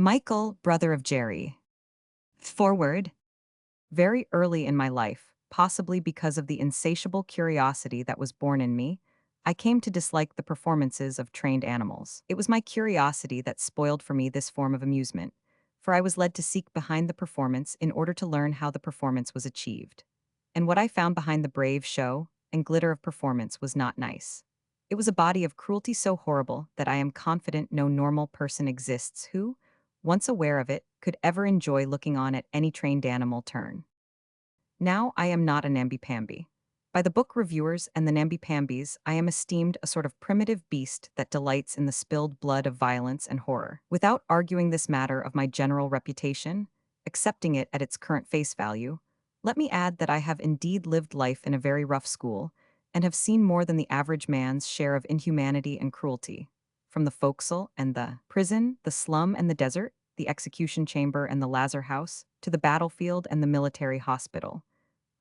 Michael, brother of Jerry. Forward. Very early in my life, possibly because of the insatiable curiosity that was born in me, I came to dislike the performances of trained animals. It was my curiosity that spoiled for me this form of amusement, for I was led to seek behind the performance in order to learn how the performance was achieved. And what I found behind the brave show and glitter of performance was not nice. It was a body of cruelty so horrible that I am confident no normal person exists who, once aware of it, could ever enjoy looking on at any trained animal turn. Now I am not a namby-pamby. By the book reviewers and the namby-pambies, I am esteemed a sort of primitive beast that delights in the spilled blood of violence and horror. Without arguing this matter of my general reputation, accepting it at its current face value, let me add that I have indeed lived life in a very rough school and have seen more than the average man's share of inhumanity and cruelty. From the forecastle and the prison, the slum and the desert, the execution chamber and the lazar house, to the battlefield and the military hospital.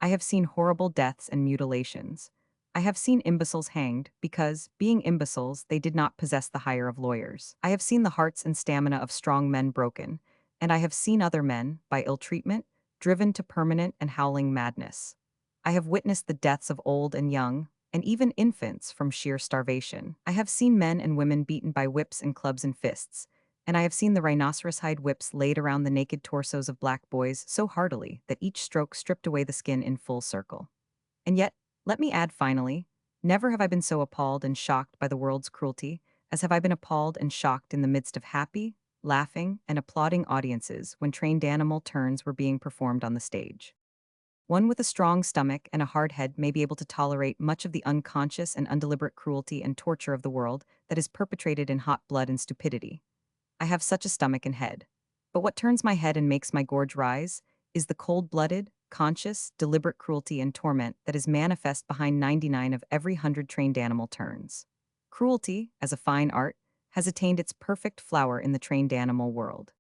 I have seen horrible deaths and mutilations. I have seen imbeciles hanged because, being imbeciles, they did not possess the hire of lawyers. I have seen the hearts and stamina of strong men broken, and I have seen other men, by ill treatment, driven to permanent and howling madness. I have witnessed the deaths of old and young, and even infants from sheer starvation. I have seen men and women beaten by whips and clubs and fists, and I have seen the rhinoceros hide whips laid around the naked torsos of black boys so heartily that each stroke stripped away the skin in full circle. And yet, let me add finally, never have I been so appalled and shocked by the world's cruelty as have I been appalled and shocked in the midst of happy, laughing, and applauding audiences when trained animal turns were being performed on the stage. One with a strong stomach and a hard head may be able to tolerate much of the unconscious and undeliberate cruelty and torture of the world that is perpetrated in hot blood and stupidity. I have such a stomach and head. But what turns my head and makes my gorge rise is the cold-blooded, conscious, deliberate cruelty and torment that is manifest behind 99 of every 100 trained animal turns. Cruelty, as a fine art, has attained its perfect flower in the trained animal world.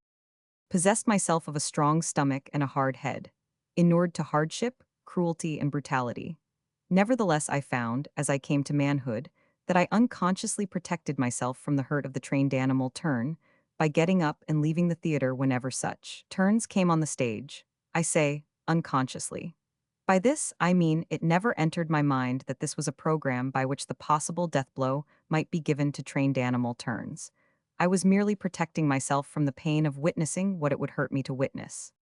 Possessed myself of a strong stomach and a hard head, inured to hardship, cruelty, and brutality. Nevertheless, I found, as I came to manhood, that I unconsciously protected myself from the hurt of the trained animal turn by getting up and leaving the theater whenever such turns came on the stage. I say, unconsciously. By this, I mean it never entered my mind that this was a program by which the possible death blow might be given to trained animal turns. I was merely protecting myself from the pain of witnessing what it would hurt me to witness.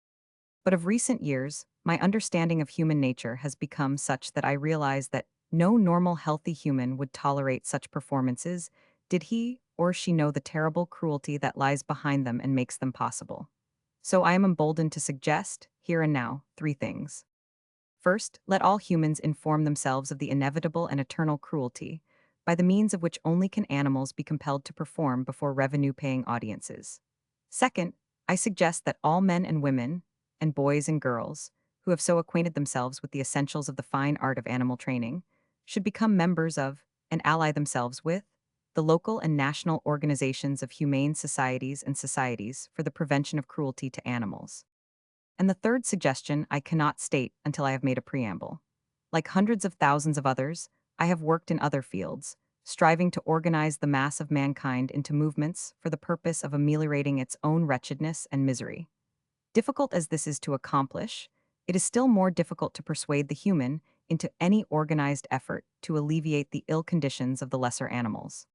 But of recent years, my understanding of human nature has become such that I realize that no normal healthy human would tolerate such performances did he or she know the terrible cruelty that lies behind them and makes them possible. So I am emboldened to suggest, here and now, three things. First, let all humans inform themselves of the inevitable and eternal cruelty, by the means of which only can animals be compelled to perform before revenue-paying audiences. Second, I suggest that all men and women, and boys and girls, who have so acquainted themselves with the essentials of the fine art of animal training, should become members of, and ally themselves with, the local and national organizations of humane societies and societies for the prevention of cruelty to animals. And the third suggestion I cannot state until I have made a preamble. Like hundreds of thousands of others, I have worked in other fields, striving to organize the mass of mankind into movements for the purpose of ameliorating its own wretchedness and misery. Difficult as this is to accomplish, it is still more difficult to persuade the human into any organized effort to alleviate the ill conditions of the lesser animals.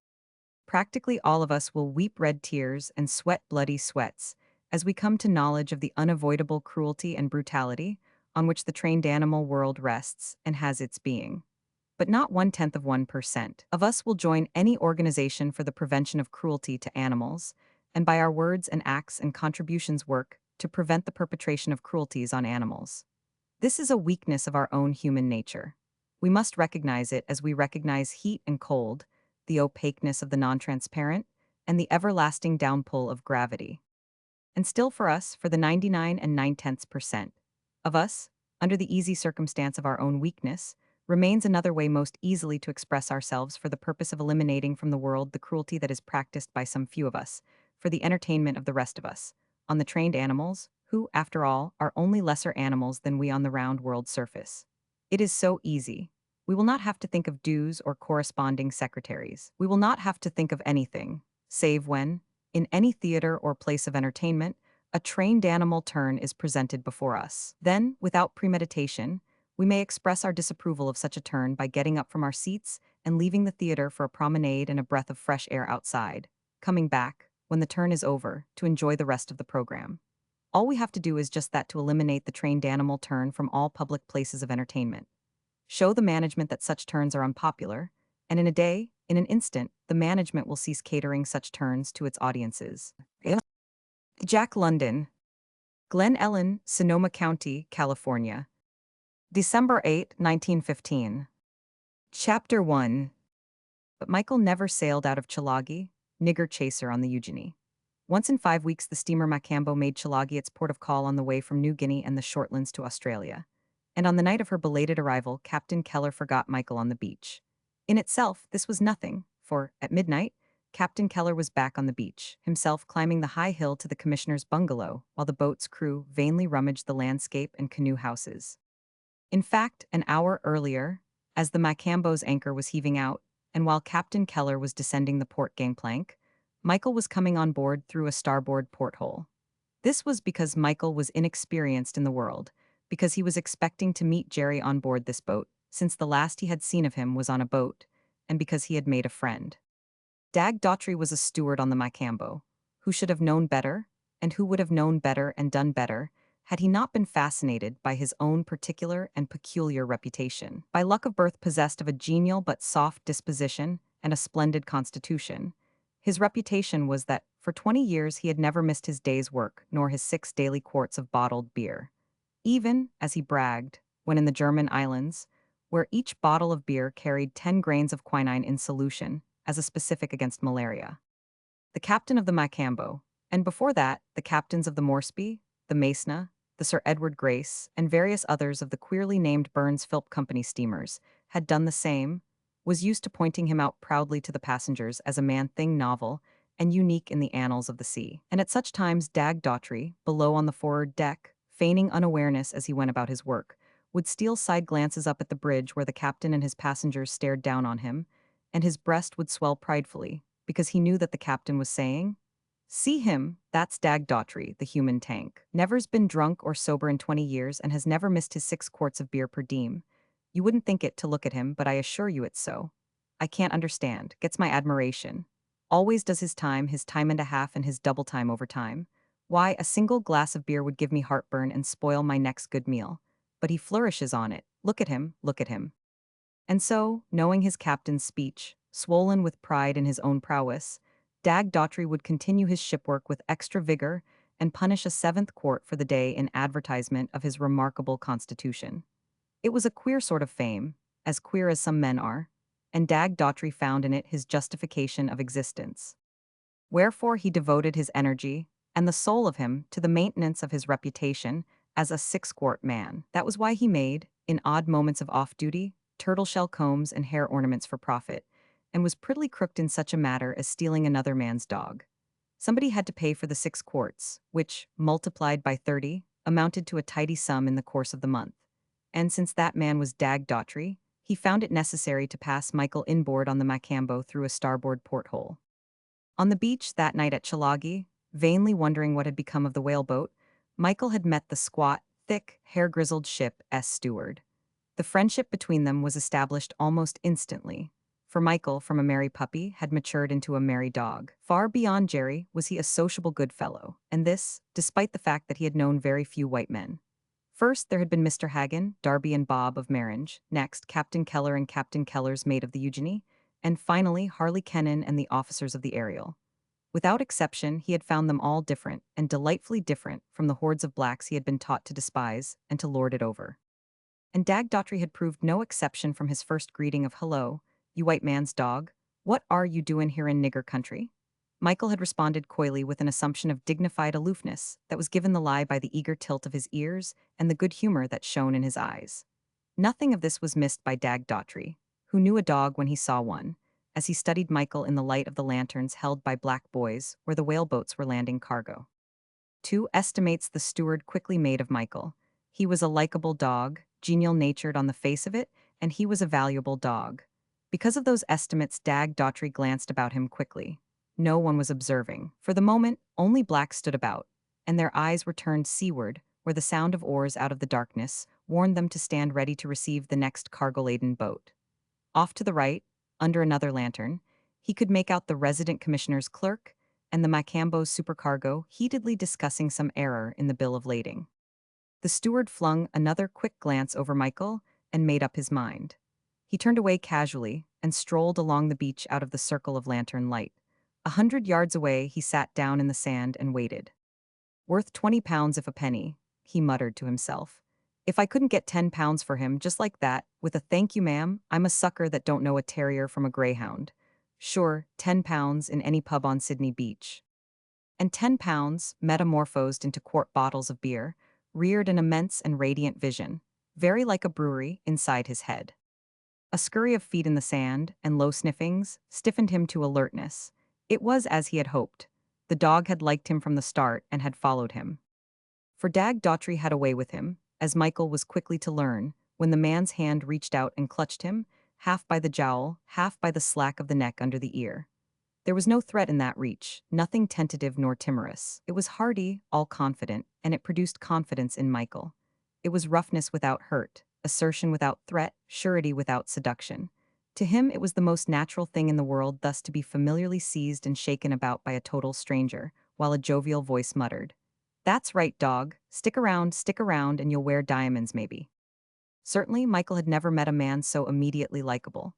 Practically all of us will weep red tears and sweat bloody sweats as we come to knowledge of the unavoidable cruelty and brutality on which the trained animal world rests and has its being. But not 0.1% of us will join any organization for the prevention of cruelty to animals, and by our words and acts and contributions work to prevent the perpetration of cruelties on animals. This is a weakness of our own human nature. We must recognize it as we recognize heat and cold, the opaqueness of the non-transparent, and the everlasting downpull of gravity. And still for us, for the 99.9% of us, under the easy circumstance of our own weakness, remains another way most easily to express ourselves for the purpose of eliminating from the world the cruelty that is practiced by some few of us, for the entertainment of the rest of us, on the trained animals, who, after all, are only lesser animals than we on the round world surface. It is so easy. We will not have to think of dues or corresponding secretaries. We will not have to think of anything, save when, In any theater or place of entertainment, a trained animal turn is presented before us. Then, without premeditation, we may express our disapproval of such a turn by getting up from our seats and leaving the theater for a promenade and a breath of fresh air outside, coming back, when the turn is over, to enjoy the rest of the program. All we have to do is just that to eliminate the trained animal turn from all public places of entertainment. Show the management that such turns are unpopular, and in a day, in an instant, the management will cease catering such turns to its audiences. Jack London, Glen Ellen, Sonoma County, California. December 8, 1915. Chapter 1. But Michael never sailed out of Chalagi, nigger chaser on the Eugenie. Once in 5 weeks, the steamer Macambo made Chalagi its port of call on the way from New Guinea and the Shortlands to Australia. And on the night of her belated arrival, Captain Keller forgot Michael on the beach. In itself, this was nothing, for, at midnight, Captain Keller was back on the beach, himself climbing the high hill to the commissioner's bungalow, while the boat's crew vainly rummaged the landscape and canoe houses. In fact, an hour earlier, as the Macambo's anchor was heaving out, and while Captain Keller was descending the port gangplank, Michael was coming on board through a starboard porthole. This was because Michael was inexperienced in the world, because he was expecting to meet Jerry on board this boat, since the last he had seen of him was on a boat, and because he had made a friend. Dag Daughtry was a steward on the Macambo, who should have known better, and who would have known better and done better, had he not been fascinated by his own particular and peculiar reputation. By luck of birth possessed of a genial but soft disposition and a splendid constitution, his reputation was that for 20 years he had never missed his day's work nor his 6 daily quarts of bottled beer. Even, as he bragged, when in the German islands, where each bottle of beer carried 10 grains of quinine in solution, as a specific against malaria. The captain of the Macambo, and before that, the captains of the Moresby, the Maesna, the Sir Edward Grace, and various others of the queerly named Burns Philp Company steamers, had done the same, was used to pointing him out proudly to the passengers as a man-thing novel and unique in the annals of the sea. And at such times Dag Daughtry, below on the forward deck, feigning unawareness as he went about his work, would steal side glances up at the bridge where the captain and his passengers stared down on him, and his breast would swell pridefully, because he knew that the captain was saying, "See him, that's Dag Daughtry, the human tank. Never's been drunk or sober in 20 years and has never missed his 6 quarts of beer per diem. You wouldn't think it to look at him, but I assure you it's so. I can't understand, gets my admiration. Always does his time and a half and his double time over time. Why, a single glass of beer would give me heartburn and spoil my next good meal. But he flourishes on it. Look at him, look at him." And so, knowing his captain's speech, swollen with pride in his own prowess, Dag Daughtry would continue his shipwork with extra vigor and punish a 7th quart for the day in advertisement of his remarkable constitution. It was a queer sort of fame, as queer as some men are, and Dag Daughtry found in it his justification of existence. Wherefore he devoted his energy, and the soul of him, to the maintenance of his reputation as a 6-quart man. That was why he made, in odd moments of off-duty, turtle-shell combs and hair ornaments for profit, and was prettily crooked in such a matter as stealing another man's dog. Somebody had to pay for the 6 quarts, which, multiplied by 30, amounted to a tidy sum in the course of the month. And since that man was Dag Daughtry, he found it necessary to pass Michael inboard on the Macambo through a starboard porthole. On the beach that night at Chalagi, vainly wondering what had become of the whaleboat, Michael had met the squat, thick, hair-grizzled ship's steward. The friendship between them was established almost instantly, for Michael, from a merry puppy, had matured into a merry dog. Far beyond Jerry was he a sociable good fellow, and this, despite the fact that he had known very few white men. First, there had been Mr. Hagan, Darby and Bob of Maringe, next Captain Keller and Captain Keller's mate of the Eugenie, and finally Harley Kennan and the officers of the Ariel. Without exception, he had found them all different, and delightfully different, from the hordes of blacks he had been taught to despise and to lord it over. And Dag Daughtry had proved no exception from his first greeting of "Hello, you white man's dog, what are you doin' here in nigger country?" Michael had responded coyly with an assumption of dignified aloofness that was given the lie by the eager tilt of his ears and the good humor that shone in his eyes. Nothing of this was missed by Dag Daughtry, who knew a dog when he saw one, as he studied Michael in the light of the lanterns held by black boys where the whaleboats were landing cargo. 2 estimates the steward quickly made of Michael. He was a likable dog, genial-natured on the face of it, and he was a valuable dog. Because of those estimates, Dag Daughtry glanced about him quickly. No one was observing. For the moment, only Black stood about, and their eyes were turned seaward, where the sound of oars out of the darkness warned them to stand ready to receive the next cargo-laden boat. Off to the right, under another lantern, he could make out the resident commissioner's clerk and the Macambo's supercargo heatedly discussing some error in the bill of lading. The steward flung another quick glance over Michael and made up his mind. He turned away casually and strolled along the beach out of the circle of lantern light. 100 yards away, he sat down in the sand and waited. Worth 20 pounds if a penny, he muttered to himself. If I couldn't get 10 pounds for him just like that, with a thank you ma'am, I'm a sucker that don't know a terrier from a greyhound. Sure, 10 pounds in any pub on Sydney Beach. And 10 pounds, metamorphosed into quart bottles of beer, reared an immense and radiant vision, very like a brewery, inside his head. A scurry of feet in the sand and low sniffings stiffened him to alertness. It was as he had hoped. The dog had liked him from the start and had followed him. For Dag Daughtry had a way with him, as Michael was quickly to learn, when the man's hand reached out and clutched him, half by the jowl, half by the slack of the neck under the ear. There was no threat in that reach, nothing tentative nor timorous. It was hearty, all confident, and it produced confidence in Michael. It was roughness without hurt, assertion without threat, surety without seduction. To him it was the most natural thing in the world thus to be familiarly seized and shaken about by a total stranger, while a jovial voice muttered, "That's right, dog. Stick around, and you'll wear diamonds maybe." Certainly, Michael had never met a man so immediately likable.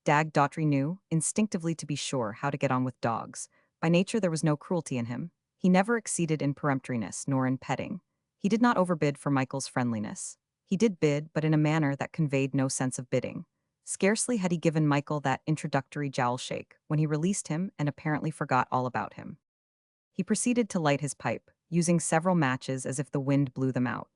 Dag Daughtry knew, instinctively to be sure, how to get on with dogs. By nature there was no cruelty in him. He never exceeded in peremptoriness nor in petting. He did not overbid for Michael's friendliness. He did bid, but in a manner that conveyed no sense of bidding. Scarcely had he given Michael that introductory jowl shake, when he released him and apparently forgot all about him. He proceeded to light his pipe, using several matches as if the wind blew them out.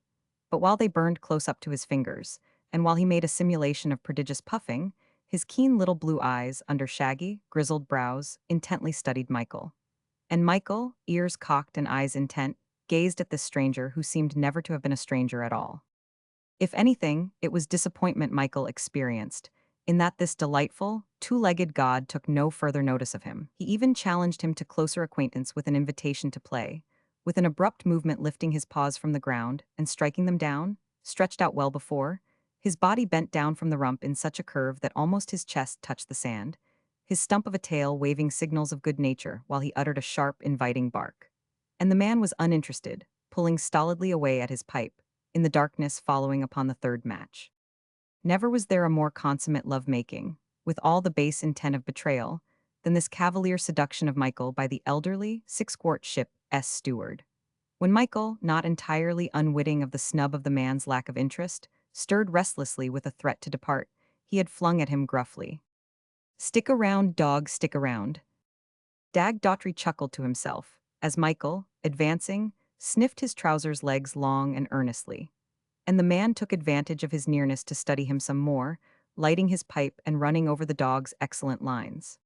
But while they burned close up to his fingers, and while he made a simulation of prodigious puffing, his keen little blue eyes, under shaggy, grizzled brows, intently studied Michael. And Michael, ears cocked and eyes intent, gazed at this stranger who seemed never to have been a stranger at all. If anything, it was disappointment Michael experienced, in that this delightful, two-legged god took no further notice of him. He even challenged him to closer acquaintance with an invitation to play, with an abrupt movement lifting his paws from the ground and striking them down, stretched out well before, his body bent down from the rump in such a curve that almost his chest touched the sand, his stump of a tail waving signals of good nature while he uttered a sharp, inviting bark. And the man was uninterested, pulling stolidly away at his pipe, in the darkness following upon the third match. Never was there a more consummate love-making, with all the base intent of betrayal, than this cavalier seduction of Michael by the elderly, six-quart ship's steward. When Michael, not entirely unwitting of the snub of the man's lack of interest, stirred restlessly with a threat to depart, he had flung at him gruffly, "Stick around, dog, stick around." Dag Daughtry chuckled to himself, as Michael, advancing, sniffed his trousers legs long and earnestly. And the man took advantage of his nearness to study him some more, lighting his pipe and running over the dog's excellent lines.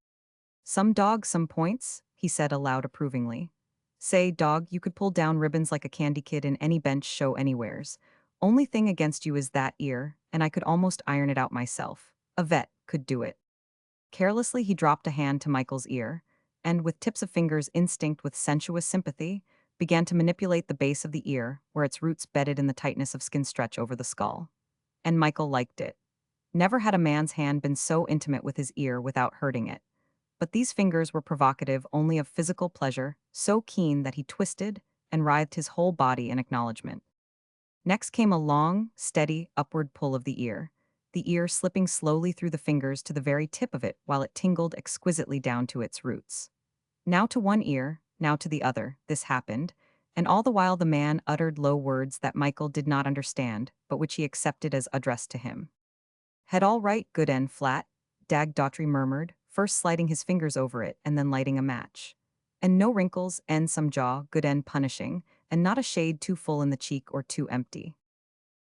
"Some dog, some points," he said aloud approvingly. "Say, dog, you could pull down ribbons like a candy kid in any bench show anywheres. Only thing against you is that ear, and I could almost iron it out myself. A vet could do it." Carelessly he dropped a hand to Michael's ear, and, with tips of fingers instinct with sensuous sympathy, began to manipulate the base of the ear, where its roots bedded in the tightness of skin stretch over the skull. And Michael liked it. Never had a man's hand been so intimate with his ear without hurting it. But these fingers were provocative only of physical pleasure, so keen that he twisted and writhed his whole body in acknowledgement. Next came a long, steady, upward pull of the ear slipping slowly through the fingers to the very tip of it while it tingled exquisitely down to its roots. Now to one ear, now to the other, this happened, and all the while the man uttered low words that Michael did not understand, but which he accepted as addressed to him. "Head all right, good end flat," Dag Daughtry murmured, first sliding his fingers over it and then lighting a match. "And no wrinkles, and some jaw, good end punishing, and not a shade too full in the cheek or too empty."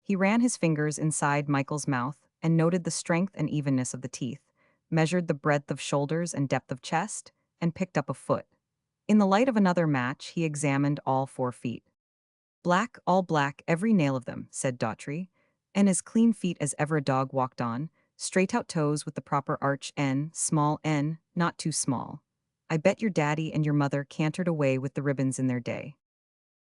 He ran his fingers inside Michael's mouth and noted the strength and evenness of the teeth, measured the breadth of shoulders and depth of chest, and picked up a foot. In the light of another match, he examined all 4 feet. "Black, all black, every nail of them," said Daughtry, "and as clean feet as ever a dog walked on, straight-out toes with the proper arch n, not too small." I bet your daddy and your mother cantered away with the ribbons in their day.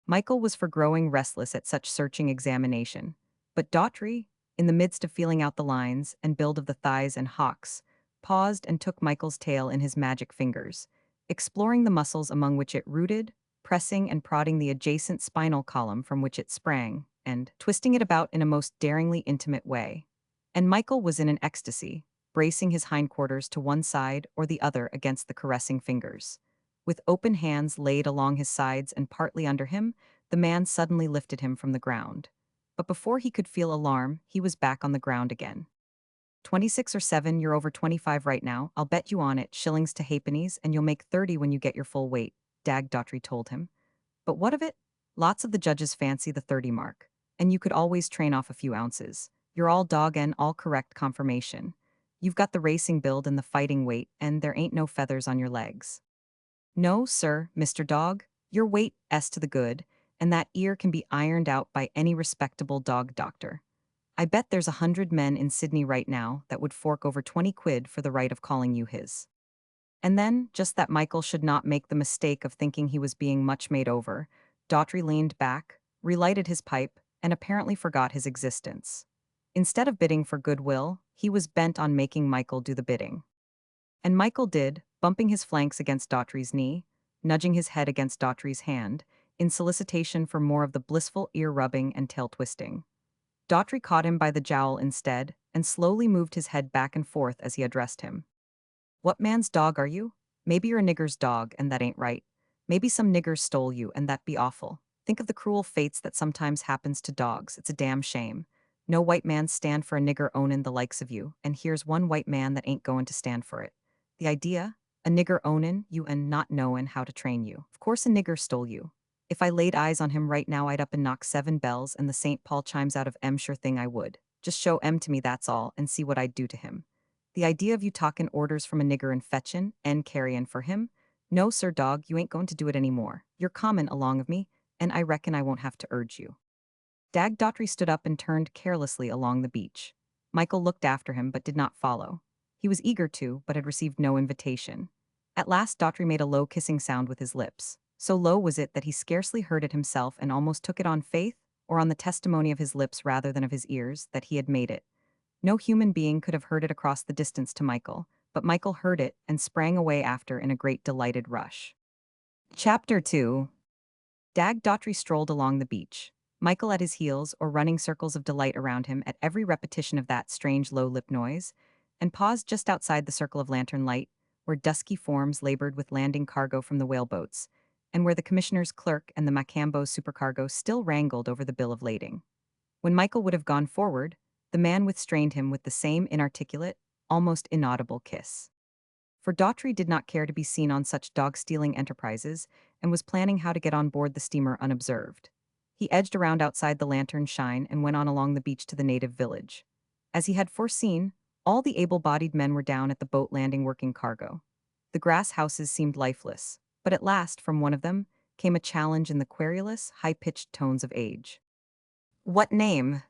Michael was for growing restless at such searching examination. But Daughtry, in the midst of feeling out the lines and build of the thighs and hocks, paused and took Michael's tail in his magic fingers, exploring the muscles among which it rooted, pressing and prodding the adjacent spinal column from which it sprang, and twisting it about in a most daringly intimate way. And Michael was in an ecstasy, bracing his hindquarters to one side or the other against the caressing fingers. With open hands laid along his sides and partly under him, the man suddenly lifted him from the ground. But before he could feel alarm, he was back on the ground again. 26 or 7, you're over 25 right now. I'll bet you on it, shillings to halfpennies, and you'll make 30 when you get your full weight, Dag Daughtry told him. But what of it? Lots of the judges fancy the 30 mark, and you could always train off a few ounces. You're all dog and all correct confirmation. You've got the racing build and the fighting weight, and there ain't no feathers on your legs. No, sir, Mr. Dog, your weight s to the good, and that ear can be ironed out by any respectable dog doctor. I bet there's 100 men in Sydney right now that would fork over 20 quid for the right of calling you his. And then, just that Michael should not make the mistake of thinking he was being much made over, Daughtry leaned back, relighted his pipe, and apparently forgot his existence. Instead of bidding for goodwill, he was bent on making Michael do the bidding. And Michael did, bumping his flanks against Daughtry's knee, nudging his head against Daughtry's hand, in solicitation for more of the blissful ear-rubbing and tail-twisting. Daughtry caught him by the jowl instead, and slowly moved his head back and forth as he addressed him. What man's dog are you? Maybe you're a nigger's dog, and that ain't right. Maybe some nigger stole you, and that be awful. Think of the cruel fates that sometimes happens to dogs. It's a damn shame. No white man stand for a nigger ownin' the likes of you, and here's one white man that ain't goin' to stand for it. The idea? A nigger ownin' you and not knowin' how to train you. Of course a nigger stole you. If I laid eyes on him right now, I'd up and knock 7 bells, and the St. Paul chimes out of M. Sure thing I would. Just show M to me, that's all, and see what I'd do to him. The idea of you talkin' orders from a nigger and fetchin' and carryin' for him? No, sir, dog, you ain't goin' to do it any more. You're comin' along of me, and I reckon I won't have to urge you. Dag Daughtry stood up and turned carelessly along the beach. Michael looked after him but did not follow. He was eager to, but had received no invitation. At last Daughtry made a low kissing sound with his lips. So low was it that he scarcely heard it himself and almost took it on faith, or on the testimony of his lips rather than of his ears, that he had made it. No human being could have heard it across the distance to Michael, but Michael heard it and sprang away after in a great delighted rush. Chapter 2. Dag Daughtry strolled along the beach, Michael at his heels or running circles of delight around him at every repetition of that strange low-lip noise, and paused just outside the circle of lantern light, where dusky forms labored with landing cargo from the whaleboats, and where the commissioner's clerk and the Macambo supercargo still wrangled over the bill of lading. When Michael would have gone forward, the man withstrained him with the same inarticulate, almost inaudible kiss. For Daughtry did not care to be seen on such dog-stealing enterprises, and was planning how to get on board the steamer unobserved. He edged around outside the lantern shine and went on along the beach to the native village. As he had foreseen, all the able-bodied men were down at the boat landing working cargo. The grass houses seemed lifeless, but at last, from one of them, came a challenge in the querulous, high-pitched tones of age. "What name?"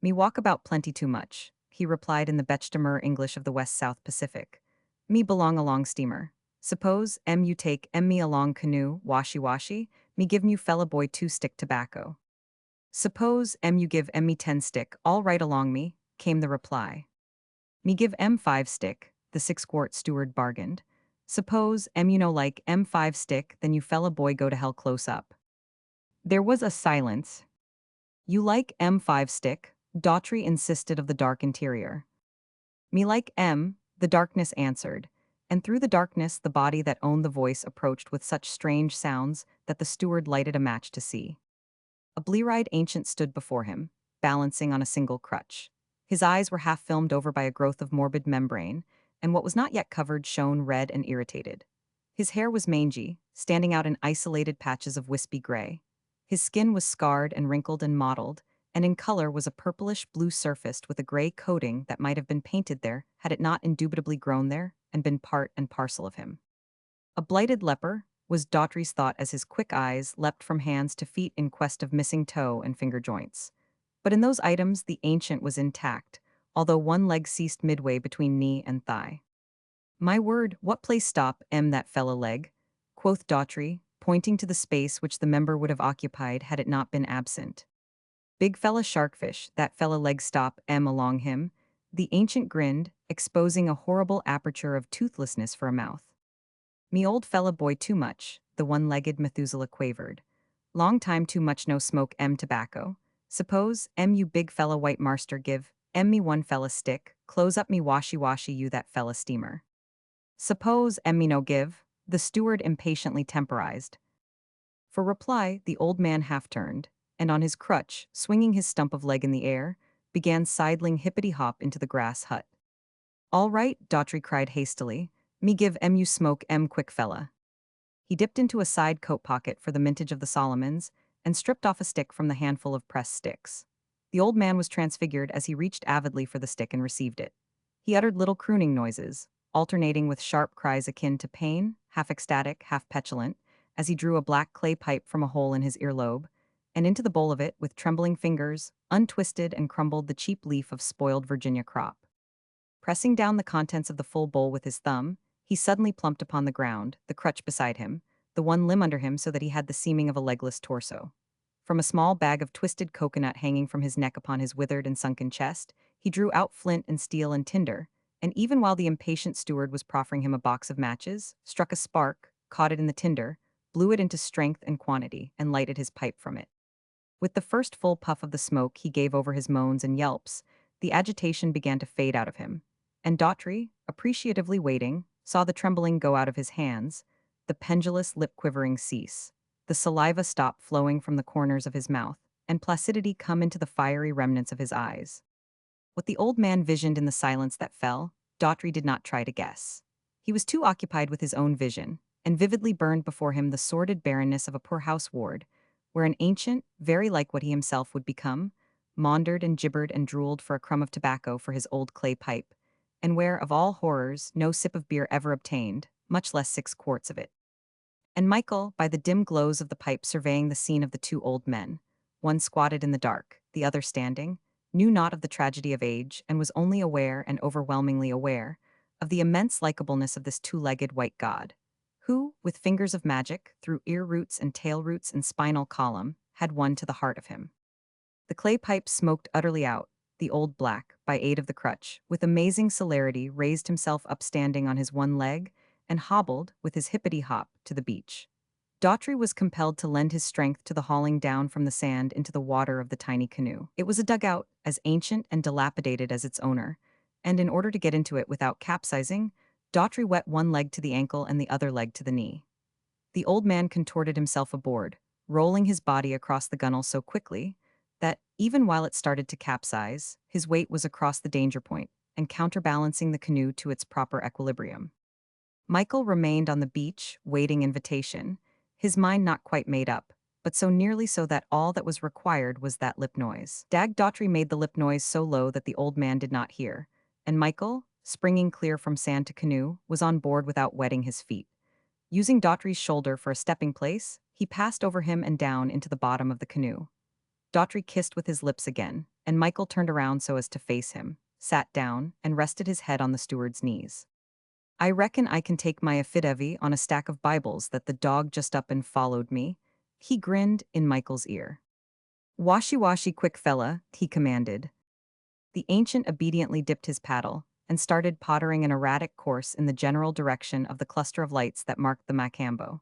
"Me walk about plenty too much," he replied in the Bechtemur English of the West-South Pacific. "Me belong along steamer. Suppose, you take me along canoe, washy, me give you fella boy 2 stick tobacco." "Suppose, you give me 10 stick, all right along me," came the reply. "Me give 5 stick," the 6-quart steward bargained. "Suppose, you no like 5 stick, then you fella boy go to hell close up." There was a silence. "You like 5 stick?" Daughtry insisted of the dark interior. "Me like the darkness answered, and through the darkness the body that owned the voice approached with such strange sounds that the steward lighted a match to see. A blear-eyed ancient stood before him, balancing on a single crutch. His eyes were half filmed over by a growth of morbid membrane, and what was not yet covered shone red and irritated. His hair was mangy, standing out in isolated patches of wispy gray. His skin was scarred and wrinkled and mottled, and in color was a purplish-blue surfaced with a gray coating that might have been painted there had it not indubitably grown there and been part and parcel of him. A blighted leper was Daughtry's thought as his quick eyes leapt from hands to feet in quest of missing toe and finger joints. But in those items the ancient was intact, although one leg ceased midway between knee and thigh. My word, what place stop that fella leg? Quoth Daughtry, pointing to the space which the member would have occupied had it not been absent. Big fella sharkfish, that fella leg stop along him. The ancient grinned, exposing a horrible aperture of toothlessness for a mouth. Me old fella boy too much, the one-legged Methuselah quavered. Long time too much no smoke tobacco. Suppose you big fella white marster give me one fella stick, close up me washy you that fella steamer. Suppose me no give, the steward impatiently temporized. For reply, the old man half turned, and on his crutch, swinging his stump of leg in the air, began sidling hippity-hop into the grass hut. All right, Daughtry cried hastily, me give you smoke quick fella. He dipped into a side coat pocket for the mintage of the Solomons, and stripped off a stick from the handful of pressed sticks. The old man was transfigured as he reached avidly for the stick and received it. He uttered little crooning noises, alternating with sharp cries akin to pain, half ecstatic, half petulant, as he drew a black clay pipe from a hole in his earlobe, and into the bowl of it, with trembling fingers, untwisted and crumbled the cheap leaf of spoiled Virginia crop. Pressing down the contents of the full bowl with his thumb, he suddenly plumped upon the ground, the crutch beside him, the one limb under him so that he had the seeming of a legless torso. From a small bag of twisted coconut hanging from his neck upon his withered and sunken chest, he drew out flint and steel and tinder, and even while the impatient steward was proffering him a box of matches, struck a spark, caught it in the tinder, blew it into strength and quantity, and lighted his pipe from it. With the first full puff of the smoke he gave over his moans and yelps, the agitation began to fade out of him, and Daughtry, appreciatively waiting, saw the trembling go out of his hands, the pendulous lip-quivering cease, the saliva stop flowing from the corners of his mouth, and placidity come into the fiery remnants of his eyes. What the old man visioned in the silence that fell, Daughtry did not try to guess. He was too occupied with his own vision, and vividly burned before him the sordid barrenness of a poorhouse ward, where an ancient, very like what he himself would become, maundered and gibbered and drooled for a crumb of tobacco for his old clay pipe, and where, of all horrors, no sip of beer ever obtained, much less 6 quarts of it. And Michael, by the dim glows of the pipe surveying the scene of the two old men, one squatted in the dark, the other standing, knew not of the tragedy of age and was only aware and overwhelmingly aware of the immense likableness of this two-legged white god, who, with fingers of magic, through ear roots and tail roots and spinal column, had won to the heart of him. The clay pipe smoked utterly out. The old black, by aid of the crutch, with amazing celerity raised himself upstanding on his one leg and hobbled, with his hippity-hop, to the beach. Daughtry was compelled to lend his strength to the hauling down from the sand into the water of the tiny canoe. It was a dugout, as ancient and dilapidated as its owner, and in order to get into it without capsizing, Daughtry wet one leg to the ankle and the other leg to the knee. The old man contorted himself aboard, rolling his body across the gunwale so quickly that, even while it started to capsize, his weight was across the danger point and counterbalancing the canoe to its proper equilibrium. Michael remained on the beach, waiting invitation, his mind not quite made up, but so nearly so that all that was required was that lip noise. Daughtry made the lip noise so low that the old man did not hear, and Michael, springing clear from sand to canoe, was on board without wetting his feet. Using Daughtry's shoulder for a stepping place, he passed over him and down into the bottom of the canoe. Daughtry kissed with his lips again, and Michael turned around so as to face him, sat down, and rested his head on the steward's knees. I reckon I can take my affidavit on a stack of Bibles that the dog just up and followed me. He grinned in Michael's ear. Washy quick fella, he commanded. The ancient obediently dipped his paddle and started pottering an erratic course in the general direction of the cluster of lights that marked the Macambo.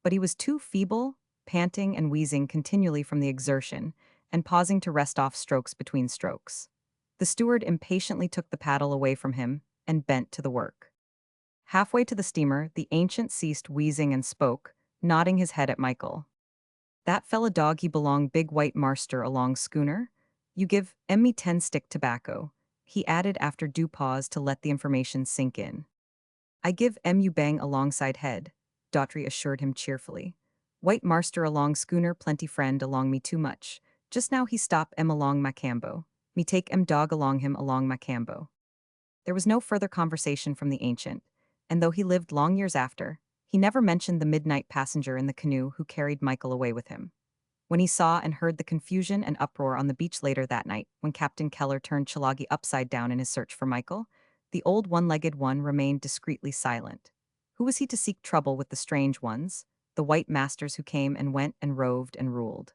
But he was too feeble, panting and wheezing continually from the exertion, and pausing to rest off strokes between strokes. The steward impatiently took the paddle away from him and bent to the work. Halfway to the steamer, the ancient ceased wheezing and spoke, nodding his head at Michael. That fella dog he belong big white marster along schooner? You give me 10 stick tobacco, he added after due pause to let the information sink in. I give you bang alongside head, Daughtry assured him cheerfully. White marster along schooner plenty friend along me too much. Just now he stop along Macambo. Me take dog along him along Macambo. There was no further conversation from the ancient, and though he lived long years after, he never mentioned the midnight passenger in the canoe who carried Michael away with him. When he saw and heard the confusion and uproar on the beach later that night, when Captain Keller turned Chalagi upside down in his search for Michael, The old one-legged one remained discreetly silent. Who was he to seek trouble with the strange ones, the white masters who came and went and roved and ruled?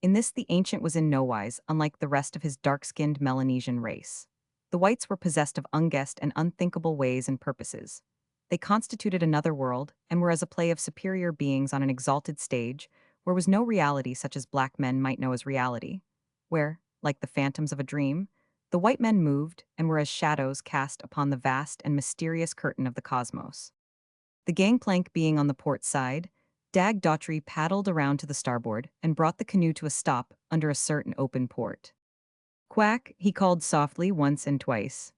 In this the ancient was in nowise unlike the rest of his dark-skinned Melanesian race. The whites were possessed of unguessed and unthinkable ways and purposes. They constituted another world and were as a play of superior beings on an exalted stage, where was no reality such as black men might know as reality, where, like the phantoms of a dream, the white men moved and were as shadows cast upon the vast and mysterious curtain of the cosmos. The gangplank being on the port side, Dag Daughtry paddled around to the starboard and brought the canoe to a stop under a certain open port. Quack, he called softly once and twice.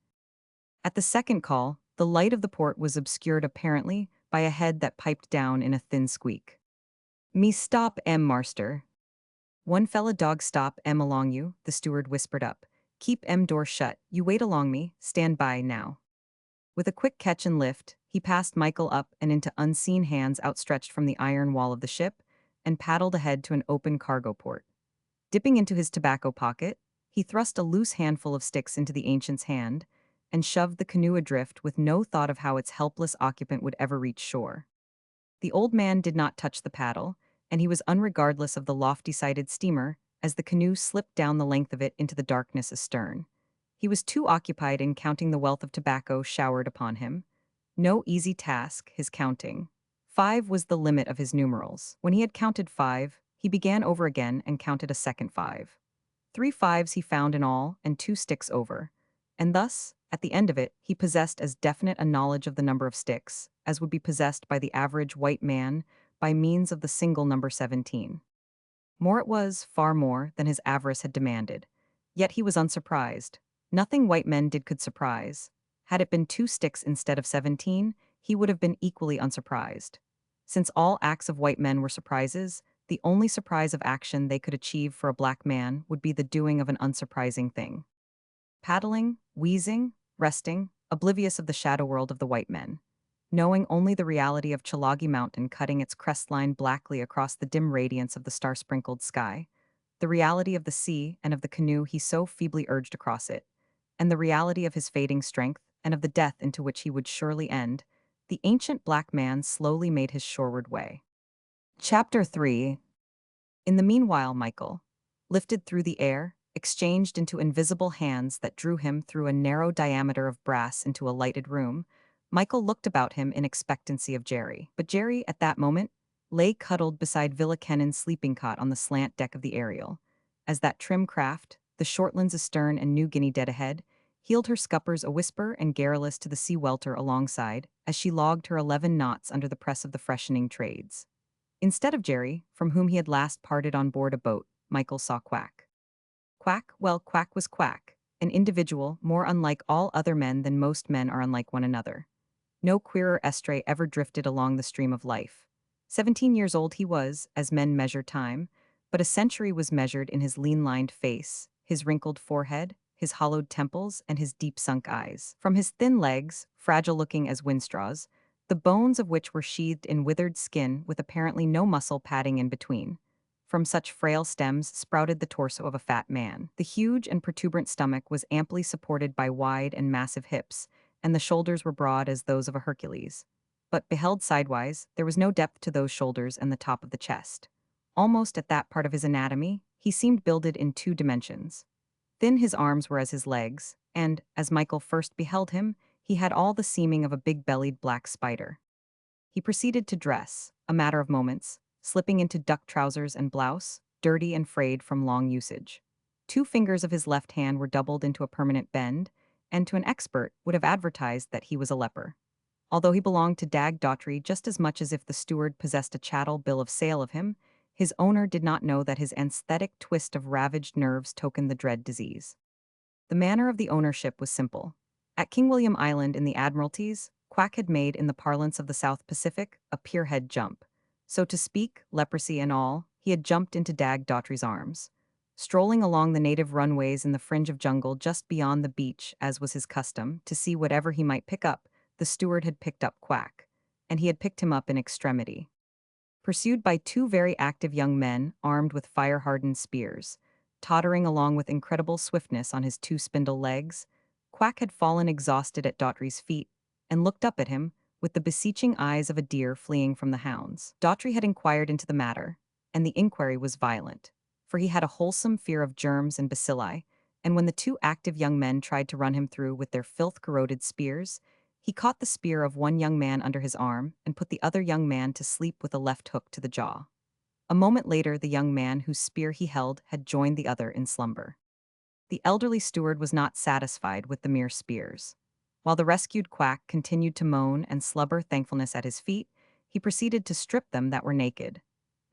At the second call, the light of the port was obscured apparently by a head that piped down in a thin squeak. Me stop, marster. One fella dog stop along you, the steward whispered up. Keep door shut, you wait along me, stand by now. With a quick catch and lift, he passed Michael up and into unseen hands outstretched from the iron wall of the ship, and paddled ahead to an open cargo port. Dipping into his tobacco pocket, he thrust a loose handful of sticks into the ancient's hand, and shoved the canoe adrift with no thought of how its helpless occupant would ever reach shore. The old man did not touch the paddle, and he was unregardless of the lofty-sided steamer as the canoe slipped down the length of it into the darkness astern. He was too occupied in counting the wealth of tobacco showered upon him. No easy task, his counting. 5 was the limit of his numerals. When he had counted 5, he began over again and counted a second 5. 3 fives he found in all, and 2 sticks over. And thus, at the end of it, he possessed as definite a knowledge of the number of sticks as would be possessed by the average white man by means of the single number 17. More it was, far more, than his avarice had demanded. Yet he was unsurprised. Nothing white men did could surprise. Had it been 2 sticks instead of 17, he would have been equally unsurprised. Since all acts of white men were surprises, the only surprise of action they could achieve for a black man would be the doing of an unsurprising thing. Paddling, wheezing, resting, oblivious of the shadow world of the white men. Knowing only the reality of Chalagi Mountain cutting its crestline blackly across the dim radiance of the star-sprinkled sky, the reality of the sea and of the canoe he so feebly urged across it, and the reality of his fading strength and of the death into which he would surely end, the ancient black man slowly made his shoreward way. Chapter 3. In the meanwhile, Michael, lifted through the air, exchanged into invisible hands that drew him through a narrow diameter of brass into a lighted room. Michael looked about him in expectancy of Jerry. But Jerry, at that moment, lay cuddled beside Villa Kennan's sleeping cot on the slant deck of the Ariel, as that trim craft, the Shortlands astern and New Guinea dead ahead, heeled her scuppers a whisper and garrulous to the sea welter alongside as she logged her 11 knots under the press of the freshening trades. Instead of Jerry, from whom he had last parted on board a boat, Michael saw Quack. Quack, well, Quack was Quack, an individual more unlike all other men than most men are unlike one another. No queerer estray ever drifted along the stream of life. 17 years old he was, as men measure time, but a century was measured in his lean-lined face, his wrinkled forehead, his hollowed temples, and his deep-sunk eyes. From his thin legs, fragile-looking as windstraws, the bones of which were sheathed in withered skin with apparently no muscle padding in between. From such frail stems sprouted the torso of a fat man. The huge and protuberant stomach was amply supported by wide and massive hips, and the shoulders were broad as those of a Hercules. But beheld sidewise, there was no depth to those shoulders and the top of the chest. Almost at that part of his anatomy, he seemed builded in 2 dimensions. Thin his arms were as his legs, and, as Michael first beheld him, he had all the seeming of a big-bellied black spider. He proceeded to dress, a matter of moments, slipping into duck trousers and blouse, dirty and frayed from long usage. 2 fingers of his left hand were doubled into a permanent bend, and to an expert would have advertised that he was a leper. Although he belonged to Dag Daughtry just as much as if the steward possessed a chattel bill of sale of him, his owner did not know that his anesthetic twist of ravaged nerves tokened the dread disease. The manner of the ownership was simple. At King William Island in the Admiralties, Quack had made, in the parlance of the South Pacific, a pierhead jump. So to speak, leprosy and all, he had jumped into Dag Daughtry's arms. Strolling along the native runways in the fringe of jungle just beyond the beach, as was his custom, to see whatever he might pick up, the steward had picked up Quack, and he had picked him up in extremity. Pursued by 2 very active young men armed with fire-hardened spears, tottering along with incredible swiftness on his 2 spindle legs, Quack had fallen exhausted at Daughtry's feet and looked up at him with the beseeching eyes of a deer fleeing from the hounds. Daughtry had inquired into the matter, and the inquiry was violent, for he had a wholesome fear of germs and bacilli, and when the two active young men tried to run him through with their filth-corroded spears, he caught the spear of one young man under his arm and put the other young man to sleep with a left hook to the jaw. A moment later, the young man whose spear he held had joined the other in slumber. The elderly steward was not satisfied with the mere spears. While the rescued Quack continued to moan and slubber thankfulness at his feet, he proceeded to strip them that were naked.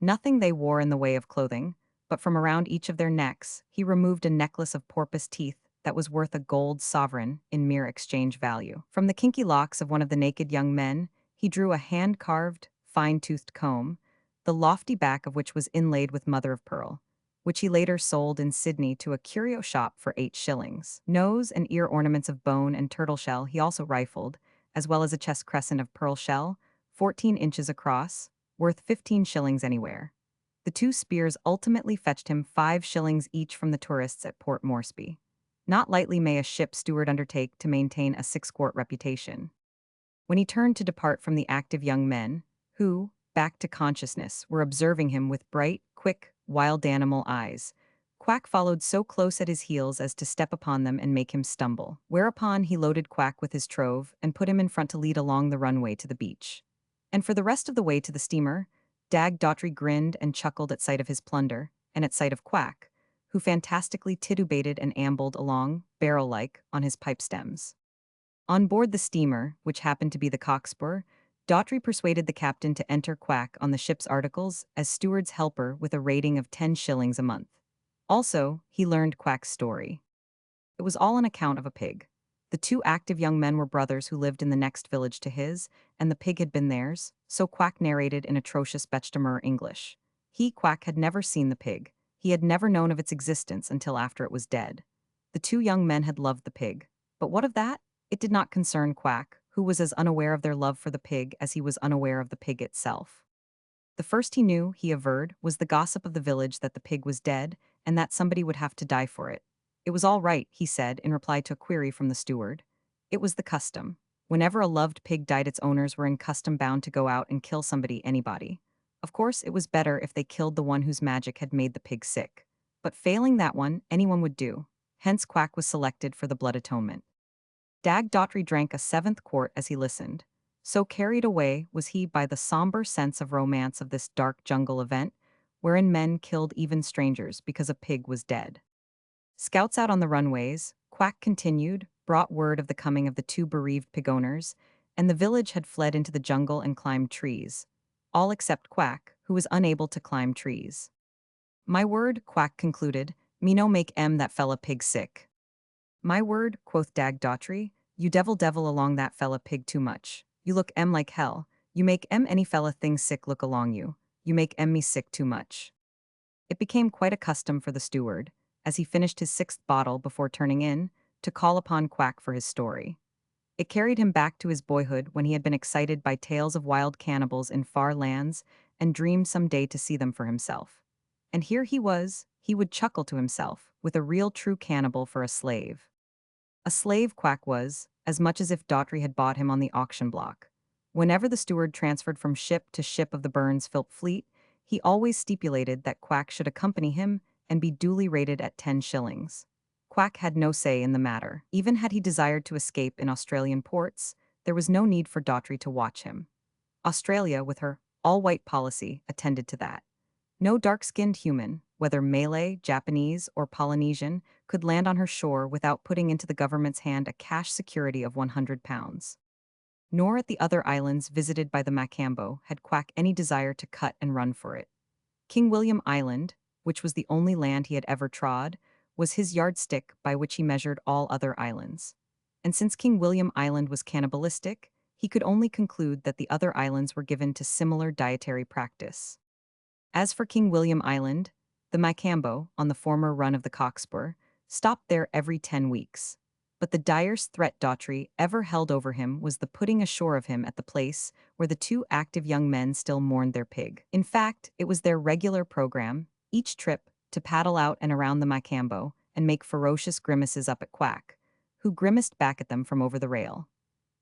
Nothing they wore in the way of clothing, but from around each of their necks, he removed a necklace of porpoise teeth that was worth a gold sovereign in mere exchange value. From the kinky locks of one of the naked young men, he drew a hand-carved, fine-toothed comb, the lofty back of which was inlaid with mother-of-pearl, which he later sold in Sydney to a curio shop for 8 shillings. Nose and ear ornaments of bone and turtle shell he also rifled, as well as a chest crescent of pearl shell, 14 inches across, worth 15 shillings anywhere. The two spears ultimately fetched him 5 shillings each from the tourists at Port Moresby. Not lightly may a ship steward undertake to maintain a six-quart reputation. When he turned to depart from the active young men, who, back to consciousness, were observing him with bright, quick, wild animal eyes, Quack followed so close at his heels as to step upon them and make him stumble, whereupon he loaded Quack with his trove and put him in front to lead along the runway to the beach. And for the rest of the way to the steamer, Daughtry grinned and chuckled at sight of his plunder, and at sight of Quack, who fantastically titubated and ambled along, barrel-like, on his pipe stems. On board the steamer, which happened to be the Cockspur, Daughtry persuaded the captain to enter Quack on the ship's articles as steward's helper with a rating of 10 shillings a month. Also, he learned Quack's story. It was all on account of a pig. The two active young men were brothers who lived in the next village to his, and the pig had been theirs, so Quack narrated in atrocious Bechtemur English. He, Quack, had never seen the pig. He had never known of its existence until after it was dead. The two young men had loved the pig. But what of that? It did not concern Quack, who was as unaware of their love for the pig as he was unaware of the pig itself. The first he knew, he averred, was the gossip of the village that the pig was dead and that somebody would have to die for it. It was all right, he said, in reply to a query from the steward. It was the custom. Whenever a loved pig died, its owners were in custom bound to go out and kill anybody. Of course, it was better if they killed the one whose magic had made the pig sick. But failing that one, anyone would do. Hence Quack was selected for the blood atonement. Daughtry drank a 7th quart as he listened. So carried away was he by the somber sense of romance of this dark jungle event, wherein men killed even strangers because a pig was dead. Scouts out on the runways, Quack continued, brought word of the coming of the two bereaved pig owners, and the village had fled into the jungle and climbed trees. All except Quack, who was unable to climb trees. My word, Quack concluded, me no make that fella pig sick. My word, quoth Daughtry, you devil along that fella pig too much. You look like hell. You make any fella thing sick look along you. You make me sick too much. It became quite a custom for the steward, as he finished his 6th bottle before turning in, to call upon Quack for his story. It carried him back to his boyhood when he had been excited by tales of wild cannibals in far lands and dreamed some day to see them for himself. And here he was, he would chuckle to himself, with a real true cannibal for a slave. A slave Quack was, as much as if Daughtry had bought him on the auction block. Whenever the steward transferred from ship to ship of the Burns Philp fleet, he always stipulated that Quack should accompany him and be duly rated at 10 shillings. Quack had no say in the matter. Even had he desired to escape in Australian ports, there was no need for Daughtry to watch him. Australia, with her all-white policy, attended to that. No dark-skinned human, whether Malay, Japanese, or Polynesian, could land on her shore without putting into the government's hand a cash security of £100. Nor at the other islands visited by the Macambo had Quack any desire to cut and run for it. King William Island, which was the only land he had ever trod, was his yardstick by which he measured all other islands. And since King William Island was cannibalistic, he could only conclude that the other islands were given to similar dietary practice. As for King William Island, the Macambo, on the former run of the Cockspur, stopped there every 10 weeks. But the direst threat Daughtry ever held over him was the putting ashore of him at the place where the two active young men still mourned their pig. In fact, it was their regular program, each trip, to paddle out and around the Macambo and make ferocious grimaces up at Quack, who grimaced back at them from over the rail.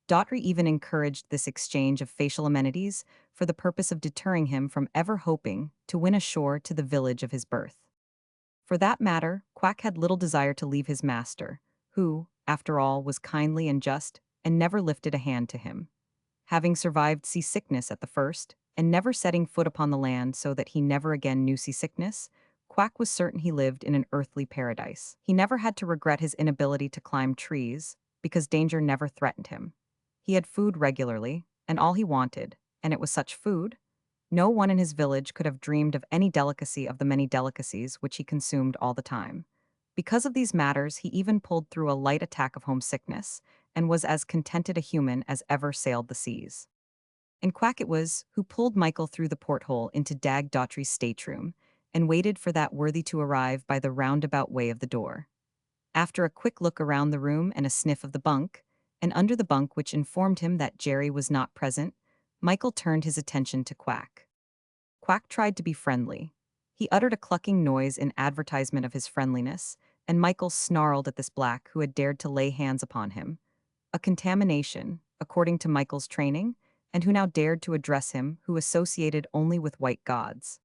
Daughtry even encouraged this exchange of facial amenities for the purpose of deterring him from ever hoping to win ashore to the village of his birth. For that matter, Quack had little desire to leave his master, who, after all, was kindly and just, and never lifted a hand to him. Having survived seasickness at the first, and never setting foot upon the land so that he never again knew seasickness, Quack was certain he lived in an earthly paradise. He never had to regret his inability to climb trees, because danger never threatened him. He had food regularly, and all he wanted, and it was such food. No one in his village could have dreamed of any delicacy of the many delicacies which he consumed all the time. Because of these matters, he even pulled through a light attack of homesickness, and was as contented a human as ever sailed the seas. And Quack it was who pulled Michael through the porthole into Dag Daughtry's stateroom, and waited for that worthy to arrive by the roundabout way of the door. After a quick look around the room and a sniff of the bunk, and under the bunk which informed him that Jerry was not present, Michael turned his attention to Quack. Quack tried to be friendly. He uttered a clucking noise in advertisement of his friendliness, and Michael snarled at this black who had dared to lay hands upon him. A contamination, according to Michael's training, and who now dared to address him who associated only with white gods.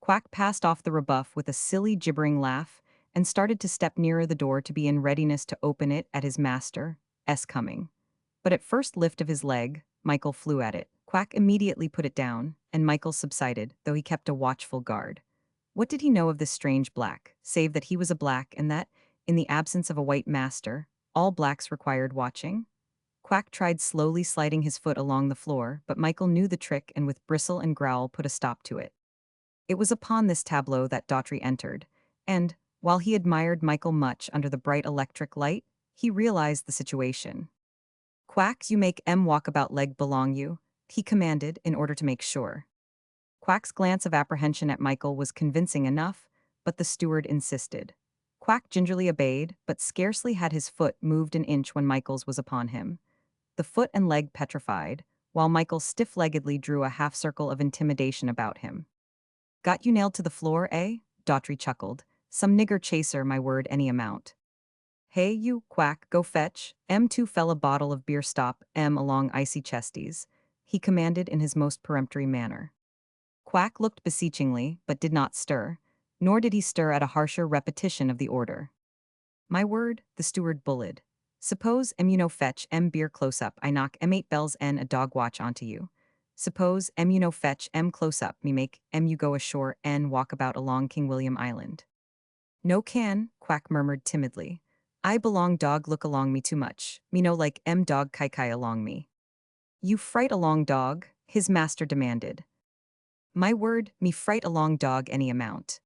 Quack passed off the rebuff with a silly gibbering laugh, and started to step nearer the door to be in readiness to open it at his master's coming. But at first lift of his leg, Michael flew at it. Quack immediately put it down, and Michael subsided, though he kept a watchful guard. What did he know of this strange black, save that he was a black and that, in the absence of a white master, all blacks required watching? Quack tried slowly sliding his foot along the floor, but Michael knew the trick and with bristle and growl put a stop to it. It was upon this tableau that Daughtry entered, and, while he admired Michael much under the bright electric light, he realized the situation. "Quack, you make walkabout leg belong you," he commanded in order to make sure. Quack's glance of apprehension at Michael was convincing enough, but the steward insisted. Quack gingerly obeyed, but scarcely had his foot moved an inch when Michael's was upon him. The foot and leg petrified, while Michael stiff-leggedly drew a half-circle of intimidation about him. "Got you nailed to the floor, eh?" Daughtry chuckled. "Some nigger chaser, my word, any amount. Hey, you, Quack, go fetch, 2 fella bottle of beer stop, along icy chesties," he commanded in his most peremptory manner. Quack looked beseechingly, but did not stir, nor did he stir at a harsher repetition of the order. "My word," the steward bullied. "Suppose you no fetch beer close up, I knock 8 bells a dog watch onto you. Suppose you no fetch close up, me make you go ashore walk about along King William Island." "No can," Quack murmured timidly. "I belong dog look along me too much, me no like dog kai along me." "You fright along dog?" his master demanded. "My word, me fright along dog any amount."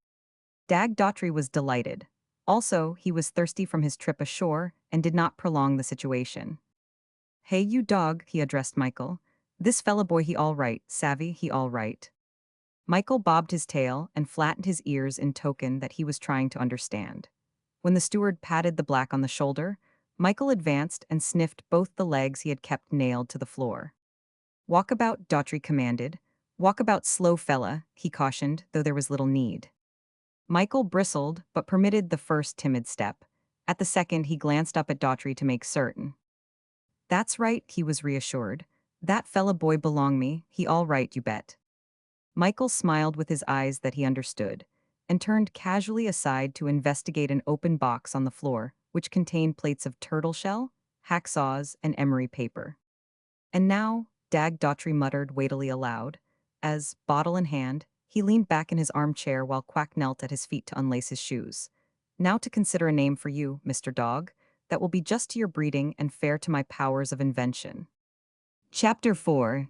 Dag Daughtry was delighted. Also, he was thirsty from his trip ashore and did not prolong the situation. "Hey you dog," he addressed Michael. "This fella boy he all right, savvy, he all right." Michael bobbed his tail and flattened his ears in token that he was trying to understand. When the steward patted the black on the shoulder, Michael advanced and sniffed both the legs he had kept nailed to the floor. "Walk about," Daughtry commanded. "Walk about slow fella," he cautioned, though there was little need. Michael bristled, but permitted the first timid step. At the second, he glanced up at Daughtry to make certain. "That's right," he was reassured. "That fella boy belong me, he all right, you bet." Michael smiled with his eyes that he understood, and turned casually aside to investigate an open box on the floor, which contained plates of turtle shell, hacksaws, and emery paper. "And now," Dag Daughtry muttered weightily aloud, as, bottle in hand, he leaned back in his armchair while Quack knelt at his feet to unlace his shoes. "Now to consider a name for you, Mr. Dog, that will be just to your breeding and fair to my powers of invention." Chapter 4.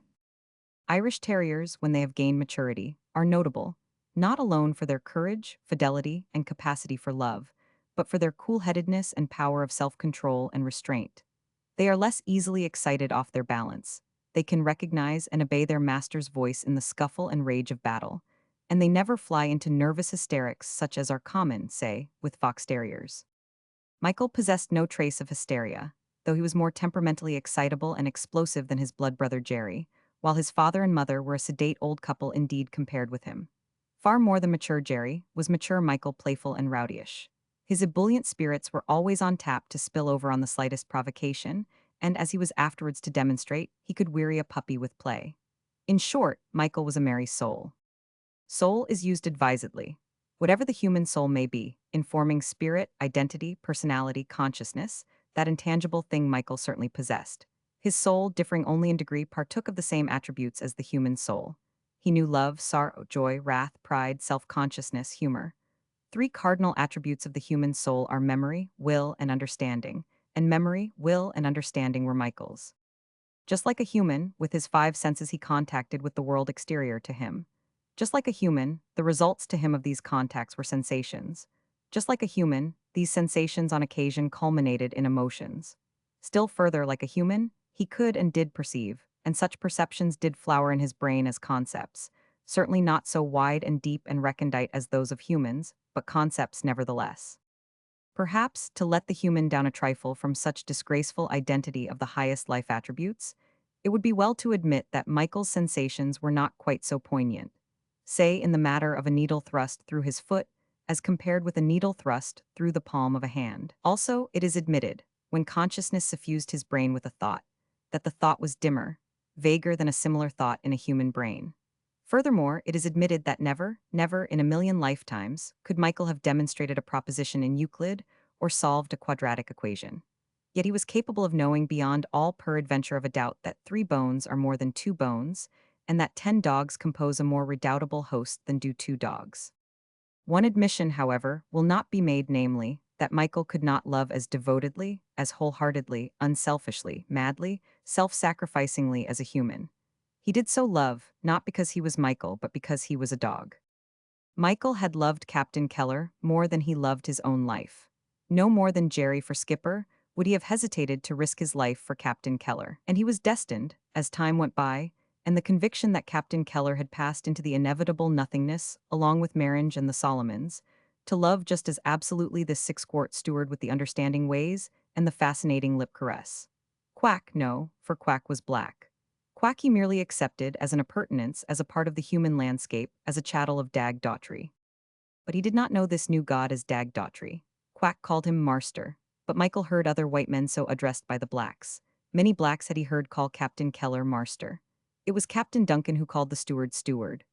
Irish Terriers, when they have gained maturity, are notable, not alone for their courage, fidelity, and capacity for love, but for their cool-headedness and power of self-control and restraint. They are less easily excited off their balance. They can recognize and obey their master's voice in the scuffle and rage of battle, and they never fly into nervous hysterics such as are common, say, with fox terriers. Michael possessed no trace of hysteria, though he was more temperamentally excitable and explosive than his blood brother Jerry, while his father and mother were a sedate old couple indeed compared with him. Far more than mature Jerry, was mature Michael playful and rowdyish. His ebullient spirits were always on tap to spill over on the slightest provocation, and as he was afterwards to demonstrate, he could weary a puppy with play. In short, Michael was a merry soul. Soul is used advisedly. Whatever the human soul may be, informing spirit, identity, personality, consciousness, that intangible thing Michael certainly possessed. His soul, differing only in degree, partook of the same attributes as the human soul. He knew love, sorrow, joy, wrath, pride, self-consciousness, humor. Three cardinal attributes of the human soul are memory, will, and understanding, and memory, will, and understanding were Michael's. Just like a human, with his five senses he contacted with the world exterior to him. Just like a human, the results to him of these contacts were sensations. Just like a human, these sensations on occasion culminated in emotions. Still further, like a human, he could and did perceive, and such perceptions did flower in his brain as concepts, certainly not so wide and deep and recondite as those of humans, but concepts nevertheless. Perhaps, to let the human down a trifle from such disgraceful identity of the highest life attributes, it would be well to admit that Michael's sensations were not quite so poignant, say in the matter of a needle thrust through his foot, as compared with a needle thrust through the palm of a hand. Also, it is admitted, when consciousness suffused his brain with a thought, that the thought was dimmer, vaguer than a similar thought in a human brain. Furthermore, it is admitted that never, never in a million lifetimes could Michael have demonstrated a proposition in Euclid or solved a quadratic equation. Yet he was capable of knowing beyond all peradventure of a doubt that 3 bones are more than 2 bones, and that 10 dogs compose a more redoubtable host than do 2 dogs. One admission, however, will not be made, namely, that Michael could not love as devotedly, as wholeheartedly, unselfishly, madly, self-sacrificingly as a human. He did so love, not because he was Michael, but because he was a dog. Michael had loved Captain Keller more than he loved his own life. No more than Jerry for Skipper would he have hesitated to risk his life for Captain Keller. And he was destined, as time went by, and the conviction that Captain Keller had passed into the inevitable nothingness, along with Maringe and the Solomons, to love just as absolutely the six-quart steward with the understanding ways and the fascinating lip caress. Quack, no, for Quack was black. Quack he merely accepted as an appurtenance, as a part of the human landscape, as a chattel of Dag Daughtry. But he did not know this new god as Dag Daughtry. Quack called him Marster, but Michael heard other white men so addressed by the blacks. Many blacks had he heard call Captain Keller Marster. It was Captain Duncan who called the steward steward.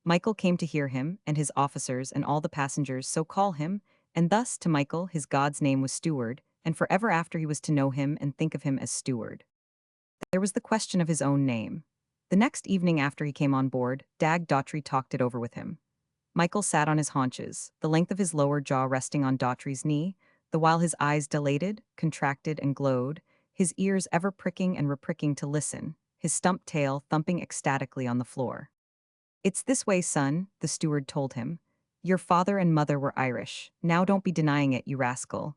Michael came to hear him, and his officers and all the passengers so call him, and thus, to Michael, his god's name was Steward, and forever after he was to know him and think of him as steward. There was the question of his own name. The next evening after he came on board, Dag Daughtry talked it over with him. Michael sat on his haunches, the length of his lower jaw resting on Daughtry's knee, the while his eyes dilated, contracted, and glowed, his ears ever pricking and repricking to listen, his stump tail thumping ecstatically on the floor. "It's this way, son," the steward told him. "Your father and mother were Irish. Now don't be denying it, you rascal."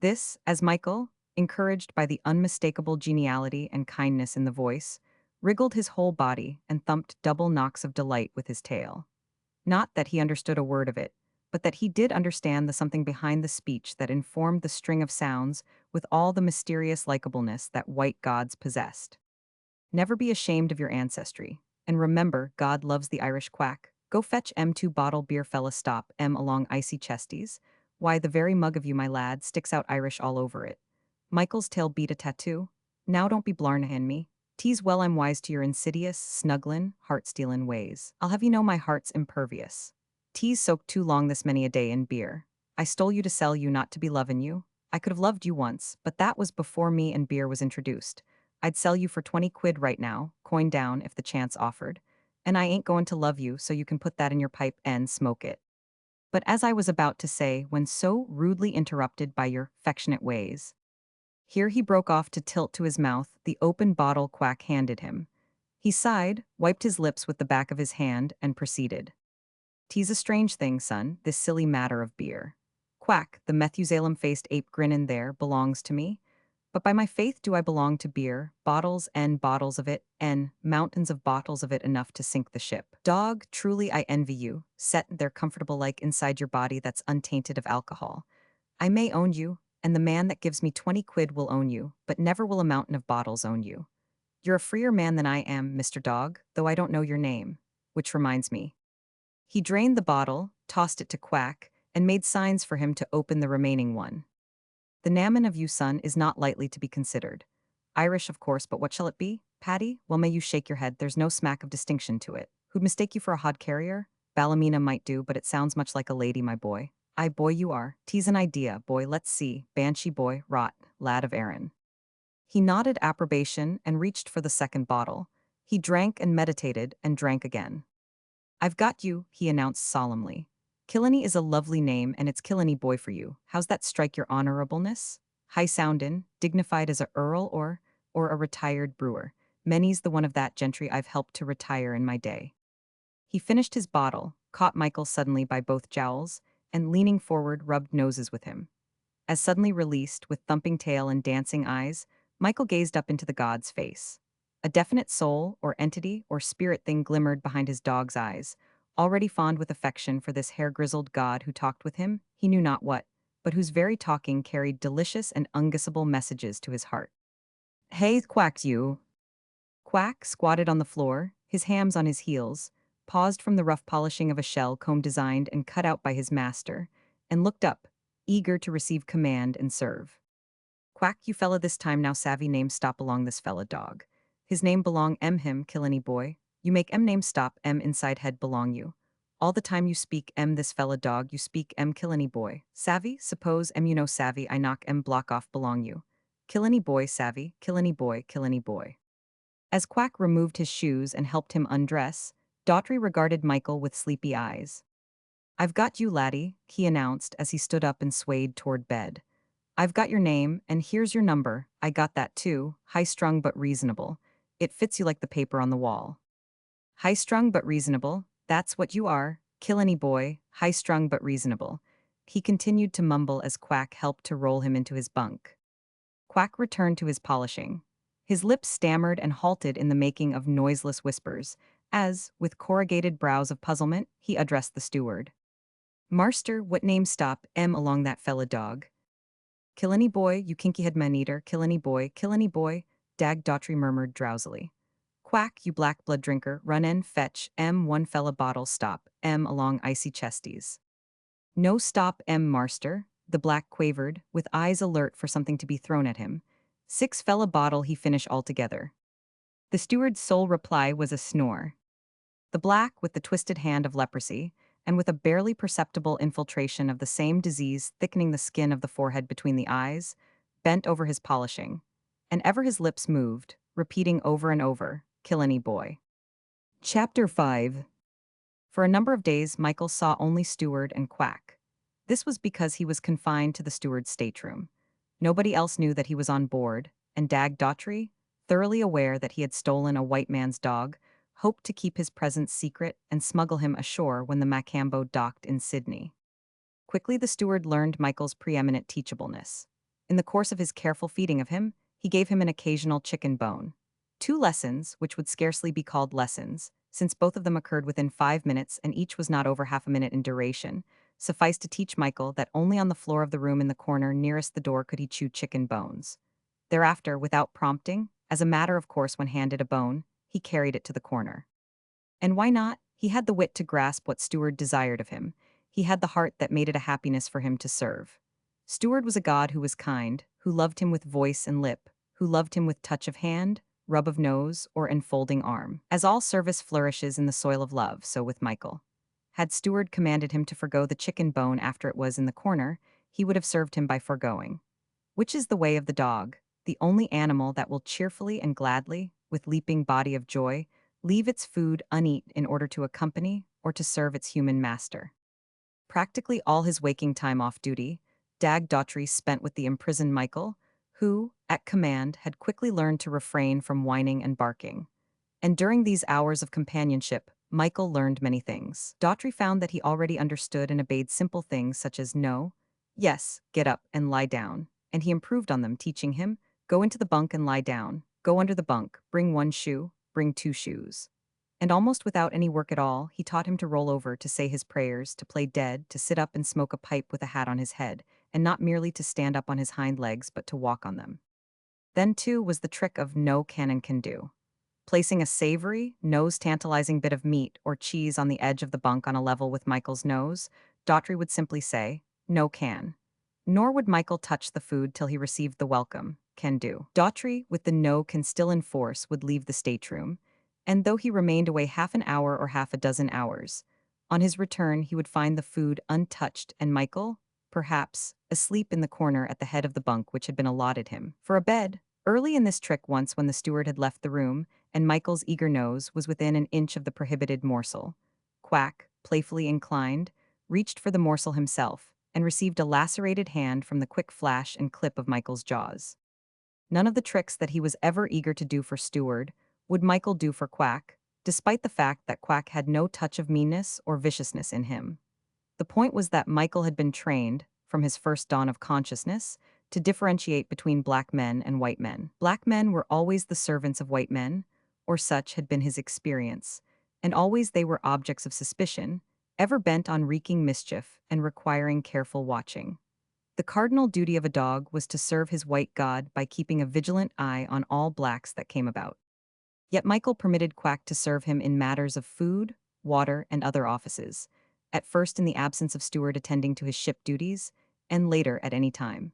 This, as Michael, encouraged by the unmistakable geniality and kindness in the voice, wriggled his whole body and thumped double knocks of delight with his tail. Not that he understood a word of it, but that he did understand the something behind the speech that informed the string of sounds with all the mysterious likableness that white gods possessed. Never be ashamed of your ancestry, and remember, God loves the Irish quack. Go fetch 2 bottle beer, fella, stop along icy chesties. Why, the very mug of you, my lad, sticks out Irish all over it. Michael's tail beat a tattoo. Now don't be blarnahin me. Tease well I'm wise to your insidious, snugglin', heart-stealin' ways. I'll have you know my heart's impervious. Tease soaked too long this many a day in beer. I stole you to sell you, not to be lovin' you. I could have loved you once, but that was before me and beer was introduced. I'd sell you for 20 quid right now, coin down if the chance offered. And I ain't goin' to love you, so you can put that in your pipe and smoke it. But as I was about to say, when so rudely interrupted by your affectionate ways, here he broke off to tilt to his mouth the open bottle Quack handed him. He sighed, wiped his lips with the back of his hand, and proceeded. "'Tis a strange thing, son, this silly matter of beer. Quack, the Methusalem-faced ape grinnin' there, belongs to me. But by my faith do I belong to beer, bottles and bottles of it, and mountains of bottles of it enough to sink the ship. Dog, truly I envy you, set there comfortable like inside your body that's untainted of alcohol. I may own you, and the man that gives me 20 quid will own you, but never will a mountain of bottles own you. You're a freer man than I am, Mr. Dog, though I don't know your name. Which reminds me." He drained the bottle, tossed it to Quack, and made signs for him to open the remaining one. The Naman of you, son, is not lightly to be considered. Irish, of course, but what shall it be? Paddy? Well, may you shake your head, there's no smack of distinction to it. Who'd mistake you for a hod carrier? Ballymena might do, but it sounds much like a lady, my boy. Aye, boy, you are. Tease an idea, boy, let's see. Banshee boy, rot, lad of Erin. He nodded approbation and reached for the second bottle. He drank and meditated and drank again. I've got you, he announced solemnly. Killenny is a lovely name, and it's Killenny boy for you. How's that strike your honorableness? High soundin', dignified as a earl or a retired brewer. Many's the one of that gentry I've helped to retire in my day. He finished his bottle, caught Michael suddenly by both jowls, and leaning forward rubbed noses with him. As suddenly released, with thumping tail and dancing eyes, Michael gazed up into the god's face. A definite soul, or entity, or spirit thing glimmered behind his dog's eyes. Already fond with affection for this hair-grizzled god who talked with him, he knew not what, but whose very talking carried delicious and unguessable messages to his heart. Hey, Quack, you! Quack squatted on the floor, his hams on his heels, paused from the rough polishing of a shell comb designed and cut out by his master, and looked up, eager to receive command and serve. Quack, you fella, this time now savvy name stop along this fella dog. His name belong him, Killenny boy. You make name stop inside head belong you. All the time you speak this fella dog, you speak Killenny boy. Savvy? Suppose you know savvy, I knock block off belong you. Killenny boy savvy, Killenny boy, Killenny boy. As Quack removed his shoes and helped him undress, Daughtry regarded Michael with sleepy eyes. I've got you, laddie, he announced as he stood up and swayed toward bed. I've got your name, and here's your number. I got that too, high-strung but reasonable. It fits you like the paper on the wall. High-strung but reasonable, that's what you are, Killenny boy, high-strung but reasonable. He continued to mumble as Quack helped to roll him into his bunk. Quack returned to his polishing. His lips stammered and halted in the making of noiseless whispers, as, with corrugated brows of puzzlement, he addressed the steward. Marster, what name stop along that fella dog? Killenny boy, you kinky-head man-eater, Killenny boy, Dag Daughtry murmured drowsily. Quack, you black blood drinker, run en, fetch, one fella bottle stop, along icy chesties. No stop, Marster, the black quavered, with eyes alert for something to be thrown at him. 6 fella bottle he finish altogether. The steward's sole reply was a snore. The black, with the twisted hand of leprosy, and with a barely perceptible infiltration of the same disease thickening the skin of the forehead between the eyes, bent over his polishing, and ever his lips moved, repeating over and over, Killenny boy. Chapter 5. For a number of days, Michael saw only Steward and Quack. This was because he was confined to the steward's stateroom. Nobody else knew that he was on board, and Dag Daughtry, thoroughly aware that he had stolen a white man's dog, hoped to keep his presence secret and smuggle him ashore when the Macambo docked in Sydney. Quickly the steward learned Michael's preeminent teachableness. In the course of his careful feeding of him, he gave him an occasional chicken bone. 2 lessons, which would scarcely be called lessons, since both of them occurred within 5 minutes and each was not over half a minute in duration, sufficed to teach Michael that only on the floor of the room in the corner nearest the door could he chew chicken bones. Thereafter, without prompting, as a matter of course when handed a bone, he carried it to the corner. And why not? He had the wit to grasp what Steward desired of him. He had the heart that made it a happiness for him to serve. Steward was a god who was kind, who loved him with voice and lip, who loved him with touch of hand, rub of nose, or enfolding arm. As all service flourishes in the soil of love, so with Michael. Had Steward commanded him to forgo the chicken bone after it was in the corner, he would have served him by foregoing. Which is the way of the dog, the only animal that will cheerfully and gladly, with leaping body of joy, leave its food uneat in order to accompany or to serve its human master. Practically all his waking time off duty, Dag Daughtry spent with the imprisoned Michael, who, at command, had quickly learned to refrain from whining and barking. And during these hours of companionship, Michael learned many things. Daughtry found that he already understood and obeyed simple things such as no, yes, get up and lie down, and he improved on them, teaching him, go into the bunk and lie down, go under the bunk, bring 1 shoe, bring 2 shoes. And almost without any work at all, he taught him to roll over, to say his prayers, to play dead, to sit up and smoke a pipe with a hat on his head, and not merely to stand up on his hind legs but to walk on them. Then, too, was the trick of no cannon can do. Placing a savory, nose-tantalizing bit of meat or cheese on the edge of the bunk on a level with Michael's nose, Daughtry would simply say, "No can." Nor would Michael touch the food till he received the welcome, "Can do." Daughtry, with the "no can" still in force, would leave the stateroom, and though he remained away half an hour or half a dozen hours, on his return he would find the food untouched and Michael, perhaps, asleep in the corner at the head of the bunk which had been allotted him for a bed. Early in this trick once when the steward had left the room, and Michael's eager nose was within an inch of the prohibited morsel, Quack, playfully inclined, reached for the morsel himself, and received a lacerated hand from the quick flash and clip of Michael's jaws. None of the tricks that he was ever eager to do for Steward would Michael do for Quack, despite the fact that Quack had no touch of meanness or viciousness in him. The point was that Michael had been trained, from his first dawn of consciousness, to differentiate between black men and white men. Black men were always the servants of white men, or such had been his experience, and always they were objects of suspicion, ever bent on wreaking mischief and requiring careful watching. The cardinal duty of a dog was to serve his white god by keeping a vigilant eye on all blacks that came about. Yet Michael permitted Quack to serve him in matters of food, water, and other offices, at first in the absence of steward attending to his ship duties, and later at any time.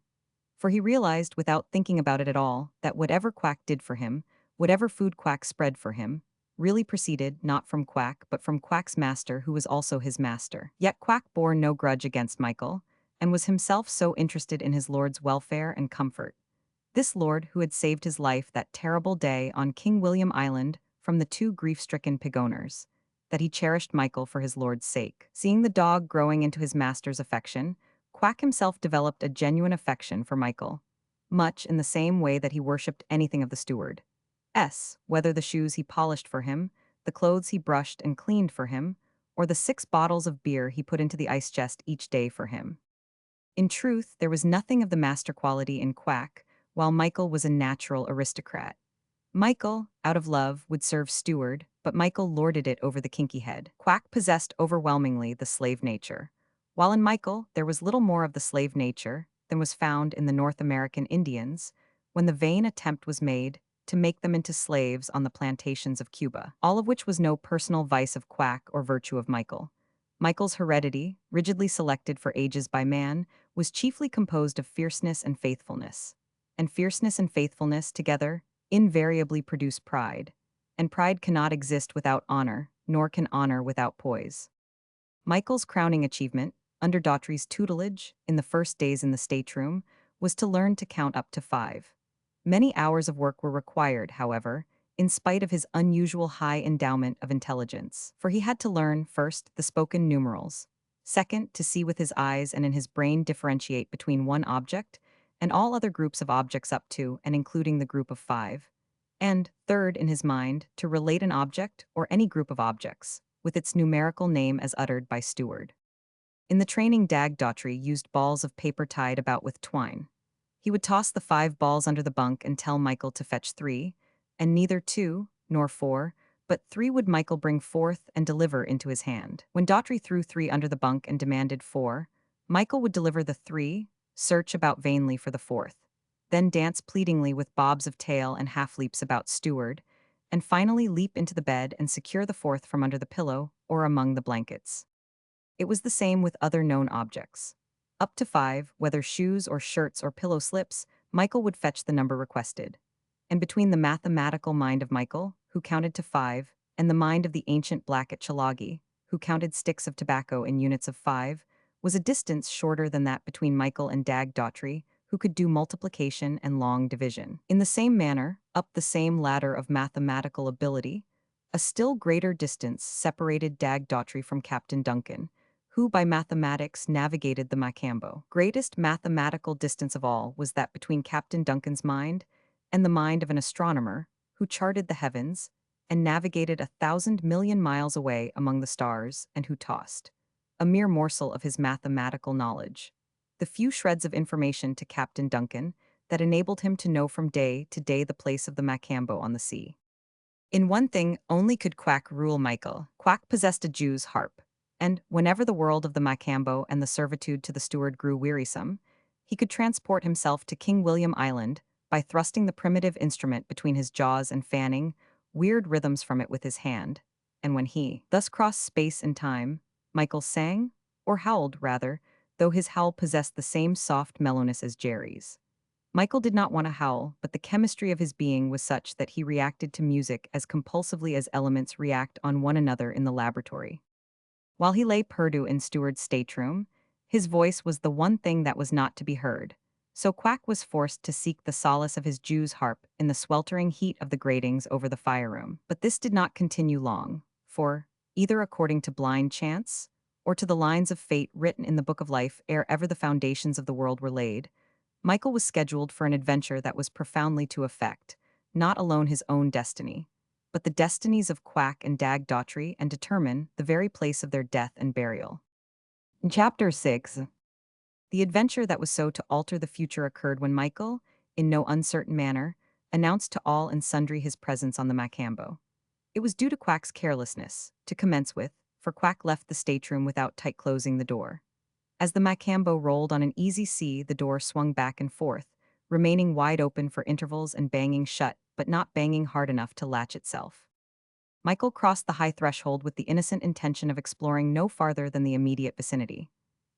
For he realized, without thinking about it at all, that whatever Quack did for him, whatever food Quack spread for him, really proceeded not from Quack but from Quack's master who was also his master. Yet Quack bore no grudge against Michael, and was himself so interested in his lord's welfare and comfort. This lord who had saved his life that terrible day on King William Island from the two grief-stricken Pigoners, that he cherished Michael for his lord's sake. Seeing the dog growing into his master's affection, Quack himself developed a genuine affection for Michael, much in the same way that he worshipped anything of the steward. Whether the shoes he polished for him, the clothes he brushed and cleaned for him, or the 6 bottles of beer he put into the ice chest each day for him. In truth, there was nothing of the master quality in Quack, while Michael was a natural aristocrat. Michael, out of love, would serve steward, but Michael lorded it over the kinky head. Quack possessed overwhelmingly the slave nature, while in Michael there was little more of the slave nature than was found in the North American Indians, when the vain attempt was made to make them into slaves on the plantations of Cuba, all of which was no personal vice of Quack or virtue of Michael. Michael's heredity, rigidly selected for ages by man, was chiefly composed of fierceness and faithfulness. And fierceness and faithfulness together invariably produce pride, and pride cannot exist without honor, nor can honor without poise. Michael's crowning achievement, under Daughtry's tutelage, in the first days in the stateroom, was to learn to count up to 5. Many hours of work were required, however, in spite of his unusual high endowment of intelligence, for he had to learn, first, the spoken numerals, second, to see with his eyes and in his brain differentiate between one object and all other groups of objects up to and including the group of 5, and, third, in his mind, to relate an object or any group of objects, with its numerical name as uttered by steward. In the training Daughtry used balls of paper tied about with twine. He would toss the 5 balls under the bunk and tell Michael to fetch 3, and neither 2 nor 4, but 3 would Michael bring forth and deliver into his hand. When Daughtry threw 3 under the bunk and demanded 4, Michael would deliver the 3, search about vainly for the 4th, then dance pleadingly with bobs of tail and half-leaps about steward, and finally leap into the bed and secure the 4th from under the pillow or among the blankets. It was the same with other known objects. Up to 5, whether shoes or shirts or pillow slips, Michael would fetch the number requested. And between the mathematical mind of Michael, who counted to 5, and the mind of the ancient black at Chalagi, who counted sticks of tobacco in units of 5, was a distance shorter than that between Michael and Daughtry, who could do multiplication and long division. In the same manner, up the same ladder of mathematical ability, a still greater distance separated Daughtry from Captain Duncan, who by mathematics navigated the Macambo. Greatest mathematical distance of all was that between Captain Duncan's mind and the mind of an astronomer who charted the heavens and navigated 1,000,000,000 miles away among the stars and who tossed, a mere morsel of his mathematical knowledge, the few shreds of information to Captain Duncan that enabled him to know from day to day the place of the Macambo on the sea. In one thing only could Quack rule Michael. Quack possessed a Jew's harp, and whenever the world of the Macambo and the servitude to the steward grew wearisome, he could transport himself to King William Island by thrusting the primitive instrument between his jaws and fanning weird rhythms from it with his hand, and when he thus crossed space and time, Michael sang, or howled, rather, though his howl possessed the same soft mellowness as Jerry's. Michael did not want to howl, but the chemistry of his being was such that he reacted to music as compulsively as elements react on one another in the laboratory. While he lay perdu in Steward's stateroom, his voice was the one thing that was not to be heard. So Quack was forced to seek the solace of his Jew's harp in the sweltering heat of the gratings over the fire room. But this did not continue long, for, either according to blind chance, or to the lines of fate written in the book of life ere ever the foundations of the world were laid, Michael was scheduled for an adventure that was profoundly to affect, not alone his own destiny, but the destinies of Quack and Dag Daughtry and determine the very place of their death and burial. In Chapter 6, the adventure that was so to alter the future occurred when Michael, in no uncertain manner, announced to all and sundry his presence on the Macambo. It was due to Quack's carelessness, to commence with, for Quack left the stateroom without tight closing the door. As the Macambo rolled on an easy sea, the door swung back and forth, remaining wide open for intervals and banging shut, but not banging hard enough to latch itself. Michael crossed the high threshold with the innocent intention of exploring no farther than the immediate vicinity.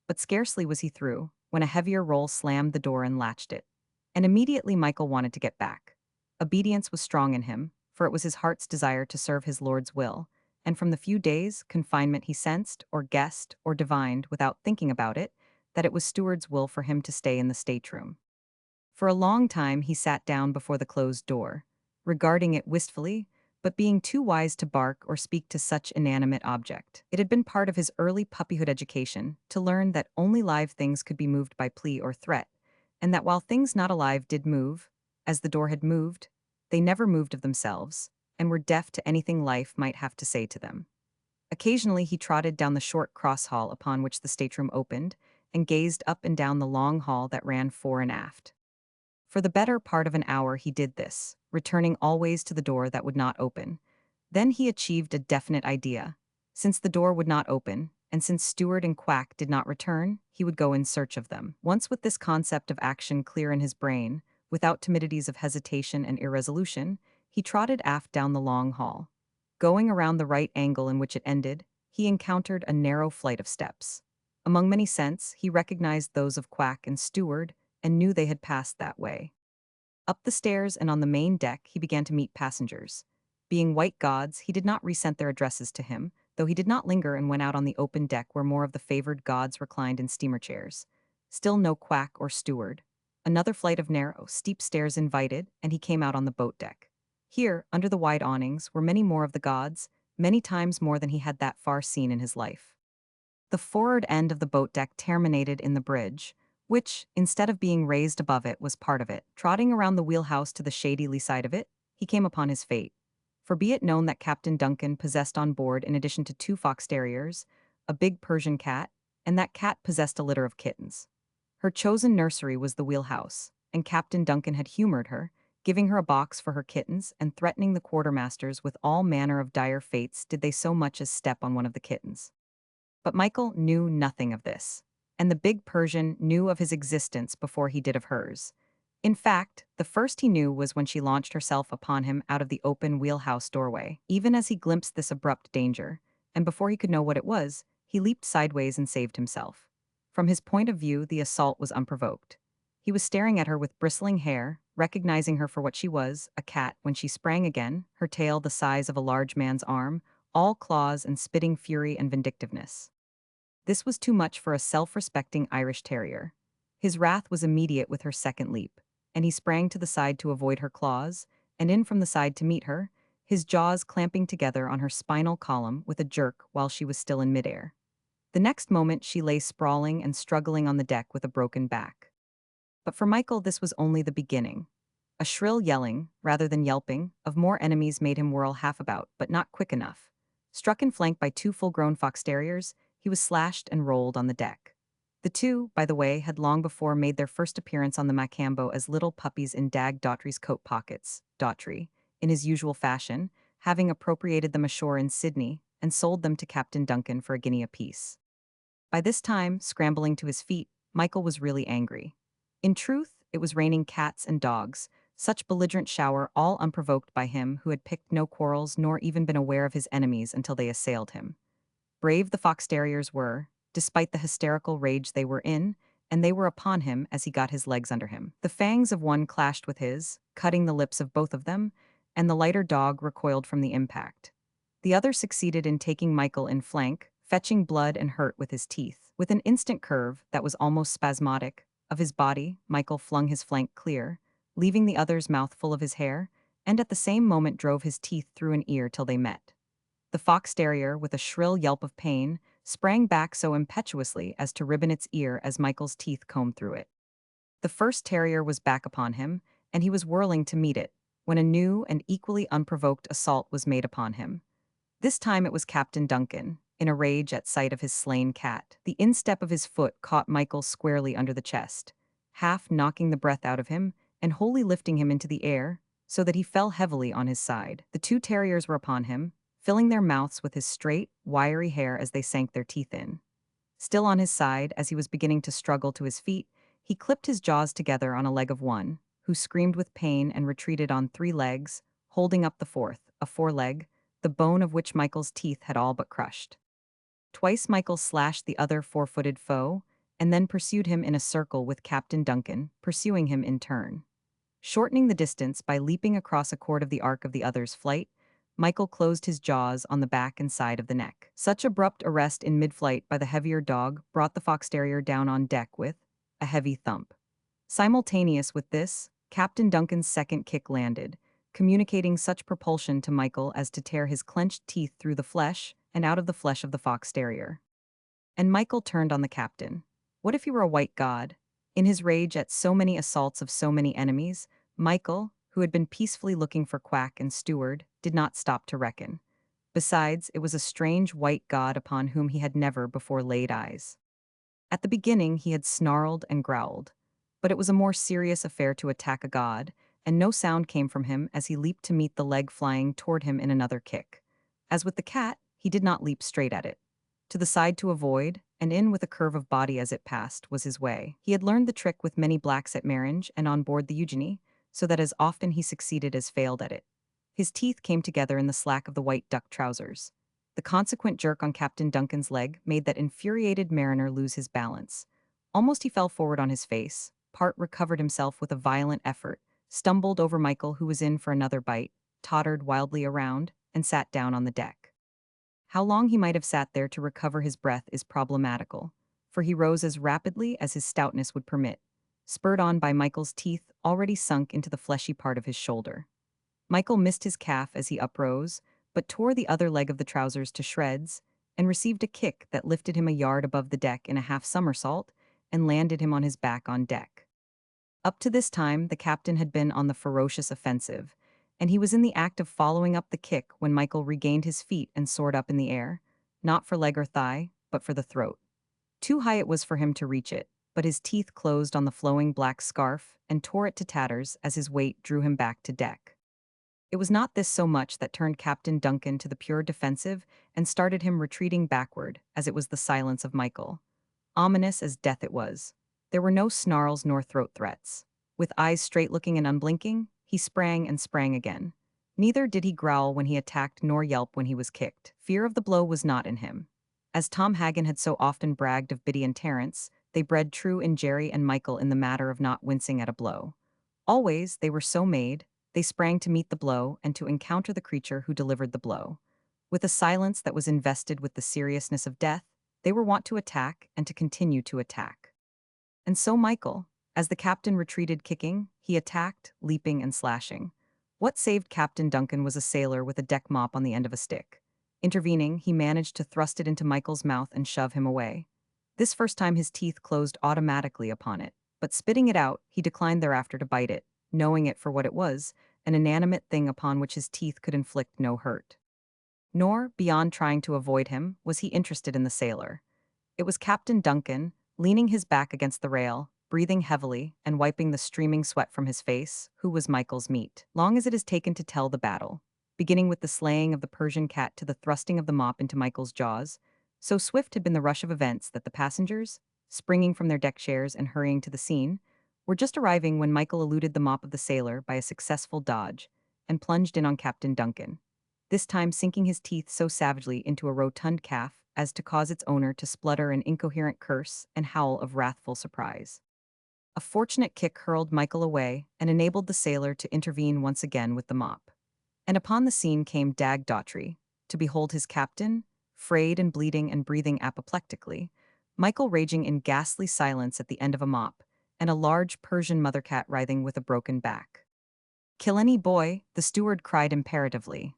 But scarcely was he through, when a heavier roll slammed the door and latched it. And immediately Michael wanted to get back. Obedience was strong in him, for it was his heart's desire to serve his Lord's will, and from the few days' confinement he sensed, or guessed, or divined, without thinking about it, that it was Steward's will for him to stay in the stateroom. For a long time he sat down before the closed door, regarding it wistfully, but being too wise to bark or speak to such inanimate object. It had been part of his early puppyhood education to learn that only live things could be moved by plea or threat, and that while things not alive did move, as the door had moved, they never moved of themselves, and were deaf to anything life might have to say to them. Occasionally he trotted down the short cross hall upon which the stateroom opened, and gazed up and down the long hall that ran fore and aft. For the better part of an hour he did this, returning always to the door that would not open. Then he achieved a definite idea. Since the door would not open, and since Steward and Quack did not return, he would go in search of them. Once with this concept of action clear in his brain, without timidities of hesitation and irresolution, he trotted aft down the long hall. Going around the right angle in which it ended, he encountered a narrow flight of steps. Among many scents, he recognized those of Quack and Steward, and knew they had passed that way. Up the stairs and on the main deck he began to meet passengers. Being white gods, he did not resent their addresses to him, though he did not linger and went out on the open deck where more of the favored gods reclined in steamer chairs. Still no Quack or Steward. Another flight of narrow, steep stairs invited, and he came out on the boat deck. Here, under the wide awnings, were many more of the gods, many times more than he had that far seen in his life. The forward end of the boat deck terminated in the bridge, which, instead of being raised above it, was part of it. Trotting around the wheelhouse to the shady lee side of it, he came upon his fate. For be it known that Captain Duncan possessed on board, in addition to 2 fox terriers, a big Persian cat, and that cat possessed a litter of kittens. Her chosen nursery was the wheelhouse, and Captain Duncan had humored her, giving her a box for her kittens and threatening the quartermasters with all manner of dire fates did they so much as step on one of the kittens. But Michael knew nothing of this, and the big Persian knew of his existence before he did of hers. In fact, the first he knew was when she launched herself upon him out of the open wheelhouse doorway, even as he glimpsed this abrupt danger, and before he could know what it was, he leaped sideways and saved himself. From his point of view, the assault was unprovoked. He was staring at her with bristling hair, recognizing her for what she was, a cat, when she sprang again, her tail the size of a large man's arm, all claws and spitting fury and vindictiveness. This was too much for a self-respecting Irish terrier. His wrath was immediate with her second leap, and he sprang to the side to avoid her claws, and in from the side to meet her, his jaws clamping together on her spinal column with a jerk while she was still in midair. The next moment she lay sprawling and struggling on the deck with a broken back. But for Michael this was only the beginning. A shrill yelling, rather than yelping, of more enemies made him whirl half about, but not quick enough. Struck in flank by 2 full-grown fox terriers, he was slashed and rolled on the deck. The 2, by the way, had long before made their first appearance on the Macambo as little puppies in Dag Daughtry's coat pockets, Daughtry, in his usual fashion, having appropriated them ashore in Sydney and sold them to Captain Duncan for a guinea apiece. By this time, scrambling to his feet, Michael was really angry. In truth, it was raining cats and dogs, such belligerent shower all unprovoked by him who had picked no quarrels nor even been aware of his enemies until they assailed him. Brave the fox terriers were, despite the hysterical rage they were in, and they were upon him as he got his legs under him. The fangs of one clashed with his, cutting the lips of both of them, and the lighter dog recoiled from the impact. The other succeeded in taking Michael in flank, fetching blood and hurt with his teeth. With an instant curve that was almost spasmodic of his body, Michael flung his flank clear, leaving the other's mouth full of his hair, and at the same moment drove his teeth through an ear till they met. The fox terrier, with a shrill yelp of pain, sprang back so impetuously as to ribbon its ear as Michael's teeth combed through it. The first terrier was back upon him, and he was whirling to meet it, when a new and equally unprovoked assault was made upon him. This time it was Captain Duncan, in a rage at sight of his slain cat. The instep of his foot caught Michael squarely under the chest, half knocking the breath out of him and wholly lifting him into the air, so that he fell heavily on his side. The two terriers were upon him, filling their mouths with his straight, wiry hair as they sank their teeth in. Still on his side, as he was beginning to struggle to his feet, he clipped his jaws together on a leg of one, who screamed with pain and retreated on 3 legs, holding up the fourth, a foreleg, the bone of which Michael's teeth had all but crushed. Twice Michael slashed the other 4-footed foe, and then pursued him in a circle with Captain Duncan, pursuing him in turn. Shortening the distance by leaping across a chord of the arc of the other's flight, Michael closed his jaws on the back and side of the neck. Such abrupt arrest in mid-flight by the heavier dog brought the fox terrier down on deck with a heavy thump. Simultaneous with this, Captain Duncan's second kick landed, communicating such propulsion to Michael as to tear his clenched teeth through the flesh and out of the flesh of the fox terrier. And Michael turned on the captain. What if he were a white god? In his rage at so many assaults of so many enemies, Michael, who had been peacefully looking for Quack and Steward, did not stop to reckon. Besides, it was a strange white god upon whom he had never before laid eyes. At the beginning he had snarled and growled, but it was a more serious affair to attack a god, and no sound came from him as he leaped to meet the leg flying toward him in another kick. As with the cat, he did not leap straight at it. To the side to avoid, and in with a curve of body as it passed, was his way. He had learned the trick with many blacks at Maringe and on board the Eugenie, so that as often he succeeded as failed at it. His teeth came together in the slack of the white duck trousers. The consequent jerk on Captain Duncan's leg made that infuriated mariner lose his balance. Almost he fell forward on his face, part recovered himself with a violent effort, stumbled over Michael, who was in for another bite, tottered wildly around, and sat down on the deck. How long he might have sat there to recover his breath is problematical, for he rose as rapidly as his stoutness would permit, spurred on by Michael's teeth already sunk into the fleshy part of his shoulder. Michael missed his calf as he uprose, but tore the other leg of the trousers to shreds, and received a kick that lifted him a yard above the deck in a half-somersault and landed him on his back on deck. Up to this time, the captain had been on the ferocious offensive, and he was in the act of following up the kick when Michael regained his feet and soared up in the air, not for leg or thigh, but for the throat. Too high it was for him to reach it, but his teeth closed on the flowing black scarf and tore it to tatters as his weight drew him back to deck. It was not this so much that turned Captain Duncan to the pure defensive and started him retreating backward, as it was the silence of Michael. Ominous as death it was. There were no snarls nor throat threats. With eyes straight-looking and unblinking, he sprang and sprang again. Neither did he growl when he attacked nor yelp when he was kicked. Fear of the blow was not in him. As Tom Hagen had so often bragged of Biddy and Terence, they bred true in Jerry and Michael in the matter of not wincing at a blow. Always, they were so made, they sprang to meet the blow and to encounter the creature who delivered the blow. With a silence that was invested with the seriousness of death, they were wont to attack and to continue to attack. And so Michael, as the captain retreated kicking, he attacked, leaping and slashing. What saved Captain Duncan was a sailor with a deck mop on the end of a stick. Intervening, he managed to thrust it into Michael's mouth and shove him away. This first time his teeth closed automatically upon it, but spitting it out, he declined thereafter to bite it, knowing it for what it was, an inanimate thing upon which his teeth could inflict no hurt. Nor, beyond trying to avoid him, was he interested in the sailor. It was Captain Duncan, leaning his back against the rail, breathing heavily and wiping the streaming sweat from his face, who was Michael's meat. Long as it is taken to tell the battle, beginning with the slaying of the Persian cat to the thrusting of the mop into Michael's jaws, so swift had been the rush of events that the passengers, springing from their deck chairs and hurrying to the scene, were just arriving when Michael eluded the mop of the sailor by a successful dodge and plunged in on Captain Duncan, this time sinking his teeth so savagely into a rotund calf as to cause its owner to splutter an incoherent curse and howl of wrathful surprise. A fortunate kick hurled Michael away and enabled the sailor to intervene once again with the mop. And upon the scene came Dag Daughtry, to behold his captain, frayed and bleeding and breathing apoplectically, Michael raging in ghastly silence at the end of a mop, and a large Persian mother cat writhing with a broken back. "Kill any boy," the steward cried imperatively.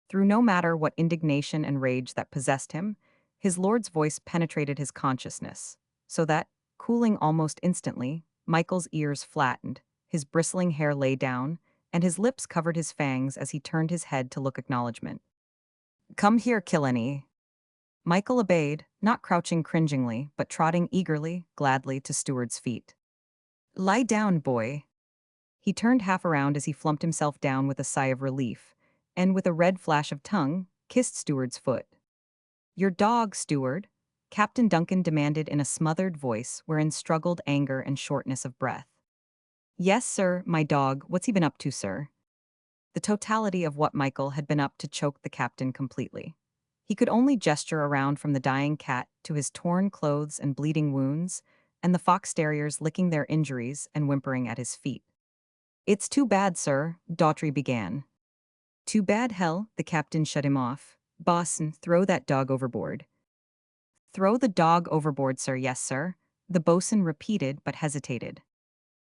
Through no matter what indignation and rage that possessed him, his lord's voice penetrated his consciousness, so that, cooling almost instantly, Michael's ears flattened, his bristling hair lay down, and his lips covered his fangs as he turned his head to look acknowledgement. "Come here, Killenny." Michael obeyed, not crouching cringingly, but trotting eagerly, gladly to Steward's feet. "Lie down, boy." He turned half around as he flumped himself down with a sigh of relief, and with a red flash of tongue, kissed Steward's foot. "Your dog, Steward?" Captain Duncan demanded in a smothered voice wherein struggled anger and shortness of breath. "Yes, sir, my dog. What's he been up to, sir?" The totality of what Michael had been up to choked the captain completely. He could only gesture around from the dying cat to his torn clothes and bleeding wounds, and the fox terriers licking their injuries and whimpering at his feet. "It's too bad, sir," Daughtry began. "Too bad, hell," the captain shut him off. "Bosun, throw that dog overboard." "Throw the dog overboard, sir, yes, sir," the bosun repeated but hesitated.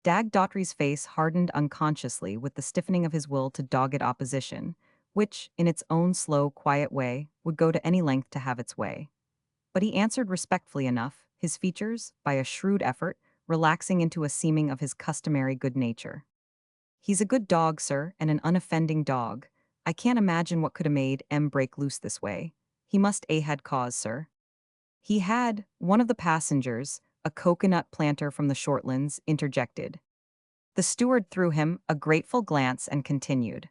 Dag Daughtry's face hardened unconsciously with the stiffening of his will to dogged opposition, which, in its own slow, quiet way, would go to any length to have its way. But he answered respectfully enough, his features, by a shrewd effort, relaxing into a seeming of his customary good nature. "He's a good dog, sir, and an unoffending dog. I can't imagine what could have made M break loose this way. He must a had cause, sir." He had, one of the passengers, a coconut planter from the Shortlands, interjected. The steward threw him a grateful glance and continued.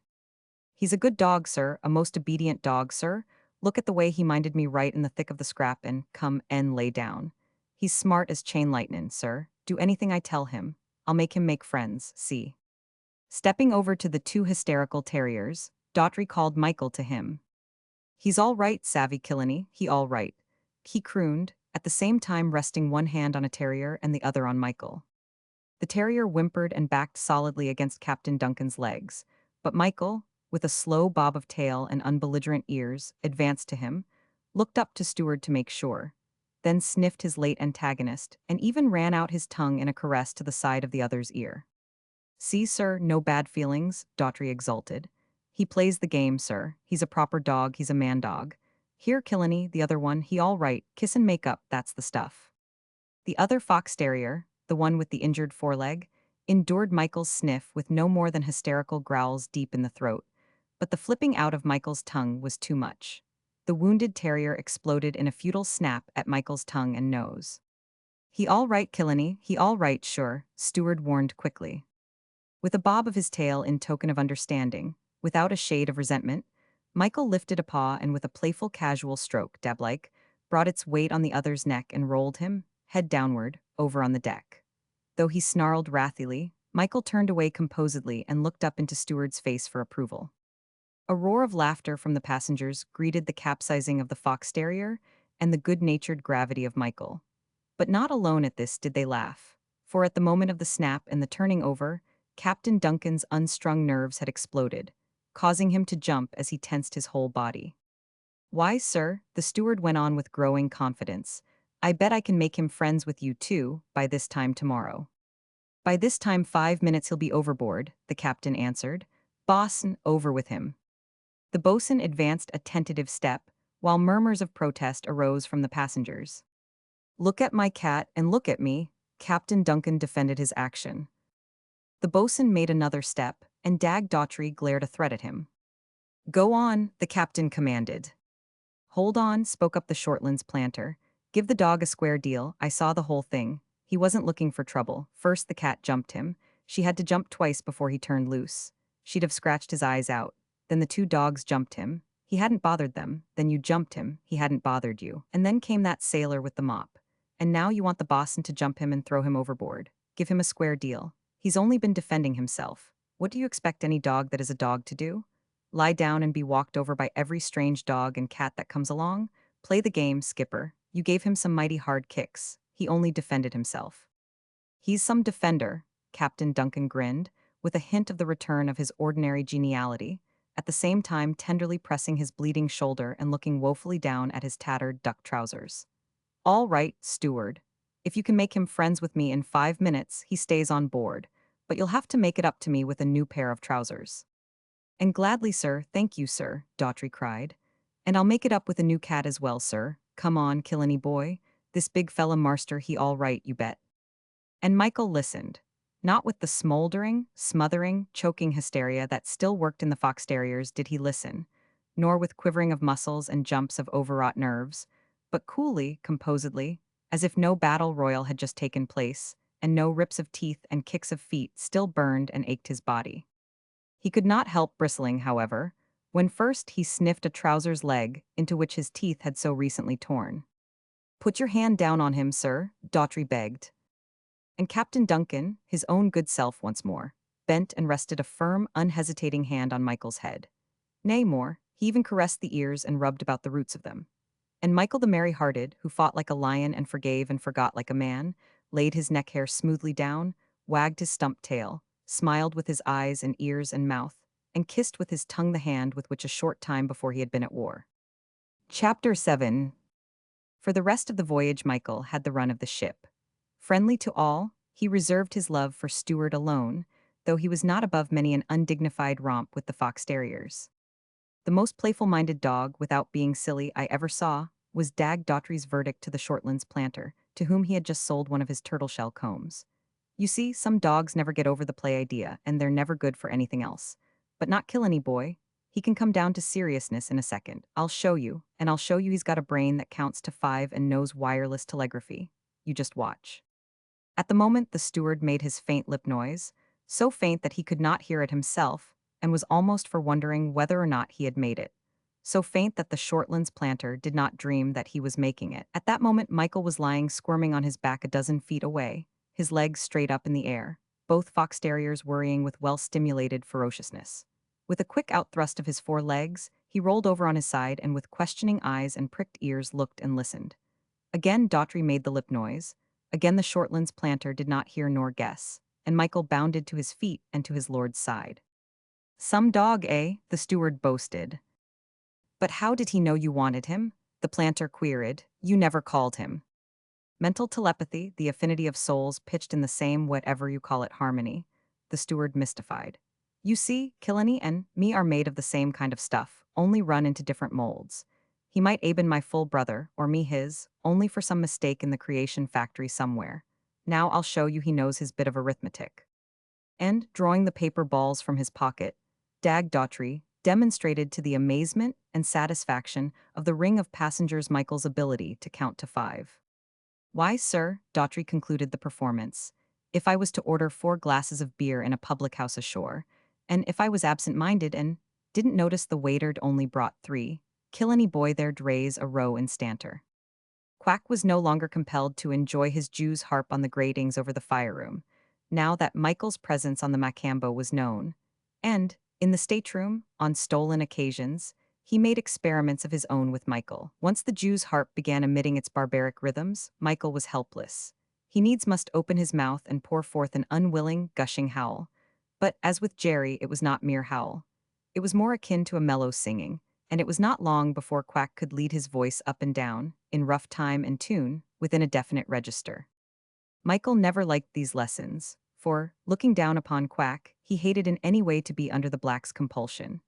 "He's a good dog, sir, a most obedient dog, sir. Look at the way he minded me right in the thick of the scrap and come and lay down. He's smart as chain lightnin', sir. Do anything I tell him. I'll make him make friends, see." Stepping over to the two hysterical terriers, Daughtry called Michael to him. "He's all right, savvy Killenny, he all right," he crooned, at the same time resting one hand on a terrier and the other on Michael. The terrier whimpered and backed solidly against Captain Duncan's legs, but Michael, with a slow bob of tail and unbelligerent ears, advanced to him, looked up to Steward to make sure, then sniffed his late antagonist, and even ran out his tongue in a caress to the side of the other's ear. "See, sir, no bad feelings," Daughtry exulted. "He plays the game, sir. He's a proper dog, he's a man-dog. Here, Killenny, the other one, he all right, kiss and make up, that's the stuff." The other fox terrier, the one with the injured foreleg, endured Michael's sniff with no more than hysterical growls deep in the throat, but the flipping out of Michael's tongue was too much. The wounded terrier exploded in a futile snap at Michael's tongue and nose. "He all right, Killenny, he all right, sure," Steward warned quickly. With a bob of his tail in token of understanding, without a shade of resentment, Michael lifted a paw and with a playful casual stroke, dab-like, brought its weight on the other's neck and rolled him, head downward, over on the deck. Though he snarled wrathily, Michael turned away composedly and looked up into Steward's face for approval. A roar of laughter from the passengers greeted the capsizing of the fox terrier and the good-natured gravity of Michael. But not alone at this did they laugh, for at the moment of the snap and the turning over, Captain Duncan's unstrung nerves had exploded, causing him to jump as he tensed his whole body. "Why, sir," the steward went on with growing confidence, "I bet I can make him friends with you too, by this time tomorrow." "By this time 5 minutes he'll be overboard," the captain answered. "Bosun, over with him." The bosun advanced a tentative step, while murmurs of protest arose from the passengers. "Look at my cat and look at me," Captain Duncan defended his action. The bosun made another step, and Dag Daughtry glared a threat at him. "Go on," the captain commanded. "Hold on," spoke up the Shortlands planter. "Give the dog a square deal, I saw the whole thing. He wasn't looking for trouble. First the cat jumped him. She had to jump twice before he turned loose. She'd have scratched his eyes out. Then the two dogs jumped him. He hadn't bothered them. Then you jumped him. He hadn't bothered you. And then came that sailor with the mop. And now you want the bosun to jump him and throw him overboard. Give him a square deal. He's only been defending himself. What do you expect any dog that is a dog to do? Lie down and be walked over by every strange dog and cat that comes along? Play the game, skipper. You gave him some mighty hard kicks. He only defended himself. He's some defender, Captain Duncan grinned, with a hint of the return of his ordinary geniality, at the same time tenderly pressing his bleeding shoulder and looking woefully down at his tattered duck trousers. All right, steward. If you can make him friends with me in 5 minutes, he stays on board, but you'll have to make it up to me with a new pair of trousers. And gladly, sir, thank you, sir, Daughtry cried. And I'll make it up with a new cat as well, sir. Come on, Killenny boy. This big fella marster he all right, you bet. And Michael listened, not with the smoldering, smothering, choking hysteria that still worked in the fox terriers did he listen, nor with quivering of muscles and jumps of overwrought nerves, but coolly, composedly, as if no battle royal had just taken place, and no rips of teeth and kicks of feet still burned and ached his body. He could not help bristling, however, when first he sniffed a trouser's leg into which his teeth had so recently torn. Put your hand down on him, sir, Daughtry begged. And Captain Duncan, his own good self once more, bent and rested a firm, unhesitating hand on Michael's head. Nay, more, he even caressed the ears and rubbed about the roots of them. And Michael the merry-hearted, who fought like a lion and forgave and forgot like a man, laid his neck hair smoothly down, wagged his stump tail, smiled with his eyes and ears and mouth, and kissed with his tongue the hand with which a short time before he had been at war. Chapter 7. For the rest of the voyage Michael had the run of the ship. Friendly to all, he reserved his love for Stewart alone, though he was not above many an undignified romp with the fox terriers. The most playful-minded dog, without being silly, I ever saw, was Dag Daughtry's verdict to the Shortlands planter, to whom he had just sold one of his turtle-shell combs. You see, some dogs never get over the play idea, and they're never good for anything else. But not Killenny boy. He can come down to seriousness in a second. I'll show you, and I'll show you he's got a brain that counts to 5 and knows wireless telegraphy. You just watch. At the moment the steward made his faint lip noise, so faint that he could not hear it himself, and was almost for wondering whether or not he had made it. So faint that the Shortlands planter did not dream that he was making it. At that moment Michael was lying squirming on his back a dozen feet away, his legs straight up in the air, both fox terriers worrying with well-stimulated ferociousness. With a quick outthrust of his 4 legs, he rolled over on his side and with questioning eyes and pricked ears looked and listened. Again Daughtry made the lip noise. Again the Shortlands planter did not hear nor guess, and Michael bounded to his feet and to his lord's side. Some dog, eh? The steward boasted. But how did he know you wanted him? The planter queried. You never called him. Mental telepathy, the affinity of souls pitched in the same whatever you call it harmony, the steward mystified. You see, Killenny and me are made of the same kind of stuff, only run into different molds. He might Aben my full brother, or me his, only for some mistake in the creation factory somewhere. Now I'll show you he knows his bit of arithmetic. And, drawing the paper balls from his pocket, Dag Daughtry demonstrated to the amazement and satisfaction of the ring of passengers Michael's ability to count to 5. Why, sir, Daughtry concluded the performance, if I was to order 4 glasses of beer in a public house ashore, and if I was absent-minded and didn't notice the waiter'd only brought 3, Killenny boy there'd raise a row instanter. Quack was no longer compelled to enjoy his Jew's harp on the gratings over the fire-room, now that Michael's presence on the Macambo was known, and, in the stateroom, on stolen occasions, he made experiments of his own with Michael. Once the Jew's harp began emitting its barbaric rhythms, Michael was helpless. He needs must open his mouth and pour forth an unwilling, gushing howl. But, as with Jerry, it was not mere howl. It was more akin to a mellow singing, and it was not long before Quack could lead his voice up and down, in rough time and tune, within a definite register. Michael never liked these lessons, for, looking down upon Quack, he hated in any way to be under the black's compulsion.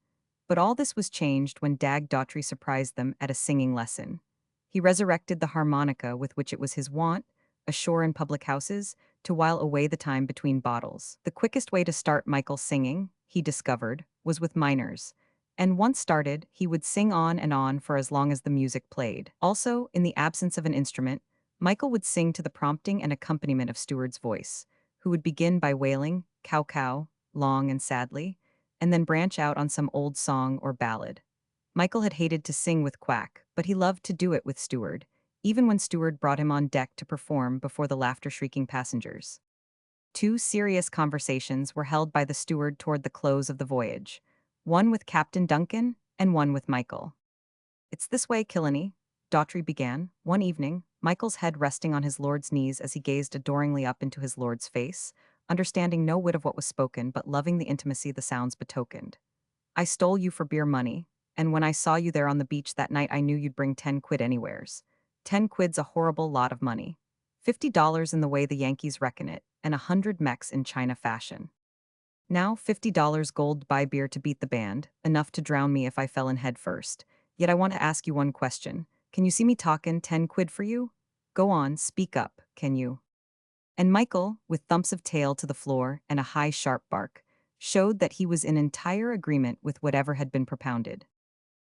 But all this was changed when Dag Daughtry surprised them at a singing lesson. He resurrected the harmonica with which it was his wont, ashore in public houses, to while away the time between bottles. The quickest way to start Michael singing, he discovered, was with minors. And once started, he would sing on and on for as long as the music played. Also, in the absence of an instrument, Michael would sing to the prompting and accompaniment of Steward's voice, who would begin by wailing, cow cow, long and sadly, and then branch out on some old song or ballad. Michael had hated to sing with Quack, but he loved to do it with Steward, even when Steward brought him on deck to perform before the laughter-shrieking passengers. 2 serious conversations were held by the steward toward the close of the voyage, one with Captain Duncan and one with Michael. It's this way, Killenny, Daughtry began. One evening, Michael's head resting on his lord's knees as he gazed adoringly up into his lord's face, understanding no whit of what was spoken but loving the intimacy the sounds betokened. I stole you for beer money, and when I saw you there on the beach that night I knew you'd bring 10 quid anywheres. 10 quid's a horrible lot of money. $50 in the way the Yankees reckon it, and 100 mechs in China fashion. Now $50 gold buy beer to beat the band, enough to drown me if I fell in head first. Yet I want to ask you one question. Can you see me talkin' 10 quid for you? Go on, speak up, can you? And Michael, with thumps of tail to the floor and a high sharp bark, showed that he was in entire agreement with whatever had been propounded.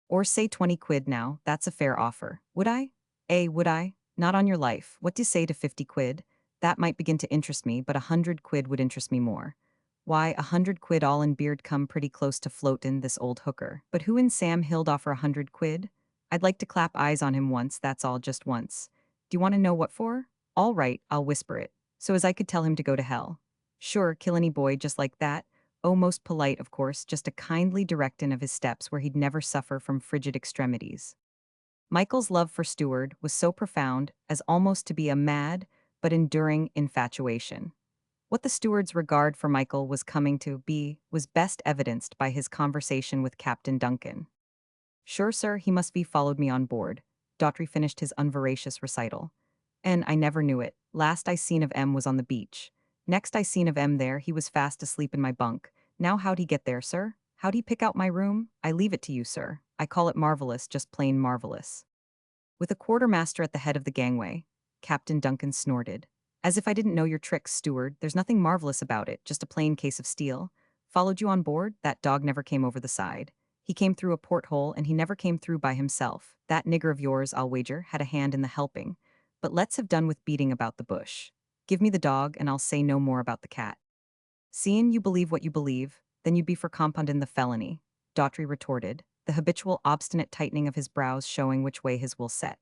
Or say 20 quid now, that's a fair offer. Would I? Would I? Not on your life. What do you say to 50 quid? That might begin to interest me, but 100 quid would interest me more. Why, 100 quid all in beard come pretty close to floatin' this old hooker. But who in Sam Hill'd offer 100 quid? I'd like to clap eyes on him once, that's all, just once. Do you want to know what for? All right, I'll whisper it, so as I could tell him to go to hell. Sure, kill any boy just like that. Oh, most polite, of course, just a kindly directin' of his steps where he'd never suffer from frigid extremities. Michael's love for Stewart was so profound as almost to be a mad but enduring infatuation. What the steward's regard for Michael was coming to be was best evidenced by his conversation with Captain Duncan. Sure, sir, he must be followed me on board. Daughtry finished his unveracious recital. And I never knew it. Last I seen of M was on the beach. Next I seen of M there, he was fast asleep in my bunk. Now how'd he get there, sir? How'd he pick out my room? I leave it to you, sir. I call it marvelous, just plain marvelous. With a quartermaster at the head of the gangway, Captain Duncan snorted. As if I didn't know your tricks, steward. There's nothing marvelous about it, just a plain case of steel. Followed you on board? That dog never came over the side. He came through a porthole and he never came through by himself. That nigger of yours, I'll wager, had a hand in the helping. But let's have done with beating about the bush. Give me the dog and I'll say no more about the cat. Seein' you believe what you believe, then you'd be for compoundin' the felony, Daughtry retorted, the habitual obstinate tightening of his brows showing which way his will set.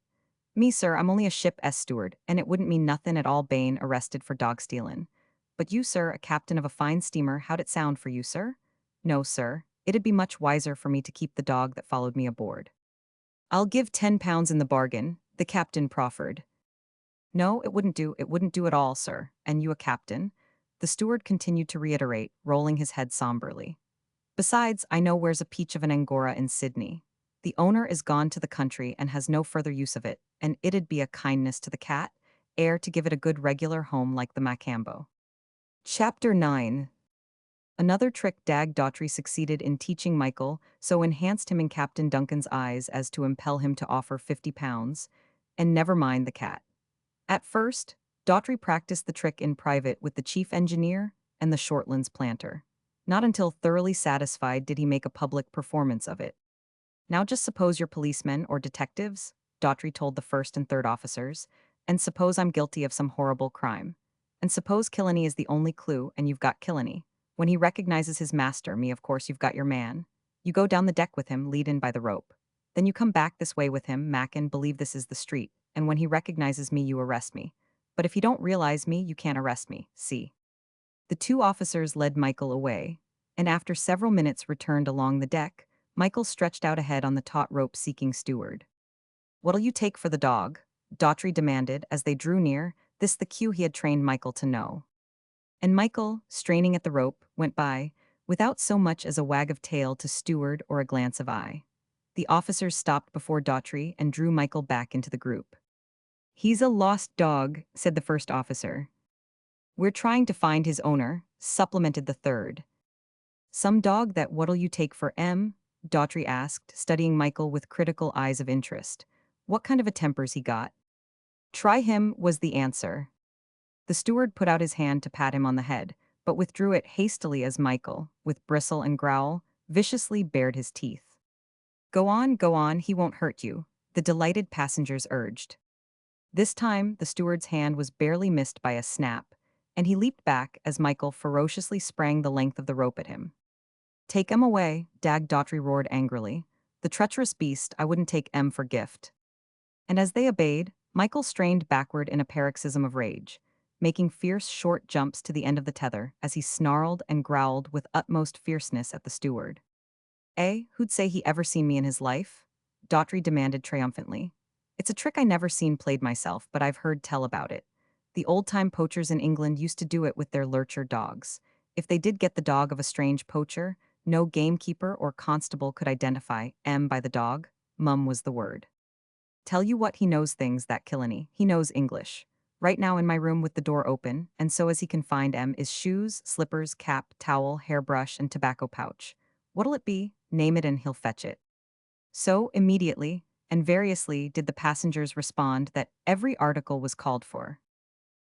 Me, sir, I'm only a ship steward, and it wouldn't mean nothin' at all Bane arrested for dog stealin'. But you, sir, a captain of a fine steamer, how'd it sound for you, sir? No, sir, it'd be much wiser for me to keep the dog that followed me aboard. I'll give £10 in the bargain, the captain proffered. No, it wouldn't do at all, sir, and you a captain? The steward continued to reiterate, rolling his head somberly. Besides, I know where's a peach of an Angora in Sydney. The owner is gone to the country and has no further use of it, and it'd be a kindness to the cat, ere to give it a good regular home like the Macambo. Chapter 9. Another trick Dag Daughtry succeeded in teaching Michael so enhanced him in Captain Duncan's eyes as to impel him to offer £50, and never mind the cat. At first, Daughtry practiced the trick in private with the chief engineer and the Shortlands planter. Not until thoroughly satisfied did he make a public performance of it. Now just suppose you're policemen or detectives, Daughtry told the first and third officers, and suppose I'm guilty of some horrible crime. And suppose Killenny is the only clue and you've got Killenny. When he recognizes his master, me of course you've got your man. You go down the deck with him, lead in by the rope. Then you come back this way with him, Mackin, believe this is the street, and when he recognizes me you arrest me. But if you don't realize me, you can't arrest me, see. The two officers led Michael away, and after several minutes returned along the deck. Michael stretched out ahead on the taut rope seeking steward. What'll you take for the dog? Daughtry demanded as they drew near, this the cue he had trained Michael to know. And Michael, straining at the rope, went by, without so much as a wag of tail to steward or a glance of eye. The officers stopped before Daughtry and drew Michael back into the group. He's a lost dog, said the first officer. We're trying to find his owner, supplemented the third. Some dog that what'll you take for M? Daughtry asked, studying Michael with critical eyes of interest. What kind of a temper's he got? Try him, was the answer. The steward put out his hand to pat him on the head, but withdrew it hastily as Michael, with bristle and growl, viciously bared his teeth. Go on, he won't hurt you, the delighted passengers urged. This time, the steward's hand was barely missed by a snap, and he leaped back as Michael ferociously sprang the length of the rope at him. Take M away, Dag Daughtry roared angrily. The treacherous beast, I wouldn't take M for gift. And as they obeyed, Michael strained backward in a paroxysm of rage, making fierce short jumps to the end of the tether as he snarled and growled with utmost fierceness at the steward. Who'd say he ever seen me in his life? Daughtry demanded triumphantly. It's a trick I never seen played myself, but I've heard tell about it. The old-time poachers in England used to do it with their lurcher dogs. If they did get the dog of a strange poacher, no gamekeeper or constable could identify M by the dog. Mum was the word. Tell you what, he knows things, that Killenny. He knows English. Right now in my room with the door open, and so as he can find M is shoes, slippers, cap, towel, hairbrush, and tobacco pouch. What'll it be? Name it and he'll fetch it. So, immediately, and variously did the passengers respond that every article was called for.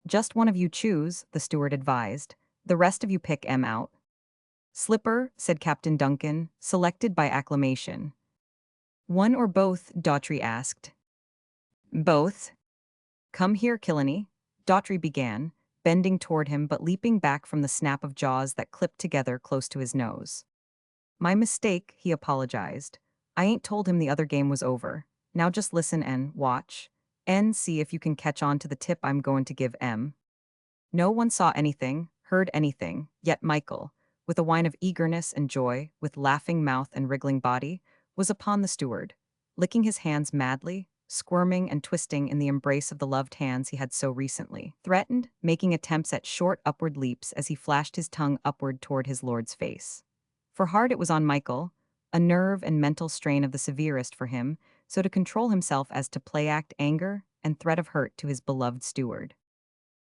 Just one of you choose, the steward advised. The rest of you pick M out. Slipper, said Captain Duncan, selected by acclamation. One or both, Daughtry asked. Both. Come here, Killenny, Daughtry began, bending toward him but leaping back from the snap of jaws that clipped together close to his nose. My mistake, he apologized. I ain't told him the other game was over. Now just listen and watch. And see if you can catch on to the tip I'm going to give M. No one saw anything, heard anything, yet Michael, with a whine of eagerness and joy, with laughing mouth and wriggling body, was upon the steward, licking his hands madly, squirming and twisting in the embrace of the loved hands he had so recently threatened, making attempts at short upward leaps as he flashed his tongue upward toward his lord's face. For hard it was on Michael, a nerve and mental strain of the severest for him, so to control himself as to play act anger and threat of hurt to his beloved steward.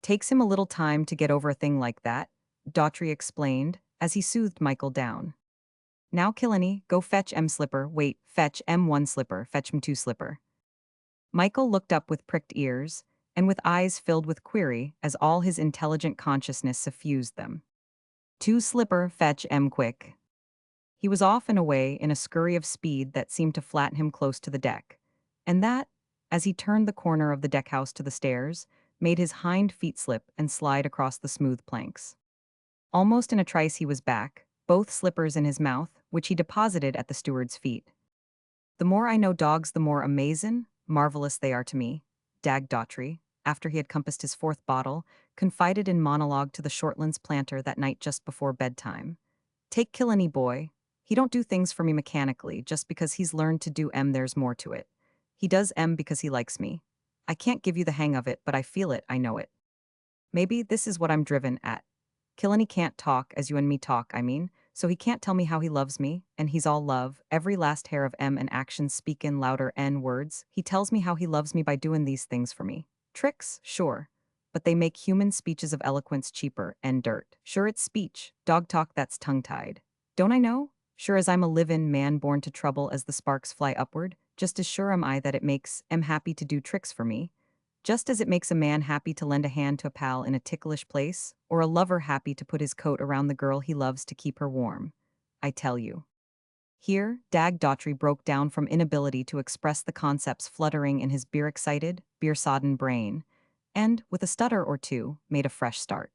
Takes him a little time to get over a thing like that, Daughtry explained, as he soothed Michael down. Now, Killenny, go fetch M slipper, wait, fetch M1 slipper, fetch M2 slipper. Michael looked up with pricked ears, and with eyes filled with query as all his intelligent consciousness suffused them. Two slipper, fetch M quick. He was off and away in a scurry of speed that seemed to flatten him close to the deck, and that, as he turned the corner of the deckhouse to the stairs, made his hind feet slip and slide across the smooth planks. Almost in a trice he was back, both slippers in his mouth, which he deposited at the steward's feet. The more I know dogs, the more amazin', marvelous they are to me, Dag Daughtry, after he had compassed his fourth bottle, confided in monologue to the Shortlands planter that night just before bedtime. Take Killenny, boy. He don't do things for me mechanically, just because he's learned to do M. There's more to it. He does M because he likes me. I can't give you the hang of it, but I feel it, I know it. Maybe this is what I'm driven at. Killenny can't talk as you and me talk, I mean, so he can't tell me how he loves me, and he's all love, every last hair of M and actions speak in louder N words. He tells me how he loves me by doing these things for me. Tricks, sure, but they make human speeches of eloquence cheaper and dirt. Sure, it's speech, dog talk that's tongue-tied. Don't I know? Sure as I'm a livin' man born to trouble as the sparks fly upward, just as sure am I that it makes M happy to do tricks for me. Just as it makes a man happy to lend a hand to a pal in a ticklish place, or a lover happy to put his coat around the girl he loves to keep her warm. I tell you. Here, Dag Daughtry broke down from inability to express the concepts fluttering in his beer-excited, beer-sodden brain, and, with a stutter or two, made a fresh start.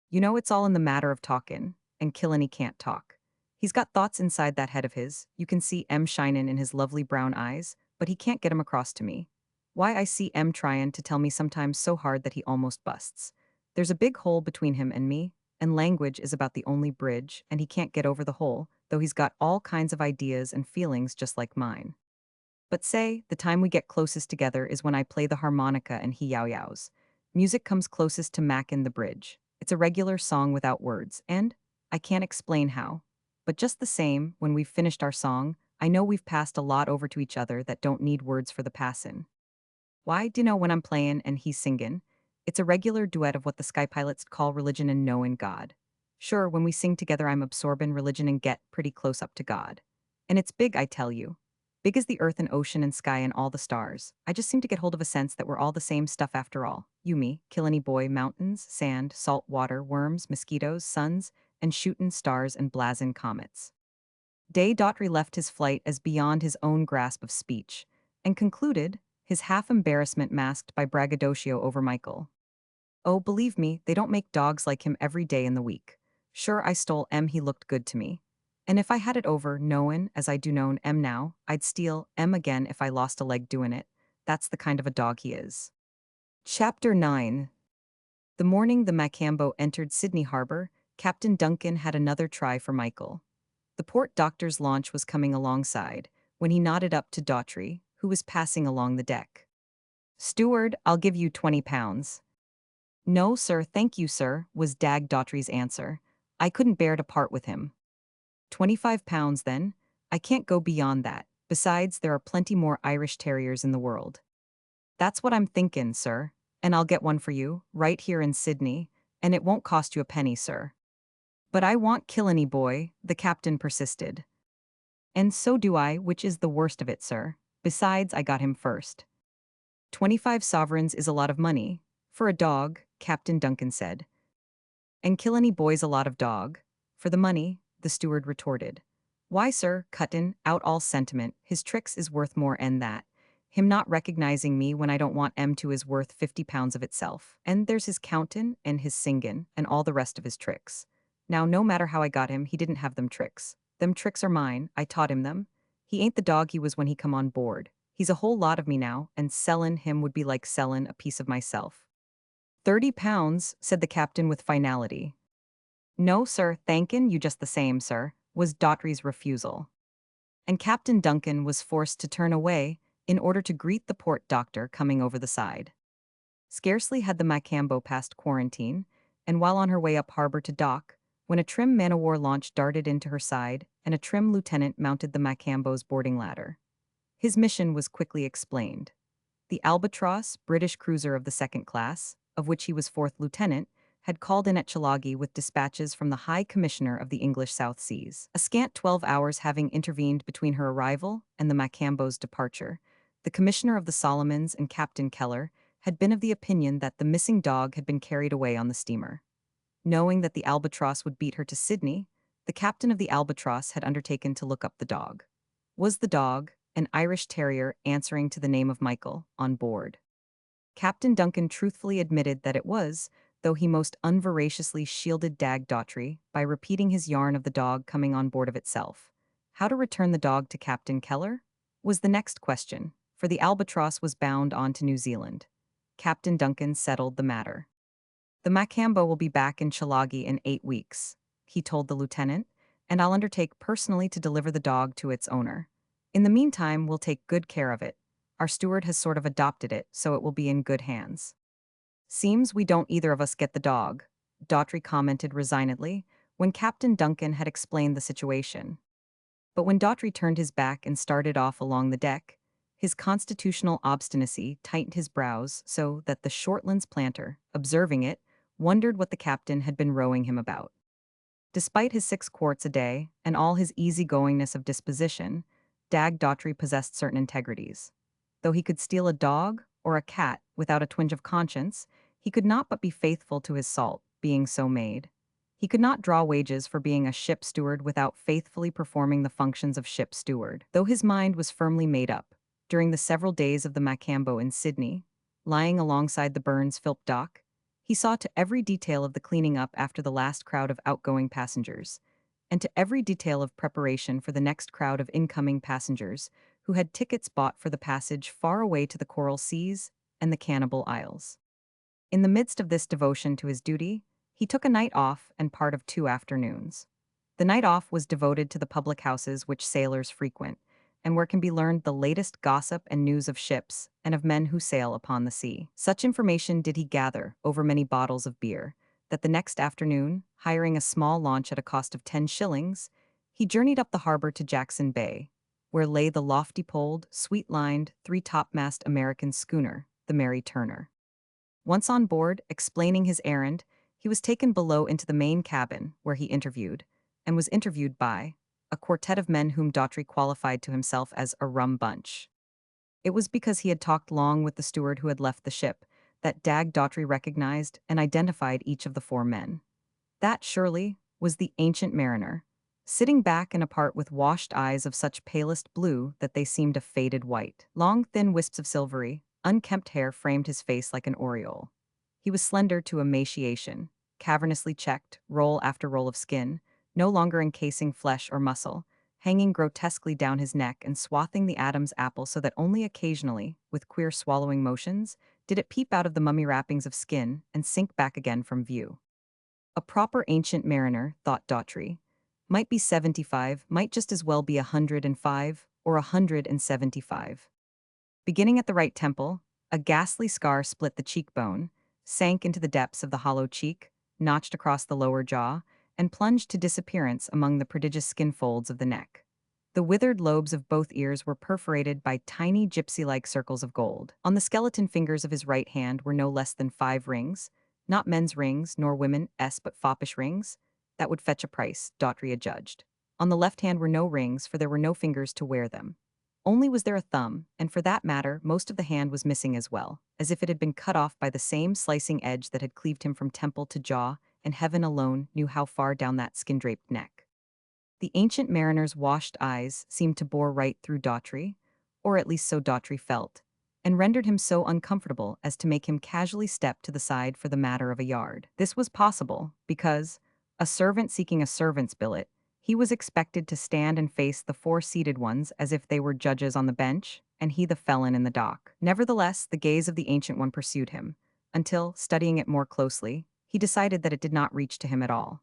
You know it's all in the matter of talkin', and Killenny can't talk. He's got thoughts inside that head of his, you can see M shinin' in his lovely brown eyes, but he can't get 'em across to me. Why I see M tryin' to tell me sometimes so hard that he almost busts. There's a big hole between him and me, and language is about the only bridge, and he can't get over the hole, though he's got all kinds of ideas and feelings just like mine. But say, the time we get closest together is when I play the harmonica and he yow-yows. Music comes closest to mackin' the bridge. It's a regular song without words, and I can't explain how. But just the same, when we've finished our song, I know we've passed a lot over to each other that don't need words for the passin'. Why, do you know when I'm playin' and he's singin'? It's a regular duet of what the sky pilots call religion and knowin' God. Sure, when we sing together I'm absorbin' religion and get pretty close up to God. And it's big, I tell you. Big as the earth and ocean and sky and all the stars. I just seem to get hold of a sense that we're all the same stuff after all. You, me, Killenny boy, mountains, sand, salt water, worms, mosquitoes, suns, and shootin' stars and blazin' comets. Day Daughtry left his flight as beyond his own grasp of speech, and concluded, his half-embarrassment masked by braggadocio over Michael. Oh, believe me, they don't make dogs like him every day in the week. Sure, I stole M, he looked good to me. And if I had it over, knowin', as I do known M now, I'd steal M again if I lost a leg doin' it. That's the kind of a dog he is. Chapter 9. The morning the Macambo entered Sydney Harbor, Captain Duncan had another try for Michael. The port doctor's launch was coming alongside, when he nodded up to Daughtry, who was passing along the deck. "Steward, I'll give you 20 pounds. "No, sir, thank you, sir," was Dag Daughtry's answer. "I couldn't bear to part with him." £25 then? I can't go beyond that. Besides, there are plenty more Irish Terriers in the world. That's what I'm thinkin', sir. And I'll get one for you, right here in Sydney, and it won't cost you a penny, sir. But I want Killenny boy, the captain persisted. And so do I, which is the worst of it, sir. Besides, I got him first. 25 sovereigns is a lot of money. For a dog, Captain Duncan said. And Killenny boy's a lot of dog. For the money, the steward retorted. Why, sir, cuttin' out all sentiment, his tricks is worth more en that. Him not recognizing me when I don't want to is worth £50 of itself. And there's his countin' and his singin' and all the rest of his tricks. Now, no matter how I got him, he didn't have them tricks. Them tricks are mine, I taught him them. He ain't the dog he was when he come on board. He's a whole lot of me now, and sellin' him would be like sellin' a piece of myself. £30, said the captain with finality. No, sir, thankin' you just the same, sir, was Daughtry's refusal. And Captain Duncan was forced to turn away in order to greet the port doctor coming over the side. Scarcely had the Macambo passed quarantine, and while on her way up harbor to dock, when a trim man-o'-war launch darted into her side and a trim lieutenant mounted the Macambo's boarding ladder. His mission was quickly explained. The Albatross, British cruiser of the second class, of which he was fourth lieutenant, had called in at Chilagi with dispatches from the High Commissioner of the English South Seas. A scant 12 hours having intervened between her arrival and the Macambo's departure, the Commissioner of the Solomons and Captain Keller had been of the opinion that the missing dog had been carried away on the steamer. Knowing that the Albatross would beat her to Sydney, the captain of the Albatross had undertaken to look up the dog. Was the dog, an Irish Terrier answering to the name of Michael, on board? Captain Duncan truthfully admitted that it was, though he most unveraciously shielded Dag Daughtry by repeating his yarn of the dog coming on board of itself. How to return the dog to Captain Keller? Was the next question, for the Albatross was bound on to New Zealand. Captain Duncan settled the matter. The Macambo will be back in Chilagi in 8 weeks, he told the lieutenant, and I'll undertake personally to deliver the dog to its owner. In the meantime, we'll take good care of it. Our steward has sort of adopted it, so it will be in good hands. Seems we don't either of us get the dog, Daughtry commented resignedly, when Captain Duncan had explained the situation. But when Daughtry turned his back and started off along the deck, his constitutional obstinacy tightened his brows so that the Shortlands planter, observing it, wondered what the captain had been rowing him about. Despite his 6 quarts a day and all his easygoingness of disposition, Dag Daughtry possessed certain integrities. Though he could steal a dog or a cat without a twinge of conscience, he could not but be faithful to his salt, being so made. He could not draw wages for being a ship steward without faithfully performing the functions of ship steward. Though his mind was firmly made up, during the several days of the Macambo in Sydney, lying alongside the Burns Philp dock, he saw to every detail of the cleaning up after the last crowd of outgoing passengers, and to every detail of preparation for the next crowd of incoming passengers who had tickets bought for the passage far away to the Coral Seas and the Cannibal Isles. In the midst of this devotion to his duty, he took a night off and part of 2 afternoons. The night off was devoted to the public houses which sailors frequent, and where can be learned the latest gossip and news of ships and of men who sail upon the sea. Such information did he gather over many bottles of beer, that the next afternoon, hiring a small launch at a cost of 10 shillings, he journeyed up the harbor to Jackson Bay, where lay the lofty-poled, sweet-lined, 3-topmast American schooner, the Mary Turner. Once on board, explaining his errand, he was taken below into the main cabin, where he interviewed, and was interviewed by, a quartet of men whom Daughtry qualified to himself as a rum bunch. It was because he had talked long with the steward who had left the ship that Dag Daughtry recognized and identified each of the 4 men. That, surely, was the ancient mariner, sitting back and apart with washed eyes of such palest blue that they seemed a faded white. Long, thin wisps of silvery, unkempt hair framed his face like an aureole. He was slender to emaciation, cavernously checked, roll after roll of skin, no longer encasing flesh or muscle, hanging grotesquely down his neck and swathing the Adam's apple so that only occasionally, with queer swallowing motions, did it peep out of the mummy wrappings of skin and sink back again from view. A proper ancient mariner, thought Daughtry, might be 75, might just as well be 105 or 175. Beginning at the right temple, a ghastly scar split the cheekbone, sank into the depths of the hollow cheek, notched across the lower jaw, and plunged to disappearance among the prodigious skin folds of the neck. The withered lobes of both ears were perforated by tiny gypsy-like circles of gold. On the skeleton fingers of his right hand were no less than 5 rings, not men's rings, nor women's, but foppish rings. That would fetch a price, Daughtry adjudged. On the left hand were no rings, for there were no fingers to wear them. Only was there a thumb, and for that matter, most of the hand was missing as well, as if it had been cut off by the same slicing edge that had cleaved him from temple to jaw, and heaven alone knew how far down that skin-draped neck. The ancient mariner's washed eyes seemed to bore right through Daughtry, or at least so Daughtry felt, and rendered him so uncomfortable as to make him casually step to the side for the matter of a yard. This was possible because, a servant seeking a servant's billet, he was expected to stand and face the 4 seated ones as if they were judges on the bench, and he the felon in the dock. Nevertheless, the gaze of the ancient one pursued him, until, studying it more closely, he decided that it did not reach to him at all.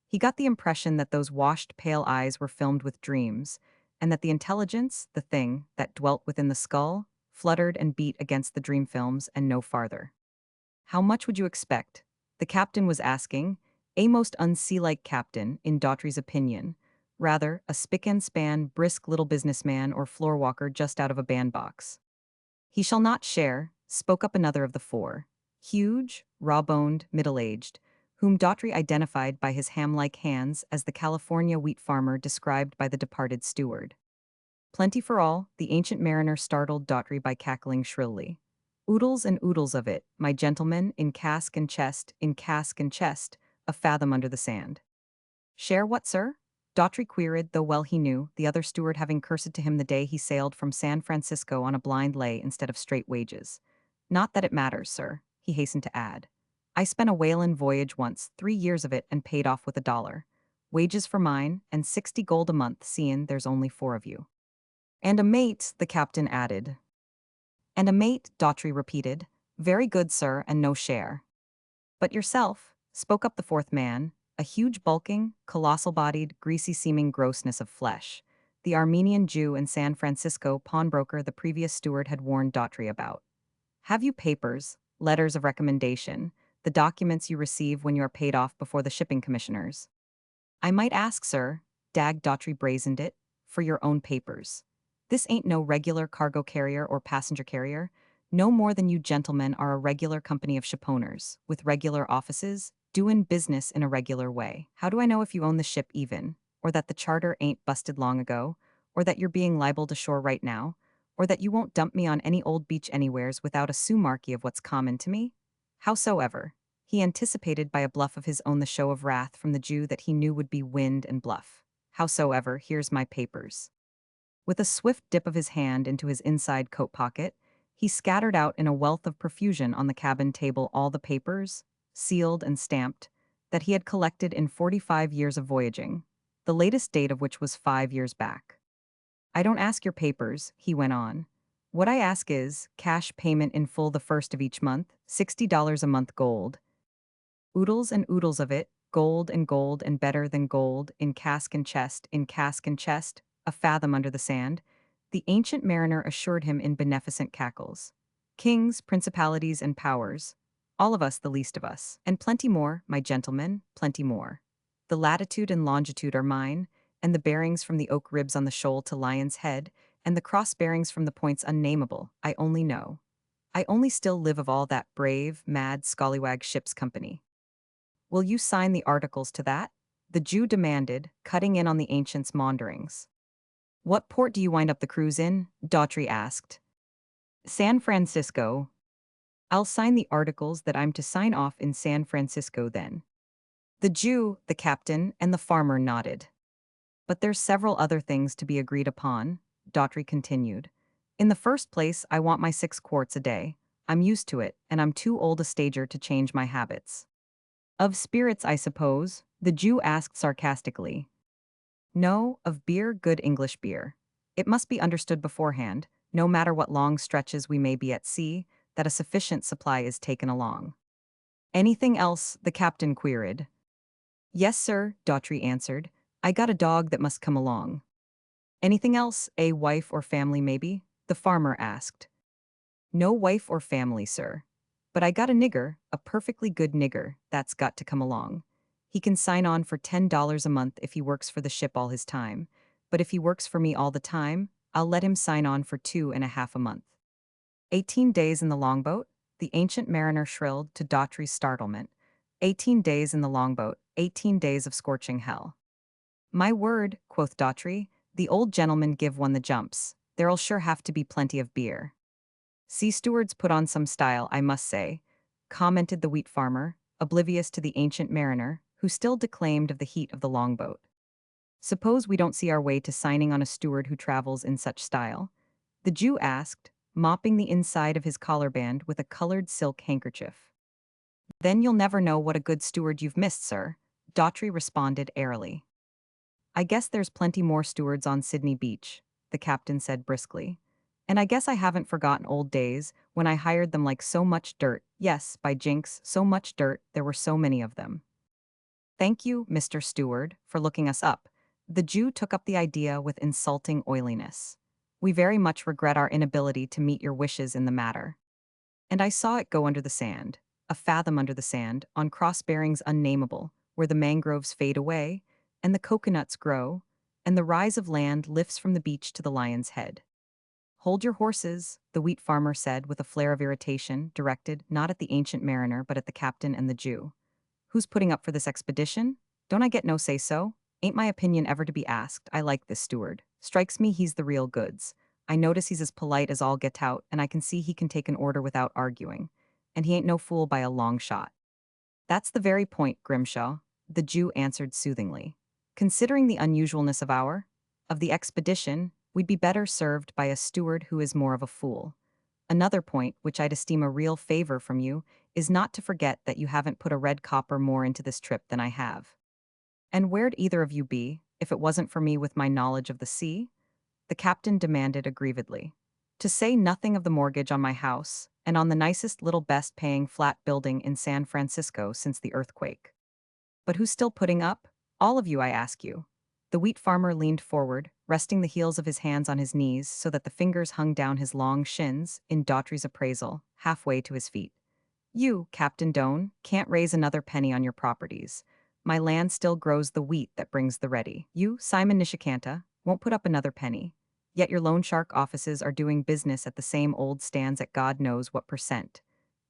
He got the impression that those washed, pale eyes were filmed with dreams, and that the intelligence, the thing, that dwelt within the skull, fluttered and beat against the dream films and no farther. How much would you expect? The captain was asking, a most unsea-like captain, in Daughtry's opinion, rather a spick-and-span, brisk little businessman or floor-walker just out of a bandbox. He shall not share, spoke up another of the 4, huge, raw-boned, middle-aged, whom Daughtry identified by his ham-like hands as the California wheat farmer described by the departed steward. Plenty for all, the ancient mariner startled Daughtry by cackling shrilly. Oodles and oodles of it, my gentleman, in cask and chest, a fathom under the sand. Share what, sir? Daughtry queried, though well he knew, the other steward having cursed to him the day he sailed from San Francisco on a blind lay instead of straight wages. Not that it matters, sir, he hastened to add. I spent a whalin' voyage once, 3 years of it, and paid off with $1. Wages for mine, and 60 gold a month, seein' there's only 4 of you. And a mate, the captain added. And a mate, Daughtry repeated. Very good, sir, and no share. But yourself, spoke up the 4th man, a huge bulking, colossal-bodied, greasy-seeming grossness of flesh, the Armenian Jew and San Francisco pawnbroker the previous steward had warned Daughtry about. Have you papers, letters of recommendation, the documents you receive when you are paid off before the shipping commissioners? I might ask, sir, Daughtry brazened it, for your own papers. This ain't no regular cargo carrier or passenger carrier, no more than you gentlemen are a regular company of shipowners, with regular offices, doin' business in a regular way. How do I know if you own the ship even, or that the charter ain't busted long ago, or that you're being libeled ashore right now, or that you won't dump me on any old beach anywheres without a sou marquee of what's common to me? Howsoever, he anticipated by a bluff of his own the show of wrath from the Jew that he knew would be wind and bluff. Howsoever, here's my papers. With a swift dip of his hand into his inside coat pocket, he scattered out in a wealth of profusion on the cabin table all the papers, sealed and stamped, that he had collected in 45 years of voyaging, the latest date of which was 5 years back. I don't ask your papers, he went on. What I ask is, cash payment in full the first of each month, $60 a month gold. Oodles and oodles of it, gold and better than gold, in cask and chest, a fathom under the sand, the ancient mariner assured him in beneficent cackles. Kings, principalities, and powers, all of us the least of us, and plenty more, my gentlemen, plenty more. The latitude and longitude are mine, and the bearings from the oak ribs on the shoal to Lion's Head, and the cross bearings from the points unnameable, I only know. I only still live of all that brave, mad, scallywag ship's company. Will you sign the articles to that? The Jew demanded, cutting in on the ancient's maunderings. What port do you wind up the cruise in? Daughtry asked. San Francisco. I'll sign the articles that I'm to sign off in San Francisco then. The Jew, the captain, and the farmer nodded. But there's several other things to be agreed upon, Daughtry continued. In the first place, I want my 6 quarts a day. I'm used to it, and I'm too old a stager to change my habits. Of spirits, I suppose? The Jew asked sarcastically. No, of beer, good English beer. It must be understood beforehand, no matter what long stretches we may be at sea, that a sufficient supply is taken along. Anything else? The captain queried. Yes, sir, Daughtry answered. I got a dog that must come along. Anything else? A wife or family, maybe? The farmer asked. No wife or family, sir. But I got a nigger, a perfectly good nigger, that's got to come along. He can sign on for $10 a month if he works for the ship all his time. But if he works for me all the time, I'll let him sign on for 2.5 a month. 18 days in the longboat? The ancient mariner shrilled to Daughtry's startlement. 18 days in the longboat, 18 days of scorching hell. My word, quoth Daughtry, the old gentleman give one the jumps. There'll sure have to be plenty of beer. Sea stewards put on some style, I must say, commented the wheat farmer, oblivious to the ancient mariner, who still declaimed of the heat of the longboat. Suppose we don't see our way to signing on a steward who travels in such style? The Jew asked, mopping the inside of his collar band with a colored silk handkerchief. Then you'll never know what a good steward you've missed, sir, Daughtry responded airily. I guess there's plenty more stewards on Sydney Beach, the captain said briskly. And I guess I haven't forgotten old days when I hired them like so much dirt. Yes, by jinx, so much dirt, there were so many of them. Thank you, Mr. Steward, for looking us up. The Jew took up the idea with insulting oiliness. We very much regret our inability to meet your wishes in the matter. And I saw it go under the sand, a fathom under the sand, on cross-bearings unnameable, where the mangroves fade away, and the coconuts grow, and the rise of land lifts from the beach to the lion's head. Hold your horses, the wheat farmer said with a flare of irritation directed not at the ancient mariner but at the captain and the Jew. Who's putting up for this expedition? Don't I get no say-so? Ain't my opinion ever to be asked? I like this steward. Strikes me he's the real goods. I notice he's as polite as all get out, and I can see he can take an order without arguing. And he ain't no fool by a long shot. That's the very point, Grimshaw, the Jew answered soothingly. Considering the unusualness of the expedition, we'd be better served by a steward who is more of a fool. Another point, which I'd esteem a real favor from you, is not to forget that you haven't put a red copper more into this trip than I have. And where'd either of you be, if it wasn't for me with my knowledge of the sea? The captain demanded aggrievedly. To say nothing of the mortgage on my house, and on the nicest little best-paying flat building in San Francisco since the earthquake. But who's still putting up? All of you, I ask you. The wheat farmer leaned forward, resting the heels of his hands on his knees so that the fingers hung down his long shins, in Daughtry's appraisal, halfway to his feet. You, Captain Doan, can't raise another penny on your properties. My land still grows the wheat that brings the ready. You, Simon Nishikanta, won't put up another penny. Yet your loan shark offices are doing business at the same old stands at God knows what percent.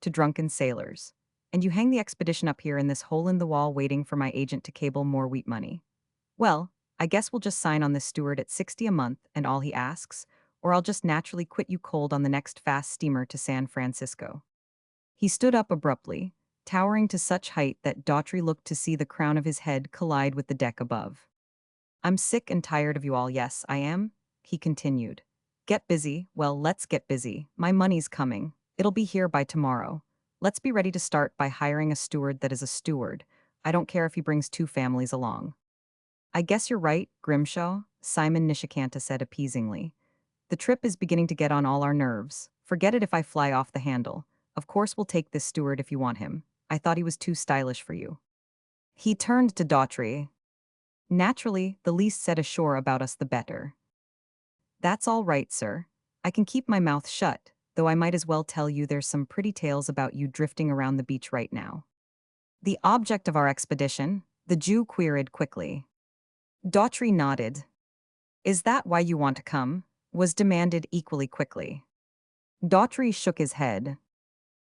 To drunken sailors. And you hang the expedition up here in this hole-in-the-wall waiting for my agent to cable more wheat money. Well, I guess we'll just sign on this steward at 60 a month and all he asks, or I'll just naturally quit you cold on the next fast steamer to San Francisco. He stood up abruptly, towering to such height that Daughtry looked to see the crown of his head collide with the deck above. I'm sick and tired of you all, yes, I am, he continued. Get busy, well, let's get busy. My money's coming. It'll be here by tomorrow. Let's be ready to start by hiring a steward that is a steward. I don't care if he brings 2 families along. I guess you're right, Grimshaw, Simon Nishikanta said appeasingly. The trip is beginning to get on all our nerves. Forget it if I fly off the handle. Of course we'll take this steward if you want him. I thought he was too stylish for you. He turned to Daughtry. Naturally, the least said ashore about us the better. That's all right, sir. I can keep my mouth shut, though I might as well tell you there's some pretty tales about you drifting around the beach right now. The object of our expedition? The Jew queried quickly. Daughtry nodded. Is that why you want to come? Was demanded equally quickly. Daughtry shook his head.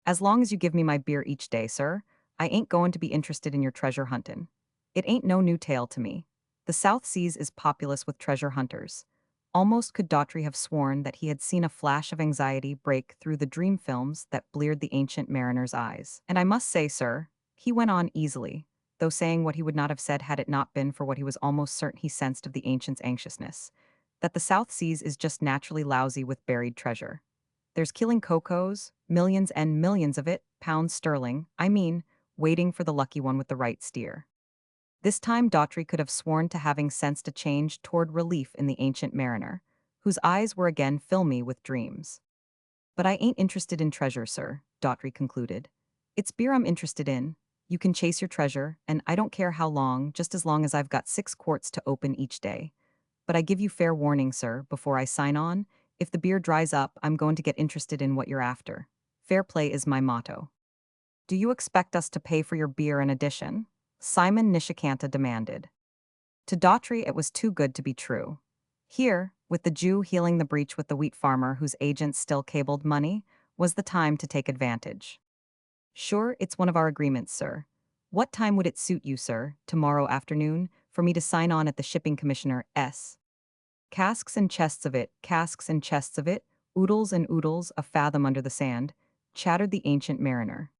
As long as you give me my beer each day, sir, I ain't going to be interested in your treasure huntin'. It ain't no new tale to me. The South Seas is populous with treasure hunters. Almost could Daughtry have sworn that he had seen a flash of anxiety break through the dream films that bleared the ancient mariner's eyes. And I must say, sir, he went on easily, though saying what he would not have said had it not been for what he was almost certain he sensed of the ancient's anxiousness, that the South Seas is just naturally lousy with buried treasure. There's killing cocos, millions and millions of it, pounds sterling, I mean, waiting for the lucky one with the right steer. This time Daughtry could have sworn to having sensed a change toward relief in the ancient mariner, whose eyes were again filmy with dreams. But I ain't interested in treasure, sir, Daughtry concluded. It's beer I'm interested in. You can chase your treasure, and I don't care how long, just as long as I've got 6 quarts to open each day. But I give you fair warning, sir, before I sign on, If the beer dries up, I'm going to get interested in what you're after. Fair play is my motto. Do you expect us to pay for your beer in addition? Simon Nishikanta demanded. To Daughtry it was too good to be true. Here, with the Jew healing the breach with the wheat farmer whose agents still cabled money, was the time to take advantage. Sure, it's one of our agreements, sir. What time would it suit you, sir, tomorrow afternoon, for me to sign on at the shipping commissioner S? Casks and chests of it, casks and chests of it, oodles and oodles a fathom under the sand, chattered the ancient mariner.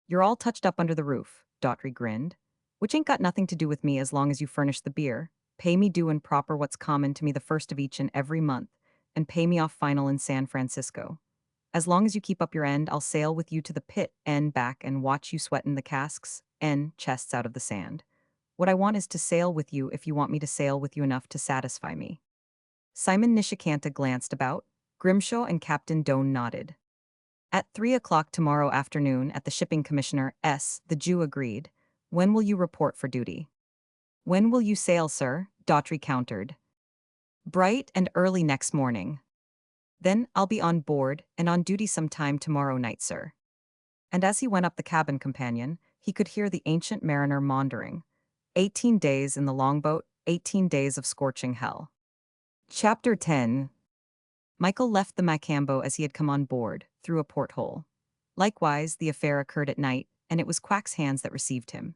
You're all touched up under the roof, Daughtry grinned. Which ain't got nothing to do with me as long as you furnish the beer, pay me due and proper what's common to me the first of each and every month, and pay me off final in San Francisco. As long as you keep up your end, I'll sail with you to the pit and back and watch you sweatin' the casks and chests out of the sand. What I want is to sail with you if you want me to sail with you enough to satisfy me. Simon Nishikanta glanced about. Grimshaw and Captain Doane nodded. At 3 o'clock tomorrow afternoon at the shipping commissioner S, the Jew agreed. When will you report for duty? When will you sail, sir? Daughtry countered. Bright and early next morning. Then I'll be on board and on duty sometime tomorrow night, sir. And as he went up the cabin companion, he could hear the ancient mariner maundering. 18 days in the longboat, 18 days of scorching hell. Chapter 10. Michael left the Macambo as he had come on board, through a porthole. Likewise, the affair occurred at night, and it was Quack's hands that received him.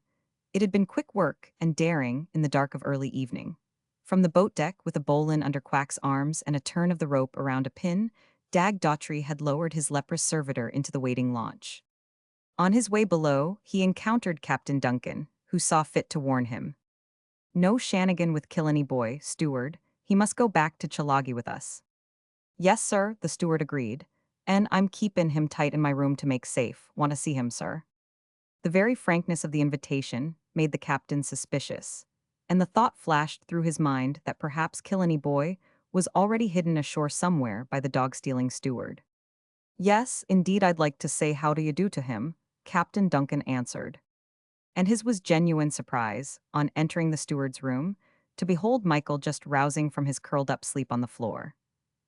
It had been quick work and daring in the dark of early evening. From the boat deck, with a bowline under Quack's arms and a turn of the rope around a pin, Dag Daughtry had lowered his leprous servitor into the waiting launch. On his way below, he encountered Captain Duncan, who saw fit to warn him. No shannigan with Killenny boy, steward. He must go back to Chalagi with us. Yes, sir, the steward agreed. And I'm keepin' him tight in my room to make safe. Want to see him, sir? The very frankness of the invitation made the captain suspicious, and the thought flashed through his mind that perhaps Killenny boy was already hidden ashore somewhere by the dog-stealing steward. Yes, indeed I'd like to say how do you do to him, Captain Duncan answered. And his was genuine surprise, on entering the steward's room, to behold Michael just rousing from his curled-up sleep on the floor.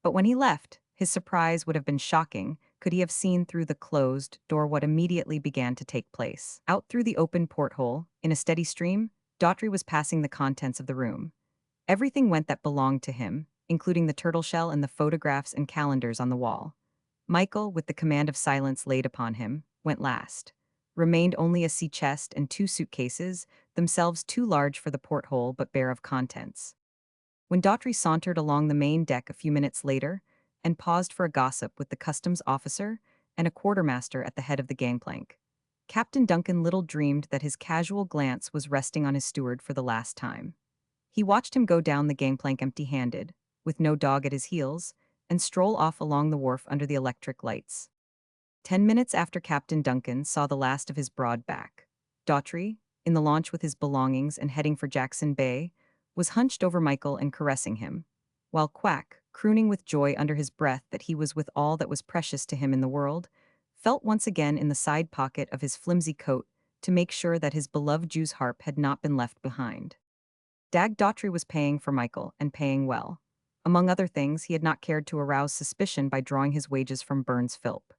But when he left, his surprise would have been shocking could he have seen through the closed door what immediately began to take place. Out through the open porthole, in a steady stream, Daughtry was passing the contents of the room. Everything went that belonged to him, including the turtle shell and the photographs and calendars on the wall. Michael, with the command of silence laid upon him, went last. Remained only a sea chest and 2 suitcases, themselves too large for the porthole but bare of contents. When Daughtry sauntered along the main deck a few minutes later, and paused for a gossip with the customs officer and a quartermaster at the head of the gangplank, Captain Duncan little dreamed that his casual glance was resting on his steward for the last time. He watched him go down the gangplank empty-handed, with no dog at his heels, and stroll off along the wharf under the electric lights. 10 minutes after Captain Duncan saw the last of his broad back, Daughtry, in the launch with his belongings and heading for Jackson Bay, was hunched over Michael and caressing him, while Quack, crooning with joy under his breath that he was with all that was precious to him in the world, felt once again in the side pocket of his flimsy coat to make sure that his beloved Jew's harp had not been left behind. Dag Daughtry was paying for Michael, and paying well. Among other things, he had not cared to arouse suspicion by drawing his wages from Burns Philp.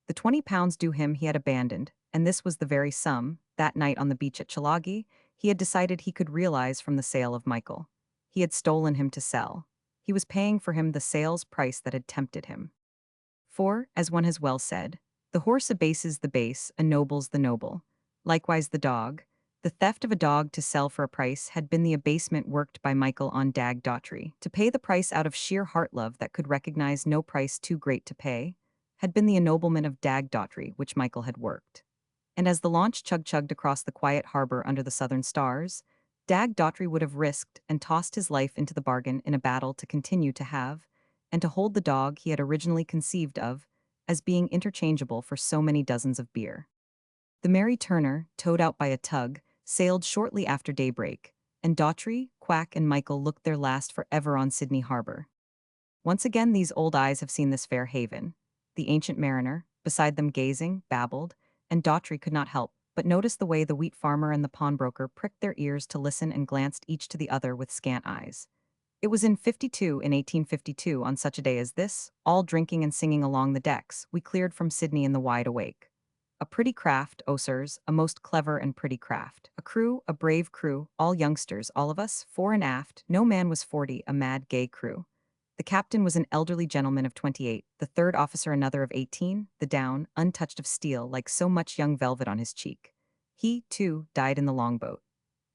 The £20 due him he had abandoned, and this was the very sum, that night on the beach at Chalagi, he had decided he could realize from the sale of Michael. He had stolen him to sell. He was paying for him the sales price that had tempted him. For, as one has well said, the horse abases the base, ennobles the noble. Likewise the dog. The theft of a dog to sell for a price had been the abasement worked by Michael on Dag Daughtry. To pay the price out of sheer heart love that could recognize no price too great to pay, had been the ennoblement of Dag Daughtry which Michael had worked. And as the launch chug-chugged across the quiet harbor under the southern stars, Dag Daughtry would have risked and tossed his life into the bargain in a battle to continue to have, and to hold the dog he had originally conceived of, as being interchangeable for so many dozens of beer. The Mary Turner, towed out by a tug, sailed shortly after daybreak, and Daughtry, Quack, and Michael looked their last forever on Sydney Harbor. Once again these old eyes have seen this fair haven. The ancient mariner, beside them gazing, babbled, and Daughtry could not help but notice the way the wheat farmer and the pawnbroker pricked their ears to listen and glanced each to the other with scant eyes. It was in 1852, on such a day as this, all drinking and singing along the decks, we cleared from Sydney in the wide awake. A pretty craft, oh sirs, a most clever and pretty craft. A crew, a brave crew, all youngsters, all of us, fore and aft, no man was 40, a mad gay crew. The captain was an elderly gentleman of 28, the third officer another of 18, the down, untouched of steel, like so much young velvet on his cheek. He, too, died in the longboat.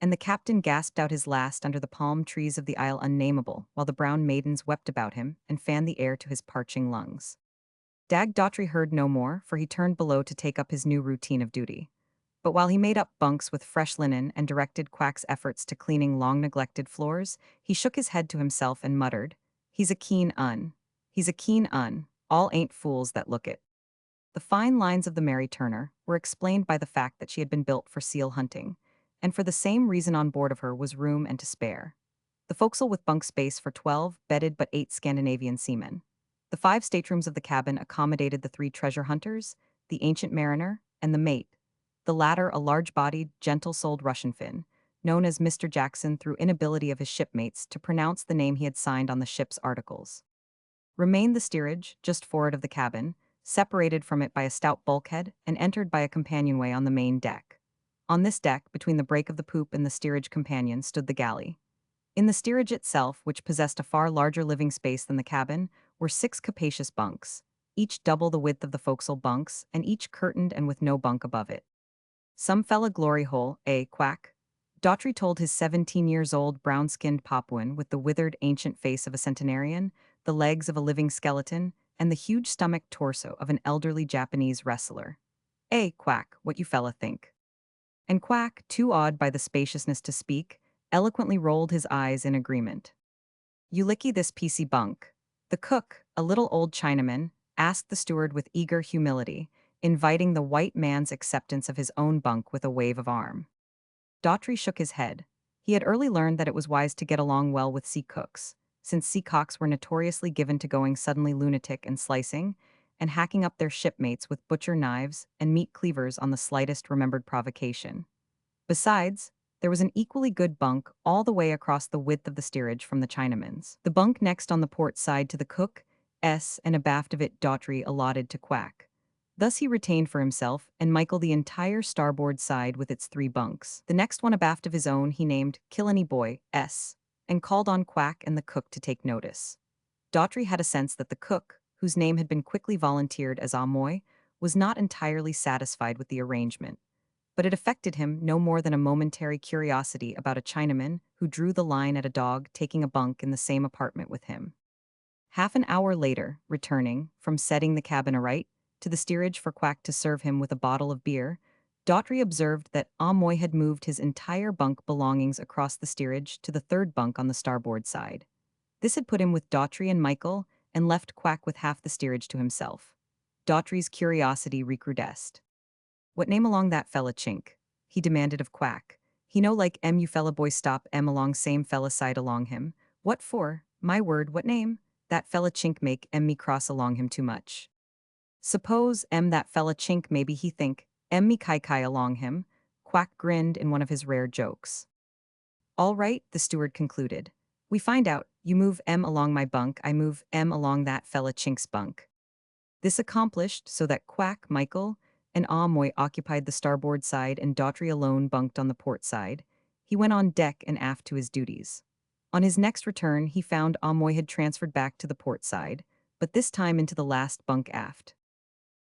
And the captain gasped out his last under the palm trees of the isle unnameable, while the brown maidens wept about him and fanned the air to his parching lungs. Dag Daughtry heard no more, for he turned below to take up his new routine of duty. But while he made up bunks with fresh linen and directed Quack's efforts to cleaning long-neglected floors, he shook his head to himself and muttered, "He's a keen un. He's a keen un. All ain't fools that look it." The fine lines of the Mary Turner were explained by the fact that she had been built for seal hunting, and for the same reason on board of her was room and to spare. The forecastle with bunk space for 12 bedded but 8 Scandinavian seamen. The 5 staterooms of the cabin accommodated the 3 treasure hunters, the ancient mariner, and the mate, the latter a large-bodied, gentle-souled Russian Finn, known as Mr. Jackson through inability of his shipmates to pronounce the name he had signed on the ship's articles. Remained the steerage, just forward of the cabin, separated from it by a stout bulkhead and entered by a companionway on the main deck. On this deck, between the break of the poop and the steerage companion, stood the galley. In the steerage itself, which possessed a far larger living space than the cabin, were 6 capacious bunks, each double the width of the forecastle bunks, and each curtained and with no bunk above it. "Some fella glory hole, eh, Quack?" Daughtry told his 17-years-old brown-skinned Papuan with the withered ancient face of a centenarian, the legs of a living skeleton, and the huge stomach torso of an elderly Japanese wrestler. "Eh, Quack, what you fella think?" And Quack, too awed by the spaciousness to speak, eloquently rolled his eyes in agreement. "You licky this piecey bunk." The cook, a little old Chinaman, asked the steward with eager humility, inviting the white man's acceptance of his own bunk with a wave of arm. Daughtry shook his head. He had early learned that it was wise to get along well with sea cooks, since sea cocks were notoriously given to going suddenly lunatic and slicing, and hacking up their shipmates with butcher knives and meat cleavers on the slightest remembered provocation. Besides, there was an equally good bunk all the way across the width of the steerage from the Chinaman's. The bunk next on the port side to the cook, and abaft of it Daughtry allotted to Quack. Thus he retained for himself and Michael the entire starboard side with its 3 bunks. The next one abaft of his own he named Killenny Boy, and called on Quack and the cook to take notice. Daughtry had a sense that the cook, whose name had been quickly volunteered as Amoy, was not entirely satisfied with the arrangement, but it affected him no more than a momentary curiosity about a Chinaman who drew the line at a dog taking a bunk in the same apartment with him. Half an hour later, returning, from setting the cabin aright, to the steerage for Quack to serve him with a bottle of beer, Daughtry observed that Amoy had moved his entire bunk belongings across the steerage to the 3rd bunk on the starboard side. This had put him with Daughtry and Michael, and left Quack with half the steerage to himself. Daughtry's curiosity recrudesced. "What name along that fella chink?" he demanded of Quack. "He no like you fella boy stop along same fella side along him. What for? My word, what name? That fella chink make me cross along him too much. Suppose that fella chink maybe he think me kai along him." Quack grinned in one of his rare jokes. "All right," the steward concluded. "We find out, you move along my bunk, I move along that fella chink's bunk." This accomplished so that Quack, Michael, and Amoy occupied the starboard side and Daughtry alone bunked on the port side, he went on deck and aft to his duties. On his next return he found Amoy had transferred back to the port side, but this time into the last bunk aft.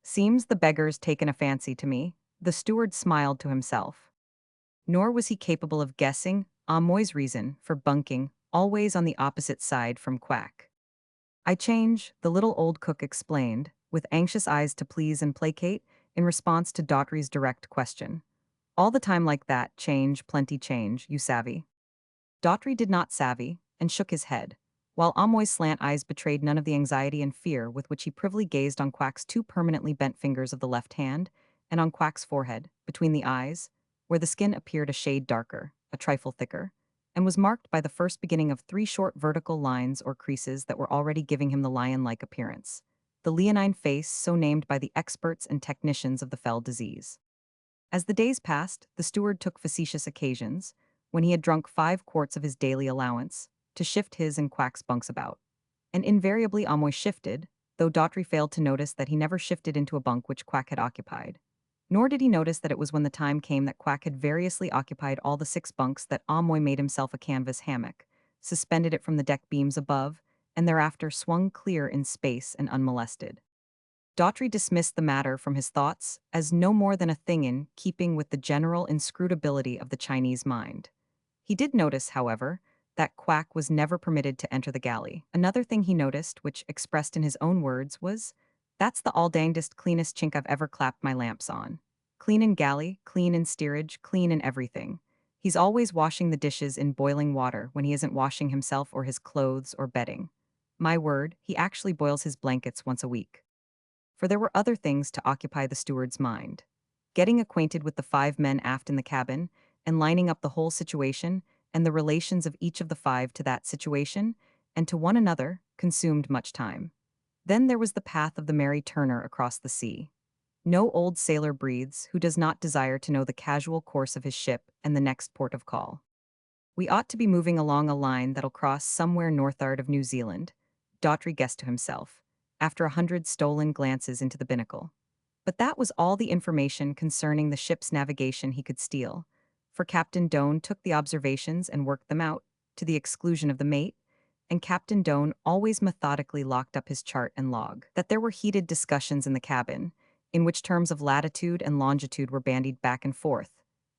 "Seems the beggar's taken a fancy to me," the steward smiled to himself. Nor was he capable of guessing Amoy's reason for bunking always on the opposite side from Quack. "I change," the little old cook explained, with anxious eyes to please and placate, in response to Daughtry's direct question. "All the time like that, change, plenty change, you savvy?" Daughtry did not savvy, and shook his head, while Amoy's slant eyes betrayed none of the anxiety and fear with which he privily gazed on Quack's 2 permanently bent fingers of the left hand, and on Quack's forehead, between the eyes, where the skin appeared a shade darker, a trifle thicker, and was marked by the first beginning of 3 short vertical lines or creases that were already giving him the lion-like appearance, the leonine face so named by the experts and technicians of the fell disease. As the days passed, the steward took facetious occasions, when he had drunk 5 quarts of his daily allowance, to shift his and Quack's bunks about. And invariably Amoy shifted, though Daughtry failed to notice that he never shifted into a bunk which Quack had occupied. Nor did he notice that it was when the time came that Quack had variously occupied all the 6 bunks that Amoy made himself a canvas hammock, suspended it from the deck beams above, and thereafter swung clear in space and unmolested. Daughtry dismissed the matter from his thoughts as no more than a thing in keeping with the general inscrutability of the Chinese mind. He did notice, however, that Quack was never permitted to enter the galley. Another thing he noticed, which expressed in his own words, was, "That's the all-dangdest cleanest chink I've ever clapped my lamps on. Clean in galley, clean in steerage, clean in everything. He's always washing the dishes in boiling water when he isn't washing himself or his clothes or bedding. My word, he actually boils his blankets once a week." For there were other things to occupy the steward's mind. Getting acquainted with the 5 men aft in the cabin, and lining up the whole situation, and the relations of each of the 5 to that situation, and to one another, consumed much time. Then there was the path of the Mary Turner across the sea. No old sailor breathes who does not desire to know the casual course of his ship and the next port of call. We ought to be moving along a line that'll cross somewhere northward of New Zealand, Daughtry guessed to himself, after 100 stolen glances into the binnacle. But that was all the information concerning the ship's navigation he could steal, for Captain Doan took the observations and worked them out, to the exclusion of the mate, and Captain Doan always methodically locked up his chart and log. That there were heated discussions in the cabin, in which terms of latitude and longitude were bandied back and forth,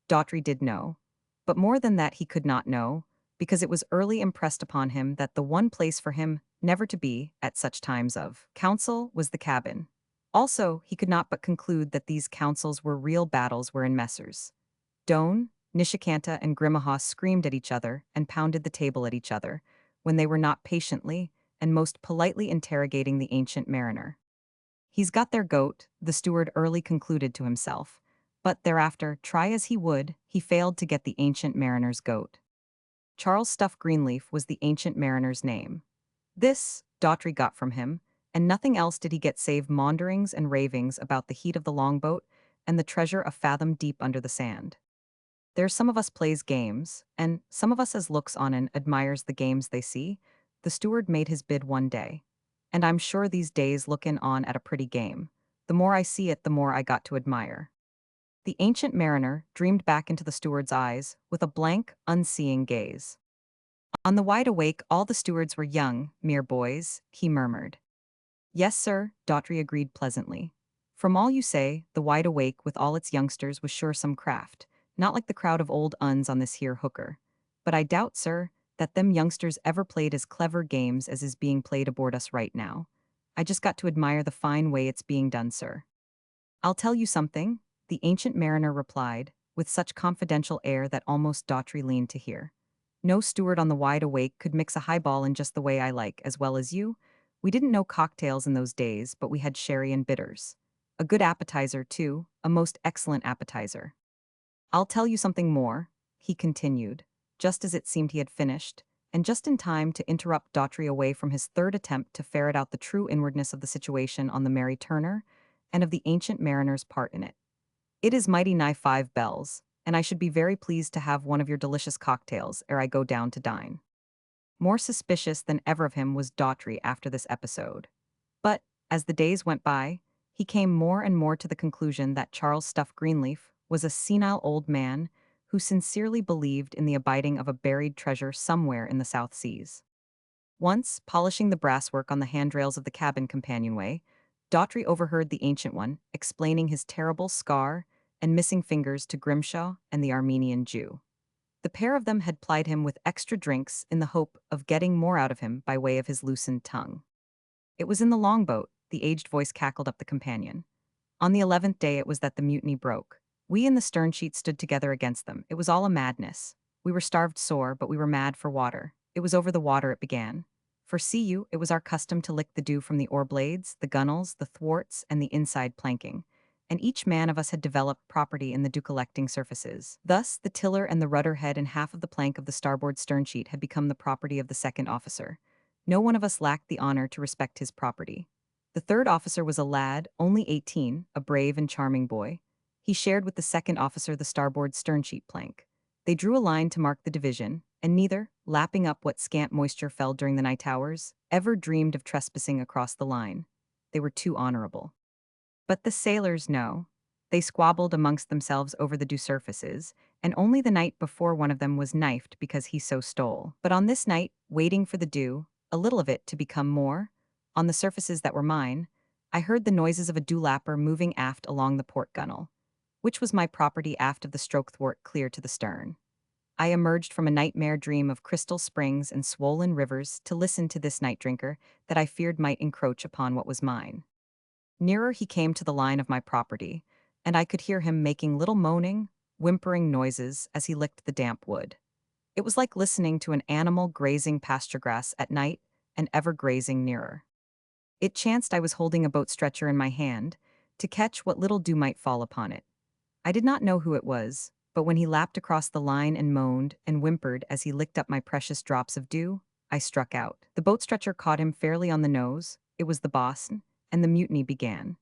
Daughtry did know. But more than that he could not know, because it was early impressed upon him that the one place for him never to be, at such times of council, was the cabin. Also, he could not but conclude that these councils were real battles wherein Messrs. Doan, Nishikanta, and Grimmahaw screamed at each other and pounded the table at each other, when they were not patiently and most politely interrogating the ancient mariner. He's got their goat, the steward early concluded to himself, but thereafter, try as he would, he failed to get the ancient mariner's goat. Charles Stuff Greenleaf was the ancient mariner's name. This, Daughtry got from him, and nothing else did he get save maunderings and ravings about the heat of the longboat and the treasure a fathom deep under the sand. There's some of us plays games, and some of us as looks on and admires the games they see. The steward made his bid one day. And I'm sure these days lookin' on at a pretty game. The more I see it, the more I got to admire. The ancient mariner dreamed back into the steward's eyes with a blank, unseeing gaze. On the wide awake, all the stewards were young, mere boys, he murmured. Yes, sir, Daughtry agreed pleasantly. From all you say, the wide awake with all its youngsters was sure some craft, not like the crowd of old uns on this here hooker. But I doubt, sir, that them youngsters ever played as clever games as is being played aboard us right now. I just got to admire the fine way it's being done, sir. I'll tell you something, the ancient mariner replied, with such confidential air that almost Daughtry leaned to hear. No steward on the wide awake could mix a highball in just the way I like, as well as you. We didn't know cocktails in those days, but we had sherry and bitters. A good appetizer, too, a most excellent appetizer. I'll tell you something more, he continued, just as it seemed he had finished, and just in time to interrupt Daughtry away from his third attempt to ferret out the true inwardness of the situation on the Mary Turner, and of the ancient mariner's part in it. It is mighty nigh 5 bells, and I should be very pleased to have one of your delicious cocktails ere I go down to dine. More suspicious than ever of him was Daughtry after this episode. But, as the days went by, he came more and more to the conclusion that Charles Stuff Greenleaf was a senile old man who sincerely believed in the abiding of a buried treasure somewhere in the South Seas. Once, polishing the brasswork on the handrails of the cabin companionway, Daughtry overheard the Ancient One explaining his terrible scar and missing fingers to Grimshaw and the Armenian Jew. The pair of them had plied him with extra drinks in the hope of getting more out of him by way of his loosened tongue. It was in the longboat, the aged voice cackled up the companion. On the 11th day it was that the mutiny broke. We in the stern sheet stood together against them. It was all a madness. We were starved sore, but we were mad for water. It was over the water it began. For see you, it was our custom to lick the dew from the oar blades, the gunwales, the thwarts, and the inside planking. And each man of us had developed property in the dew-collecting surfaces. Thus, the tiller and the rudder head and half of the plank of the starboard stern sheet had become the property of the second officer. No one of us lacked the honor to respect his property. The third officer was a lad, only 18, a brave and charming boy. He shared with the second officer the starboard stern sheet plank. They drew a line to mark the division, and neither, lapping up what scant moisture fell during the night hours, ever dreamed of trespassing across the line. They were too honorable. But the sailors know. They squabbled amongst themselves over the dew surfaces, and only the night before one of them was knifed because he so stole. But on this night, waiting for the dew, a little of it to become more, on the surfaces that were mine, I heard the noises of a dewlapper moving aft along the port gunwale, which was my property aft of the stroke thwart clear to the stern. I emerged from a nightmare dream of crystal springs and swollen rivers to listen to this night drinker that I feared might encroach upon what was mine. Nearer he came to the line of my property, and I could hear him making little moaning, whimpering noises as he licked the damp wood. It was like listening to an animal grazing pasture grass at night and ever grazing nearer. It chanced I was holding a boat stretcher in my hand to catch what little dew might fall upon it. I did not know who it was, but when he lapped across the line and moaned and whimpered as he licked up my precious drops of dew, I struck out. The boat stretcher caught him fairly on the nose. It was the bosun, and the mutiny began.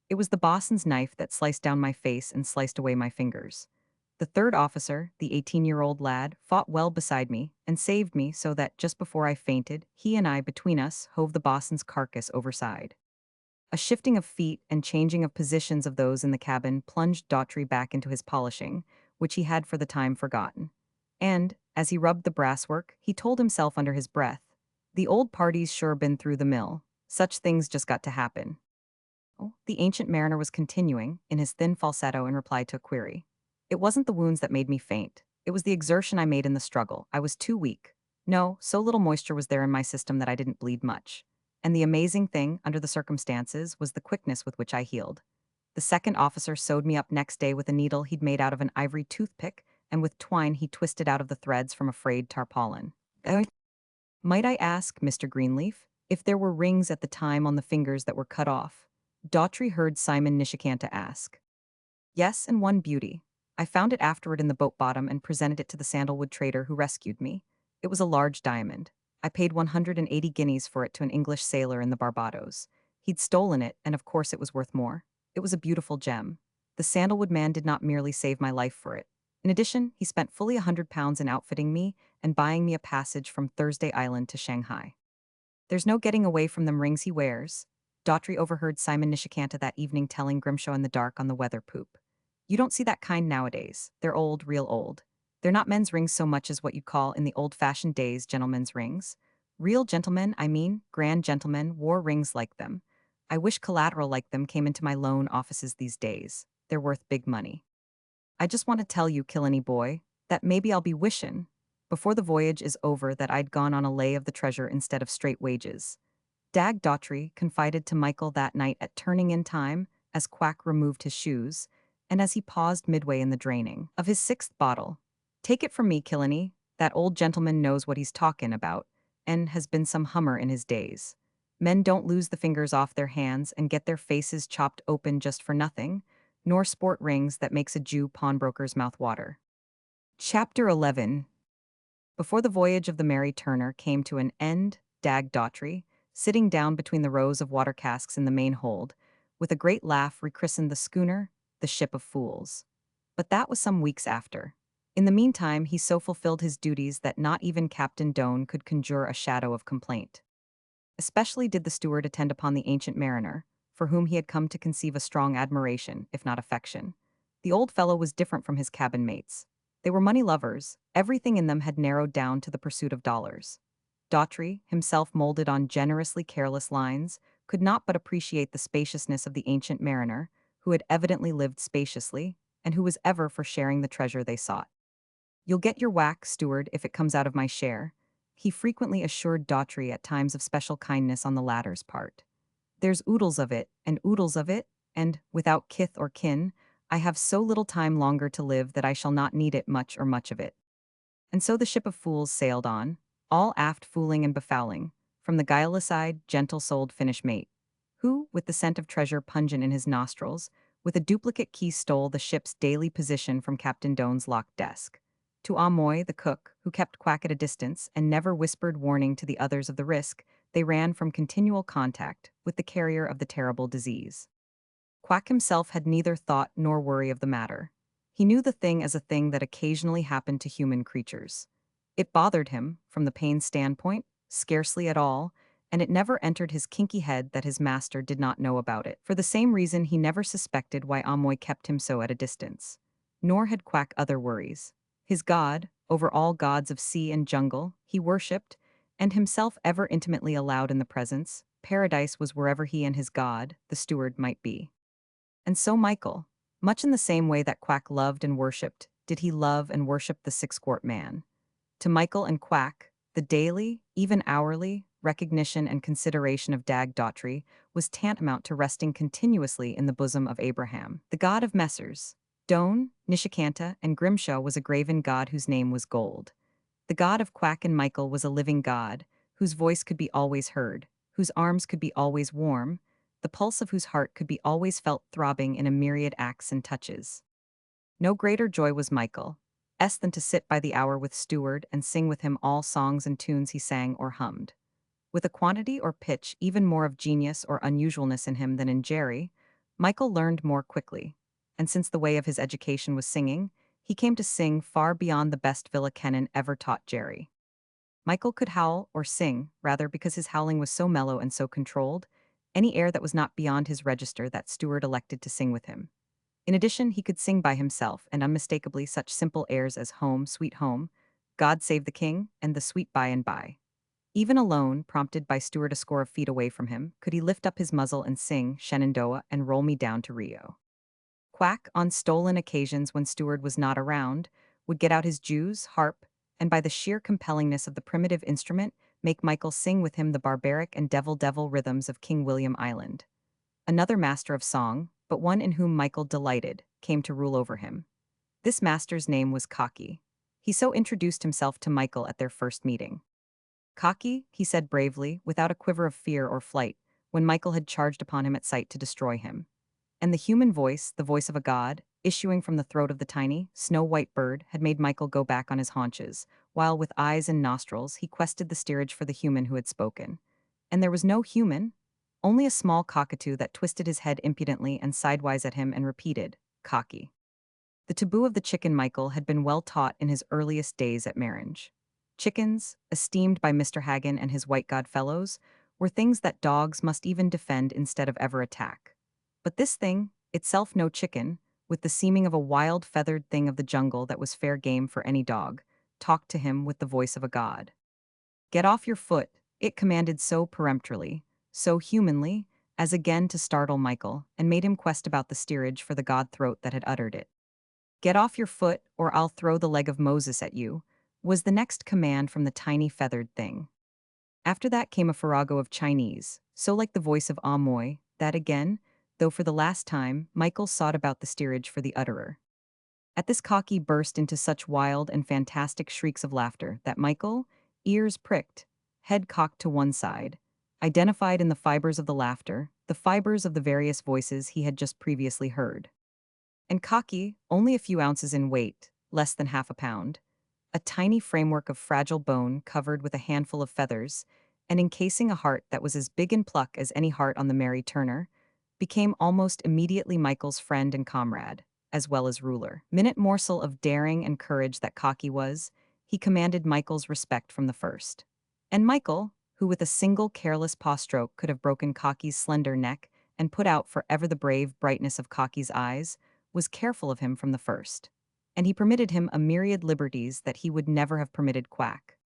It was the bosun's knife that sliced down my face and sliced away my fingers. The third officer, the 18-year-old lad, fought well beside me and saved me so that just before I fainted, he and I between us hove the bosun's carcass overside. A shifting of feet and changing of positions of those in the cabin plunged Daughtry back into his polishing, which he had for the time forgotten. And, as he rubbed the brasswork, he told himself under his breath, "The old party's sure been through the mill. Such things just got to happen." Oh, the ancient mariner was continuing, in his thin falsetto in reply to a query. "It wasn't the wounds that made me faint. It was the exertion I made in the struggle. I was too weak. No, so little moisture was there in my system that I didn't bleed much. And the amazing thing, under the circumstances, was the quickness with which I healed. The second officer sewed me up next day with a needle he'd made out of an ivory toothpick, and with twine he twisted out of the threads from a frayed tarpaulin. Might I ask, Mr. Greenleaf, if there were rings at the time on the fingers that were cut off?" Daughtry heard Simon Nishikanta ask. "Yes, and one beauty. I found it afterward in the boat bottom and presented it to the sandalwood trader who rescued me. It was a large diamond. I paid 180 guineas for it to an English sailor in the Barbados. He'd stolen it, and of course it was worth more. It was a beautiful gem. The sandalwood man did not merely save my life for it. In addition, he spent fully £100 in outfitting me and buying me a passage from Thursday Island to Shanghai. There's no getting away from them rings he wears." Daughtry overheard Simon Nishikanta that evening telling Grimshaw in the dark on the weather poop. "You don't see that kind nowadays. They're old, real old. They're not men's rings so much as what you'd call in the old-fashioned days gentlemen's rings. Real gentlemen, I mean, grand gentlemen, wore rings like them. I wish collateral like them came into my loan offices these days. They're worth big money. I just want to tell you, Killenny boy, that maybe I'll be wishin', before the voyage is over, that I'd gone on a lay of the treasure instead of straight wages." Dag Daughtry confided to Michael that night at turning in time, as Quack removed his shoes, and as he paused midway in the draining of his sixth bottle. "Take it from me, Killenny, that old gentleman knows what he's talkin' about, and has been some hummer in his days. Men don't lose the fingers off their hands and get their faces chopped open just for nothing, nor sport rings that makes a Jew pawnbroker's mouth water." Chapter 11. Before the voyage of the Mary Turner came to an end, Dag Daughtry, sitting down between the rows of water casks in the main hold, with a great laugh rechristened the schooner the Ship of Fools. But that was some weeks after. In the meantime, he so fulfilled his duties that not even Captain Doane could conjure a shadow of complaint. Especially did the steward attend upon the ancient mariner, for whom he had come to conceive a strong admiration, if not affection. The old fellow was different from his cabin mates. They were money lovers. Everything in them had narrowed down to the pursuit of dollars. Daughtry, himself molded on generously careless lines, could not but appreciate the spaciousness of the ancient mariner, who had evidently lived spaciously, and who was ever for sharing the treasure they sought. "You'll get your whack, steward, if it comes out of my share," he frequently assured Daughtry at times of special kindness on the latter's part. "There's oodles of it, and oodles of it, and, without kith or kin, I have so little time longer to live that I shall not need it much or much of it." And so the Ship of Fools sailed on, all aft fooling and befouling, from the guileless-eyed, gentle-souled Finnish mate, who, with the scent of treasure pungent in his nostrils, with a duplicate key stole the ship's daily position from Captain Doane's locked desk, to Amoy, the cook, who kept Quack at a distance and never whispered warning to the others of the risk they ran from continual contact with the carrier of the terrible disease. Quack himself had neither thought nor worry of the matter. He knew the thing as a thing that occasionally happened to human creatures. It bothered him, from the pain's standpoint, scarcely at all, and it never entered his kinky head that his master did not know about it. For the same reason, he never suspected why Amoy kept him so at a distance. Nor had Quack other worries. His god, over all gods of sea and jungle, he worshipped, and himself ever intimately allowed in the presence, paradise was wherever he and his god, the steward, might be. And so Michael, much in the same way that Quack loved and worshipped, did he love and worship the six-quart man. To Michael and Quack, the daily, even hourly, recognition and consideration of Dag Daughtry was tantamount to resting continuously in the bosom of Abraham. The god of Messrs. Doan, Nishikanta, and Grimshaw was a graven god whose name was Gold. The god of Quack and Michael was a living god, whose voice could be always heard, whose arms could be always warm, the pulse of whose heart could be always felt throbbing in a myriad acts and touches. No greater joy was Michael's than to sit by the hour with Steward and sing with him all songs and tunes he sang or hummed. With a quantity or pitch even more of genius or unusualness in him than in Jerry, Michael learned more quickly, and since the way of his education was singing, he came to sing far beyond the best Villa Kennan ever taught Jerry. Michael could howl, or sing, rather, because his howling was so mellow and so controlled, any air that was not beyond his register that Steward elected to sing with him. In addition, he could sing by himself, and unmistakably such simple airs as Home, Sweet Home, God Save the King, and The Sweet By and By. Even alone, prompted by Stewart a score of feet away from him, could he lift up his muzzle and sing Shenandoah and Roll Me Down to Rio. Quack, on stolen occasions when Stewart was not around, would get out his Jews, harp, and by the sheer compellingness of the primitive instrument, make Michael sing with him the barbaric and devil rhythms of King William Island. Another master of song, but one in whom Michael delighted, came to rule over him. This master's name was Cocky. He so introduced himself to Michael at their first meeting. Cocky, he said bravely, without a quiver of fear or flight, when Michael had charged upon him at sight to destroy him. And the human voice, the voice of a god, issuing from the throat of the tiny, snow-white bird, had made Michael go back on his haunches, while with eyes and nostrils he quested the steerage for the human who had spoken. And there was no human, only a small cockatoo that twisted his head impudently and sidewise at him and repeated, "Cocky." The taboo of the chicken Michael had been well taught in his earliest days at Marange. Chickens, esteemed by Mr. Hagan and his white god fellows, were things that dogs must even defend instead of ever attack. But this thing, itself no chicken, with the seeming of a wild feathered thing of the jungle that was fair game for any dog, talked to him with the voice of a god. "Get off your foot," it commanded so peremptorily, so humanly, as again to startle Michael, and made him quest about the steerage for the god throat that had uttered it. "Get off your foot, or I'll throw the leg of Moses at you," was the next command from the tiny feathered thing. After that came a farrago of Chinese, so like the voice of Amoy, that again, though for the last time, Michael sought about the steerage for the utterer. At this Cocky burst into such wild and fantastic shrieks of laughter that Michael, ears pricked, head cocked to one side, identified in the fibers of the laughter, the fibers of the various voices he had just previously heard. And Cocky, only a few ounces in weight, less than half a pound, a tiny framework of fragile bone covered with a handful of feathers, and encasing a heart that was as big in pluck as any heart on the Mary Turner, became almost immediately Michael's friend and comrade, as well as ruler. Minute morsel of daring and courage that Cocky was, he commanded Michael's respect from the first. And Michael, who with a single careless paw stroke could have broken Cocky's slender neck and put out forever the brave brightness of Cocky's eyes, was careful of him from the first. And he permitted him a myriad liberties that he would never have permitted Quack.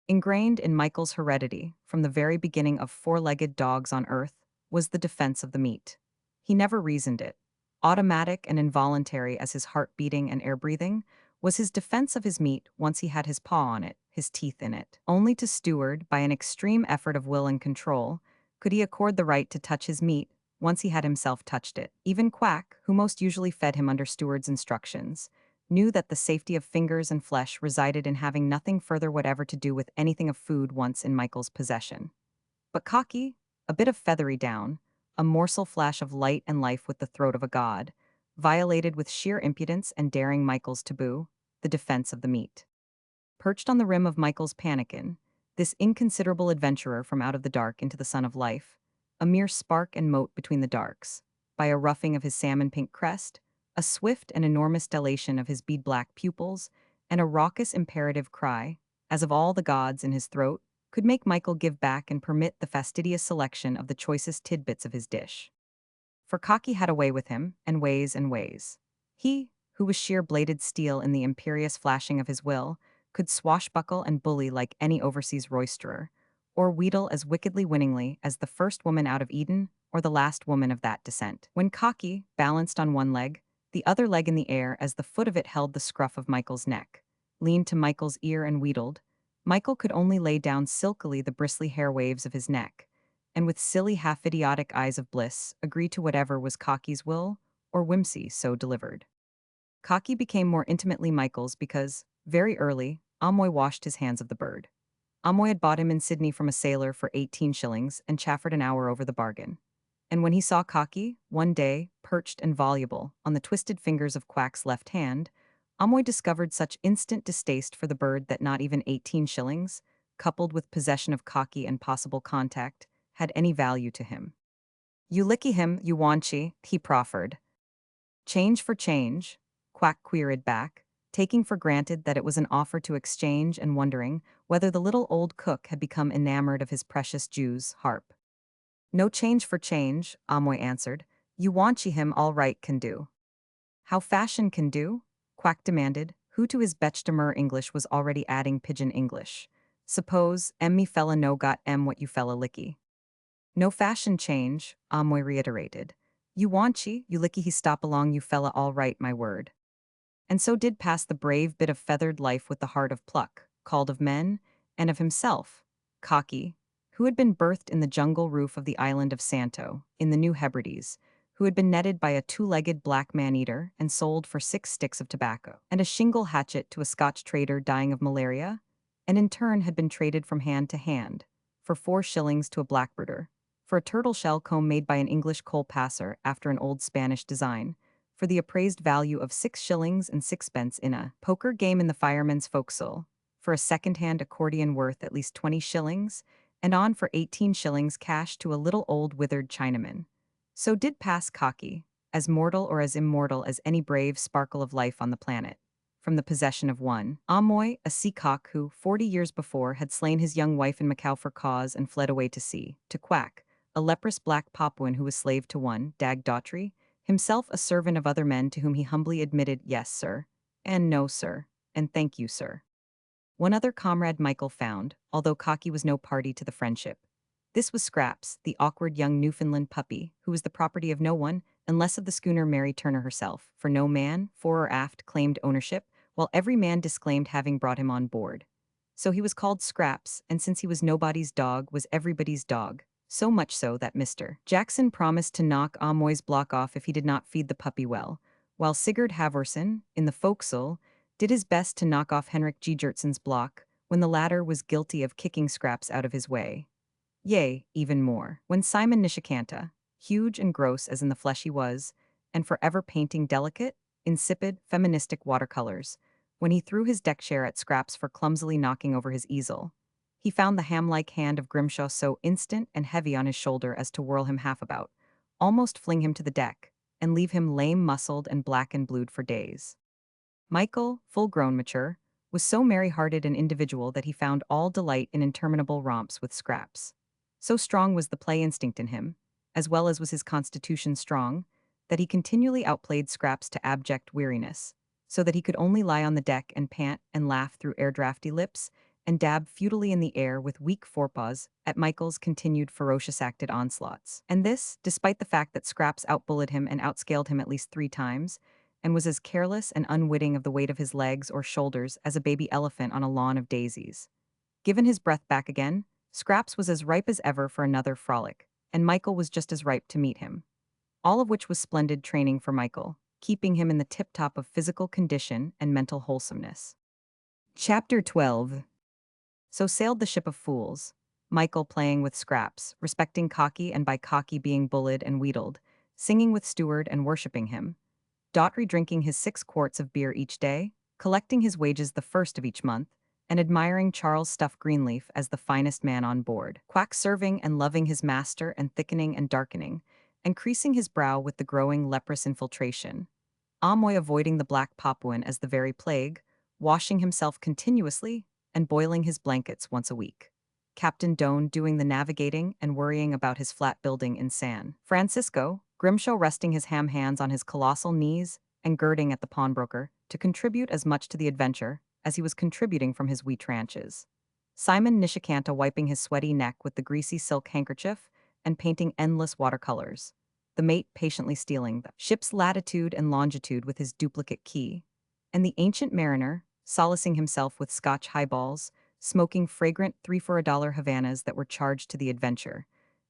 Ingrained in Michael's heredity, from the very beginning of four-legged dogs on earth, was the defense of the meat. He never reasoned it. Automatic and involuntary as his heart beating and air breathing, was his defense of his meat once he had his paw on it, his teeth in it. Only to Steward, by an extreme effort of will and control, could he accord the right to touch his meat once he had himself touched it. Even Quack, who most usually fed him under Steward's instructions, knew that the safety of fingers and flesh resided in having nothing further whatever to do with anything of food once in Michael's possession. But Cocky, a bit of feathery down, a morsel flash of light and life with the throat of a god, violated with sheer impudence and daring Michael's taboo, the defense of the meat. Perched on the rim of Michael's pannikin, this inconsiderable adventurer from out of the dark into the sun of life, a mere spark and mote between the darks, by a ruffing of his salmon-pink crest, a swift and enormous dilation of his bead-black pupils, and a raucous imperative cry, as of all the gods in his throat, could make Michael give back and permit the fastidious selection of the choicest tidbits of his dish. For Cocky had a way with him, and ways and ways. He, who was sheer bladed steel in the imperious flashing of his will, could swashbuckle and bully like any overseas roisterer, or wheedle as wickedly winningly as the first woman out of Eden or the last woman of that descent. When Cocky, balanced on one leg, the other leg in the air as the foot of it held the scruff of Michael's neck, leaned to Michael's ear and wheedled, Michael could only lay down silkily the bristly hair waves of his neck, and with silly half-idiotic eyes of bliss, agree to whatever was Cocky's will or whimsy so delivered. Cocky became more intimately Michael's because, very early, Amoy washed his hands of the bird. Amoy had bought him in Sydney from a sailor for 18 shillings and chaffered an hour over the bargain. And when he saw Cocky, one day, perched and voluble, on the twisted fingers of Quack's left hand, Amoy discovered such instant distaste for the bird that not even 18 shillings, coupled with possession of Cocky and possible contact, had any value to him. You licky him, you wanchi, he proffered. Change for change, Quack queried back, taking for granted that it was an offer to exchange and wondering whether the little old cook had become enamored of his precious Jew's harp. No change for change, Amoy answered. You wanchi him all right can do. How fashion can do? Quack demanded, who to his Bechdemer English was already adding pidgin English. Suppose, me fella no got what you fella licky. No fashion change, Amoy reiterated. You wanchi, you licky he stop along you fella all right my word. And so did pass the brave bit of feathered life with the heart of pluck, called of men, and of himself, Cocky, who had been birthed in the jungle roof of the island of Santo, in the New Hebrides, who had been netted by a two-legged black man-eater and sold for 6 sticks of tobacco, and a shingle hatchet to a Scotch trader dying of malaria, and in turn had been traded from hand to hand, for 4 shillings to a blackbirder, for a turtle shell comb made by an English coal passer after an old Spanish design, for the appraised value of 6 shillings and sixpence in a poker game in the fireman's forecastle, for a second-hand accordion worth at least 20 shillings, and on for 18 shillings cash to a little old withered Chinaman. So did pass Cocky, as mortal or as immortal as any brave sparkle of life on the planet, from the possession of one, Amoy, a sea-cock who, 40 years before, had slain his young wife in Macau for cause and fled away to sea, to Quack, a leprous black Papuan who was slave to one, Dag Daughtry, himself a servant of other men to whom he humbly admitted yes, sir, and no, sir, and thank you, sir. One other comrade Michael found, although Cocky was no party to the friendship. This was Scraps, the awkward young Newfoundland puppy, who was the property of no one, unless of the schooner Mary Turner herself, for no man, fore or aft, claimed ownership, while every man disclaimed having brought him on board. So he was called Scraps, and since he was nobody's dog, was everybody's dog, so much so that Mr. Jackson promised to knock Amoy's block off if he did not feed the puppy well, while Sigurd Halvorsen, in the forecastle, did his best to knock off Henrik Gertson's block when the latter was guilty of kicking Scraps out of his way. Yea, even more, when Simon Nishikanta, huge and gross as in the flesh he was, and forever painting delicate, insipid, feministic watercolors, when he threw his deck chair at Scraps for clumsily knocking over his easel, he found the ham-like hand of Grimshaw so instant and heavy on his shoulder as to whirl him half about, almost fling him to the deck, and leave him lame-muscled and black and blued for days. Michael, full-grown mature, was so merry-hearted an individual that he found all delight in interminable romps with Scraps. So strong was the play instinct in him, as well as was his constitution strong, that he continually outplayed Scraps to abject weariness, so that he could only lie on the deck and pant and laugh through air-draughty lips, and dab futilely in the air with weak forepaws at Michael's continued ferocious acted onslaughts. And this, despite the fact that Scraps outbullied him and outscaled him at least 3 times, and was as careless and unwitting of the weight of his legs or shoulders as a baby elephant on a lawn of daisies. Given his breath back again, Scraps was as ripe as ever for another frolic, and Michael was just as ripe to meet him. All of which was splendid training for Michael, keeping him in the tip-top of physical condition and mental wholesomeness. Chapter 12. So sailed the ship of fools, Michael playing with Scraps, respecting Cocky and by Cocky being bullied and wheedled, singing with Steward and worshipping him, Daughtry drinking his 6 quarts of beer each day, collecting his wages the first of each month, and admiring Charles Stuff Greenleaf as the finest man on board, Quack serving and loving his master and thickening and darkening, and creasing his brow with the growing leprous infiltration, Amoy avoiding the black Papuan as the very plague, washing himself continuously, and boiling his blankets once a week. Captain Doan doing the navigating and worrying about his flat building in San Francisco, Grimshaw resting his ham hands on his colossal knees and girding at the pawnbroker to contribute as much to the adventure as he was contributing from his wheat ranches. Simon Nishikanta wiping his sweaty neck with the greasy silk handkerchief and painting endless watercolors. The mate patiently stealing the ship's latitude and longitude with his duplicate key. And the ancient mariner, solacing himself with Scotch highballs, smoking fragrant 3 for $1 Havanas that were charged to the adventure,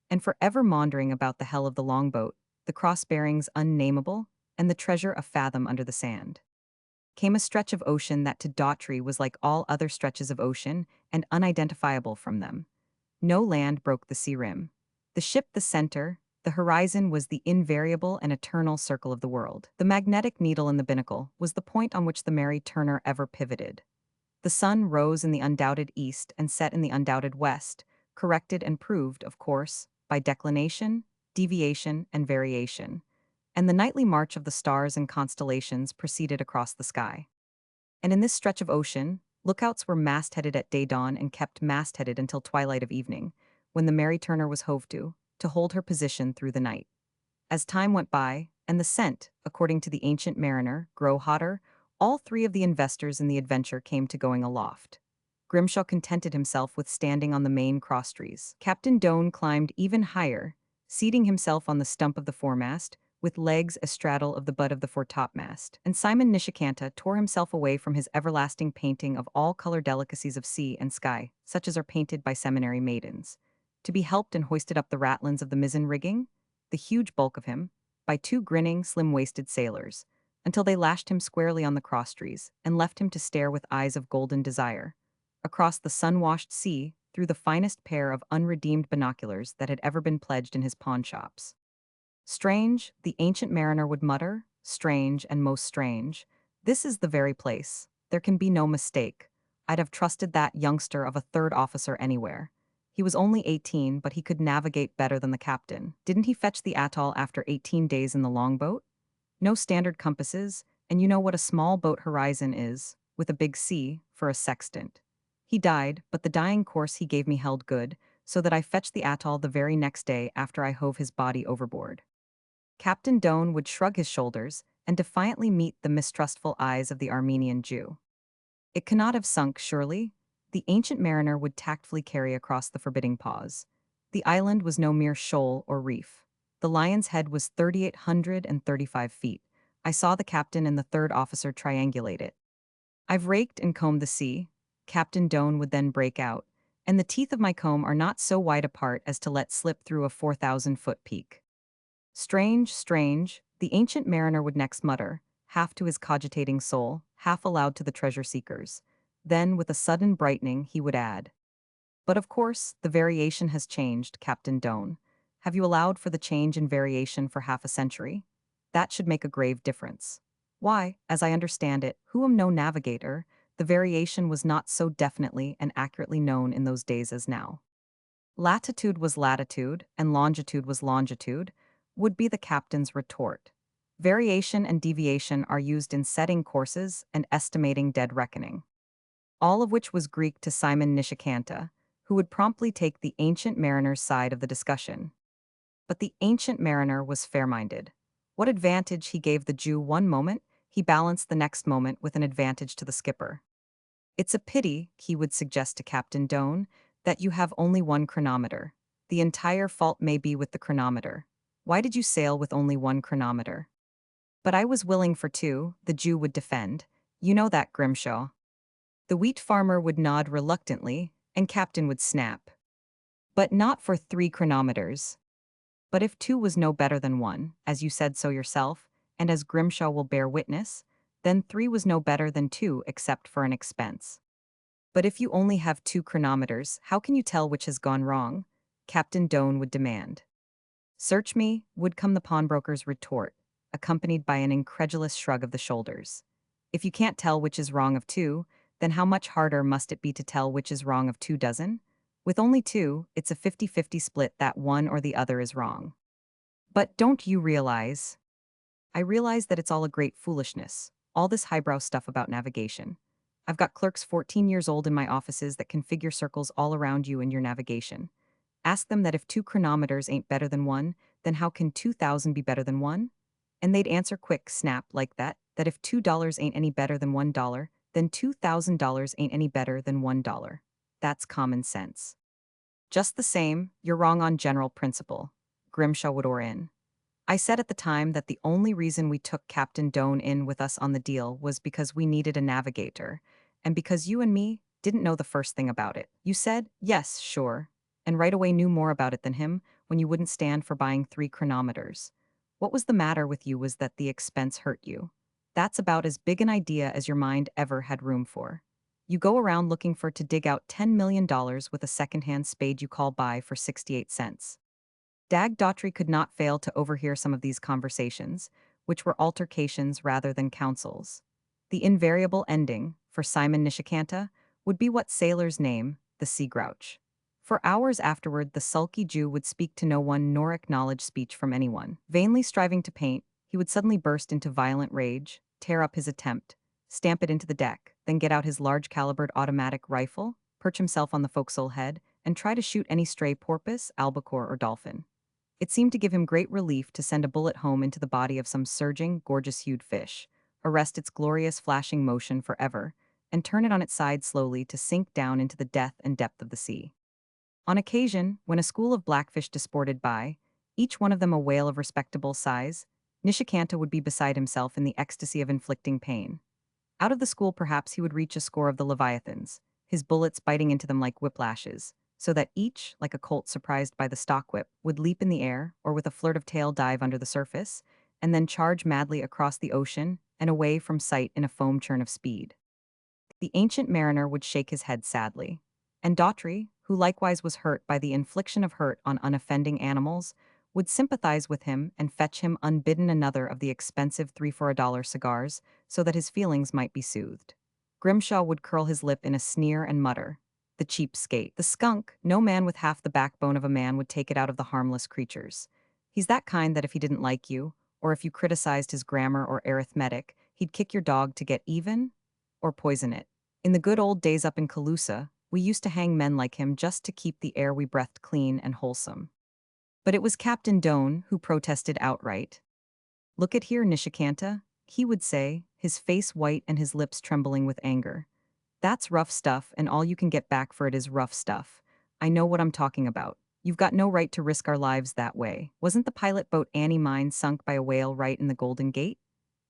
and forever maundering about the hell of the longboat, the cross-bearings unnameable, and the treasure a fathom under the sand. Came a stretch of ocean that to Daughtry was like all other stretches of ocean and unidentifiable from them. No land broke the sea rim. The ship the center, the horizon was the invariable and eternal circle of the world. The magnetic needle in the binnacle was the point on which the Mary Turner ever pivoted. The sun rose in the undoubted east and set in the undoubted west, corrected and proved, of course, by declination, deviation, and variation. And the nightly march of the stars and constellations proceeded across the sky. And in this stretch of ocean, lookouts were mastheaded at day dawn and kept mastheaded until twilight of evening, when the Mary Turner was hove to hold her position through the night. As time went by, and the scent, according to the ancient mariner, grow hotter, all three of the investors in the adventure came to going aloft. Grimshaw contented himself with standing on the main crosstrees. Captain Doan climbed even higher, seating himself on the stump of the foremast, with legs astraddle of the butt of the foretopmast, and Simon Nishikanta tore himself away from his everlasting painting of all color delicacies of sea and sky, such as are painted by seminary maidens, to be helped and hoisted up the ratlins of the mizzen rigging, the huge bulk of him, by two grinning, slim-waisted sailors, until they lashed him squarely on the crosstrees and left him to stare with eyes of golden desire, across the sun-washed sea, through the finest pair of unredeemed binoculars that had ever been pledged in his pawnshops. Strange, the ancient mariner would mutter, strange and most strange. This is the very place. There can be no mistake. I'd have trusted that youngster of a third officer anywhere. He was only 18, but he could navigate better than the captain. Didn't he fetch the atoll after 18 days in the longboat? No standard compasses, and you know what a small boat horizon is, with a big sea, for a sextant. He died, but the dying course he gave me held good, so that I fetched the atoll the very next day after I hove his body overboard. Captain Doan would shrug his shoulders and defiantly meet the mistrustful eyes of the Armenian Jew. It cannot have sunk, surely? The ancient mariner would tactfully carry across the forbidding pause. The island was no mere shoal or reef. The Lion's Head was 3,835 feet. I saw the captain and the third officer triangulate it. I've raked and combed the sea, Captain Doan would then break out, and the teeth of my comb are not so wide apart as to let slip through a 4,000-foot peak. Strange, strange, the ancient mariner would next mutter, half to his cogitating soul, half aloud to the treasure-seekers. Then, with a sudden brightening, he would add, "But of course, the variation has changed, Captain Doan. Have you allowed for the change in variation for half a century? That should make a grave difference. Why, as I understand it, who am no navigator, the variation was not so definitely and accurately known in those days as now. Latitude was latitude, and longitude was longitude," would be the captain's retort. Variation and deviation are used in setting courses and estimating dead reckoning. All of which was Greek to Simon Nishikanta, who would promptly take the ancient mariner's side of the discussion. But the ancient mariner was fair-minded. What advantage he gave the Jew one moment, he balanced the next moment with an advantage to the skipper. "It's a pity," he would suggest to Captain Doan, "that you have only one chronometer. The entire fault may be with the chronometer. Why did you sail with only one chronometer?" "But I was willing for two," the Jew would defend. "You know that, Grimshaw." The wheat farmer would nod reluctantly, and Captain would snap. "But not for 3 chronometers. But if 2 was no better than 1, as you said so yourself, and as Grimshaw will bear witness, then 3 was no better than 2 except for an expense. But if you only have 2 chronometers, how can you tell which has gone wrong?" Captain Doan would demand. "Search me," would come the pawnbroker's retort, accompanied by an incredulous shrug of the shoulders. "If you can't tell which is wrong of 2, then how much harder must it be to tell which is wrong of 2 dozen? With only 2, it's a 50-50 split that one or the other is wrong. But don't you realize?" "I realize that it's all a great foolishness, all this highbrow stuff about navigation. I've got clerks 14 years old in my offices that can figure circles all around you in your navigation. Ask them that if two chronometers ain't better than one, then how can 2,000 be better than one? And they'd answer quick, snap, like that if $2 ain't any better than $1, then $2,000 ain't any better than $1. That's common sense. Just the same, you're wrong on general principle. Grimshaw would oar in. I said at the time that the only reason we took Captain Doan in with us on the deal was because we needed a navigator, and because you and me didn't know the first thing about it. You said, yes, sure, and right away knew more about it than him when you wouldn't stand for buying 3 chronometers. What was the matter with you was that the expense hurt you. That's about as big an idea as your mind ever had room for. You go around looking for to dig out $10 million with a secondhand spade you call buy for 68 cents. Dag Daughtry could not fail to overhear some of these conversations, which were altercations rather than counsels. The invariable ending, for Simon Nishikanta, would be what sailors name the sea grouch. For hours afterward, the sulky Jew would speak to no one nor acknowledge speech from anyone. Vainly striving to paint, he would suddenly burst into violent rage, tear up his attempt, stamp it into the deck, then get out his large-calibered automatic rifle, perch himself on the forecastle head, and try to shoot any stray porpoise, albacore, or dolphin. It seemed to give him great relief to send a bullet home into the body of some surging, gorgeous-hued fish, arrest its glorious flashing motion forever, and turn it on its side slowly to sink down into the death and depth of the sea. On occasion, when a school of blackfish disported by, each one of them a whale of respectable size, Nishikanta would be beside himself in the ecstasy of inflicting pain. Out of the school perhaps he would reach a score of the leviathans, his bullets biting into them like whiplashes, so that each, like a colt surprised by the stock whip, would leap in the air, or with a flirt of tail dive under the surface, and then charge madly across the ocean and away from sight in a foam churn of speed. The ancient mariner would shake his head sadly. And Daughtry, who likewise was hurt by the infliction of hurt on unoffending animals, would sympathize with him and fetch him unbidden another of the expensive 3 for $1 cigars, so that his feelings might be soothed. Grimshaw would curl his lip in a sneer and mutter, "The cheap skate, the skunk, no man with half the backbone of a man would take it out of the harmless creatures. He's that kind that if he didn't like you, or if you criticized his grammar or arithmetic, he'd kick your dog to get even, or poison it. In the good old days up in Calusa, we used to hang men like him just to keep the air we breathed clean and wholesome." But it was Captain Doan who protested outright. "Look at here, Nishikanta," he would say, his face white and his lips trembling with anger. "That's rough stuff, and all you can get back for it is rough stuff. I know what I'm talking about. You've got no right to risk our lives that way. Wasn't the pilot boat Annie mine sunk by a whale right in the Golden Gate?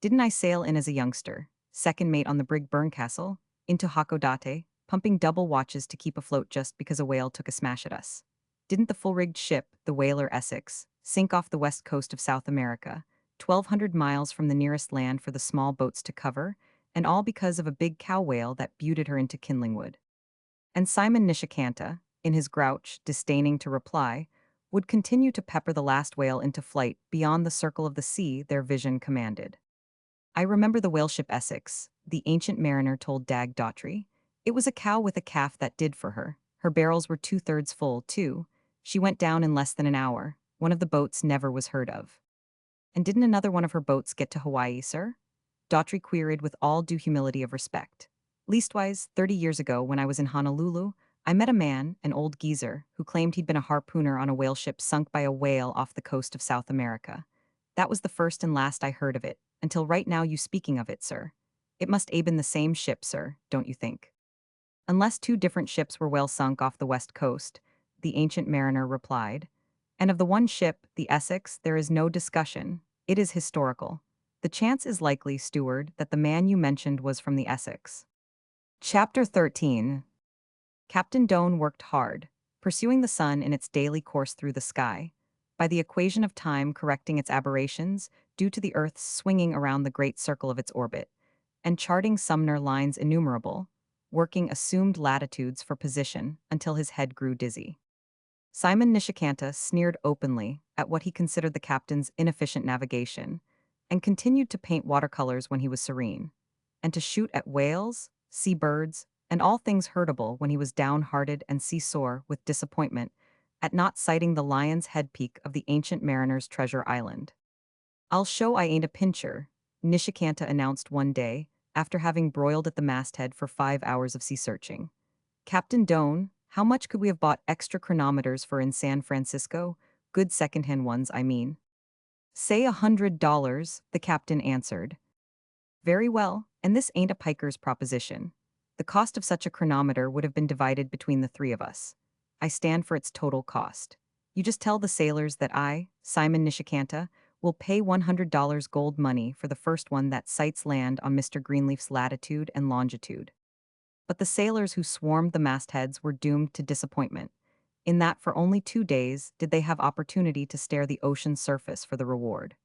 Didn't I sail in as a youngster, second mate on the brig Berncastle, into Hakodate, pumping double watches to keep afloat just because a whale took a smash at us? Didn't the full-rigged ship, the whaler Essex, sink off the west coast of South America, 1,200 miles from the nearest land for the small boats to cover, and all because of a big cow whale that buted her into kindling wood?" And Simon Nishikanta, in his grouch, disdaining to reply, would continue to pepper the last whale into flight beyond the circle of the sea their vision commanded. "I remember the whaleship Essex," the ancient mariner told Dag Daughtry. "It was a cow with a calf that did for her. Her barrels were 2/3 full, too. She went down in less than an hour. One of the boats never was heard of." "And didn't another one of her boats get to Hawaii, sir?" Daughtry queried with all due humility of respect. "Leastwise, 30 years ago, when I was in Honolulu, I met a man, an old geezer, who claimed he'd been a harpooner on a whale ship sunk by a whale off the coast of South America. That was the first and last I heard of it, until right now you speaking of it, sir. It must abe been the same ship, sir, don't you think?" "Unless two different ships were well sunk off the west coast," the ancient mariner replied. "And of the one ship, the Essex, there is no discussion. It is historical. The chance is likely, steward, that the man you mentioned was from the Essex." Chapter 13. Captain Doan worked hard, pursuing the sun in its daily course through the sky, by the equation of time correcting its aberrations due to the Earth's swinging around the great circle of its orbit, and charting Sumner lines innumerable, working assumed latitudes for position until his head grew dizzy. Simon Nishikanta sneered openly at what he considered the captain's inefficient navigation, and continued to paint watercolors when he was serene, and to shoot at whales, sea-birds, and all things hurtable when he was downhearted and sea-sore with disappointment at not sighting the lion's head peak of the ancient mariner's treasure island. "I'll show I ain't a pincher," Nishikanta announced one day, after having broiled at the masthead for 5 hours of sea searching. Captain Doan, how much could we have bought extra chronometers for in San Francisco? Good secondhand ones, I mean. Say $100, the captain answered. Very well, and this ain't a piker's proposition. The cost of such a chronometer would have been divided between the three of us. I stand for its total cost. You just tell the sailors that I, Simon Nishikanta, will pay $100 gold money for the first one that sights land on Mr. Greenleaf's latitude and longitude. But the sailors who swarmed the mastheads were doomed to disappointment, in that for only 2 days did they have opportunity to stare the ocean's surface for the reward.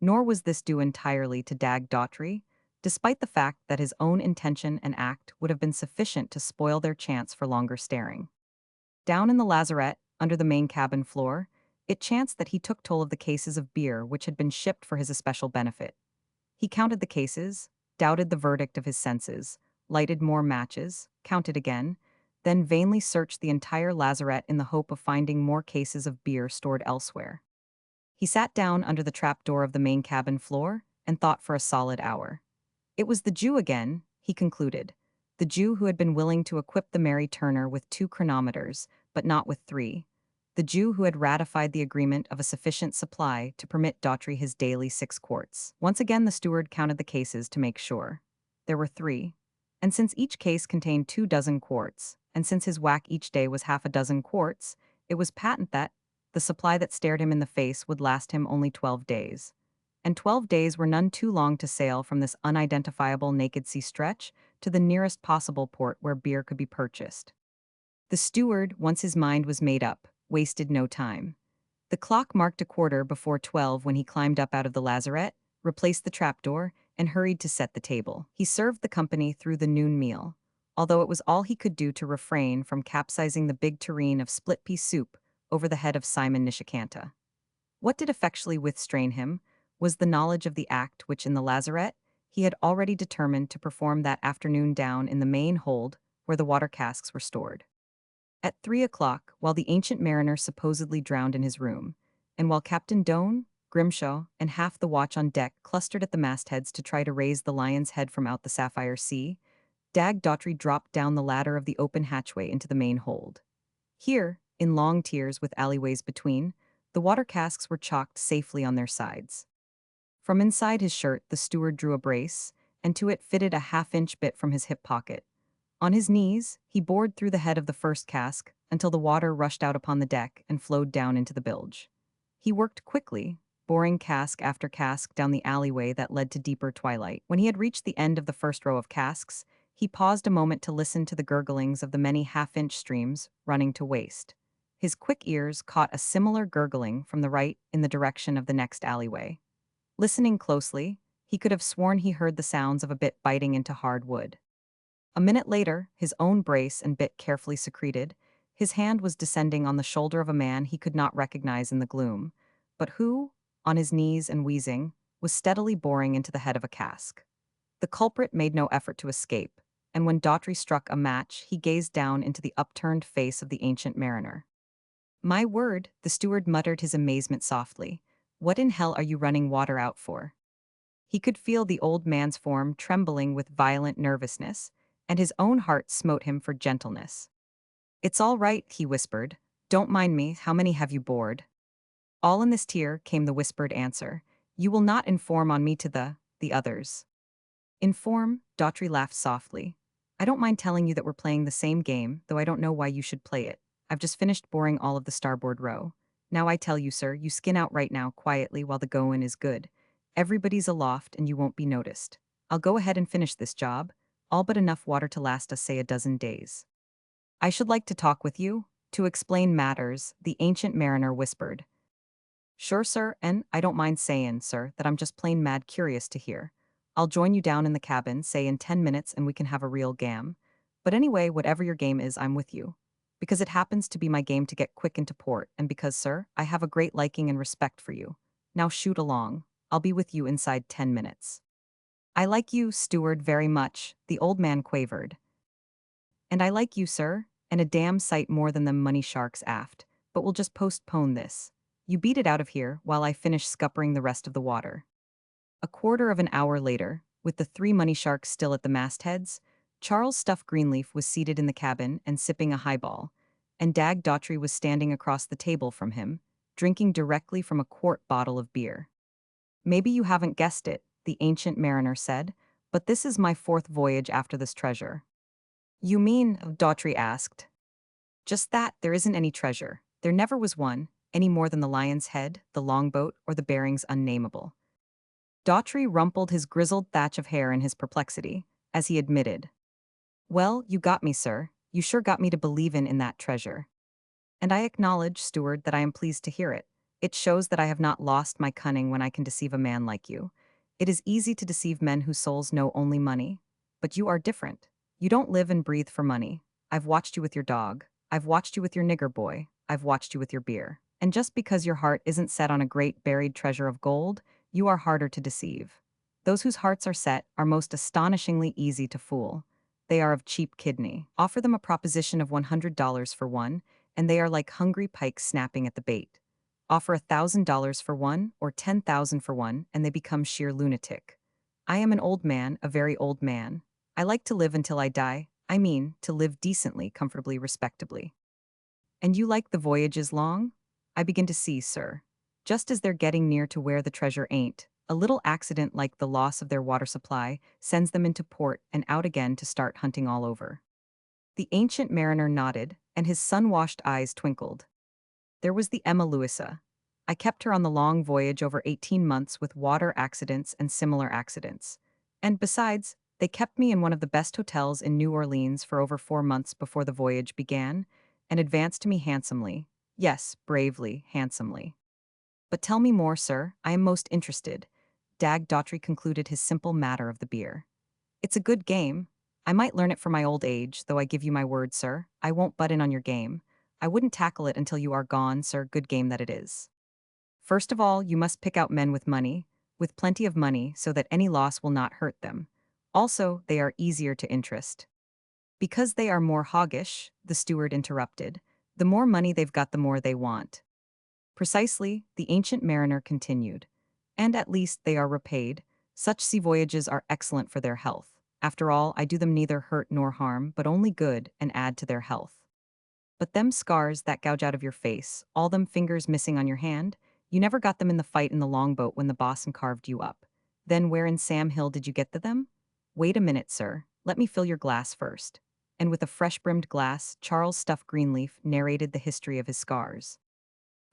Nor was this due entirely to Dag Daughtry, despite the fact that his own intention and act would have been sufficient to spoil their chance for longer staring. Down in the lazarette, under the main cabin floor, it chanced that he took toll of the cases of beer which had been shipped for his especial benefit. He counted the cases, doubted the verdict of his senses, lighted more matches, counted again, then vainly searched the entire lazarette in the hope of finding more cases of beer stored elsewhere. He sat down under the trapdoor of the main cabin floor and thought for a solid hour. It was the Jew again, he concluded. The Jew who had been willing to equip the Mary Turner with 2 chronometers, but not with 3. The Jew who had ratified the agreement of a sufficient supply to permit Daughtry his daily 6 quarts. Once again the steward counted the cases to make sure. There were 3. And since each case contained 24 quarts, and since his whack each day was half a dozen quarts, it was patent that the supply that stared him in the face would last him only 12 days. And 12 days were none too long to sail from this unidentifiable naked sea stretch to the nearest possible port where beer could be purchased. The steward, once his mind was made up, wasted no time. The clock marked 12:15 when he climbed up out of the lazarette, replaced the trapdoor, and hurried to set the table. He served the company through the noon meal, although it was all he could do to refrain from capsizing the big tureen of split-pea soup over the head of Simon Nishikanta. What did effectually withstrain him was the knowledge of the act which in the lazarette he had already determined to perform that afternoon down in the main hold where the water casks were stored. At 3 o'clock, while the ancient mariner supposedly drowned in his room, and while Captain Doan, Grimshaw, and half the watch on deck clustered at the mastheads to try to raise the lion's head from out the sapphire sea, Dag Daughtry dropped down the ladder of the open hatchway into the main hold. Here, in long tiers with alleyways between, the water casks were chalked safely on their sides. From inside his shirt the steward drew a brace, and to it fitted a half-inch bit from his hip pocket. On his knees, he bored through the head of the first cask until the water rushed out upon the deck and flowed down into the bilge. He worked quickly, boring cask after cask down the alleyway that led to deeper twilight. When he had reached the end of the first row of casks, he paused a moment to listen to the gurglings of the many half-inch streams running to waste. His quick ears caught a similar gurgling from the right in the direction of the next alleyway. Listening closely, he could have sworn he heard the sounds of a bit biting into hard wood. A minute later, his own brace and bit carefully secreted, his hand was descending on the shoulder of a man he could not recognize in the gloom, but who, on his knees and wheezing, was steadily boring into the head of a cask. The culprit made no effort to escape, and when Daughtry struck a match, he gazed down into the upturned face of the ancient mariner. "My word," the steward muttered his amazement softly. "What in hell are you running water out for?" He could feel the old man's form trembling with violent nervousness, and his own heart smote him for gentleness. "It's all right," he whispered. "Don't mind me. How many have you bored?" "All in this tier," came the whispered answer. "You will not inform on me to the others." "Inform?" Daughtry laughed softly. "I don't mind telling you that we're playing the same game, though I don't know why you should play it. I've just finished boring all of the starboard row. Now I tell you, sir, you skin out right now, quietly, while the goin' is good. Everybody's aloft and you won't be noticed. I'll go ahead and finish this job, all but enough water to last us, say, a dozen days. I should like to talk with you, to explain matters," the ancient mariner whispered. "Sure, sir, and I don't mind sayin', sir, that I'm just plain mad curious to hear. I'll join you down in the cabin, say in 10 minutes, and we can have a real gam. But anyway, whatever your game is, I'm with you. Because it happens to be my game to get quick into port, and because, sir, I have a great liking and respect for you. Now shoot along. I'll be with you inside 10 minutes. "I like you, steward, very much," the old man quavered. "And I like you, sir, and a damn sight more than them money sharks aft, but we'll just postpone this. You beat it out of here while I finish scuppering the rest of the water." A quarter of an hour later, With the three money sharks still at the mastheads, Charles Stuff Greenleaf was seated in the cabin and sipping a highball, and Dag Daughtry was standing across the table from him, drinking directly from a quart bottle of beer. Maybe you haven't guessed it, the ancient mariner said, but this is my fourth voyage after this treasure. You mean? Daughtry asked. Just that, there isn't any treasure. There never was one, any more than the lion's head, the longboat, or the bearings unnameable. Daughtry rumpled his grizzled thatch of hair in his perplexity, as he admitted, "Well, you got me, sir. You sure got me to believe in that treasure. And I acknowledge, steward, that I am pleased to hear it. It shows that I have not lost my cunning when I can deceive a man like you. It is easy to deceive men whose souls know only money. But you are different. You don't live and breathe for money. I've watched you with your dog. I've watched you with your nigger boy. I've watched you with your beer. And just because your heart isn't set on a great buried treasure of gold, you are harder to deceive. Those whose hearts are set are most astonishingly easy to fool. They are of cheap kidney. Offer them a proposition of $100 for one, and they are like hungry pikes snapping at the bait. Offer $1,000 for one or 10,000 for one, and they become sheer lunatic. I am an old man, a very old man. I like to live until I die. I mean, to live decently, comfortably, respectably. And you like the voyages long? I begin to see, sir. Just as they're getting near to where the treasure ain't, a little accident like the loss of their water supply sends them into port and out again to start hunting all over. The ancient mariner nodded, and his sun-washed eyes twinkled. There was the Emma Louisa. I kept her on the long voyage over 18 months with water accidents and similar accidents. And besides, they kept me in one of the best hotels in New Orleans for over 4 months before the voyage began, and advanced me handsomely. Yes, bravely, handsomely. But tell me more, sir. I am most interested. Dag Daughtry concluded his simple matter of the beer. It's a good game. I might learn it for my old age, though I give you my word, sir, I won't butt in on your game. I wouldn't tackle it until you are gone, sir, good game that it is. First of all, you must pick out men with money, with plenty of money, so that any loss will not hurt them. Also, they are easier to interest. Because they are more hoggish, the steward interrupted, the more money they've got the more they want. Precisely, the ancient mariner continued. And at least they are repaid. Such sea voyages are excellent for their health. After all, I do them neither hurt nor harm, but only good, and add to their health. But them scars that gouge out of your face, all them fingers missing on your hand, you never got them in the fight in the longboat when the bosun carved you up. Then where in Sam Hill did you get them? Wait a minute, sir. Let me fill your glass first. And with a fresh-brimmed glass, Charles Stuff Greenleaf narrated the history of his scars.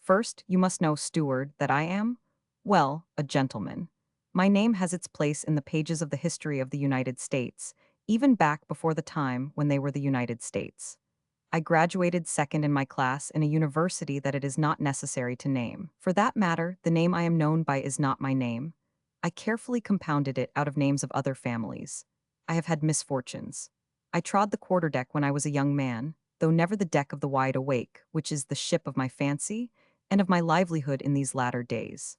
First, you must know, steward, that I am, well, a gentleman. My name has its place in the pages of the history of the United States, even back before the time when they were the United States. I graduated second in my class in a university that it is not necessary to name. For that matter, the name I am known by is not my name. I carefully compounded it out of names of other families. I have had misfortunes. I trod the quarterdeck when I was a young man, though never the deck of the Wide Awake, which is the ship of my fancy, and of my livelihood in these latter days.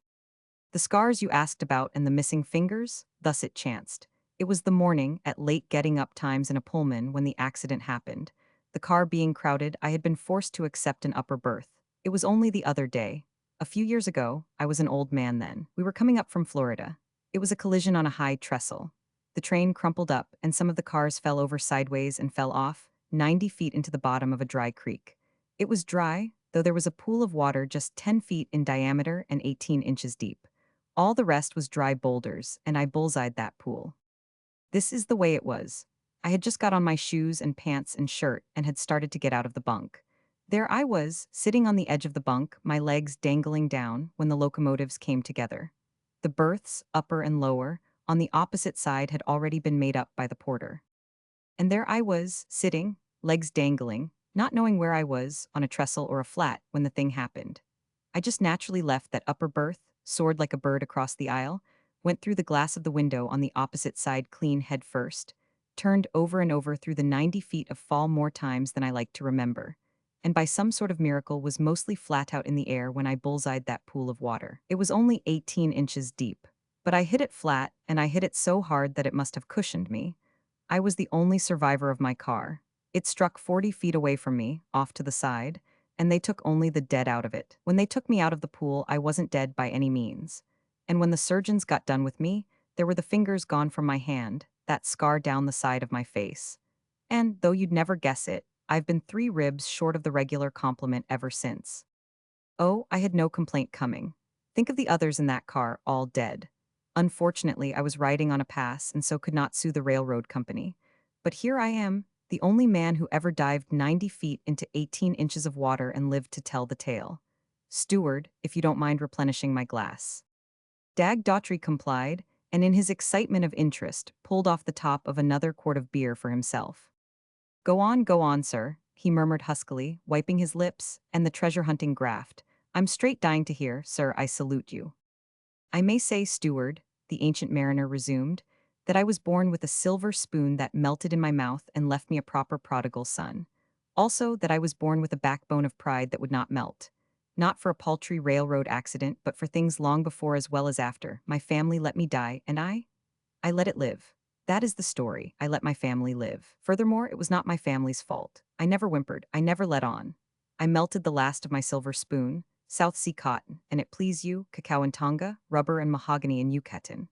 The scars you asked about and the missing fingers, thus it chanced. It was the morning, at late getting up times in a Pullman, when the accident happened. The car being crowded, I had been forced to accept an upper berth. It was only the other day. A few years ago, I was an old man then. We were coming up from Florida. It was a collision on a high trestle. The train crumpled up, and some of the cars fell over sideways and fell off, 90 feet into the bottom of a dry creek. It was dry, though there was a pool of water just 10 feet in diameter and 18 inches deep. All the rest was dry boulders, and I bullseyed that pool. This is the way it was. I had just got on my shoes and pants and shirt and had started to get out of the bunk. There I was, sitting on the edge of the bunk, my legs dangling down, when the locomotives came together. The berths, upper and lower, on the opposite side had already been made up by the porter. And there I was, sitting, legs dangling, not knowing where I was, on a trestle or a flat, when the thing happened. I just naturally left that upper berth, soared like a bird across the aisle, went through the glass of the window on the opposite side clean head first, turned over and over through the 90 feet of fall more times than I like to remember, and by some sort of miracle was mostly flat out in the air when I bullseyed that pool of water. It was only 18 inches deep, but I hit it flat, and I hit it so hard that it must have cushioned me. I was the only survivor of my car. It struck 40 feet away from me, off to the side, and they took only the dead out of it. When they took me out of the pool, I wasn't dead by any means. And when the surgeons got done with me, There were the fingers gone from my hand, that scar down the side of my face. And, though you'd never guess it, I've been 3 ribs short of the regular compliment ever since. Oh, I had no complaint coming. Think of the others in that car, all dead. Unfortunately, I was riding on a pass and so could not sue the railroad company. But here I am, the only man who ever dived 90 feet into 18 inches of water and lived to tell the tale. Steward, if you don't mind replenishing my glass. Dag Daughtry complied, and in his excitement of interest, pulled off the top of another quart of beer for himself. Go on, sir, he murmured huskily, wiping his lips, and the treasure-hunting graft. I'm straight dying to hear, sir, I salute you. I may say, steward, the ancient mariner resumed, that I was born with a silver spoon that melted in my mouth and left me a proper prodigal son. Also, that I was born with a backbone of pride that would not melt. Not for a paltry railroad accident, but for things long before as well as after. My family let me die, and I let it live. That is the story. I let my family live. Furthermore, it was not my family's fault. I never whimpered. I never let on. I melted the last of my silver spoon, South Sea cotton, and it please you, cacao in Tonga, rubber and mahogany in Yucatan.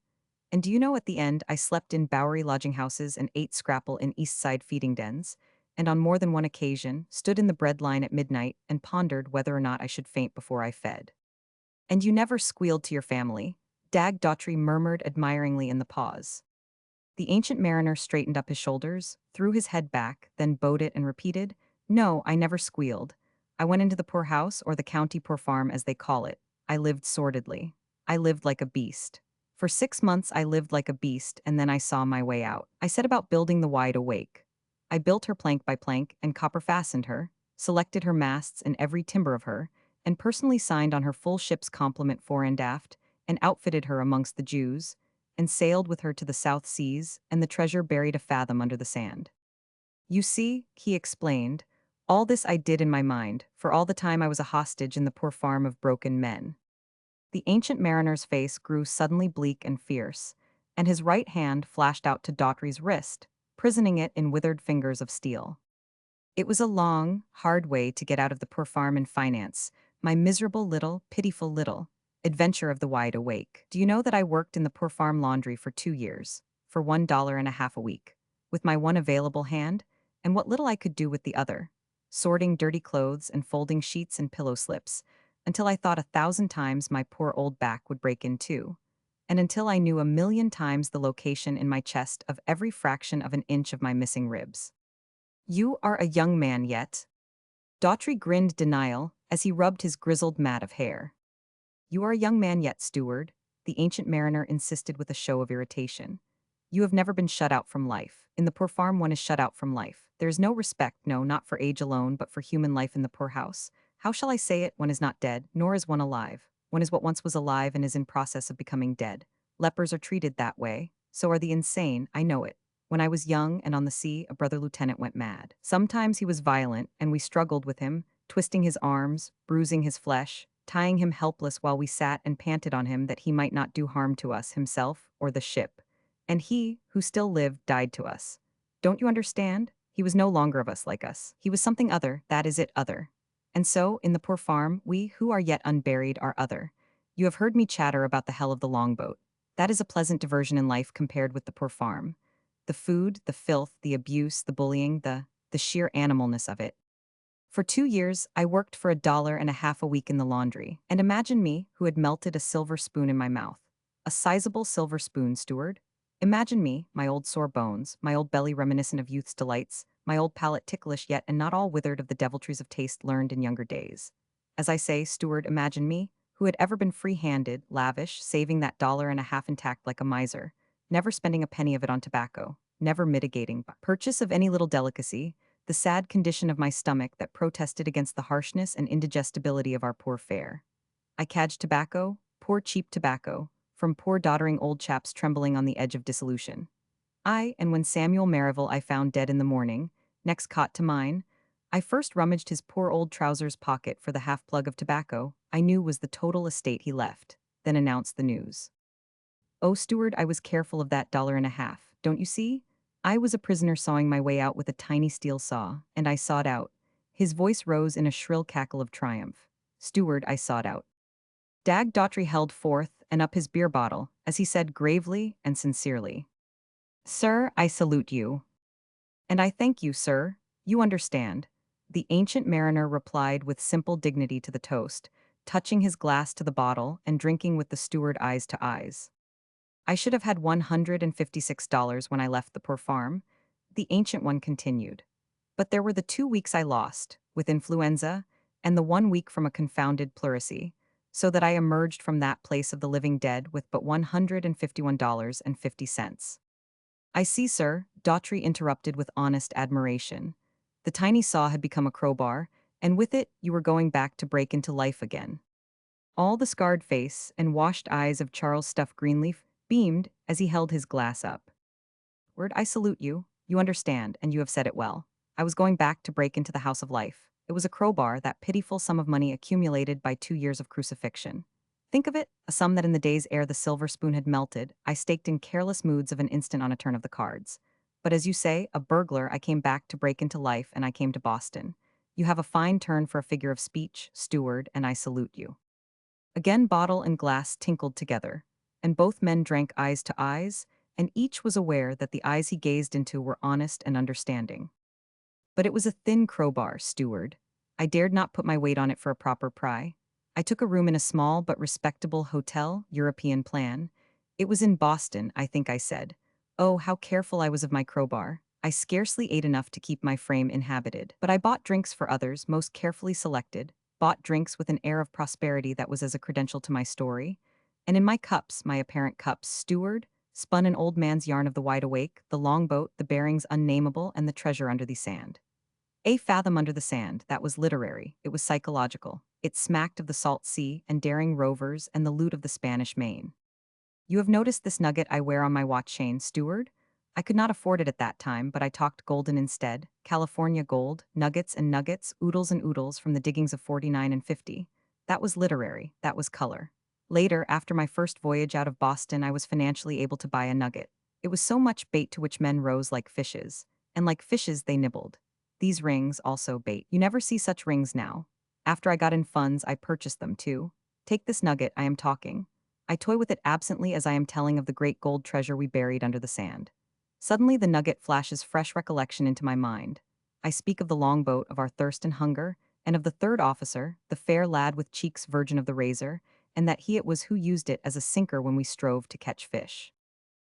And do you know at the end I slept in Bowery lodging houses and ate scrapple in East Side feeding dens, and on more than one occasion stood in the bread line at midnight and pondered whether or not I should faint before I fed. And you never squealed to your family, Dag Daughtry murmured admiringly in the pause. The ancient mariner straightened up his shoulders, threw his head back, then bowed it and repeated, No, I never squealed. I went into the poor house, or the county poor farm as they call it. I lived sordidly. I lived like a beast. For 6 months I lived like a beast, and then I saw my way out. I set about building the Wide Awake. I built her plank by plank, and copper fastened her, selected her masts and every timber of her, and personally signed on her full ship's complement fore and aft, and outfitted her amongst the Jews, and sailed with her to the South Seas, and the treasure buried a fathom under the sand. You see, he explained, all this I did in my mind, for all the time I was a hostage in the poor farm of broken men. The ancient mariner's face grew suddenly bleak and fierce, and his right hand flashed out to Daughtry's wrist, prisoning it in withered fingers of steel. It was a long, hard way to get out of the poor farm and finance, my miserable little, pitiful little adventure of the Wide Awake. Do you know that I worked in the poor farm laundry for 2 years, for $1.50 a week, with my one available hand, and what little I could do with the other, sorting dirty clothes and folding sheets and pillow slips, until I thought 1,000 times my poor old back would break in two, and until I knew 1,000,000 times the location in my chest of every fraction of an inch of my missing ribs. You are a young man yet. Daughtry grinned denial as he rubbed his grizzled mat of hair. You are a young man yet, steward, the ancient mariner insisted with a show of irritation. You have never been shut out from life. In the poor farm one is shut out from life. There is no respect, no, not for age alone, but for human life in the poor house. How shall I say it? One is not dead, nor is one alive. One is what once was alive and is in process of becoming dead. Lepers are treated that way. So are the insane, I know it. When I was young and on the sea, a brother lieutenant went mad. Sometimes he was violent, and we struggled with him, twisting his arms, bruising his flesh, tying him helpless while we sat and panted on him that he might not do harm to us, himself, or the ship. And he, who still lived, died to us. Don't you understand? He was no longer of us like us. He was something other, that is it, other. And so, in the poor farm, we who are yet unburied are other. You have heard me chatter about the hell of the longboat. That is a pleasant diversion in life compared with the poor farm. The food, the filth, the abuse, the bullying, the sheer animalness of it. For 2 years, I worked for $1.50 a week in the laundry, and imagine me, who had melted a silver spoon in my mouth. A sizable silver spoon, steward. Imagine me, my old sore bones, my old belly reminiscent of youth's delights, my old palate ticklish yet and not all withered of the deviltries of taste learned in younger days. As I say, steward, imagine me, who had ever been free-handed, lavish, saving that $1.50 intact like a miser, never spending a penny of it on tobacco, never mitigating purchase of any little delicacy, the sad condition of my stomach that protested against the harshness and indigestibility of our poor fare. I cadged tobacco, poor cheap tobacco, from poor doddering old chaps trembling on the edge of dissolution. And when Samuel Merivale I found dead in the morning, next cot to mine, I first rummaged his poor old trousers pocket for the half-plug of tobacco I knew was the total estate he left, then announced the news. Oh, steward, I was careful of that $1.50, don't you see? I was a prisoner sawing my way out with a tiny steel saw, and I sawed out. His voice rose in a shrill cackle of triumph. Steward, I sawed out. Dag Daughtry held forth and up his beer bottle, as he said gravely and sincerely, "Sir, I salute you." "And I thank you, sir. You understand." The ancient mariner replied with simple dignity to the toast, touching his glass to the bottle and drinking with the steward eyes to eyes. "I should have had $156 when I left the poor farm," the ancient one continued. "But there were the 2 weeks I lost, with influenza, and the 1 week from a confounded pleurisy, so that I emerged from that place of the living dead with but $151.50. "I see, sir," Daughtry interrupted with honest admiration. "The tiny saw had become a crowbar, and with it you were going back to break into life again." All the scarred face and washed eyes of Charles Stuff Greenleaf beamed as he held his glass up. "Word, I salute you. You understand, and you have said it well. I was going back to break into the house of life. It was a crowbar, that pitiful sum of money accumulated by 2 years of crucifixion. Think of it, a sum that in the days ere the silver spoon had melted, I staked in careless moods of an instant on a turn of the cards. But as you say, a burglar, I came back to break into life, and I came to Boston. You have a fine turn for a figure of speech, steward, and I salute you." Again bottle and glass tinkled together, and both men drank eyes to eyes, and each was aware that the eyes he gazed into were honest and understanding. "But it was a thin crowbar, steward. I dared not put my weight on it for a proper pry. I took a room in a small but respectable hotel, European plan. It was in Boston, I think I said. Oh, how careful I was of my crowbar. I scarcely ate enough to keep my frame inhabited. But I bought drinks for others, most carefully selected, bought drinks with an air of prosperity that was as a credential to my story. And in my cups, my apparent cups, steward, spun an old man's yarn of the wide awake, the longboat, the bearings unnameable, and the treasure under the sand. A fathom under the sand, that was literary, it was psychological. It smacked of the salt sea and daring rovers and the loot of the Spanish Main. You have noticed this nugget I wear on my watch chain, steward? I could not afford it at that time, but I talked golden instead, California gold, nuggets, oodles and oodles from the diggings of 49 and 50. That was literary, that was color. Later, after my first voyage out of Boston, I was financially able to buy a nugget. It was so much bait to which men rose like fishes, and like fishes they nibbled. These rings, also bait. You never see such rings now. After I got in funds, I purchased them too. Take this nugget, I am talking. I toy with it absently as I am telling of the great gold treasure we buried under the sand. Suddenly the nugget flashes fresh recollection into my mind. I speak of the longboat, of our thirst and hunger, and of the third officer, the fair lad with cheeks virgin of the razor, and that he it was who used it as a sinker when we strove to catch fish.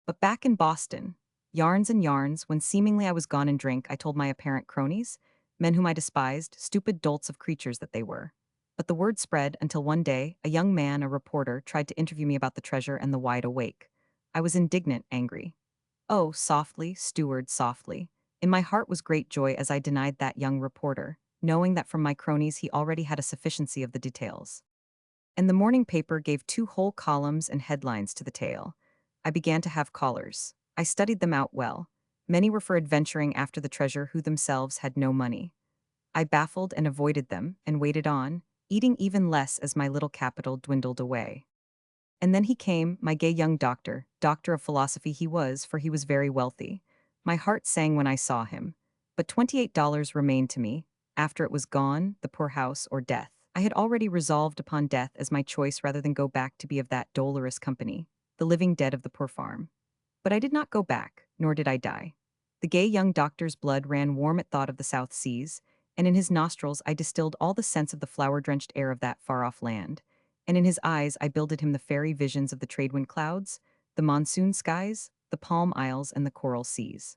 But back in Boston, yarns and yarns, when seemingly I was gone in drink, I told my apparent cronies, men whom I despised, stupid dolts of creatures that they were. But the word spread until one day, a young man, a reporter, tried to interview me about the treasure and the wide awake. I was indignant, angry. Oh, softly, steward, softly. In my heart was great joy as I denied that young reporter, knowing that from my cronies he already had a sufficiency of the details. And the morning paper gave 2 whole columns and headlines to the tale. I began to have callers. I studied them out well. Many were for adventuring after the treasure who themselves had no money. I baffled and avoided them, and waited on, eating even less as my little capital dwindled away. And then he came, my gay young doctor of philosophy he was, for he was very wealthy. My heart sang when I saw him. But $28 remained to me. After it was gone, the poor house or death. I had already resolved upon death as my choice rather than go back to be of that dolorous company, the living dead of the poor farm. But I did not go back, nor did I die. The gay young doctor's blood ran warm at thought of the South Seas, and in his nostrils I distilled all the scents of the flower-drenched air of that far-off land, and in his eyes I builded him the fairy visions of the trade-wind clouds, the monsoon skies, the palm isles, and the coral seas.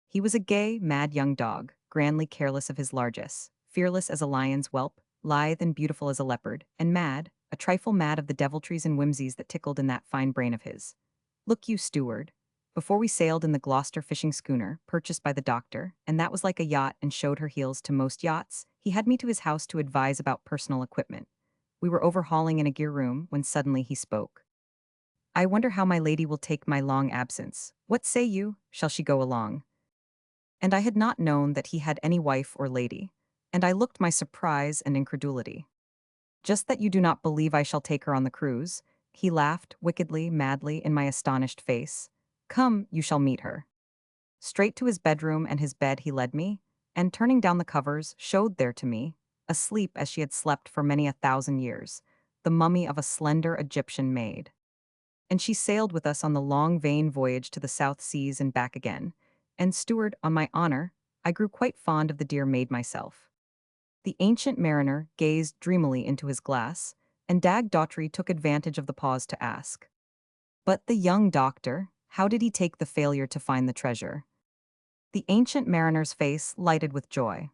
He was a gay, mad young dog, grandly careless of his largesse, fearless as a lion's whelp, lithe and beautiful as a leopard, and mad, a trifle mad of the deviltries and whimsies that tickled in that fine brain of his. Look you, steward. Before we sailed in the Gloucester fishing schooner, purchased by the doctor, and that was like a yacht and showed her heels to most yachts, he had me to his house to advise about personal equipment. We were overhauling in a gear room when suddenly he spoke. "I wonder how my lady will take my long absence. What say you? Shall she go along?" And I had not known that he had any wife or lady, and I looked my surprise and incredulity. "Just that you do not believe I shall take her on the cruise," he laughed, wickedly, madly, in my astonished face. "Come, you shall meet her." Straight to his bedroom and his bed he led me, and turning down the covers, showed there to me, asleep as she had slept for many 1,000 years, the mummy of a slender Egyptian maid. and she sailed with us on the long vain voyage to the South Seas and back again. And steward, on my honor, I grew quite fond of the dear maid myself. The ancient mariner gazed dreamily into his glass, and Dag Daughtry took advantage of the pause to ask, "But the young doctor, how did he take the failure to find the treasure?" The ancient mariner's face lighted with joy.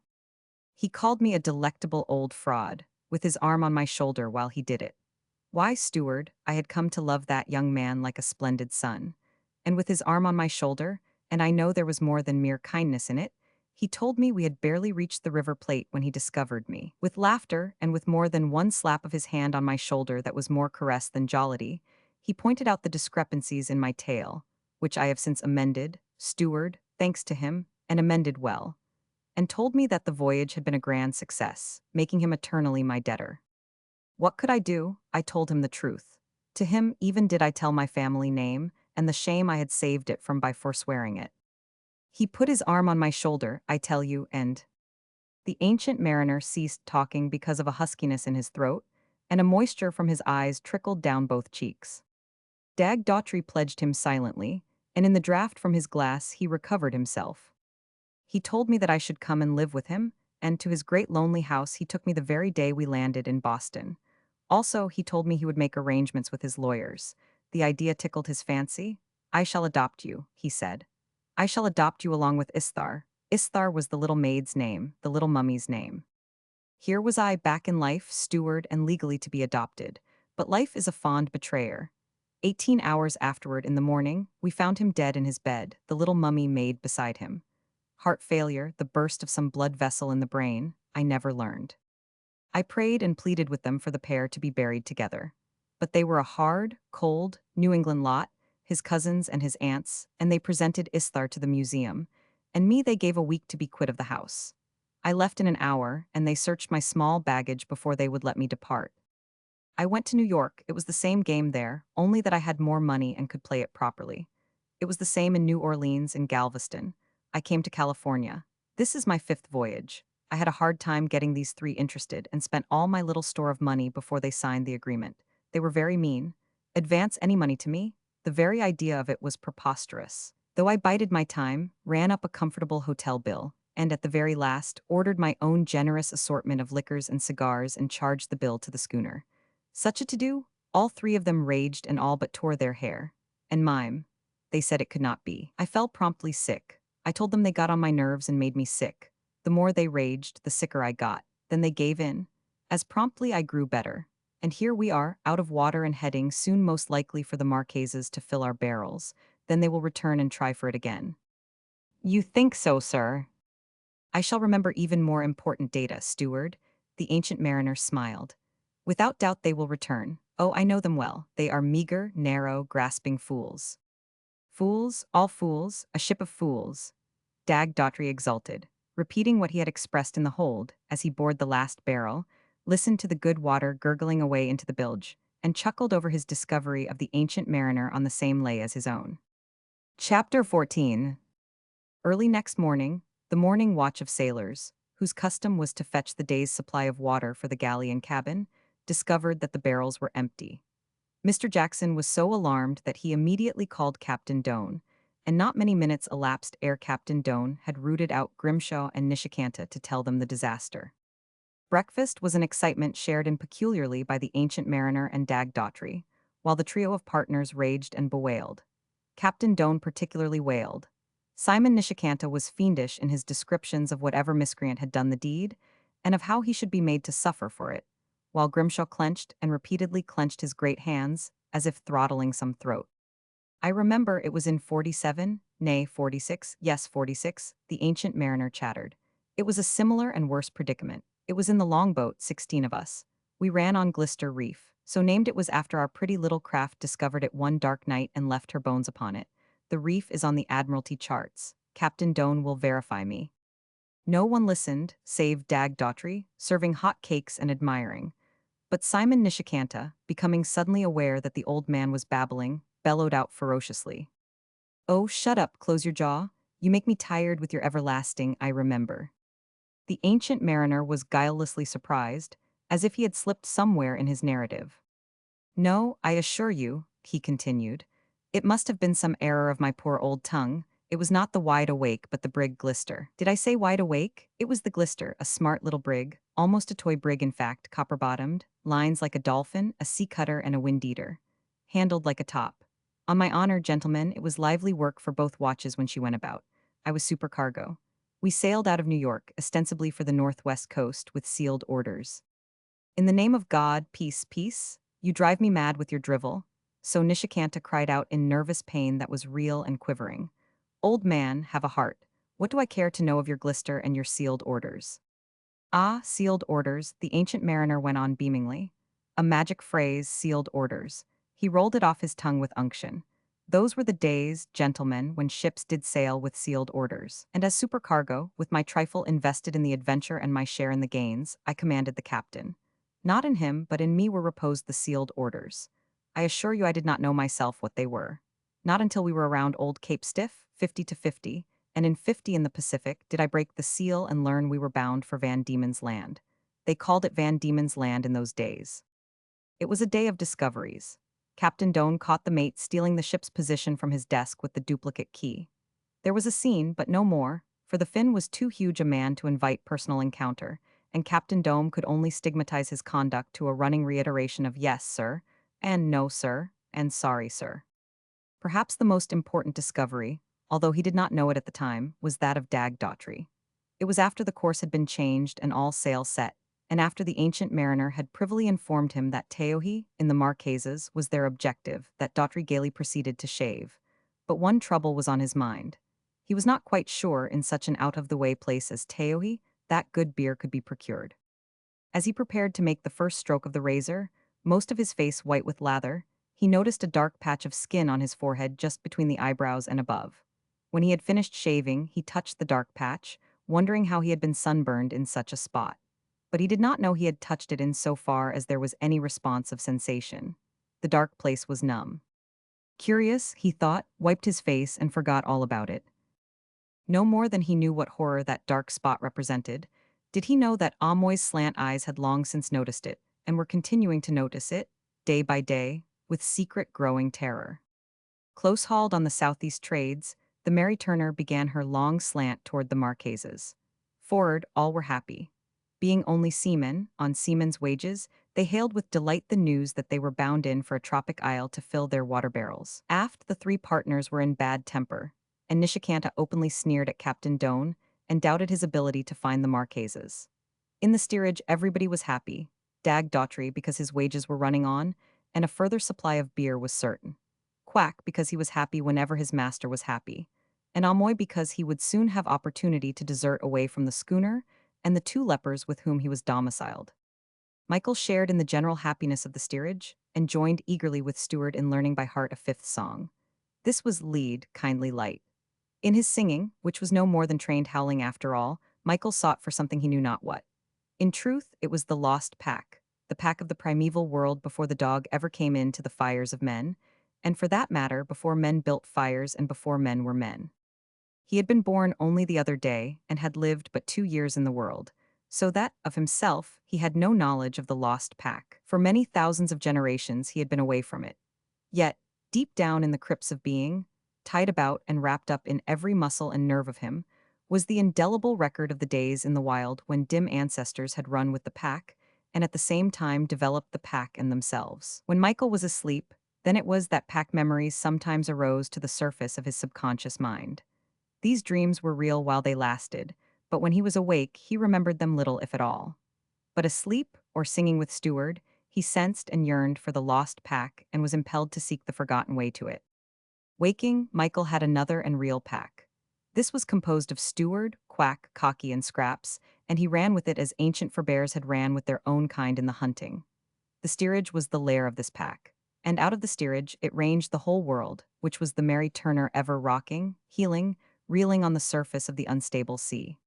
"He called me a delectable old fraud, with his arm on my shoulder while he did it. Why, steward, I had come to love that young man like a splendid son. And with his arm on my shoulder, and I know there was more than mere kindness in it, he told me we had barely reached the River Plate when he discovered me. With laughter, and with more than one slap of his hand on my shoulder that was more caress than jollity, he pointed out the discrepancies in my tale, which I have since amended, steward, thanks to him, and amended well, and told me that the voyage had been a grand success, making him eternally my debtor. What could I do? I told him the truth. To him even did I tell my family name, and the shame I had saved it from by forswearing it. He put his arm on my shoulder, I tell you, and—" The ancient mariner ceased talking because of a huskiness in his throat, and a moisture from his eyes trickled down both cheeks. Dag Daughtry pledged him silently, and in the draught from his glass he recovered himself. He told me that I should come and live with him, and to his great lonely house he took me the very day we landed in Boston. Also, he told me he would make arrangements with his lawyers. The idea tickled his fancy. "I shall adopt you," he said. "I shall adopt you along with Isthar." Isthar was the little maid's name, the little mummy's name. Here was I back in life, steward, and legally to be adopted. But life is a fond betrayer. 18 hours afterward, in the morning, we found him dead in his bed, the little mummy maid beside him. Heart failure, the burst of some blood vessel in the brain, I never learned. I prayed and pleaded with them for the pair to be buried together. But they were a hard, cold, New England lot, his cousins and his aunts, and they presented Isthar to the museum, and me they gave a week to be quit of the house. I left in an hour, and they searched my small baggage before they would let me depart. I went to New York. It was the same game there, only that I had more money and could play it properly. It was the same in New Orleans and Galveston. I came to California. This is my 5th voyage. I had a hard time getting these 3 interested and spent all my little store of money before they signed the agreement. They were very mean. Advance any money to me? The very idea of it was preposterous. Though I bided my time, ran up a comfortable hotel bill, and at the very last, ordered my own generous assortment of liquors and cigars and charged the bill to the schooner. Such a to-do? All 3 of them raged and all but tore their hair. And mime. They said it could not be. I fell promptly sick. I told them they got on my nerves and made me sick. The more they raged, the sicker I got. Then they gave in. As promptly I grew better. And here we are, out of water and heading soon most likely for the Marquesas to fill our barrels. Then they will return and try for it again. You think so, sir? I shall remember even more important data, steward. The ancient mariner smiled. Without doubt they will return. Oh, I know them well. They are meager, narrow, grasping fools. Fools, all fools, a ship of fools. Dag Daughtry exulted, repeating what he had expressed in the hold, as he bored the last barrel, listened to the good water gurgling away into the bilge, and chuckled over his discovery of the ancient mariner on the same lay as his own. Chapter 14. Early next morning, the morning watch of sailors, whose custom was to fetch the day's supply of water for the galley and cabin, discovered that the barrels were empty. Mr. Jackson was so alarmed that he immediately called Captain Doane, and not many minutes elapsed ere Captain Doane had rooted out Grimshaw and Nishikanta to tell them the disaster. Breakfast was an excitement shared in peculiarly by the ancient mariner and Dag Daughtry, while the trio of partners raged and bewailed. Captain Doane particularly wailed. Simon Nishikanta was fiendish in his descriptions of whatever miscreant had done the deed, and of how he should be made to suffer for it, while Grimshaw clenched and repeatedly clenched his great hands, as if throttling some throat. I remember it was in 47, nay 46, yes 46, the ancient mariner chattered. It was a similar and worse predicament. It was in the longboat, 16 of us. We ran on Glister Reef, so named it was after our pretty little craft discovered it one dark night and left her bones upon it. The reef is on the Admiralty charts. Captain Doane will verify me. No one listened, save Dag Daughtry, serving hot cakes and admiring. But Simon Nishikanta, becoming suddenly aware that the old man was babbling, bellowed out ferociously. "Oh, shut up, close your jaw. You make me tired with your everlasting 'I remember.'" The ancient mariner was guilelessly surprised, as if he had slipped somewhere in his narrative. "No, I assure you," he continued. It must have been some error of my poor old tongue. It was not the wide awake, but the brig glister. Did I say wide awake? It was the glister, a smart little brig, almost a toy brig in fact, copper-bottomed, lines like a dolphin, a sea cutter, and a wind-eater. Handled like a top. On my honor, gentlemen, it was lively work for both watches when she went about. I was supercargo. We sailed out of New York, ostensibly for the northwest coast, with sealed orders. In the name of God, peace, peace, you drive me mad with your drivel. So Nishikanta cried out in nervous pain that was real and quivering. Old man, have a heart. What do I care to know of your glister and your sealed orders? Ah, sealed orders, the ancient mariner went on beamingly. A magic phrase, sealed orders. He rolled it off his tongue with unction. Those were the days, gentlemen, when ships did sail with sealed orders. And as supercargo, with my trifle invested in the adventure and my share in the gains, I commanded the captain. Not in him, but in me were reposed the sealed orders. I assure you I did not know myself what they were. Not until we were around Old Cape Stiff, 50 to 50, and in 50 in the Pacific did I break the seal and learn we were bound for Van Diemen's Land. They called it Van Diemen's Land in those days. It was a day of discoveries. Captain Doane caught the mate stealing the ship's position from his desk with the duplicate key. There was a scene, but no more, for the Finn was too huge a man to invite personal encounter, and Captain Dome could only stigmatize his conduct to a running reiteration of yes, sir, and no, sir, and sorry, sir. Perhaps the most important discovery, although he did not know it at the time, was that of Dag Daughtry. It was after the course had been changed and all sail set, and after the ancient mariner had privily informed him that Taohi, in the Marquesas, was their objective, that Daughtry gaily proceeded to shave. But one trouble was on his mind. He was not quite sure, in such an out-of-the-way place as Taohi, that good beer could be procured. As he prepared to make the first stroke of the razor, most of his face white with lather, he noticed a dark patch of skin on his forehead just between the eyebrows and above. When he had finished shaving, he touched the dark patch, wondering how he had been sunburned in such a spot. But he did not know he had touched it in so far as there was any response of sensation. The dark place was numb. Curious, he thought, wiped his face and forgot all about it. No more than he knew what horror that dark spot represented, did he know that Amoy's slant eyes had long since noticed it, and were continuing to notice it, day by day, with secret growing terror. Close-hauled on the southeast trades, the Mary Turner began her long slant toward the Marquesas. Forward, all were happy. Being only seamen, on seamen's wages, they hailed with delight the news that they were bound in for a tropic isle to fill their water barrels. Aft, the three partners were in bad temper, and Nishikanta openly sneered at Captain Doane and doubted his ability to find the Marquesas. In the steerage, everybody was happy. Dag Daughtry because his wages were running on, and a further supply of beer was certain. Quack because he was happy whenever his master was happy, and Amoy because he would soon have opportunity to desert away from the schooner and the two lepers with whom he was domiciled. Michael shared in the general happiness of the steerage, and joined eagerly with Stewart in learning by heart a fifth song. This was Lead, Kindly Light. In his singing, which was no more than trained howling after all, Michael sought for something he knew not what. In truth, it was the lost pack, the pack of the primeval world before the dog ever came into the fires of men, and for that matter, before men built fires and before men were men. He had been born only the other day and had lived but 2 years in the world, so that, of himself, he had no knowledge of the lost pack. For many thousands of generations he had been away from it. Yet, deep down in the crypts of being, tied about and wrapped up in every muscle and nerve of him, was the indelible record of the days in the wild when dim ancestors had run with the pack, and at the same time developed the pack and themselves. When Michael was asleep, then it was that pack memories sometimes arose to the surface of his subconscious mind. These dreams were real while they lasted, but when he was awake, he remembered them little if at all. But asleep, or singing with Stewart, he sensed and yearned for the lost pack and was impelled to seek the forgotten way to it. Waking, Michael had another and real pack. This was composed of Stewart, Quack, Cocky, and Scraps, and he ran with it as ancient forebears had ran with their own kind in the hunting. The steerage was the lair of this pack, and out of the steerage it ranged the whole world, which was the Mary Turner ever rocking, heeling, reeling on the surface of the unstable sea.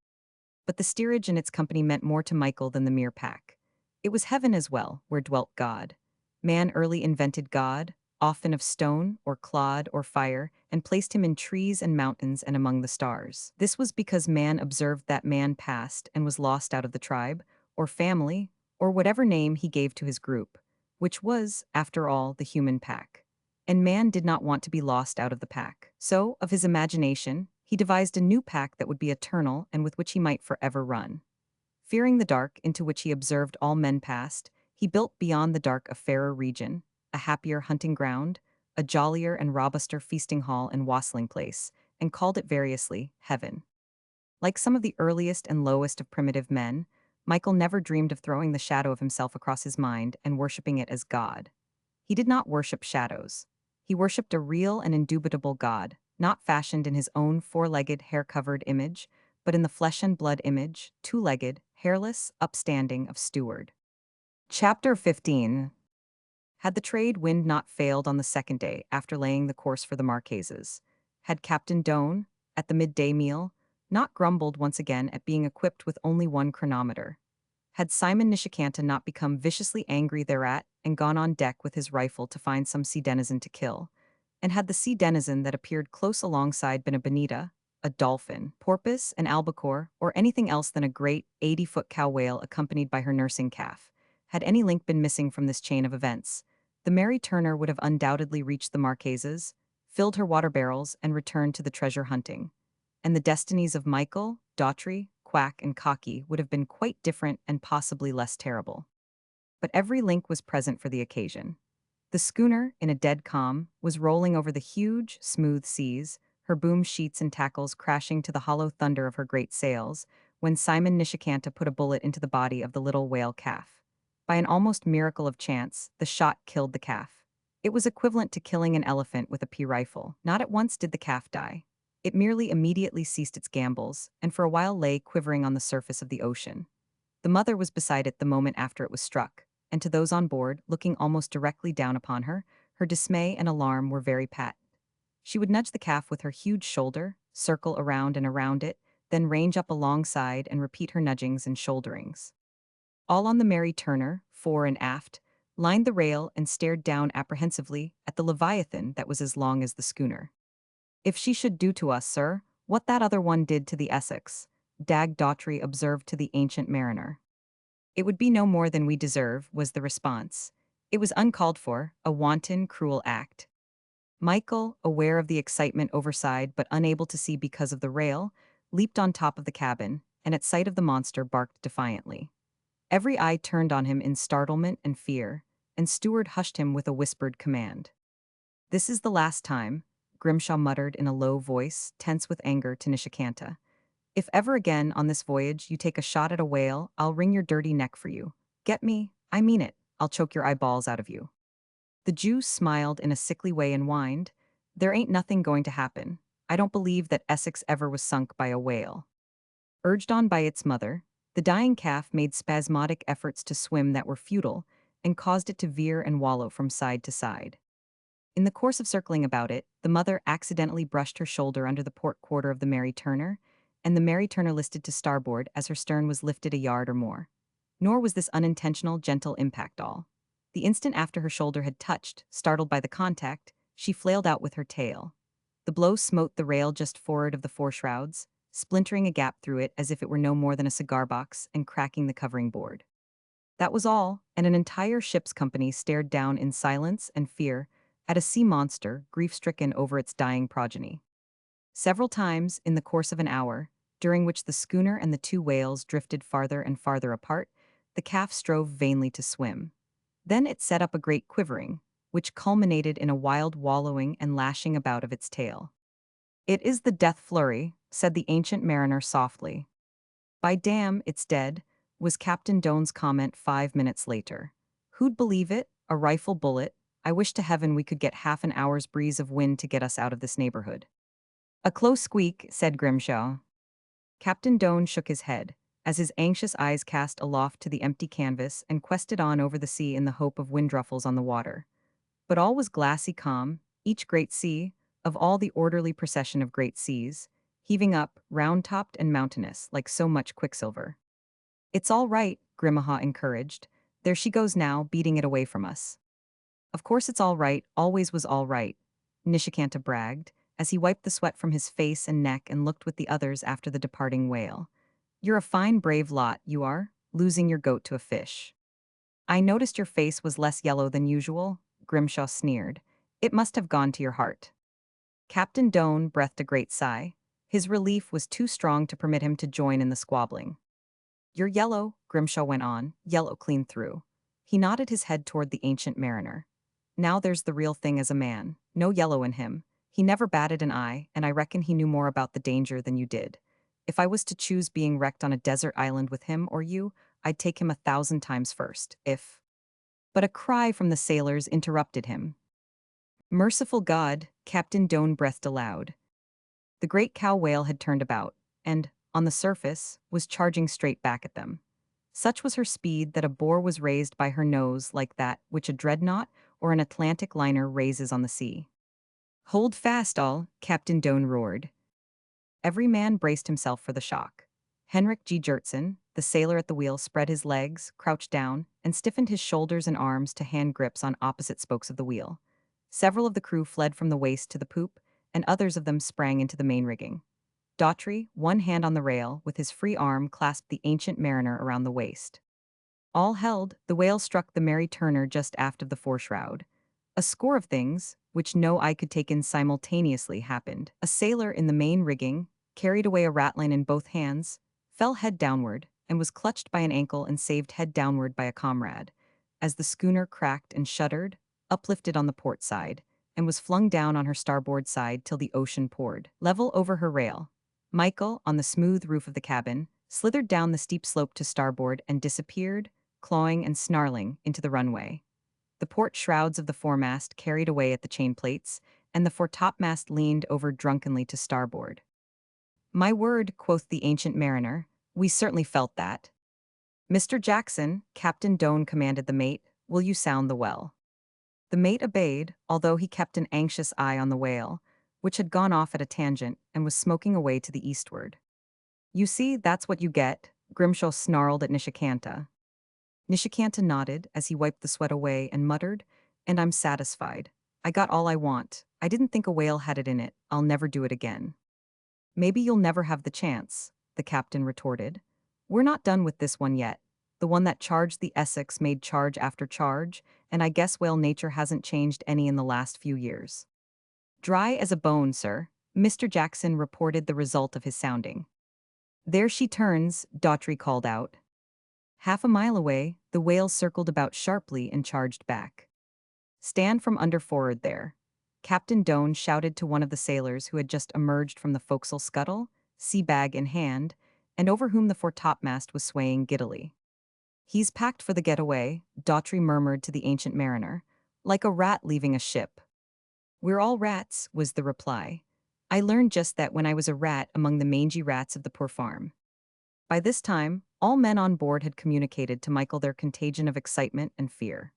But the steerage and its company meant more to Michael than the mere pack. It was heaven as well, where dwelt God. Man early invented God, often of stone, or clod, or fire, and placed him in trees and mountains and among the stars. This was because man observed that man passed and was lost out of the tribe, or family, or whatever name he gave to his group, which was, after all, the human pack. and man did not want to be lost out of the pack. So, of his imagination, he devised a new pack that would be eternal and with which he might forever run. Fearing the dark into which he observed all men passed, he built beyond the dark a fairer region, a happier hunting ground, a jollier and robuster feasting hall and wassailing place, and called it variously heaven. Like some of the earliest and lowest of primitive men, Michael never dreamed of throwing the shadow of himself across his mind and worshipping it as God. He did not worship shadows. He worshipped a real and indubitable God, not fashioned in his own four-legged, hair-covered image, but in the flesh and blood image, two-legged, hairless, upstanding of steward. Chapter 15. Had the trade wind not failed on the second day after laying the course for the Marquesas? Had Captain Doan, at the midday meal, not grumbled once again at being equipped with only one chronometer? Had Simon Nishikanta not become viciously angry thereat and gone on deck with his rifle to find some sea denizen to kill? And had the sea denizen that appeared close alongside been a bonita, a dolphin, porpoise, an albacore, or anything else than a great 80-foot cow whale accompanied by her nursing calf? Had any link been missing from this chain of events, the Mary Turner would have undoubtedly reached the Marquesas, filled her water barrels, and returned to the treasure hunting. And the destinies of Michael, Daughtry, Quack, and Cocky would have been quite different and possibly less terrible. But every link was present for the occasion. The schooner, in a dead calm, was rolling over the huge, smooth seas, her boom sheets and tackles crashing to the hollow thunder of her great sails, when Simon Nishikanta put a bullet into the body of the little whale calf. By an almost miracle of chance, the shot killed the calf. It was equivalent to killing an elephant with a pea rifle. Not at once did the calf die. It merely immediately ceased its gambols, and for a while lay quivering on the surface of the ocean. The mother was beside it the moment after it was struck, and to those on board, looking almost directly down upon her, her dismay and alarm were very patent. She would nudge the calf with her huge shoulder, circle around and around it, then range up alongside and repeat her nudgings and shoulderings. All on the Mary Turner, fore and aft, lined the rail and stared down apprehensively at the leviathan that was as long as the schooner. "If she should do to us, sir, what that other one did to the Essex," Dag Daughtry observed to the ancient mariner. "It would be no more than we deserve," was the response. "It was uncalled for, a wanton, cruel act." Michael, aware of the excitement overside but unable to see because of the rail, leaped on top of the cabin, and at sight of the monster barked defiantly. Every eye turned on him in startlement and fear, and Stewart hushed him with a whispered command. "This is the last time," Grimshaw muttered in a low voice, tense with anger, to Nishikanta. "If ever again on this voyage you take a shot at a whale, I'll wring your dirty neck for you. Get me? I mean it. I'll choke your eyeballs out of you." The Jew smiled in a sickly way and whined, "There ain't nothing going to happen. I don't believe that Essex ever was sunk by a whale." Urged on by its mother, the dying calf made spasmodic efforts to swim that were futile and caused it to veer and wallow from side to side. In the course of circling about it, the mother accidentally brushed her shoulder under the port quarter of the Mary Turner, and the Mary Turner listed to starboard as her stern was lifted a yard or more. Nor was this unintentional, gentle impact all. The instant after her shoulder had touched, startled by the contact, she flailed out with her tail. The blow smote the rail just forward of the foreshrouds, splintering a gap through it as if it were no more than a cigar box and cracking the covering board. That was all, and an entire ship's company stared down in silence and fear at a sea monster grief-stricken over its dying progeny. Several times, in the course of an hour, during which the schooner and the two whales drifted farther and farther apart, the calf strove vainly to swim. Then it set up a great quivering, which culminated in a wild wallowing and lashing about of its tail. "It is the death flurry," said the ancient mariner softly. "By damn, it's dead," was Captain Doan's comment 5 minutes later. "Who'd believe it? A rifle bullet. I wish to heaven we could get half an hour's breeze of wind to get us out of this neighborhood." "A close squeak," said Grimshaw. Captain Doan shook his head, as his anxious eyes cast aloft to the empty canvas and quested on over the sea in the hope of wind ruffles on the water. But all was glassy calm, each great sea, of all the orderly procession of great seas, heaving up, round-topped and mountainous, like so much quicksilver. "It's all right," Grimmaha encouraged. "There she goes now, beating it away from us." "Of course it's all right, always was all right," Nishikanta bragged, as he wiped the sweat from his face and neck and looked with the others after the departing whale. "You're a fine brave lot, you are, losing your goat to a fish." "I noticed your face was less yellow than usual," Grimshaw sneered. It must have gone to your heart. Captain Doan breathed a great sigh. His relief was too strong to permit him to join in the squabbling. You're yellow, Grimshaw went on, yellow clean through. He nodded his head toward the ancient mariner. Now there's the real thing as a man. No yellow in him. He never batted an eye, and I reckon he knew more about the danger than you did. If I was to choose being wrecked on a desert island with him or you, I'd take him 1,000 times first, if. But a cry from the sailors interrupted him. Merciful God, Captain Doan breathed aloud. The great cow whale had turned about, and, on the surface, was charging straight back at them. Such was her speed that a boar was raised by her nose like that which a dreadnought or an Atlantic liner raises on the sea. Hold fast, all, Captain Doan roared. Every man braced himself for the shock. Henrik G. Jertson, the sailor at the wheel, spread his legs, crouched down, and stiffened his shoulders and arms to hand grips on opposite spokes of the wheel. Several of the crew fled from the waist to the poop, and others of them sprang into the main rigging. Daughtry, one hand on the rail, with his free arm clasped the ancient mariner around the waist. All held, the whale struck the Mary Turner just aft of the foreshroud. A score of things, which no eye could take in simultaneously, happened. A sailor in the main rigging carried away a ratline in both hands, fell head downward, and was clutched by an ankle and saved head downward by a comrade. As the schooner cracked and shuddered, uplifted on the port side, and was flung down on her starboard side till the ocean poured, level over her rail. Michael, on the smooth roof of the cabin, slithered down the steep slope to starboard and disappeared, clawing and snarling, into the runway. The port shrouds of the foremast carried away at the chain plates, and the foretopmast leaned over drunkenly to starboard. My word, quoth the ancient mariner, we certainly felt that. Mr. Jackson, Captain Doan commanded the mate, will you sound the well? The mate obeyed, although he kept an anxious eye on the whale, which had gone off at a tangent and was smoking away to the eastward. You see, that's what you get, Grimshaw snarled at Nishikanta. Nishikanta nodded as he wiped the sweat away and muttered, and I'm satisfied. I got all I want. I didn't think a whale had it in it. I'll never do it again. Maybe you'll never have the chance, the captain retorted. We're not done with this one yet. The one that charged the Essex made charge after charge, and I guess whale nature hasn't changed any in the last few years. Dry as a bone, sir, Mr. Jackson reported the result of his sounding. There she turns, Daughtry called out. Half a mile away, the whale circled about sharply and charged back. Stand from under forward there. Captain Doan shouted to one of the sailors who had just emerged from the forecastle scuttle, sea bag in hand, and over whom the foretopmast was swaying giddily. He's packed for the getaway, Daughtry murmured to the ancient mariner, like a rat leaving a ship. We're all rats, was the reply. I learned just that when I was a rat among the mangy rats of the poor farm. By this time, all men on board had communicated to Michael their contagion of excitement and fear.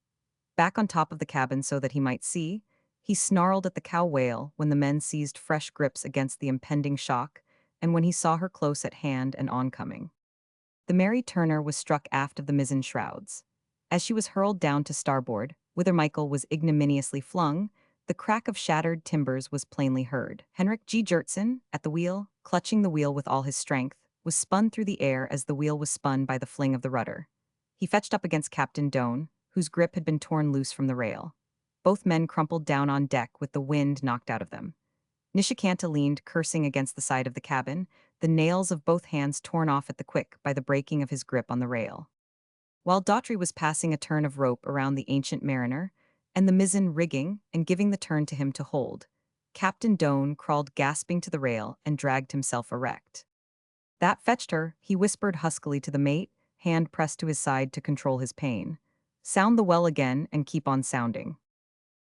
Back on top of the cabin so that he might see, he snarled at the cow whale when the men seized fresh grips against the impending shock, and when he saw her close at hand and oncoming. The Mary Turner was struck aft of the mizzen shrouds. As she was hurled down to starboard, whither Michael was ignominiously flung, the crack of shattered timbers was plainly heard. Henrik G. Jertson, at the wheel, clutching the wheel with all his strength, was spun through the air as the wheel was spun by the fling of the rudder. He fetched up against Captain Doan, whose grip had been torn loose from the rail. Both men crumpled down on deck with the wind knocked out of them. Nishikanta leaned, cursing against the side of the cabin, the nails of both hands torn off at the quick by the breaking of his grip on the rail. While Daughtry was passing a turn of rope around the ancient mariner, and the mizzen rigging and giving the turn to him to hold, Captain Doan crawled gasping to the rail and dragged himself erect. That fetched her, he whispered huskily to the mate, hand pressed to his side to control his pain. Sound the well again and keep on sounding.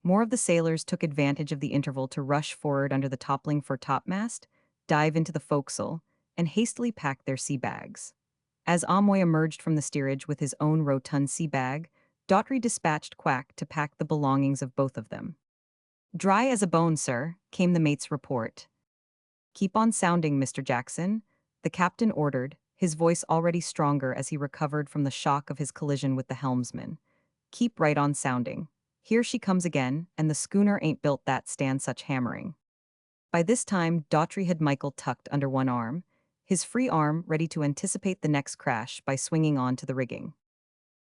More of the sailors took advantage of the interval to rush forward under the toppling foretopmast, dive into the forecastle, and hastily pack their sea bags. As Amoy emerged from the steerage with his own rotund sea bag, Daughtry dispatched Quack to pack the belongings of both of them. Dry as a bone, sir, came the mate's report. Keep on sounding, Mr. Jackson, the captain ordered, his voice already stronger as he recovered from the shock of his collision with the helmsman. Keep right on sounding. Here she comes again, and the schooner ain't built that stand such hammering. By this time, Daughtry had Michael tucked under one arm, his free arm ready to anticipate the next crash by swinging on to the rigging.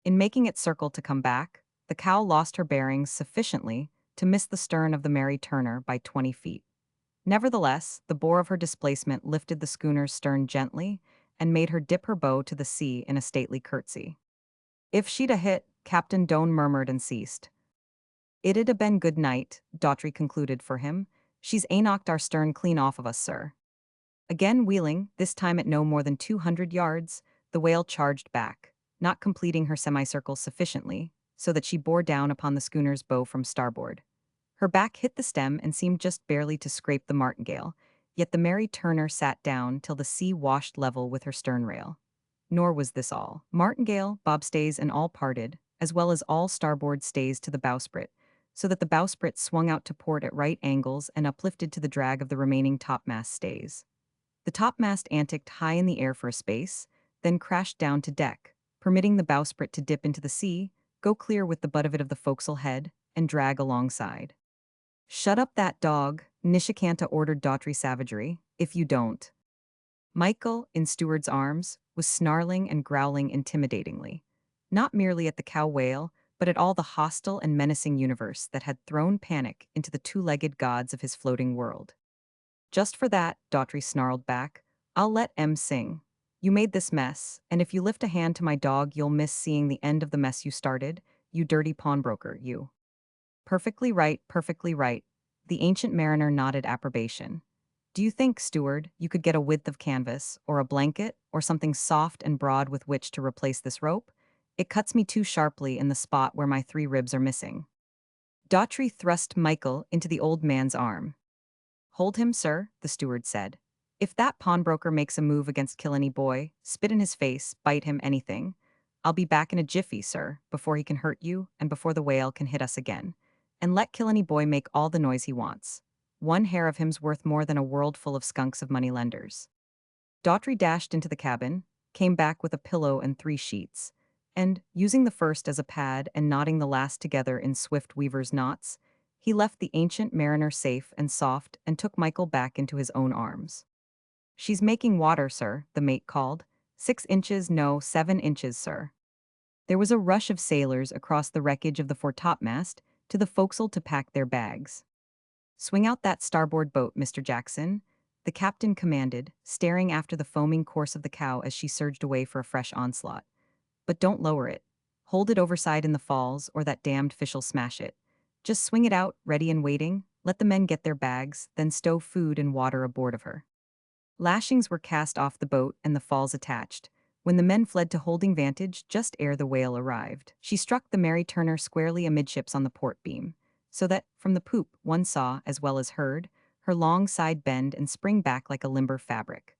In making it circle to come back, the cow lost her bearings sufficiently to miss the stern of the Mary Turner by 20 feet. Nevertheless, the bore of her displacement lifted the schooner's stern gently and made her dip her bow to the sea in a stately curtsy. If she'd a hit, Captain Doan murmured and ceased. It'd a been good night, Daughtry concluded for him. She's knocked our stern clean off of us, sir. Again wheeling, this time at no more than 200 yards, the whale charged back, not completing her semicircle sufficiently, so that she bore down upon the schooner's bow from starboard. Her back hit the stem and seemed just barely to scrape the martingale, yet the Mary Turner sat down till the sea washed level with her stern rail. Nor was this all. Martingale, bobstays, and all parted, as well as all starboard stays to the bowsprit, so that the bowsprit swung out to port at right angles and uplifted to the drag of the remaining topmast stays. The topmast anticked high in the air for a space, then crashed down to deck, permitting the bowsprit to dip into the sea, go clear with the butt of it of the forecastle head, and drag alongside. "Shut up that dog," Nishikanta ordered Daughtry savagery, "if you don't." Michael, in Steward's arms, was snarling and growling intimidatingly, not merely at the cow whale, but at all the hostile and menacing universe that had thrown panic into the two-legged gods of his floating world. "Just for that," Daughtry snarled back, "I'll let M sing. You made this mess, and if you lift a hand to my dog you'll miss seeing the end of the mess you started, you dirty pawnbroker, you." "Perfectly right, perfectly right." The ancient mariner nodded approbation. "Do you think, Steward, you could get a width of canvas, or a blanket, or something soft and broad with which to replace this rope? It cuts me too sharply in the spot where my 3 ribs are missing." Daughtry thrust Michael into the old man's arm. "Hold him, sir," the steward said. "If that pawnbroker makes a move against Killenny Boy, spit in his face, bite him, anything. I'll be back in a jiffy, sir, before he can hurt you and before the whale can hit us again. And let Killenny Boy make all the noise he wants. One hair of him's worth more than a world full of skunks of moneylenders." Daughtry dashed into the cabin, came back with a pillow and 3 sheets, and, using the first as a pad and knotting the last together in swift weaver's knots, he left the ancient mariner safe and soft and took Michael back into his own arms. "She's making water, sir," the mate called. 6 inches, no, 7 inches, sir." There was a rush of sailors across the wreckage of the foretopmast to the forecastle to pack their bags. "Swing out that starboard boat, Mr. Jackson," the captain commanded, staring after the foaming course of the cow as she surged away for a fresh onslaught. "But don't lower it. Hold it overside in the falls, or that damned fish'll smash it. Just swing it out, ready and waiting, let the men get their bags, then stow food and water aboard of her." Lashings were cast off the boat and the falls attached, when the men fled to holding vantage just ere the whale arrived. She struck the Mary Turner squarely amidships on the port beam, so that, from the poop, one saw, as well as heard, her long side bend and spring back like a limber fabric.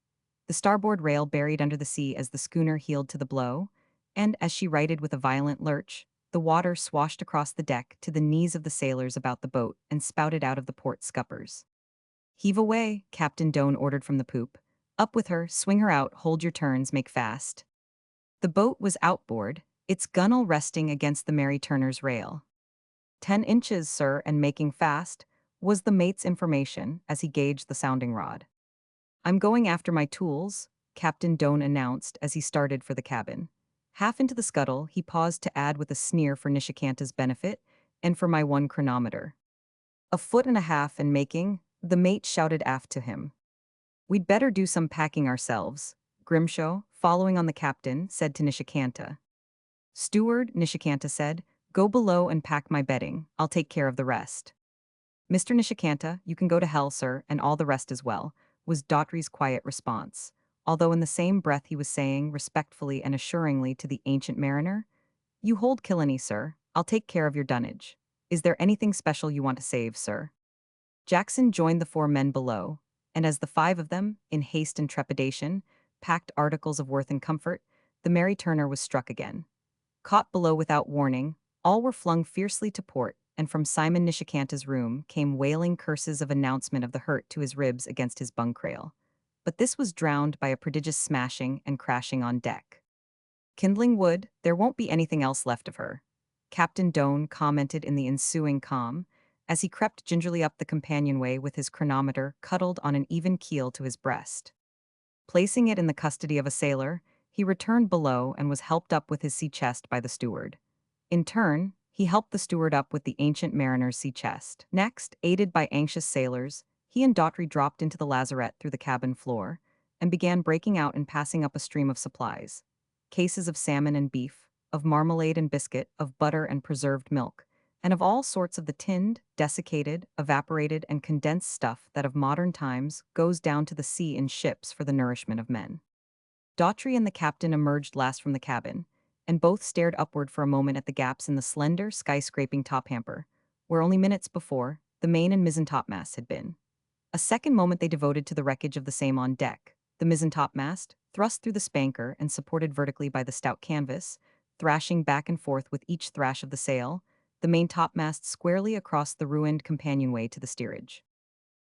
The starboard rail buried under the sea as the schooner heeled to the blow, and, as she righted with a violent lurch, the water swashed across the deck to the knees of the sailors about the boat and spouted out of the port scuppers. "Heave away," Captain Doan ordered from the poop. "Up with her, swing her out, hold your turns, make fast." The boat was outboard, its gunwale resting against the Mary Turner's rail. 10 inches, sir, and making fast," was the mate's information as he gauged the sounding rod. "I'm going after my tools," Captain Doan announced as he started for the cabin. Half into the scuttle, he paused to add with a sneer for Nishikanta's benefit, "and for my 1 chronometer." "1.5 foot and making," the mate shouted aft to him. "We'd better do some packing ourselves," Grimshaw, following on the captain, said to Nishikanta. "Steward," Nishikanta said, "go below and pack my bedding, I'll take care of the rest." "Mr. Nishikanta, you can go to hell, sir, and all the rest as well," was Daughtry's quiet response, although in the same breath he was saying, respectfully and assuringly to the ancient mariner, "You hold Killenny, sir, I'll take care of your dunnage. Is there anything special you want to save, sir?" Jackson joined the 4 men below, and as the 5 of them, in haste and trepidation, packed articles of worth and comfort, the Mary Turner was struck again. Caught below without warning, all were flung fiercely to port, and from Simon Nishikanta's room came wailing curses of announcement of the hurt to his ribs against his bunk rail. But this was drowned by a prodigious smashing and crashing on deck. "Kindling wood, there won't be anything else left of her," Captain Doan commented in the ensuing calm, as he crept gingerly up the companionway with his chronometer cuddled on an even keel to his breast. Placing it in the custody of a sailor, he returned below and was helped up with his sea chest by the steward. In turn, He helped the steward up with the ancient mariner's sea chest. Next, aided by anxious sailors, he and Daughtry dropped into the lazarette through the cabin floor and began breaking out and passing up a stream of supplies. Cases of salmon and beef, of marmalade and biscuit, of butter and preserved milk, and of all sorts of the tinned, desiccated, evaporated, and condensed stuff that of modern times goes down to the sea in ships for the nourishment of men. Daughtry and the captain emerged last from the cabin, and both stared upward for a moment at the gaps in the slender, skyscraping top hamper, where only minutes before, the main and mizzen topmasts had been. A second moment they devoted to the wreckage of the same on deck, the mizzen topmast, thrust through the spanker and supported vertically by the stout canvas, thrashing back and forth with each thrash of the sail, the main topmast squarely across the ruined companionway to the steerage.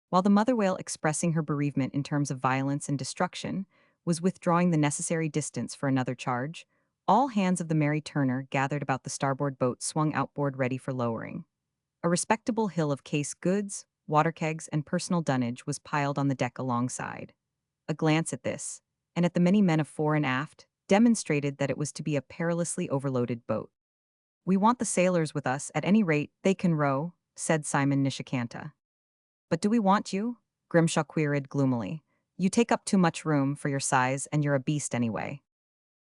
While the mother whale, expressing her bereavement in terms of violence and destruction, was withdrawing the necessary distance for another charge, all hands of the Mary Turner gathered about the starboard boat swung outboard ready for lowering. A respectable hill of case goods, water kegs, and personal dunnage was piled on the deck alongside. A glance at this, and at the many men of fore and aft, demonstrated that it was to be a perilously overloaded boat. "We want the sailors with us, at any rate, they can row," said Simon Nishikanta. "But do we want you?" Grimshaw queried gloomily. "You take up too much room for your size, and you're a beast anyway."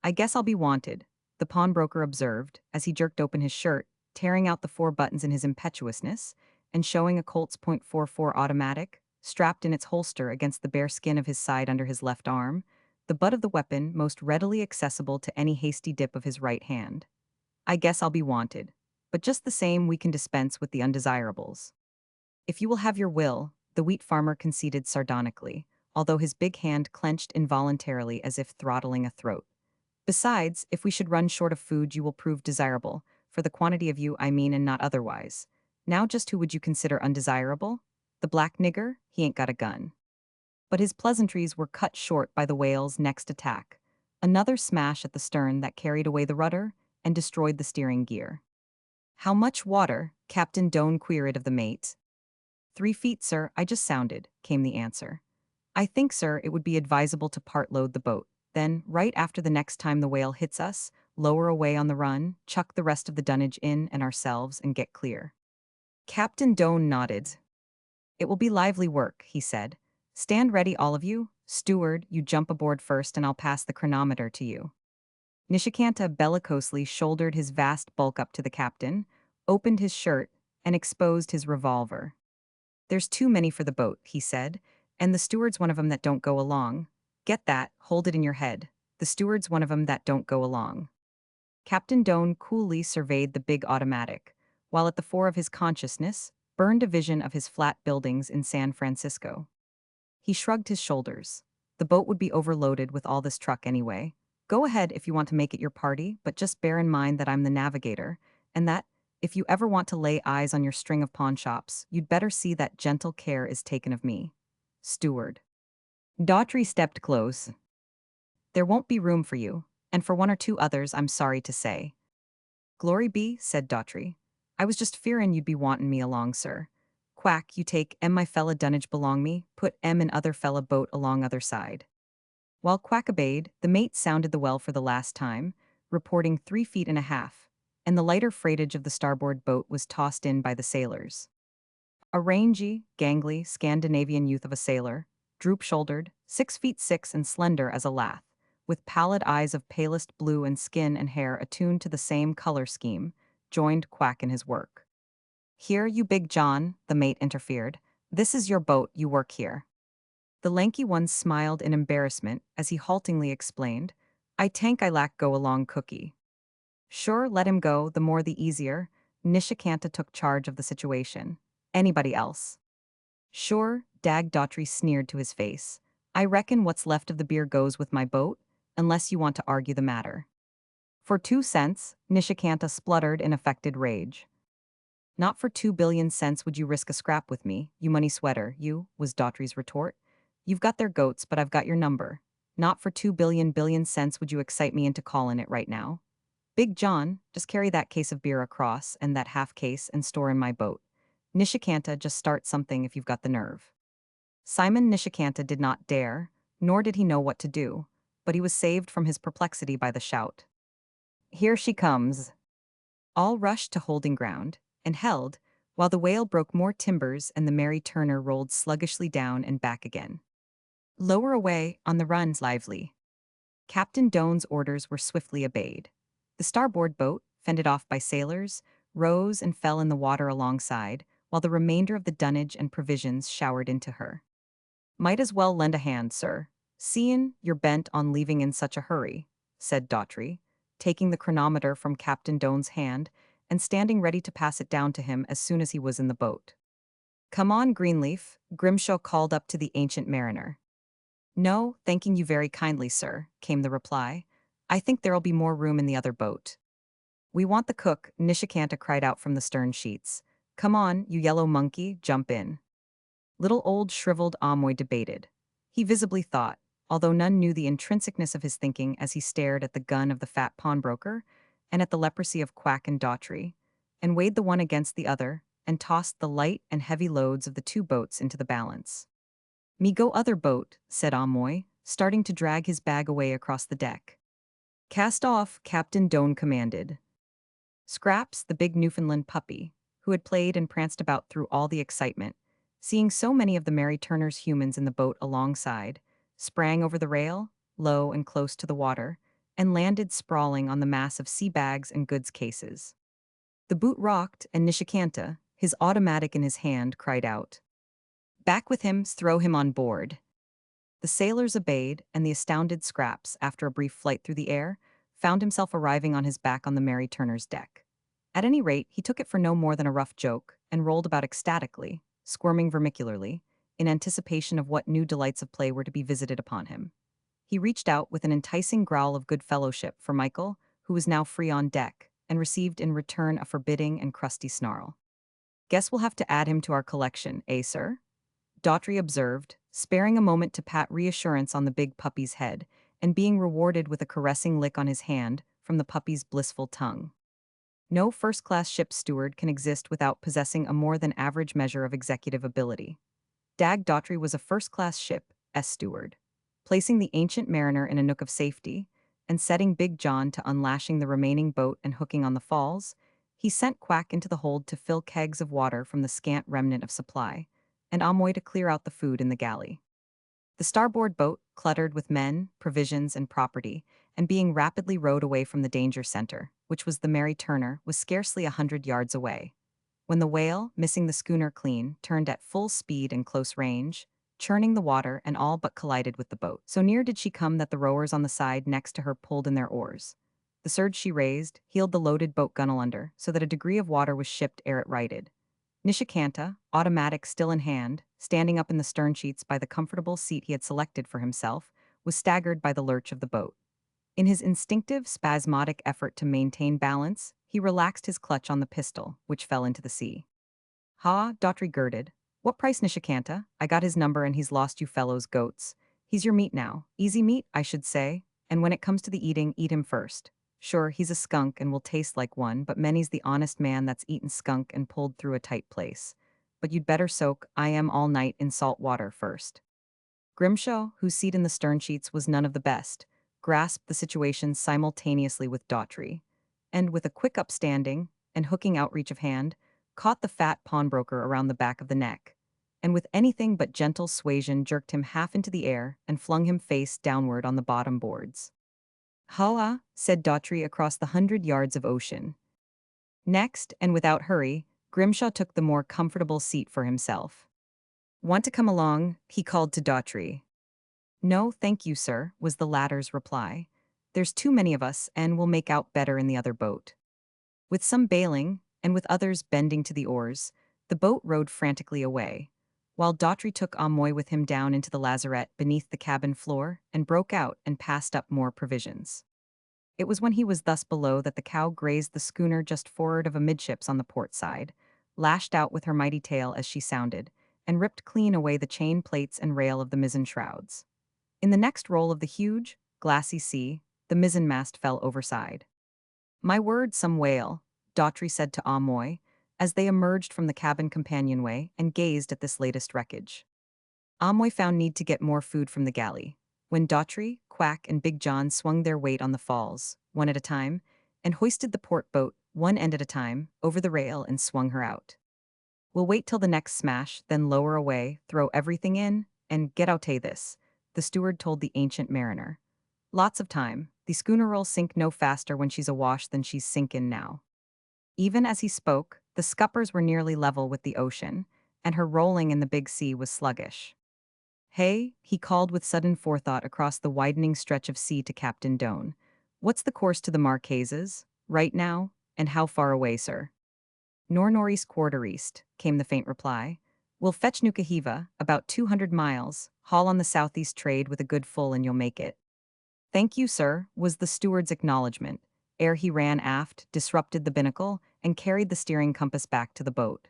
"I guess I'll be wanted," the pawnbroker observed, as he jerked open his shirt, tearing out the 4 buttons in his impetuousness, and showing a Colt's .44 automatic, strapped in its holster against the bare skin of his side under his left arm, the butt of the weapon most readily accessible to any hasty dip of his right hand. "I guess I'll be wanted. But just the same, we can dispense with the undesirables." "If you will have your will," the wheat farmer conceded sardonically, although his big hand clenched involuntarily as if throttling a throat. "Besides, if we should run short of food, you will prove desirable, for the quantity of you, I mean, and not otherwise. Now just who would you consider undesirable? The black nigger? He ain't got a gun." But his pleasantries were cut short by the whale's next attack. Another smash at the stern that carried away the rudder and destroyed the steering gear. "How much water?" Captain Doan queried of the mate. "3 feet, sir, I just sounded," came the answer. "I think, sir, it would be advisable to part load the boat. Then, right after the next time the whale hits us, lower away on the run, chuck the rest of the dunnage in and ourselves, and get clear." Captain Doan nodded. "It will be lively work," he said. "Stand ready, all of you. Steward, you jump aboard first and I'll pass the chronometer to you." Nishikanta bellicosely shouldered his vast bulk up to the captain, opened his shirt, and exposed his revolver. "There's too many for the boat," he said, "and the steward's one of 'em that don't go along. Get that, hold it in your head. The steward's one of 'em that don't go along." Captain Doan coolly surveyed the big automatic, while at the fore of his consciousness burned a vision of his flat buildings in San Francisco. He shrugged his shoulders. The boat would be overloaded with all this truck anyway. Go ahead if you want to make it your party, but just bear in mind that I'm the navigator, and that, if you ever want to lay eyes on your string of pawn shops, you'd better see that gentle care is taken of me. Steward. Daughtry stepped close. "There won't be room for you, and for 1 or 2 others, I'm sorry to say." "Glory be," said Daughtry. "I was just fearin' you'd be wantin' me along, sir. Quack, you take my fella dunnage belong me, put in other fella boat along other side." While Quack obeyed, the mate sounded the well for the last time, reporting 3.5 feet, and the lighter freightage of the starboard boat was tossed in by the sailors. A rangy, gangly Scandinavian youth of a sailor, droop-shouldered, 6 feet 6 and slender as a lath, with pallid eyes of palest blue and skin and hair attuned to the same color scheme, joined Quack in his work. "Here, you Big John," the mate interfered. "This is your boat, you work here." The lanky one smiled in embarrassment as he haltingly explained, "I tank I lack go along cookie." "Sure, let him go, the more the easier." Nishikanta took charge of the situation. "Anybody else?" "Sure," Dag Daughtry sneered to his face. "I reckon what's left of the beer goes with my boat, unless you want to argue the matter." "For 2 cents," Nishikanta spluttered in affected rage. "Not for 2 billion cents would you risk a scrap with me, you money sweater, you," was Daughtry's retort. "You've got their goats, but I've got your number. Not for 2 billion cents would you excite me into callin' it right now. Big John, just carry that case of beer across and that half case and store in my boat. Nishikanta, just start something if you've got the nerve." Simon Nishikanta did not dare, nor did he know what to do, but he was saved from his perplexity by the shout. "Here she comes." All rushed to holding ground, and held, while the whale broke more timbers and the Mary Turner rolled sluggishly down and back again. Lower away, on the run, lively. Captain Doan's orders were swiftly obeyed. The starboard boat, fended off by sailors, rose and fell in the water alongside, while the remainder of the dunnage and provisions showered into her. "Might as well lend a hand, sir, seein' you're bent on leaving in such a hurry," said Daughtry, taking the chronometer from Captain Doan's hand and standing ready to pass it down to him as soon as he was in the boat. "Come on, Greenleaf," Grimshaw called up to the ancient mariner. "No, thanking you very kindly, sir," came the reply. "I think there'll be more room in the other boat." "We want the cook," Nishikanta cried out from the stern sheets. "Come on, you yellow monkey, jump in." Little old shriveled Amoy debated. He visibly thought, although none knew the intrinsicness of his thinking as he stared at the gun of the fat pawnbroker and at the leprosy of Quack and Daughtry, and weighed the one against the other and tossed the light and heavy loads of the two boats into the balance. "Me go other boat," said Amoy, starting to drag his bag away across the deck. "Cast off," Captain Doan commanded. Scraps, the big Newfoundland puppy, who had played and pranced about through all the excitement, seeing so many of the Mary Turner's humans in the boat alongside, sprang over the rail, low and close to the water, and landed sprawling on the mass of sea bags and goods cases. The boot rocked, and Nishikanta, his automatic in his hand, cried out, "Back with him, throw him on board." The sailors obeyed, and the astounded Scraps, after a brief flight through the air, found himself arriving on his back on the Mary Turner's deck. At any rate, he took it for no more than a rough joke, and rolled about ecstatically, squirming vermicularly, in anticipation of what new delights of play were to be visited upon him. He reached out with an enticing growl of good fellowship for Michael, who was now free on deck, and received in return a forbidding and crusty snarl. "Guess we'll have to add him to our collection, eh, sir?" Daughtry observed, sparing a moment to pat reassurance on the big puppy's head, and being rewarded with a caressing lick on his hand from the puppy's blissful tongue. No first-class ship's steward can exist without possessing a more than average measure of executive ability. Dag Daughtry was a first-class ship's steward, placing the ancient mariner in a nook of safety, and setting Big John to unlashing the remaining boat and hooking on the falls. He sent Quack into the hold to fill kegs of water from the scant remnant of supply, and Amoy to clear out the food in the galley. The starboard boat, cluttered with men, provisions, and property, and being rapidly rowed away from the danger center, which was the Mary Turner, was scarcely 100 yards away, when the whale, missing the schooner clean, turned at full speed and close range, churning the water and all but collided with the boat. So near did she come that the rowers on the side next to her pulled in their oars. The surge she raised heeled the loaded boat gunwale under, so that a degree of water was shipped ere it righted. Nishikanta, automatic still in hand, standing up in the stern sheets by the comfortable seat he had selected for himself, was staggered by the lurch of the boat. In his instinctive, spasmodic effort to maintain balance, he relaxed his clutch on the pistol, which fell into the sea. "Ha," Daughtry girded. "What price, Nishikanta? I got his number and he's lost you fellows' goats. He's your meat now. Easy meat, I should say, and when it comes to the eating, eat him first. Sure, he's a skunk and will taste like one, but many's the honest man that's eaten skunk and pulled through a tight place. But you'd better soak I am all night in salt water first." Grimshaw, whose seat in the stern sheets was none of the best, grasped the situation simultaneously with Daughtry, and with a quick upstanding and hooking outreach of hand, caught the fat pawnbroker around the back of the neck, and with anything but gentle suasion jerked him half into the air and flung him face downward on the bottom boards. "Holla," said Daughtry across the 100 yards of ocean. Next, and without hurry, Grimshaw took the more comfortable seat for himself. "Want to come along?" he called to Daughtry. "No, thank you, sir," was the latter's reply. "There's too many of us, and we'll make out better in the other boat." With some bailing, and with others bending to the oars, the boat rowed frantically away, while Daughtry took Amoy with him down into the lazarette beneath the cabin floor and broke out and passed up more provisions. It was when he was thus below that the cow grazed the schooner just forward of amidships on the port side, lashed out with her mighty tail as she sounded, and ripped clean away the chain plates and rail of the mizzen shrouds. In the next roll of the huge, glassy sea, the mizzenmast fell overside. "My word, some whale," Daughtry said to Amoy, as they emerged from the cabin companionway and gazed at this latest wreckage. Amoy found need to get more food from the galley, when Daughtry, Quack, and Big John swung their weight on the falls, one at a time, and hoisted the port boat, one end at a time, over the rail and swung her out. We'll wait till the next smash, then lower away, throw everything in, and get out this, the steward told the ancient mariner. Lots of time. The schooner'll sink no faster when she's awash than she's sinkin' now. Even as he spoke, the scuppers were nearly level with the ocean, and her rolling in the big sea was sluggish. Hey, he called with sudden forethought across the widening stretch of sea to Captain Doan. What's the course to the Marquesas, right now, and how far away, sir? Northeast quarter east, came the faint reply. We'll fetch Nukahiva, about 200 miles, haul on the southeast trade with a good full and you'll make it. Thank you, sir, was the steward's acknowledgement, ere he ran aft, disrupted the binnacle, and carried the steering compass back to the boat.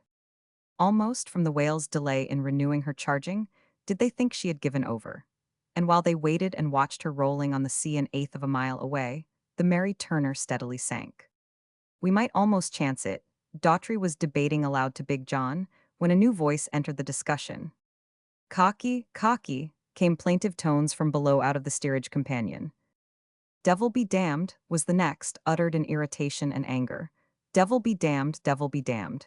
Almost from the whale's delay in renewing her charging, did they think she had given over. And while they waited and watched her rolling on the sea an eighth of a mile away, the Mary Turner steadily sank. We might almost chance it, Daughtry was debating aloud to Big John, when a new voice entered the discussion. Cocky, cocky, came plaintive tones from below out of the steerage companion. Devil be damned, was the next, uttered in irritation and anger. Devil be damned, devil be damned.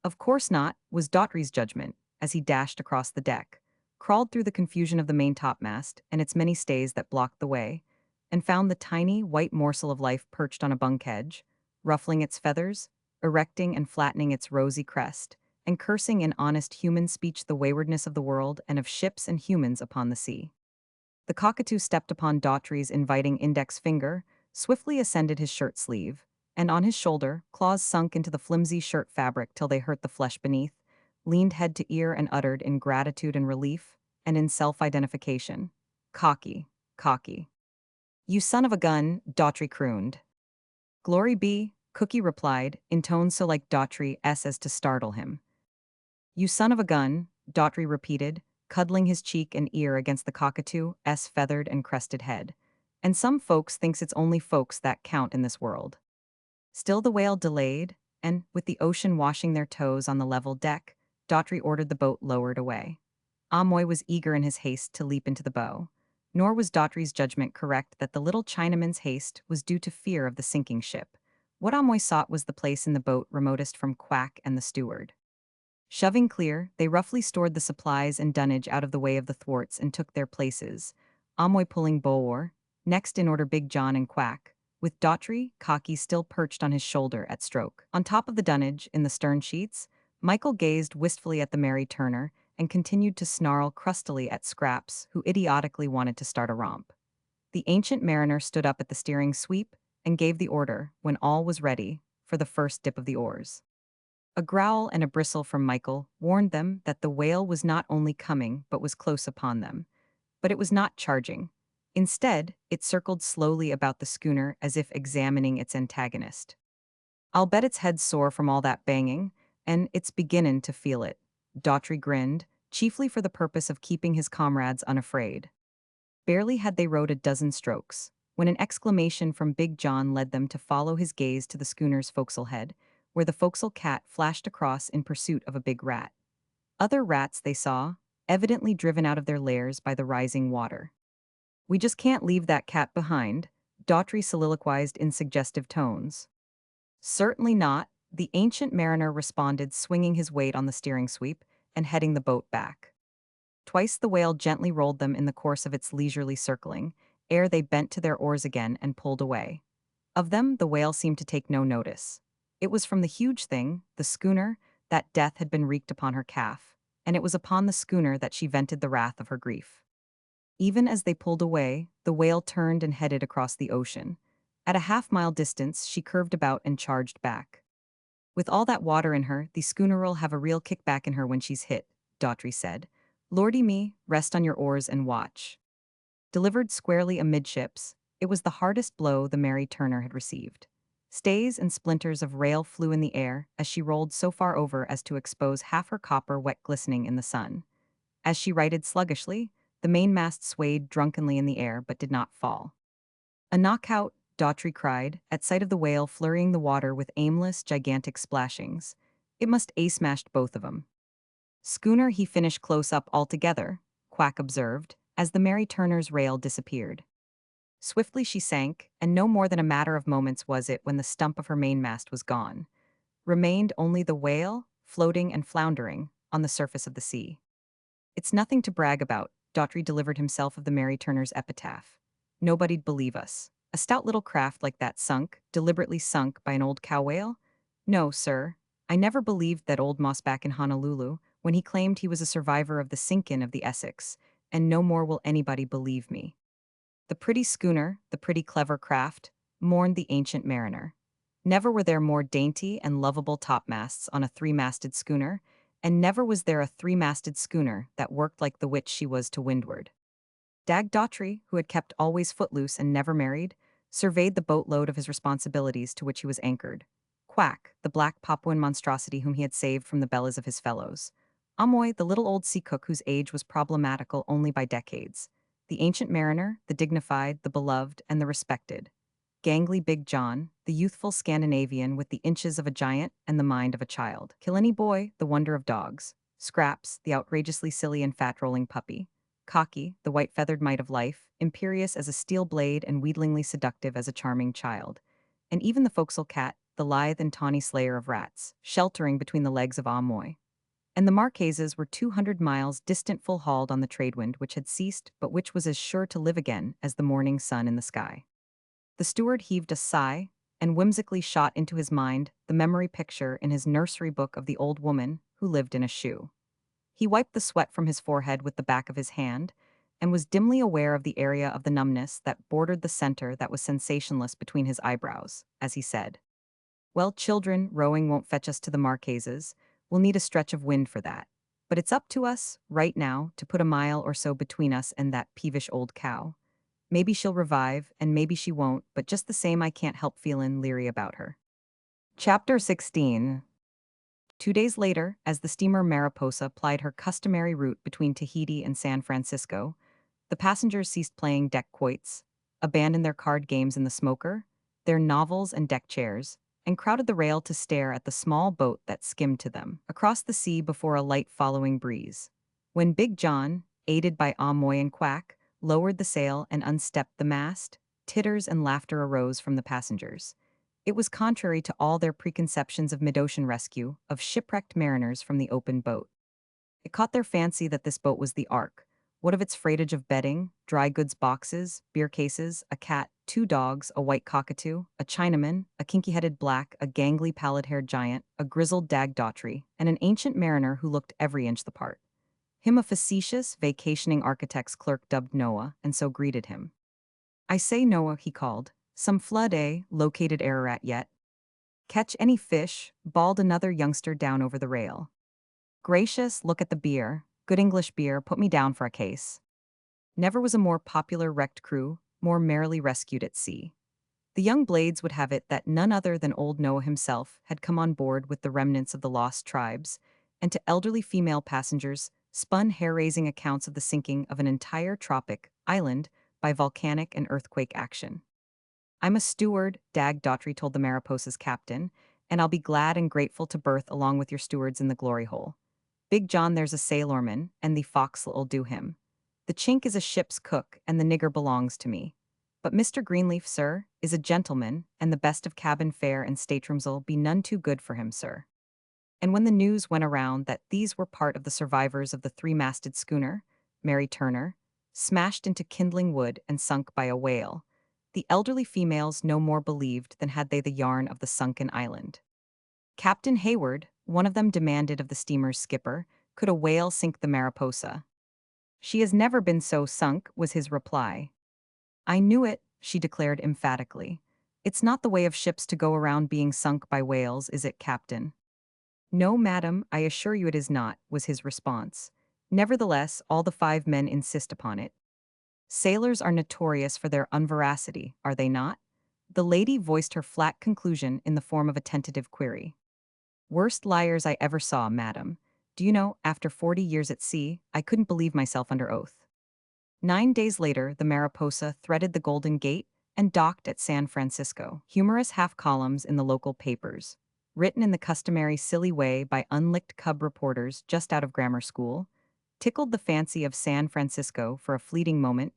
Of course not, was Daughtry's judgment, as he dashed across the deck, crawled through the confusion of the main topmast and its many stays that blocked the way, and found the tiny, white morsel of life perched on a bunk edge, ruffling its feathers, erecting and flattening its rosy crest, and cursing in honest human speech the waywardness of the world and of ships and humans upon the sea. The cockatoo stepped upon Daughtry's inviting index finger, swiftly ascended his shirt sleeve, and on his shoulder, claws sunk into the flimsy shirt fabric till they hurt the flesh beneath, leaned head to ear and uttered in gratitude and relief, and in self-identification, "Cocky, cocky." "You son of a gun," Daughtry crooned. "Glory be," Cookie replied, in tones so like Daughtry's as to startle him. "You son of a gun," Daughtry repeated, cuddling his cheek and ear against the cockatoo's feathered and crested head. "And some folks thinks it's only folks that count in this world." Still the whale delayed, and, with the ocean washing their toes on the level deck, Daughtry ordered the boat lowered away. Amoy was eager in his haste to leap into the bow. Nor was Daughtry's judgment correct that the little Chinaman's haste was due to fear of the sinking ship. What Amoy sought was the place in the boat remotest from Quack and the steward. Shoving clear, they roughly stored the supplies and dunnage out of the way of the thwarts and took their places, Amoy pulling bow-oar, next in order Big John and Quack, with Daughtry, Cocky still perched on his shoulder at stroke. On top of the dunnage, in the stern sheets, Michael gazed wistfully at the Mary Turner and continued to snarl crustily at Scraps, who idiotically wanted to start a romp. The ancient mariner stood up at the steering sweep and gave the order, when all was ready, for the first dip of the oars. A growl and a bristle from Michael warned them that the whale was not only coming but was close upon them. But it was not charging. Instead, it circled slowly about the schooner as if examining its antagonist. "I'll bet its head's sore from all that banging, and it's beginnin' to feel it," Daughtry grinned, chiefly for the purpose of keeping his comrades unafraid. Barely had they rowed a dozen strokes, when an exclamation from Big John led them to follow his gaze to the schooner's forecastle head, where the forecastle cat flashed across in pursuit of a big rat. Other rats they saw, evidently driven out of their lairs by the rising water. "We just can't leave that cat behind," Daughtry soliloquized in suggestive tones. "Certainly not," the ancient mariner responded, swinging his weight on the steering sweep and heading the boat back. Twice the whale gently rolled them in the course of its leisurely circling, ere they bent to their oars again and pulled away. Of them, the whale seemed to take no notice. It was from the huge thing, the schooner, that death had been wreaked upon her calf, and it was upon the schooner that she vented the wrath of her grief. Even as they pulled away, the whale turned and headed across the ocean. At a half-mile distance, she curved about and charged back. "With all that water in her, the schooner'll have a real kickback in her when she's hit," Daughtry said. "Lordy me, rest on your oars and watch." Delivered squarely amidships, it was the hardest blow the Mary Turner had received. Stays and splinters of rail flew in the air as she rolled so far over as to expose half her copper wet glistening in the sun. As she righted sluggishly, the mainmast swayed drunkenly in the air but did not fall. "A knockout," Daughtry cried, at sight of the whale flurrying the water with aimless, gigantic splashings. "It must a-smashed both of 'em." "Schooner he finished close up altogether," Quack observed, as the Mary Turner's rail disappeared. Swiftly she sank, and no more than a matter of moments was it when the stump of her mainmast was gone. Remained only the whale, floating and floundering on the surface of the sea. It's nothing to brag about, Daughtry delivered himself of the Mary Turner's epitaph. Nobody'd believe us. A stout little craft like that sunk, deliberately sunk by an old cow whale? No, sir. I never believed that old moss back in Honolulu when he claimed he was a survivor of the sink-in of the Essex, and no more will anybody believe me. The pretty schooner, the pretty clever craft, mourned the ancient mariner. Never were there more dainty and lovable topmasts on a three-masted schooner, and never was there a three-masted schooner that worked like the witch she was to windward. Dag Daughtry, who had kept always footloose and never married, surveyed the boatload of his responsibilities to which he was anchored. Quack, the black Papuan monstrosity whom he had saved from the bellies of his fellows. Amoy, the little old sea cook whose age was problematical only by decades. The ancient mariner, the dignified, the beloved, and the respected. Gangly Big John, the youthful Scandinavian with the inches of a giant and the mind of a child. Killenny Boy, the wonder of dogs. Scraps, the outrageously silly and fat-rolling puppy. Cocky, the white-feathered mite of life, imperious as a steel blade and wheedlingly seductive as a charming child. And even the forecastle cat, the lithe and tawny slayer of rats, sheltering between the legs of Amoy. And the Marquesas were 200 miles distant full-hauled on the trade wind which had ceased but which was as sure to live again as the morning sun in the sky. The steward heaved a sigh and whimsically shot into his mind the memory picture in his nursery book of the old woman who lived in a shoe. He wiped the sweat from his forehead with the back of his hand and was dimly aware of the area of the numbness that bordered the center that was sensationless between his eyebrows, as he said, "Well, children, rowing won't fetch us to the Marquesas. We'll need a stretch of wind for that. But it's up to us, right now, to put a mile or so between us and that peevish old cow. Maybe she'll revive, and maybe she won't, but just the same I can't help feelin' leery about her." Chapter 16. 2 days later, as the steamer Mariposa plied her customary route between Tahiti and San Francisco, the passengers ceased playing deck quoits, abandoned their card games in the smoker, their novels and deck chairs, and crowded the rail to stare at the small boat that skimmed to them across the sea before a light following breeze. When Big John, aided by Amoy and Quack, lowered the sail and unstepped the mast, titters and laughter arose from the passengers. It was contrary to all their preconceptions of mid-ocean rescue, of shipwrecked mariners from the open boat. It caught their fancy that this boat was the Ark. What of its freightage of bedding, dry goods boxes, beer cases, a cat, 2 dogs, a white cockatoo, a Chinaman, a kinky-headed black, a gangly pallid-haired giant, a grizzled Dag Daughtry, and an ancient mariner who looked every inch the part. Him a facetious, vacationing architect's clerk dubbed Noah, and so greeted him. "I say, Noah," he called, "some flood, eh? Located Ararat yet? Catch any fish?" bawled another youngster down over the rail. "Gracious, look at the beer. Good English beer, put me down for a case." Never was a more popular wrecked crew, more merrily rescued at sea. The young blades would have it that none other than old Noah himself had come on board with the remnants of the lost tribes, and to elderly female passengers spun hair-raising accounts of the sinking of an entire tropic island by volcanic and earthquake action. "I'm a steward," Dag Daughtry told the Mariposa's captain, "and I'll be glad and grateful to berth along with your stewards in the glory hole. Big John there's a sailorman, and the fox'll do him. The chink is a ship's cook, and the nigger belongs to me. But Mr. Greenleaf, sir, is a gentleman, and the best of cabin fare and staterooms''ll be none too good for him, sir." And when the news went around that these were part of the survivors of the three-masted schooner, Mary Turner, smashed into kindling wood and sunk by a whale, the elderly females no more believed than had they the yarn of the sunken island. "Captain Hayward," one of them demanded of the steamer's skipper, "could a whale sink the Mariposa?" "She has never been so sunk," was his reply. "I knew it," she declared emphatically. "It's not the way of ships to go around being sunk by whales, is it, Captain?" "No, madam, I assure you it is not," was his response. Nevertheless, all the 5 men insist upon it. "Sailors are notorious for their unveracity, are they not?" The lady voiced her flat conclusion in the form of a tentative query. "Worst liars I ever saw, madam. Do you know, after 40 years at sea, I couldn't believe myself under oath." 9 days later, the Mariposa threaded the Golden Gate and docked at San Francisco. Humorous half-columns in the local papers, written in the customary silly way by unlicked cub reporters just out of grammar school, tickled the fancy of San Francisco for a fleeting moment,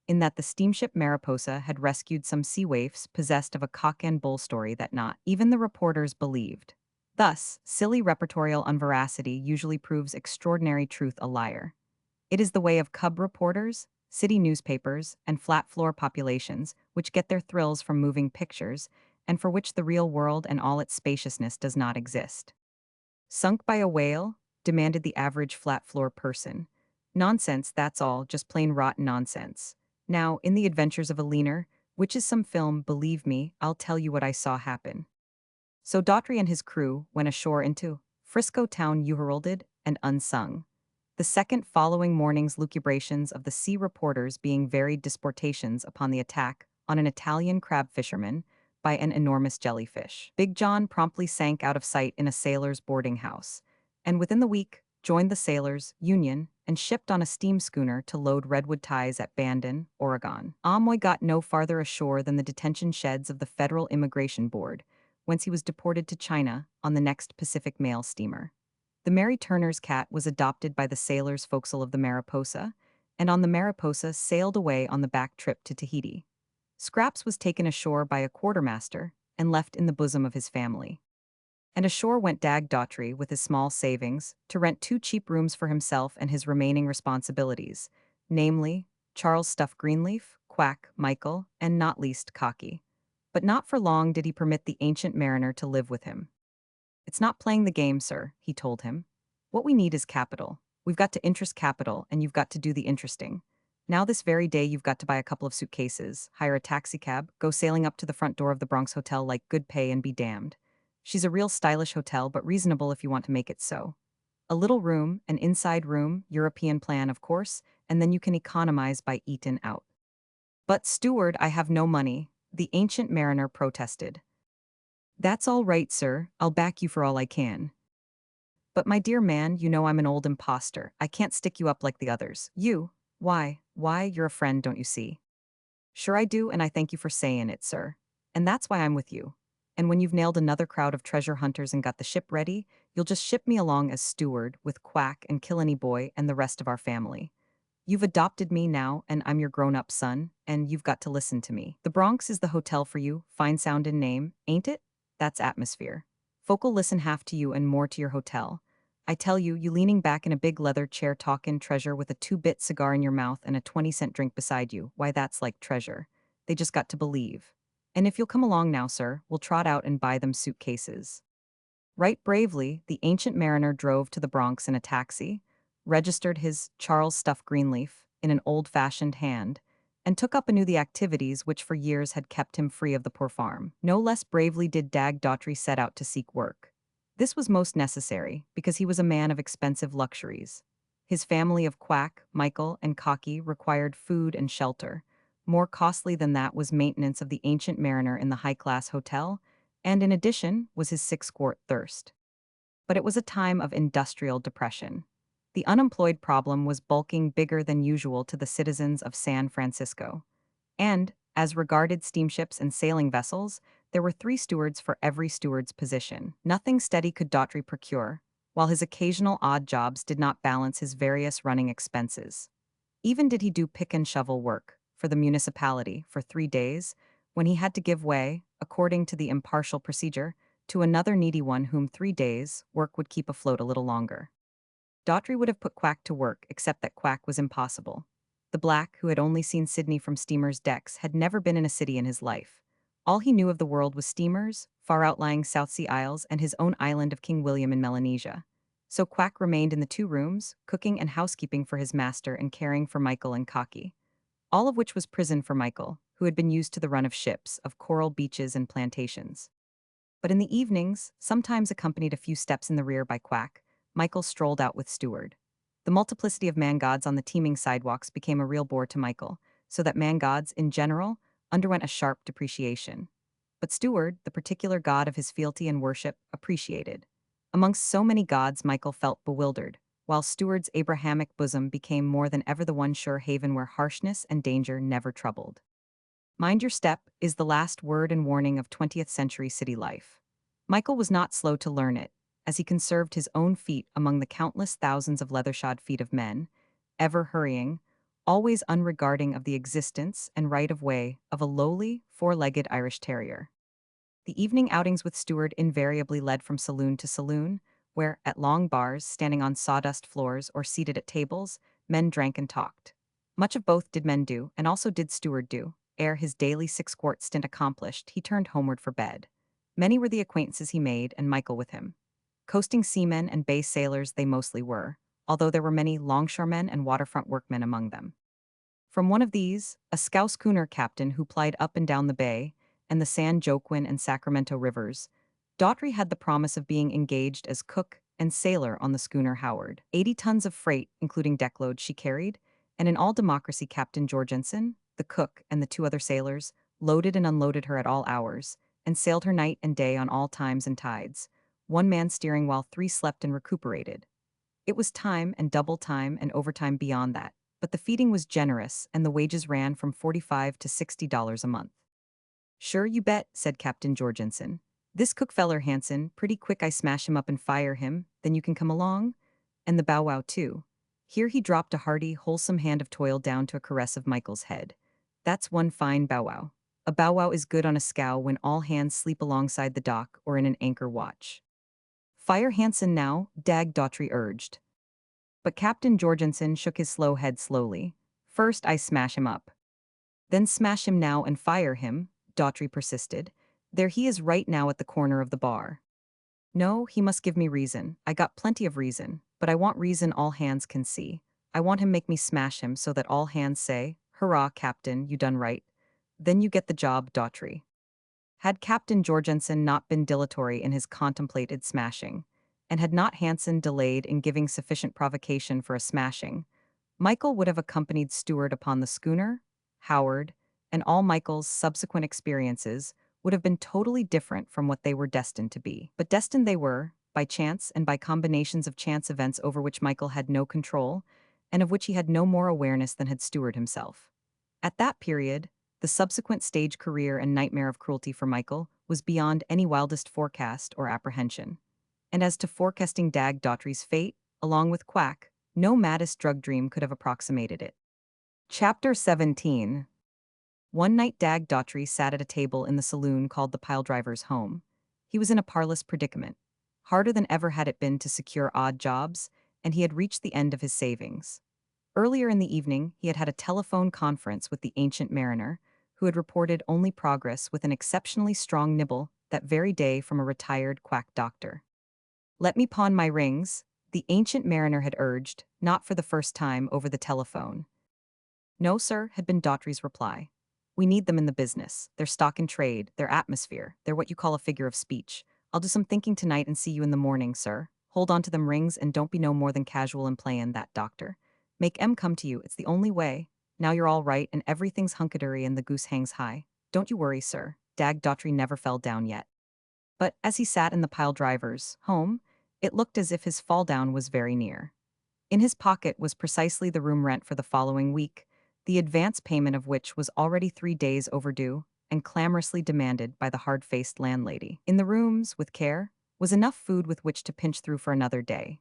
in that the steamship Mariposa had rescued some sea waifs possessed of a cock and bull story that not even the reporters believed. Thus, silly reportorial unveracity usually proves extraordinary truth a liar. It is the way of cub reporters, city newspapers, and flat floor populations, which get their thrills from moving pictures, and for which the real world and all its spaciousness does not exist. Sunk by a whale? Demanded the average flat floor person. Nonsense, that's all, just plain rotten nonsense. Now, in the adventures of a leaner, which is some film, believe me, I'll tell you what I saw happen. So Daughtry and his crew went ashore into Frisco town heralded and unsung. The second following morning's lucubrations of the sea reporters being varied disportations upon the attack on an Italian crab fisherman by an enormous jellyfish. Big John promptly sank out of sight in a sailor's boarding house, and within the week joined the sailors' union and shipped on a steam schooner to load redwood ties at Bandon, Oregon. Amoy got no farther ashore than the detention sheds of the Federal Immigration Board, whence he was deported to China on the next Pacific Mail steamer. The Mary Turner's cat was adopted by the sailors' forecastle of the Mariposa, and on the Mariposa sailed away on the back trip to Tahiti. Scraps was taken ashore by a quartermaster and left in the bosom of his family. And ashore went Dag Daughtry with his small savings to rent 2 cheap rooms for himself and his remaining responsibilities, namely, Charles Stuff Greenleaf, Quack, Michael, and not least Cocky. But not for long did he permit the ancient mariner to live with him. It's not playing the game, sir, he told him. What we need is capital. We've got to interest capital, and you've got to do the interesting. Now this very day you've got to buy a couple of suitcases, hire a taxicab, go sailing up to the front door of the Bronx Hotel like good pay and be damned. She's a real stylish hotel, but reasonable if you want to make it so. A little room, an inside room, European plan, of course, and then you can economize by eating out. But, steward, I have no money, the ancient mariner protested. That's all right, sir, I'll back you for all I can. But my dear man, you know I'm an old imposter. I can't stick you up like the others. You? Why, you're a friend, don't you see? Sure I do, and I thank you for saying it, sir. And that's why I'm with you. And when you've nailed another crowd of treasure hunters and got the ship ready, you'll just ship me along as steward with Quack and Killany Boy and the rest of our family. You've adopted me now, and I'm your grown-up son, and you've got to listen to me. The Bronx is the hotel for you, fine sound and name, ain't it? That's atmosphere. Folk'll listen half to you and more to your hotel. I tell you, you leaning back in a big leather chair talkin' treasure with a 2-bit cigar in your mouth and a 20-cent drink beside you, why that's like treasure. They just got to believe. And if you'll come along now, sir, we'll trot out and buy them suitcases. Right bravely, the ancient mariner drove to the Bronx in a taxi, registered his Charles Stuff Greenleaf in an old-fashioned hand, and took up anew the activities which for years had kept him free of the poor farm. No less bravely did Dag Daughtry set out to seek work. This was most necessary, because he was a man of expensive luxuries. His family of Quack, Michael, and Cocky required food and shelter. More costly than that was maintenance of the ancient mariner in the high-class hotel, and in addition was his 6-quart thirst. But it was a time of industrial depression. The unemployed problem was bulking bigger than usual to the citizens of San Francisco. And, as regarded steamships and sailing vessels, there were 3 stewards for every steward's position. Nothing steady could Daughtry procure, while his occasional odd jobs did not balance his various running expenses. Even did he do pick and shovel work for the municipality for 3 days, when he had to give way, according to the impartial procedure, to another needy one whom 3 days' work would keep afloat a little longer. Daughtry would have put Quack to work, except that Quack was impossible. The black, who had only seen Sydney from steamers' decks, had never been in a city in his life. All he knew of the world was steamers, far outlying South Sea Isles, and his own island of King William in Melanesia. So Quack remained in the 2 rooms, cooking and housekeeping for his master and caring for Michael and Cocky. All of which was prison for Michael, who had been used to the run of ships, of coral beaches and plantations. But in the evenings, sometimes accompanied a few steps in the rear by Quack, Michael strolled out with Steward. The multiplicity of man-gods on the teeming sidewalks became a real bore to Michael, so that man-gods, in general, underwent a sharp depreciation. But Steward, the particular god of his fealty and worship, appreciated. Amongst so many gods, Michael felt bewildered, while Steward's Abrahamic bosom became more than ever the one sure haven where harshness and danger never troubled. Mind your step is the last word and warning of 20th century city life. Michael was not slow to learn it, as he conserved his own feet among the countless thousands of leather-shod feet of men, ever hurrying, always unregarding of the existence and right-of-way of a lowly, four-legged Irish terrier. The evening outings with Stewart invariably led from saloon to saloon, where, at long bars, standing on sawdust floors or seated at tables, men drank and talked. Much of both did men do, and also did Stewart do. Ere his daily six-quart stint accomplished, he turned homeward for bed. Many were the acquaintances he made, and Michael with him. Coasting seamen and bay sailors they mostly were, although there were many longshoremen and waterfront workmen among them. From one of these, a scow schooner captain who plied up and down the bay, and the San Joaquin and Sacramento rivers, Daughtry had the promise of being engaged as cook and sailor on the schooner Howard. 80 tons of freight, including deckload, she carried, and in all democracy Captain Jorgensen, the cook, and the two other sailors, loaded and unloaded her at all hours, and sailed her night and day on all times and tides, one man steering while three slept and recuperated. It was time and double time and overtime beyond that, but the feeding was generous and the wages ran from $45 to $60 a month. Sure, you bet, said Captain Jorgensen. This cook feller Hansen, pretty quick I smash him up and fire him, then you can come along? And the bow wow too. Here he dropped a hearty, wholesome hand of toil down to a caress of Michael's head. That's one fine bow wow. A bow wow is good on a scow when all hands sleep alongside the dock or in an anchor watch. Fire Hansen now, Dag Daughtry urged. But Captain Jorgensen shook his slow head slowly. First I smash him up. Then smash him now and fire him, Daughtry persisted. There he is right now at the corner of the bar. No, he must give me reason. I got plenty of reason, but I want reason all hands can see. I want him make me smash him so that all hands say, Hurrah, Captain, you done right. Then you get the job, Daughtry. Had Captain Jorgensen not been dilatory in his contemplated smashing, and had not Hansen delayed in giving sufficient provocation for a smashing, Michael would have accompanied Stewart upon the schooner, Howard, and all Michael's subsequent experiences would have been totally different from what they were destined to be. But destined they were, by chance and by combinations of chance events over which Michael had no control, and of which he had no more awareness than had Stewart himself. At that period, the subsequent stage career and nightmare of cruelty for Michael was beyond any wildest forecast or apprehension. And as to forecasting Dag Daughtry's fate, along with Quack, no maddest drug dream could have approximated it. Chapter 17. One night Dag Daughtry sat at a table in the saloon called the Piledriver's Home. He was in a parlous predicament. Harder than ever had it been to secure odd jobs, and he had reached the end of his savings. Earlier in the evening, he had had a telephone conference with the ancient mariner, who had reported only progress with an exceptionally strong nibble that very day from a retired quack doctor. Let me pawn my rings, the ancient mariner had urged, not for the first time over the telephone. No, sir, had been Daughtry's reply. We need them in the business. Their stock in trade, their atmosphere, they're what you call a figure of speech. I'll do some thinking tonight and see you in the morning, sir. Hold on to them rings and don't be no more than casual in playin' that, doctor. Make M come to you, it's the only way. Now you're all right and everything's hunkadory and the goose hangs high. Don't you worry, sir. Dag Daughtry never fell down yet. But as he sat in the Piledriver's home, it looked as if his fall down was very near. In his pocket was precisely the room rent for the following week, the advance payment of which was already 3 days overdue and clamorously demanded by the hard-faced landlady. In the rooms, with care, was enough food with which to pinch through for another day.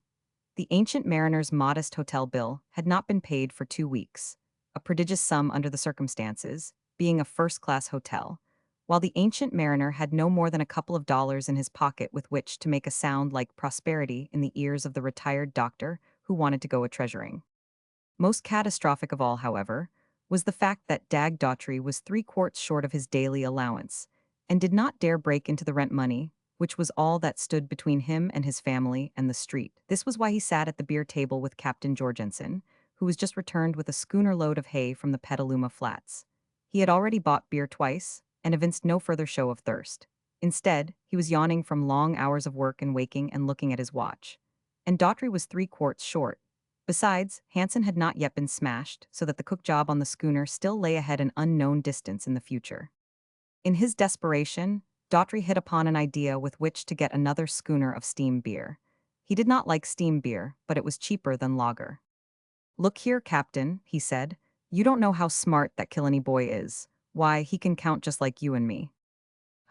The ancient mariner's modest hotel bill had not been paid for 2 weeks, a prodigious sum under the circumstances, being a first-class hotel, while the ancient mariner had no more than a couple of dollars in his pocket with which to make a sound like prosperity in the ears of the retired doctor who wanted to go a-treasuring. Most catastrophic of all, however, was the fact that Dag Daughtry was 3/4 short of his daily allowance, and did not dare break into the rent money, which was all that stood between him and his family and the street. This was why he sat at the beer table with Captain Jorgensen, who was just returned with a schooner load of hay from the Petaluma Flats. He had already bought beer twice, and evinced no further show of thirst. Instead, he was yawning from long hours of work and waking and looking at his watch. And Daughtry was 3/4 short. Besides, Hansen had not yet been smashed, so that the cook job on the schooner still lay ahead an unknown distance in the future. In his desperation, Daughtry hit upon an idea with which to get another schooner of steam beer. He did not like steam beer, but it was cheaper than lager. Look here, Captain, he said. You don't know how smart that Killenny boy is. Why, he can count just like you and me.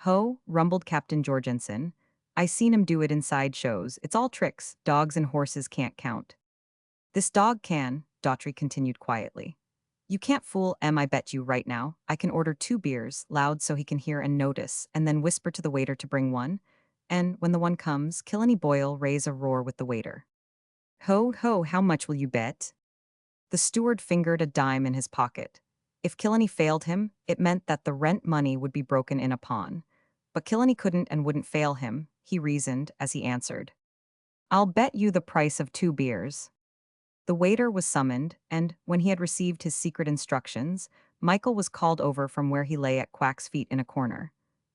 Ho, rumbled Captain Jorgensen. I seen him do it in sideshows. It's all tricks. Dogs and horses can't count. This dog can, Daughtry continued quietly. You can't fool M, I bet you right now. I can order 2 beers, loud so he can hear and notice, and then whisper to the waiter to bring one. And when the one comes, Killenny Boyle raise a roar with the waiter. Ho, ho, how much will you bet? The steward fingered a dime in his pocket. If Killenny failed him, it meant that the rent money would be broken in upon. But Killenny couldn't and wouldn't fail him, he reasoned as he answered. I'll bet you the price of 2 beers. The waiter was summoned, and, when he had received his secret instructions, Michael was called over from where he lay at Quack's feet in a corner.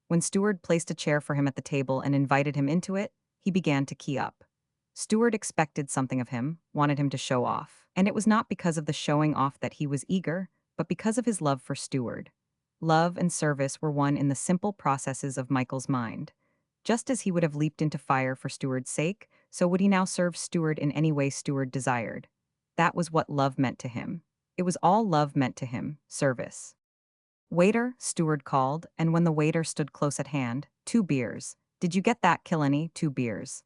When Steward placed a chair for him at the table and invited him into it, he began to key up. Steward expected something of him, wanted him to show off, and it was not because of the showing off that he was eager, but because of his love for Steward. Love and service were one in the simple processes of Michael's mind. Just as he would have leaped into fire for Steward's sake, so would he now serve Steward in any way Steward desired. That was what love meant to him. It was all love meant to him, service. Waiter, Steward called, and when the waiter stood close at hand, 2 beers. Did you get that, Killenny? 2 beers.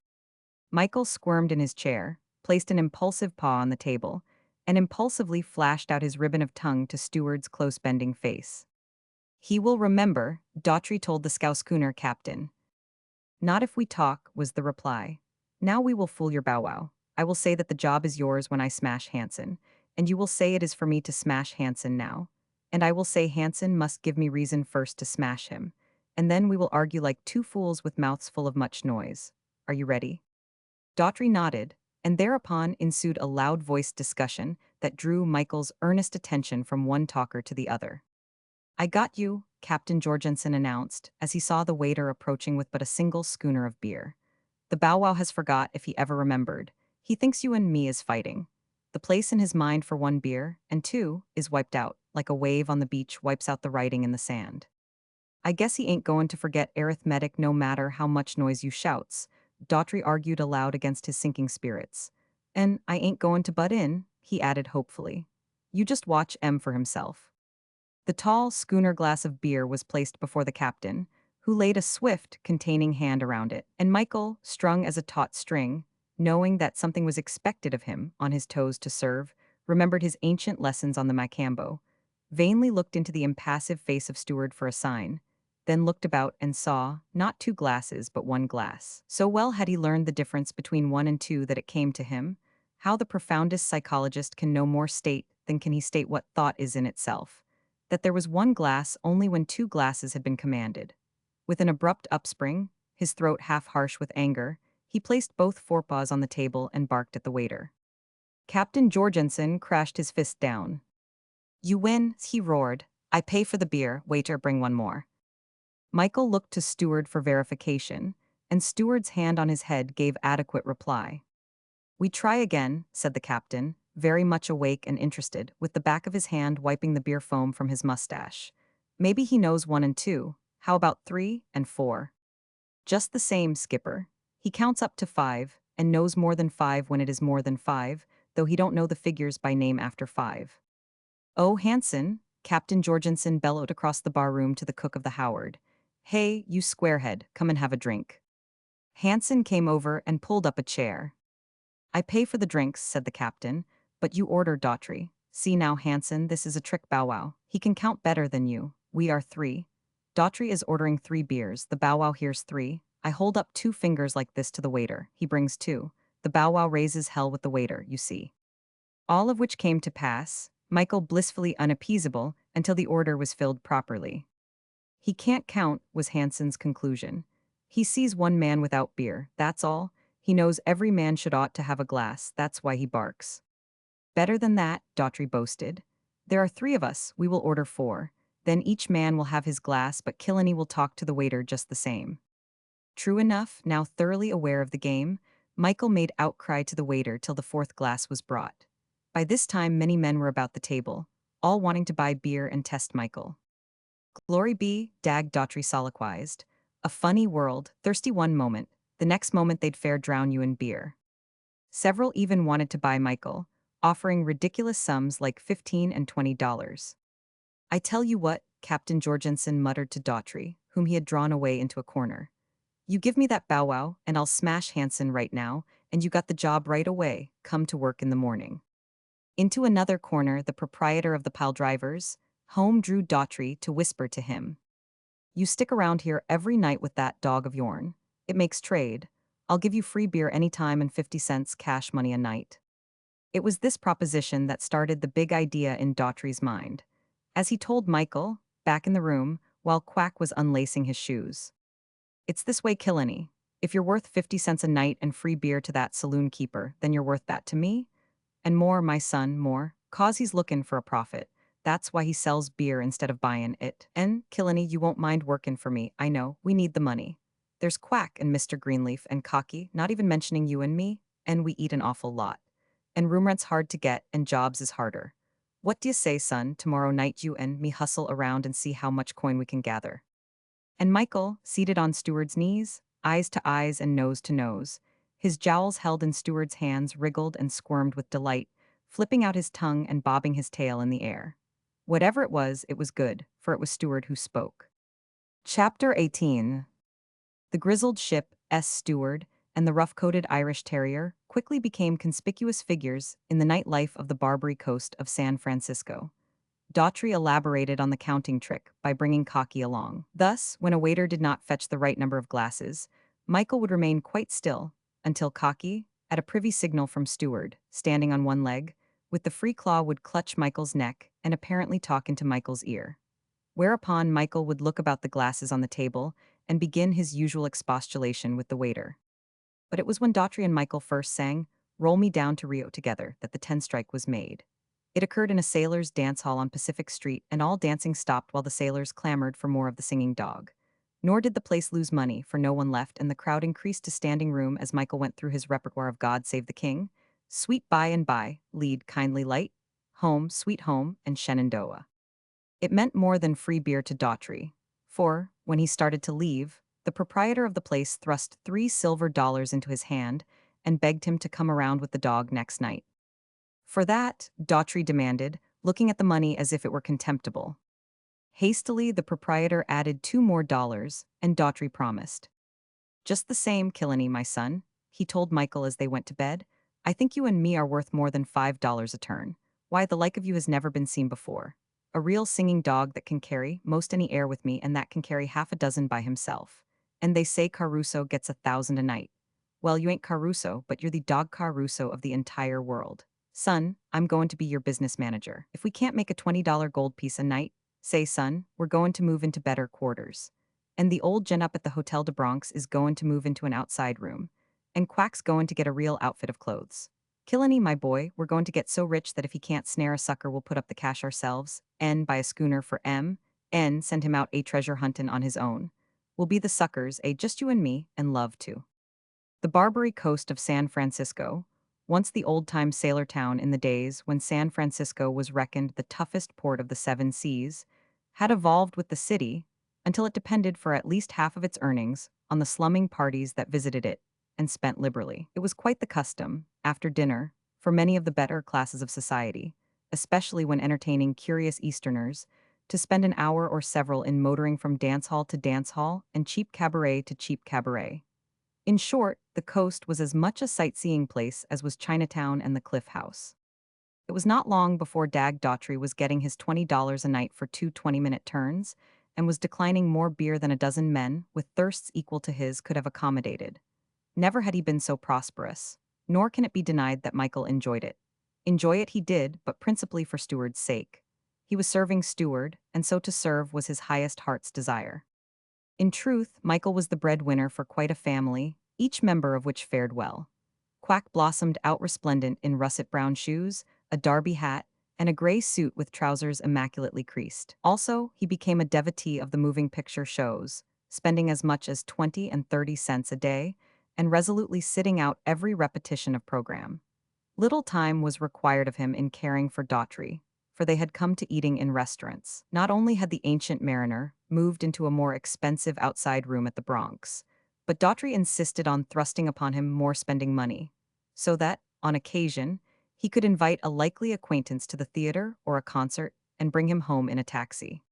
Michael squirmed in his chair, placed an impulsive paw on the table, and impulsively flashed out his ribbon of tongue to Steward's close-bending face. He will remember, Daughtry told the Schooner captain. Not if we talk, was the reply. Now we will fool your bow wow. I will say that the job is yours when I smash Hansen, and you will say it is for me to smash Hansen now. And I will say Hansen must give me reason first to smash him, and then we will argue like 2 fools with mouths full of much noise. Are you ready? Daughtry nodded, and thereupon ensued a loud-voiced discussion that drew Michael's earnest attention from one talker to the other. I got you, Captain Jorgensen announced, as he saw the waiter approaching with but a single schooner of beer. The bow wow has forgot if he ever remembered. He thinks you and me is fighting. The place in his mind for 1 beer, and 2, is wiped out, like a wave on the beach wipes out the writing in the sand. I guess he ain't goin' to forget arithmetic no matter how much noise you shouts, Daughtry argued aloud against his sinking spirits. And I ain't goin' to butt in, he added hopefully. You just watch M for himself. The tall schooner glass of beer was placed before the captain, who laid a swift, containing hand around it, and Michael, strung as a taut string, knowing that something was expected of him, on his toes to serve, remembered his ancient lessons on the Macambo, vainly looked into the impassive face of Steward for a sign, then looked about and saw, not 2 glasses but 1 glass. So well had he learned the difference between 1 and 2 that it came to him, how the profoundest psychologist can no more state than can he state what thought is in itself, that there was 1 glass only when 2 glasses had been commanded. With an abrupt upspring, his throat half harsh with anger, he placed both forepaws on the table and barked at the waiter. Captain Jorgensen crashed his fist down. You win, he roared. I pay for the beer, waiter, bring 1 more. Michael looked to Steward for verification, and Steward's hand on his head gave adequate reply. We try again, said the captain, very much awake and interested, with the back of his hand wiping the beer foam from his mustache. Maybe he knows 1 and 2. How about 3 and 4? Just the same, skipper. He counts up to 5, and knows more than 5 when it is more than 5, though he don't know the figures by name after 5. Oh, Hansen, Captain Jorgensen bellowed across the barroom to the cook of the Howard. Hey, you squarehead, come and have a drink. Hansen came over and pulled up a chair. I pay for the drinks, said the captain, but you order, Daughtry. See now, Hansen, this is a trick bow wow. He can count better than you. We are 3. Daughtry is ordering 3 beers. The bow wow hears 3. I hold up 2 fingers like this to the waiter. He brings 2. The bow wow raises hell with the waiter, you see. All of which came to pass, Michael blissfully unappeasable, until the order was filled properly. He can't count, was Hansen's conclusion. He sees 1 man without beer, that's all. He knows every man should ought to have a glass, that's why he barks. Better than that, Daughtry boasted. There are 3 of us, we will order 4. Then each man will have his glass, but Killenny will talk to the waiter just the same. True enough, now thoroughly aware of the game, Michael made outcry to the waiter till the 4th glass was brought. By this time many men were about the table, all wanting to buy beer and test Michael. Glory be, dag, Daughtry soliloquized. A funny world, thirsty 1 moment, the next moment they'd fair drown you in beer. Several even wanted to buy Michael, offering ridiculous sums like $15 and $20. I tell you what, Captain Jorgensen muttered to Daughtry, whom he had drawn away into a corner. You give me that bow wow, and I'll smash Hansen right now, and you got the job right away, come to work in the morning. Into another corner, the proprietor of the pile drivers home drew Daughtry to whisper to him. You stick around here every night with that dog of yourn. It makes trade. I'll give you free beer anytime and 50 cents cash money a night. It was this proposition that started the big idea in Daughtry's mind. As he told Michael, back in the room, while Quack was unlacing his shoes. It's this way, Killenny. If you're worth 50 cents a night and free beer to that saloon keeper, then you're worth that to me? And more, my son, more. Cause he's lookin' for a profit. That's why he sells beer instead of buyin' it. And, Killenny, you won't mind workin' for me, I know. We need the money. There's Quack and Mr. Greenleaf and Cocky, not even mentioning you and me, and we eat an awful lot. And room rent's hard to get, and jobs is harder. What do you say, son, tomorrow night you and me hustle around and see how much coin we can gather? And Michael, seated on Steward's knees, eyes to eyes and nose to nose, his jowls held in Steward's hands wriggled and squirmed with delight, flipping out his tongue and bobbing his tail in the air. Whatever it was good, for it was Steward who spoke. Chapter 18. The grizzled ship, S. Steward, and the rough-coated Irish Terrier quickly became conspicuous figures in the nightlife of the Barbary coast of San Francisco. Daughtry elaborated on the counting trick by bringing Cocky along. Thus, when a waiter did not fetch the right number of glasses, Michael would remain quite still until Cocky, at a privy signal from Steward, standing on one leg, with the free claw would clutch Michael's neck and apparently talk into Michael's ear. Whereupon Michael would look about the glasses on the table and begin his usual expostulation with the waiter. But it was when Daughtry and Michael first sang Roll Me Down to Rio together that the 10 strike was made. It occurred in a sailors' dance hall on Pacific Street, and all dancing stopped while the sailors clamored for more of the singing dog. Nor did the place lose money, for no one left, and the crowd increased to standing room as Michael went through his repertoire of God Save the King, Sweet By and By, Lead Kindly Light, Home, Sweet Home, and Shenandoah. It meant more than free beer to Daughtry, for, when he started to leave, the proprietor of the place thrust $3 silver into his hand and begged him to come around with the dog next night. For that, Daughtry demanded, looking at the money as if it were contemptible. Hastily, the proprietor added $2 more, and Daughtry promised. Just the same, Killenny, my son, he told Michael as they went to bed, I think you and me are worth more than $5 a turn. Why, the like of you has never been seen before. A real singing dog that can carry most any air with me, and that can carry half a dozen by himself. And they say Caruso gets 1,000 a night. Well, you ain't Caruso, but you're the dog Caruso of the entire world. Son, I'm going to be your business manager. If we can't make a $20 gold piece a night, say, son, we're going to move into better quarters. And the old gent up at the Hotel de Bronx is going to move into an outside room. And Quack's going to get a real outfit of clothes. Killenny, my boy, we're going to get so rich that if he can't snare a sucker, we'll put up the cash ourselves, N buy a schooner for M, N send him out a treasure huntin' on his own. We'll be the suckers, just you and me, and love too. The Barbary coast of San Francisco, once the old-time sailor town in the days when San Francisco was reckoned the toughest port of the seven seas, had evolved with the city until it depended for at least half of its earnings on the slumming parties that visited it and spent liberally. It was quite the custom, after dinner, for many of the better classes of society, especially when entertaining curious Easterners, to spend an hour or several in motoring from dance hall to dance hall and cheap cabaret to cheap cabaret. In short, the coast was as much a sightseeing place as was Chinatown and the Cliff House. It was not long before Dag Daughtry was getting his $20 a night for two 20-minute turns, and was declining more beer than a dozen men, with thirsts equal to his, could have accommodated. Never had he been so prosperous, nor can it be denied that Michael enjoyed it. Enjoy it he did, but principally for Steward's sake. He was serving Steward, and so to serve was his highest heart's desire. In truth, Michael was the breadwinner for quite a family, each member of which fared well. Quack blossomed out resplendent in russet brown shoes, a derby hat, and a gray suit with trousers immaculately creased. Also, he became a devotee of the moving picture shows, spending as much as 20 and 30 cents a day, and resolutely sitting out every repetition of program. Little time was required of him in caring for Daughtry, for they had come to eating in restaurants. Not only had the ancient mariner moved into a more expensive outside room at the Bronx, but Daughtry insisted on thrusting upon him more spending money, so that, on occasion, he could invite a likely acquaintance to the theater or a concert and bring him home in a taxi.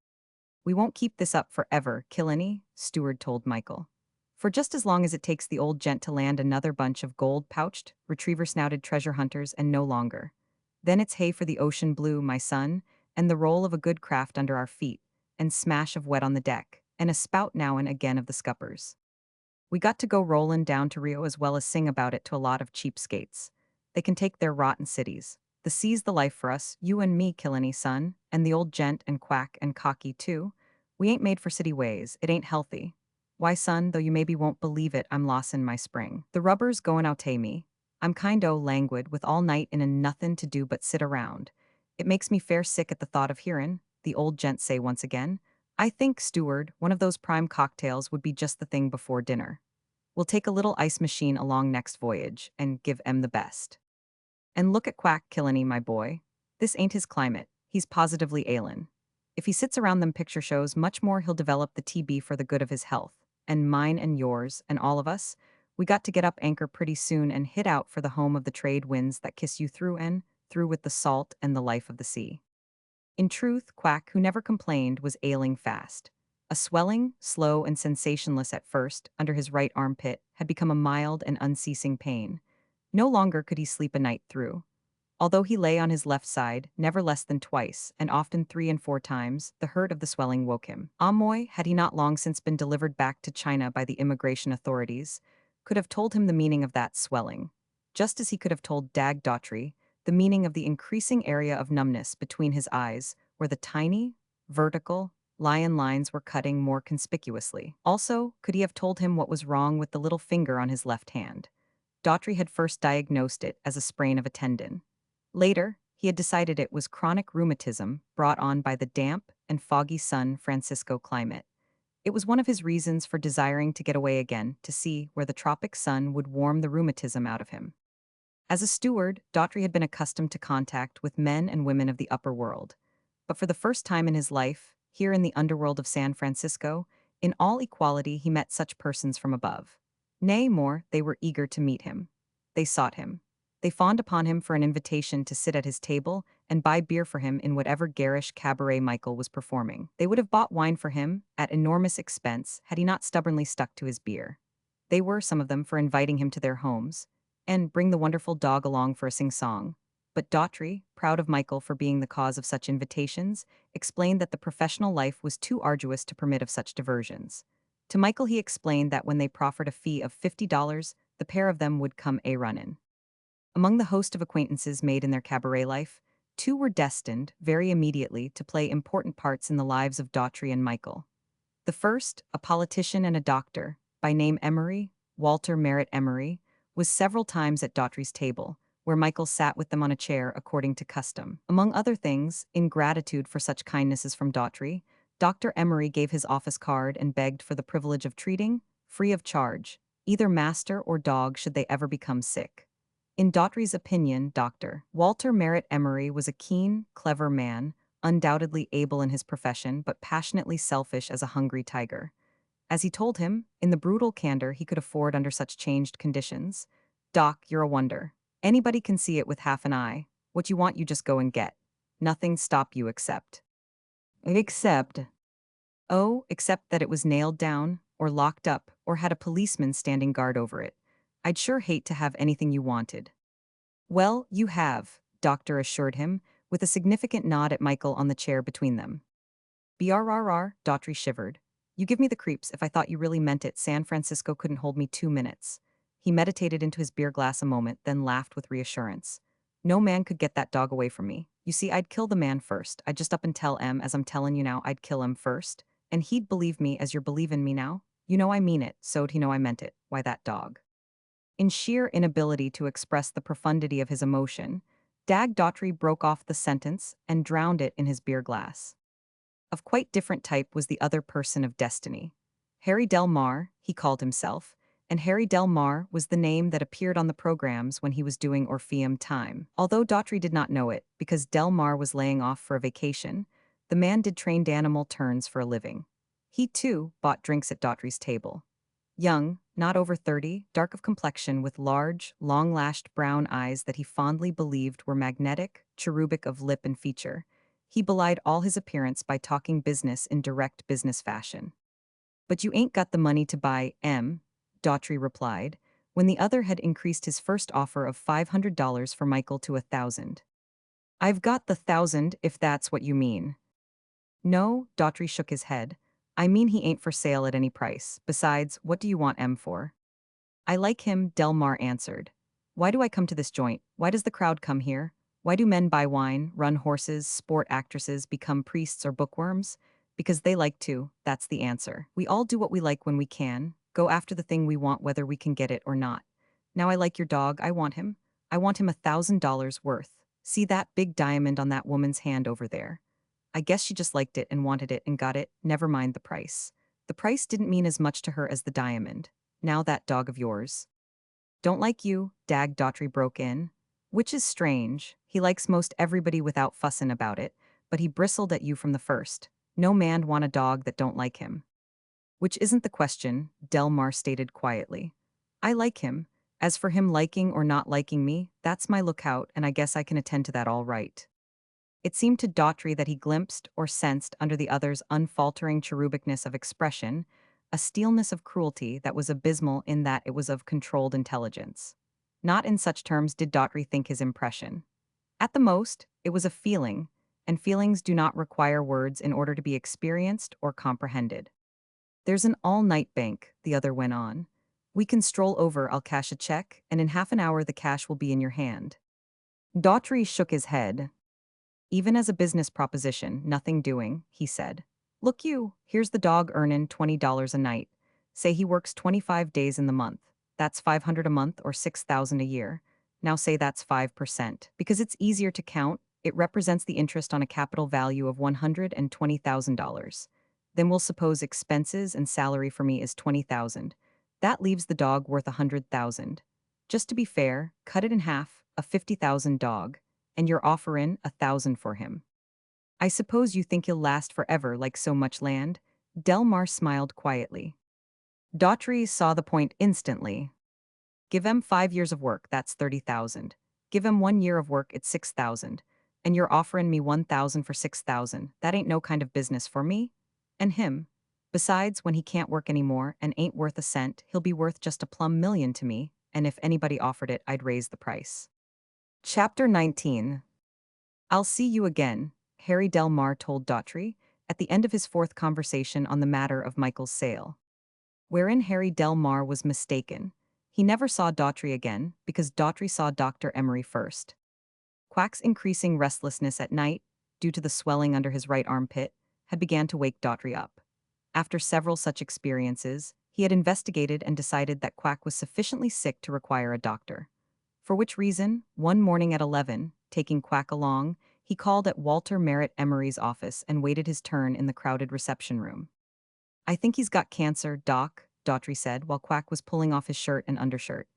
We won't keep this up forever, Killenny, Steward told Michael. For just as long as it takes the old gent to land another bunch of gold-pouched, retriever-snouted treasure hunters, and no longer. Then it's hay for the ocean blue, my son, and the roll of a good craft under our feet, and smash of wet on the deck, and a spout now and again of the scuppers. We got to go rollin' down to Rio as well as sing about it to a lot of cheapskates. They can take their rotten cities. The sea's the life for us, you and me, Killenny, son, and the old gent and quack and cocky, too. We ain't made for city ways, it ain't healthy. Why, son, though you maybe won't believe it, I'm lossin' my spring. The rubber's goin' out me. I'm kind o' languid with all night in a nothin' to do but sit around. It makes me fair sick at the thought of hearin', the old gent say once again. I think, steward, one of those prime cocktails would be just the thing before dinner. We'll take a little ice machine along next voyage and give em the best. And look at Quack Killenny, my boy. This ain't his climate. He's positively ailin'. If he sits around them picture shows, much more he'll develop the TB for the good of his health. And mine and yours, and all of us. We got to get up anchor pretty soon and hit out for the home of the trade winds that kiss you through and through with the salt and the life of the sea. In truth, Quack, who never complained, was ailing fast. A swelling, slow and sensationless at first, under his right armpit, had become a mild and unceasing pain. No longer could he sleep a night through. Although he lay on his left side, never less than twice, and often 3 and 4 times, the hurt of the swelling woke him. Amoy, had he not long since been delivered back to China by the immigration authorities, could have told him the meaning of that swelling, just as he could have told Dag Daughtry the meaning of the increasing area of numbness between his eyes, where the tiny, vertical, lion lines were cutting more conspicuously. Also, could he have told him what was wrong with the little finger on his left hand. Daughtry had first diagnosed it as a sprain of a tendon. Later, he had decided it was chronic rheumatism brought on by the damp and foggy San Francisco climate. It was one of his reasons for desiring to get away again, to see where the tropic sun would warm the rheumatism out of him. As a steward, Daughtry had been accustomed to contact with men and women of the upper world. But for the first time in his life, here in the underworld of San Francisco, in all equality he met such persons from above. Nay, more, they were eager to meet him. They sought him. They fawned upon him for an invitation to sit at his table and buy beer for him in whatever garish cabaret Michael was performing. They would have bought wine for him, at enormous expense, had he not stubbornly stuck to his beer. They were, some of them, for inviting him to their homes, and bring the wonderful dog along for a sing-song. But Daughtry, proud of Michael for being the cause of such invitations, explained that the professional life was too arduous to permit of such diversions. To Michael he explained that when they proffered a fee of $50, the pair of them would come a-runnin'. Among the host of acquaintances made in their cabaret life, 2 were destined, very immediately, to play important parts in the lives of Daughtry and Michael. The first, a politician and a doctor, by name Emery, Walter Merritt Emery, was several times at Daughtry's table, where Michael sat with them on a chair according to custom. Among other things, in gratitude for such kindnesses from Daughtry, Dr. Emery gave his office card and begged for the privilege of treating, free of charge, either master or dog should they ever become sick. In Daughtry's opinion, Dr. Walter Merritt Emery was a keen, clever man, undoubtedly able in his profession but passionately selfish as a hungry tiger. As he told him, in the brutal candor he could afford under such changed conditions, "Doc, you're a wonder. Anybody can see it with half an eye. What you want you just go and get. Nothing stop you except." Except. Oh, except that it was nailed down, or locked up, or had a policeman standing guard over it. I'd sure hate to have anything you wanted. Well, you have, Doctor assured him, with a significant nod at Michael on the chair between them. BRRR, Daughtry shivered. You give me the creeps if I thought you really meant it. San Francisco couldn't hold me 2 minutes. He meditated into his beer glass a moment, then laughed with reassurance. No man could get that dog away from me. You see, I'd kill the man first. I'd just up and tell em, as I'm telling you now, I'd kill him first. And he'd believe me as you're believin' me now. You know I mean it, so'd he know I meant it. Why, that dog. In sheer inability to express the profundity of his emotion, Dag Daughtry broke off the sentence and drowned it in his beer glass. Of quite different type was the other person of destiny. Harry Del Mar, he called himself, and Harry Del Mar was the name that appeared on the programs when he was doing Orpheum time. Although Daughtry did not know it, because Del Mar was laying off for a vacation, the man did trained animal turns for a living. He, too, bought drinks at Daughtry's table. Young, not over 30, dark of complexion with large, long-lashed brown eyes that he fondly believed were magnetic, cherubic of lip and feature, he belied all his appearance by talking business in direct business fashion. But you ain't got the money to buy M, Daughtry replied, when the other had increased his first offer of $500 for Michael to 1,000. I've got the 1,000 if that's what you mean. No, Daughtry shook his head. I mean he ain't for sale at any price. Besides, what do you want M for? I like him, Delmar answered. Why do I come to this joint? Why does the crowd come here? Why do men buy wine, run horses, sport actresses, become priests or bookworms? Because they like to, that's the answer. We all do what we like when we can, go after the thing we want whether we can get it or not. Now I like your dog, I want him. I want him $1,000 worth. See that big diamond on that woman's hand over there? I guess she just liked it and wanted it and got it, never mind the price. The price didn't mean as much to her as the diamond. Now that dog of yours. Don't like you, Dag Daughtry broke in. Which is strange. He likes most everybody without fussin' about it, but he bristled at you from the first. No man want a dog that don't like him. Which isn't the question, Delmar stated quietly. I like him. As for him liking or not liking me, that's my lookout, and I guess I can attend to that all right. It seemed to Daughtry that he glimpsed or sensed under the other's unfaltering cherubicness of expression a steelness of cruelty that was abysmal in that it was of controlled intelligence. Not in such terms did Daughtry think his impression. At the most, it was a feeling, and feelings do not require words in order to be experienced or comprehended. There's an all-night bank, the other went on. We can stroll over, I'll cash a check, and in half an hour the cash will be in your hand. Daughtry shook his head. Even as a business proposition, nothing doing, he said. Look you, here's the dog earnin' $20 a night. Say he works 25 days in the month. That's 500 a month or 6,000 a year. Now say that's 5%. Because it's easier to count, it represents the interest on a capital value of $120,000. Then we'll suppose expenses and salary for me is 20,000. That leaves the dog worth 100,000. Just to be fair, cut it in half, a 50,000 dog, and you're offerin' 1,000 for him. I suppose you think he'll last forever like so much land? Delmar smiled quietly. Daughtry saw the point instantly. Give him 5 years of work, that's 30,000. Give him 1 year of work, it's 6,000. And you're offering me 1,000 for 6,000. That ain't no kind of business for me. And him. Besides, when he can't work anymore and ain't worth a cent, he'll be worth just a plumb million to me, and if anybody offered it, I'd raise the price. Chapter 19. I'll see you again, Harry Delmar told Daughtry, at the end of his fourth conversation on the matter of Michael's sale. Wherein Harry Delmar was mistaken. He never saw Daughtry again, because Daughtry saw Dr. Emery first. Quack's increasing restlessness at night, due to the swelling under his right armpit, had began to wake Daughtry up. After several such experiences, he had investigated and decided that Quack was sufficiently sick to require a doctor. For which reason, one morning at 11, taking Quack along, he called at Walter Merritt Emery's office and waited his turn in the crowded reception room. I think he's got cancer, Doc, Daughtry said, while Quack was pulling off his shirt and undershirt.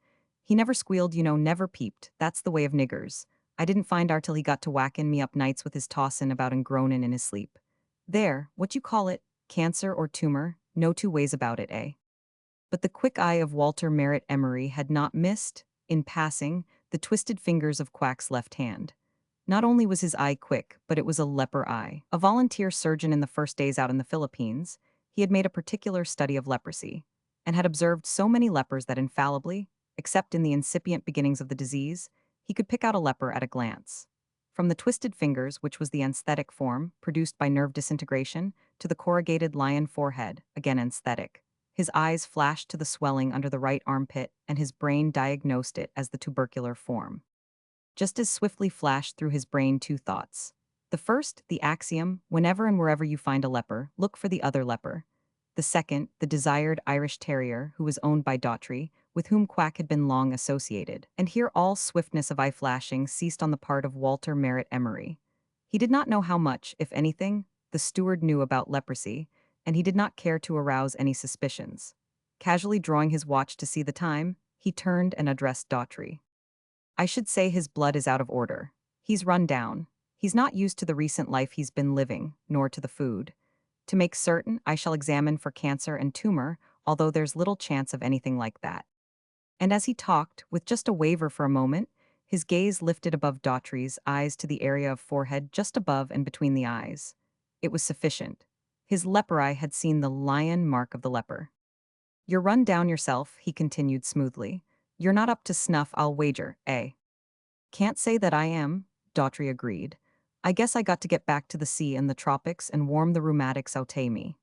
He never squealed, never peeped. That's the way of niggers. I didn't find out till he got to whackin' me up nights with his tossin' about and groanin' in his sleep. There, what you call it, cancer or tumor, no two ways about it, eh? But the quick eye of Walter Merritt Emery had not missed, in passing, the twisted fingers of Quack's left hand. Not only was his eye quick, but it was a leper eye. A volunteer surgeon in the first days out in the Philippines, he had made a particular study of leprosy, and had observed so many lepers that infallibly, except in the incipient beginnings of the disease, he could pick out a leper at a glance. From the twisted fingers, which was the anesthetic form, produced by nerve disintegration, to the corrugated lion forehead, again anesthetic. His eyes flashed to the swelling under the right armpit, and his brain diagnosed it as the tubercular form. Just as swiftly flashed through his brain two thoughts. The first, the axiom, whenever and wherever you find a leper, look for the other leper. The second, the desired Irish terrier who was owned by Daughtry, with whom Quack had been long associated. And here all swiftness of eye flashing ceased on the part of Walter Merritt Emery. He did not know how much, if anything, the steward knew about leprosy, and he did not care to arouse any suspicions. Casually drawing his watch to see the time, he turned and addressed Daughtry. I should say his blood is out of order. He's run down. He's not used to the recent life he's been living, nor to the food. To make certain, I shall examine for cancer and tumor, although there's little chance of anything like that. And as he talked, with just a waver for a moment, his gaze lifted above Daughtry's eyes to the area of forehead just above and between the eyes. It was sufficient. His leper eye had seen the lion mark of the leper. You're run down yourself, he continued smoothly. You're not up to snuff, I'll wager, eh? Can't say that I am, Daughtry agreed. I guess I got to get back to the sea and the tropics and warm the rheumatic saute me.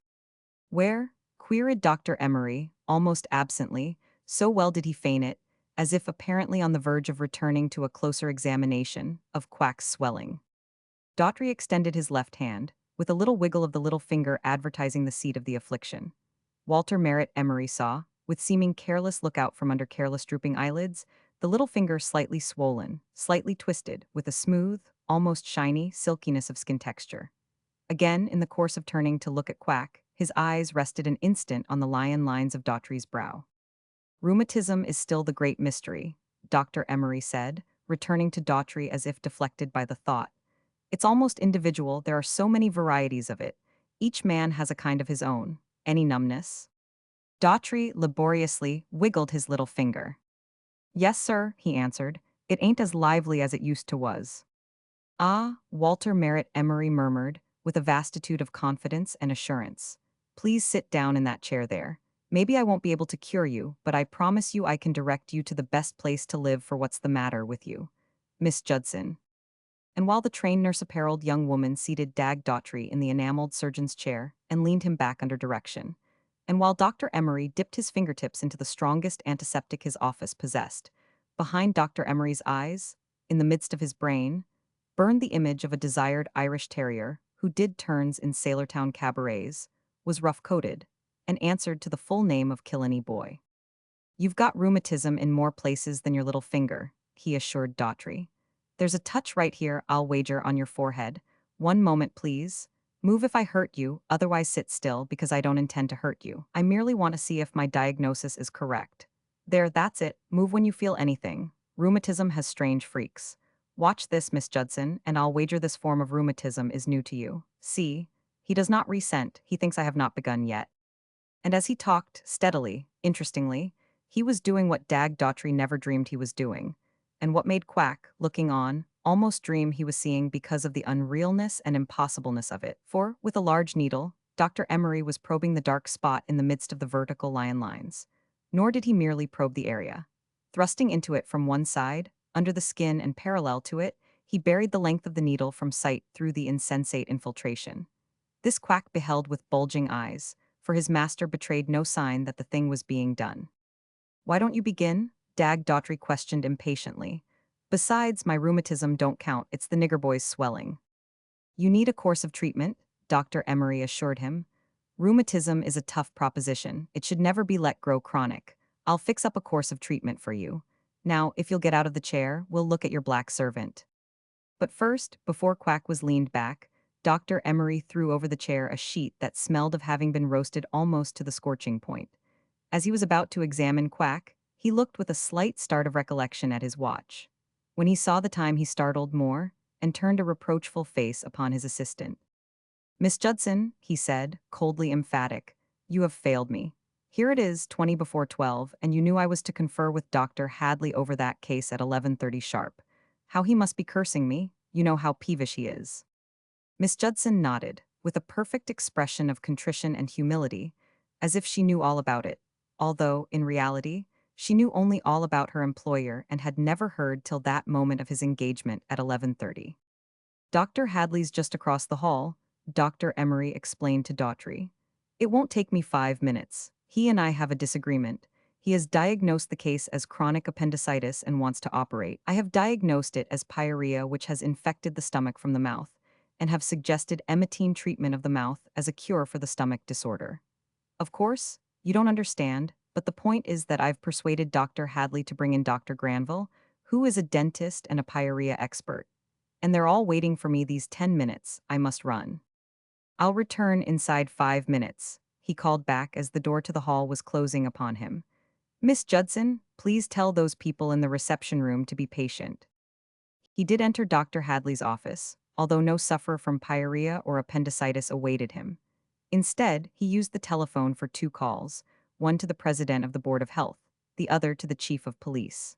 Where? Queried Dr. Emery, almost absently, so well did he feign it, as if apparently on the verge of returning to a closer examination of Quack's swelling. Daughtry extended his left hand, with a little wiggle of the little finger advertising the seat of the affliction. Walter Merritt Emery saw, with seeming careless lookout from under careless drooping eyelids, the little finger slightly swollen, slightly twisted, with a smooth, almost shiny, silkiness of skin texture. Again, in the course of turning to look at Quack, his eyes rested an instant on the lion lines of Daughtry's brow. Rheumatism is still the great mystery, Dr. Emery said, returning to Daughtry as if deflected by the thought. It's almost individual, there are so many varieties of it. Each man has a kind of his own. Any numbness? Daughtry laboriously wiggled his little finger. Yes, sir, he answered. It ain't as lively as it used to was. Ah, Walter Merritt Emery murmured, with a vastitude of confidence and assurance. Please sit down in that chair there. Maybe I won't be able to cure you, but I promise you I can direct you to the best place to live for what's the matter with you. Miss Judson. And while the trained nurse-appareled young woman seated Dag Daughtry in the enameled surgeon's chair and leaned him back under direction, and while Dr. Emery dipped his fingertips into the strongest antiseptic his office possessed, behind Dr. Emery's eyes, in the midst of his brain, burned the image of a desired Irish terrier who did turns in Sailortown cabarets, was rough-coated, and answered to the full name of Killenny Boy. You've got rheumatism in more places than your little finger, he assured Daughtry. There's a touch right here, I'll wager, on your forehead. One moment, please. Move if I hurt you, otherwise sit still because I don't intend to hurt you. I merely want to see if my diagnosis is correct. There, that's it. Move when you feel anything. Rheumatism has strange freaks. Watch this, Miss Judson, and I'll wager this form of rheumatism is new to you. See? He does not resent, he thinks I have not begun yet. And as he talked, steadily, interestingly, he was doing what Dag Daughtry never dreamed he was doing, and what made Quack, looking on, almost dream he was seeing because of the unrealness and impossibleness of it. For, with a large needle, Dr. Emery was probing the dark spot in the midst of the vertical lion lines. Nor did he merely probe the area. Thrusting into it from one side, under the skin and parallel to it, he buried the length of the needle from sight through the insensate infiltration. This Quack beheld with bulging eyes, for his master betrayed no sign that the thing was being done. Why don't you begin? Dag Daughtry questioned impatiently. Besides, my rheumatism don't count, it's the nigger boy's swelling. You need a course of treatment, Dr. Emery assured him. Rheumatism is a tough proposition. It should never be let grow chronic. I'll fix up a course of treatment for you. Now, if you'll get out of the chair, we'll look at your black servant. But first, before Quack was leaned back, Dr. Emery threw over the chair a sheet that smelled of having been roasted almost to the scorching point. As he was about to examine Quack, he looked with a slight start of recollection at his watch. When he saw the time, he startled more and turned a reproachful face upon his assistant. Miss Judson, he said, coldly emphatic, you have failed me. Here it is, 20 before 12, and you knew I was to confer with Dr. Hadley over that case at 11:30 sharp. How he must be cursing me, you know how peevish he is. Miss Judson nodded, with a perfect expression of contrition and humility, as if she knew all about it, although, in reality, she knew only all about her employer and had never heard till that moment of his engagement at 11:30. Dr. Hadley's just across the hall, Dr. Emery explained to Daughtry. It won't take me 5 minutes. He and I have a disagreement. He has diagnosed the case as chronic appendicitis and wants to operate. I have diagnosed it as pyorrhea, which has infected the stomach from the mouth, and have suggested emetine treatment of the mouth as a cure for the stomach disorder. Of course, you don't understand, but the point is that I've persuaded Dr. Hadley to bring in Dr. Granville, who is a dentist and a pyorrhea expert. And they're all waiting for me these 10 minutes. I must run. I'll return inside 5 minutes, he called back as the door to the hall was closing upon him. Miss Judson, please tell those people in the reception room to be patient. He did enter Dr. Hadley's office, although no sufferer from pyorrhea or appendicitis awaited him. Instead, he used the telephone for 2 calls, one to the president of the Board of Health, the other to the chief of police.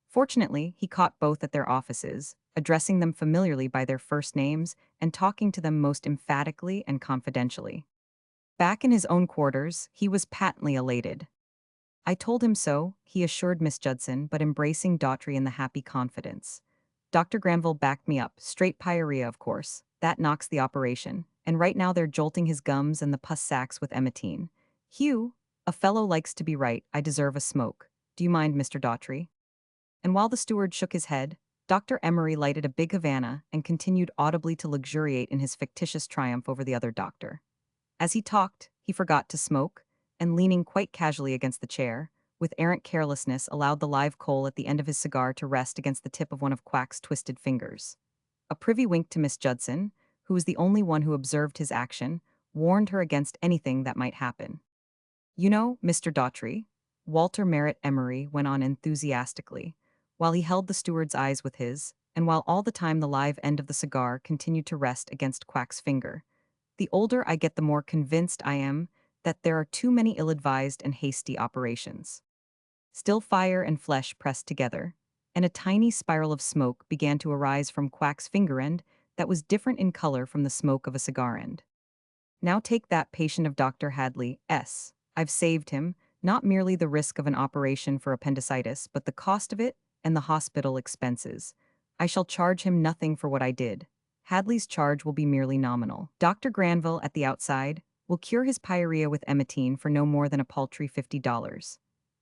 Fortunately, he caught both at their offices, addressing them familiarly by their first names and talking to them most emphatically and confidentially. Back in his own quarters, he was patently elated. I told him so, he assured Miss Judson, but embracing Daughtry in the happy confidence. Dr. Granville backed me up. Straight pyorrhea, of course. That knocks the operation. And right now they're jolting his gums and the pus sacs with emetine. Hugh, a fellow likes to be right. I deserve a smoke. Do you mind, Mr. Daughtry? And while the steward shook his head, Dr. Emery lighted a big Havana and continued audibly to luxuriate in his fictitious triumph over the other doctor. As he talked, he forgot to smoke, and leaning quite casually against the chair, with errant carelessness allowed the live coal at the end of his cigar to rest against the tip of one of Quack's twisted fingers. A privy wink to Miss Judson, who was the only one who observed his action, warned her against anything that might happen. You know, Mr. Daughtry, Walter Merritt Emery went on enthusiastically, while he held the steward's eyes with his, and while all the time the live end of the cigar continued to rest against Quack's finger. The older I get, the more convinced I am that there are too many ill-advised and hasty operations. Still fire and flesh pressed together, and a tiny spiral of smoke began to arise from Quack's finger end that was different in color from the smoke of a cigar end. Now take that patient of Dr. Hadley S. I've saved him, not merely the risk of an operation for appendicitis, but the cost of it and the hospital expenses. I shall charge him nothing for what I did. Hadley's charge will be merely nominal. Dr. Granville, at the outside, will cure his pyorrhea with emetine for no more than a paltry $50.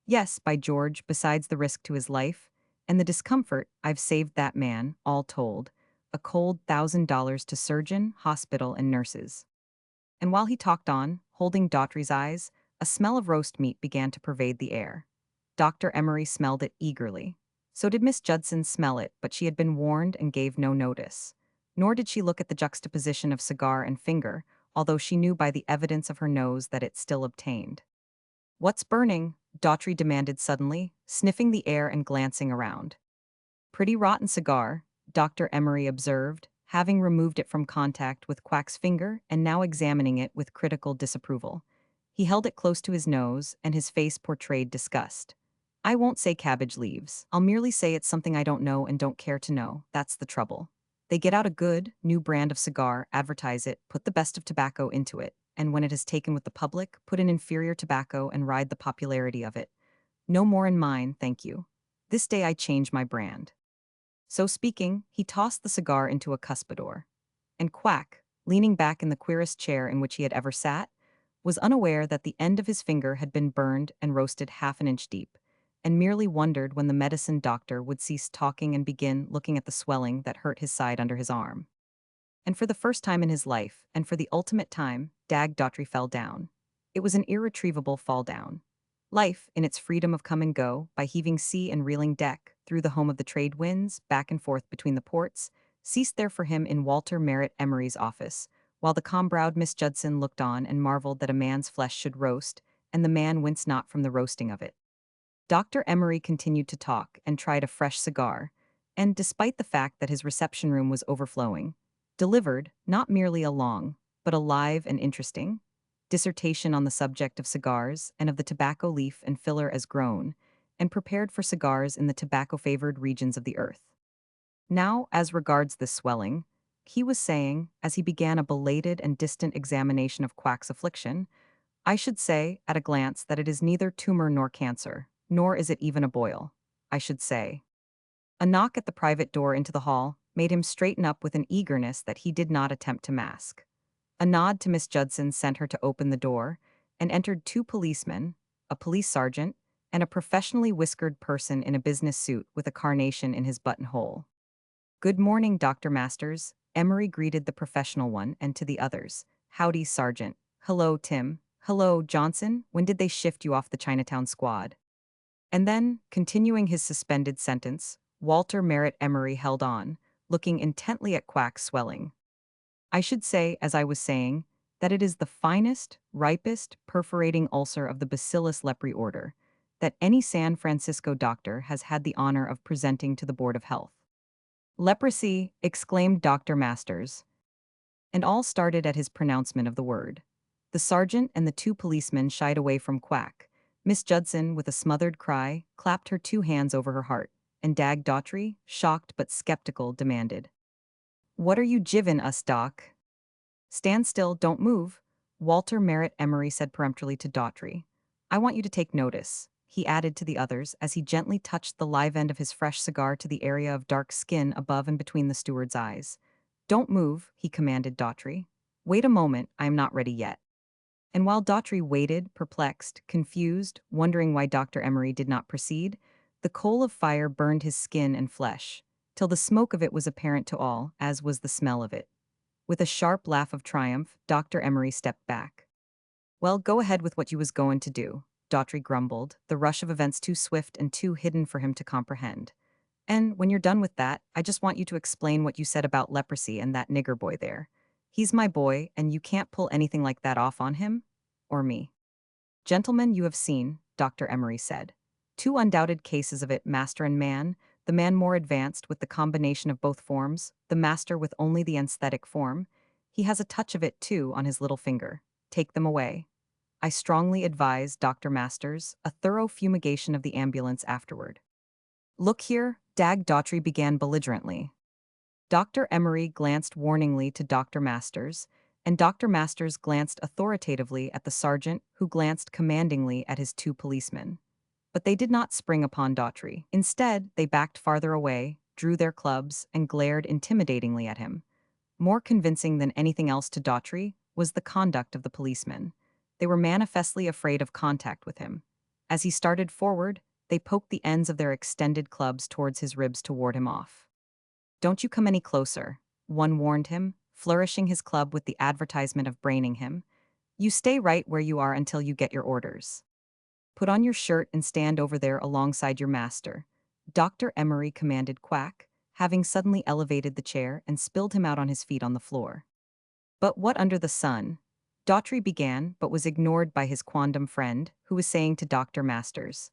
Yes, by George, besides the risk to his life and the discomfort, I've saved that man, all told, a cold $1,000 to surgeon, hospital, and nurses. And while he talked on, holding Daughtry's eyes, a smell of roast meat began to pervade the air. Dr. Emery smelled it eagerly. So did Miss Judson smell it, but she had been warned and gave no notice. Nor did she look at the juxtaposition of cigar and finger, although she knew by the evidence of her nose that it still obtained. What's burning? Daughtry demanded suddenly, sniffing the air and glancing around. Pretty rotten cigar, Dr. Emery observed, having removed it from contact with Quack's finger and now examining it with critical disapproval. He held it close to his nose, and his face portrayed disgust. I won't say cabbage leaves. I'll merely say it's something I don't know and don't care to know. That's the trouble. They get out a good, new brand of cigar, advertise it, put the best of tobacco into it, and when it is taken with the public, put in inferior tobacco and ride the popularity of it. No more in mine, thank you. This day I change my brand. So speaking, he tossed the cigar into a cuspidor. And Quack, leaning back in the queerest chair in which he had ever sat, was unaware that the end of his finger had been burned and roasted half an inch deep, and merely wondered when the medicine doctor would cease talking and begin looking at the swelling that hurt his side under his arm. And for the first time in his life, and for the ultimate time, Dag Daughtry fell down. It was an irretrievable fall down. Life, in its freedom of come and go, by heaving sea and reeling deck, through the home of the trade winds, back and forth between the ports, ceased there for him in Walter Merritt Emery's office, while the calm-browed Miss Judson looked on and marveled that a man's flesh should roast, and the man winced not from the roasting of it. Dr. Emery continued to talk and tried a fresh cigar, and despite the fact that his reception room was overflowing, delivered not merely a long, but a live and interesting dissertation on the subject of cigars and of the tobacco leaf and filler as grown, and prepared for cigars in the tobacco-favored regions of the earth. Now, as regards this swelling, he was saying, as he began a belated and distant examination of Quack's affliction, I should say, at a glance, that it is neither tumor nor cancer, nor is it even a boil. I should say. A knock at the private door into the hall made him straighten up with an eagerness that he did not attempt to mask. A nod to Miss Judson sent her to open the door, and entered two policemen, a police sergeant, and a professionally whiskered person in a business suit with a carnation in his buttonhole. Good morning, Dr. Masters, Emery greeted the professional one, and to the others, howdy, Sergeant. Hello, Tim. Hello, Johnson. When did they shift you off the Chinatown squad? And then, continuing his suspended sentence, Walter Merritt Emery held on, looking intently at Quack's swelling. I should say, as I was saying, that it is the finest, ripest, perforating ulcer of the Bacillus lepri order that any San Francisco doctor has had the honor of presenting to the Board of Health. Leprosy, exclaimed Dr. Masters, and all started at his pronouncement of the word. The sergeant and the two policemen shied away from Quack. Miss Judson, with a smothered cry, clapped her two hands over her heart, and Dag Daughtry, shocked but skeptical, demanded, What are you jivin' us, Doc? Stand still, don't move, Walter Merritt Emery said peremptorily to Daughtry. I want you to take notice. he added to the others as he gently touched the live end of his fresh cigar to the area of dark skin above and between the steward's eyes. Don't move, he commanded Daughtry. Wait a moment, I am not ready yet. And while Daughtry waited, perplexed, confused, wondering why Dr. Emery did not proceed, the coal of fire burned his skin and flesh, till the smoke of it was apparent to all, as was the smell of it. With a sharp laugh of triumph, Dr. Emery stepped back. Well, go ahead with what you was going to do, Daughtry grumbled, the rush of events too swift and too hidden for him to comprehend. And when you're done with that, I just want you to explain what you said about leprosy and that nigger boy there. He's my boy, and you can't pull anything like that off on him? Or me. Gentlemen, you have seen, Dr. Emery said. Two undoubted cases of it, master and man, the man more advanced with the combination of both forms, the master with only the anesthetic form. He has a touch of it, too, on his little finger. Take them away. I strongly advise, Dr. Masters, a thorough fumigation of the ambulance afterward. Look here, Daughtry began belligerently. Dr. Emery glanced warningly to Dr. Masters, and Dr. Masters glanced authoritatively at the sergeant, who glanced commandingly at his two policemen. But they did not spring upon Daughtry. Instead, they backed farther away, drew their clubs, and glared intimidatingly at him. More convincing than anything else to Daughtry was the conduct of the policemen. They were manifestly afraid of contact with him. As he started forward, they poked the ends of their extended clubs towards his ribs to ward him off. Don't you come any closer, one warned him, flourishing his club with the advertisement of braining him. You stay right where you are until you get your orders. Put on your shirt and stand over there alongside your master, Dr. Emery commanded Quack, having suddenly elevated the chair and spilled him out on his feet on the floor. But what under the sun? Daughtry began, but was ignored by his quondam friend, who was saying to Dr. Masters.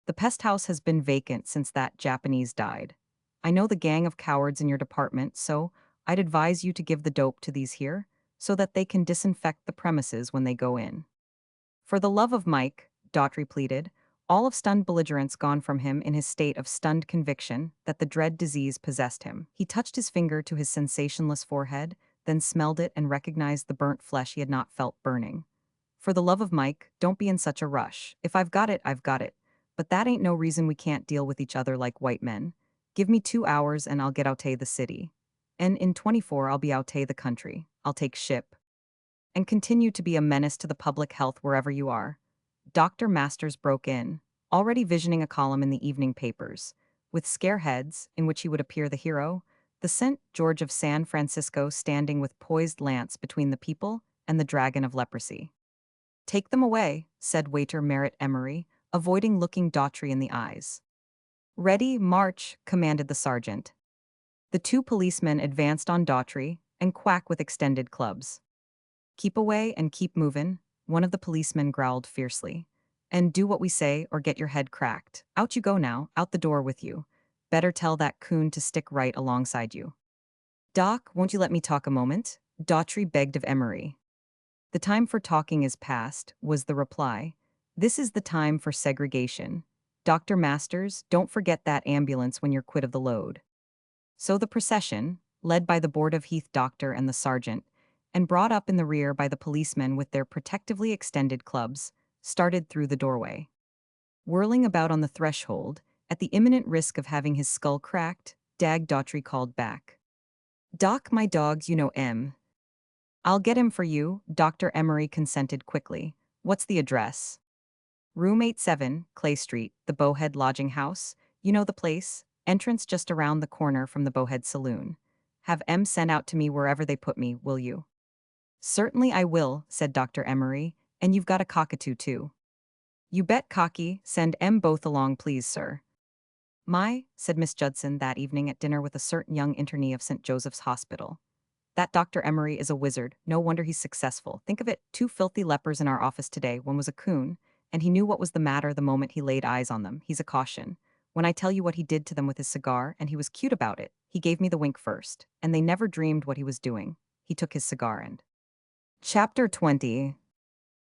The pest house has been vacant since that Japanese died. I know the gang of cowards in your department, so I'd advise you to give the dope to these here, so that they can disinfect the premises when they go in. For the love of Mike, Daughtry pleaded, all of stunned belligerence gone from him in his state of stunned conviction that the dread disease possessed him. He touched his finger to his sensationless forehead, then smelled it and recognized the burnt flesh he had not felt burning. For the love of Mike, don't be in such a rush. If I've got it, I've got it. But that ain't no reason we can't deal with each other like white men. Give me 2 hours and I'll get outay the city. And in 24 I'll be outay the country. I'll take ship. And continue to be a menace to the public health wherever you are. Dr. Masters broke in, already visioning a column in the evening papers, with scare heads, in which he would appear the hero, the St. George of San Francisco standing with poised lance between the people and the dragon of leprosy. Take them away, said waiter Merritt Emery, avoiding looking Daughtry in the eyes. Ready, march, commanded the sergeant. The two policemen advanced on Daughtry and Quack with extended clubs. Keep away and keep movin', one of the policemen growled fiercely. And do what we say or get your head cracked. Out you go now, out the door with you. Better tell that coon to stick right alongside you. Doc, won't you let me talk a moment? Daughtry begged of Emery. The time for talking is past, was the reply. This is the time for segregation. Dr. Masters, don't forget that ambulance when you're quit of the load. So the procession, led by the Board of Heath doctor and the sergeant, and brought up in the rear by the policemen with their protectively extended clubs, started through the doorway. Whirling about on the threshold, at the imminent risk of having his skull cracked, Daughtry called back. Doc, my dogs, you know M. I'll get him for you, Dr. Emery consented quickly. What's the address? Room 87, Clay Street, the Bowhead Lodging House. You know the place? Entrance just around the corner from the Bowhead Saloon. Have M sent out to me wherever they put me, will you? Certainly I will, said Dr. Emery, and you've got a cockatoo too. You bet, Cocky. Send M both along, please, sir. My, said Miss Judson that evening at dinner with a certain young internee of St. Joseph's Hospital. That Dr. Emery is a wizard. No wonder he's successful. Think of it, 2 filthy lepers in our office today. One was a coon, and he knew what was the matter the moment he laid eyes on them. He's a caution. When I tell you what he did to them with his cigar, and he was cute about it, he gave me the wink first, and they never dreamed what he was doing. He took his cigar and... Chapter 20.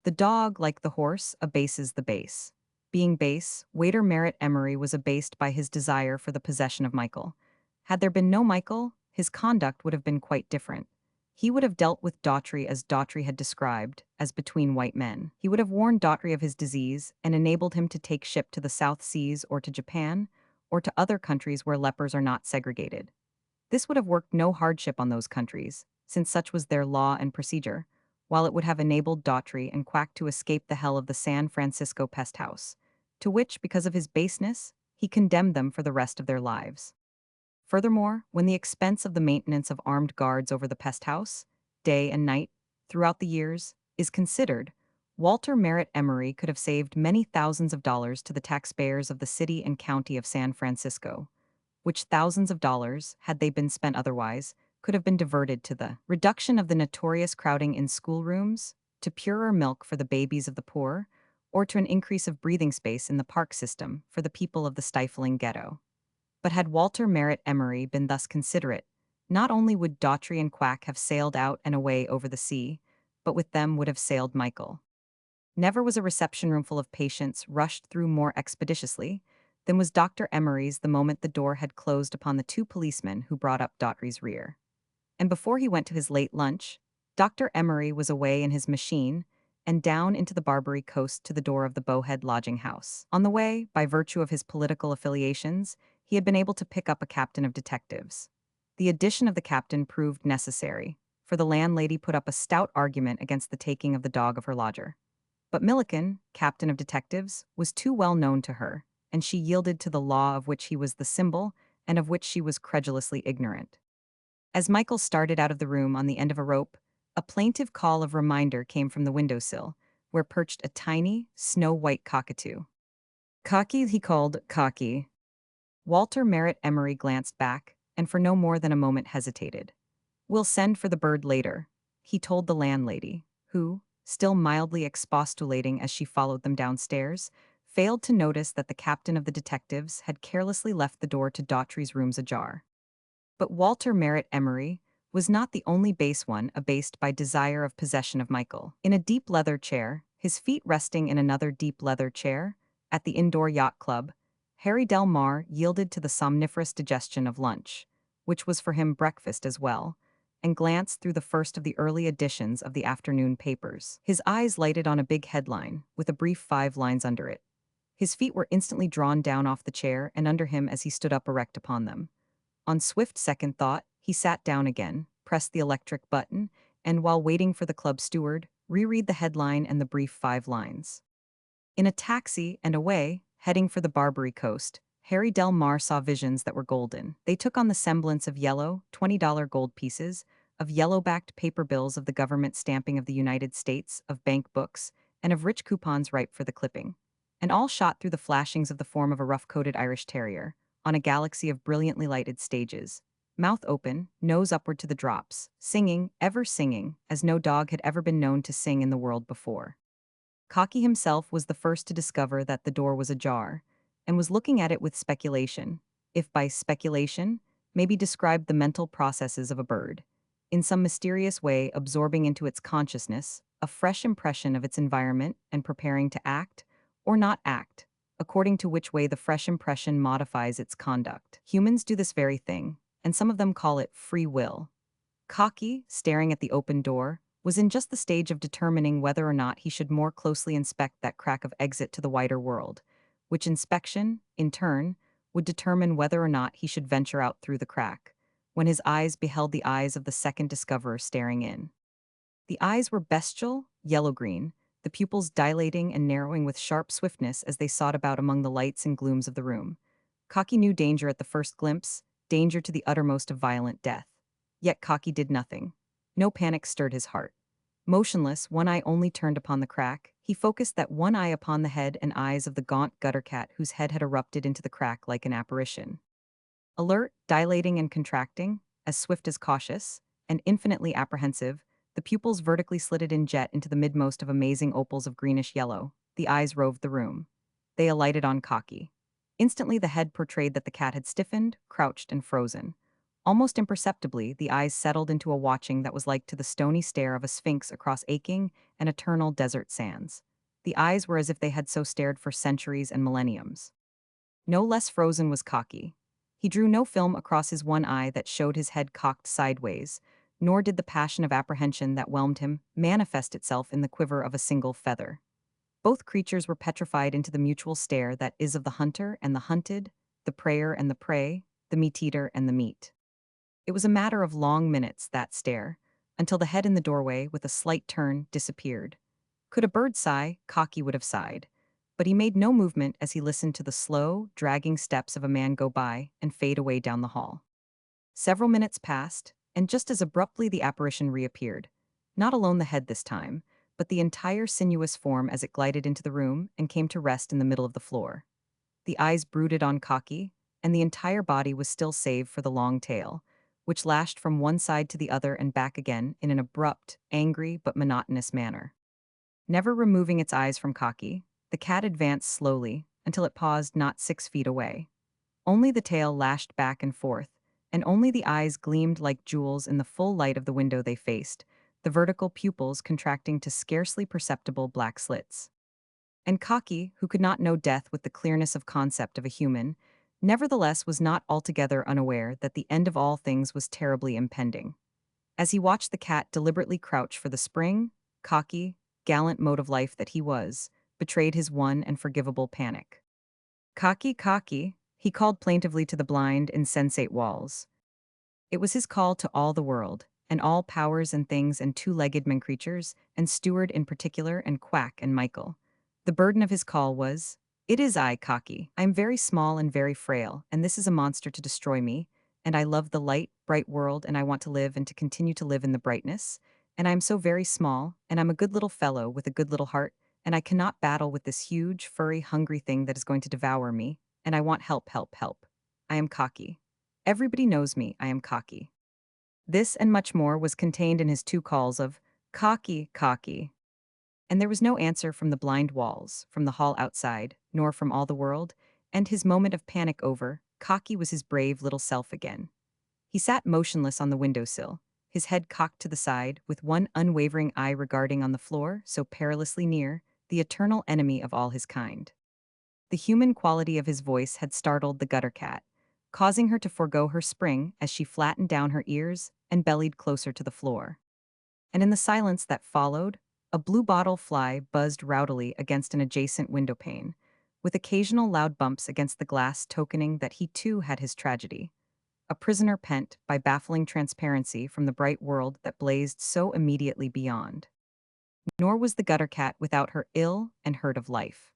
The dog, like the horse, abases the base. Being base, waiter Merritt Emery was abased by his desire for the possession of Michael. Had there been no Michael, his conduct would have been quite different. He would have dealt with Daughtry as Daughtry had described, as between white men. He would have warned Daughtry of his disease and enabled him to take ship to the South Seas or to Japan, or to other countries where lepers are not segregated. This would have worked no hardship on those countries, since such was their law and procedure, while it would have enabled Daughtry and Quack to escape the hell of the San Francisco pest house, to which, because of his baseness, he condemned them for the rest of their lives. Furthermore, when the expense of the maintenance of armed guards over the pest house, day and night, throughout the years, is considered, Walter Merritt Emery could have saved many thousands of dollars to the taxpayers of the city and county of San Francisco, which thousands of dollars, had they been spent otherwise, could have been diverted to the reduction of the notorious crowding in schoolrooms, to purer milk for the babies of the poor, or to an increase of breathing space in the park system for the people of the stifling ghetto. But had Walter Merritt Emery been thus considerate, not only would Daughtry and Quack have sailed out and away over the sea, but with them would have sailed Michael. Never was a reception room full of patients rushed through more expeditiously than was Dr. Emery's the moment the door had closed upon the two policemen who brought up Daughtry's rear. And before he went to his late lunch, Dr. Emery was away in his machine and down into the Barbary Coast to the door of the Bowhead lodging house. On the way, by virtue of his political affiliations, he had been able to pick up a captain of detectives. The addition of the captain proved necessary, for the landlady put up a stout argument against the taking of the dog of her lodger. But Milliken, captain of detectives, was too well known to her, and she yielded to the law of which he was the symbol and of which she was credulously ignorant. As Michael started out of the room on the end of a rope, a plaintive call of reminder came from the windowsill, where perched a tiny, snow-white cockatoo. "Cocky," he called, "cocky." Walter Merritt Emery glanced back, and for no more than a moment hesitated. "We'll send for the bird later," he told the landlady, who, still mildly expostulating as she followed them downstairs, failed to notice that the captain of the detectives had carelessly left the door to Daughtry's rooms ajar. But Walter Merritt Emery was not the only base one abased by desire of possession of Michael. In a deep leather chair, his feet resting in another deep leather chair, at the indoor yacht club, Harry Del Mar yielded to the somniferous digestion of lunch, which was for him breakfast as well, and glanced through the first of the early editions of the afternoon papers. His eyes lighted on a big headline, with a brief 5 lines under it. His feet were instantly drawn down off the chair and under him as he stood up erect upon them. On swift second thought, he sat down again, pressed the electric button, and while waiting for the club steward, reread the headline and the brief 5 lines. In a taxi and away, heading for the Barbary Coast, Harry Del Mar saw visions that were golden. They took on the semblance of yellow, $20 gold pieces, of yellow-backed paper bills of the government stamping of the United States, of bank books, and of rich coupons ripe for the clipping. And all shot through the flashings of the form of a rough-coated Irish terrier, on a galaxy of brilliantly lighted stages, mouth open, nose upward to the drops, singing, ever singing, as no dog had ever been known to sing in the world before. Cocky himself was the first to discover that the door was ajar, and was looking at it with speculation, if by speculation may be described the mental processes of a bird, in some mysterious way absorbing into its consciousness a fresh impression of its environment and preparing to act, or not act, according to which way the fresh impression modifies its conduct. Humans do this very thing, and some of them call it free will. Cocky, staring at the open door, was in just the stage of determining whether or not he should more closely inspect that crack of exit to the wider world, which inspection, in turn, would determine whether or not he should venture out through the crack, when his eyes beheld the eyes of the second discoverer staring in. The eyes were bestial, yellow-green, the pupils dilating and narrowing with sharp swiftness as they sought about among the lights and glooms of the room. Cocky knew danger at the first glimpse, danger to the uttermost of violent death. Yet Cocky did nothing. No panic stirred his heart. Motionless, one eye only turned upon the crack, he focused that one eye upon the head and eyes of the gaunt gutter cat whose head had erupted into the crack like an apparition. Alert, dilating and contracting, as swift as cautious, and infinitely apprehensive, the pupils vertically slitted in jet into the midmost of amazing opals of greenish yellow. The eyes roved the room. They alighted on Cocky. Instantly the head portrayed that the cat had stiffened, crouched, and frozen. Almost imperceptibly, the eyes settled into a watching that was like to the stony stare of a sphinx across aching and eternal desert sands. The eyes were as if they had so stared for centuries and millenniums. No less frozen was Cocky. He drew no film across his one eye that showed his head cocked sideways, nor did the passion of apprehension that whelmed him manifest itself in the quiver of a single feather. Both creatures were petrified into the mutual stare that is of the hunter and the hunted, the prayer and the prey, the meat-eater and the meat. It was a matter of long minutes, that stare, until the head in the doorway, with a slight turn, disappeared. Could a bird sigh, Cocky would have sighed. But he made no movement as he listened to the slow, dragging steps of a man go by and fade away down the hall. Several minutes passed, and just as abruptly the apparition reappeared. Not alone the head this time, but the entire sinuous form as it glided into the room and came to rest in the middle of the floor. The eyes brooded on Cocky, and the entire body was still save for the long tail, which lashed from one side to the other and back again in an abrupt, angry, but monotonous manner. Never removing its eyes from Cocky, the cat advanced slowly until it paused not 6 feet away. Only the tail lashed back and forth, and only the eyes gleamed like jewels in the full light of the window they faced, the vertical pupils contracting to scarcely perceptible black slits. And Cocky, who could not know death with the clearness of concept of a human, nevertheless was not altogether unaware that the end of all things was terribly impending. As he watched the cat deliberately crouch for the spring, Cocky, gallant mode of life that he was, betrayed his one and forgivable panic. Cocky, Cocky, he called plaintively to the blind, insensate walls. It was his call to all the world, and all powers and things and two-legged men creatures, and Steward in particular, and Quack and Michael. The burden of his call was, "It is I, Cocky. I am very small and very frail, and this is a monster to destroy me, and I love the light, bright world, and I want to live and to continue to live in the brightness, and I am so very small, and I'm a good little fellow with a good little heart, and I cannot battle with this huge, furry, hungry thing that is going to devour me, and I want help, help, help. I am Cocky. Everybody knows me, I am Cocky." This and much more was contained in his two calls of "Cocky, Cocky." And there was no answer from the blind walls, from the hall outside, nor from all the world, and his moment of panic over, Cocky was his brave little self again. He sat motionless on the windowsill, his head cocked to the side, with one unwavering eye regarding on the floor, so perilously near, the eternal enemy of all his kind. The human quality of his voice had startled the gutter cat, causing her to forego her spring as she flattened down her ears and bellied closer to the floor. And in the silence that followed, a bluebottle fly buzzed rowdily against an adjacent windowpane, with occasional loud bumps against the glass tokening that he too had his tragedy, a prisoner pent by baffling transparency from the bright world that blazed so immediately beyond. Nor was the gutter cat without her ill and hurt of life.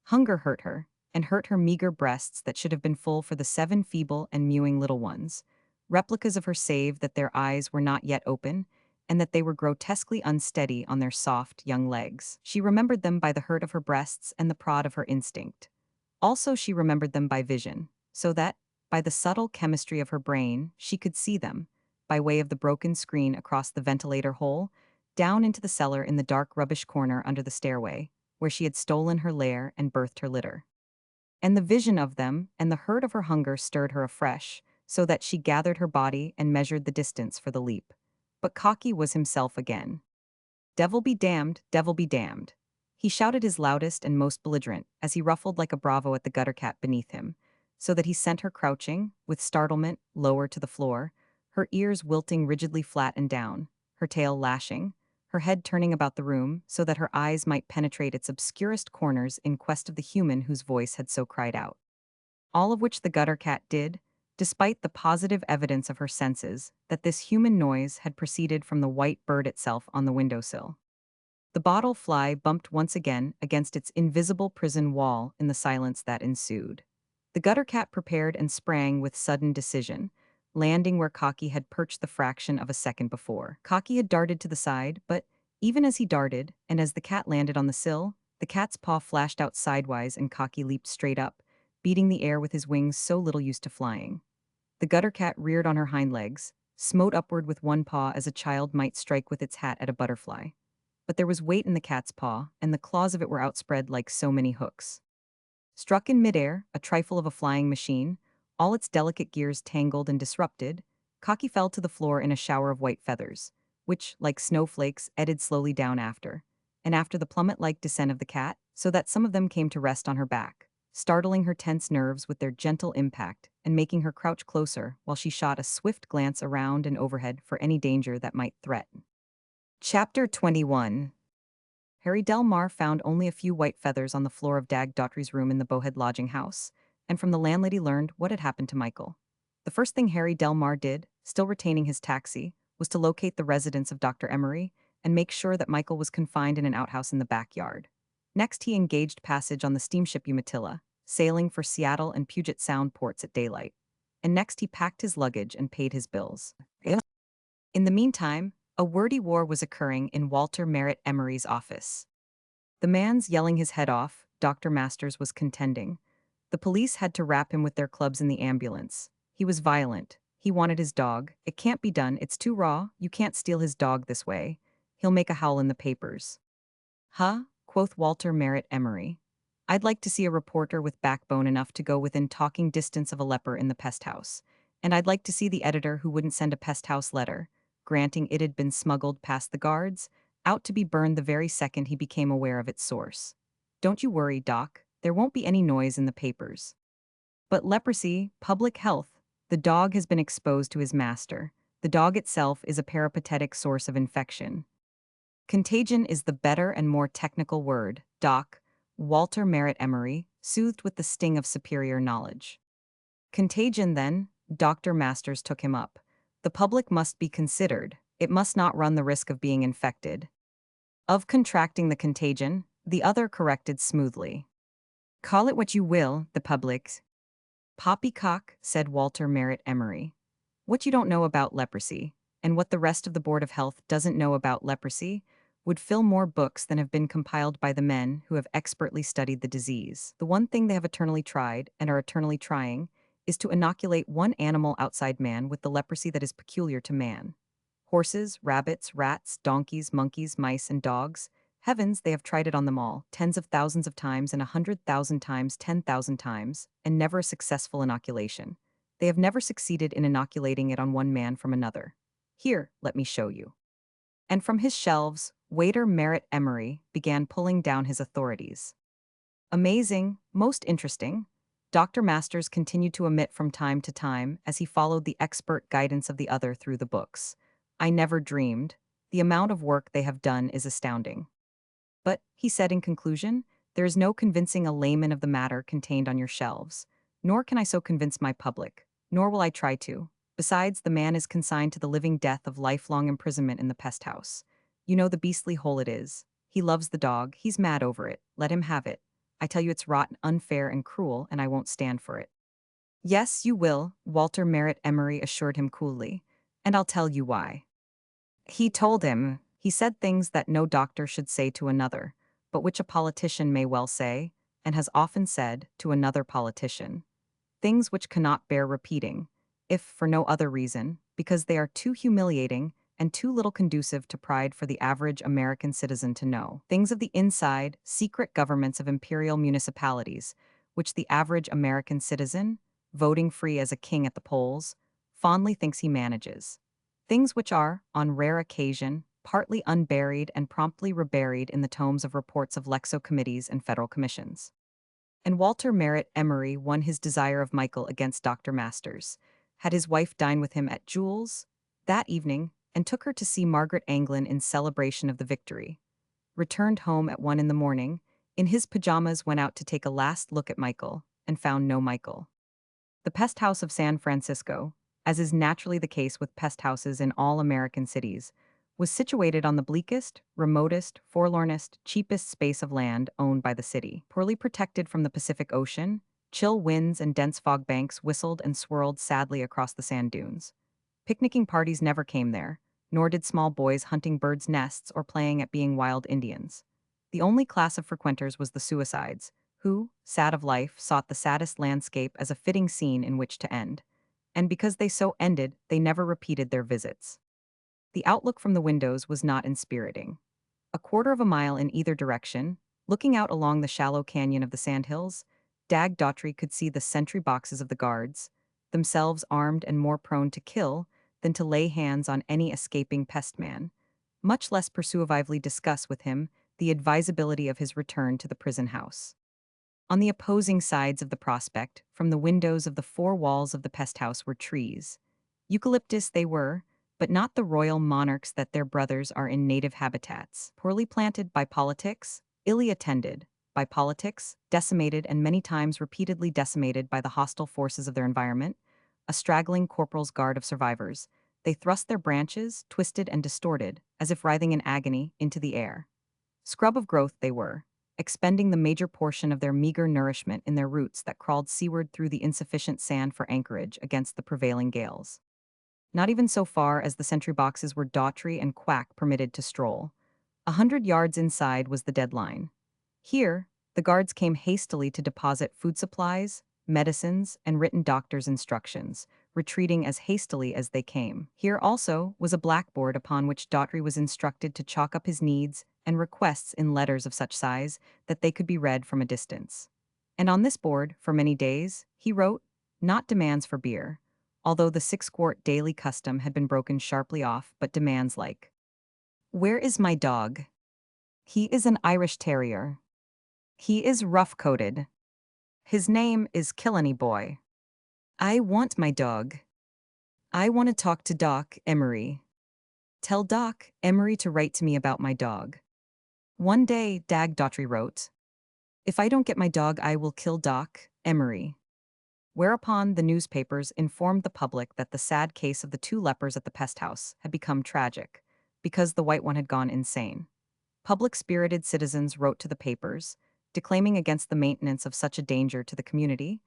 Hunger hurt her, and hurt her meager breasts that should have been full for the 7 feeble and mewing little ones, replicas of her save that their eyes were not yet open, and that they were grotesquely unsteady on their soft, young legs. She remembered them by the hurt of her breasts and the prod of her instinct. Also she remembered them by vision, so that, by the subtle chemistry of her brain, she could see them, by way of the broken screen across the ventilator hole, down into the cellar in the dark rubbish corner under the stairway, where she had stolen her lair and birthed her litter. And the vision of them and the hurt of her hunger stirred her afresh, so that she gathered her body and measured the distance for the leap. But Cocky was himself again. "Devil be damned, devil be damned." He shouted his loudest and most belligerent as he ruffled like a bravo at the gutter cat beneath him, so that he sent her crouching, with startlement, lower to the floor, her ears wilting rigidly flat and down, her tail lashing, her head turning about the room so that her eyes might penetrate its obscurest corners in quest of the human whose voice had so cried out. All of which the gutter cat did, despite the positive evidence of her senses that this human noise had proceeded from the white bird itself on the windowsill. The bottle fly bumped once again against its invisible prison wall in the silence that ensued. The gutter cat prepared and sprang with sudden decision, landing where Cocky had perched the fraction of a second before. Cocky had darted to the side, but even as he darted, and as the cat landed on the sill, the cat's paw flashed out sidewise and Cocky leaped straight up, beating the air with his wings so little used to flying. The gutter cat reared on her hind legs, smote upward with one paw as a child might strike with its hat at a butterfly. But there was weight in the cat's paw, and the claws of it were outspread like so many hooks. Struck in midair, a trifle of a flying machine, all its delicate gears tangled and disrupted, Cocky fell to the floor in a shower of white feathers, which, like snowflakes, eddied slowly down after, and after the plummet-like descent of the cat, so that some of them came to rest on her back, startling her tense nerves with their gentle impact and making her crouch closer while she shot a swift glance around and overhead for any danger that might threaten. Chapter 21. Harry Delmar found only a few white feathers on the floor of Dag Daughtry's room in the Bowhead lodging house, and from the landlady learned what had happened to Michael. The first thing Harry Delmar did, still retaining his taxi, was to locate the residence of Dr. Emery and make sure that Michael was confined in an outhouse in the backyard. Next, he engaged passage on the steamship Umatilla, sailing for Seattle and Puget Sound ports at daylight. And next, he packed his luggage and paid his bills. In the meantime, a wordy war was occurring in Walter Merritt Emery's office. The man's yelling his head off, Dr. Masters was contending. The police had to wrap him with their clubs in the ambulance. He was violent. He wanted his dog. It can't be done. It's too raw. You can't steal his dog this way. He'll make a howl in the papers. Huh? Quoth Walter Merritt Emery. I'd like to see a reporter with backbone enough to go within talking distance of a leper in the pest house. And I'd like to see the editor who wouldn't send a pest house letter, granting it had been smuggled past the guards, out to be burned the very second he became aware of its source. Don't you worry, Doc. There won't be any noise in the papers. But leprosy, public health, the dog has been exposed to his master. The dog itself is a peripatetic source of infection. Contagion is the better and more technical word, Doc. Walter Merritt Emery, soothed with the sting of superior knowledge. Contagion, then, Dr. Masters took him up. The public must be considered. It must not run the risk of being infected. Of contracting the contagion, the other corrected smoothly. Call it what you will, the public. Poppycock, said Walter Merritt Emery. What you don't know about leprosy, and what the rest of the Board of Health doesn't know about leprosy, would fill more books than have been compiled by the men who have expertly studied the disease. The one thing they have eternally tried, and are eternally trying, is to inoculate one animal outside man with the leprosy that is peculiar to man. Horses, rabbits, rats, donkeys, monkeys, mice, and dogs. Heavens, they have tried it on them all, tens of thousands of times and 100,000 times, 10,000 times, and never a successful inoculation. They have never succeeded in inoculating it on one man from another. Here, let me show you. And from his shelves, waiter Merritt Emery began pulling down his authorities. Amazing, most interesting. Dr. Masters continued to omit from time to time as he followed the expert guidance of the other through the books. I never dreamed. The amount of work they have done is astounding. But, he said in conclusion, there is no convincing a layman of the matter contained on your shelves. Nor can I so convince my public. Nor will I try to. Besides, the man is consigned to the living death of lifelong imprisonment in the pest house. You know the beastly hole it is. He loves the dog. He's mad over it. Let him have it. I tell you it's rotten, unfair, and cruel, and I won't stand for it. Yes, you will, Walter Merritt Emery assured him coolly. And I'll tell you why. He told him, he said things that no doctor should say to another, but which a politician may well say, and has often said, to another politician. Things which cannot bear repeating, if for no other reason, because they are too humiliating and too little conducive to pride for the average American citizen to know. Things of the inside, secret governments of imperial municipalities, which the average American citizen, voting free as a king at the polls, fondly thinks he manages. Things which are, on rare occasion, partly unburied and promptly reburied in the tomes of reports of Lexo committees and federal commissions. And Walter Merritt Emery won his desire of Michael against Dr. Masters, had his wife dine with him at Jules that evening, and took her to see Margaret Anglin in celebration of the victory. Returned home at 1 in the morning, in his pajamas went out to take a last look at Michael, and found no Michael. The pest house of San Francisco, as is naturally the case with pest houses in all American cities, was situated on the bleakest, remotest, forlornest, cheapest space of land owned by the city. Poorly protected from the Pacific Ocean, chill winds and dense fog banks whistled and swirled sadly across the sand dunes. Picnicking parties never came there, nor did small boys hunting birds' nests or playing at being wild Indians. The only class of frequenters was the suicides, who, sad of life, sought the saddest landscape as a fitting scene in which to end. And because they so ended, they never repeated their visits. The outlook from the windows was not inspiriting. A quarter of a mile in either direction, looking out along the shallow canyon of the sandhills, Dag Daughtry could see the sentry boxes of the guards, themselves armed and more prone to kill than to lay hands on any escaping pestman, much less persuasively discuss with him the advisability of his return to the prison house. On the opposing sides of the prospect, from the windows of the four walls of the pest house were trees. Eucalyptus they were, but not the royal monarchs that their brothers are in native habitats. Poorly planted by politics, illy attended by politics, decimated and many times repeatedly decimated by the hostile forces of their environment, a straggling corporal's guard of survivors, they thrust their branches, twisted and distorted, as if writhing in agony, into the air. Scrub of growth they were, expending the major portion of their meager nourishment in their roots that crawled seaward through the insufficient sand for anchorage against the prevailing gales. Not even so far as the sentry boxes were Daughtry and Quack permitted to stroll. 100 yards inside was the deadline. Here, the guards came hastily to deposit food supplies, medicines, and written doctor's instructions, retreating as hastily as they came. Here also was a blackboard upon which Daughtry was instructed to chalk up his needs and requests in letters of such size that they could be read from a distance. And on this board, for many days, he wrote, not demands for beer, although the 6-quart daily custom had been broken sharply off, but demands like, "Where is my dog? He is an Irish terrier. He is rough-coated. His name is Killenny Boy. I want my dog. I want to talk to Doc Emery. Tell Doc Emery to write to me about my dog." One day, Dag Daughtry wrote, "If I don't get my dog, I will kill Doc Emery." Whereupon the newspapers informed the public that the sad case of the 2 lepers at the pest house had become tragic, because the white one had gone insane. Public-spirited citizens wrote to the papers, declaiming against the maintenance of such a danger to the community,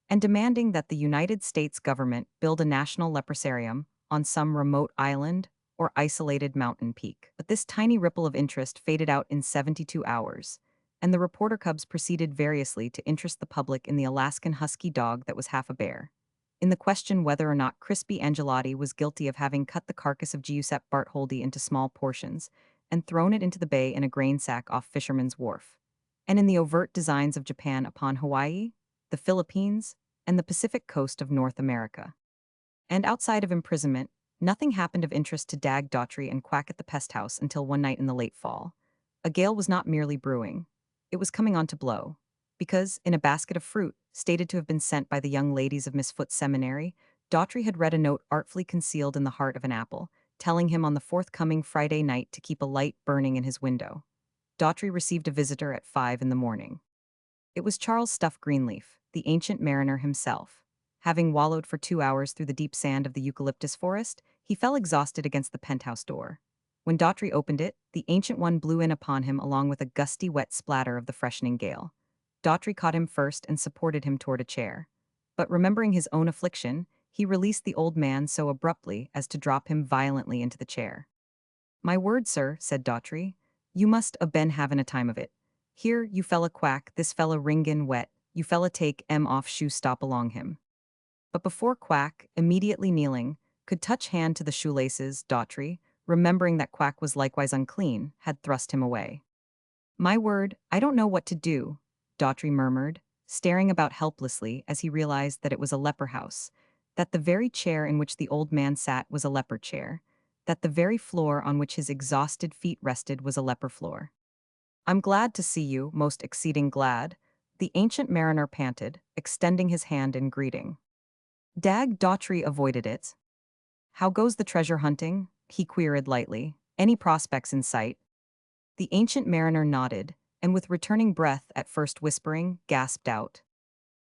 and demanding that the United States government build a national leprosarium on some remote island or isolated mountain peak. But this tiny ripple of interest faded out in 72 hours, and the reporter cubs proceeded variously to interest the public in the Alaskan husky dog that was half a bear, in the question whether or not Crispy Angelotti was guilty of having cut the carcass of Giuseppe Bartholdi into small portions and thrown it into the bay in a grain sack off Fisherman's Wharf, and in the overt designs of Japan upon Hawaii, the Philippines, and the Pacific coast of North America. And outside of imprisonment, nothing happened of interest to Dag Daughtry and Quack at the pest house until one night in the late fall. A gale was not merely brewing. It was coming on to blow, because, in a basket of fruit, stated to have been sent by the young ladies of Miss Foot's seminary, Daughtry had read a note artfully concealed in the heart of an apple, telling him on the forthcoming Friday night to keep a light burning in his window. Daughtry received a visitor at 5 in the morning. It was Charles Stuff Greenleaf, the ancient mariner himself. Having wallowed for 2 hours through the deep sand of the eucalyptus forest, he fell exhausted against the penthouse door. When Daughtry opened it, the ancient one blew in upon him along with a gusty wet splatter of the freshening gale. Daughtry caught him first and supported him toward a chair. But remembering his own affliction, he released the old man so abruptly as to drop him violently into the chair. "My word, sir," said Daughtry, "you must a been havin' a time of it. Here, you fella Quack, this fella ringin' wet, you fella take off shoe stop along him." But before Quack, immediately kneeling, could touch hand to the shoelaces, Daughtry, remembering that Quack was likewise unclean, had thrust him away. "My word, I don't know what to do," Daughtry murmured, staring about helplessly as he realized that it was a leper house, that the very chair in which the old man sat was a leper chair, that the very floor on which his exhausted feet rested was a leper floor. "I'm glad to see you, most exceeding glad," the ancient mariner panted, extending his hand in greeting. Dag Daughtry avoided it. "How goes the treasure hunting?" he queried lightly. "Any prospects in sight?" The ancient mariner nodded, and with returning breath at first whispering, gasped out,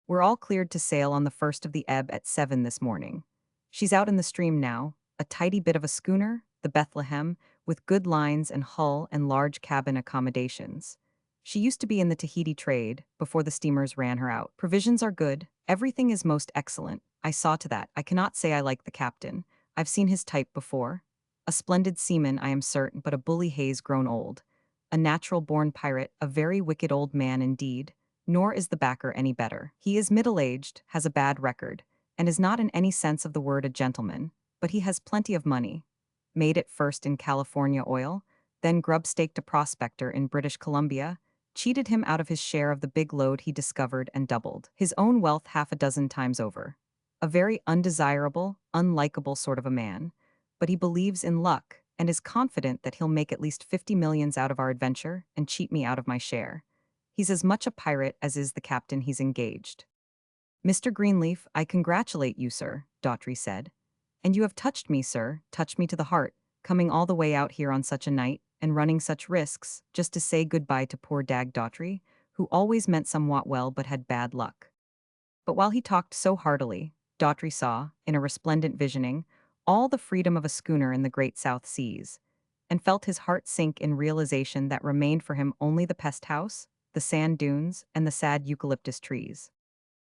"We're all cleared to sail on the first of the ebb at 7 this morning. She's out in the stream now, a tidy bit of a schooner, the Bethlehem, with good lines and hull and large cabin accommodations. She used to be in the Tahiti trade, before the steamers ran her out. Provisions are good, everything is most excellent. I saw to that. I cannot say I like the captain. I've seen his type before. A splendid seaman, I am certain, but a bully haze grown old. A natural-born pirate, a very wicked old man indeed, nor is the backer any better. He is middle-aged, has a bad record, and is not in any sense of the word a gentleman, but he has plenty of money. Made it first in California oil, then grub-staked a prospector in British Columbia, cheated him out of his share of the big lode he discovered and doubled his own wealth half a dozen times over. A very undesirable, unlikable sort of a man, but he believes in luck and is confident that he'll make at least 50 millions out of our adventure and cheat me out of my share. He's as much a pirate as is the captain he's engaged. Mr. Greenleaf, I congratulate you, sir, Daughtry said. And you have touched me, sir, touched me to the heart, coming all the way out here on such a night, and running such risks, just to say good-bye to poor Dag Daughtry, who always meant somewhat well but had bad luck. But while he talked so heartily, Daughtry saw, in a resplendent visioning, all the freedom of a schooner in the great South Seas, and felt his heart sink in realization that remained for him only the pest house, the sand dunes, and the sad eucalyptus trees.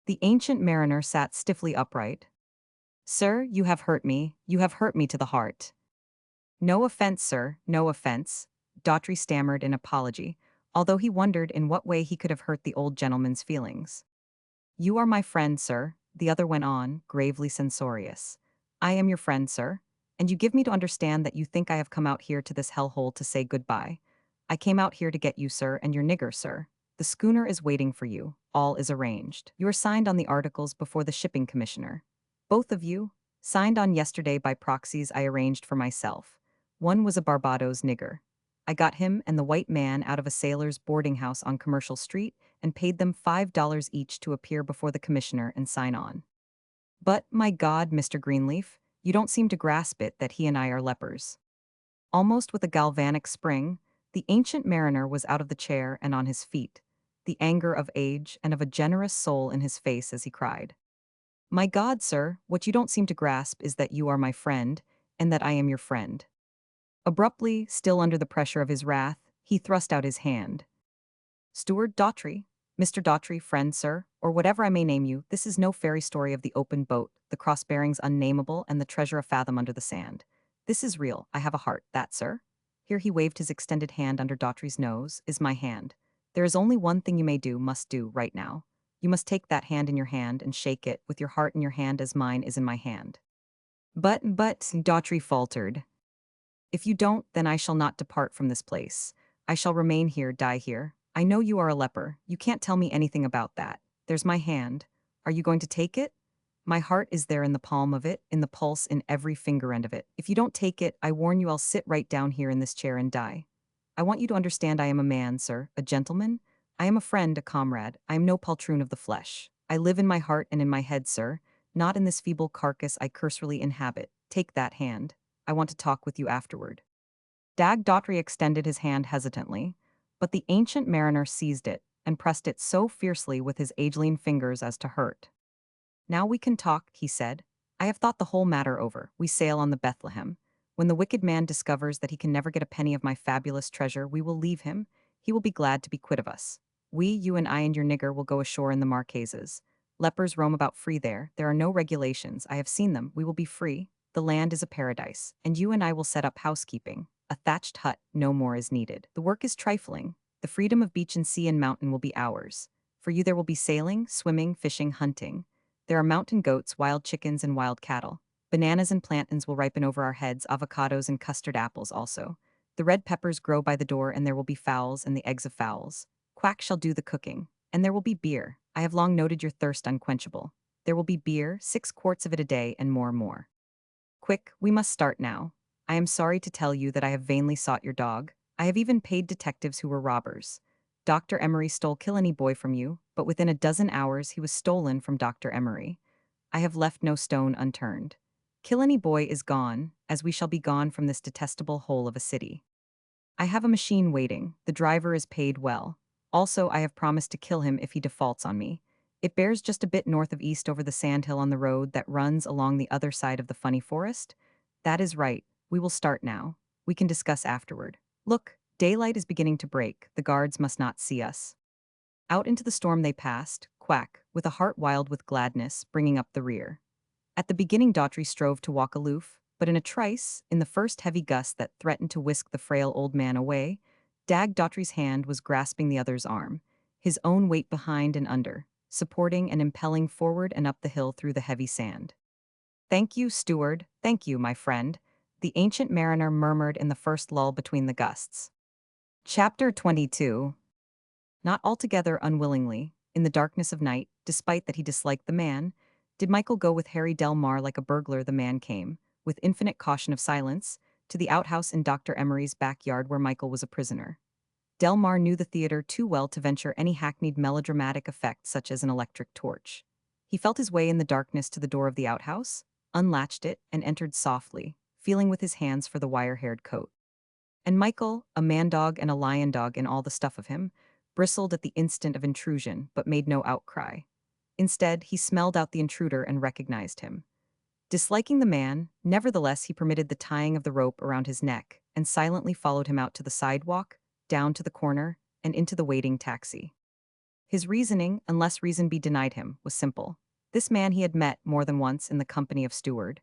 The ancient mariner sat stiffly upright. Sir, you have hurt me to the heart. No offense, sir, no offense, Daughtry stammered in apology, although he wondered in what way he could have hurt the old gentleman's feelings. You are my friend, sir, the other went on, gravely censorious. I am your friend, sir, and you give me to understand that you think I have come out here to this hellhole to say goodbye. I came out here to get you, sir, and your nigger, sir. The schooner is waiting for you. All is arranged. You are signed on the articles before the shipping commissioner. Both of you, signed on yesterday by proxies I arranged for myself. One was a Barbados nigger. I got him and the white man out of a sailor's boarding house on Commercial Street and paid them $5 each to appear before the commissioner and sign on. But, my God, Mr. Greenleaf, you don't seem to grasp it that he and I are lepers. Almost with a galvanic spring, the ancient mariner was out of the chair and on his feet, the anger of age and of a generous soul in his face as he cried. My God, sir, what you don't seem to grasp is that you are my friend, and that I am your friend. Abruptly, still under the pressure of his wrath, he thrust out his hand. Steward Daughtry, Mr. Daughtry, friend, sir, or whatever I may name you, this is no fairy story of the open boat, the cross-bearings unnameable, and the treasure a fathom under the sand. This is real. I have a heart, that, sir. Here he waved his extended hand under Daughtry's nose, is my hand. There is only one thing you may do, must do, right now. You must take that hand in your hand and shake it, with your heart in your hand as mine is in my hand. But, Daughtry faltered. If you don't, then I shall not depart from this place. I shall remain here, die here. I know you are a leper. You can't tell me anything about that. There's my hand. Are you going to take it? My heart is there in the palm of it, in the pulse, in every finger end of it. If you don't take it, I warn you I'll sit right down here in this chair and die. I want you to understand I am a man, sir, a gentleman. I am a friend, a comrade. I am no poltroon of the flesh. I live in my heart and in my head, sir, not in this feeble carcass I cursorily inhabit. Take that hand. I want to talk with you afterward. Dag Daughtry extended his hand hesitantly, but the ancient mariner seized it and pressed it so fiercely with his age-lean fingers as to hurt. Now we can talk, he said. I have thought the whole matter over. We sail on the Bethlehem. When the wicked man discovers that he can never get a penny of my fabulous treasure, we will leave him. He will be glad to be quit of us. We, you and I and your nigger, will go ashore in the Marquesas. Lepers roam about free there. There are no regulations. I have seen them. We will be free. The land is a paradise, and you and I will set up housekeeping. A thatched hut, no more is needed. The work is trifling. The freedom of beach and sea and mountain will be ours. For you there will be sailing, swimming, fishing, hunting. There are mountain goats, wild chickens, and wild cattle. Bananas and plantains will ripen over our heads, avocados and custard apples also. The red peppers grow by the door, and there will be fowls and the eggs of fowls. Quack shall do the cooking. And there will be beer. I have long noted your thirst unquenchable. There will be beer, 6 quarts of it a day, and more. Quick, we must start now. I am sorry to tell you that I have vainly sought your dog. I have even paid detectives who were robbers. Dr. Emery stole Killenny Boy from you, but within a dozen hours he was stolen from Dr. Emery. I have left no stone unturned. Killenny Boy is gone, as we shall be gone from this detestable hole of a city. I have a machine waiting. The driver is paid well. Also, I have promised to kill him if he defaults on me. It bears just a bit north of east over the sandhill on the road that runs along the other side of the funny forest. That is right. We will start now. We can discuss afterward. Look, daylight is beginning to break. The guards must not see us. Out into the storm they passed, Quack, with a heart wild with gladness, bringing up the rear. At the beginning Daughtry strove to walk aloof, but in a trice, in the first heavy gust that threatened to whisk the frail old man away, Dag Daughtry's hand was grasping the other's arm, his own weight behind and under, supporting and impelling forward and up the hill through the heavy sand. Thank you, steward, thank you, my friend, the ancient mariner murmured in the first lull between the gusts. Chapter 22. Not altogether unwillingly, in the darkness of night, despite that he disliked the man, did Michael go with Harry Delmar like a burglar. The man came, with infinite caution of silence, to the outhouse in Dr. Emery's backyard where Michael was a prisoner. Delmar knew the theater too well to venture any hackneyed melodramatic effect such as an electric torch. He felt his way in the darkness to the door of the outhouse, unlatched it, and entered softly, feeling with his hands for the wire-haired coat. And Michael, a man-dog and a lion-dog in all the stuff of him, bristled at the instant of intrusion but made no outcry. Instead, he smelled out the intruder and recognized him. Disliking the man, nevertheless he permitted the tying of the rope around his neck and silently followed him out to the sidewalk, down to the corner, and into the waiting taxi. His reasoning, unless reason be denied him, was simple. This man he had met more than once in the company of Steward.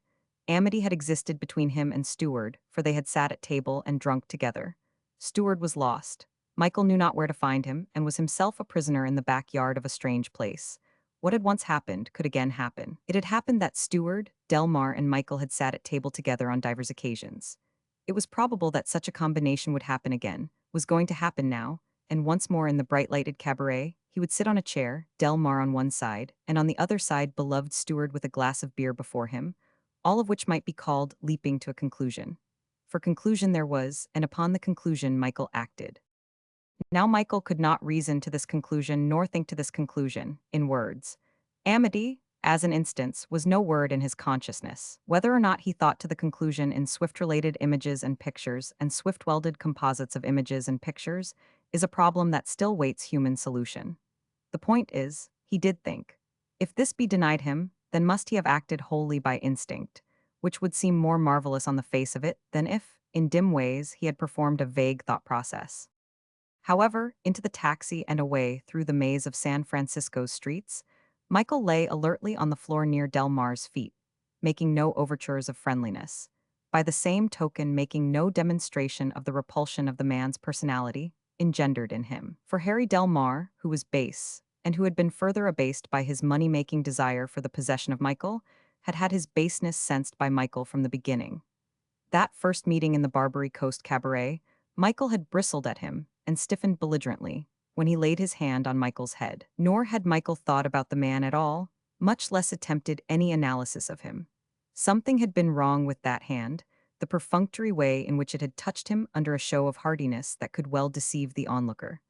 Amity had existed between him and Steward, for they had sat at table and drunk together. Steward was lost. Michael knew not where to find him, and was himself a prisoner in the backyard of a strange place. What had once happened could again happen. It had happened that Steward, Delmar, and Michael had sat at table together on divers occasions. It was probable that such a combination would happen again, was going to happen now, and once more in the bright-lighted cabaret, he would sit on a chair, Delmar on one side, and on the other side beloved Steward with a glass of beer before him, all of which might be called leaping to a conclusion. For conclusion there was, and upon the conclusion Michael acted. Now Michael could not reason to this conclusion nor think to this conclusion, in words. Amity, as an instance, was no word in his consciousness. Whether or not he thought to the conclusion in swift-related images and pictures and swift-welded composites of images and pictures is a problem that still waits human solution. The point is, he did think. If this be denied him, then must he have acted wholly by instinct, which would seem more marvelous on the face of it than if, in dim ways, he had performed a vague thought process. However, into the taxi and away through the maze of San Francisco's streets, Michael lay alertly on the floor near Delmar's feet, making no overtures of friendliness. By the same token, making no demonstration of the repulsion of the man's personality engendered in him. For Harry Delmar, who was base, and who had been further abased by his money-making desire for the possession of Michael, had had his baseness sensed by Michael from the beginning. That first meeting in the Barbary Coast Cabaret, Michael had bristled at him and stiffened belligerently when he laid his hand on Michael's head. Nor had Michael thought about the man at all, much less attempted any analysis of him. Something had been wrong with that hand, the perfunctory way in which it had touched him under a show of hardiness that could well deceive the onlooker.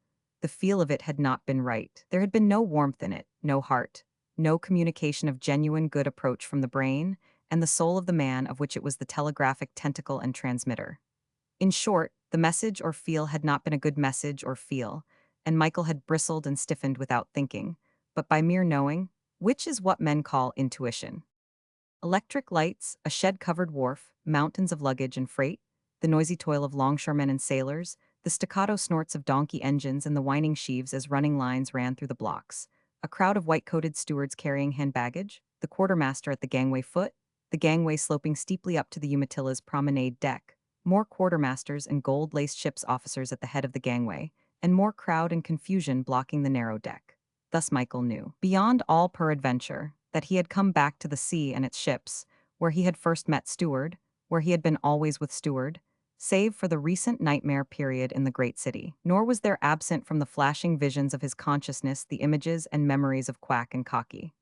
The feel of it had not been right. There had been no warmth in it, no heart, no communication of genuine good approach from the brain and the soul of the man of which it was the telegraphic tentacle and transmitter. In short, the message or feel had not been a good message or feel, and Michael had bristled and stiffened without thinking, but by mere knowing, which is what men call intuition. Electric lights, a shed-covered wharf, mountains of luggage and freight, the noisy toil of longshoremen and sailors, the staccato snorts of donkey engines and the whining sheaves as running lines ran through the blocks, a crowd of white-coated stewards carrying hand baggage, the quartermaster at the gangway foot, the gangway sloping steeply up to the Umatilla's promenade deck, more quartermasters and gold-laced ship's officers at the head of the gangway, and more crowd and confusion blocking the narrow deck. Thus Michael knew, beyond all peradventure, that he had come back to the sea and its ships, where he had first met Steward, where he had been always with Steward, save for the recent nightmare period in the great city. Nor was there absent from the flashing visions of his consciousness the images and memories of Quack and Cocky.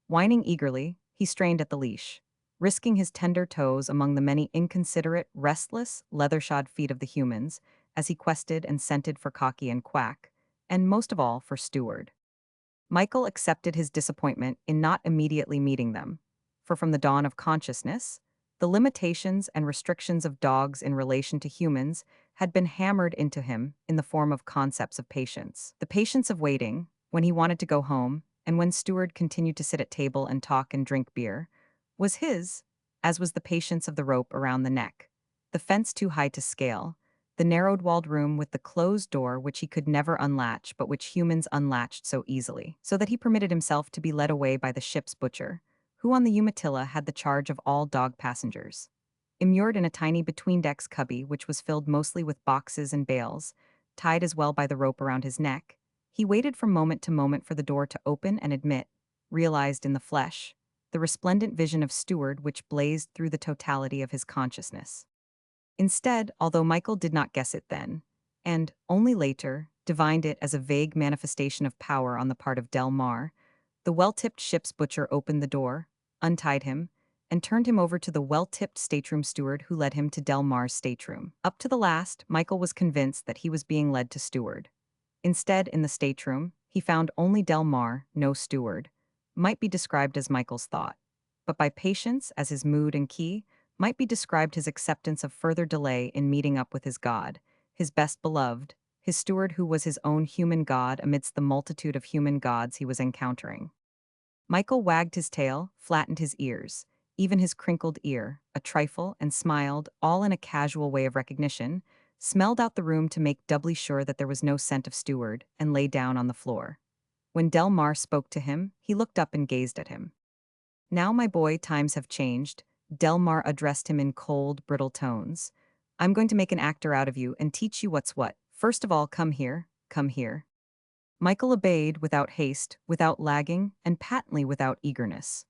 Whining eagerly, he strained at the leash, risking his tender toes among the many inconsiderate, restless, leather-shod feet of the humans, as he quested and scented for Cocky and Quack, and most of all for Steward. Michael accepted his disappointment in not immediately meeting them, for from the dawn of consciousness, the limitations and restrictions of dogs in relation to humans had been hammered into him in the form of concepts of patience. The patience of waiting, when he wanted to go home, and when Steward continued to sit at table and talk and drink beer, was his, as was the patience of the rope around the neck, the fence too high to scale, the narrowed-walled room with the closed door which he could never unlatch but which humans unlatched so easily, so that he permitted himself to be led away by the ship's butcher, who on the Umatilla had the charge of all dog passengers. Immured in a tiny between-decks cubby which was filled mostly with boxes and bales, tied as well by the rope around his neck, he waited from moment to moment for the door to open and admit, realized in the flesh, the resplendent vision of Steward which blazed through the totality of his consciousness. Instead, although Michael did not guess it then, and, only later, divined it as a vague manifestation of power on the part of Delmar, the well-tipped ship's butcher opened the door, untied him, and turned him over to the well-tipped stateroom steward who led him to Del Mar's stateroom. Up to the last, Michael was convinced that he was being led to steward. Instead, in the stateroom, he found only Del Mar, no steward. Might be described as Michael's thought. But by patience, as his mood and key, might be described his acceptance of further delay in meeting up with his God, his best beloved, his steward who was his own human God amidst the multitude of human gods he was encountering. Michael wagged his tail, flattened his ears, even his crinkled ear, a trifle, and smiled, all in a casual way of recognition, smelled out the room to make doubly sure that there was no scent of steward, and lay down on the floor. When Del Mar spoke to him, he looked up and gazed at him. Now, my boy, times have changed. Del Mar addressed him in cold, brittle tones. I'm going to make an actor out of you and teach you what's what. First of all, come here, come here. Michael obeyed without haste, without lagging, and patently without eagerness.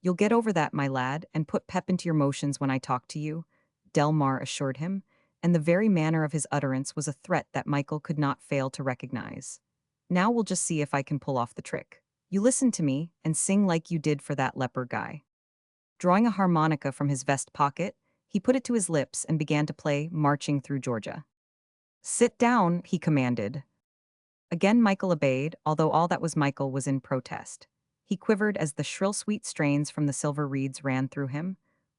You'll get over that, my lad, and put pep into your motions when I talk to you, Del Mar assured him, and the very manner of his utterance was a threat that Michael could not fail to recognize. Now we'll just see if I can pull off the trick. You listen to me and sing like you did for that leper guy. Drawing a harmonica from his vest pocket, he put it to his lips and began to play Marching Through Georgia. Sit down, he commanded. Again Michael obeyed, although all that was Michael was in protest. He quivered as the shrill sweet strains from the silver reeds ran through him.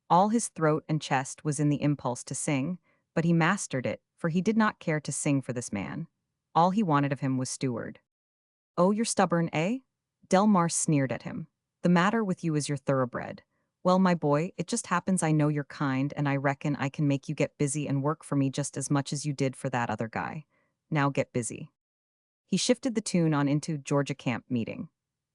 All his throat and chest was in the impulse to sing, but he mastered it, for he did not care to sing for this man. All he wanted of him was steward. Oh, you're stubborn, eh? Del Mar sneered at him. The matter with you is you're thoroughbred. Well, my boy, it just happens I know you're kind and I reckon I can make you get busy and work for me just as much as you did for that other guy. Now get busy. He shifted the tune on into Georgia Camp Meeting.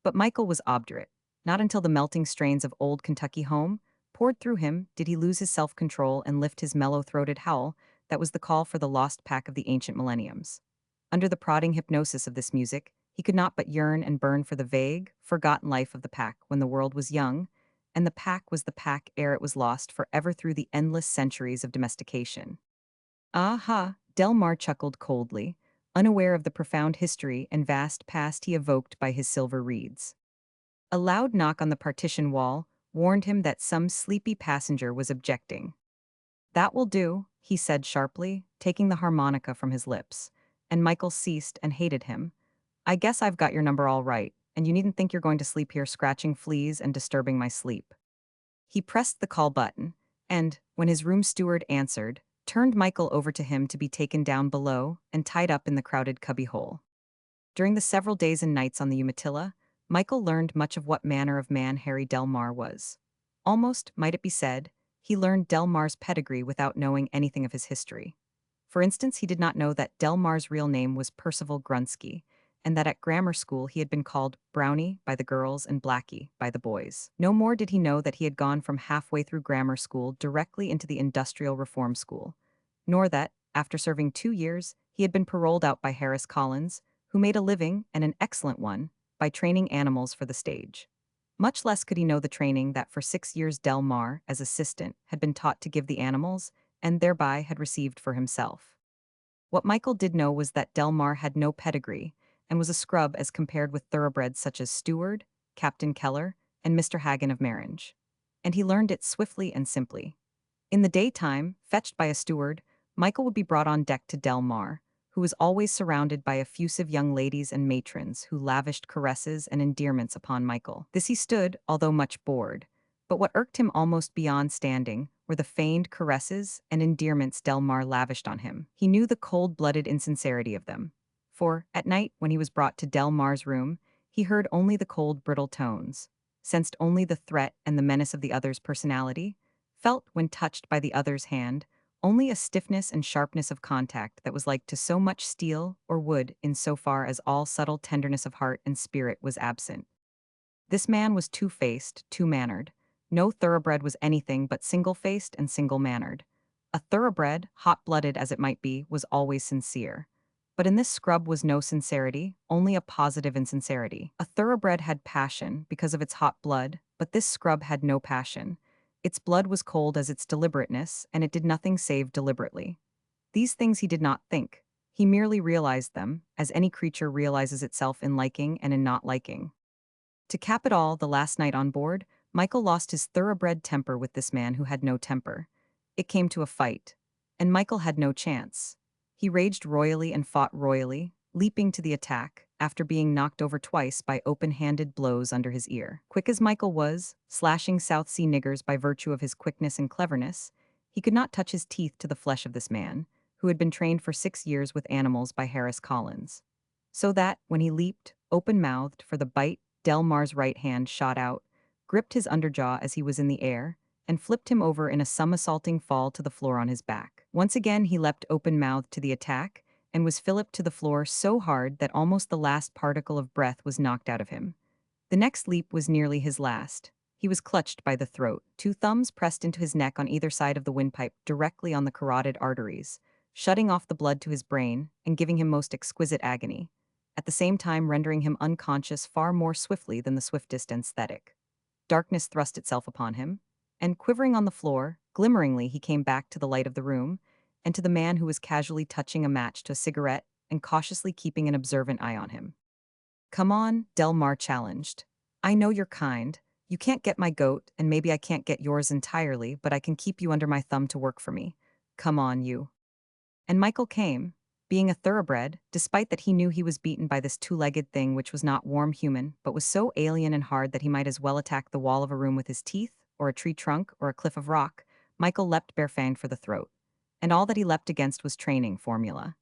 But Michael was obdurate. Not until the melting strains of Old Kentucky Home poured through him did he lose his self-control and lift his mellow-throated howl that was the call for the lost pack of the ancient millenniums. Under the prodding hypnosis of this music, he could not but yearn and burn for the vague, forgotten life of the pack when the world was young, and the pack was the pack ere it was lost forever through the endless centuries of domestication. Ah-ha, Del Mar chuckled coldly, unaware of the profound history and vast past he evoked by his silver reeds. A loud knock on the partition wall warned him that some sleepy passenger was objecting. That will do, he said sharply, taking the harmonica from his lips, and Michael ceased and hated him. I guess I've got your number all right, and you needn't think you're going to sleep here scratching fleas and disturbing my sleep. He pressed the call button, and, when his room steward answered, turned Michael over to him to be taken down below and tied up in the crowded cubbyhole. During the several days and nights on the Umatilla, Michael learned much of what manner of man Harry Del Mar was. Almost, might it be said, he learned Del Mar's pedigree without knowing anything of his history. For instance, he did not know that Del Mar's real name was Percival Grunsky, and that at grammar school he had been called Brownie by the girls and Blackie by the boys. No more did he know that he had gone from halfway through grammar school directly into the industrial reform school, nor that, after serving 2 years, he had been paroled out by Harris Collins, who made a living, and an excellent one, by training animals for the stage. Much less could he know the training that for 6 years Del Mar, as assistant, had been taught to give the animals, and thereby had received for himself. What Michael did know was that Del Mar had no pedigree, and was a scrub as compared with thoroughbreds such as Steward, Captain Keller, and Mr. Hagan of Maringe. And he learned it swiftly and simply. In the daytime, fetched by a steward, Michael would be brought on deck to Del Mar, who was always surrounded by effusive young ladies and matrons who lavished caresses and endearments upon Michael. This he stood, although much bored. But what irked him almost beyond standing were the feigned caresses and endearments Del Mar lavished on him. He knew the cold-blooded insincerity of them. For, at night, when he was brought to Del Mar's room, he heard only the cold, brittle tones, sensed only the threat and the menace of the other's personality, felt, when touched by the other's hand, only a stiffness and sharpness of contact that was like to so much steel or wood in so far as all subtle tenderness of heart and spirit was absent. This man was two-faced, two-mannered. No thoroughbred was anything but single-faced and single-mannered. A thoroughbred, hot-blooded as it might be, was always sincere. But in this scrub was no sincerity, only a positive insincerity. A thoroughbred had passion because of its hot blood, but this scrub had no passion. Its blood was cold as its deliberateness, and it did nothing save deliberately. These things he did not think. He merely realized them, as any creature realizes itself in liking and in not liking. To cap it all, the last night on board, Michael lost his thoroughbred temper with this man who had no temper. It came to a fight, and Michael had no chance. He raged royally and fought royally, leaping to the attack after being knocked over twice by open-handed blows under his ear. Quick as Michael was, slashing South Sea niggers by virtue of his quickness and cleverness, he could not touch his teeth to the flesh of this man, who had been trained for 6 years with animals by Harris Collins. So that, when he leaped, open-mouthed, for the bite, Del Mar's right hand shot out, gripped his underjaw as he was in the air, and flipped him over in a somersaulting fall to the floor on his back. Once again he leapt open-mouthed to the attack, and was filliped to the floor so hard that almost the last particle of breath was knocked out of him. The next leap was nearly his last. He was clutched by the throat, 2 thumbs pressed into his neck on either side of the windpipe directly on the carotid arteries, shutting off the blood to his brain and giving him most exquisite agony, at the same time rendering him unconscious far more swiftly than the swiftest anesthetic. Darkness thrust itself upon him, and quivering on the floor, glimmeringly he came back to the light of the room, and to the man who was casually touching a match to a cigarette and cautiously keeping an observant eye on him. "Come on," Del Mar challenged. "I know you're kind. You can't get my goat, and maybe I can't get yours entirely, but I can keep you under my thumb to work for me. Come on, you." And Michael came, being a thoroughbred, despite that he knew he was beaten by this 2-legged thing which was not warm human, but was so alien and hard that he might as well attack the wall of a room with his teeth, or a tree trunk, or a cliff of rock. Michael leapt barefanged for the throat. And all that he leapt against was training formula.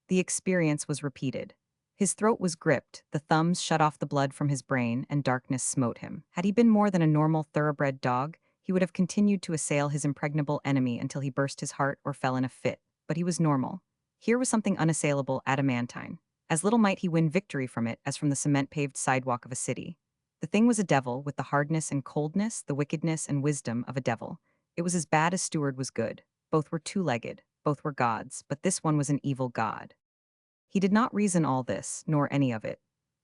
The experience was repeated. His throat was gripped, the thumbs shut off the blood from his brain, and darkness smote him. Had he been more than a normal thoroughbred dog, he would have continued to assail his impregnable enemy until he burst his heart or fell in a fit, but he was normal. Here was something unassailable, adamantine. As little might he win victory from it as from the cement-paved sidewalk of a city. The thing was a devil, with the hardness and coldness, the wickedness and wisdom of a devil. It was as bad as Steward was good. Both were 2-legged, both were gods, but this one was an evil god. He did not reason all this, nor any of it.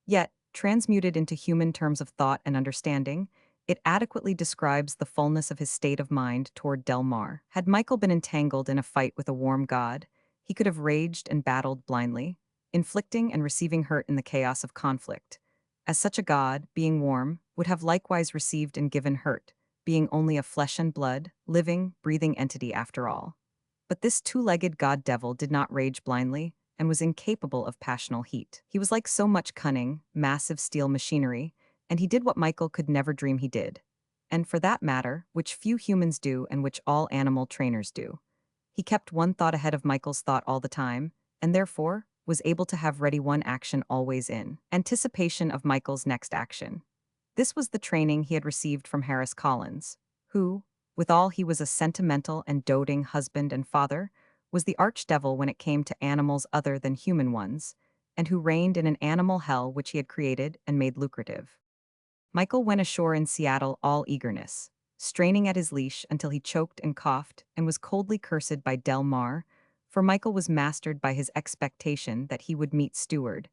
Yet, transmuted into human terms of thought and understanding, it adequately describes the fullness of his state of mind toward Del Mar. Had Michael been entangled in a fight with a warm god, he could have raged and battled blindly, inflicting and receiving hurt in the chaos of conflict. As such a god, being warm, would have likewise received and given hurt, being only a flesh and blood, living, breathing entity after all. But this 2-legged god-devil did not rage blindly, and was incapable of passional heat. He was like so much cunning, massive steel machinery, and he did what Michael could never dream he did. And for that matter, which few humans do and which all animal trainers do. He kept one thought ahead of Michael's thought all the time, and therefore was able to have ready one action always in anticipation of Michael's next action. This was the training he had received from Harris Collins, who, withal he was a sentimental and doting husband and father, was the archdevil when it came to animals other than human ones, and who reigned in an animal hell which he had created and made lucrative. Michael went ashore in Seattle all eagerness, straining at his leash until he choked and coughed and was coldly cursed by Del Mar, for Michael was mastered by his expectation that he would meet Steward,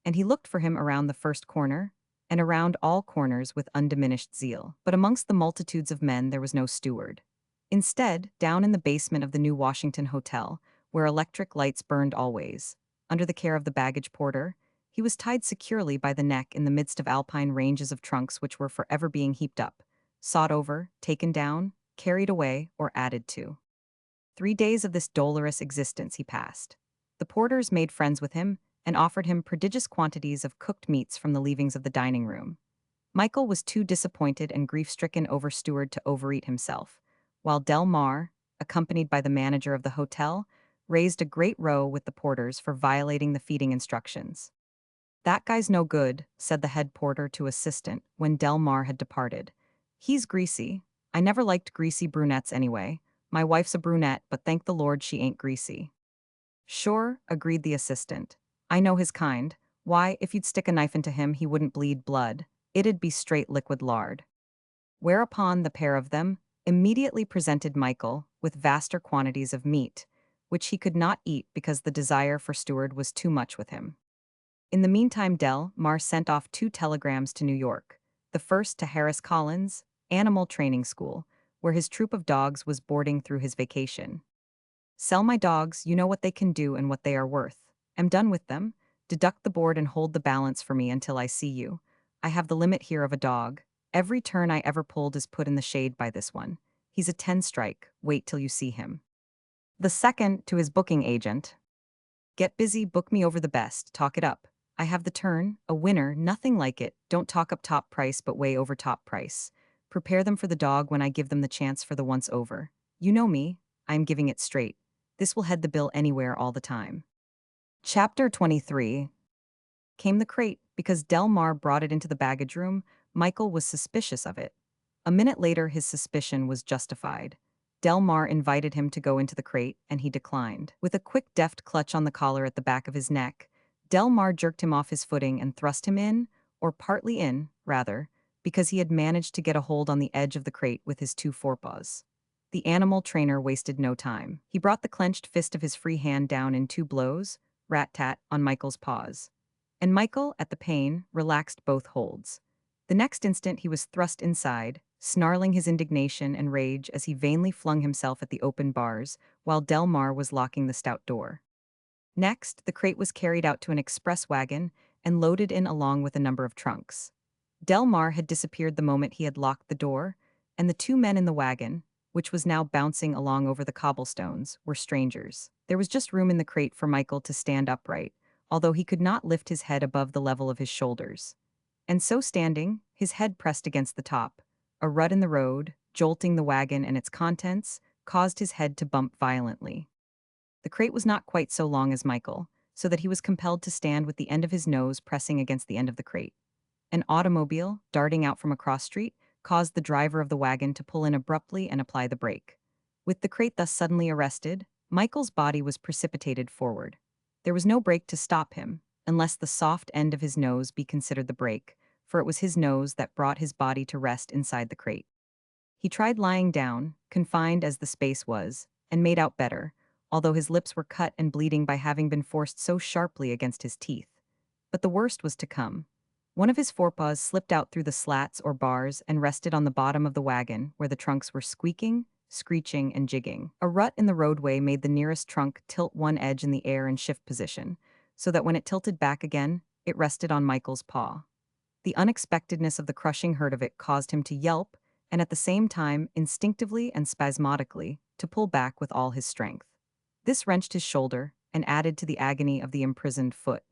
and he looked for him around the first corner, and around all corners with undiminished zeal. But amongst the multitudes of men there was no Steward. Instead, down in the basement of the New Washington Hotel, where electric lights burned always, under the care of the baggage porter, he was tied securely by the neck in the midst of alpine ranges of trunks which were forever being heaped up, sought over, taken down, carried away, or added to. 3 days of this dolorous existence he passed. The porters made friends with him and offered him prodigious quantities of cooked meats from the leavings of the dining room. Michael was too disappointed and grief-stricken over Steward to overeat himself, while Del Mar, accompanied by the manager of the hotel, raised a great row with the porters for violating the feeding instructions. "That guy's no good," said the head porter to assistant when Del Mar had departed. "He's greasy. I never liked greasy brunettes anyway. My wife's a brunette, but thank the Lord she ain't greasy." "Sure," agreed the assistant. "I know his kind. Why, if you'd stick a knife into him, he wouldn't bleed blood. It'd be straight liquid lard." Whereupon the pair of them immediately presented Michael with vaster quantities of meat, which he could not eat because the desire for Steward was too much with him. In the meantime, Del Mar sent off 2 telegrams to New York, the first to Harris Collins, Animal Training School, where his troop of dogs was boarding through his vacation. "Sell my dogs, you know what they can do and what they are worth. Am done with them. Deduct the board and hold the balance for me until I see you. I have the limit here of a dog. Every turn I ever pulled is put in the shade by this one. He's a 10 strike, wait till you see him. The second, to his booking agent. Get busy, book me over the best, talk it up. I have the turn, a winner, nothing like it. Don't talk up top price but way over top price. Prepare them for the dog when I give them the chance for the once over. You know me, I'm giving it straight. This will head the bill anywhere all the time. Chapter 23. Came the crate. Because Del Mar brought it into the baggage room, Michael was suspicious of it. A minute later, his suspicion was justified. Del Mar invited him to go into the crate, and he declined. With a quick, deft clutch on the collar at the back of his neck, Del Mar jerked him off his footing and thrust him in, or partly in, rather, because he had managed to get a hold on the edge of the crate with his two forepaws. The animal trainer wasted no time. He brought the clenched fist of his free hand down in two blows, rat-tat, on Michael's paws. And Michael, at the pain, relaxed both holds. The next instant he was thrust inside, snarling his indignation and rage as he vainly flung himself at the open bars, while Del Mar was locking the stout door. Next, the crate was carried out to an express wagon and loaded in along with a number of trunks. Del Mar had disappeared the moment he had locked the door, and the two men in the wagon, which was now bouncing along over the cobblestones, were strangers. There was just room in the crate for Michael to stand upright, although he could not lift his head above the level of his shoulders. And so standing, his head pressed against the top, a rut in the road, jolting the wagon and its contents, caused his head to bump violently. The crate was not quite so long as Michael, so that he was compelled to stand with the end of his nose pressing against the end of the crate. An automobile, darting out from a cross street, caused the driver of the wagon to pull in abruptly and apply the brake. With the crate thus suddenly arrested, Michael's body was precipitated forward. There was no brake to stop him, unless the soft end of his nose be considered the brake, for it was his nose that brought his body to rest inside the crate. He tried lying down, confined as the space was, and made out better, although his lips were cut and bleeding by having been forced so sharply against his teeth. But the worst was to come. One of his forepaws slipped out through the slats or bars and rested on the bottom of the wagon, where the trunks were squeaking, screeching, and jigging. A rut in the roadway made the nearest trunk tilt one edge in the air and shift position, so that when it tilted back again, it rested on Michael's paw. The unexpectedness of the crushing hurt of it caused him to yelp, and at the same time, instinctively and spasmodically, to pull back with all his strength. This wrenched his shoulder and added to the agony of the imprisoned foot.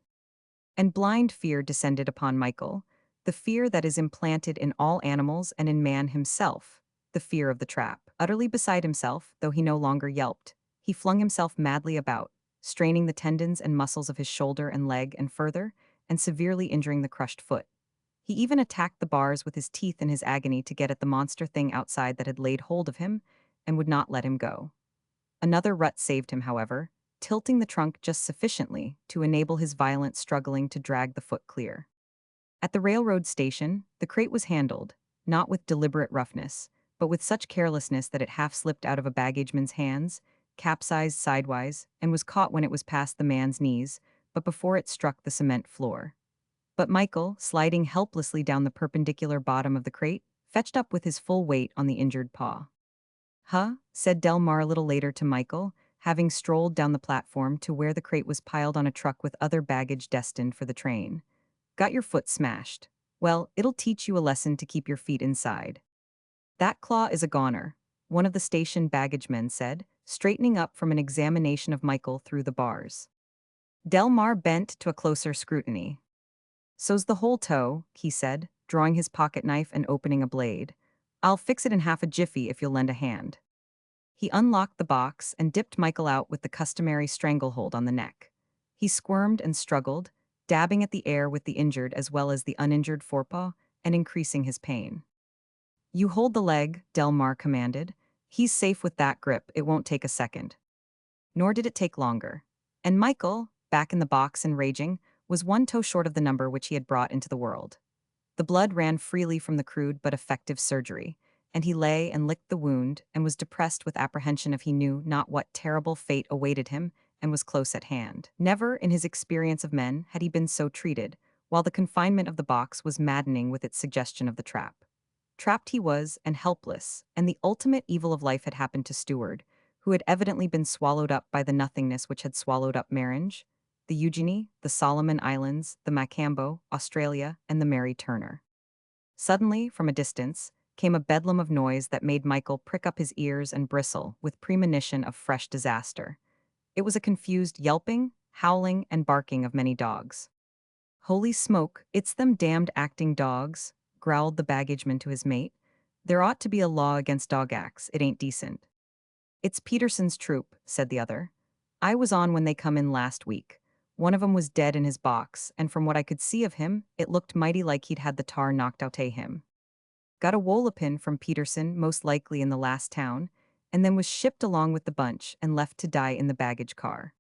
And blind fear descended upon Michael, the fear that is implanted in all animals and in man himself, the fear of the trap. Utterly beside himself, though he no longer yelped, he flung himself madly about, straining the tendons and muscles of his shoulder and leg and further, and severely injuring the crushed foot. He even attacked the bars with his teeth in his agony to get at the monster thing outside that had laid hold of him and would not let him go. Another rut saved him, however, tilting the trunk just sufficiently to enable his violent struggling to drag the foot clear. At the railroad station, the crate was handled, not with deliberate roughness, but with such carelessness that it half slipped out of a baggageman's hands, capsized sidewise, and was caught when it was past the man's knees, but before it struck the cement floor. But Michael, sliding helplessly down the perpendicular bottom of the crate, fetched up with his full weight on the injured paw. Huh? Said Del Mar a little later to Michael, having strolled down the platform to where the crate was piled on a truck with other baggage destined for the train. Got your foot smashed. Well, it'll teach you a lesson to keep your feet inside. That claw is a goner, one of the station baggagemen said, straightening up from an examination of Michael through the bars. Del Mar bent to a closer scrutiny. So's the whole toe, he said, drawing his pocket knife and opening a blade. I'll fix it in half a jiffy if you'll lend a hand. He unlocked the box and dipped Michael out with the customary stranglehold on the neck. He squirmed and struggled, dabbing at the air with the injured as well as the uninjured forepaw, and increasing his pain. You hold the leg, Del Mar commanded. He's safe with that grip, it won't take a second. Nor did it take longer. And Michael, back in the box and raging, was one toe short of the number which he had brought into the world. The blood ran freely from the crude but effective surgery, and he lay and licked the wound and was depressed with apprehension of he knew not what terrible fate awaited him and was close at hand. Never in his experience of men had he been so treated, while the confinement of the box was maddening with its suggestion of the trap. Trapped he was, and helpless, and the ultimate evil of life had happened to Stewart, who had evidently been swallowed up by the nothingness which had swallowed up Maringe, the Eugenie, the Solomon Islands, the Macambo, Australia, and the Mary Turner. Suddenly, from a distance, came a bedlam of noise that made Michael prick up his ears and bristle with premonition of fresh disaster. It was a confused yelping, howling, and barking of many dogs. "Holy smoke, it's them damned acting dogs," growled the baggageman to his mate. "There ought to be a law against dog acts, it ain't decent." "It's Peterson's troop," said the other. "I was on when they come in last week. One of 'em was dead in his box, and from what I could see of him, it looked mighty like he'd had the tar knocked outta him. Got a wolopin from Peterson, most likely in the last town, and then was shipped along with the bunch and left to die in the baggage car."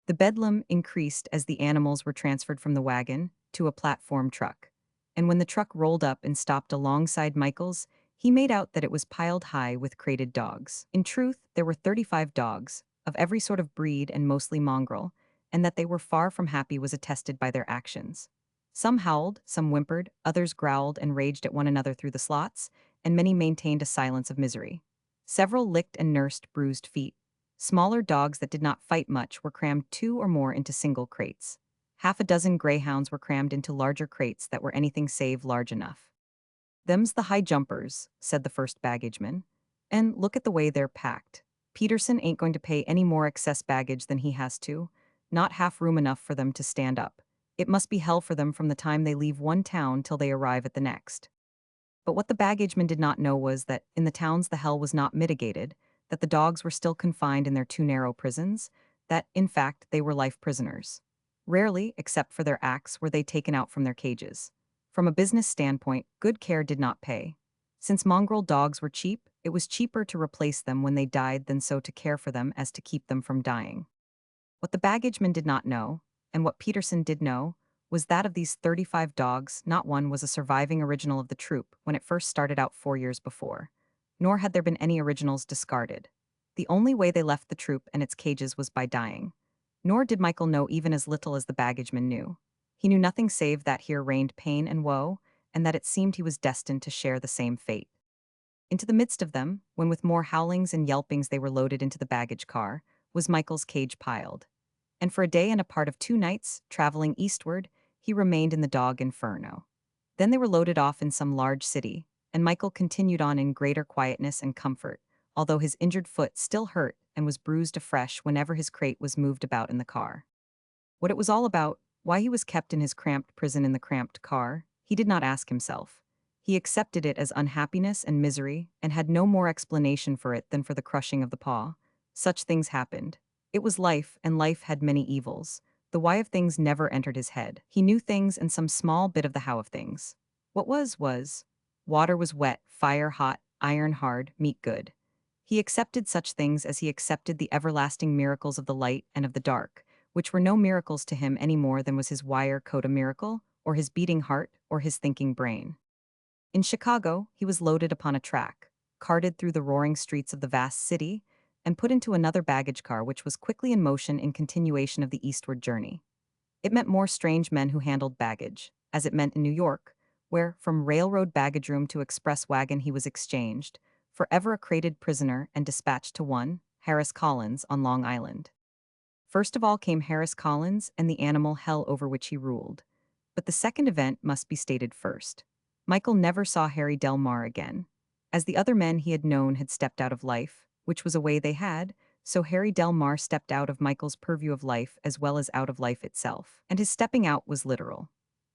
The bedlam increased as the animals were transferred from the wagon to a platform truck. And when the truck rolled up and stopped alongside Michael's, he made out that it was piled high with crated dogs. In truth, there were 35 dogs, of every sort of breed and mostly mongrel, and that they were far from happy was attested by their actions. Some howled, some whimpered, others growled and raged at one another through the slots, and many maintained a silence of misery. Several licked and nursed bruised feet. Smaller dogs that did not fight much were crammed two or more into single crates. Half a dozen greyhounds were crammed into larger crates that were anything save large enough. "Them's the high jumpers," said the first baggageman. "And look at the way they're packed. Peterson ain't going to pay any more excess baggage than he has to. Not half room enough for them to stand up. It must be hell for them from the time they leave one town till they arrive at the next." But what the baggageman did not know was that, in the towns, the hell was not mitigated, that the dogs were still confined in their too narrow prisons, that, in fact, they were life prisoners. Rarely, except for their acts, were they taken out from their cages. From a business standpoint, good care did not pay. Since mongrel dogs were cheap, it was cheaper to replace them when they died than so to care for them as to keep them from dying. What the baggageman did not know, and what Peterson did know, was that of these 35 dogs, not one was a surviving original of the troop when it first started out 4 years before. Nor had there been any originals discarded. The only way they left the troop and its cages was by dying. Nor did Michael know even as little as the baggageman knew. He knew nothing save that here reigned pain and woe, and that it seemed he was destined to share the same fate. Into the midst of them, when with more howlings and yelpings they were loaded into the baggage car, was Michael's cage piled. And for a day and a part of 2 nights, traveling eastward, he remained in the dog inferno. Then they were loaded off in some large city, and Michael continued on in greater quietness and comfort, although his injured foot still hurt and was bruised afresh whenever his crate was moved about in the car. What it was all about, why he was kept in his cramped prison in the cramped car, he did not ask himself. He accepted it as unhappiness and misery and had no more explanation for it than for the crushing of the paw. Such things happened. It was life, and life had many evils. The why of things never entered his head. He knew things and some small bit of the how of things. What was. Water was wet, fire hot, iron hard, meat good. He accepted such things as he accepted the everlasting miracles of the light and of the dark, which were no miracles to him any more than was his wire coat a miracle, or his beating heart, or his thinking brain. In Chicago, he was loaded upon a track, carted through the roaring streets of the vast city, and put into another baggage car which was quickly in motion in continuation of the eastward journey. It meant more strange men who handled baggage, as it meant in New York, where, from railroad baggage room to express wagon he was exchanged, forever a crated prisoner and dispatched to one, Harris Collins, on Long Island. First of all came Harris Collins and the animal hell over which he ruled. But the second event must be stated first. Michael never saw Harry Delmar again. As the other men he had known had stepped out of life, which was a way they had, so Harry Delmar stepped out of Michael's purview of life as well as out of life itself. And his stepping out was literal.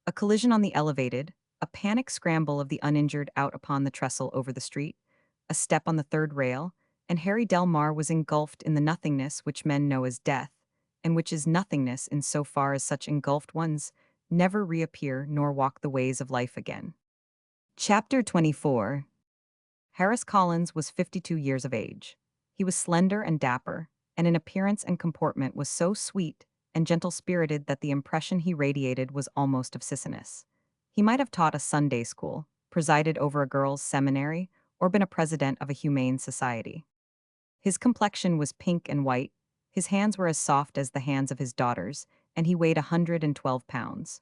A collision on the elevated, a panic scramble of the uninjured out upon the trestle over the street, a step on the third rail, and Harry Delmar was engulfed in the nothingness which men know as death, and which is nothingness in so far as such engulfed ones never reappear nor walk the ways of life again. Chapter 24. Harris Collins was 52 years of age. He was slender and dapper, and in appearance and comportment was so sweet and gentle-spirited that the impression he radiated was almost of Sisinus. He might have taught a Sunday school, presided over a girls' seminary, or been a president of a humane society. His complexion was pink and white, his hands were as soft as the hands of his daughters, and he weighed 112 pounds.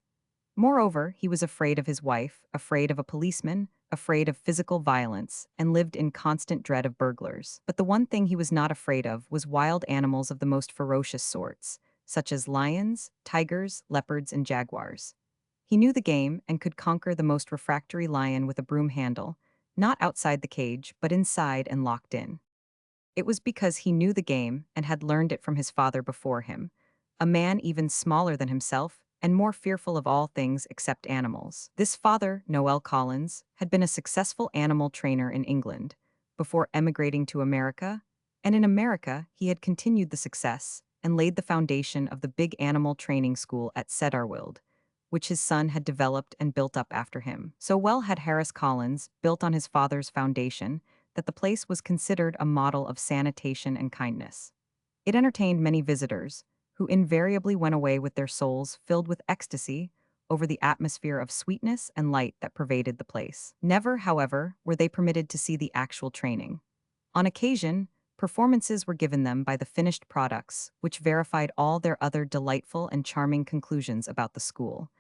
Moreover, he was afraid of his wife, afraid of a policeman, afraid of physical violence, and lived in constant dread of burglars. But the one thing he was not afraid of was wild animals of the most ferocious sorts, such as lions, tigers, leopards, and jaguars. He knew the game and could conquer the most refractory lion with a broom handle, not outside the cage, but inside and locked in. It was because he knew the game and had learned it from his father before him, a man even smaller than himself and more fearful of all things except animals. This father, Noel Collins, had been a successful animal trainer in England before emigrating to America, and in America he had continued the success and laid the foundation of the big animal training school at Cedarwild, which his son had developed and built up after him. So well had Harris Collins built on his father's foundation that the place was considered a model of sanitation and kindness. It entertained many visitors, who invariably went away with their souls filled with ecstasy over the atmosphere of sweetness and light that pervaded the place. Never, however, were they permitted to see the actual training. On occasion, performances were given them by the finished products, which verified all their other delightful and charming conclusions about the school.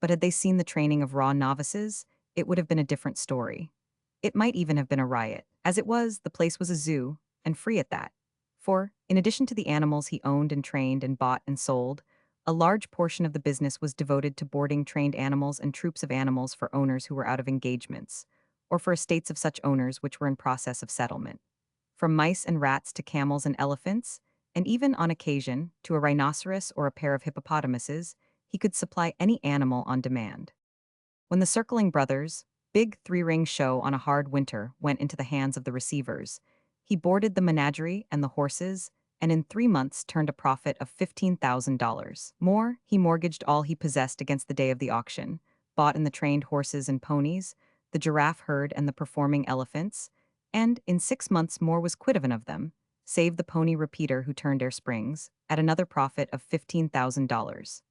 But had they seen the training of raw novices, it would have been a different story. It might even have been a riot. As it was, the place was a zoo, and free at that. For, in addition to the animals he owned and trained and bought and sold, a large portion of the business was devoted to boarding trained animals and troops of animals for owners who were out of engagements, or for estates of such owners which were in process of settlement. From mice and rats to camels and elephants, and even on occasion to a rhinoceros or a pair of hippopotamuses, he could supply any animal on demand. When the Circling Brothers' big three-ring show on a hard winter went into the hands of the receivers, he boarded the menagerie and the horses, and in 3 months turned a profit of $15,000. More, he mortgaged all he possessed against the day of the auction, bought in the trained horses and ponies, the giraffe herd and the performing elephants, and in 6 months more was quit of them, save the pony Repeater who turned air springs, at another profit of $15,000.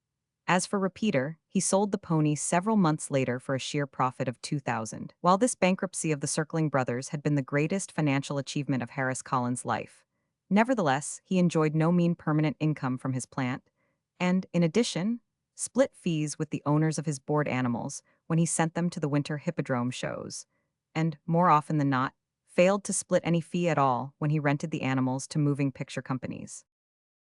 As for Repeater, he sold the pony several months later for a sheer profit of $2,000. While this bankruptcy of the Circling Brothers had been the greatest financial achievement of Harris Collins' life, nevertheless, he enjoyed no mean permanent income from his plant, and, in addition, split fees with the owners of his board animals when he sent them to the winter hippodrome shows, and, more often than not, failed to split any fee at all when he rented the animals to moving picture companies.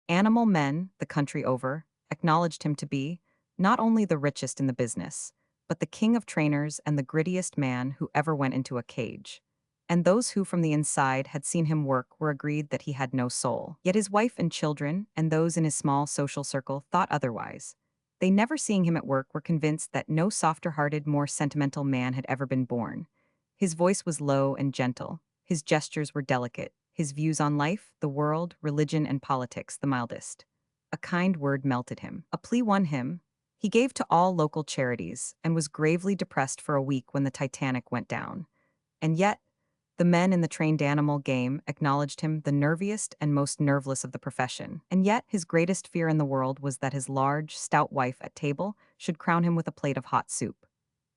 Animal men, the country over, acknowledged him to be not only the richest in the business, but the king of trainers and the grittiest man who ever went into a cage. And those who from the inside had seen him work were agreed that he had no soul. Yet his wife and children, and those in his small social circle, thought otherwise. They, never seeing him at work, were convinced that no softer-hearted, more sentimental man had ever been born. His voice was low and gentle, his gestures were delicate, his views on life, the world, religion, and politics the mildest. A kind word melted him. A plea won him. He gave to all local charities and was gravely depressed for a week when the Titanic went down. And yet, the men in the trained animal game acknowledged him the nerviest and most nerveless of the profession. And yet, his greatest fear in the world was that his large, stout wife at table should crown him with a plate of hot soup.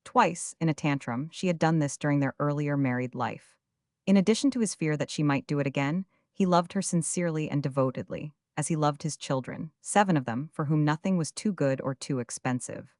Twice, in a tantrum, she had done this during their earlier married life. In addition to his fear that she might do it again, he loved her sincerely and devotedly, as he loved his children, 7 of them, for whom nothing was too good or too expensive.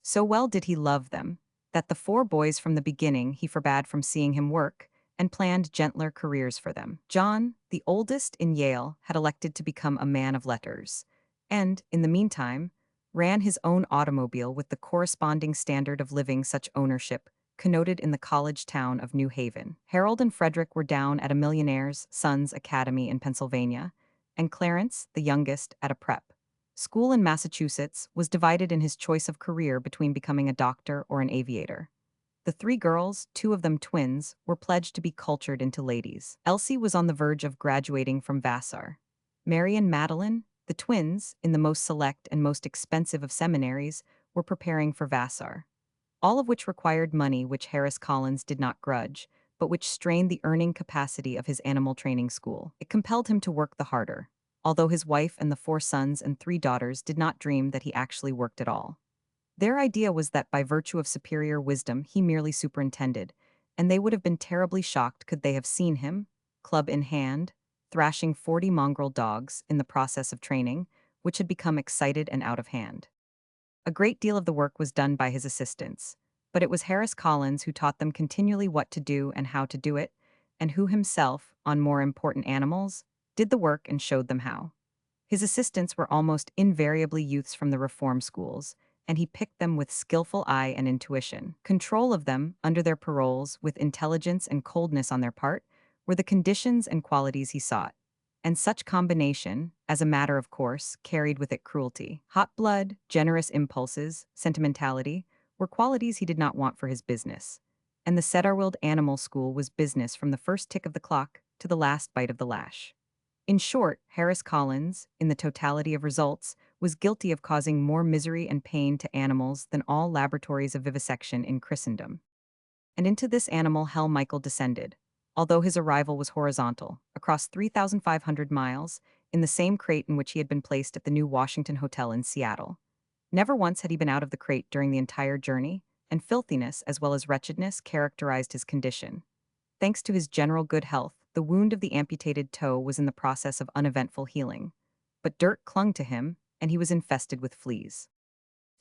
So well did he love them, that the 4 boys from the beginning he forbade from seeing him work, and planned gentler careers for them. John, the oldest in Yale, had elected to become a man of letters, and, in the meantime, ran his own automobile with the corresponding standard of living such ownership connoted in the college town of New Haven. Harold and Frederick were down at a millionaire's son's academy in Pennsylvania, and Clarence, the youngest, at a prep school in Massachusetts, was divided in his choice of career between becoming a doctor or an aviator. The 3 girls, 2 of them twins, were pledged to be cultured into ladies. Elsie was on the verge of graduating from Vassar. Mary and Madeline, the twins, in the most select and most expensive of seminaries, were preparing for Vassar. All of which required money which Harris Collins did not grudge, but which strained the earning capacity of his animal training school. It compelled him to work the harder, although his wife and the 4 sons and 3 daughters did not dream that he actually worked at all. Their idea was that by virtue of superior wisdom he merely superintended, and they would have been terribly shocked could they have seen him, club in hand, thrashing 40 mongrel dogs in the process of training, which had become excited and out of hand. A great deal of the work was done by his assistants, but it was Harris Collins who taught them continually what to do and how to do it, and who himself, on more important animals, did the work and showed them how. His assistants were almost invariably youths from the reform schools, and he picked them with skillful eye and intuition. Control of them, under their paroles, with intelligence and coldness on their part, were the conditions and qualities he sought. And such combination, as a matter of course, carried with it cruelty. Hot blood, generous impulses, sentimentality, were qualities he did not want for his business. And the Cedarwild Animal School was business from the first tick of the clock to the last bite of the lash. In short, Harris Collins, in the totality of results, was guilty of causing more misery and pain to animals than all laboratories of vivisection in Christendom. And into this animal hell Michael descended, although his arrival was horizontal, across 3,500 miles, in the same crate in which he had been placed at the new Washington Hotel in Seattle. Never once had he been out of the crate during the entire journey, and filthiness as well as wretchedness characterized his condition. Thanks to his general good health, the wound of the amputated toe was in the process of uneventful healing. But dirt clung to him, and he was infested with fleas.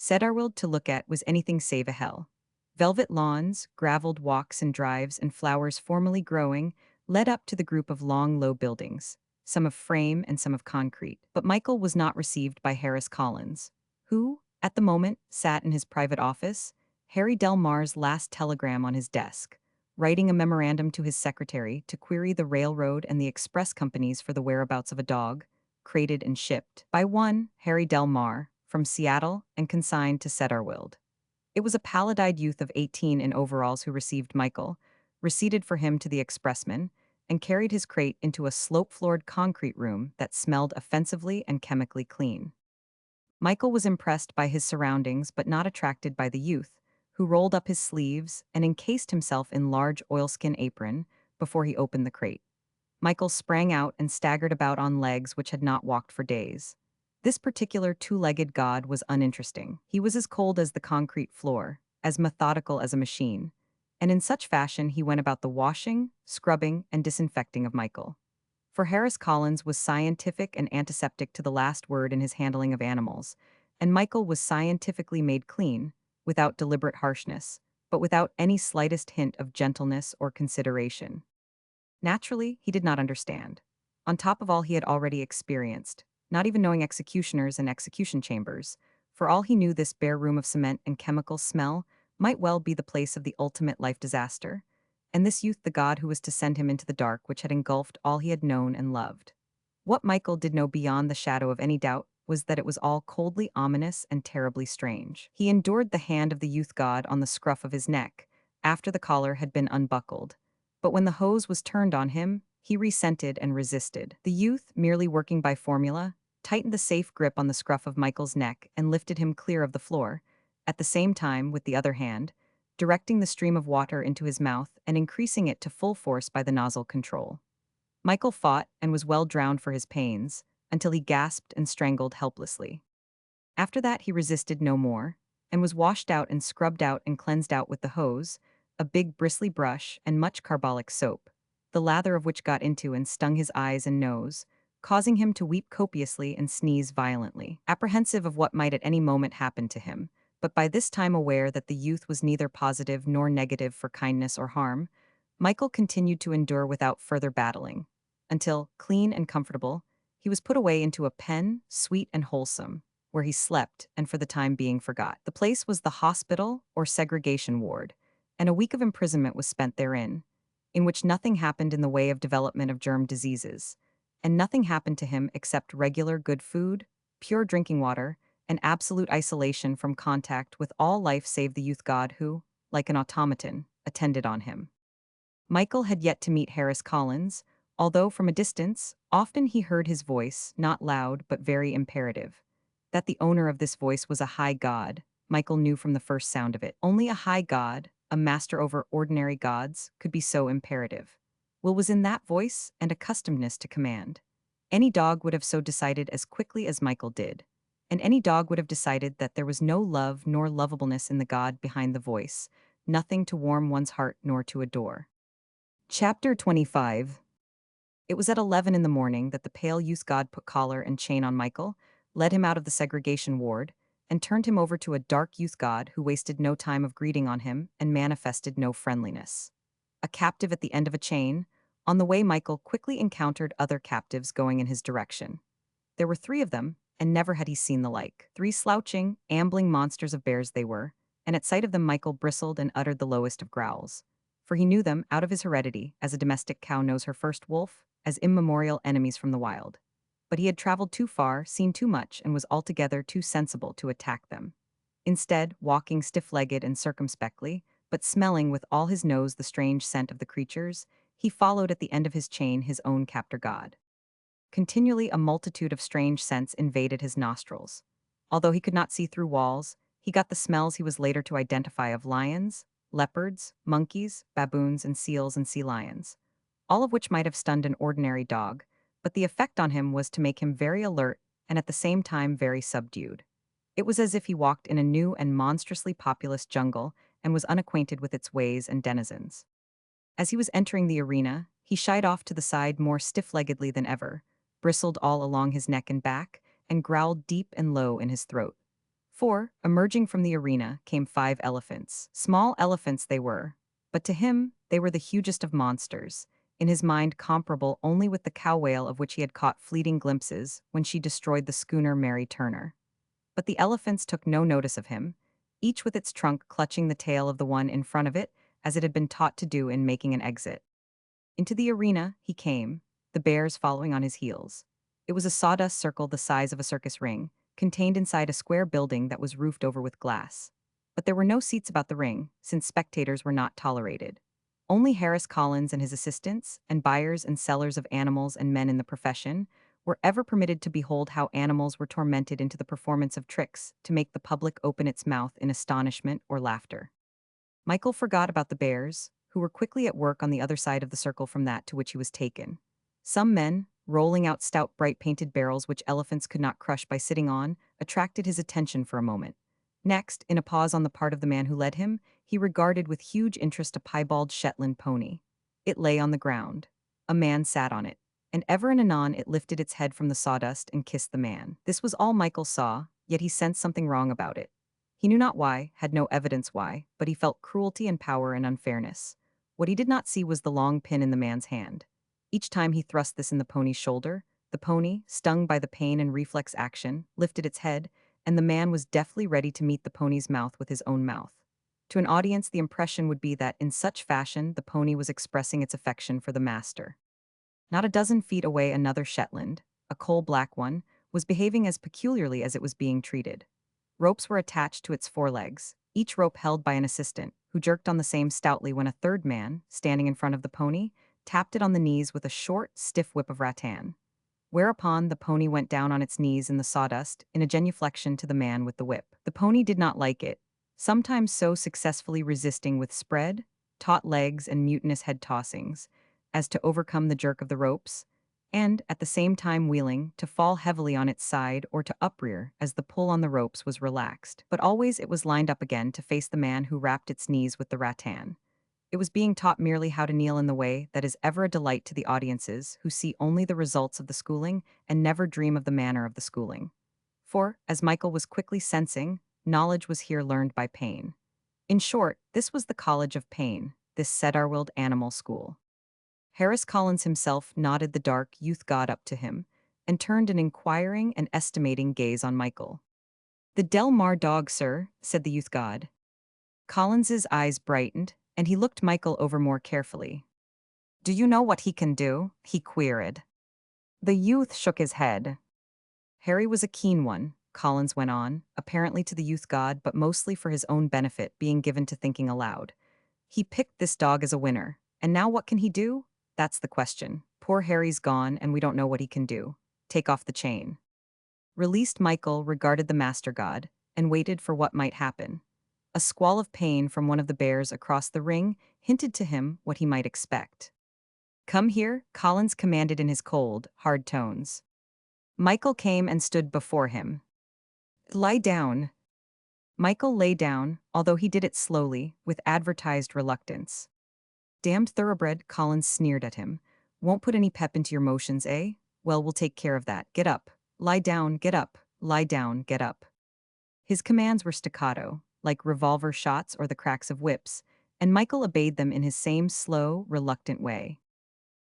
Cedarwild to look at was anything save a hell. Velvet lawns, graveled walks and drives, and flowers formally growing led up to the group of long, low buildings, some of frame and some of concrete. But Michael was not received by Harris Collins, who, at the moment, sat in his private office, Harry Delmar's last telegram on his desk, writing a memorandum to his secretary to query the railroad and the express companies for the whereabouts of a dog, crated and shipped by one Harry Delmar from Seattle and consigned to Cedarwild. It was a pallid-eyed youth of 18 in overalls who received Michael, receipted for him to the expressman, and carried his crate into a slope-floored concrete room that smelled offensively and chemically clean. Michael was impressed by his surroundings but not attracted by the youth, who rolled up his sleeves and encased himself in large oilskin apron before he opened the crate. Michael sprang out and staggered about on legs which had not walked for days. This particular two-legged god was uninteresting. He was as cold as the concrete floor, as methodical as a machine, and in such fashion he went about the washing, scrubbing, and disinfecting of Michael. For Harris Collins was scientific and antiseptic to the last word in his handling of animals, and Michael was scientifically made clean, without deliberate harshness, but without any slightest hint of gentleness or consideration. Naturally, he did not understand. On top of all he had already experienced, not even knowing executioners and execution chambers, for all he knew this bare room of cement and chemical smell might well be the place of the ultimate life disaster, and this youth the god who was to send him into the dark which had engulfed all he had known and loved. What Michael did know beyond the shadow of any doubt was that it was all coldly ominous and terribly strange. He endured the hand of the youth god on the scruff of his neck, after the collar had been unbuckled. But when the hose was turned on him, he resented and resisted. The youth, merely working by formula, tightened the safe grip on the scruff of Michael's neck and lifted him clear of the floor, at the same time, with the other hand, directing the stream of water into his mouth and increasing it to full force by the nozzle control. Michael fought and was well drowned for his pains, until he gasped and strangled helplessly. After that he resisted no more, and was washed out and scrubbed out and cleansed out with the hose, a big bristly brush, and much carbolic soap, the lather of which got into and stung his eyes and nose, causing him to weep copiously and sneeze violently, apprehensive of what might at any moment happen to him, but by this time aware that the youth was neither positive nor negative for kindness or harm. Michael continued to endure without further battling, until, clean and comfortable, he was put away into a pen, sweet and wholesome, where he slept and for the time being forgot. The place was the hospital or segregation ward, and a week of imprisonment was spent therein, in which nothing happened in the way of development of germ diseases, and nothing happened to him except regular good food, pure drinking water, and absolute isolation from contact with all life save the youth god who, like an automaton, attended on him. Michael had yet to meet Harris Collins, although from a distance, often he heard his voice, not loud but very imperative. That the owner of this voice was a high god, Michael knew from the first sound of it. Only a high god, a master over ordinary gods, could be so imperative. Will was in that voice and accustomedness to command. Any dog would have so decided as quickly as Michael did, and any dog would have decided that there was no love nor lovableness in the god behind the voice, nothing to warm one's heart nor to adore. Chapter 25. It was at 11 in the morning that the pale youth god put collar and chain on Michael, led him out of the segregation ward, and turned him over to a dark youth god who wasted no time of greeting on him and manifested no friendliness. A captive at the end of a chain, on the way Michael quickly encountered other captives going in his direction. There were 3 of them, and never had he seen the like. Three slouching, ambling monsters of bears they were, and at sight of them Michael bristled and uttered the lowest of growls. For he knew them, out of his heredity, as a domestic cow knows her first wolf, as immemorial enemies from the wild. But he had traveled too far, seen too much, and was altogether too sensible to attack them. Instead, walking stiff-legged and circumspectly, but smelling with all his nose the strange scent of the creatures, he followed at the end of his chain his own captor god. Continually a multitude of strange scents invaded his nostrils. Although he could not see through walls, he got the smells he was later to identify of lions, leopards, monkeys, baboons, and seals and sea lions, all of which might have stunned an ordinary dog, but the effect on him was to make him very alert and at the same time very subdued. It was as if he walked in a new and monstrously populous jungle and was unacquainted with its ways and denizens. As he was entering the arena, he shied off to the side more stiff-leggedly than ever, bristled all along his neck and back, and growled deep and low in his throat. For, emerging from the arena, came 5 elephants. Small elephants they were, but to him they were the hugest of monsters, in his mind comparable only with the cow whale of which he had caught fleeting glimpses when she destroyed the schooner Mary Turner. But the elephants took no notice of him, each with its trunk clutching the tail of the one in front of it, as it had been taught to do in making an exit. Into the arena he came, the bears following on his heels. It was a sawdust circle the size of a circus ring, contained inside a square building that was roofed over with glass. But there were no seats about the ring, since spectators were not tolerated. Only Harris Collins and his assistants, and buyers and sellers of animals and men in the profession, were ever permitted to behold how animals were tormented into the performance of tricks to make the public open its mouth in astonishment or laughter. Michael forgot about the bears, who were quickly at work on the other side of the circle from that to which he was taken. Some men, rolling out stout bright painted barrels which elephants could not crush by sitting on, attracted his attention for a moment. Next, in a pause on the part of the man who led him, he regarded with huge interest a piebald Shetland pony. It lay on the ground. A man sat on it, and ever and anon it lifted its head from the sawdust and kissed the man. This was all Michael saw, yet he sensed something wrong about it. He knew not why, had no evidence why, but he felt cruelty and power and unfairness. What he did not see was the long pin in the man's hand. Each time he thrust this in the pony's shoulder, the pony, stung by the pain and reflex action, lifted its head, and the man was deftly ready to meet the pony's mouth with his own mouth. To an audience, the impression would be that, in such fashion, the pony was expressing its affection for the master. Not a dozen feet away, another Shetland, a coal-black one, was behaving as peculiarly as it was being treated. Ropes were attached to its forelegs, each rope held by an assistant, who jerked on the same stoutly when a third man, standing in front of the pony, tapped it on the knees with a short, stiff whip of rattan. Whereupon the pony went down on its knees in the sawdust in a genuflection to the man with the whip. The pony did not like it, sometimes so successfully resisting with spread, taut legs and mutinous head tossings, as to overcome the jerk of the ropes, and, at the same time wheeling, to fall heavily on its side or to uprear as the pull on the ropes was relaxed. But always it was lined up again to face the man who rapped its knees with the rattan. It was being taught merely how to kneel in the way that is ever a delight to the audiences who see only the results of the schooling and never dream of the manner of the schooling. For, as Michael was quickly sensing, knowledge was here learned by pain. In short, this was the College of Pain, this Cedarwild Animal School. Harris Collins himself nodded the dark youth god up to him, and turned an inquiring and estimating gaze on Michael. "The Del Mar dog, sir," said the youth god. Collins's eyes brightened, and he looked Michael over more carefully. "Do you know what he can do?" he queried. The youth shook his head. "Harry was a keen one," Collins went on, apparently to the youth god but mostly for his own benefit, being given to thinking aloud. "He picked this dog as a winner, and now what can he do? That's the question. Poor Harry's gone, and we don't know what he can do. Take off the chain." Released, Michael regarded the master god, and waited for what might happen. A squall of pain from one of the bears across the ring hinted to him what he might expect. "Come here," Collins commanded in his cold, hard tones. Michael came and stood before him. "Lie down." Michael lay down, although he did it slowly, with advertised reluctance. "Damned thoroughbred," Collins sneered at him. "Won't put any pep into your motions, eh? Well, we'll take care of that. Get up. Lie down, get up. Lie down, get up." His commands were staccato, like revolver shots or the cracks of whips, and Michael obeyed them in his same slow, reluctant way.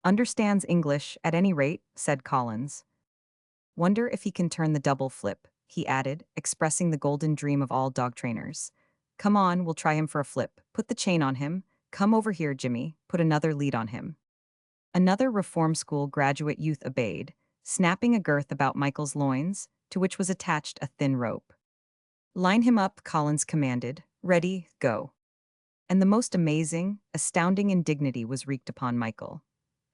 "Understands English, at any rate," said Collins. Wonder if he can turn the double flip, he added, expressing the golden dream of all dog trainers. Come on, we'll try him for a flip. Put the chain on him. Come over here, Jimmy. Put another lead on him. Another reform school graduate youth obeyed, snapping a girth about Michael's loins, to which was attached a thin rope. Line him up, Collins commanded. Ready, go. And the most amazing, astounding indignity was wreaked upon Michael.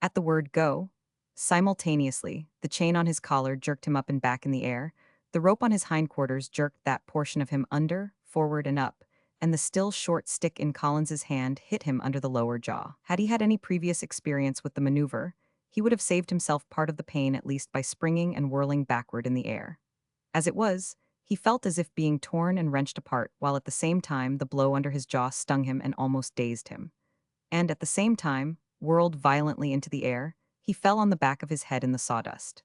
At the word go, simultaneously, the chain on his collar jerked him up and back in the air, the rope on his hindquarters jerked that portion of him under, forward, and up, and the still short stick in Collins's hand hit him under the lower jaw. Had he had any previous experience with the maneuver, he would have saved himself part of the pain at least by springing and whirling backward in the air. As it was, he felt as if being torn and wrenched apart, while at the same time the blow under his jaw stung him and almost dazed him. And at the same time, whirled violently into the air, he fell on the back of his head in the sawdust.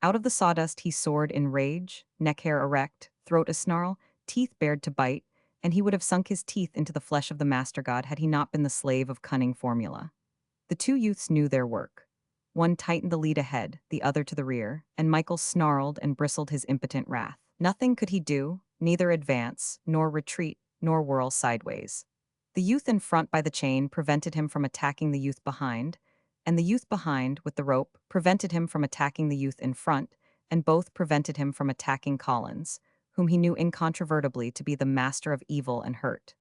Out of the sawdust he soared in rage, neck hair erect, throat a-snarl, teeth bared to bite, and he would have sunk his teeth into the flesh of the master god had he not been the slave of cunning formula. The two youths knew their work. One tightened the lead ahead, the other to the rear, and Michael snarled and bristled his impotent wrath. Nothing could he do, neither advance, nor retreat, nor whirl sideways. The youth in front by the chain prevented him from attacking the youth behind, and the youth behind, with the rope, prevented him from attacking the youth in front, and both prevented him from attacking Collins, whom he knew incontrovertibly to be the master of evil and hurt.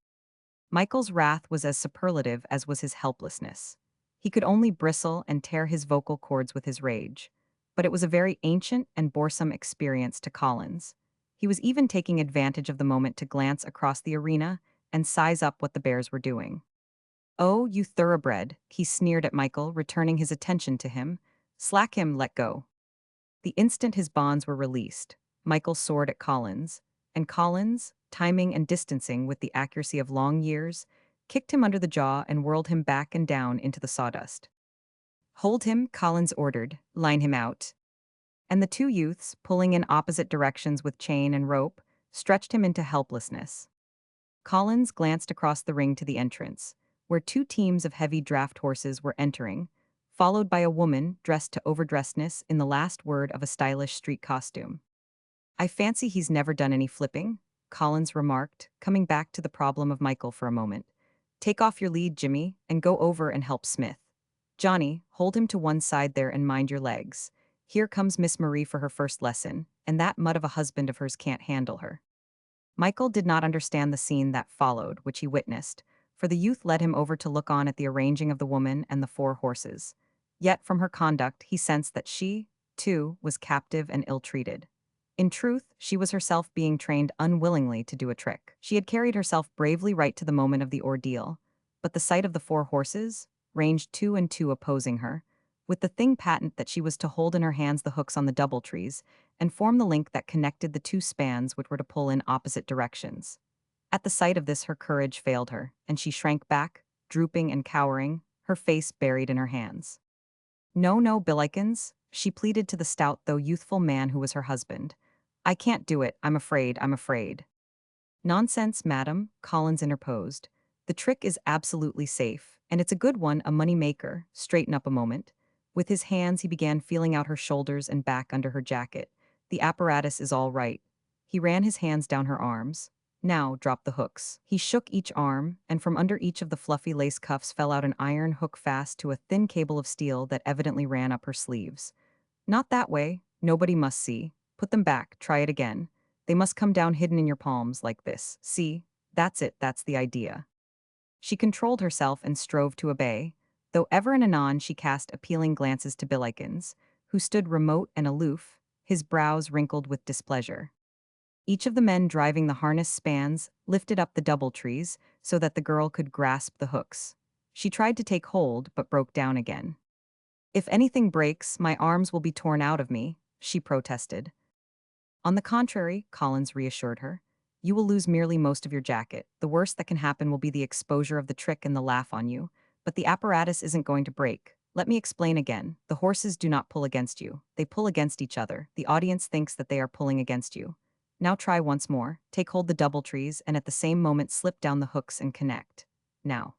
Michael's wrath was as superlative as was his helplessness. He could only bristle and tear his vocal cords with his rage, but it was a very ancient and boresome experience to Collins. He was even taking advantage of the moment to glance across the arena and size up what the bears were doing. "Oh, you thoroughbred," he sneered at Michael, returning his attention to him. "Slack him, let go." The instant his bonds were released, Michael soared at Collins, and Collins, timing and distancing with the accuracy of long years, kicked him under the jaw and whirled him back and down into the sawdust. "Hold him," Collins ordered. "Line him out." And the two youths, pulling in opposite directions with chain and rope, stretched him into helplessness. Collins glanced across the ring to the entrance, where two teams of heavy draft horses were entering, followed by a woman dressed to overdressedness in the last word of a stylish street costume. "I fancy he's never done any flipping," Collins remarked, coming back to the problem of Michael for a moment. "Take off your lead, Jimmy, and go over and help Smith. Johnny, hold him to one side there and mind your legs. Here comes Miss Marie for her first lesson, and that mud of a husband of hers can't handle her." Michael did not understand the scene that followed, which he witnessed, for the youth led him over to look on at the arranging of the woman and the four horses. Yet from her conduct he sensed that she, too, was captive and ill-treated. In truth, she was herself being trained unwillingly to do a trick. She had carried herself bravely right to the moment of the ordeal, but the sight of the four horses, ranged two and two opposing her, with the thing patent that she was to hold in her hands the hooks on the double trees, and form the link that connected the two spans which were to pull in opposite directions. At the sight of this her courage failed her, and she shrank back, drooping and cowering, her face buried in her hands. "No, no, Billikens," she pleaded to the stout though youthful man who was her husband. "I can't do it, I'm afraid, I'm afraid." "Nonsense, madam," Collins interposed. "The trick is absolutely safe, and it's a good one, a money-maker. Straighten up a moment." With his hands he began feeling out her shoulders and back under her jacket. "The apparatus is all right." He ran his hands down her arms. "Now, drop the hooks." He shook each arm, and from under each of the fluffy lace cuffs fell out an iron hook fast to a thin cable of steel that evidently ran up her sleeves. "Not that way. Nobody must see. Put them back. Try it again. They must come down hidden in your palms, like this. See? That's it, that's the idea." She controlled herself and strove to obey, though ever and anon she cast appealing glances to Billikens, who stood remote and aloof, his brows wrinkled with displeasure. Each of the men driving the harness spans lifted up the double trees so that the girl could grasp the hooks. She tried to take hold, but broke down again. "If anything breaks, my arms will be torn out of me," she protested. "On the contrary," Collins reassured her, "you will lose merely most of your jacket. The worst that can happen will be the exposure of the trick and the laugh on you, but the apparatus isn't going to break. Let me explain again. The horses do not pull against you. They pull against each other. The audience thinks that they are pulling against you. Now try once more. Take hold the double trees and at the same moment slip down the hooks and connect. Now."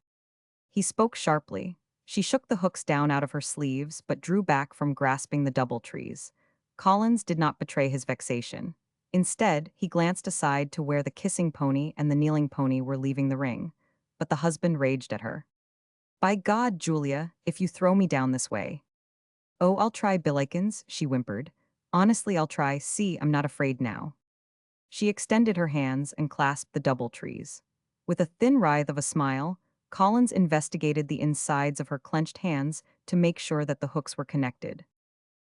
He spoke sharply. She shook the hooks down out of her sleeves but drew back from grasping the double trees. Collins did not betray his vexation. Instead, he glanced aside to where the kissing pony and the kneeling pony were leaving the ring. But the husband raged at her. By God, Julia, if you throw me down this way. Oh, I'll try, Billikens, she whimpered. Honestly, I'll try. See, I'm not afraid now. She extended her hands and clasped the double trees. With a thin writhe of a smile, Collins investigated the insides of her clenched hands to make sure that the hooks were connected.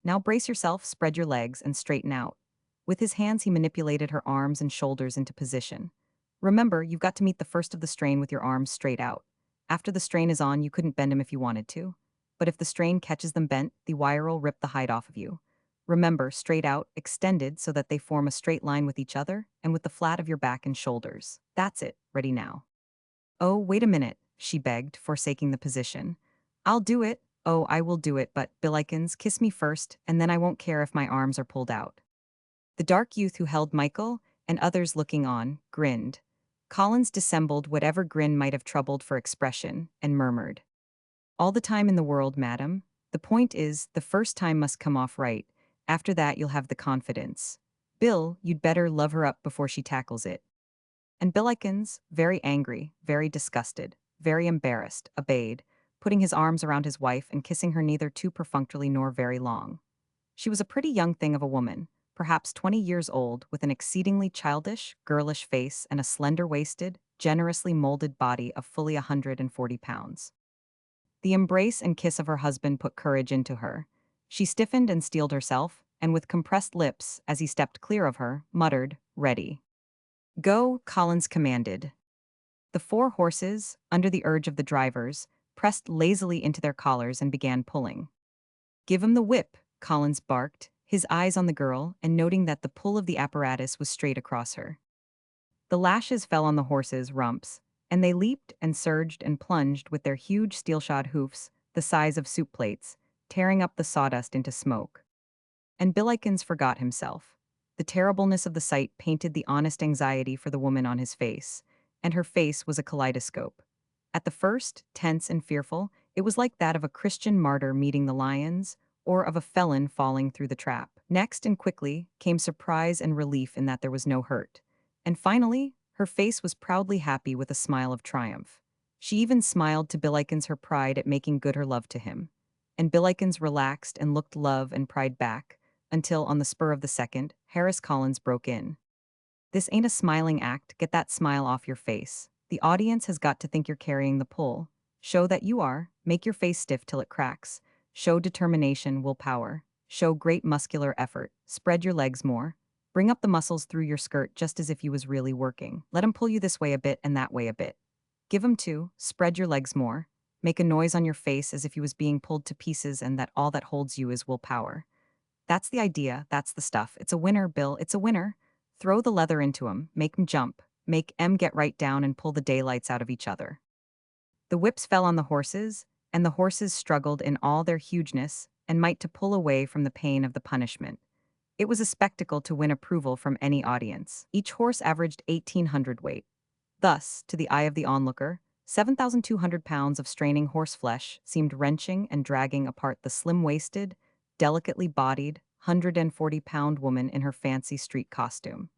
Now brace yourself, spread your legs, and straighten out. With his hands, he manipulated her arms and shoulders into position. Remember, you've got to meet the first of the strain with your arms straight out. After the strain is on, you couldn't bend them if you wanted to. But if the strain catches them bent, the wire will rip the hide off of you. Remember, straight out, extended so that they form a straight line with each other and with the flat of your back and shoulders. That's it, ready now. Oh, wait a minute, she begged, forsaking the position. I'll do it. Oh, I will do it, but, Billikens, kiss me first, and then I won't care if my arms are pulled out. The dark youth who held Michael, and others looking on, grinned. Collins dissembled whatever grin might have troubled for expression, and murmured. All the time in the world, madam. The point is, the first time must come off right. After that you'll have the confidence. Bill, you'd better love her up before she tackles it. And Billikens, very angry, very disgusted, very embarrassed, obeyed, putting his arms around his wife and kissing her neither too perfunctorily nor very long. She was a pretty young thing of a woman, perhaps 20 years old, with an exceedingly childish, girlish face and a slender-waisted, generously molded body of fully 140 pounds. The embrace and kiss of her husband put courage into her. She stiffened and steeled herself, and with compressed lips, as he stepped clear of her, muttered, "Ready." "Go," Collins commanded. The four horses, under the urge of the drivers, pressed lazily into their collars and began pulling. "Give him the whip," Collins barked, his eyes on the girl and noting that the pull of the apparatus was straight across her. The lashes fell on the horses' rumps, and they leaped and surged and plunged with their huge steel-shod hoofs, the size of soup plates, tearing up the sawdust into smoke. And Billikens forgot himself. The terribleness of the sight painted the honest anxiety for the woman on his face, and her face was a kaleidoscope. At the first, tense and fearful, it was like that of a Christian martyr meeting the lions, or of a felon falling through the trap. Next, and quickly, came surprise and relief in that there was no hurt. And finally, her face was proudly happy with a smile of triumph. She even smiled to Billikens her pride at making good her love to him. And Billikens relaxed and looked love and pride back, until, on the spur of the second, Harris Collins broke in. "This ain't a smiling act, get that smile off your face. The audience has got to think you're carrying the pull. Show that you are, make your face stiff till it cracks. Show determination, willpower. Show great muscular effort, spread your legs more. Bring up the muscles through your skirt just as if you was really working. Let 'em pull you this way a bit and that way a bit. Give 'em two, spread your legs more. Make a noise on your face as if you was being pulled to pieces and that all that holds you is willpower. That's the idea, that's the stuff. It's a winner, Bill, it's a winner. Throw the leather into 'em, make 'em jump, make 'em get right down and pull the daylights out of each other." The whips fell on the horses, and the horses struggled in all their hugeness and might to pull away from the pain of the punishment. It was a spectacle to win approval from any audience. Each horse averaged 1,800 weight. Thus, to the eye of the onlooker, 7,200 pounds of straining horseflesh seemed wrenching and dragging apart the slim-waisted, delicately bodied, 140-pound woman in her fancy street costume.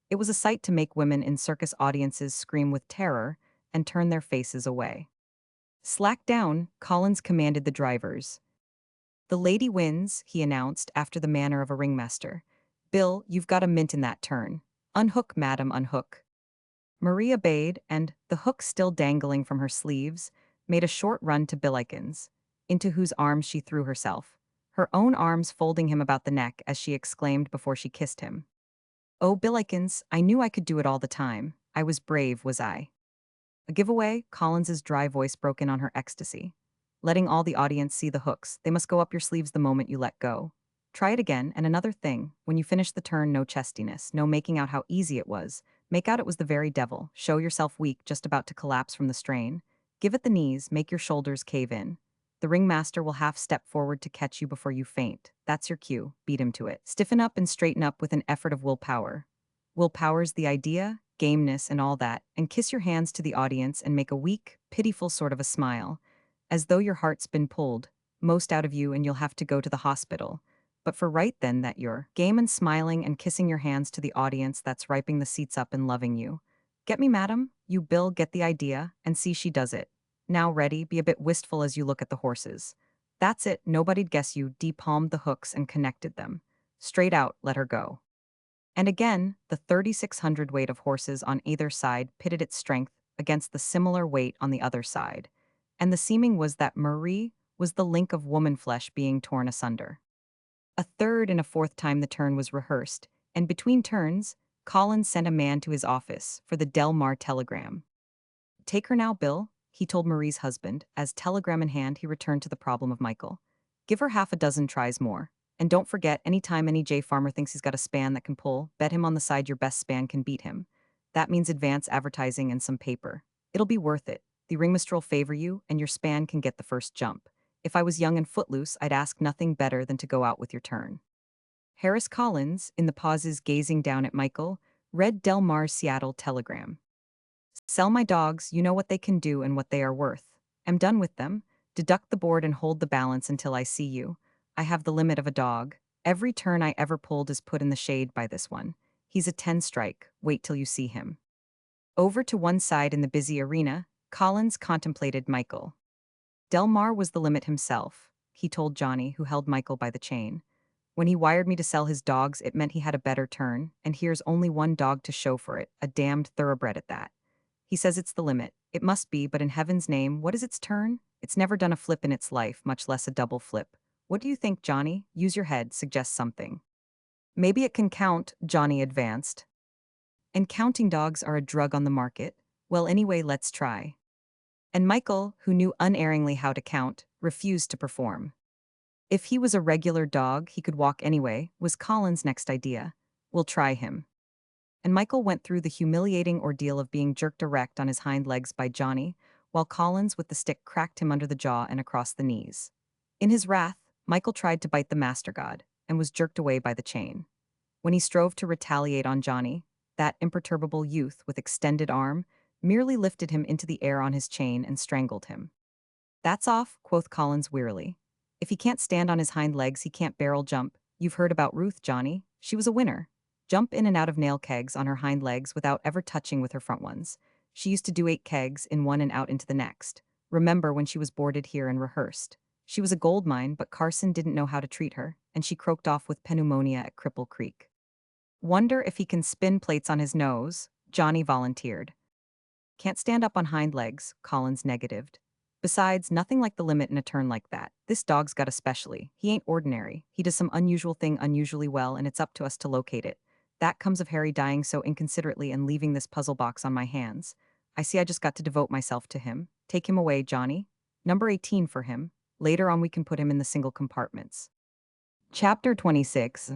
It was a sight to make women in circus audiences scream with terror and turn their faces away. "Slack down," Collins commanded the drivers. "The lady wins," he announced after the manner of a ringmaster. "Bill, you've got a mint in that turn. Unhook, madam, unhook." Marie obeyed, and, the hook still dangling from her sleeves, made a short run to Billikens, into whose arms she threw herself, her own arms folding him about the neck as she exclaimed before she kissed him. "Oh, Billikens, I knew I could do it all the time. I was brave, was I?" A giveaway, Collins's dry voice broke in on her ecstasy, letting all the audience see the hooks. "They must go up your sleeves the moment you let go. Try it again, and another thing, when you finish the turn, no chestiness, no making out how easy it was. Make out it was the very devil. Show yourself weak, just about to collapse from the strain. Give it the knees, make your shoulders cave in. The ringmaster will half step forward to catch you before you faint. That's your cue. Beat him to it. Stiffen up and straighten up with an effort of willpower. Willpower's the idea, gameness, and all that, and kiss your hands to the audience and make a weak, pitiful sort of a smile, as though your heart's been pulled, most out of you, and you'll have to go to the hospital. But for right then that you're game and smiling and kissing your hands to the audience that's riping the seats up and loving you. Get me, madam? You, Bill, get the idea, and see she does it. Now ready, be a bit wistful as you look at the horses. That's it, nobody'd guess you depalmed the hooks and connected them. Straight out, let her go. And again, the 3,600 weight of horses on either side pitted its strength against the similar weight on the other side. And the seeming was that Marie was the link of woman flesh being torn asunder. A third and a fourth time the turn was rehearsed, and between turns, Collins sent a man to his office for the Del Mar telegram. Take her now, Bill, he told Marie's husband, as telegram in hand he returned to the problem of Michael. Give her half a dozen tries more. And don't forget, anytime any J farmer thinks he's got a span that can pull, bet him on the side your best span can beat him. That means advance advertising and some paper. It'll be worth it. The ringmaster'll favor you, and your span can get the first jump. If I was young and footloose, I'd ask nothing better than to go out with your turn. Harris Collins, in the pauses gazing down at Michael, read Del Mar's Seattle telegram. Sell my dogs, you know what they can do and what they are worth. Am done with them. Deduct the board and hold the balance until I see you. I have the limit of a dog. Every turn I ever pulled is put in the shade by this one. He's a 10 strike. Wait till you see him. Over to one side in the busy arena, Collins contemplated Michael. Del Mar was the limit himself, he told Johnny, who held Michael by the chain. When he wired me to sell his dogs, it meant he had a better turn, and here's only one dog to show for it, a damned thoroughbred at that. He says it's the limit. It must be, but in heaven's name, what is its turn? It's never done a flip in its life, much less a double flip. What do you think, Johnny? Use your head, suggest something. Maybe it can count, Johnny advanced. And counting dogs are a drug on the market. Well, anyway, let's try. And Michael, who knew unerringly how to count, refused to perform. If he was a regular dog, he could walk anyway, was Colin's next idea. We'll try him. And Michael went through the humiliating ordeal of being jerked erect on his hind legs by Johnny, while Collins with the stick cracked him under the jaw and across the knees. In his wrath, Michael tried to bite the master god, and was jerked away by the chain. When he strove to retaliate on Johnny, that imperturbable youth with extended arm merely lifted him into the air on his chain and strangled him. That's off, quoth Collins wearily. If he can't stand on his hind legs, he can't barrel jump. You've heard about Ruth, Johnny. She was a winner. Jump in and out of nail kegs on her hind legs without ever touching with her front ones. She used to do 8 kegs in one and out into the next. Remember when she was boarded here and rehearsed. She was a gold mine, but Carson didn't know how to treat her, and she croaked off with pneumonia at Cripple Creek. Wonder if he can spin plates on his nose, Johnny volunteered. Can't stand up on hind legs, Collins negatived. Besides, nothing like the limit in a turn like that. This dog's got a specialty. He ain't ordinary. He does some unusual thing unusually well, and it's up to us to locate it. That comes of Harry dying so inconsiderately and leaving this puzzle box on my hands. I see I just got to devote myself to him. Take him away, Johnny. Number 18 for him. Later on we can put him in the single compartments. Chapter 26.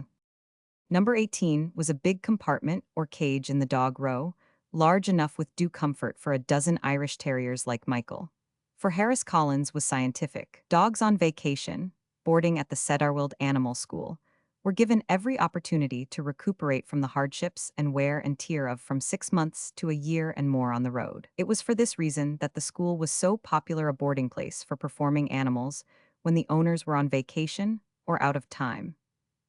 Number 18 was a big compartment or cage in the dog row, large enough with due comfort for a dozen Irish terriers like Michael. For Harris Collins was scientific. Dogs on vacation, boarding at the Cedarwild Animal School, were given every opportunity to recuperate from the hardships and wear and tear of from 6 months to a year and more on the road. It was for this reason that the school was so popular a boarding place for performing animals when the owners were on vacation or out of time.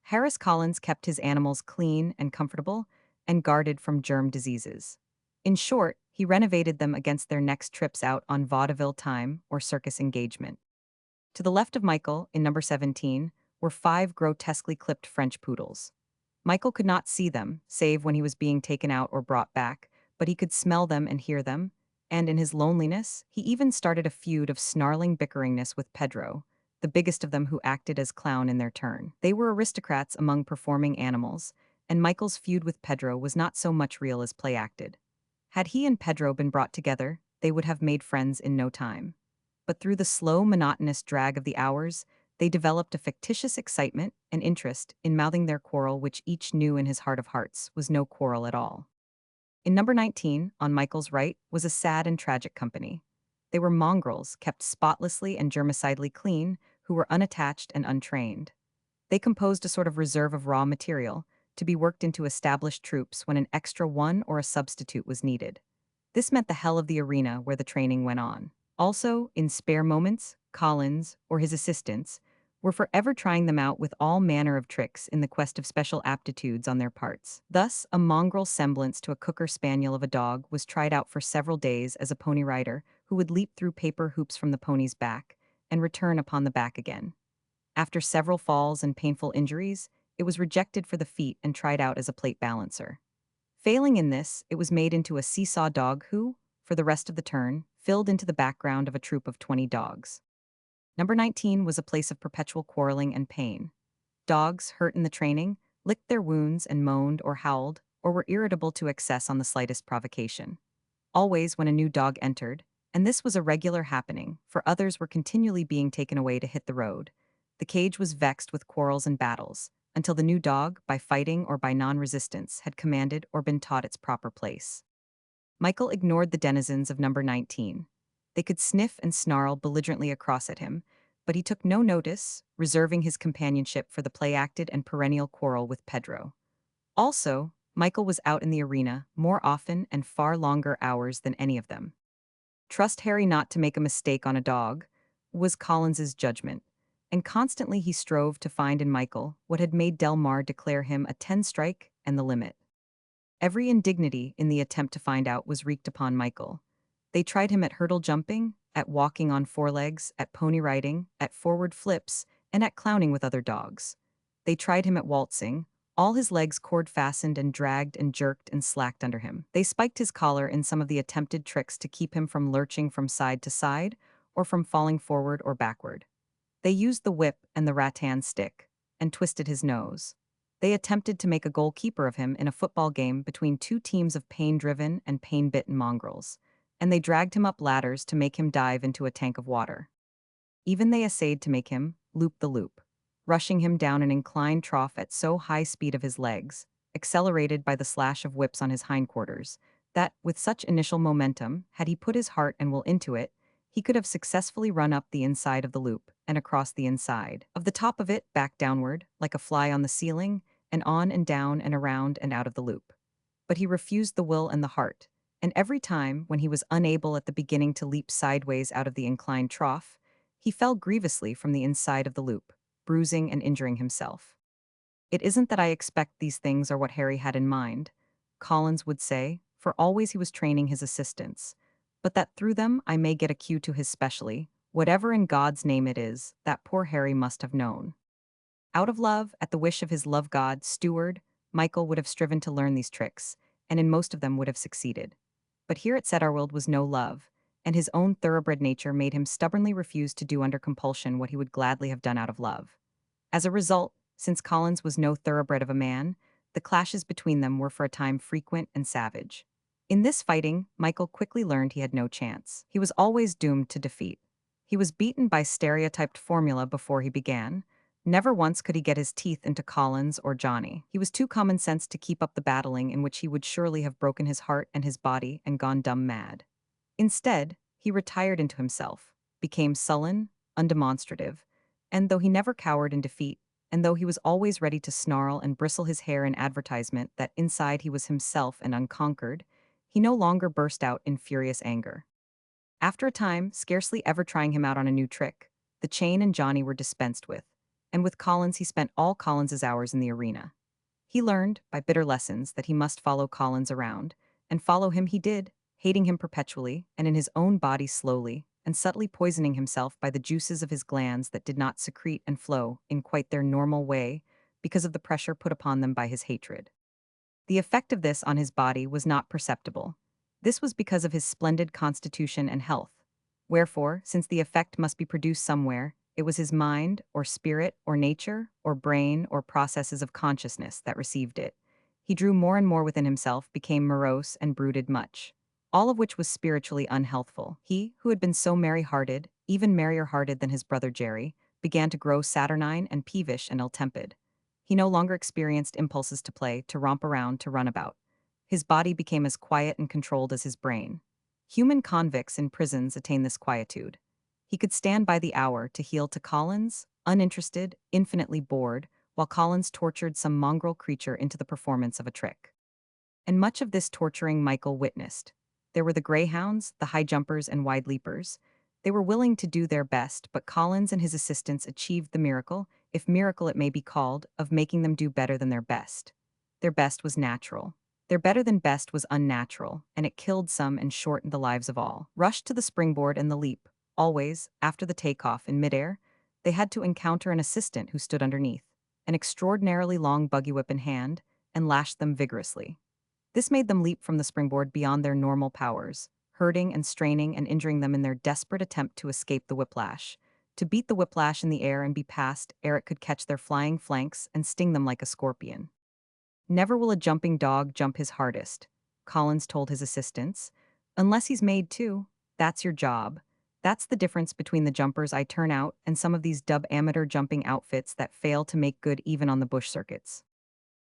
Harris Collins kept his animals clean and comfortable and guarded from germ diseases. In short, he renovated them against their next trips out on vaudeville time or circus engagement. To the left of Michael, in number 17, were 5 grotesquely clipped French poodles. Michael could not see them, save when he was being taken out or brought back, but he could smell them and hear them, and in his loneliness, he even started a feud of snarling bickeringness with Pedro, the biggest of them who acted as clown in their turn. They were aristocrats among performing animals, and Michael's feud with Pedro was not so much real as play acted. Had he and Pedro been brought together, they would have made friends in no time. But through the slow, monotonous drag of the hours, they developed a fictitious excitement and interest in mouthing their quarrel, which each knew in his heart of hearts was no quarrel at all. In number 19, on Michael's right, was a sad and tragic company. They were mongrels, kept spotlessly and germicidally clean, who were unattached and untrained. They composed a sort of reserve of raw material, to be worked into established troops when an extra one or a substitute was needed. This meant the hell of the arena where the training went on. Also, in spare moments, Collins, or his assistants, were forever trying them out with all manner of tricks in the quest of special aptitudes on their parts. Thus, a mongrel semblance to a cocker spaniel of a dog was tried out for several days as a pony rider who would leap through paper hoops from the pony's back and return upon the back again. After several falls and painful injuries, it was rejected for the feat and tried out as a plate balancer. Failing in this, it was made into a seesaw dog who, for the rest of the turn, filled into the background of a troop of 20 dogs. Number 19 was a place of perpetual quarreling and pain. Dogs, hurt in the training, licked their wounds and moaned or howled, or were irritable to excess on the slightest provocation. Always when a new dog entered, and this was a regular happening, for others were continually being taken away to hit the road. The cage was vexed with quarrels and battles, until the new dog, by fighting or by non-resistance, had commanded or been taught its proper place. Michael ignored the denizens of number 19. They could sniff and snarl belligerently across at him, but he took no notice, reserving his companionship for the play-acted and perennial quarrel with Pedro. Also, Michael was out in the arena more often and far longer hours than any of them. Trust Harry not to make a mistake on a dog, was Collins's judgment, and constantly he strove to find in Michael what had made Del Mar declare him a 10-strike and the limit. Every indignity in the attempt to find out was wreaked upon Michael. They tried him at hurdle jumping, at walking on four legs, at pony riding, at forward flips, and at clowning with other dogs. They tried him at waltzing, all his legs cord-fastened and dragged and jerked and slacked under him. They spiked his collar in some of the attempted tricks to keep him from lurching from side to side or from falling forward or backward. They used the whip and the rattan stick and twisted his nose. They attempted to make a goalkeeper of him in a football game between two teams of pain-driven and pain-bitten mongrels, and they dragged him up ladders to make him dive into a tank of water. Even they essayed to make him loop the loop, rushing him down an inclined trough at so high speed of his legs, accelerated by the slash of whips on his hindquarters, that, with such initial momentum, had he put his heart and will into it, he could have successfully run up the inside of the loop and across the inside of the top of it back downward, like a fly on the ceiling, and on and down and around and out of the loop. But he refused the will and the heart, and every time, when he was unable at the beginning to leap sideways out of the inclined trough, he fell grievously from the inside of the loop, bruising and injuring himself. It isn't that I expect these things are what Harry had in mind, Collins would say, for always he was training his assistants, but that through them I may get a cue to his specially, whatever in God's name it is, that poor Harry must have known. Out of love, at the wish of his love god, steward, Michael would have striven to learn these tricks, and in most of them would have succeeded. But here at Setterworld was no love, and his own thoroughbred nature made him stubbornly refuse to do under compulsion what he would gladly have done out of love. As a result, since Collins was no thoroughbred of a man, the clashes between them were for a time frequent and savage. In this fighting, Michael quickly learned he had no chance. He was always doomed to defeat. He was beaten by stereotyped formula before he began. Never once could he get his teeth into Collins or Johnny. He was too common sense to keep up the battling in which he would surely have broken his heart and his body and gone dumb mad. Instead, he retired into himself, became sullen, undemonstrative, and though he never cowered in defeat, and though he was always ready to snarl and bristle his hair in advertisement that inside he was himself and unconquered, he no longer burst out in furious anger. After a time, scarcely ever trying him out on a new trick, the chain and Johnny were dispensed with, and with Collins he spent all Collins's hours in the arena. He learned, by bitter lessons, that he must follow Collins around, and follow him he did, hating him perpetually, and in his own body slowly, and subtly poisoning himself by the juices of his glands that did not secrete and flow in quite their normal way because of the pressure put upon them by his hatred. The effect of this on his body was not perceptible. This was because of his splendid constitution and health. Wherefore, since the effect must be produced somewhere, it was his mind, or spirit, or nature, or brain, or processes of consciousness that received it. He drew more and more within himself, became morose, and brooded much, all of which was spiritually unhealthful. He, who had been so merry-hearted, even merrier-hearted than his brother Jerry, began to grow saturnine and peevish and ill-tempered. He no longer experienced impulses to play, to romp around, to run about. His body became as quiet and controlled as his brain. Human convicts in prisons attain this quietude. He could stand by the hour to heel to Collins, uninterested, infinitely bored, while Collins tortured some mongrel creature into the performance of a trick. And much of this torturing Michael witnessed. There were the greyhounds, the high jumpers and wide leapers. They were willing to do their best, but Collins and his assistants achieved the miracle, if miracle it may be called, of making them do better than their best. Their best was natural. Their better than best was unnatural, and it killed some and shortened the lives of all. Rushed to the springboard and the leap, always, after the takeoff in midair, they had to encounter an assistant who stood underneath, an extraordinarily long buggy whip in hand, and lashed them vigorously. This made them leap from the springboard beyond their normal powers, hurting and straining and injuring them in their desperate attempt to escape the whiplash, to beat the whiplash in the air and be past ere it could catch their flying flanks and sting them like a scorpion. Never will a jumping dog jump his hardest, Collins told his assistants. Unless he's made to. That's your job. That's the difference between the jumpers I turn out and some of these dub amateur jumping outfits that fail to make good even on the bush circuits.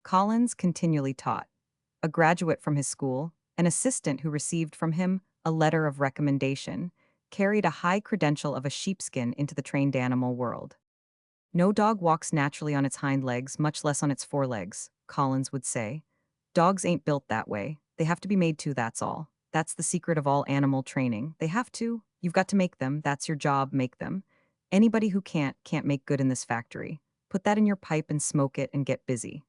Collins continually taught. A graduate from his school, an assistant who received from him a letter of recommendation, carried a high credential of a sheepskin into the trained animal world. No dog walks naturally on its hind legs, much less on its forelegs, Collins would say. Dogs ain't built that way. They have to be made to, that's all. That's the secret of all animal training. They have to. You've got to make them. That's your job, make them. Anybody who can't make good in this factory. Put that in your pipe and smoke it and get busy.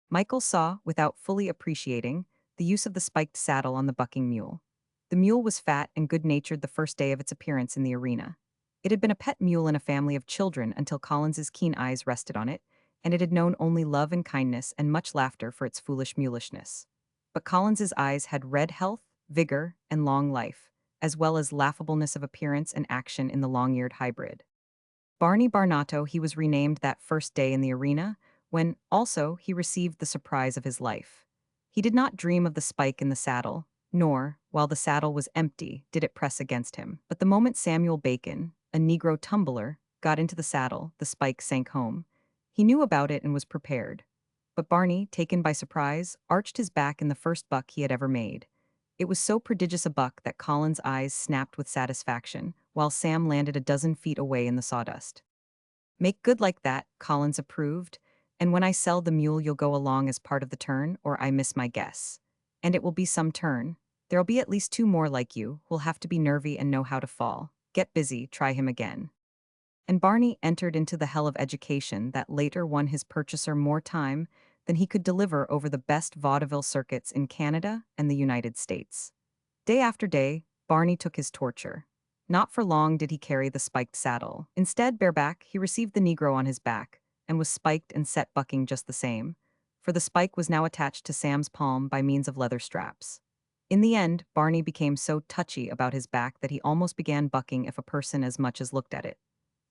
Michael saw, without fully appreciating, the use of the spiked saddle on the bucking mule. The mule was fat and good-natured the first day of its appearance in the arena. It had been a pet mule in a family of children until Collins's keen eyes rested on it, and it had known only love and kindness and much laughter for its foolish mulishness. But Collins's eyes had red health, vigor, and long life, as well as laughableness of appearance and action in the long-eared hybrid. Barney Barnato he was renamed that first day in the arena, when, also, he received the surprise of his life. He did not dream of the spike in the saddle, nor, while the saddle was empty, did it press against him. But the moment Samuel Bacon, a Negro tumbler, got into the saddle, the spike sank home. He knew about it and was prepared. But Barney, taken by surprise, arched his back in the first buck he had ever made. It was so prodigious a buck that Colin's eyes snapped with satisfaction, while Sam landed a dozen feet away in the sawdust. Make good like that, Collins approved, and when I sell the mule you'll go along as part of the turn, or I miss my guess. And it will be some turn. There'll be at least two more like you, who'll have to be nervy and know how to fall. Get busy, try him again. And Barney entered into the hell of education that later won his purchaser more time than he could deliver over the best vaudeville circuits in Canada and the United States. Day after day, Barney took his torture. Not for long did he carry the spiked saddle. Instead, bareback, he received the Negro on his back, and was spiked and set bucking just the same, for the spike was now attached to Sam's palm by means of leather straps. In the end, Barney became so touchy about his back that he almost began bucking if a person as much as looked at it.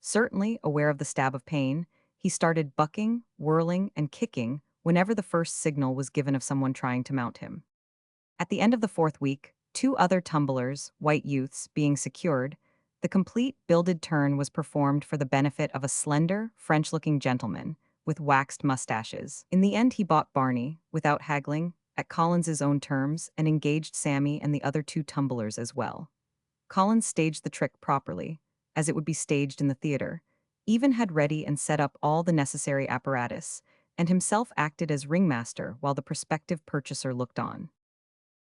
Certainly, aware of the stab of pain, he started bucking, whirling, and kicking whenever the first signal was given of someone trying to mount him. At the end of the fourth week, two other tumblers, white youths, being secured, the complete builded turn was performed for the benefit of a slender, French-looking gentleman with waxed mustaches. In the end, he bought Barney, without haggling, at Collins's own terms, and engaged Sammy and the other two tumblers as well. Collins staged the trick properly, as it would be staged in the theater, even had ready and set up all the necessary apparatus, and himself acted as ringmaster while the prospective purchaser looked on.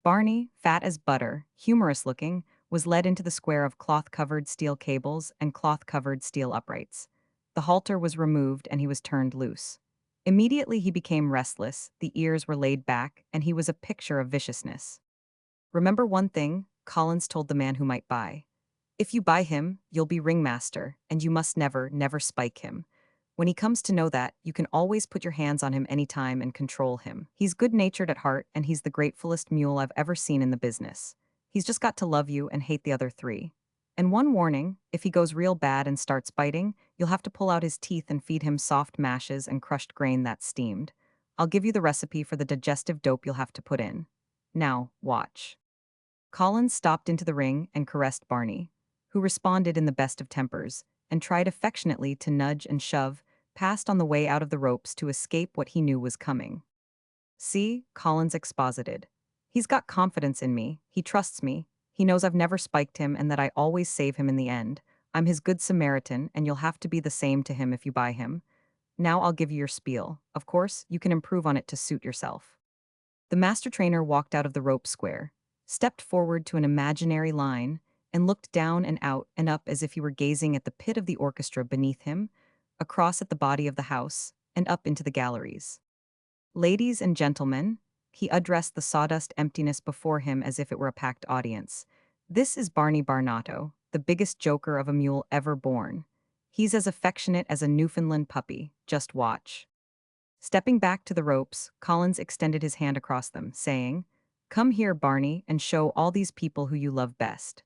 Barney, fat as butter, humorous-looking, was led into the square of cloth-covered steel cables and cloth-covered steel uprights. The halter was removed and he was turned loose. Immediately he became restless, the ears were laid back, and he was a picture of viciousness. Remember one thing, Collins told the man who might buy. If you buy him, you'll be ringmaster, and you must never spike him. When he comes to know that, you can always put your hands on him anytime and control him. He's good-natured at heart, and he's the gratefulest mule I've ever seen in the business. He's just got to love you and hate the other three. And one warning, if he goes real bad and starts biting, you'll have to pull out his teeth and feed him soft mashes and crushed grain that's steamed. I'll give you the recipe for the digestive dope you'll have to put in. Now, watch. Collins stopped into the ring and caressed Barney, who responded in the best of tempers, and tried affectionately to nudge and shove, passed on the way out of the ropes to escape what he knew was coming. See, Collins exposited. He's got confidence in me, he trusts me, he knows I've never spiked him and that I always save him in the end. I'm his good Samaritan, and you'll have to be the same to him if you buy him. Now I'll give you your spiel. Of course, you can improve on it to suit yourself. The master trainer walked out of the rope square, stepped forward to an imaginary line, and looked down and out and up as if he were gazing at the pit of the orchestra beneath him, across at the body of the house, and up into the galleries. Ladies and gentlemen, he addressed the sawdust emptiness before him as if it were a packed audience. This is Barney Barnato, the biggest joker of a mule ever born. He's as affectionate as a Newfoundland puppy, just watch. Stepping back to the ropes, Collins extended his hand across them, saying, "Come here, Barney, and show all these people who you love best."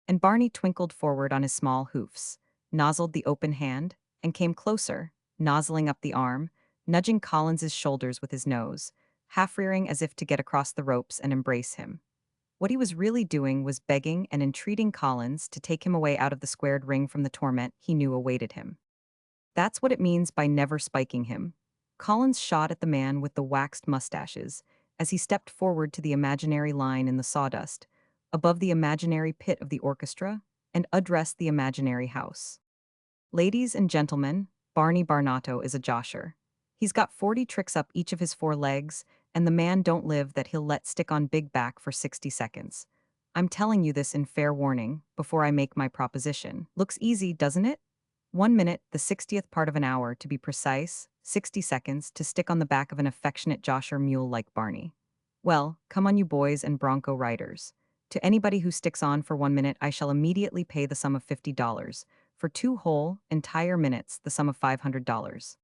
And Barney twinkled forward on his small hoofs, nozzled the open hand, and came closer, nozzling up the arm, nudging Collins's shoulders with his nose, half-rearing as if to get across the ropes and embrace him. What he was really doing was begging and entreating Collins to take him away out of the squared ring from the torment he knew awaited him. That's what it means by never spiking him. Collins shot at the man with the waxed mustaches as he stepped forward to the imaginary line in the sawdust, above the imaginary pit of the orchestra, and addressed the imaginary house. Ladies and gentlemen, Barney Barnato is a josher. He's got 40 tricks up each of his 4 legs, and the man don't live that he'll let stick on big back for 60 seconds. I'm telling you this in fair warning, before I make my proposition. Looks easy, doesn't it? 1 minute, the 60th part of an hour, to be precise, 60 seconds to stick on the back of an affectionate josher mule like Barney. Well, come on you boys and bronco riders. To anybody who sticks on for 1 minute, I shall immediately pay the sum of $50. For 2 whole, entire minutes, the sum of $500.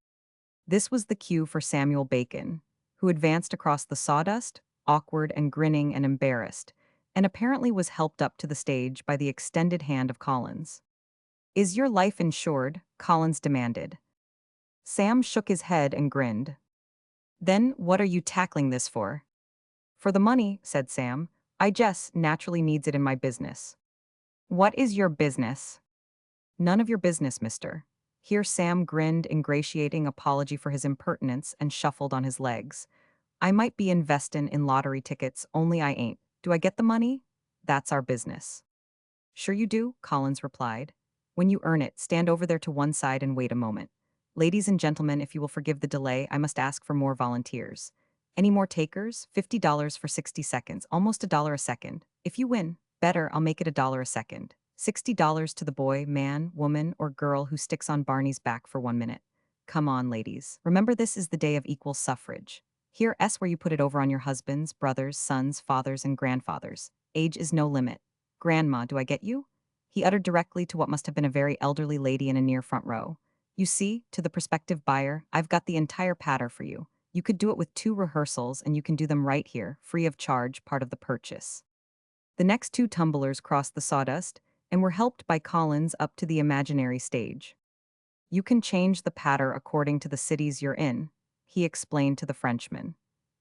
This was the cue for Samuel Bacon, who advanced across the sawdust, awkward and grinning and embarrassed, and apparently was helped up to the stage by the extended hand of Collins. "Is your life insured?" Collins demanded. Sam shook his head and grinned. "Then what are you tackling this for?" "For the money," said Sam. "I just naturally needs it in my business." "What is your business?" "None of your business, mister." Here Sam grinned ingratiating apology for his impertinence and shuffled on his legs. "I might be investin' in lottery tickets, only I ain't. Do I get the money? That's our business." "Sure you do," Collins replied. "When you earn it, stand over there to one side and wait a moment. Ladies and gentlemen, if you will forgive the delay, I must ask for more volunteers. Any more takers? $50 for 60 seconds, almost $1 a second. If you win, better, I'll make it $1 a second. $60 to the boy, man, woman, or girl who sticks on Barney's back for 1 minute. Come on, ladies. Remember, this is the day of equal suffrage. Here S where you put it over on your husbands, brothers, sons, fathers, and grandfathers. Age is no limit. Grandma, do I get you?" He uttered directly to what must have been a very elderly lady in a near front row. "You see, to the prospective buyer, I've got the entire patter for you. You could do it with 2 rehearsals, and you can do them right here, free of charge, part of the purchase." The next 2 tumblers crossed the sawdust and were helped by Collins up to the imaginary stage. "You can change the patter according to the cities you're in," he explained to the Frenchman.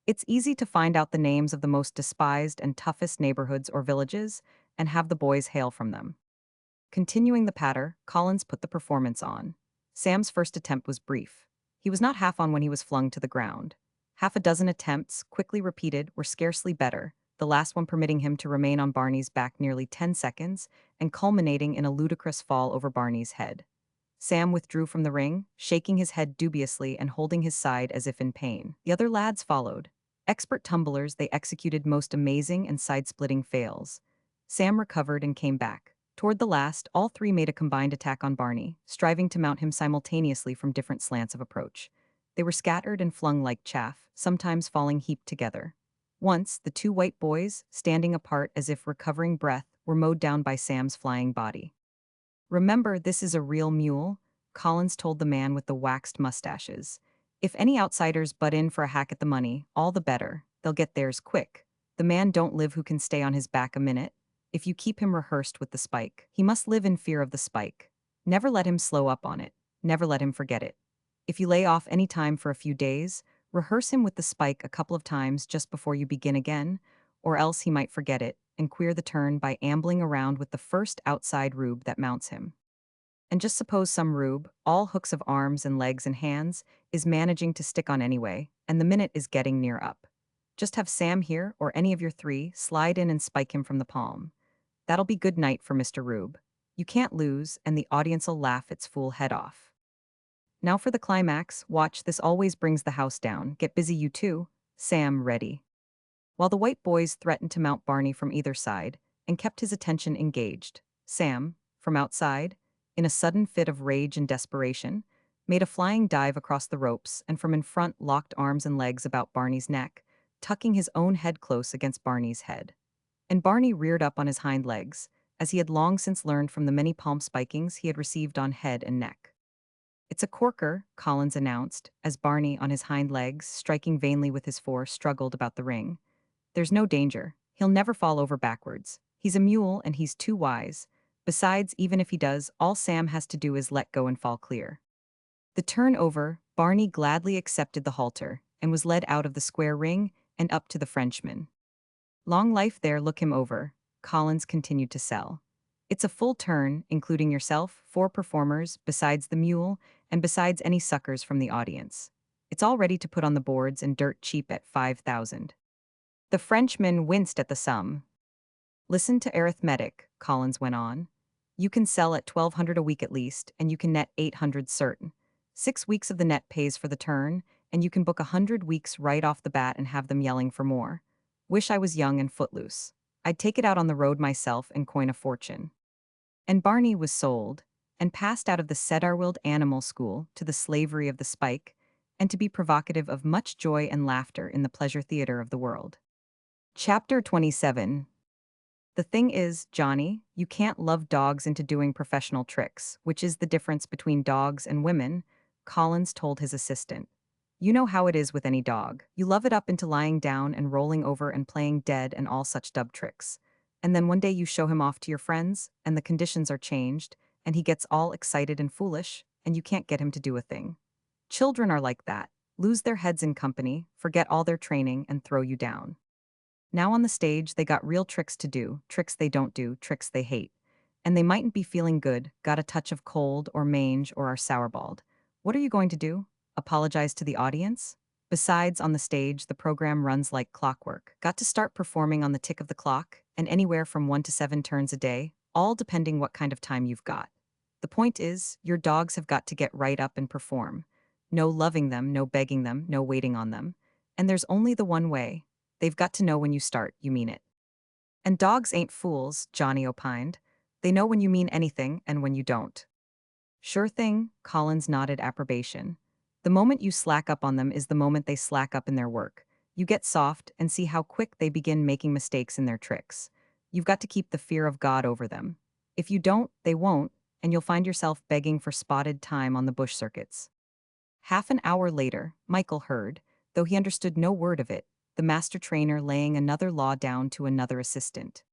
"It's easy to find out the names of the most despised and toughest neighborhoods or villages and have the boys hail from them." Continuing the patter, Collins put the performance on. Sam's first attempt was brief. He was not half on when he was flung to the ground. Half a dozen attempts, quickly repeated, were scarcely better, the last one permitting him to remain on Barney's back nearly 10 seconds and culminating in a ludicrous fall over Barney's head. Sam withdrew from the ring, shaking his head dubiously and holding his side as if in pain. The other lads followed. Expert tumblers, they executed most amazing and side-splitting fails. Sam recovered and came back. Toward the last, all 3 made a combined attack on Barney, striving to mount him simultaneously from different slants of approach. They were scattered and flung like chaff, sometimes falling heaped together. Once, the 2 white boys, standing apart as if recovering breath, were mowed down by Sam's flying body. "Remember, this is a real mule," Collins told the man with the waxed mustaches. "If any outsiders butt in for a hack at the money, all the better. They'll get theirs quick. The man don't live who can stay on his back a minute. If you keep him rehearsed with the spike, he must live in fear of the spike. Never let him slow up on it. Never let him forget it. If you lay off any time for a few days, rehearse him with the spike a couple of times just before you begin again, or else he might forget it and queer the turn by ambling around with the first outside rube that mounts him. And just suppose some rube, all hooks of arms and legs and hands, is managing to stick on anyway, and the minute is getting near up. Just have Sam here, or any of your 3, slide in and spike him from the palm. That'll be good night for Mr. Rube. You can't lose, and the audience'll laugh its fool head off. Now for the climax, watch, this always brings the house down. Get busy you two. Sam ready. While the white boys threatened to mount Barney from either side, and kept his attention engaged. Sam, from outside, in a sudden fit of rage and desperation, made a flying dive across the ropes and from in front locked arms and legs about Barney's neck, tucking his own head close against Barney's head. And Barney reared up on his hind legs, as he had long since learned from the many palm spikings he had received on head and neck. "It's a corker," Collins announced, as Barney, on his hind legs, striking vainly with his fore, struggled about the ring. "There's no danger. He'll never fall over backwards. He's a mule and he's too wise. Besides, even if he does, all Sam has to do is let go and fall clear." The turn over, Barney gladly accepted the halter and was led out of the square ring and up to the Frenchman. "Long life there, look him over," Collins continued to sell. "It's a full turn, including yourself, 4 performers, besides the mule, and besides any suckers from the audience. It's all ready to put on the boards and dirt cheap at 5,000. The Frenchman winced at the sum. "Listen to arithmetic," Collins went on. "You can sell at 1,200 a week at least, and you can net 800 certain. 6 weeks of the net pays for the turn, and you can book 100 weeks right off the bat and have them yelling for more. Wish I was young and footloose. I'd take it out on the road myself and coin a fortune." And Barney was sold, and passed out of the Cedarwilled Animal School to the slavery of the spike, and to be provocative of much joy and laughter in the pleasure theater of the world. Chapter 27. "The thing is, Johnny, you can't love dogs into doing professional tricks, which is the difference between dogs and women," Collins told his assistant. "You know how it is with any dog. You love it up into lying down and rolling over and playing dead and all such dub tricks. And then one day you show him off to your friends, and the conditions are changed, and he gets all excited and foolish, and you can't get him to do a thing. Children are like that, lose their heads in company, forget all their training, and throw you down. Now on the stage, they got real tricks to do, tricks they don't do, tricks they hate. And they mightn't be feeling good, got a touch of cold or mange or are sourballed. What are you going to do? Apologize to the audience? Besides, on the stage, the program runs like clockwork. Got to start performing on the tick of the clock, and anywhere from 1 to 7 turns a day, all depending what kind of time you've got. The point is, your dogs have got to get right up and perform. No loving them, no begging them, no waiting on them. And there's only the one way. They've got to know when you start, you mean it. And dogs ain't fools," Johnny opined. "They know when you mean anything and when you don't." "Sure thing," Collins nodded approbation. "The moment you slack up on them is the moment they slack up in their work. You get soft and see how quick they begin making mistakes in their tricks. You've got to keep the fear of God over them. If you don't, they won't, and you'll find yourself begging for spotted time on the bush circuits." Half an hour later, Michael heard, though he understood no word of it, the master trainer laying another law down to another assistant.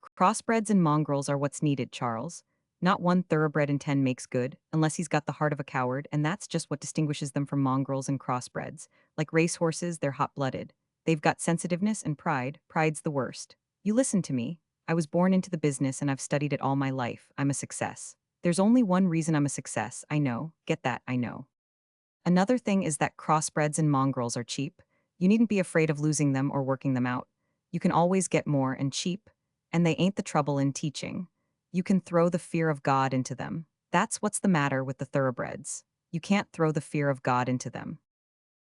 "Crossbreds and mongrels are what's needed, Charles. Not one thoroughbred in 10 makes good, unless he's got the heart of a coward, and that's just what distinguishes them from mongrels and crossbreds. Like racehorses, they're hot-blooded. They've got sensitiveness and pride. Pride's the worst. You listen to me. I was born into the business and I've studied it all my life. I'm a success. There's only one reason I'm a success, I know. Get that, I know. Another thing is that crossbreds and mongrels are cheap. You needn't be afraid of losing them or working them out. You can always get more and cheap, and they ain't the trouble in teaching. You can throw the fear of God into them. That's what's the matter with the thoroughbreds. You can't throw the fear of God into them.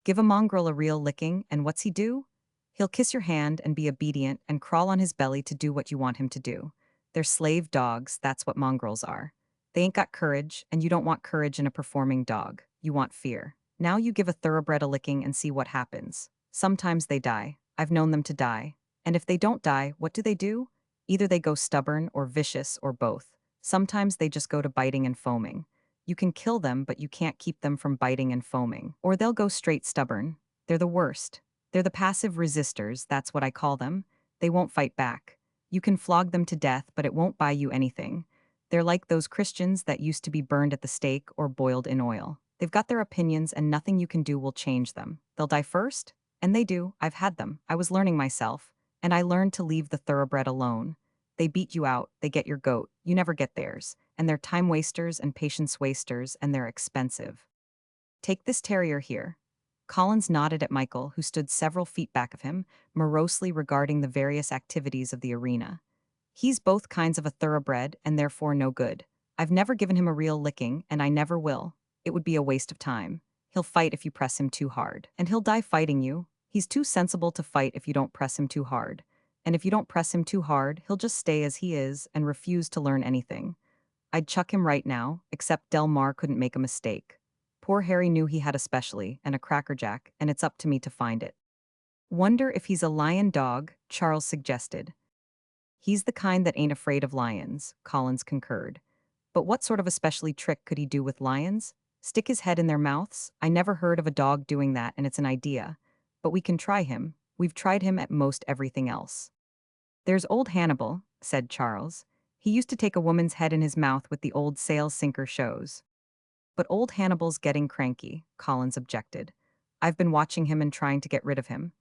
Give a mongrel a real licking, and what's he do? He'll kiss your hand and be obedient and crawl on his belly to do what you want him to do. They're slave dogs, that's what mongrels are. They ain't got courage, and you don't want courage in a performing dog. You want fear. Now you give a thoroughbred a licking and see what happens. Sometimes they die. I've known them to die. And if they don't die, what do? Either they go stubborn or vicious or both. Sometimes they just go to biting and foaming. You can kill them, but you can't keep them from biting and foaming. Or they'll go straight stubborn. They're the worst. They're the passive resistors, that's what I call them. They won't fight back. You can flog them to death, but it won't buy you anything. They're like those Christians that used to be burned at the stake or boiled in oil. They've got their opinions and nothing you can do will change them. They'll die first? And they do. I've had them. I was learning myself. And I learned to leave the thoroughbred alone. They beat you out, they get your goat, you never get theirs. And they're time wasters and patience wasters, and they're expensive. Take this terrier here. Collins nodded at Michael, who stood several feet back of him, morosely regarding the various activities of the arena. He's both kinds of a thoroughbred and therefore no good. I've never given him a real licking, and I never will. It would be a waste of time. He'll fight if you press him too hard, and he'll die fighting you. He's too sensible to fight if you don't press him too hard. and if you don't press him too hard, he'll just stay as he is and refuse to learn anything. I'd chuck him right now, except Del Mar couldn't make a mistake. Poor Harry knew he had a specialty and a crackerjack, and it's up to me to find it. Wonder if he's a lion dog, Charles suggested. He's the kind that ain't afraid of lions, Collins concurred. But what sort of a specialty trick could he do with lions? Stick his head in their mouths? I never heard of a dog doing that, and it's an idea. But we can try him. We've tried him at most everything else. There's old Hannibal, said Charles. He used to take a woman's head in his mouth with the old sail sinker shows. But old Hannibal's getting cranky, Collins objected. I've been watching him and trying to get rid of him.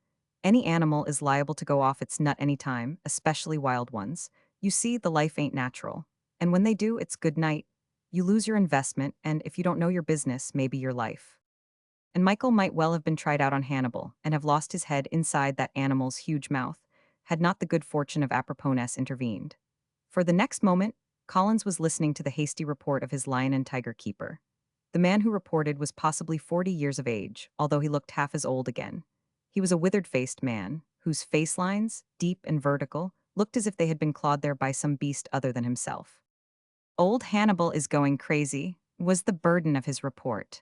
Any animal is liable to go off its nut any time, especially wild ones. You see, the life ain't natural. And when they do, it's good night. You lose your investment, and if you don't know your business, maybe your life. And Michael might well have been tried out on Hannibal and have lost his head inside that animal's huge mouth, had not the good fortune of Aproponess intervened. For the next moment, Collins was listening to the hasty report of his lion and tiger keeper. The man who reported was possibly 40 years of age, although he looked half as old again. He was a withered-faced man, whose face lines, deep and vertical, looked as if they had been clawed there by some beast other than himself. Old Hannibal is going crazy, was the burden of his report.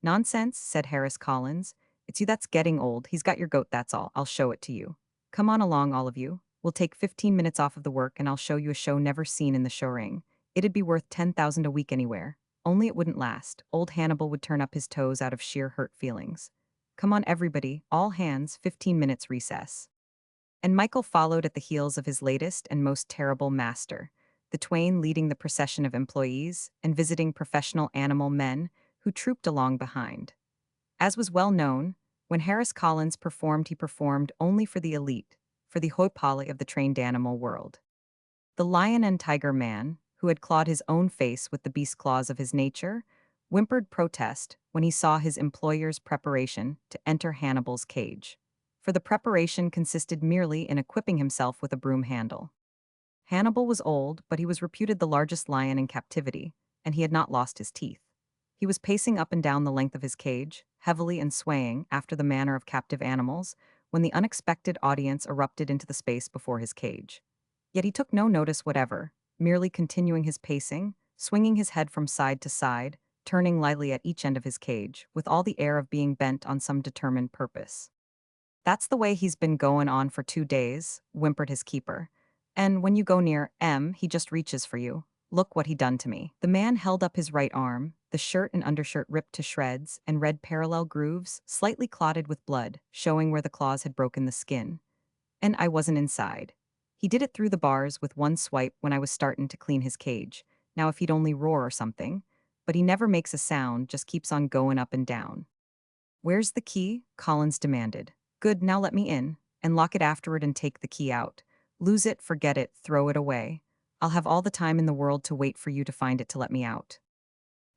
Nonsense, said Harris Collins. It's you that's getting old. He's got your goat, that's all. I'll show it to you. Come on along, all of you. We'll take 15 minutes off of the work and I'll show you a show never seen in the show ring. It'd be worth 10,000 a week anywhere. Only it wouldn't last. Old Hannibal would turn up his toes out of sheer hurt feelings. Come on, everybody, all hands, 15 minutes recess. And Michael followed at the heels of his latest and most terrible master, the twain leading the procession of employees and visiting professional animal men who trooped along behind. As was well known, when Harris Collins performed, he performed only for the elite, for the hoi polloi of the trained animal world. The lion and tiger man, who had clawed his own face with the beast claws of his nature, whimpered protest when he saw his employer's preparation to enter Hannibal's cage. For the preparation consisted merely in equipping himself with a broom handle. Hannibal was old, but he was reputed the largest lion in captivity, and he had not lost his teeth. He was pacing up and down the length of his cage, heavily and swaying after the manner of captive animals, when the unexpected audience erupted into the space before his cage. Yet he took no notice whatever, merely continuing his pacing, swinging his head from side to side, turning lightly at each end of his cage, with all the air of being bent on some determined purpose. That's the way he's been going on for 2 days, whimpered his keeper. And when you go near M, he just reaches for you. Look what he done to me. The man held up his right arm, the shirt and undershirt ripped to shreds and red parallel grooves, slightly clotted with blood, showing where the claws had broken the skin. And I wasn't inside. He did it through the bars with one swipe when I was startin' to clean his cage. Now if he'd only roar or something. But he never makes a sound, just keeps on going up and down. Where's the key? Collins demanded. Good, now let me in, and lock it afterward and take the key out. Lose it, forget it, throw it away. I'll have all the time in the world to wait for you to find it to let me out.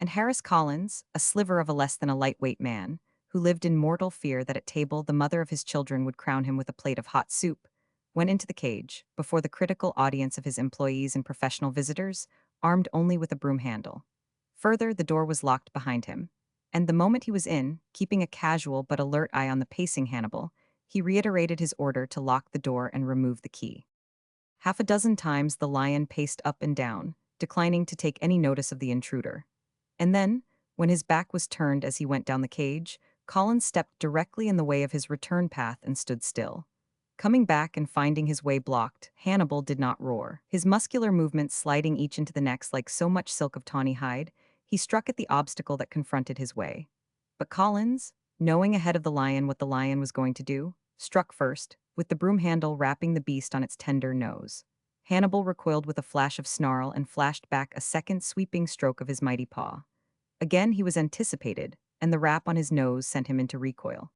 And Harris Collins, a sliver of a less than a lightweight man, who lived in mortal fear that at table the mother of his children would crown him with a plate of hot soup, went into the cage, before the critical audience of his employees and professional visitors, armed only with a broom handle. Further, the door was locked behind him. And the moment he was in, keeping a casual but alert eye on the pacing Hannibal, he reiterated his order to lock the door and remove the key. Half a dozen times the lion paced up and down, declining to take any notice of the intruder. And then, when his back was turned as he went down the cage, Collins stepped directly in the way of his return path and stood still. Coming back and finding his way blocked, Hannibal did not roar. His muscular movements sliding each into the next like so much silk of tawny hide, he struck at the obstacle that confronted his way. But Collins, knowing ahead of the lion what the lion was going to do, struck first, with the broom handle rapping the beast on its tender nose. Hannibal recoiled with a flash of snarl and flashed back a second sweeping stroke of his mighty paw. Again he was anticipated, and the rap on his nose sent him into recoil.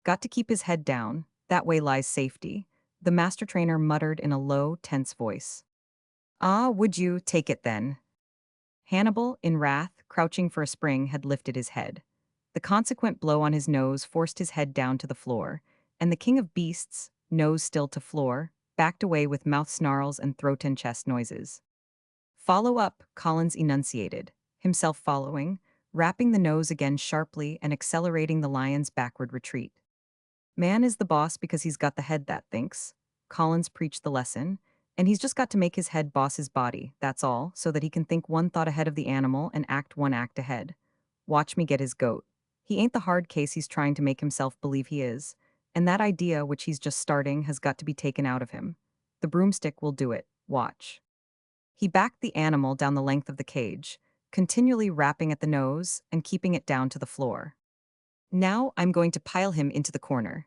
Got to keep his head down, that way lies safety, the master trainer muttered in a low, tense voice. Ah, would you take it then? Hannibal, in wrath, crouching for a spring, had lifted his head. The consequent blow on his nose forced his head down to the floor, and the king of beasts, nose still to floor, backed away with mouth snarls and throat and chest noises. Follow up, Collins enunciated, himself following, rapping the nose again sharply and accelerating the lion's backward retreat. Man is the boss because he's got the head that thinks, Collins preached the lesson, and he's just got to make his head boss his body, that's all, so that he can think one thought ahead of the animal and act one act ahead. Watch me get his goat. He ain't the hard case he's trying to make himself believe he is, and that idea which he's just starting has got to be taken out of him. The broomstick will do it. Watch. He backed the animal down the length of the cage, continually rapping at the nose and keeping it down to the floor. Now I'm going to pile him into the corner.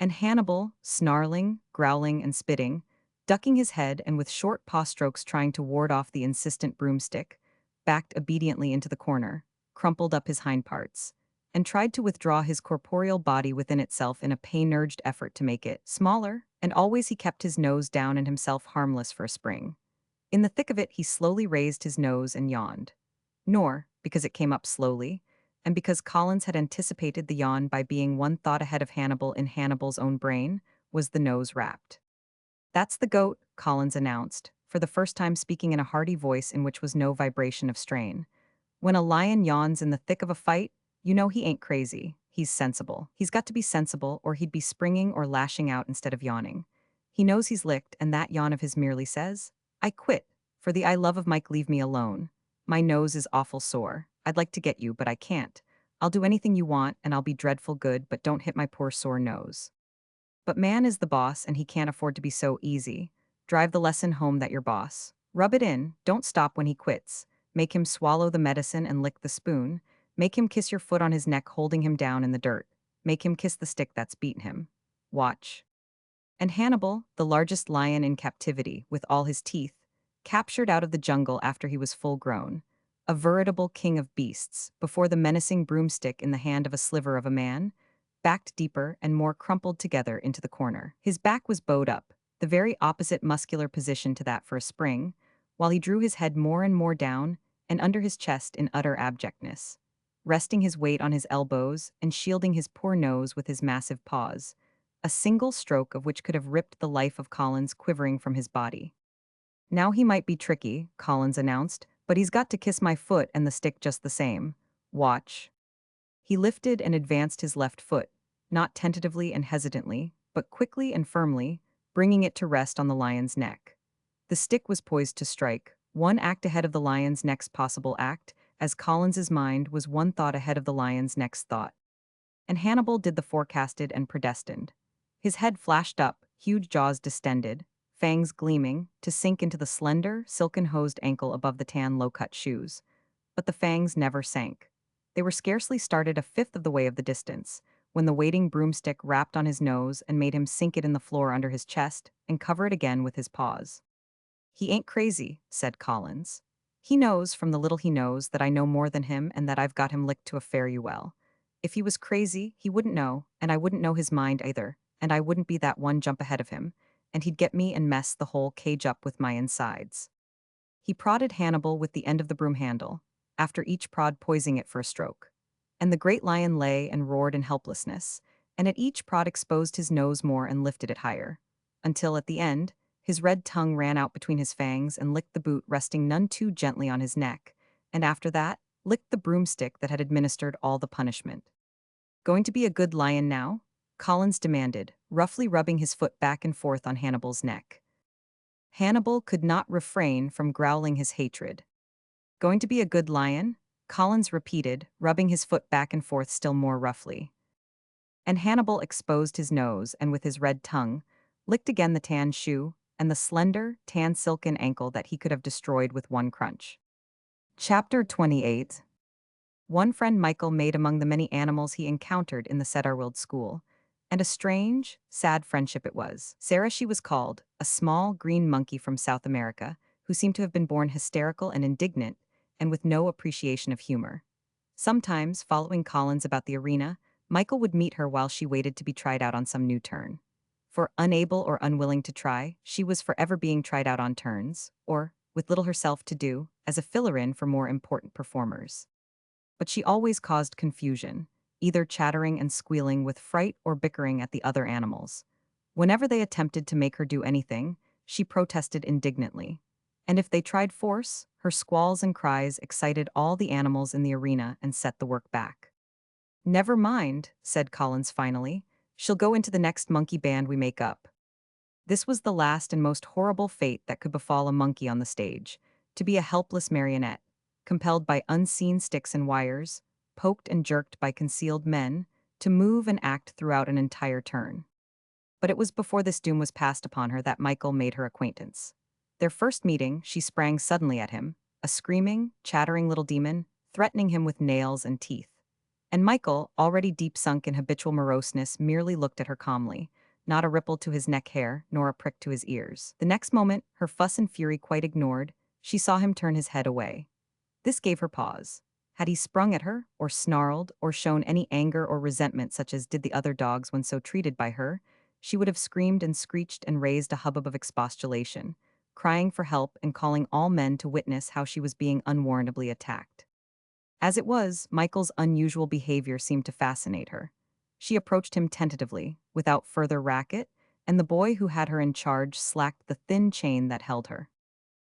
And Hannibal, snarling, growling, and spitting, ducking his head and with short paw strokes trying to ward off the insistent broomstick, backed obediently into the corner, crumpled up his hind parts, and tried to withdraw his corporeal body within itself in a pain-urged effort to make it smaller, and always he kept his nose down and himself harmless for a spring. In the thick of it, he slowly raised his nose and yawned. Nor, because it came up slowly, and because Collins had anticipated the yawn by being one thought ahead of Hannibal in Hannibal's own brain, was the nose wrapped. That's the goat, Collins announced, for the first time speaking in a hearty voice in which was no vibration of strain. When a lion yawns in the thick of a fight, you know he ain't crazy. He's sensible. He's got to be sensible, or he'd be springing or lashing out instead of yawning. He knows he's licked, and that yawn of his merely says, I quit. For the I love of Mike, leave me alone. My nose is awful sore. I'd like to get you, but I can't. I'll do anything you want, and I'll be dreadful good, but don't hit my poor sore nose. But man is the boss, and he can't afford to be so easy. Drive the lesson home that you're boss. Rub it in, don't stop when he quits. Make him swallow the medicine and lick the spoon. Make him kiss your foot on his neck holding him down in the dirt. Make him kiss the stick that's beaten him. Watch. And Hannibal, the largest lion in captivity, with all his teeth, captured out of the jungle after he was full grown, a veritable king of beasts, before the menacing broomstick in the hand of a sliver of a man, backed deeper and more crumpled together into the corner. His back was bowed up, the very opposite muscular position to that for a spring, while he drew his head more and more down and under his chest in utter abjectness, resting his weight on his elbows and shielding his poor nose with his massive paws, a single stroke of which could have ripped the life of Collins quivering from his body. Now he might be tricky, Collins announced, but he's got to kiss my foot and the stick just the same. Watch. He lifted and advanced his left foot, not tentatively and hesitantly, but quickly and firmly, bringing it to rest on the lion's neck. The stick was poised to strike, one act ahead of the lion's next possible act, as Collins's mind was one thought ahead of the lion's next thought. And Hannibal did the forecasted and predestined. His head flashed up, huge jaws distended, fangs gleaming, to sink into the slender, silken-hosed ankle above the tan low-cut shoes. But the fangs never sank. They were scarcely started a fifth of the way of the distance, when the waiting broomstick rapped on his nose and made him sink it in the floor under his chest and cover it again with his paws. He ain't crazy, said Collins. He knows, from the little he knows, that I know more than him and that I've got him licked to a fare-you-well. If he was crazy, he wouldn't know, and I wouldn't know his mind either, and I wouldn't be that one jump ahead of him, and he'd get me and mess the whole cage up with my insides. He prodded Hannibal with the end of the broom handle, after each prod poising it for a stroke. And the great lion lay and roared in helplessness, and at each prod exposed his nose more and lifted it higher, until at the end, his red tongue ran out between his fangs and licked the boot resting none too gently on his neck, and after that, licked the broomstick that had administered all the punishment. Going to be a good lion now? Collins demanded, roughly rubbing his foot back and forth on Hannibal's neck. Hannibal could not refrain from growling his hatred. Going to be a good lion? Collins repeated, rubbing his foot back and forth still more roughly. And Hannibal exposed his nose and with his red tongue, licked again the tan shoe and the slender, tan silken ankle that he could have destroyed with one crunch. Chapter 28. One friend Michael made among the many animals he encountered in the Cedarwild school, and a strange, sad friendship it was. Sarah she was called, a small, green monkey from South America, who seemed to have been born hysterical and indignant, and with no appreciation of humor. Sometimes, following Collins about the arena, Michael would meet her while she waited to be tried out on some new turn. For unable or unwilling to try, she was forever being tried out on turns, or, with little herself to do, as a filler-in for more important performers. But she always caused confusion, either chattering and squealing with fright or bickering at the other animals. Whenever they attempted to make her do anything, she protested indignantly. And if they tried force, her squalls and cries excited all the animals in the arena and set the work back. "Never mind," said Collins finally. "She'll go into the next monkey band we make up." This was the last and most horrible fate that could befall a monkey on the stage, to be a helpless marionette, compelled by unseen sticks and wires, poked and jerked by concealed men, to move and act throughout an entire turn. But it was before this doom was passed upon her that Michael made her acquaintance. Their first meeting, she sprang suddenly at him, a screaming, chattering little demon, threatening him with nails and teeth. And Michael, already deep sunk in habitual moroseness, merely looked at her calmly, not a ripple to his neck hair, nor a prick to his ears. The next moment, her fuss and fury quite ignored, she saw him turn his head away. This gave her pause. Had he sprung at her, or snarled, or shown any anger or resentment such as did the other dogs when so treated by her, she would have screamed and screeched and raised a hubbub of expostulation, crying for help and calling all men to witness how she was being unwarrantably attacked. As it was, Michael's unusual behavior seemed to fascinate her. She approached him tentatively, without further racket, and the boy who had her in charge slacked the thin chain that held her.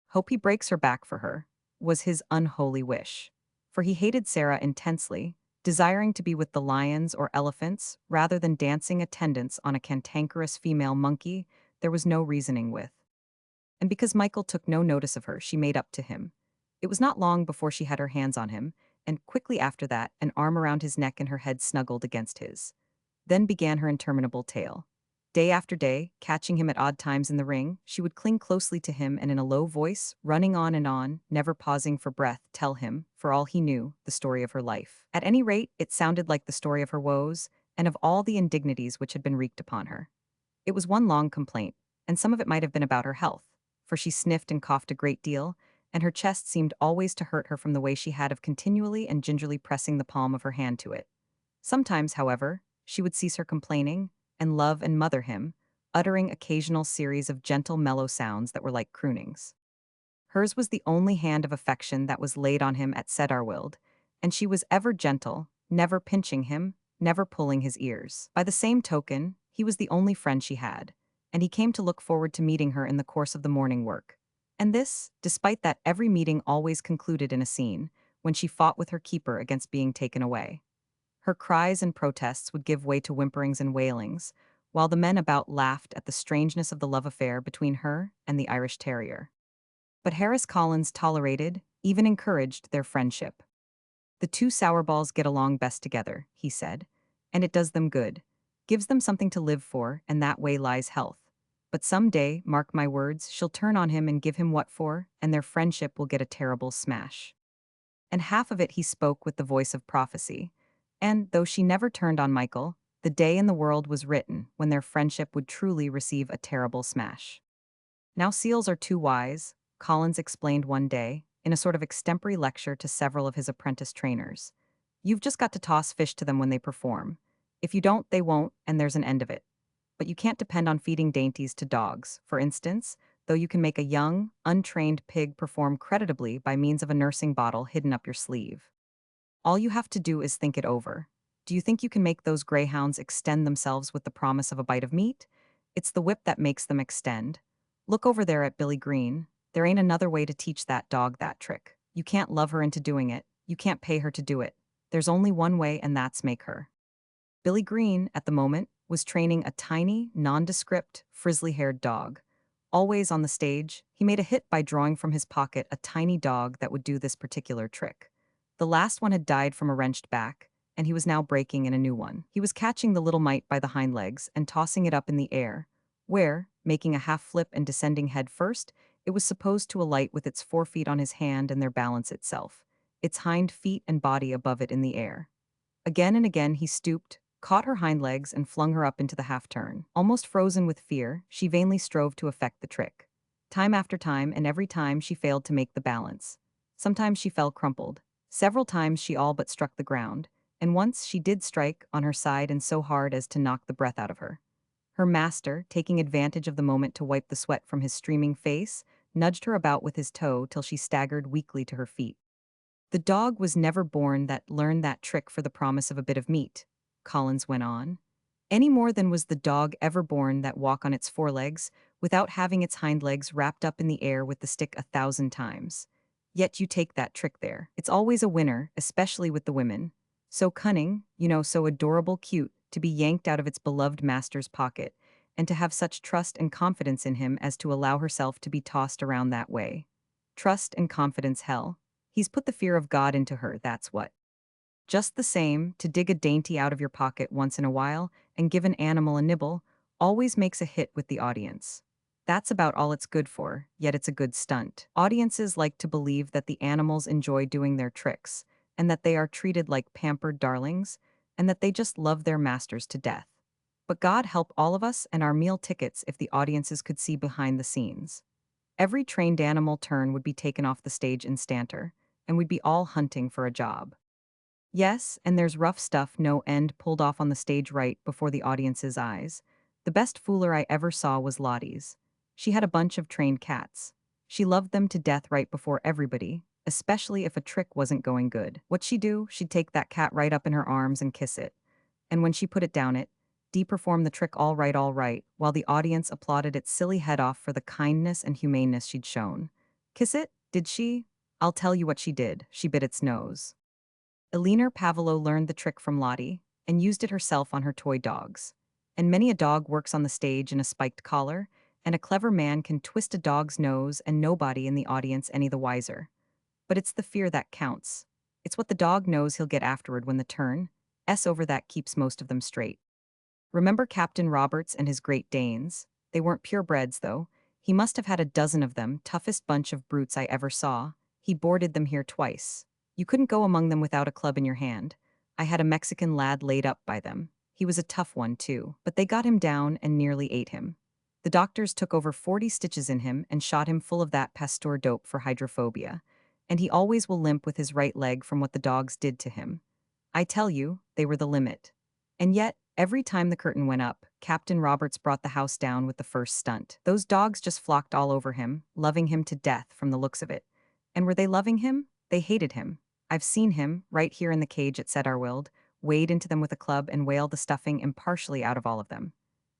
Hope he breaks her back for her, was his unholy wish. For he hated Sarah intensely, desiring to be with the lions or elephants rather than dancing attendance on a cantankerous female monkey there was no reasoning with. And because Michael took no notice of her, she made up to him. It was not long before she had her hands on him, and quickly after that, an arm around his neck and her head snuggled against his. Then began her interminable tale. Day after day, catching him at odd times in the ring, she would cling closely to him and in a low voice, running on and on, never pausing for breath, tell him, for all he knew, the story of her life. At any rate, it sounded like the story of her woes, and of all the indignities which had been wreaked upon her. It was one long complaint, and some of it might have been about her health, for she sniffed and coughed a great deal, and her chest seemed always to hurt her from the way she had of continually and gingerly pressing the palm of her hand to it. Sometimes, however, she would cease her complaining, and love and mother him, uttering occasional series of gentle mellow sounds that were like croonings. Hers was the only hand of affection that was laid on him at Cedarwild, and she was ever gentle, never pinching him, never pulling his ears. By the same token, he was the only friend she had, and he came to look forward to meeting her in the course of the morning work. And this, despite that every meeting always concluded in a scene, when she fought with her keeper against being taken away. Her cries and protests would give way to whimperings and wailings, while the men about laughed at the strangeness of the love affair between her and the Irish Terrier. But Harris Collins tolerated, even encouraged, their friendship. The two sourballs get along best together, he said, and it does them good, gives them something to live for, and that way lies health. But some day, mark my words, she'll turn on him and give him what for, and their friendship will get a terrible smash. And half of it he spoke with the voice of prophecy. And, though she never turned on Michael, the day in the world was written when their friendship would truly receive a terrible smash. Now seals are too wise, Collins explained one day, in a sort of extempore lecture to several of his apprentice trainers. You've just got to toss fish to them when they perform. If you don't, they won't, and there's an end of it. But you can't depend on feeding dainties to dogs, for instance, though you can make a young, untrained pig perform creditably by means of a nursing bottle hidden up your sleeve. All you have to do is think it over. Do you think you can make those greyhounds extend themselves with the promise of a bite of meat? It's the whip that makes them extend. Look over there at Billy Green. There ain't another way to teach that dog that trick. You can't love her into doing it. You can't pay her to do it. There's only one way, and that's make her. Billy Green, at the moment, was training a tiny, nondescript, frizzly-haired dog. Always on the stage, he made a hit by drawing from his pocket a tiny dog that would do this particular trick. The last one had died from a wrenched back, and he was now breaking in a new one. He was catching the little mite by the hind legs and tossing it up in the air, where, making a half flip and descending head first, it was supposed to alight with its forefeet on his hand and their balance itself, its hind feet and body above it in the air. Again and again he stooped, caught her hind legs and flung her up into the half-turn. Almost frozen with fear, she vainly strove to effect the trick. Time after time, and every time she failed to make the balance. Sometimes she fell crumpled. Several times she all but struck the ground, and once she did strike on her side and so hard as to knock the breath out of her. Her master, taking advantage of the moment to wipe the sweat from his streaming face, nudged her about with his toe till she staggered weakly to her feet. The dog was never born that learned that trick for the promise of a bit of meat, Collins went on, any more than was the dog ever born that walk on its forelegs without having its hind legs wrapped up in the air with the stick 1,000 times. Yet you take that trick there. It's always a winner, especially with the women. So cunning, so adorable cute, to be yanked out of its beloved master's pocket, and to have such trust and confidence in him as to allow herself to be tossed around that way. Trust and confidence, hell. He's put the fear of God into her, that's what. Just the same, to dig a dainty out of your pocket once in a while and give an animal a nibble always makes a hit with the audience. That's about all it's good for, yet it's a good stunt. Audiences like to believe that the animals enjoy doing their tricks, and that they are treated like pampered darlings, and that they just love their masters to death. But God help all of us and our meal tickets if the audiences could see behind the scenes. Every trained animal turn would be taken off the stage instanter, and we'd be all hunting for a job. Yes, and there's rough stuff no end pulled off on the stage right before the audience's eyes. The best fooler I ever saw was Lottie's. She had a bunch of trained cats. She loved them to death right before everybody, especially if a trick wasn't going good. What'd she do? She'd take that cat right up in her arms and kiss it. And when she put it down, perform the trick all right, while the audience applauded its silly head off for the kindness and humaneness she'd shown. Kiss it? Did she? I'll tell you what she did. She bit its nose. Eliner Pavlo learned the trick from Lottie and used it herself on her toy dogs. And many a dog works on the stage in a spiked collar, and a clever man can twist a dog's nose and nobody in the audience any the wiser. But it's the fear that counts. It's what the dog knows he'll get afterward when the turn S over that keeps most of them straight. Remember Captain Roberts and his Great Danes? They weren't purebreds, though. He must have had a dozen of them, toughest bunch of brutes I ever saw. He boarded them here twice. You couldn't go among them without a club in your hand. I had a Mexican lad laid up by them. He was a tough one, too, but they got him down and nearly ate him. The doctors took over 40 stitches in him and shot him full of that Pasteur dope for hydrophobia. And he always will limp with his right leg from what the dogs did to him. I tell you, they were the limit. And yet, every time the curtain went up, Captain Roberts brought the house down with the first stunt. Those dogs just flocked all over him, loving him to death from the looks of it. And were they loving him? They hated him. I've seen him, right here in the cage at Cedarwild, wade into them with a club and whale the stuffing impartially out of all of them.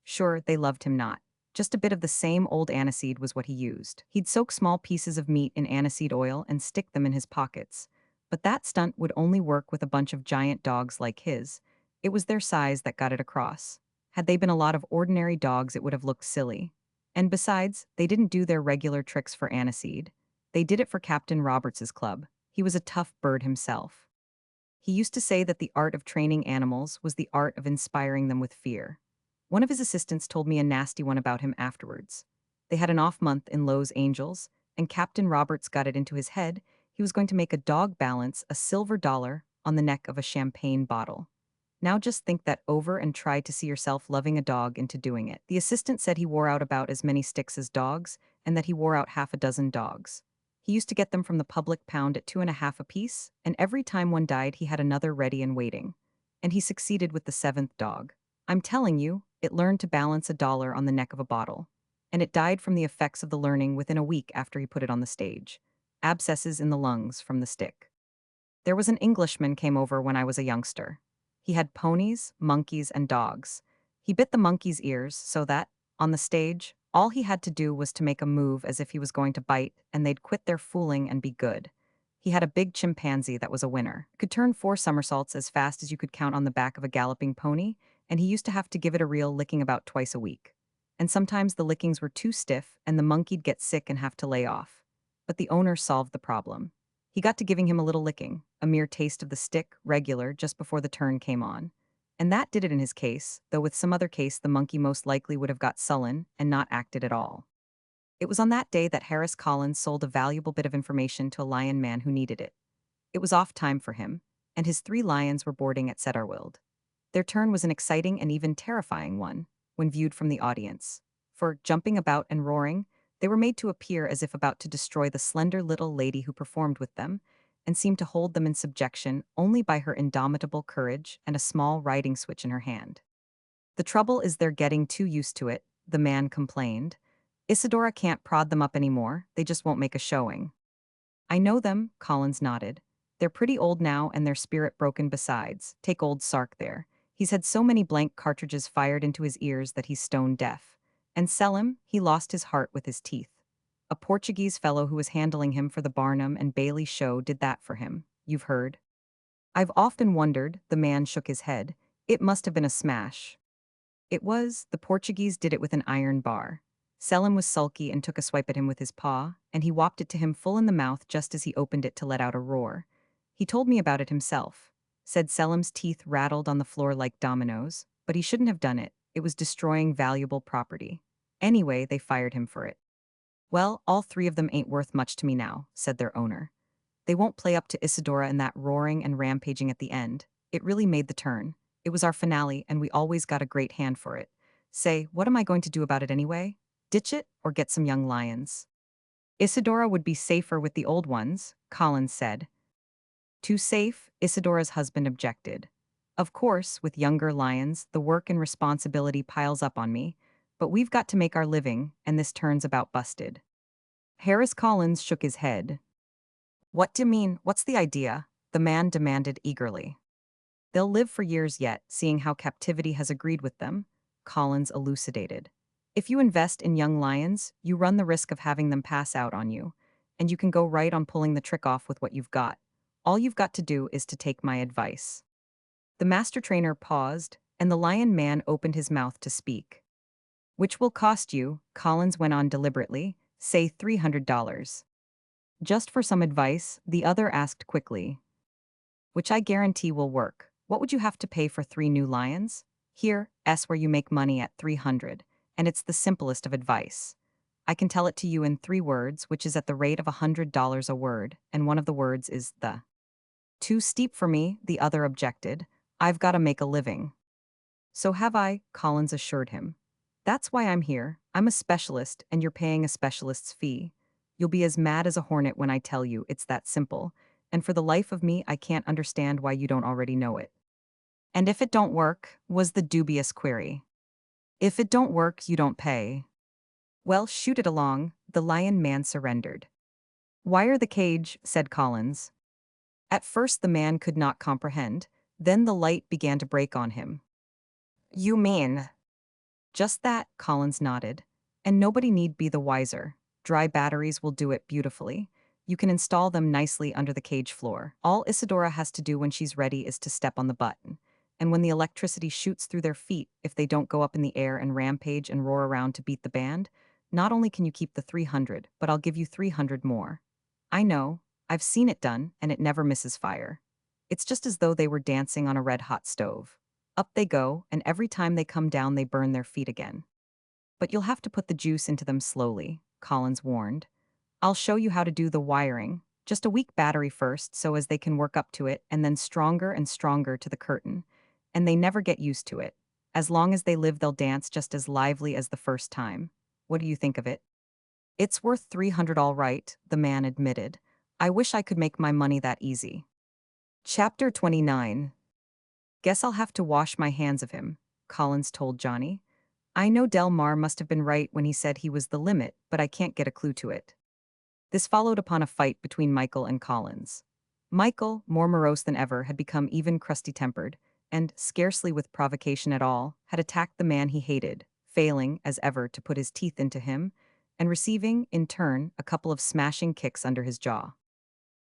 Sure, they loved him not. Just a bit of the same old aniseed was what he used. He'd soak small pieces of meat in aniseed oil and stick them in his pockets. But that stunt would only work with a bunch of giant dogs like his. It was their size that got it across. Had they been a lot of ordinary dogs, it would have looked silly. And besides, they didn't do their regular tricks for aniseed. They did it for Captain Roberts's club. He was a tough bird himself. He used to say that the art of training animals was the art of inspiring them with fear. One of his assistants told me a nasty one about him afterwards. They had an off month in Lowe's Angels, and Captain Roberts got it into his head he was going to make a dog balance a silver dollar on the neck of a champagne bottle. Now just think that over and try to see yourself loving a dog into doing it. The assistant said he wore out about as many sticks as dogs, and that he wore out half a dozen dogs. He used to get them from the public pound at 2.5 apiece, and every time one died he had another ready and waiting. And he succeeded with the seventh dog. I'm telling you, it learned to balance a dollar on the neck of a bottle. And it died from the effects of the learning within a week after he put it on the stage. Abscesses in the lungs from the stick. There was an Englishman came over when I was a youngster. He had ponies, monkeys, and dogs. He bit the monkey's ears so that, on the stage, all he had to do was to make a move as if he was going to bite, and they'd quit their fooling and be good. He had a big chimpanzee that was a winner. Could turn 4 somersaults as fast as you could count on the back of a galloping pony, and he used to have to give it a real licking about twice a week. And sometimes the lickings were too stiff, and the monkey'd get sick and have to lay off. But the owner solved the problem. He got to giving him a little licking, a mere taste of the stick, regular, just before the turn came on. And that did it in his case, though with some other case the monkey most likely would have got sullen and not acted at all. It was on that day that Harris Collins sold a valuable bit of information to a lion man who needed it. It was off time for him, and his 3 lions were boarding at Cedarwild. Their turn was an exciting and even terrifying one, when viewed from the audience. For, jumping about and roaring, they were made to appear as if about to destroy the slender little lady who performed with them, and seemed to hold them in subjection only by her indomitable courage and a small riding switch in her hand. The trouble is they're getting too used to it, the man complained. Isadora can't prod them up anymore, they just won't make a showing. I know them, Collins nodded. They're pretty old now and their spirit broken besides. Take old Sark there. He's had so many blank cartridges fired into his ears that he's stone deaf. And Selim, he lost his heart with his teeth. A Portuguese fellow who was handling him for the Barnum and Bailey show did that for him. You've heard? I've often wondered, the man shook his head. It must have been a smash. The Portuguese did it with an iron bar. Selim was sulky and took a swipe at him with his paw, and he whopped it to him full in the mouth just as he opened it to let out a roar. He told me about it himself. Said Selim's teeth rattled on the floor like dominoes, but he shouldn't have done it. It was destroying valuable property. Anyway, they fired him for it. Well, all three of them ain't worth much to me now, said their owner. They won't play up to Isadora and that roaring and rampaging at the end. It really made the turn. It was our finale, and we always got a great hand for it. Say, what am I going to do about it anyway? Ditch it or get some young lions? Isadora would be safer with the old ones, Collins said. Too safe, Isadora's husband objected. Of course, with younger lions, the work and responsibility piles up on me, but we've got to make our living, and this turn's about busted. Harris Collins shook his head. What do you mean? What's the idea? The man demanded eagerly. They'll live for years yet, seeing how captivity has agreed with them, Collins elucidated. If you invest in young lions, you run the risk of having them pass out on you, and you can go right on pulling the trick off with what you've got. All you've got to do is to take my advice. The master trainer paused, and the lion man opened his mouth to speak. Which will cost you, Collins went on deliberately, say $300. Just for some advice, the other asked quickly. Which I guarantee will work. What would you have to pay for 3 new lions? Here, where you make money at 300, and it's the simplest of advice. I can tell it to you in 3 words, which is at the rate of $100 a word, and one of the words is the. Too steep for me, the other objected. I've got to make a living. So have I, Collins assured him. That's why I'm here. I'm a specialist, and you're paying a specialist's fee. You'll be as mad as a hornet when I tell you it's that simple, and for the life of me, I can't understand why you don't already know it. And if it don't work, was the dubious query. If it don't work, you don't pay. Well, shoot it along, the lion man surrendered. Wire the cage, said Collins. At first the man could not comprehend, then the light began to break on him. You mean? Just that, Collins nodded. And nobody need be the wiser. Dry batteries will do it beautifully. You can install them nicely under the cage floor. All Isadora has to do when she's ready is to step on the button. And when the electricity shoots through their feet, if they don't go up in the air and rampage and roar around to beat the band, not only can you keep the 300, but I'll give you 300 more. I know, I've seen it done, and it never misses fire. It's just as though they were dancing on a red-hot stove. Up they go, and every time they come down they burn their feet again. But you'll have to put the juice into them slowly, Collins warned. I'll show you how to do the wiring. Just a weak battery first, so as they can work up to it, and then stronger and stronger to the curtain. And they never get used to it. As long as they live, they'll dance just as lively as the first time. What do you think of it? It's worth 300 all right, the man admitted. I wish I could make my money that easy. Chapter 29. Guess I'll have to wash my hands of him, Collins told Johnny. I know Del Mar must have been right when he said he was the limit, but I can't get a clue to it. This followed upon a fight between Michael and Collins. Michael, more morose than ever, had become even crusty-tempered, and, scarcely with provocation at all, had attacked the man he hated, failing, as ever, to put his teeth into him, and receiving, in turn, a couple of smashing kicks under his jaw.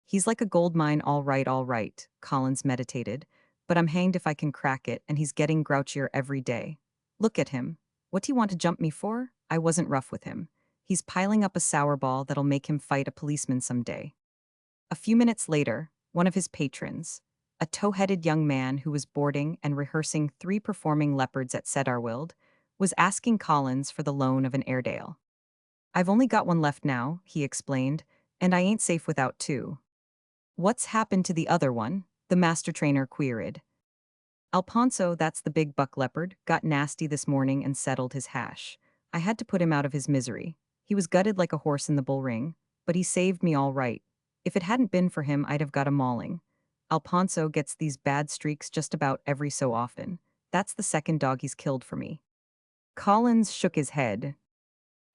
He's like a gold mine, all right, Collins meditated, but I'm hanged if I can crack it, and he's getting grouchier every day. Look at him. What do you want to jump me for? I wasn't rough with him. He's piling up a sour ball that'll make him fight a policeman someday. A few minutes later, one of his patrons, a tow-headed young man who was boarding and rehearsing 3 performing leopards at Cedarwild, was asking Collins for the loan of an Airedale. I've only got one left now, he explained, and I ain't safe without 2. What's happened to the other one? The master trainer queried. Alfonso, that's the big buck leopard, got nasty this morning and settled his hash. I had to put him out of his misery. He was gutted like a horse in the bull ring, but he saved me all right. If it hadn't been for him, I'd have got a mauling. Alfonso gets these bad streaks just about every so often. That's the second dog he's killed for me. Collins shook his head.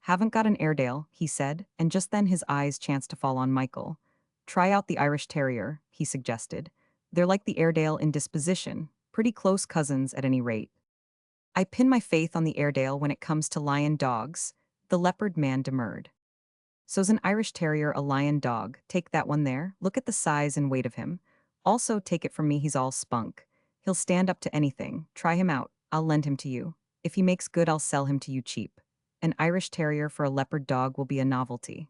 Haven't got an Airedale, he said, and just then his eyes chanced to fall on Michael. Try out the Irish Terrier, he suggested. They're like the Airedale in disposition, pretty close cousins at any rate. I pin my faith on the Airedale when it comes to lion dogs, the leopard man demurred. So's an Irish Terrier a lion dog, take that one there, look at the size and weight of him. Also take it from me, he's all spunk. He'll stand up to anything, try him out, I'll lend him to you. If he makes good, I'll sell him to you cheap. An Irish terrier for a leopard dog will be a novelty.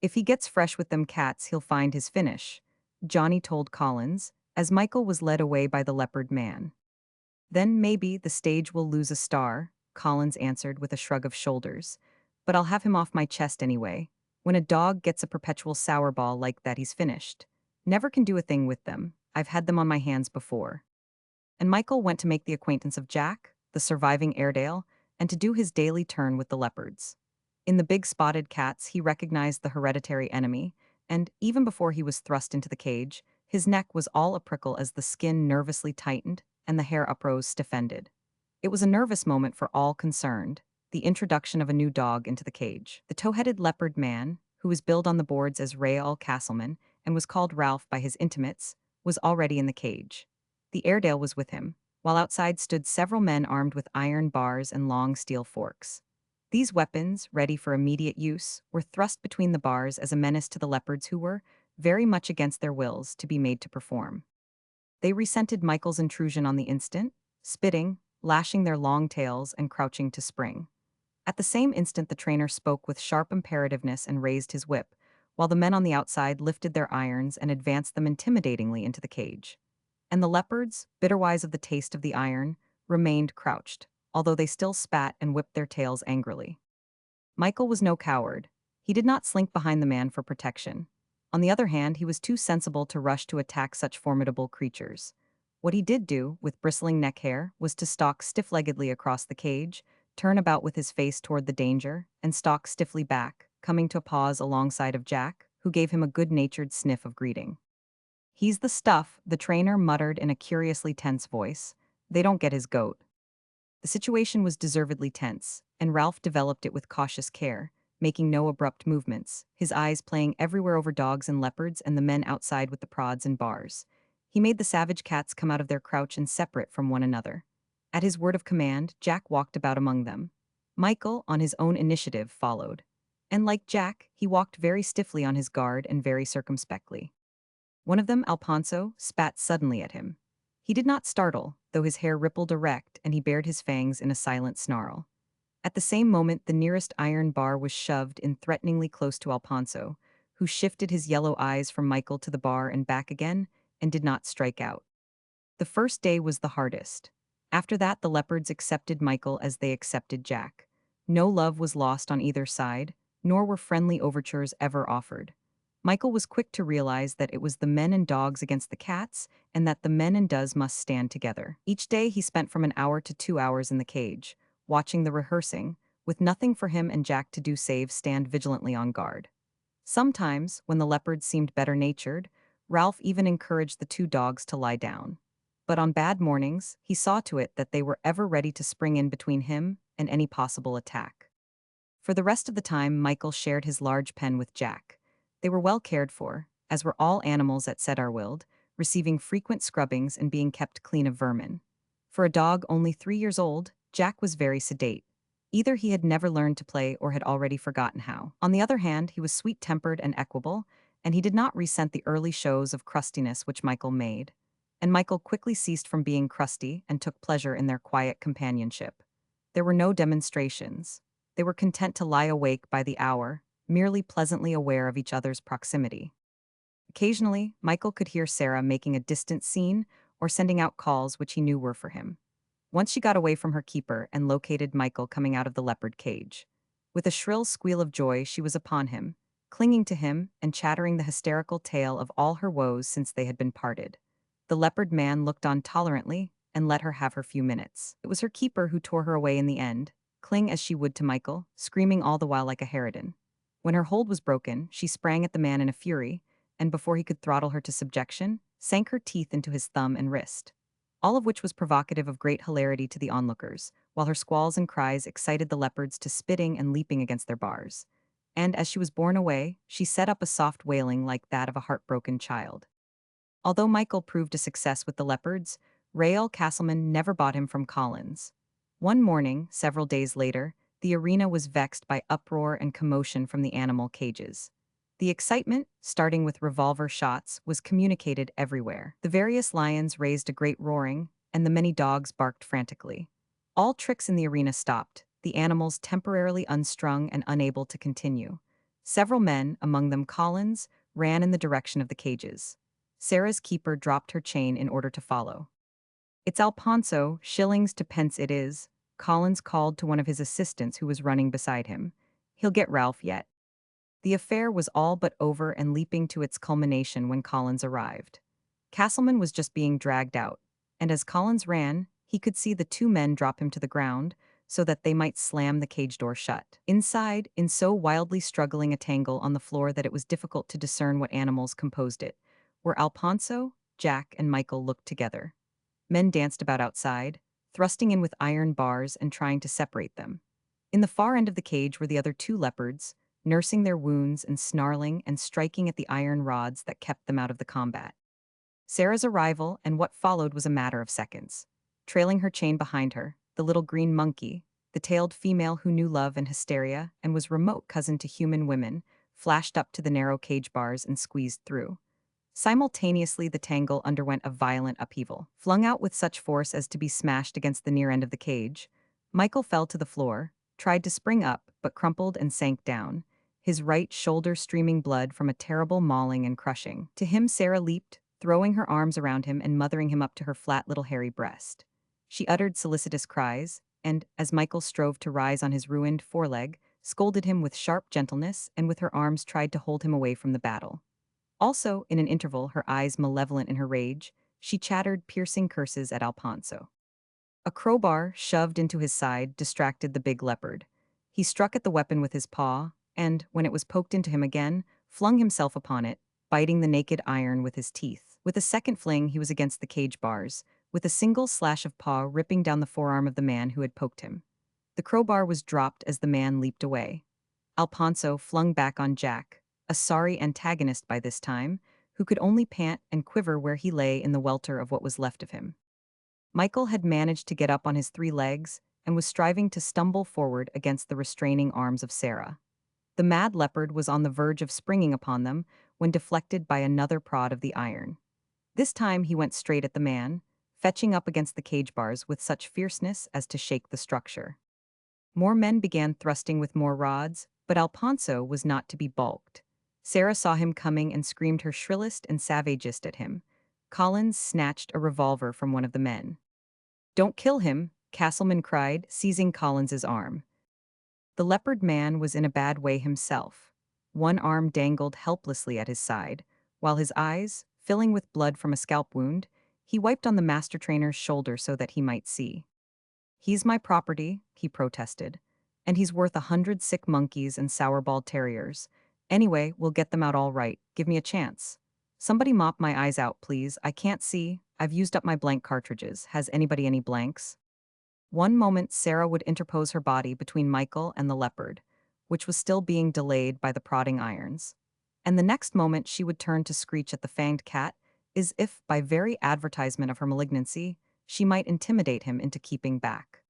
If he gets fresh with them cats, he'll find his finish, Johnny told Collins, as Michael was led away by the leopard man. Then maybe the stage will lose a star, Collins answered with a shrug of shoulders. But I'll have him off my chest anyway. When a dog gets a perpetual sour ball like that, he's finished. Never can do a thing with them. I've had them on my hands before. And Michael went to make the acquaintance of Jack, the surviving Airedale, and to do his daily turn with the leopards. In the big spotted cats, he recognized the hereditary enemy, and even before he was thrust into the cage, his neck was all a prickle as the skin nervously tightened and the hair uprose stiff-ended. It was a nervous moment for all concerned, the introduction of a new dog into the cage. The tow-headed leopard man, who was billed on the boards as Rael Castleman and was called Ralph by his intimates, was already in the cage. The Airedale was with him, while outside stood several men armed with iron bars and long steel forks. These weapons, ready for immediate use, were thrust between the bars as a menace to the leopards who were, very much against their wills, to be made to perform. They resented Michael's intrusion on the instant, spitting, lashing their long tails, and crouching to spring. At the same instant, the trainer spoke with sharp imperativeness and raised his whip, while the men on the outside lifted their irons and advanced them intimidatingly into the cage. And the leopards, bitterwise of the taste of the iron, remained crouched, although they still spat and whipped their tails angrily. Michael was no coward. He did not slink behind the man for protection. On the other hand, he was too sensible to rush to attack such formidable creatures. What he did do, with bristling neck hair, was to stalk stiff-leggedly across the cage, turn about with his face toward the danger, and stalk stiffly back, coming to a pause alongside of Jack, who gave him a good-natured sniff of greeting. "He's the stuff," the trainer muttered in a curiously tense voice. "They don't get his goat." The situation was deservedly tense, and Ralph developed it with cautious care, making no abrupt movements, his eyes playing everywhere over dogs and leopards and the men outside with the prods and bars. He made the savage cats come out of their crouch and separate from one another. At his word of command, Jack walked about among them. Michael, on his own initiative, followed. And like Jack, he walked very stiffly on his guard and very circumspectly. One of them, Alfonso, spat suddenly at him. He did not startle, though his hair rippled erect and he bared his fangs in a silent snarl. At the same moment, the nearest iron bar was shoved in threateningly close to Alfonso, who shifted his yellow eyes from Michael to the bar and back again, and did not strike out. The first day was the hardest. After that, the leopards accepted Michael as they accepted Jack. No love was lost on either side, nor were friendly overtures ever offered. Michael was quick to realize that it was the men and dogs against the cats, and that the men and does must stand together. Each day he spent from an hour to 2 hours in the cage, watching the rehearsing, with nothing for him and Jack to do save stand vigilantly on guard. Sometimes, when the leopards seemed better-natured, Ralph even encouraged the two dogs to lie down. But on bad mornings, he saw to it that they were ever ready to spring in between him and any possible attack. For the rest of the time, Michael shared his large pen with Jack. They were well cared for, as were all animals at Cedarwild, receiving frequent scrubbings and being kept clean of vermin. For a dog only 3 years old, Jack was very sedate. Either he had never learned to play or had already forgotten how. On the other hand, he was sweet-tempered and equable, and he did not resent the early shows of crustiness which Michael made. And Michael quickly ceased from being crusty and took pleasure in their quiet companionship. There were no demonstrations. They were content to lie awake by the hour, merely pleasantly aware of each other's proximity. Occasionally, Michael could hear Sarah making a distant scene or sending out calls which he knew were for him. Once she got away from her keeper and located Michael coming out of the leopard cage. With a shrill squeal of joy, she was upon him, clinging to him and chattering the hysterical tale of all her woes since they had been parted. The leopard man looked on tolerantly and let her have her few minutes. It was her keeper who tore her away in the end, cling as she would to Michael, screaming all the while like a harridan. When her hold was broken, she sprang at the man in a fury, and before he could throttle her to subjection, sank her teeth into his thumb and wrist. All of which was provocative of great hilarity to the onlookers, while her squalls and cries excited the leopards to spitting and leaping against their bars. And as she was borne away, she set up a soft wailing like that of a heartbroken child. Although Michael proved a success with the leopards, Rael Castleman never bought him from Collins. One morning, several days later, the arena was vexed by uproar and commotion from the animal cages. The excitement, starting with revolver shots, was communicated everywhere. The various lions raised a great roaring, and the many dogs barked frantically. All tricks in the arena stopped, the animals temporarily unstrung and unable to continue. Several men, among them Collins, ran in the direction of the cages. Sarah's keeper dropped her chain in order to follow. "It's Alponso, shillings to pence it is," Collins called to one of his assistants who was running beside him. "He'll get Ralph yet." The affair was all but over and leaping to its culmination when Collins arrived. Castleman was just being dragged out, and as Collins ran, he could see the two men drop him to the ground so that they might slam the cage door shut. Inside, in so wildly struggling a tangle on the floor that it was difficult to discern what animals composed it, were Alponso, Jack, and Michael looked together. Men danced about outside, thrusting in with iron bars and trying to separate them. In the far end of the cage were the other two leopards, nursing their wounds and snarling and striking at the iron rods that kept them out of the combat. Sarah's arrival and what followed was a matter of seconds. Trailing her chain behind her, the little green monkey, the tailed female who knew love and hysteria and was remote cousin to human women, flashed up to the narrow cage bars and squeezed through. Simultaneously, the tangle underwent a violent upheaval. Flung out with such force as to be smashed against the near end of the cage, Michael fell to the floor, tried to spring up, but crumpled and sank down, his right shoulder streaming blood from a terrible mauling and crushing. To him, Sarah leaped, throwing her arms around him and mothering him up to her flat little hairy breast. She uttered solicitous cries, and, as Michael strove to rise on his ruined foreleg, scolded him with sharp gentleness and with her arms tried to hold him away from the battle. Also, in an interval, her eyes malevolent in her rage, she chattered piercing curses at Alponso. A crowbar, shoved into his side, distracted the big leopard. He struck at the weapon with his paw, and, when it was poked into him again, flung himself upon it, biting the naked iron with his teeth. With a second fling, he was against the cage bars, with a single slash of paw ripping down the forearm of the man who had poked him. The crowbar was dropped as the man leaped away. Alponso flung back on Jack, a sorry antagonist by this time, who could only pant and quiver where he lay in the welter of what was left of him. Michael had managed to get up on his three legs and was striving to stumble forward against the restraining arms of Sarah. The mad leopard was on the verge of springing upon them when deflected by another prod of the iron. This time he went straight at the man, fetching up against the cage bars with such fierceness as to shake the structure. More men began thrusting with more rods, but Alponso was not to be balked. Sarah saw him coming and screamed her shrillest and savagest at him. Collins snatched a revolver from one of the men. "Don't kill him," Castleman cried, seizing Collins's arm. The leopard man was in a bad way himself. One arm dangled helplessly at his side, while his eyes, filling with blood from a scalp wound, he wiped on the master trainer's shoulder so that he might see. "He's my property," he protested, "and he's worth 100 sick monkeys and sour-balled terriers. Anyway, we'll get them out all right. Give me a chance. Somebody mop my eyes out, please. I can't see. I've used up my blank cartridges. Has anybody any blanks?" One moment Sarah would interpose her body between Michael and the leopard, which was still being delayed by the prodding irons. And the next moment she would turn to screech at the fanged cat, as if, by very advertisement of her malignancy, she might intimidate him into keeping back.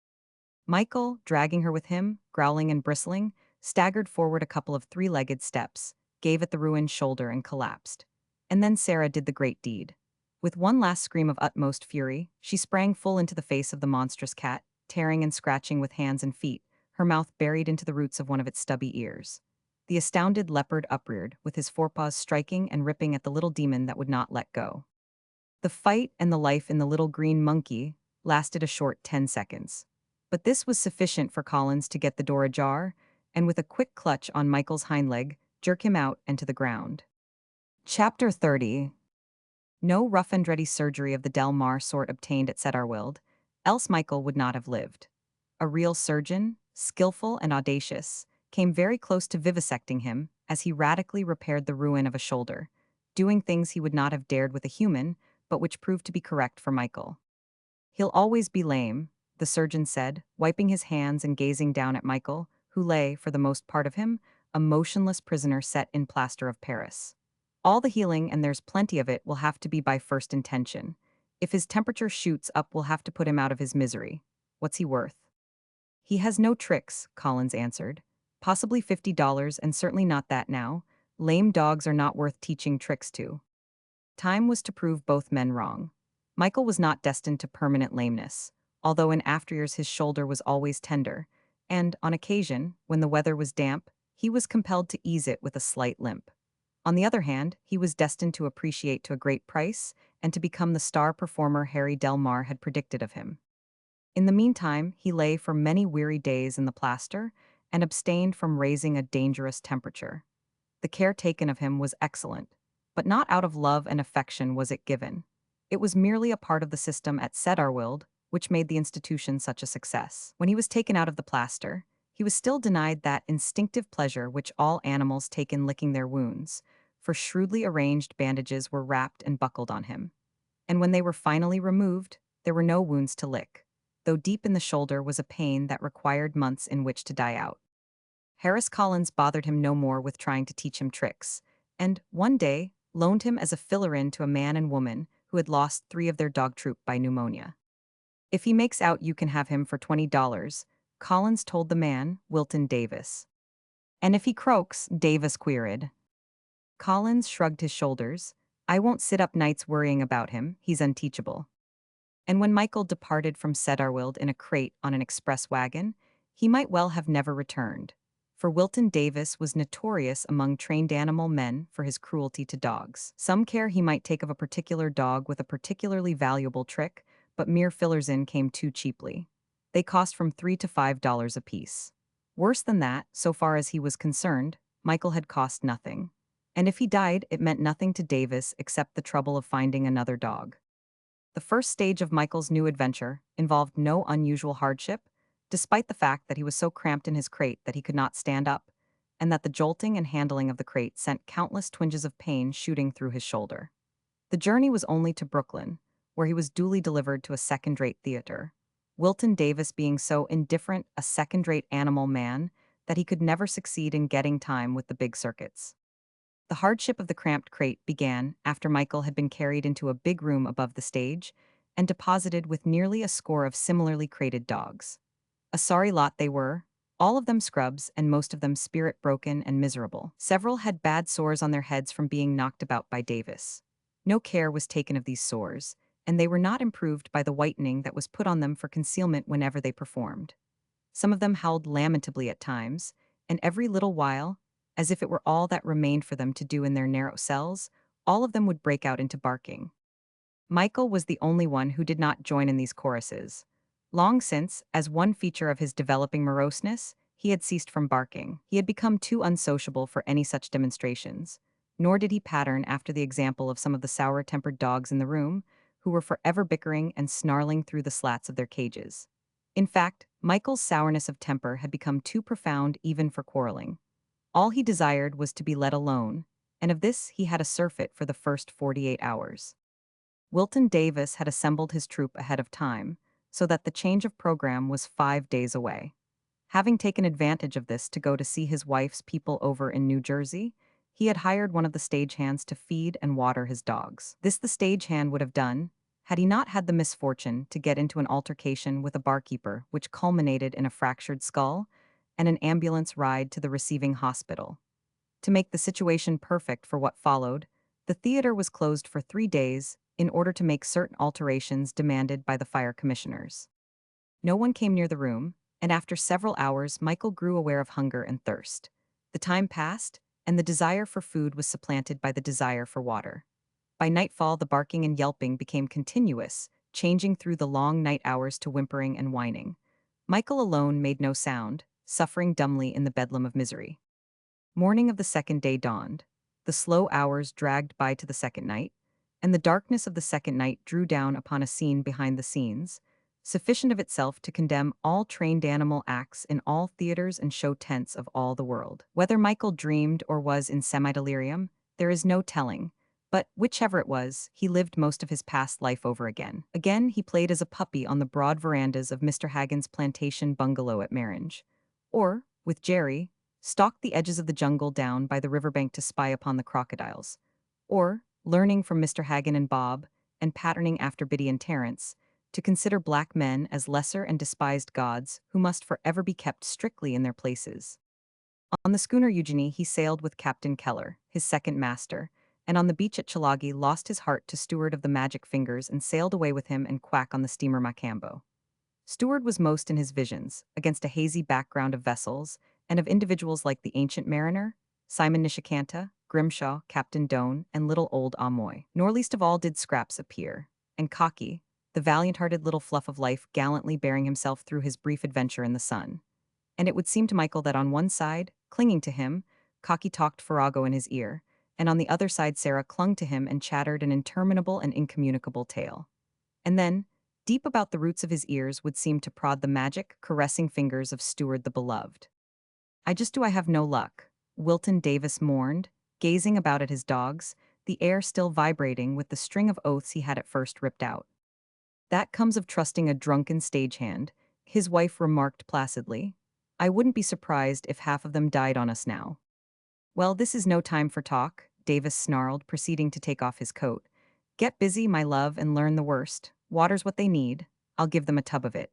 Michael, dragging her with him, growling and bristling, staggered forward a couple of three-legged steps, gave at the ruined shoulder and collapsed. And then Sarah did the great deed. With one last scream of utmost fury, she sprang full into the face of the monstrous cat, tearing and scratching with hands and feet, her mouth buried into the roots of one of its stubby ears. The astounded leopard upreared, with his forepaws striking and ripping at the little demon that would not let go. The fight and the life in the little green monkey lasted a short 10 seconds. But this was sufficient for Collins to get the door ajar, and with a quick clutch on Michael's hind leg, jerk him out and to the ground. Chapter 30. No rough-and-ready surgery of the Del Mar sort obtained at Cedarwild, else Michael would not have lived. A real surgeon, skillful and audacious, came very close to vivisecting him as he radically repaired the ruin of a shoulder, doing things he would not have dared with a human, but which proved to be correct for Michael. "He'll always be lame," the surgeon said, wiping his hands and gazing down at Michael, who lay, for the most part of him, a motionless prisoner set in plaster of Paris. "All the healing, and there's plenty of it, will have to be by first intention. If his temperature shoots up, we'll have to put him out of his misery. What's he worth?" "He has no tricks," Collins answered. "Possibly $50, and certainly not that now. Lame dogs are not worth teaching tricks to." Time was to prove both men wrong. Michael was not destined to permanent lameness. although in after years his shoulder was always tender, and, on occasion, when the weather was damp, he was compelled to ease it with a slight limp. On the other hand, he was destined to appreciate to a great price and to become the star performer Harry Del Mar had predicted of him. In the meantime, he lay for many weary days in the plaster and abstained from raising a dangerous temperature. The care taken of him was excellent, but not out of love and affection was it given. It was merely a part of the system at Cedarwild, which made the institution such a success. When he was taken out of the plaster, he was still denied that instinctive pleasure which all animals take in licking their wounds, for shrewdly arranged bandages were wrapped and buckled on him. And when they were finally removed, there were no wounds to lick, though deep in the shoulder was a pain that required months in which to die out. Harris Collins bothered him no more with trying to teach him tricks, and, one day, loaned him as a filler-in to a man and woman who had lost 3 of their dog troop by pneumonia. If he makes out you can have him for $20, Collins told the man, Wilton Davis. And if he croaks, Davis queried. Collins shrugged his shoulders. I won't sit up nights worrying about him, he's unteachable. And when Michael departed from Cedarwild in a crate on an express wagon, he might well have never returned, for Wilton Davis was notorious among trained animal men for his cruelty to dogs. Some care he might take of a particular dog with a particularly valuable trick, but mere fillers-in came too cheaply. They cost from $3 to $5 apiece. Worse than that, so far as he was concerned, Michael had cost nothing. And if he died, it meant nothing to Davis except the trouble of finding another dog. The first stage of Michael's new adventure involved no unusual hardship, despite the fact that he was so cramped in his crate that he could not stand up, and that the jolting and handling of the crate sent countless twinges of pain shooting through his shoulder. The journey was only to Brooklyn, where he was duly delivered to a second-rate theater, Wilton Davis being so indifferent a second-rate animal man that he could never succeed in getting time with the big circuits. The hardship of the cramped crate began after Michael had been carried into a big room above the stage and deposited with nearly a score of similarly crated dogs. A sorry lot they were, all of them scrubs and most of them spirit-broken and miserable. Several had bad sores on their heads from being knocked about by Davis. No care was taken of these sores, and they were not improved by the whitening that was put on them for concealment whenever they performed. Some of them howled lamentably at times, and every little while, as if it were all that remained for them to do in their narrow cells, all of them would break out into barking. Michael was the only one who did not join in these choruses. Long since, as one feature of his developing moroseness, he had ceased from barking. He had become too unsociable for any such demonstrations, nor did he pattern after the example of some of the sour-tempered dogs in the room, who were forever bickering and snarling through the slats of their cages. In fact, Michael's sourness of temper had become too profound even for quarreling. All he desired was to be let alone, and of this he had a surfeit for the first 48 hours. Wilton Davis had assembled his troop ahead of time, so that the change of program was 5 days away. Having taken advantage of this to go to see his wife's people over in New Jersey, he had hired one of the stagehands to feed and water his dogs. This the stagehand would have done, had he not had the misfortune to get into an altercation with a barkeeper which culminated in a fractured skull and an ambulance ride to the receiving hospital. To make the situation perfect for what followed, the theater was closed for 3 days in order to make certain alterations demanded by the fire commissioners. No one came near the room, and after several hours Michael grew aware of hunger and thirst. The time passed, and the desire for food was supplanted by the desire for water. By nightfall the barking and yelping became continuous, changing through the long night hours to whimpering and whining. Michael alone made no sound, suffering dumbly in the bedlam of misery. Morning of the second day dawned. The slow hours dragged by to the second night, and the darkness of the second night drew down upon a scene behind the scenes, sufficient of itself to condemn all trained animal acts in all theaters and show tents of all the world. Whether Michael dreamed or was in semi-delirium, there is no telling, but whichever it was, he lived most of his past life over again. Again, he played as a puppy on the broad verandas of Mr. Hagen's plantation bungalow at Maringe, or, with Jerry, stalked the edges of the jungle down by the riverbank to spy upon the crocodiles, or, learning from Mr. Hagen and Bob, and patterning after Biddy and Terence, to consider black men as lesser and despised gods who must forever be kept strictly in their places. On the schooner Eugenie he sailed with Captain Keller, his second master, and on the beach at Chilagi lost his heart to Steward of the Magic Fingers and sailed away with him and Quack on the steamer Macambo. Steward was most in his visions, against a hazy background of vessels, and of individuals like the Ancient Mariner, Simon Nishikanta, Grimshaw, Captain Doan, and little old Amoy. Nor least of all did Scraps appear, and Cocky, the valiant-hearted little fluff of life gallantly bearing himself through his brief adventure in the sun. And it would seem to Michael that on one side, clinging to him, Cocky talked farrago in his ear, and on the other side Sarah clung to him and chattered an interminable and incommunicable tale. And then, deep about the roots of his ears would seem to prod the magic, caressing fingers of Steward the Beloved. I have no luck, Wilton Davis mourned, gazing about at his dogs, the air still vibrating with the string of oaths he had at first ripped out. That comes of trusting a drunken stagehand, his wife remarked placidly. I wouldn't be surprised if half of them died on us now. Well, this is no time for talk, Davis snarled, proceeding to take off his coat. Get busy, my love, and learn the worst. Water's what they need. I'll give them a tub of it.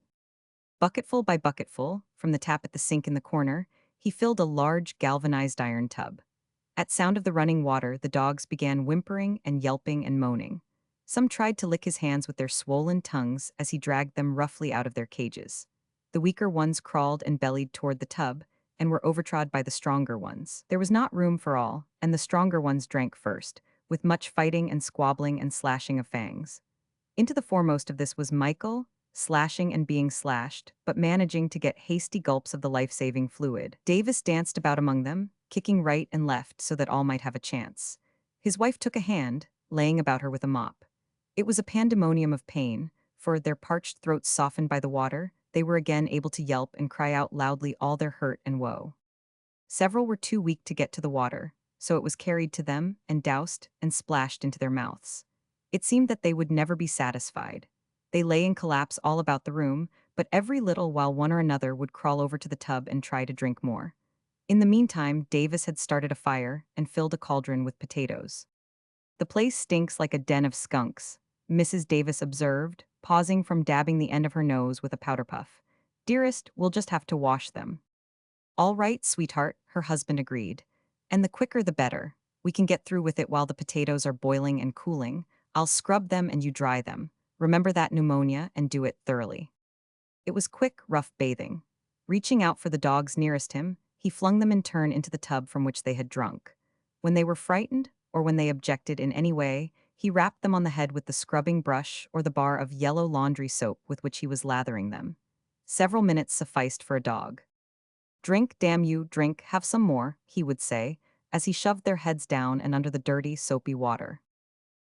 Bucketful by bucketful, from the tap at the sink in the corner, he filled a large galvanized iron tub. At sound of the running water, the dogs began whimpering and yelping and moaning. Some tried to lick his hands with their swollen tongues as he dragged them roughly out of their cages. The weaker ones crawled and bellied toward the tub, and were overtrod by the stronger ones. There was not room for all, and the stronger ones drank first, with much fighting and squabbling and slashing of fangs. Into the foremost of this was Michael, slashing and being slashed, but managing to get hasty gulps of the life-saving fluid. Davis danced about among them, kicking right and left so that all might have a chance. His wife took a hand, laying about her with a mop. It was a pandemonium of pain, for, their parched throats softened by the water, they were again able to yelp and cry out loudly all their hurt and woe. Several were too weak to get to the water, so it was carried to them and doused and splashed into their mouths. It seemed that they would never be satisfied. They lay in collapse all about the room, but every little while one or another would crawl over to the tub and try to drink more. In the meantime, Davis had started a fire and filled a cauldron with potatoes. The place stinks like a den of skunks, Mrs. Davis observed, pausing from dabbing the end of her nose with a powder puff. Dearest, we'll just have to wash them. All right, sweetheart, her husband agreed. And the quicker the better. We can get through with it while the potatoes are boiling and cooling. I'll scrub them and you dry them. Remember that pneumonia and do it thoroughly. It was quick, rough bathing. Reaching out for the dogs nearest him, he flung them in turn into the tub from which they had drunk. When they were frightened, or when they objected in any way, he rapped them on the head with the scrubbing brush or the bar of yellow laundry soap with which he was lathering them. Several minutes sufficed for a dog. Drink, damn you, drink, have some more, he would say, as he shoved their heads down and under the dirty, soapy water.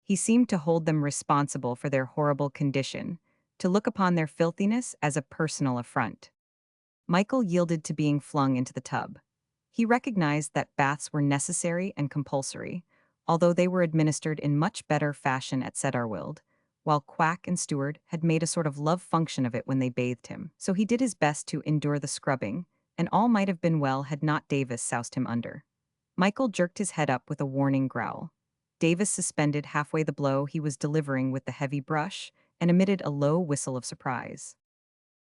He seemed to hold them responsible for their horrible condition, to look upon their filthiness as a personal affront. Michael yielded to being flung into the tub. He recognized that baths were necessary and compulsory, although they were administered in much better fashion at Cedarwild, while Quack and Steward had made a sort of love function of it when they bathed him. So he did his best to endure the scrubbing, and all might have been well had not Davis soused him under. Michael jerked his head up with a warning growl. Davis suspended halfway the blow he was delivering with the heavy brush and emitted a low whistle of surprise.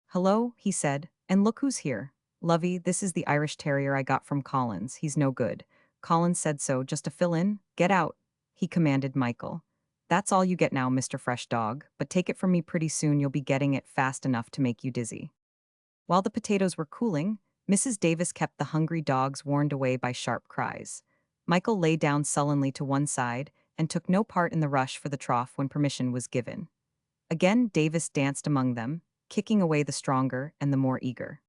Hello, he said, and look who's here. Lovey, this is the Irish Terrier I got from Collins. He's no good. Collins said so, just to fill in. Get out, he commanded Michael. That's all you get now, Mr. Fresh Dog, but take it from me, pretty soon you'll be getting it fast enough to make you dizzy. While the potatoes were cooling, Mrs. Davis kept the hungry dogs warned away by sharp cries. Michael lay down sullenly to one side and took no part in the rush for the trough when permission was given. Again Davis danced among them, kicking away the stronger and the more eager.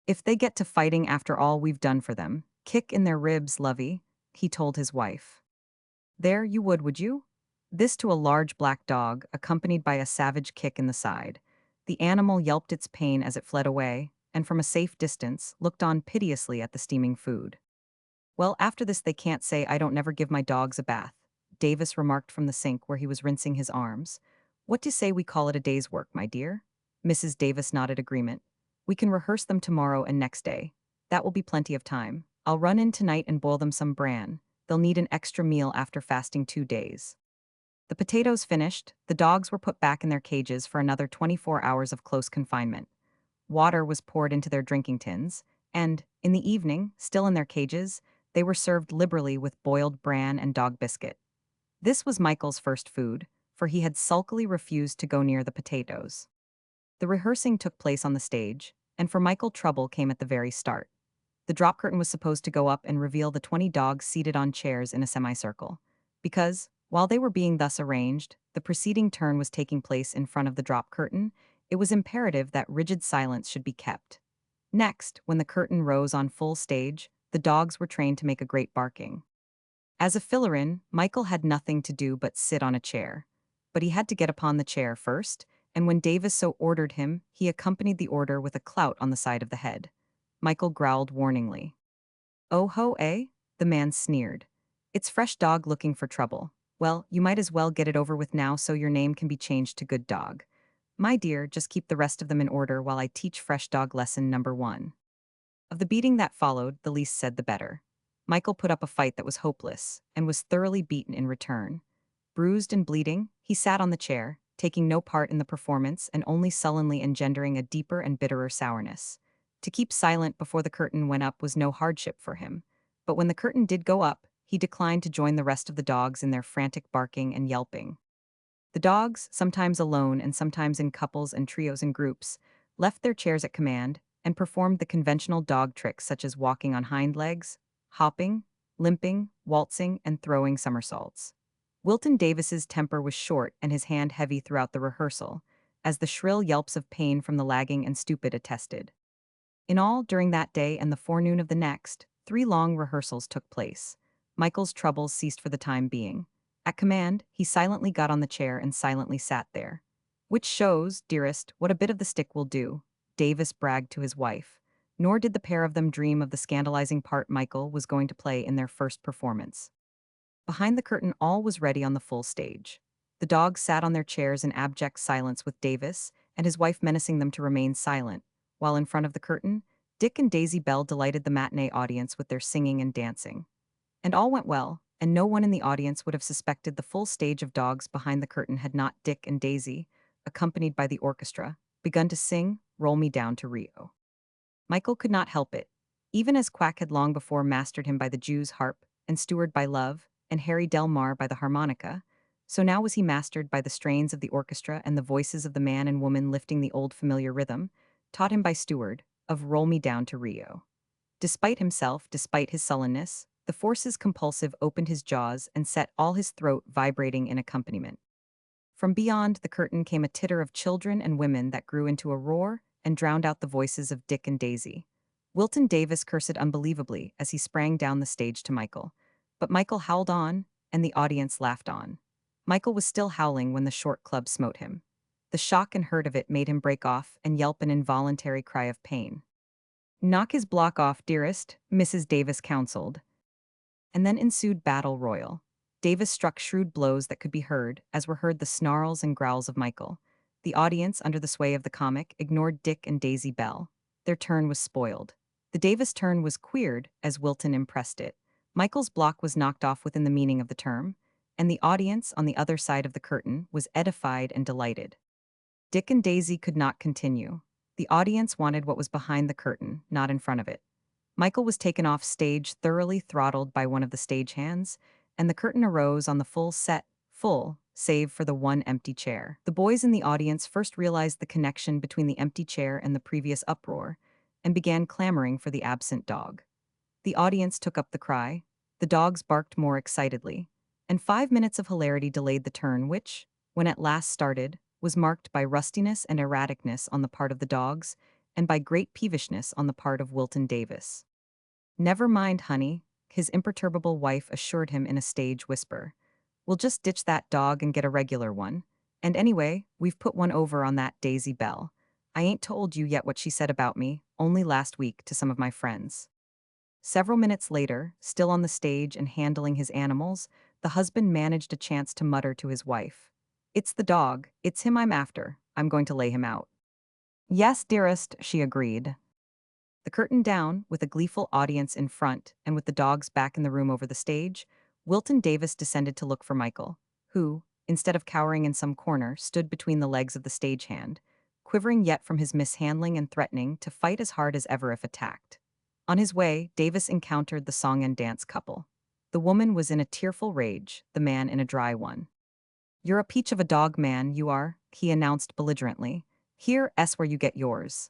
If they get to fighting after all we've done for them, kick in their ribs, lovey, he told his wife. There, you would you? This to a large black dog, accompanied by a savage kick in the side. The animal yelped its pain as it fled away, and from a safe distance looked on piteously at the steaming food. Well, after this they can't say I don't never give my dogs a bath, Davis remarked from the sink where he was rinsing his arms. What do you say we call it a day's work, my dear? Mrs. Davis nodded agreement. We can rehearse them tomorrow and next day. That will be plenty of time. I'll run in tonight and boil them some bran. They'll need an extra meal after fasting 2 days. The potatoes finished, the dogs were put back in their cages for another 24 hours of close confinement. Water was poured into their drinking tins, and, in the evening, still in their cages, they were served liberally with boiled bran and dog biscuit. This was Michael's first food, for he had sulkily refused to go near the potatoes. The rehearsing took place on the stage, and for Michael, trouble came at the very start. The drop curtain was supposed to go up and reveal the 20 dogs seated on chairs in a semicircle. Because, while they were being thus arranged, the preceding turn was taking place in front of the drop curtain, it was imperative that rigid silence should be kept. Next, when the curtain rose on full stage, the dogs were trained to make a great barking. As a filler-in, Michael had nothing to do but sit on a chair. But he had to get upon the chair first, and when Davis so ordered him, he accompanied the order with a clout on the side of the head. Michael growled warningly. "Oh ho, eh?" The man sneered. "It's fresh dog looking for trouble. Well, you might as well get it over with now so your name can be changed to good dog. My dear, just keep the rest of them in order while I teach fresh dog lesson number 1. Of the beating that followed, the least said the better. Michael put up a fight that was hopeless, and was thoroughly beaten in return. Bruised and bleeding, he sat on the chair, taking no part in the performance and only sullenly engendering a deeper and bitterer sourness. To keep silent before the curtain went up was no hardship for him. But when the curtain did go up, he declined to join the rest of the dogs in their frantic barking and yelping. The dogs, sometimes alone and sometimes in couples and trios and groups, left their chairs at command and performed the conventional dog tricks such as walking on hind legs, hopping, limping, waltzing, and throwing somersaults. Wilton Davis's temper was short and his hand heavy throughout the rehearsal, as the shrill yelps of pain from the lagging and stupid attested. In all, during that day and the forenoon of the next, 3 long rehearsals took place. Michael's troubles ceased for the time being. At command, he silently got on the chair and silently sat there. "Which shows, dearest, what a bit of the stick will do," Davis bragged to his wife. Nor did the pair of them dream of the scandalizing part Michael was going to play in their first performance. Behind the curtain, all was ready on the full stage. The dogs sat on their chairs in abject silence with Davis and his wife menacing them to remain silent, while in front of the curtain, Dick and Daisy Bell delighted the matinee audience with their singing and dancing. And all went well, and no one in the audience would have suspected the full stage of dogs behind the curtain had not Dick and Daisy, accompanied by the orchestra, begun to sing "Roll Me Down to Rio." Michael could not help it. Even as Quack had long before mastered him by the Jew's harp, and Stewart by love, and Harry Delmar by the harmonica, so now was he mastered by the strains of the orchestra and the voices of the man and woman lifting the old familiar rhythm, taught him by Stewart, of "Roll Me Down to Rio." Despite himself, despite his sullenness, the forces compulsive opened his jaws and set all his throat vibrating in accompaniment. From beyond the curtain came a titter of children and women that grew into a roar and drowned out the voices of Dick and Daisy. Wilton Davis cursed unbelievably as he sprang down the stage to Michael. But Michael howled on, and the audience laughed on. Michael was still howling when the short club smote him. The shock and hurt of it made him break off and yelp an involuntary cry of pain. "Knock his block off, dearest," Mrs. Davis counseled. And then ensued battle royal. Davis struck shrewd blows that could be heard, as were heard the snarls and growls of Michael. The audience, under the sway of the comic, ignored Dick and Daisy Bell. Their turn was spoiled. The Davis turn was queered, as Wilton impressed it. Michael's block was knocked off within the meaning of the term, and the audience, on the other side of the curtain, was edified and delighted. Dick and Daisy could not continue. The audience wanted what was behind the curtain, not in front of it. Michael was taken off stage thoroughly throttled by one of the stagehands, and the curtain arose on the full set, full, save for the one empty chair. The boys in the audience first realized the connection between the empty chair and the previous uproar, and began clamoring for the absent dog. The audience took up the cry, the dogs barked more excitedly, and 5 minutes of hilarity delayed the turn which, when at last started, was marked by rustiness and erraticness on the part of the dogs, and by great peevishness on the part of Wilton Davis. "Never mind, honey," his imperturbable wife assured him in a stage whisper. "We'll just ditch that dog and get a regular one. And anyway, we've put one over on that Daisy Bell. I ain't told you yet what she said about me, only last week to some of my friends." Several minutes later, still on the stage and handling his animals, the husband managed a chance to mutter to his wife. "It's the dog, it's him I'm after. I'm going to lay him out." "Yes, dearest," she agreed. The curtain down, with a gleeful audience in front, and with the dogs back in the room over the stage, Wilton Davis descended to look for Michael, who, instead of cowering in some corner, stood between the legs of the stagehand, quivering yet from his mishandling and threatening to fight as hard as ever if attacked. On his way, Davis encountered the song and dance couple. The woman was in a tearful rage, the man in a dry one. "You're a peach of a dog, man, you are," he announced belligerently, Here, S where you get yours.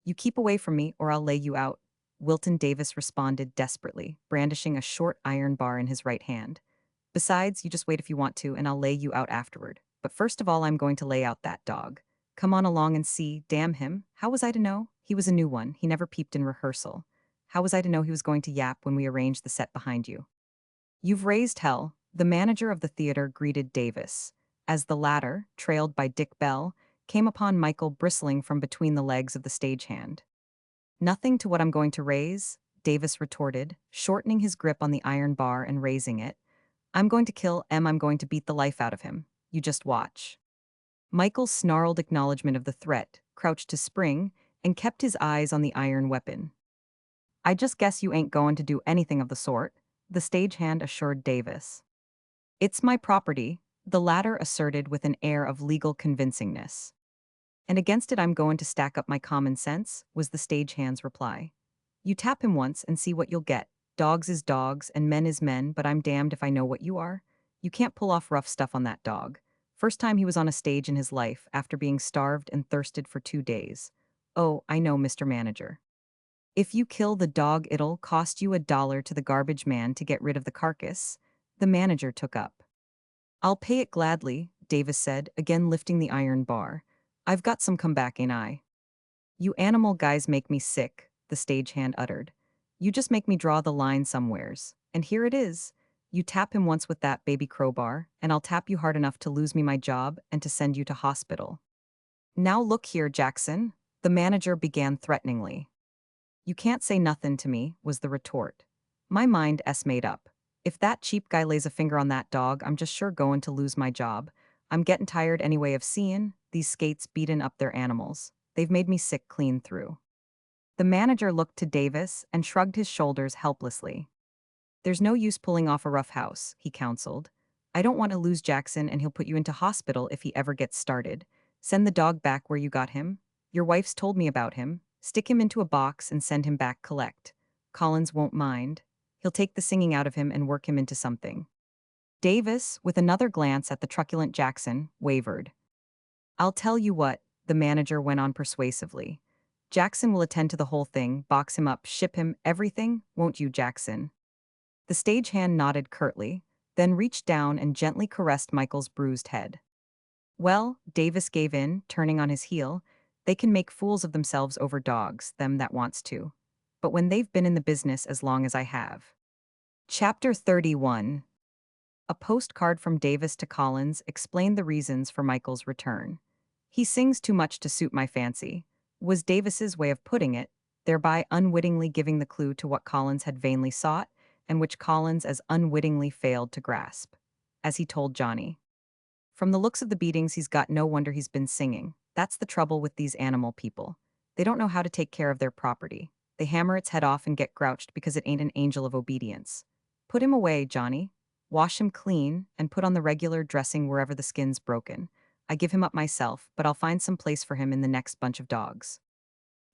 You keep away from me or I'll lay you out, Wilton Davis responded desperately, brandishing a short iron bar in his right hand. Besides, you just wait if you want to, and I'll lay you out afterward. But first of all, I'm going to lay out that dog. Come on along and see, damn him. How was I to know? He was a new one. He never peeped in rehearsal. How was I to know he was going to yap when we arranged the set behind you? You've raised hell, the manager of the theater greeted Davis, as the latter, trailed by Dick Bell, came upon Michael bristling from between the legs of the stagehand. Nothing to what I'm going to raise, Davis retorted, shortening his grip on the iron bar and raising it. I'm going to kill M. I'm going to beat the life out of him. You just watch. Michael snarled acknowledgement of the threat, crouched to spring, and kept his eyes on the iron weapon. I just guess you ain't going to do anything of the sort, the stagehand assured Davis. It's my property, the latter asserted with an air of legal convincingness. And against it I'm going to stack up my common sense, was the stagehand's reply. You tap him once and see what you'll get. Dogs is dogs and men is men, but I'm damned if I know what you are. You can't pull off rough stuff on that dog. First time he was on a stage in his life after being starved and thirsted for 2 days. Oh, I know, Mr. Manager. If you kill the dog, it'll cost you $1 to the garbage man to get rid of the carcass, the manager took up. I'll pay it gladly, Davis said, again lifting the iron bar. I've got some comeback, ain't I? You animal guys make me sick, the stagehand uttered. You just make me draw the line somewheres. And here it is. You tap him once with that baby crowbar, and I'll tap you hard enough to lose me my job and to send you to hospital. Now look here, Jackson, the manager began threateningly. You can't say nothin' to me, was the retort. My mind S made up. If that cheap guy lays a finger on that dog, I'm just sure goin' to lose my job. I'm gettin' tired anyway of seein' these skates beatin' up their animals. They've made me sick clean through. The manager looked to Davis and shrugged his shoulders helplessly. There's no use pulling off a rough house, he counseled. I don't want to lose Jackson and he'll put you into hospital if he ever gets started. Send the dog back where you got him. Your wife's told me about him. Stick him into a box and send him back collect. Collins won't mind. He'll take the singing out of him and work him into something. Davis, with another glance at the truculent Jackson, wavered. I'll tell you what, the manager went on persuasively. Jackson will attend to the whole thing, box him up, ship him, everything, won't you, Jackson? The stagehand nodded curtly, then reached down and gently caressed Michael's bruised head. Well, Davis gave in, turning on his heel. They can make fools of themselves over dogs, them that wants to. But when they've been in the business as long as I have. Chapter 31. A postcard from Davis to Collins explained the reasons for Michael's return. He sings too much to suit my fancy, was Davis's way of putting it, thereby unwittingly giving the clue to what Collins had vainly sought, and which Collins as unwittingly failed to grasp. As he told Johnny. From the looks of the beatings he's got, no wonder he's been singing. That's the trouble with these animal people. They don't know how to take care of their property. They hammer its head off and get grouched because it ain't an angel of obedience. Put him away, Johnny. Wash him clean, and put on the regular dressing wherever the skin's broken. I give him up myself, but I'll find some place for him in the next bunch of dogs.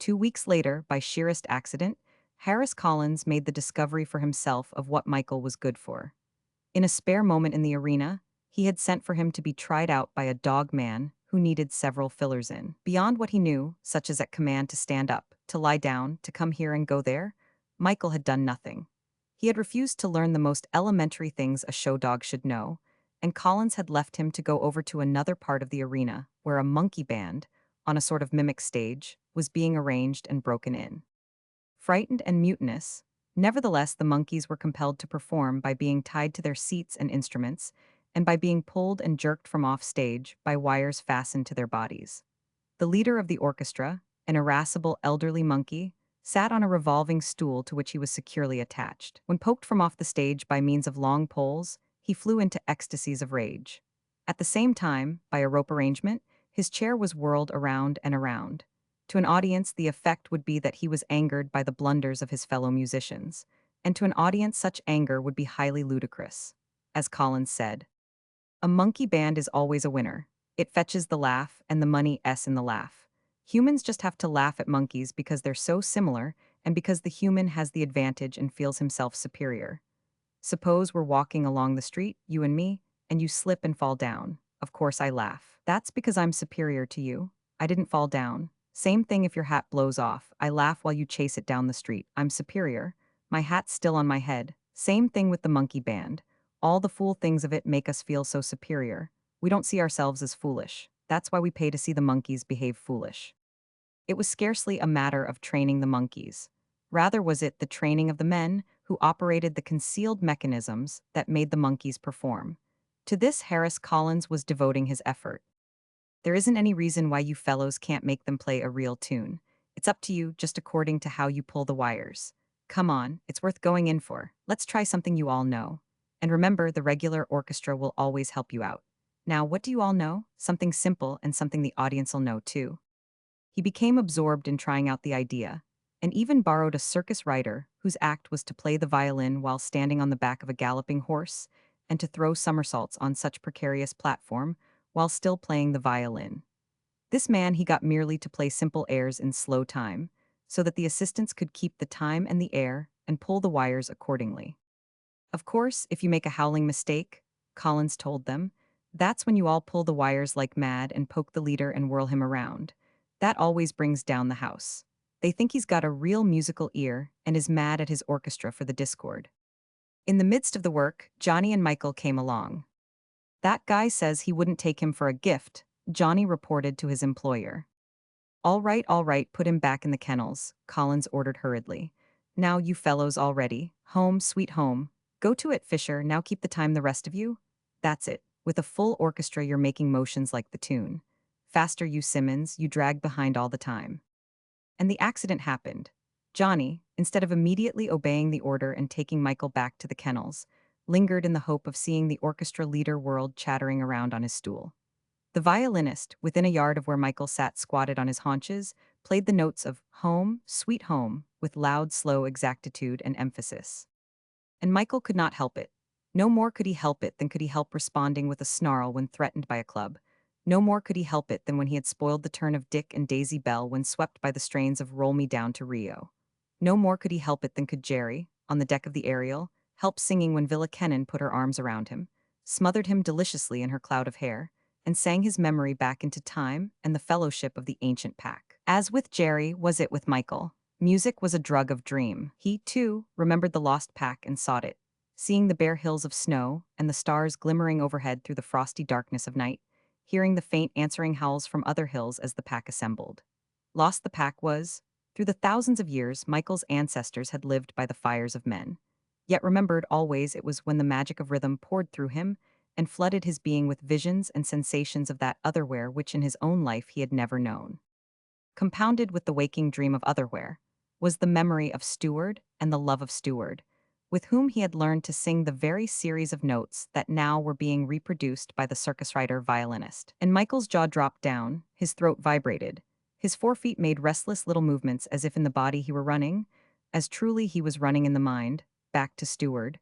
2 weeks later, by sheerest accident, Harris Collins made the discovery for himself of what Michael was good for. In a spare moment in the arena, he had sent for him to be tried out by a dog man who needed several fillers in. Beyond what he knew, such as at command to stand up, to lie down, to come here and go there, Michael had done nothing. He had refused to learn the most elementary things a show dog should know, and Collins had left him to go over to another part of the arena, where a monkey band, on a sort of mimic stage, was being arranged and broken in. Frightened and mutinous, nevertheless the monkeys were compelled to perform by being tied to their seats and instruments, and by being pulled and jerked from off stage by wires fastened to their bodies. The leader of the orchestra, an irascible elderly monkey, sat on a revolving stool to which he was securely attached. When poked from off the stage by means of long poles, he flew into ecstasies of rage. At the same time, by a rope arrangement, his chair was whirled around and around. To an audience, the effect would be that he was angered by the blunders of his fellow musicians, and to an audience such anger would be highly ludicrous. As Collins said, a monkey band is always a winner. It fetches the laugh and the money S in the laugh. Humans just have to laugh at monkeys because they're so similar and because the human has the advantage and feels himself superior. Suppose we're walking along the street, you and me, and you slip and fall down. Of course I laugh. That's because I'm superior to you. I didn't fall down. Same thing if your hat blows off. I laugh while you chase it down the street. I'm superior. My hat's still on my head. Same thing with the monkey band. All the fool things of it make us feel so superior. We don't see ourselves as foolish. That's why we pay to see the monkeys behave foolish. It was scarcely a matter of training the monkeys. Rather was it the training of the men who operated the concealed mechanisms that made the monkeys perform. To this Harris Collins was devoting his effort. There isn't any reason why you fellows can't make them play a real tune. It's up to you, just according to how you pull the wires. Come on, it's worth going in for. Let's try something you all know. And remember, the regular orchestra will always help you out. Now, what do you all know? Something simple and something the audience will know too. He became absorbed in trying out the idea, and even borrowed a circus rider whose act was to play the violin while standing on the back of a galloping horse and to throw somersaults on such precarious platform while still playing the violin. This man he got merely to play simple airs in slow time, so that the assistants could keep the time and the air and pull the wires accordingly. Of course, if you make a howling mistake, Collins told them, that's when you all pull the wires like mad and poke the leader and whirl him around. That always brings down the house. They think he's got a real musical ear and is mad at his orchestra for the discord. In the midst of the work, Johnny and Michael came along. That guy says he wouldn't take him for a gift, Johnny reported to his employer. All right, put him back in the kennels, Collins ordered hurriedly. Now you fellows all ready. Home, sweet home. Go to it, Fisher, now keep the time the rest of you. That's it. With a full orchestra you're making motions like the tune. Faster you Simmons, you drag behind all the time. And the accident happened. Johnny, instead of immediately obeying the order and taking Michael back to the kennels, lingered in the hope of seeing the orchestra leader whirled chattering around on his stool. The violinist, within a yard of where Michael sat squatted on his haunches, played the notes of Home, Sweet Home with loud, slow exactitude and emphasis. And Michael could not help it. No more could he help it than could he help responding with a snarl when threatened by a club. No more could he help it than when he had spoiled the turn of Dick and Daisy Bell when swept by the strains of Roll Me Down to Rio. No more could he help it than could Jerry, on the deck of the Ariel, help singing when Villa Kennan put her arms around him, smothered him deliciously in her cloud of hair, and sang his memory back into time and the fellowship of the ancient pack. As with Jerry, was it with Michael. Music was a drug of dream. He, too, remembered the lost pack and sought it, seeing the bare hills of snow and the stars glimmering overhead through the frosty darkness of night, hearing the faint answering howls from other hills as the pack assembled. Lost the pack was, through the thousands of years Michael's ancestors had lived by the fires of men. Yet remembered always it was when the magic of rhythm poured through him and flooded his being with visions and sensations of that otherwhere which in his own life he had never known. Compounded with the waking dream of otherwhere was the memory of Steward and the love of Steward, with whom he had learned to sing the very series of notes that now were being reproduced by the circus rider violinist. And Michael's jaw dropped down, his throat vibrated, his forefeet made restless little movements as if in the body he were running, as truly he was running in the mind, back to Steward,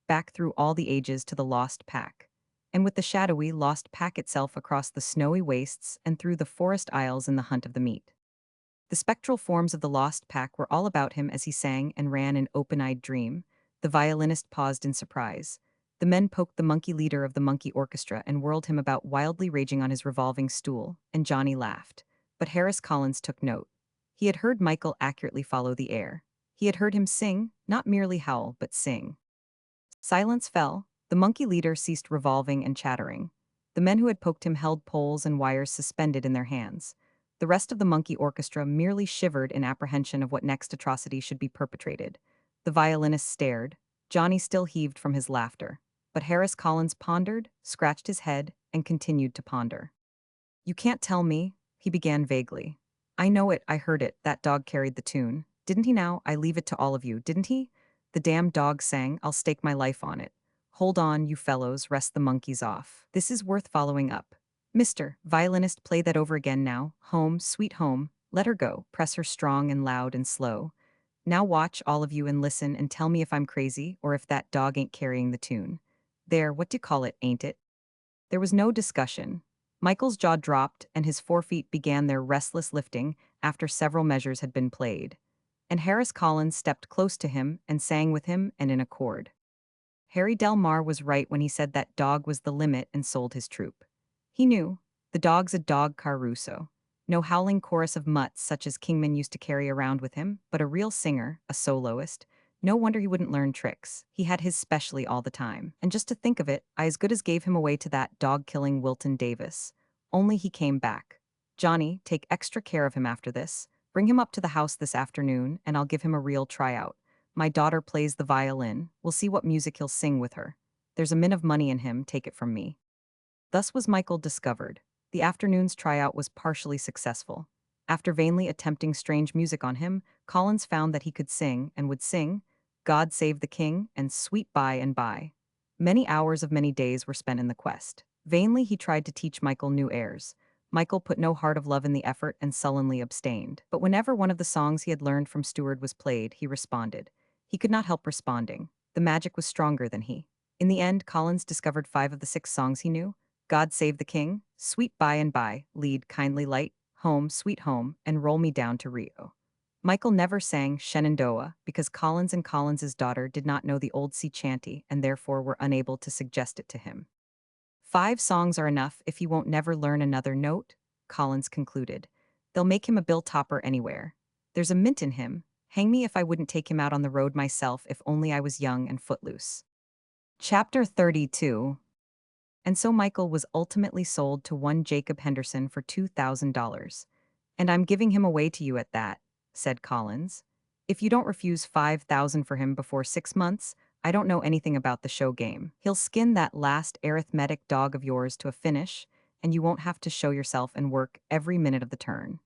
back through all the ages to the lost pack, and with the shadowy lost pack itself across the snowy wastes and through the forest aisles in the hunt of the meat. The spectral forms of the lost pack were all about him as he sang and ran in open-eyed dream. The violinist paused in surprise. The men poked the monkey leader of the monkey orchestra and whirled him about wildly raging on his revolving stool, and Johnny laughed. But Harris Collins took note. He had heard Michael accurately follow the air. He had heard him sing, not merely howl, but sing. Silence fell. The monkey leader ceased revolving and chattering. The men who had poked him held poles and wires suspended in their hands. The rest of the monkey orchestra merely shivered in apprehension of what next atrocity should be perpetrated. The violinist stared. Johnny still heaved from his laughter. But Harris Collins pondered, scratched his head, and continued to ponder. You can't tell me, he began vaguely. I know it, I heard it, that dog carried the tune. Didn't he now? I leave it to all of you, didn't he? The damn dog sang, I'll stake my life on it. Hold on, you fellows, rest the monkeys off. This is worth following up. Mr. Violinist, play that over again now. Home, sweet home. Let her go. Press her strong and loud and slow. Now watch, all of you, and listen and tell me if I'm crazy or if that dog ain't carrying the tune. There, what do you call it, ain't it? There was no discussion. Michael's jaw dropped and his forefeet began their restless lifting after several measures had been played. And Harris Collins stepped close to him and sang with him and in accord. Harry Del Mar was right when he said that dog was the limit and sold his troop. He knew. The dog's a dog, Caruso. No howling chorus of mutts such as Kingman used to carry around with him, but a real singer, a soloist. No wonder he wouldn't learn tricks. He had his specially all the time. And just to think of it, I as good as gave him away to that dog-killing Wilton Davis. Only he came back. Johnny, take extra care of him after this. Bring him up to the house this afternoon, and I'll give him a real tryout. My daughter plays the violin. We'll see what music he'll sing with her. There's a min of money in him, take it from me. Thus was Michael discovered. The afternoon's tryout was partially successful. After vainly attempting strange music on him, Collins found that he could sing and would sing God Save the King and Sweet By and By. Many hours of many days were spent in the quest. Vainly he tried to teach Michael new airs. Michael put no heart of love in the effort and sullenly abstained. But whenever one of the songs he had learned from Stewart was played, he responded. He could not help responding. The magic was stronger than he. In the end, Collins discovered 5 of the 6 songs he knew. God Save the King, Sweet By and By, Lead Kindly Light, Home, Sweet Home, and Roll Me Down to Rio. Michael never sang Shenandoah because Collins and Collins's daughter did not know the old sea chanty and therefore were unable to suggest it to him. 5 songs are enough if he won't never learn another note, Collins concluded. They'll make him a bill topper anywhere. There's a mint in him. Hang me if I wouldn't take him out on the road myself if only I was young and footloose. Chapter 32. And so Michael was ultimately sold to one Jacob Henderson for $2,000. And I'm giving him away to you at that, said Collins. If you don't refuse $5,000 for him before 6 months, I don't know anything about the show game. He'll skin that last arithmetic dog of yours to a finish, and you won't have to show yourself and work every minute of the turn.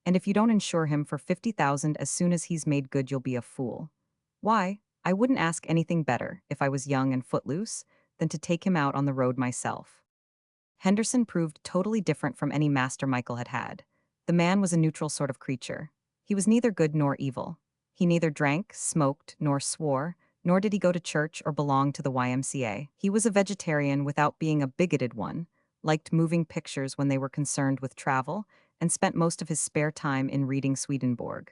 And if you don't insure him for $50,000 as soon as he's made good, you'll be a fool. Why, I wouldn't ask anything better, if I was young and footloose, than to take him out on the road myself. Henderson proved totally different from any master Michael had had. The man was a neutral sort of creature. He was neither good nor evil. He neither drank, smoked, nor swore, nor did he go to church or belong to the YMCA. He was a vegetarian without being a bigoted one, liked moving pictures when they were concerned with travel, and spent most of his spare time in reading Swedenborg.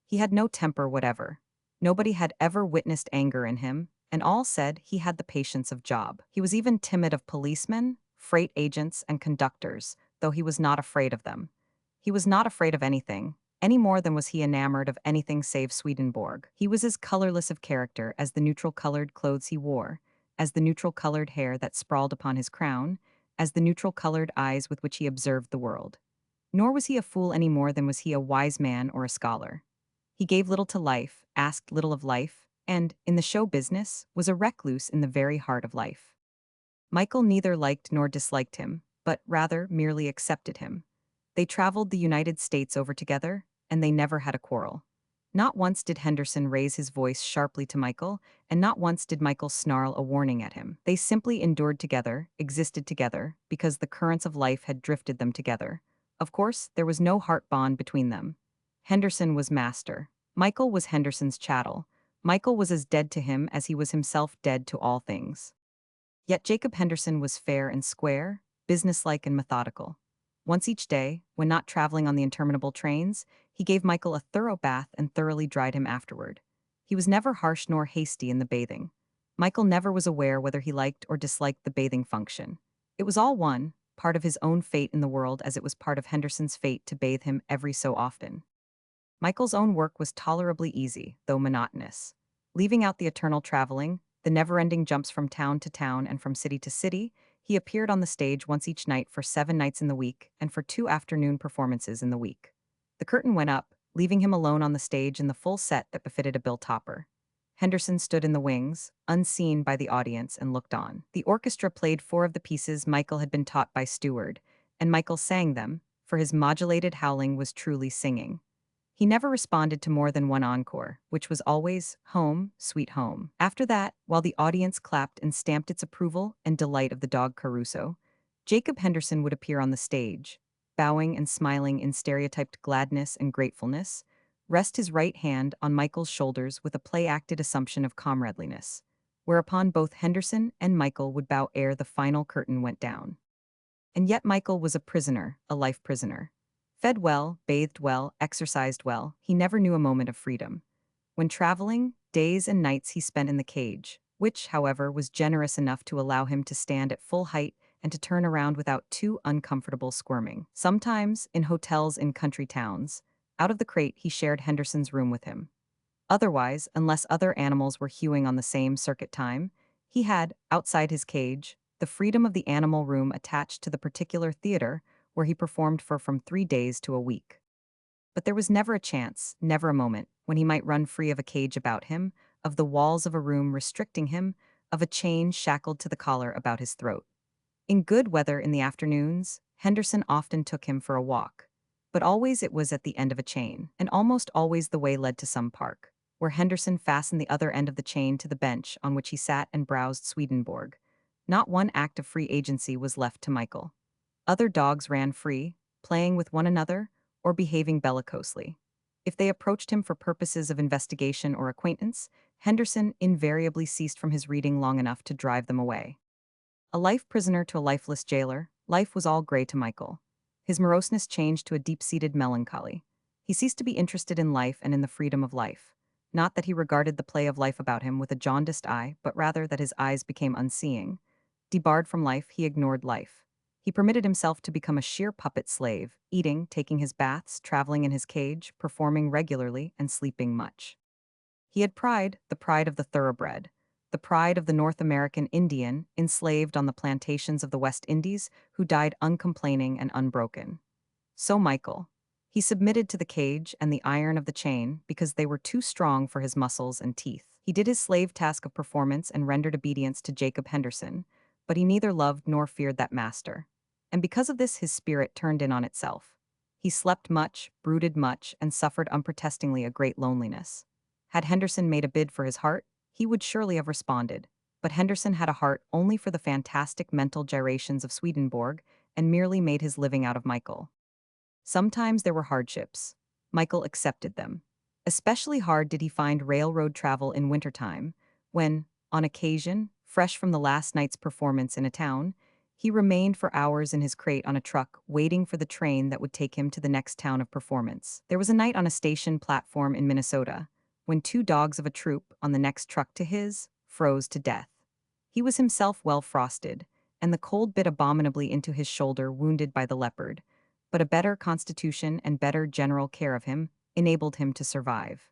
He had no temper whatever. Nobody had ever witnessed anger in him, and all said he had the patience of Job. He was even timid of policemen, freight agents, and conductors, though he was not afraid of them. He was not afraid of anything, any more than was he enamored of anything save Swedenborg. He was as colorless of character as the neutral-colored clothes he wore, as the neutral-colored hair that sprawled upon his crown, as the neutral-colored eyes with which he observed the world. Nor was he a fool any more than was he a wise man or a scholar. He gave little to life, asked little of life, and, in the show business, was a recluse in the very heart of life. Michael neither liked nor disliked him, but rather merely accepted him. They traveled the United States over together, and they never had a quarrel. Not once did Henderson raise his voice sharply to Michael, and not once did Michael snarl a warning at him. They simply endured together, existed together, because the currents of life had drifted them together. Of course, there was no heart bond between them. Henderson was master. Michael was Henderson's chattel. Michael was as dead to him as he was himself dead to all things. Yet Jacob Henderson was fair and square, businesslike and methodical. Once each day, when not traveling on the interminable trains, he gave Michael a thorough bath and thoroughly dried him afterward. He was never harsh nor hasty in the bathing. Michael never was aware whether he liked or disliked the bathing function. It was all one, part of his own fate in the world as it was part of Henderson's fate to bathe him every so often. Michael's own work was tolerably easy, though monotonous. Leaving out the eternal traveling, the never-ending jumps from town to town and from city to city, he appeared on the stage once each night for 7 nights in the week and for 2 afternoon performances in the week. The curtain went up, leaving him alone on the stage in the full set that befitted a bill topper. Henderson stood in the wings, unseen by the audience, and looked on. The orchestra played 4 of the pieces Michael had been taught by Stewart, and Michael sang them, for his modulated howling was truly singing. He never responded to more than one encore, which was always Home, Sweet Home. After that, while the audience clapped and stamped its approval and delight of the dog Caruso, Jacob Henderson would appear on the stage, bowing and smiling in stereotyped gladness and gratefulness, rest his right hand on Michael's shoulders with a play-acted assumption of comradeliness, whereupon both Henderson and Michael would bow ere the final curtain went down. And yet Michael was a prisoner, a life prisoner. Fed well, bathed well, exercised well, he never knew a moment of freedom. When traveling, days and nights he spent in the cage, which, however, was generous enough to allow him to stand at full height and to turn around without too uncomfortable squirming. Sometimes, in hotels in country towns, out of the crate he shared Henderson's room with him. Otherwise, unless other animals were hewing on the same circuit time, he had, outside his cage, the freedom of the animal room attached to the particular theater where he performed for from 3 days to a week. But there was never a chance, never a moment, when he might run free of a cage about him, of the walls of a room restricting him, of a chain shackled to the collar about his throat. In good weather in the afternoons, Henderson often took him for a walk. But always it was at the end of a chain, and almost always the way led to some park, where Henderson fastened the other end of the chain to the bench on which he sat and browsed Swedenborg. Not one act of free agency was left to Michael. Other dogs ran free, playing with one another, or behaving bellicosely. If they approached him for purposes of investigation or acquaintance, Henderson invariably ceased from his reading long enough to drive them away. A life prisoner to a lifeless jailer, life was all gray to Michael. His moroseness changed to a deep-seated melancholy. He ceased to be interested in life and in the freedom of life. Not that he regarded the play of life about him with a jaundiced eye, but rather that his eyes became unseeing. Debarred from life, he ignored life. He permitted himself to become a sheer puppet slave, eating, taking his baths, traveling in his cage, performing regularly, and sleeping much. He had pride, the pride of the thoroughbred, the pride of the North American Indian enslaved on the plantations of the West Indies who died uncomplaining and unbroken. So Michael. He submitted to the cage and the iron of the chain because they were too strong for his muscles and teeth. He did his slave task of performance and rendered obedience to Jacob Henderson, but he neither loved nor feared that master. And because of this his spirit turned in on itself. He slept much, brooded much, and suffered unprotestingly a great loneliness. Had Henderson made a bid for his heart, he would surely have responded, but Henderson had a heart only for the fantastic mental gyrations of Swedenborg and merely made his living out of Michael. Sometimes there were hardships. Michael accepted them. Especially hard did he find railroad travel in wintertime, when, on occasion, fresh from the last night's performance in a town, he remained for hours in his crate on a truck waiting for the train that would take him to the next town of performance. There was a night on a station platform in Minnesota when two dogs of a troop on the next truck to his froze to death. He was himself well frosted, and the cold bit abominably into his shoulder wounded by the leopard, but a better constitution and better general care of him enabled him to survive.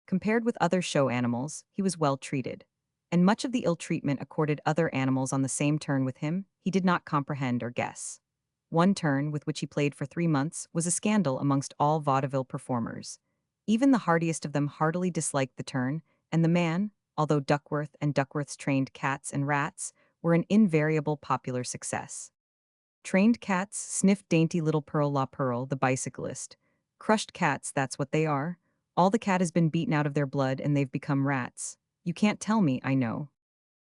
Compared with other show animals, he was well treated, and much of the ill treatment accorded other animals on the same turn with him he did not comprehend or guess. One turn, with which he played for 3 months, was a scandal amongst all vaudeville performers. Even the hardiest of them heartily disliked the turn, and the man, although Duckworth and Duckworth's trained cats and rats were an invariable popular success. Trained cats sniffed dainty little Pearl La Pearl, the bicyclist. Crushed cats, that's what they are. All the cat has been beaten out of their blood and they've become rats. You can't tell me, I know.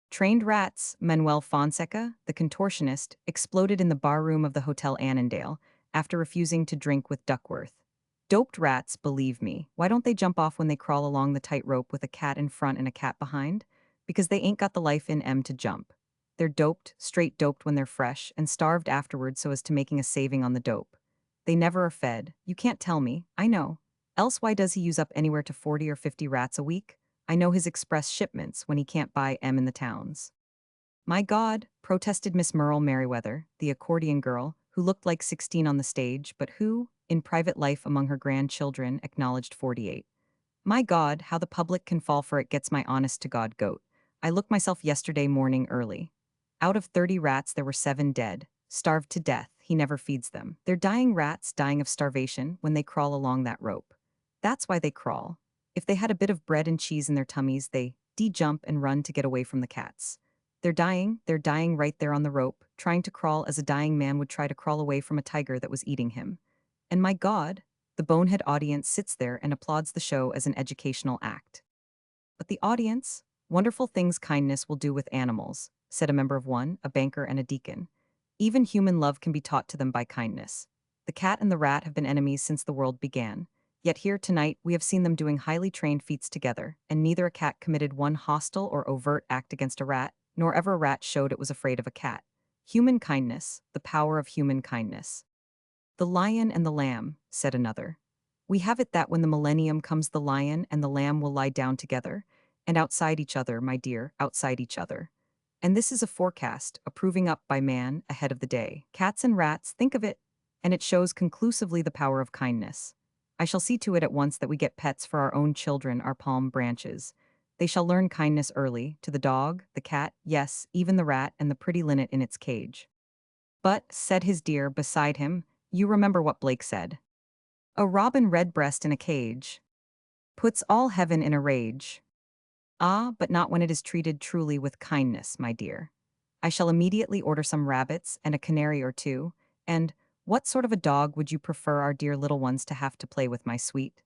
Trained rats, Manuel Fonseca, the contortionist, exploded in the barroom of the Hotel Annandale after refusing to drink with Duckworth. Doped rats, believe me, why don't they jump off when they crawl along the tightrope with a cat in front and a cat behind? Because they ain't got the life in 'em to jump. They're doped, straight doped when they're fresh, and starved afterwards so as to making a saving on the dope. They never are fed. You can't tell me, I know. Else why does he use up anywhere to 40 or 50 rats a week? I know his express shipments when he can't buy 'em in the towns. My God, protested Miss Merle Merriweather, the accordion girl, who looked like 16 on the stage, but who, in private life among her grandchildren, acknowledged 48. My God, how the public can fall for it gets my honest-to-God goat. I looked myself yesterday morning early. Out of 30 rats there were 7 dead, starved to death. He never feeds them. They're dying rats dying of starvation when they crawl along that rope. That's why they crawl. If they had a bit of bread and cheese in their tummies, they de-jump and run to get away from the cats. They're dying right there on the rope, trying to crawl as a dying man would try to crawl away from a tiger that was eating him. And my God, the bonehead audience sits there and applauds the show as an educational act. But the audience, wonderful things kindness will do with animals, said a member of one, a banker and a deacon. Even human love can be taught to them by kindness. The cat and the rat have been enemies since the world began. Yet here tonight we have seen them doing highly trained feats together, and neither a cat committed one hostile or overt act against a rat, nor ever a rat showed it was afraid of a cat. Human kindness, the power of human kindness. The lion and the lamb, said another. We have it that when the millennium comes the lion and the lamb will lie down together, and outside each other, my dear, outside each other. And this is a forecast, approving up by man ahead of the day. Cats and rats, think of it, and it shows conclusively the power of kindness. I shall see to it at once that we get pets for our own children, our palm branches. They shall learn kindness early, to the dog, the cat, yes, even the rat and the pretty linnet in its cage. But, said his dear beside him, you remember what Blake said. A robin redbreast in a cage puts all heaven in a rage. Ah, but not when it is treated truly with kindness, my dear. I shall immediately order some rabbits and a canary or two, and what sort of a dog would you prefer our dear little ones to have to play with, my sweet?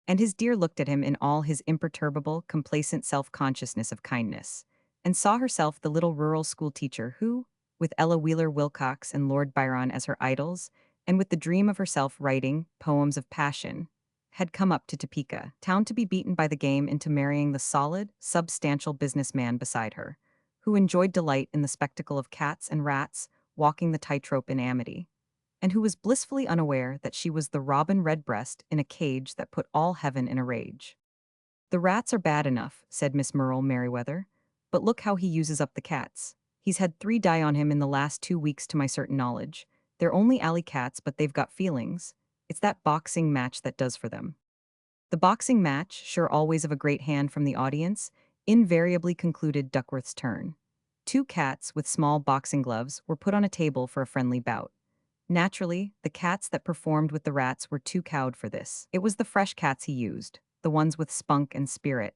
And his dear looked at him in all his imperturbable, complacent self-consciousness of kindness, and saw herself the little rural school teacher who, with Ella Wheeler Wilcox and Lord Byron as her idols, and with the dream of herself writing poems of passion, had come up to Topeka town to be beaten by the game into marrying the solid, substantial businessman beside her, who enjoyed delight in the spectacle of cats and rats walking the tightrope in amity, and who was blissfully unaware that she was the robin redbreast in a cage that put all heaven in a rage. The rats are bad enough, said Miss Merle Merriweather, but look how he uses up the cats. He's had 3 die on him in the last 2 weeks to my certain knowledge. They're only alley cats, but they've got feelings. It's that boxing match that does for them. The boxing match, sure always of a great hand from the audience, invariably concluded Duckworth's turn. 2 cats with small boxing gloves were put on a table for a friendly bout. Naturally, the cats that performed with the rats were too cowed for this. It was the fresh cats he used, the ones with spunk and spirit,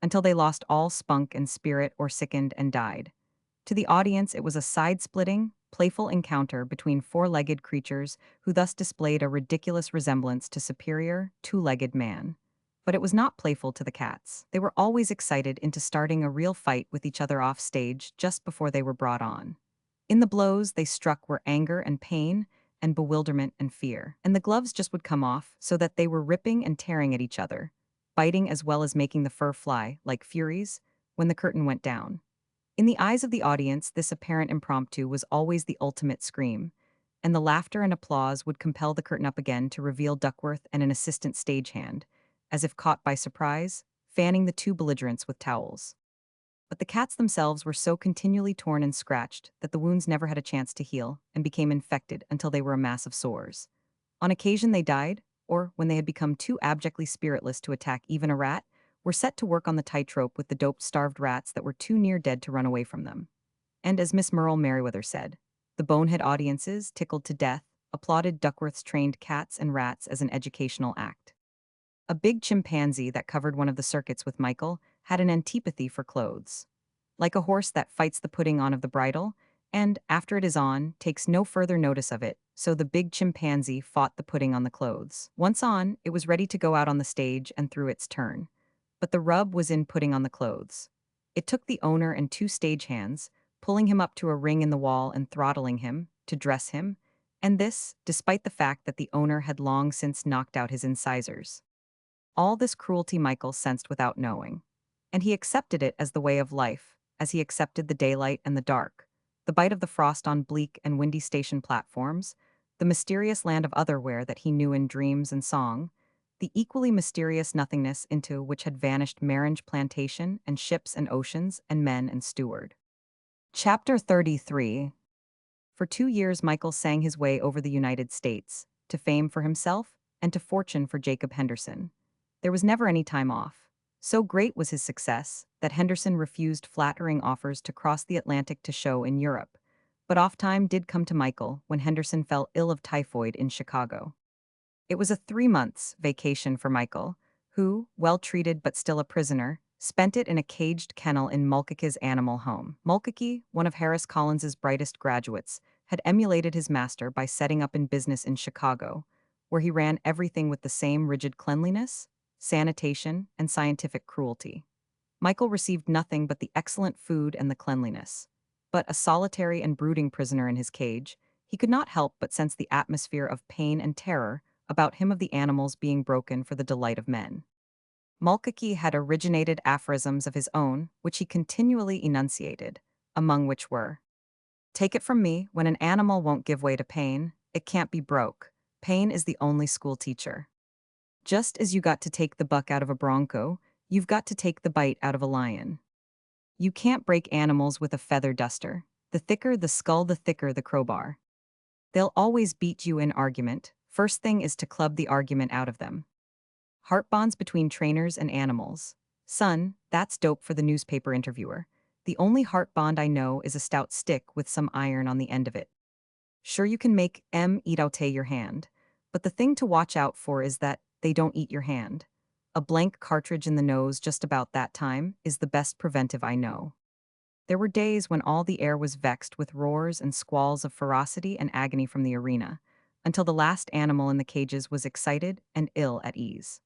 until they lost all spunk and spirit or sickened and died. To the audience, it was a side-splitting, playful encounter between 4-legged creatures who thus displayed a ridiculous resemblance to superior, 2-legged man. But it was not playful to the cats. They were always excited into starting a real fight with each other off stage just before they were brought on. In the blows they struck were anger and pain and bewilderment and fear, and the gloves just would come off so that they were ripping and tearing at each other, biting as well as making the fur fly, like furies, when the curtain went down. In the eyes of the audience, this apparent impromptu was always the ultimate scream, and the laughter and applause would compel the curtain up again to reveal Duckworth and an assistant stagehand, as if caught by surprise, fanning the 2 belligerents with towels. But the cats themselves were so continually torn and scratched that the wounds never had a chance to heal and became infected until they were a mass of sores. On occasion they died, or, when they had become too abjectly spiritless to attack even a rat, were set to work on the tightrope with the doped starved rats that were too near dead to run away from them. And as Miss Merle Merriweather said, the bonehead audiences, tickled to death, applauded Duckworth's trained cats and rats as an educational act. A big chimpanzee that covered one of the circuits with Michael had an antipathy for clothes. Like a horse that fights the putting on of the bridle, and, after it is on, takes no further notice of it, so the big chimpanzee fought the putting on the clothes. Once on, it was ready to go out on the stage and through its turn. But the rub was in putting on the clothes. It took the owner and 2 stagehands, pulling him up to a ring in the wall and throttling him, to dress him, and this, despite the fact that the owner had long since knocked out his incisors. All this cruelty Michael sensed without knowing, and he accepted it as the way of life, as he accepted the daylight and the dark, the bite of the frost on bleak and windy station platforms, the mysterious land of otherwhere that he knew in dreams and song, the equally mysterious nothingness into which had vanished Marange plantation and ships and oceans and men and steward. Chapter 33. For 2 years Michael sang his way over the United States, to fame for himself and to fortune for Jacob Henderson. There was never any time off. So great was his success that Henderson refused flattering offers to cross the Atlantic to show in Europe. But off time did come to Michael when Henderson fell ill of typhoid in Chicago. It was a 3 months vacation for Michael, who, well treated but still a prisoner, spent it in a caged kennel in Mulcahy's animal home. Mulcahy, one of Harris Collins's brightest graduates, had emulated his master by setting up in business in Chicago, where he ran everything with the same rigid cleanliness, sanitation, and scientific cruelty. Michael received nothing but the excellent food and the cleanliness. But a solitary and brooding prisoner in his cage, he could not help but sense the atmosphere of pain and terror about him of the animals being broken for the delight of men. Mulcahy had originated aphorisms of his own, which he continually enunciated, among which were, "Take it from me, when an animal won't give way to pain, it can't be broke. Pain is the only school teacher. Just as you got to take the buck out of a bronco, you've got to take the bite out of a lion." You can't break animals with a feather duster. The thicker the skull, the thicker the crowbar. They'll always beat you in argument. First thing is to club the argument out of them. Heart bonds between trainers and animals. Son, that's dope for the newspaper interviewer. The only heart bond I know is a stout stick with some iron on the end of it. Sure, you can make eat out your hand, but the thing to watch out for is that they don't eat your hand. A blank cartridge in the nose just about that time is the best preventive I know. There were days when all the air was vexed with roars and squalls of ferocity and agony from the arena, until the last animal in the cages was excited and ill at ease.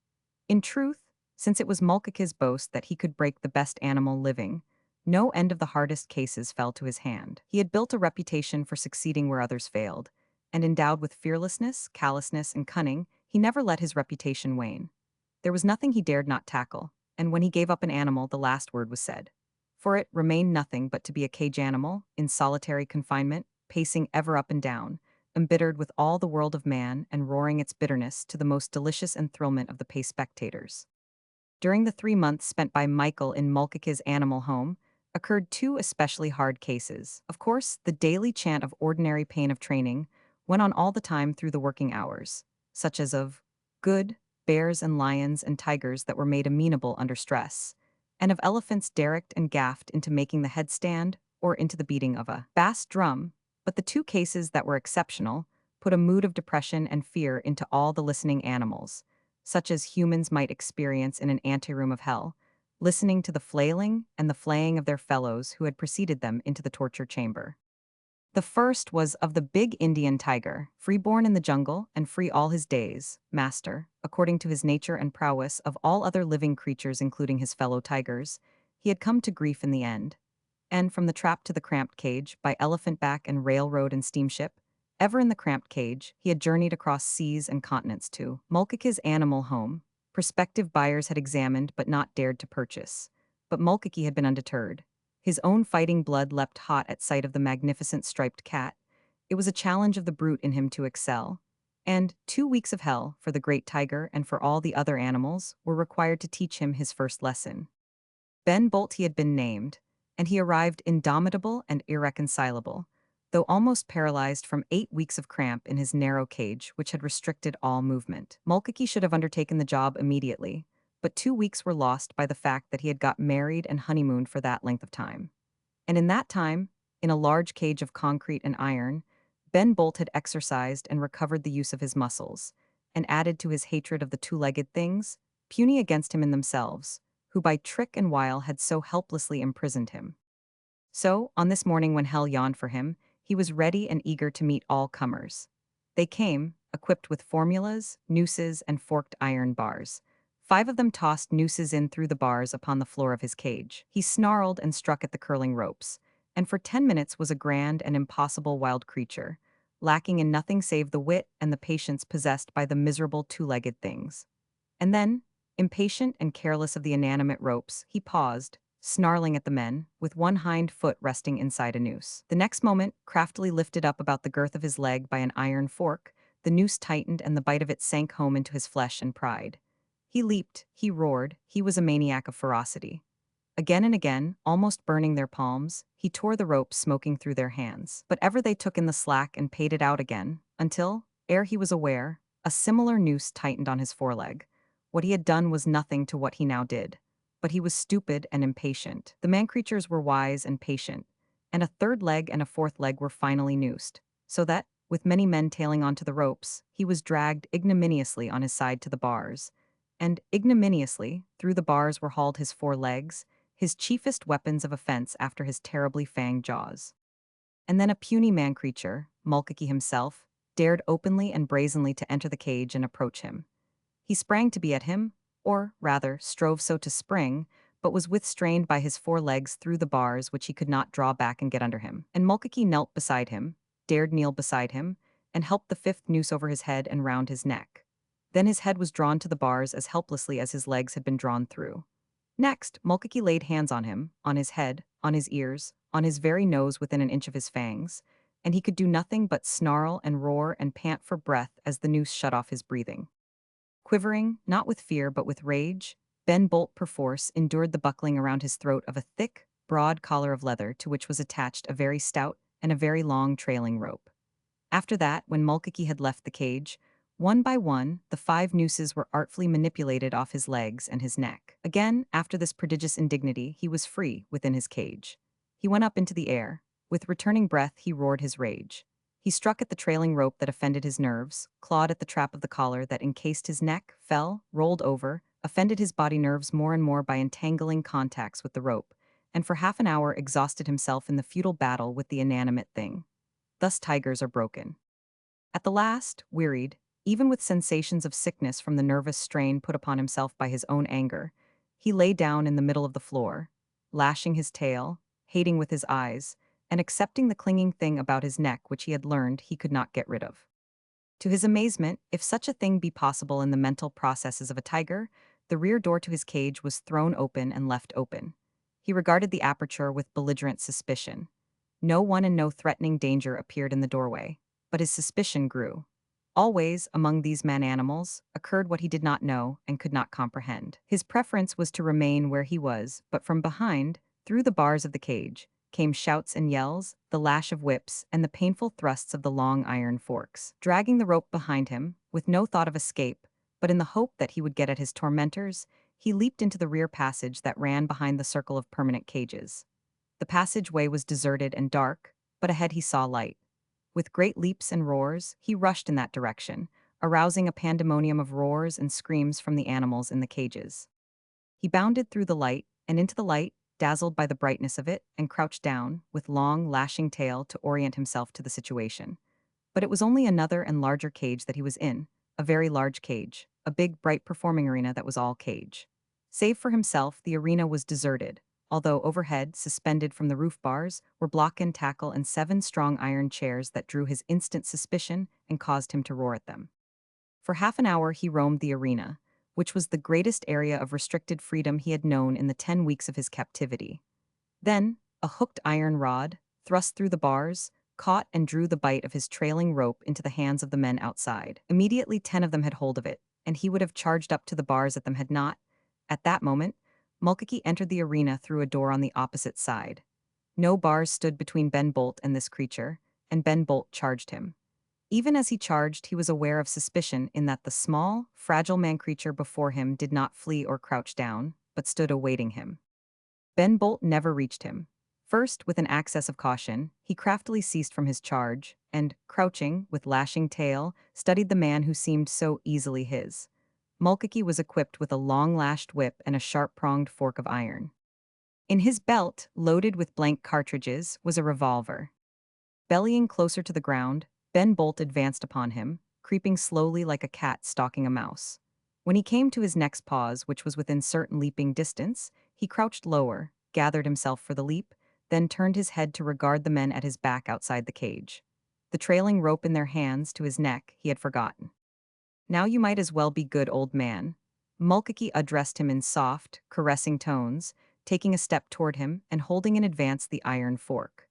In truth, since it was Mulcahy's boast that he could break the best animal living, no end of the hardest cases fell to his hand. He had built a reputation for succeeding where others failed, and endowed with fearlessness, callousness, and cunning, he never let his reputation wane. There was nothing he dared not tackle, and when he gave up an animal, the last word was said. For it remained nothing but to be a cage animal, in solitary confinement, pacing ever up and down, embittered with all the world of man and roaring its bitterness to the most delicious enthrallment of the pace spectators. During the 3 months spent by Michael in Mulcahy's animal home, occurred two especially hard cases. Of course, the daily chant of ordinary pain of training went on all the time through the working hours, such as of good bears and lions and tigers that were made amenable under stress, and of elephants derricked and gaffed into making the headstand or into the beating of a bass drum. But the two cases that were exceptional put a mood of depression and fear into all the listening animals, such as humans might experience in an anteroom of hell, listening to the flailing and the flaying of their fellows who had preceded them into the torture chamber. The first was of the big Indian tiger, free-born in the jungle and free all his days, master, according to his nature and prowess of all other living creatures including his fellow tigers. He had come to grief in the end. And from the trap to the cramped cage, by elephant back and railroad and steamship, ever in the cramped cage, he had journeyed across seas and continents to Mulcahy's animal home. Prospective buyers had examined but not dared to purchase. But Mulcahy had been undeterred. His own fighting blood leapt hot at sight of the magnificent striped cat. It was a challenge of the brute in him to excel. And 2 weeks of hell, for the great tiger and for all the other animals, were required to teach him his first lesson. Ben Bolt he had been named, and he arrived indomitable and irreconcilable, though almost paralyzed from 8 weeks of cramp in his narrow cage which had restricted all movement. Mulcahy should have undertaken the job immediately, but 2 weeks were lost by the fact that he had got married and honeymooned for that length of time. And in that time, in a large cage of concrete and iron, Ben Bolt had exercised and recovered the use of his muscles, and added to his hatred of the two-legged things, puny against him in themselves, who by trick and wile had so helplessly imprisoned him. So, on this morning when hell yawned for him, he was ready and eager to meet all comers. They came, equipped with formulas, nooses, and forked iron bars. 5 of them tossed nooses in through the bars upon the floor of his cage. He snarled and struck at the curling ropes, and for 10 minutes was a grand and impossible wild creature, lacking in nothing save the wit and the patience possessed by the miserable two-legged things. And then, impatient and careless of the inanimate ropes, he paused, snarling at the men, with one hind foot resting inside a noose. The next moment, craftily lifted up about the girth of his leg by an iron fork, the noose tightened and the bite of it sank home into his flesh and pride. He leaped, he roared, he was a maniac of ferocity. Again and again, almost burning their palms, he tore the ropes smoking through their hands. But ever they took in the slack and paid it out again, until, ere he was aware, a similar noose tightened on his foreleg. What he had done was nothing to what he now did. But he was stupid and impatient. The man-creatures were wise and patient, and a third leg and a fourth leg were finally noosed, so that, with many men tailing onto the ropes, he was dragged ignominiously on his side to the bars. And ignominiously, through the bars were hauled his 4 legs, his chiefest weapons of offense after his terribly fanged jaws. And then a puny man-creature, Mulcahy himself, dared openly and brazenly to enter the cage and approach him. He sprang to be at him, or, rather, strove so to spring, but was withstrained by his 4 legs through the bars which he could not draw back and get under him. And Mulcahy knelt beside him, dared kneel beside him, and helped the 5th noose over his head and round his neck. Then his head was drawn to the bars as helplessly as his legs had been drawn through. Next, Mulcahy laid hands on him, on his head, on his ears, on his very nose within an inch of his fangs, and he could do nothing but snarl and roar and pant for breath as the noose shut off his breathing. Quivering, not with fear but with rage, Ben Bolt perforce endured the buckling around his throat of a thick, broad collar of leather to which was attached a very stout and a very long trailing rope. After that, when Mulkaki had left the cage, one by one, the 5 nooses were artfully manipulated off his legs and his neck. Again, after this prodigious indignity, he was free within his cage. He went up into the air. With returning breath, he roared his rage. He struck at the trailing rope that offended his nerves, clawed at the trap of the collar that encased his neck, fell, rolled over, offended his body nerves more and more by entangling contacts with the rope, and for half an hour exhausted himself in the futile battle with the inanimate thing. Thus tigers are broken. At the last, wearied, even with sensations of sickness from the nervous strain put upon himself by his own anger, he lay down in the middle of the floor, lashing his tail, hating with his eyes, and accepting the clinging thing about his neck which he had learned he could not get rid of. To his amazement, if such a thing be possible in the mental processes of a tiger, the rear door to his cage was thrown open and left open. He regarded the aperture with belligerent suspicion. No one and no threatening danger appeared in the doorway, but his suspicion grew. Always, among these man-animals, occurred what he did not know and could not comprehend. His preference was to remain where he was, but from behind, through the bars of the cage, came shouts and yells, the lash of whips, and the painful thrusts of the long iron forks. Dragging the rope behind him, with no thought of escape, but in the hope that he would get at his tormentors, he leaped into the rear passage that ran behind the circle of permanent cages. The passageway was deserted and dark, but ahead he saw light. With great leaps and roars, he rushed in that direction, arousing a pandemonium of roars and screams from the animals in the cages. He bounded through the light, and into the light, dazzled by the brightness of it, and crouched down, with long, lashing tail to orient himself to the situation. But it was only another and larger cage that he was in, a very large cage, a big, bright performing arena that was all cage. Save for himself, the arena was deserted, although overhead, suspended from the roof bars, were block and tackle and 7 strong iron chairs that drew his instant suspicion and caused him to roar at them. For half an hour he roamed the arena, which was the greatest area of restricted freedom he had known in the 10 weeks of his captivity. Then, a hooked iron rod, thrust through the bars, caught and drew the bight of his trailing rope into the hands of the men outside. Immediately 10 of them had hold of it, and he would have charged up to the bars at them had not. At that moment, Mulkaki entered the arena through a door on the opposite side. No bars stood between Ben Bolt and this creature, and Ben Bolt charged him. Even as he charged, he was aware of suspicion in that the small, fragile man-creature before him did not flee or crouch down, but stood awaiting him. Ben Bolt never reached him. First, with an access of caution, he craftily ceased from his charge, and, crouching, with lashing tail, studied the man who seemed so easily his. Mulkaki was equipped with a long-lashed whip and a sharp-pronged fork of iron. In his belt, loaded with blank cartridges, was a revolver. Bellying closer to the ground, Ben Bolt advanced upon him, creeping slowly like a cat stalking a mouse. When he came to his next pause, which was within certain leaping distance, he crouched lower, gathered himself for the leap, then turned his head to regard the men at his back outside the cage. The trailing rope in their hands to his neck he had forgotten. "Now you might as well be good, old man." Mulkaki addressed him in soft, caressing tones, taking a step toward him and holding in advance the iron fork.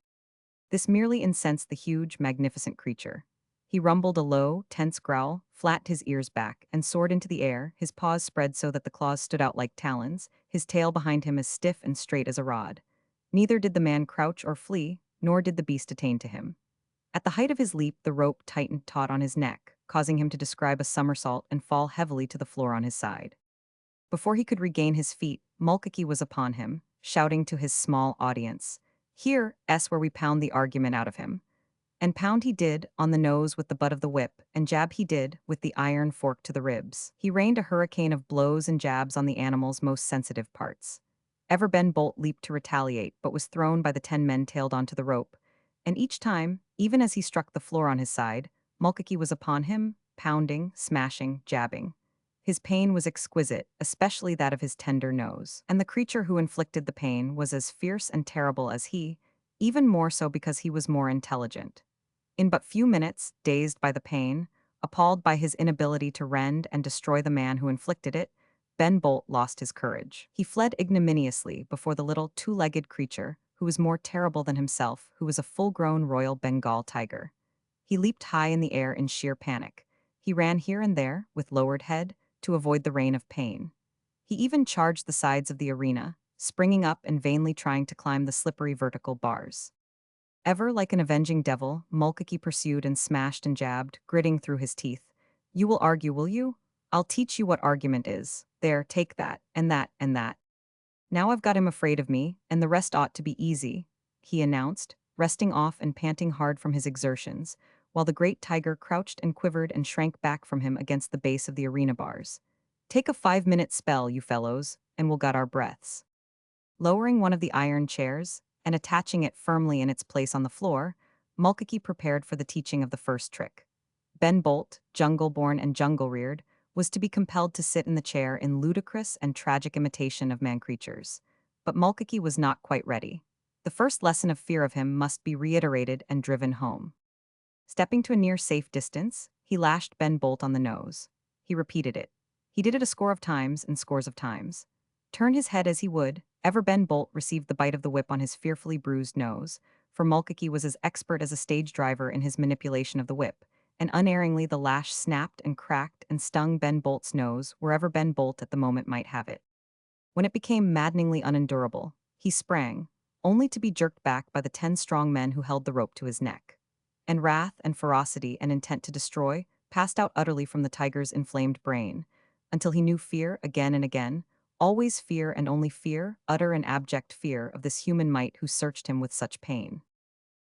This merely incensed the huge, magnificent creature. He rumbled a low, tense growl, flattened his ears back, and soared into the air, his paws spread so that the claws stood out like talons, his tail behind him as stiff and straight as a rod. Neither did the man crouch or flee, nor did the beast attain to him. At the height of his leap, the rope tightened taut on his neck, causing him to describe a somersault and fall heavily to the floor on his side. Before he could regain his feet, Mulkaki was upon him, shouting to his small audience, "Here's where we pound the argument out of him." And pound he did, on the nose with the butt of the whip, and jab he did, with the iron fork to the ribs. He rained a hurricane of blows and jabs on the animal's most sensitive parts. Ever Ben Bolt leaped to retaliate, but was thrown by the 10 men tailed onto the rope. And each time, even as he struck the floor on his side, Mulkaki was upon him, pounding, smashing, jabbing. His pain was exquisite, especially that of his tender nose. And the creature who inflicted the pain was as fierce and terrible as he, even more so because he was more intelligent. In but few minutes, dazed by the pain, appalled by his inability to rend and destroy the man who inflicted it, Ben Bolt lost his courage. He fled ignominiously before the little 2-legged creature, who was more terrible than himself, who was a full-grown Royal Bengal tiger. He leaped high in the air in sheer panic. He ran here and there, with lowered head, to avoid the rain of pain. He even charged the sides of the arena, springing up and vainly trying to climb the slippery vertical bars. Ever like an avenging devil, Mulcahy pursued and smashed and jabbed, gritting through his teeth. You will argue, will you? I'll teach you what argument is. There, take that, and that, and that. Now I've got him afraid of me, and the rest ought to be easy, he announced, resting off and panting hard from his exertions, while the great tiger crouched and quivered and shrank back from him against the base of the arena bars. Take a 5-minute spell, you fellows, and we'll get our breaths. Lowering one of the iron chairs and attaching it firmly in its place on the floor, Mulcahy prepared for the teaching of the first trick. Ben Bolt, jungle-born and jungle-reared, was to be compelled to sit in the chair in ludicrous and tragic imitation of man-creatures. But Mulcahy was not quite ready. The first lesson of fear of him must be reiterated and driven home. Stepping to a near safe distance, he lashed Ben Bolt on the nose. He repeated it. He did it a score of times and scores of times. Turn his head as he would, ever Ben Bolt received the bite of the whip on his fearfully bruised nose, for Mulcahy was as expert as a stage driver in his manipulation of the whip, and unerringly the lash snapped and cracked and stung Ben Bolt's nose wherever Ben Bolt at the moment might have it. When it became maddeningly unendurable, he sprang, only to be jerked back by the 10 strong men who held the rope to his neck. And wrath and ferocity and intent to destroy passed out utterly from the tiger's inflamed brain, until he knew fear again and again, always fear and only fear, utter and abject fear of this human might who searched him with such pain.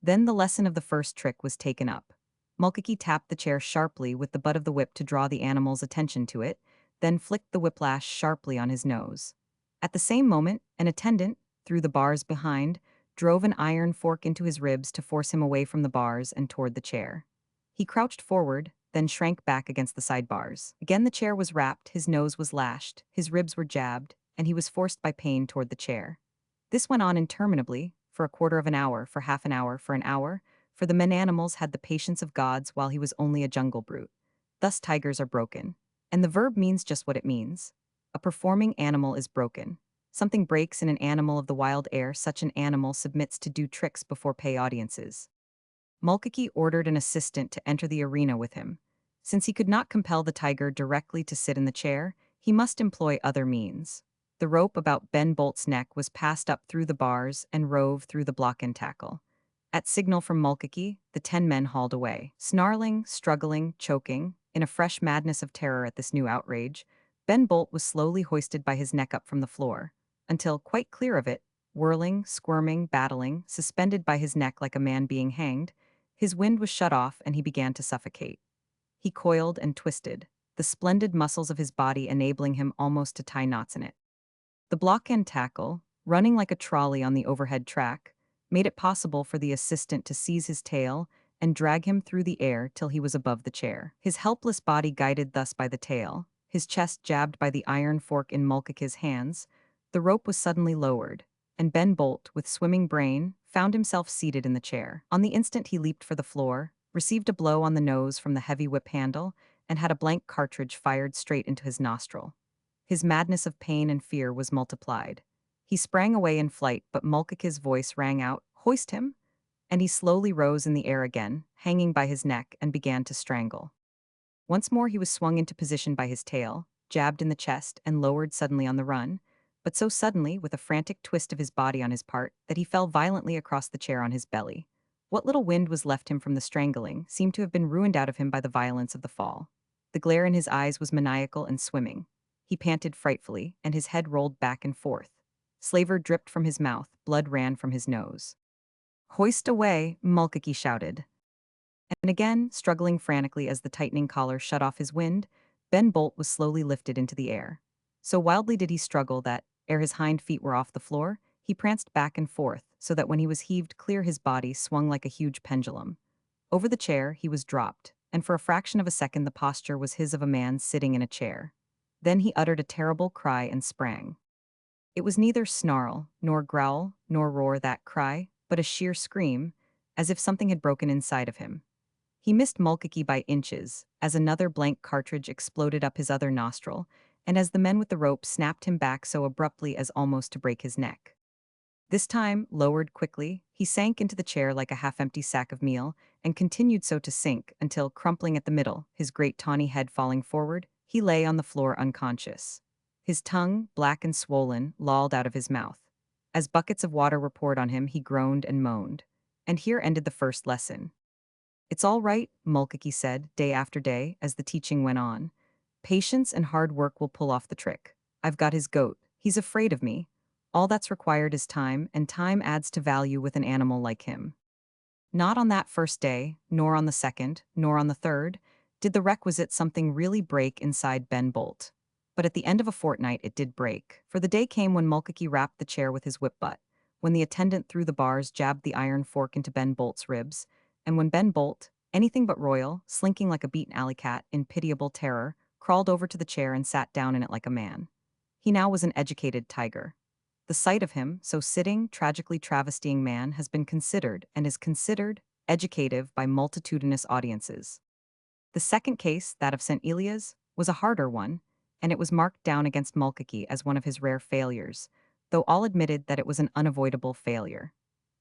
Then the lesson of the first trick was taken up. Mulcahy tapped the chair sharply with the butt of the whip to draw the animal's attention to it, then flicked the whiplash sharply on his nose. At the same moment, an attendant, through the bars behind, drove an iron fork into his ribs to force him away from the bars and toward the chair. He crouched forward, then shrank back against the side bars. Again the chair was rapped, his nose was lashed, his ribs were jabbed, and he was forced by pain toward the chair. This went on interminably, for a quarter of an hour, for half an hour, for an hour, for the men-animals had the patience of gods while he was only a jungle brute. Thus tigers are broken. And the verb means just what it means. A performing animal is broken. Something breaks in an animal of the wild air, such an animal submits to do tricks before pay audiences. Mulcahy ordered an assistant to enter the arena with him. Since he could not compel the tiger directly to sit in the chair, he must employ other means. The rope about Ben Bolt's neck was passed up through the bars and rove through the block and tackle. At signal from Mulcahy, the 10 men hauled away. Snarling, struggling, choking, in a fresh madness of terror at this new outrage, Ben Bolt was slowly hoisted by his neck up from the floor, until, quite clear of it, whirling, squirming, battling, suspended by his neck like a man being hanged, his wind was shut off and he began to suffocate. He coiled and twisted, the splendid muscles of his body enabling him almost to tie knots in it. The block and tackle, running like a trolley on the overhead track, made it possible for the assistant to seize his tail and drag him through the air till he was above the chair. His helpless body guided thus by the tail, his chest jabbed by the iron fork in Mulcahy's hands, the rope was suddenly lowered, and Ben Bolt, with swimming brain, found himself seated in the chair. On the instant he leaped for the floor, received a blow on the nose from the heavy whip handle, and had a blank cartridge fired straight into his nostril. His madness of pain and fear was multiplied. He sprang away in flight, but Mulcahy's voice rang out, "Hoist him!" And he slowly rose in the air again, hanging by his neck, and began to strangle. Once more he was swung into position by his tail, jabbed in the chest, and lowered suddenly on the run, but so suddenly, with a frantic twist of his body on his part, that he fell violently across the chair on his belly. What little wind was left him from the strangling seemed to have been ruined out of him by the violence of the fall. The glare in his eyes was maniacal and swimming. He panted frightfully, and his head rolled back and forth. Slaver dripped from his mouth, blood ran from his nose. "Hoist away," Mulcahy shouted. And again, struggling frantically as the tightening collar shut off his wind, Ben Bolt was slowly lifted into the air. So wildly did he struggle that, ere his hind feet were off the floor, he pranced back and forth, so that when he was heaved clear his body swung like a huge pendulum. Over the chair he was dropped, and for a fraction of a second the posture was his of a man sitting in a chair. Then he uttered a terrible cry and sprang. It was neither snarl, nor growl, nor roar, that cry, but a sheer scream, as if something had broken inside of him. He missed Mulcahy by inches, as another blank cartridge exploded up his other nostril, and as the men with the rope snapped him back so abruptly as almost to break his neck. This time, lowered quickly, he sank into the chair like a half-empty sack of meal, and continued so to sink until, crumpling at the middle, his great tawny head falling forward, he lay on the floor unconscious. His tongue, black and swollen, lolled out of his mouth. As buckets of water were poured on him, he groaned and moaned. And here ended the first lesson. It's all right, Mulcahy said, day after day, as the teaching went on. Patience and hard work will pull off the trick. I've got his goat. He's afraid of me. All that's required is time, and time adds to value with an animal like him. Not on that first day, nor on the second, nor on the third, did the requisite something really break inside Ben Bolt. But at the end of a fortnight it did break, for the day came when Mulcahy rapped the chair with his whip butt, when the attendant through the bars jabbed the iron fork into Ben Bolt's ribs, and when Ben Bolt, anything but royal, slinking like a beaten alley cat in pitiable terror, crawled over to the chair and sat down in it like a man. He now was an educated tiger. The sight of him, so sitting, tragically travestying man, has been considered, and is considered, educative by multitudinous audiences. The second case, that of St. Elias, was a harder one, and it was marked down against Mulcahy as one of his rare failures, though all admitted that it was an unavoidable failure.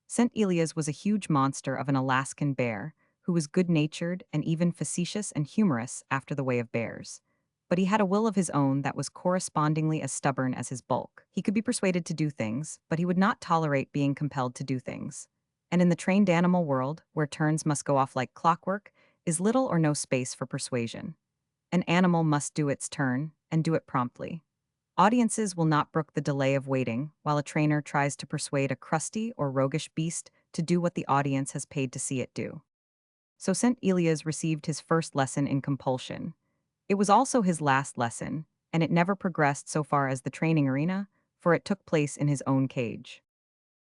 St. Elias was a huge monster of an Alaskan bear, who was good-natured and even facetious and humorous after the way of bears. But he had a will of his own that was correspondingly as stubborn as his bulk. He could be persuaded to do things, but he would not tolerate being compelled to do things. And in the trained animal world, where turns must go off like clockwork, is little or no space for persuasion. An animal must do its turn, and do it promptly. Audiences will not brook the delay of waiting while a trainer tries to persuade a crusty or roguish beast to do what the audience has paid to see it do. So St. Elias received his first lesson in compulsion. It was also his last lesson, and it never progressed so far as the training arena, for it took place in his own cage.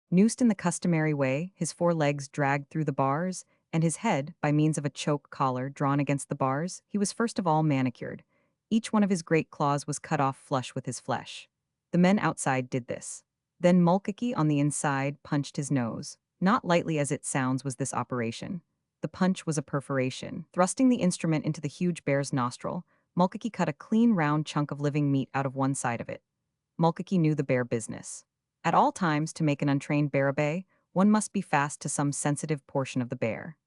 Noosed in the customary way, his four legs dragged through the bars, and his head, by means of a choke collar drawn against the bars, he was first of all manicured. Each one of his great claws was cut off flush with his flesh. The men outside did this. Then Mulcahy on the inside punched his nose. Not lightly as it sounds was this operation. The punch was a perforation. Thrusting the instrument into the huge bear's nostril, Mulcahy cut a clean round chunk of living meat out of one side of it. Mulcahy knew the bear business. At all times, to make an untrained bear obey, one must be fast to some sensitive portion of the bear.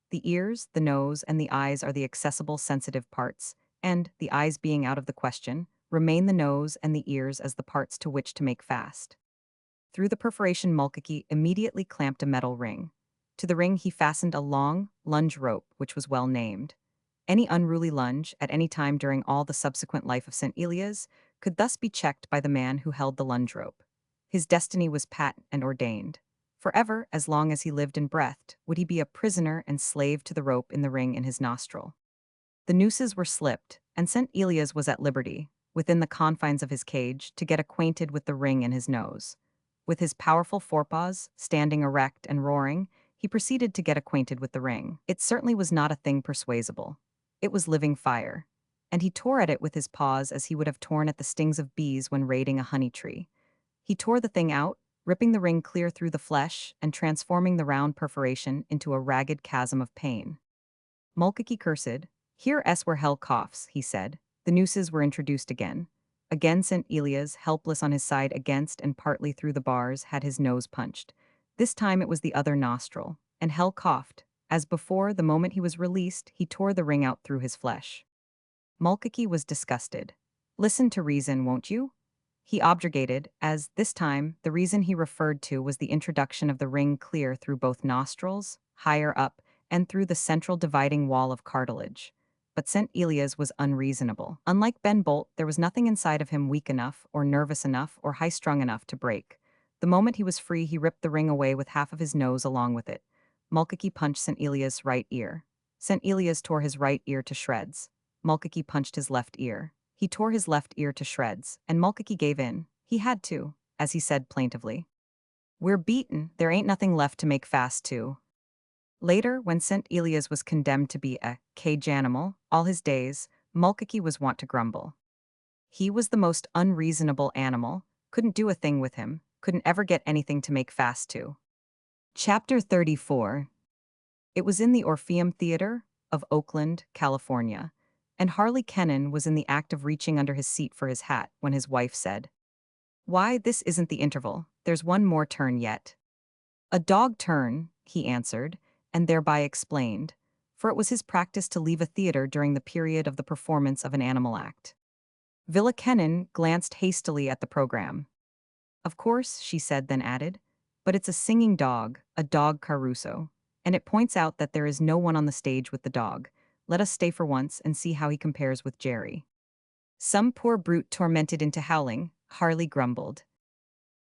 The ears, the nose, and the eyes are the accessible sensitive parts, and, the eyes being out of the question, remain the nose and the ears as the parts to which to make fast. Through the perforation Mulcahy immediately clamped a metal ring. To the ring he fastened a long, lunge rope, which was well named. Any unruly lunge, at any time during all the subsequent life of St. Elias, could thus be checked by the man who held the lunge rope. His destiny was patent and ordained. Forever, as long as he lived and breathed, would he be a prisoner and slave to the rope in the ring in his nostril. The nooses were slipped, and St. Elias was at liberty, within the confines of his cage, to get acquainted with the ring in his nose. With his powerful forepaws, standing erect and roaring, he proceeded to get acquainted with the ring. It certainly was not a thing persuasible. It was living fire. And he tore at it with his paws as he would have torn at the stings of bees when raiding a honey tree. He tore the thing out, ripping the ring clear through the flesh and transforming the round perforation into a ragged chasm of pain. Mulcahy cursed. Here S where hell coughs, he said. The nooses were introduced again. Again St. Elias, helpless on his side against and partly through the bars, had his nose punched. This time it was the other nostril, and hell coughed. As before, the moment he was released, he tore the ring out through his flesh. Mulcahy was disgusted. Listen to reason, won't you? He objurgated, as, this time, the reason he referred to was the introduction of the ring clear through both nostrils, higher up, and through the central dividing wall of cartilage. But St. Elias was unreasonable. Unlike Ben Bolt, there was nothing inside of him weak enough, or nervous enough, or high-strung enough to break. The moment he was free, he ripped the ring away with half of his nose along with it. Mulcahy punched St. Elias' right ear. St. Elias tore his right ear to shreds. Mulcahy punched his left ear. He tore his left ear to shreds, and Mulcahy gave in. He had to, as he said plaintively. We're beaten, there ain't nothing left to make fast to. Later, when St. Elias was condemned to be a cage animal, all his days, Mulcahy was wont to grumble. He was the most unreasonable animal, couldn't do a thing with him, couldn't ever get anything to make fast to. Chapter 34. It was in the Orpheum Theater of Oakland, California, and Harley Kennan was in the act of reaching under his seat for his hat when his wife said, "Why, this isn't the interval, there's one more turn yet." "A dog turn," he answered, and thereby explained, for it was his practice to leave a theater during the period of the performance of an animal act. Villa Kennan glanced hastily at the program. Of course, she said, then added, but it's a singing dog, a dog Caruso. And it points out that there is no one on the stage with the dog. Let us stay for once and see how he compares with Jerry. Some poor brute tormented into howling, Harley grumbled.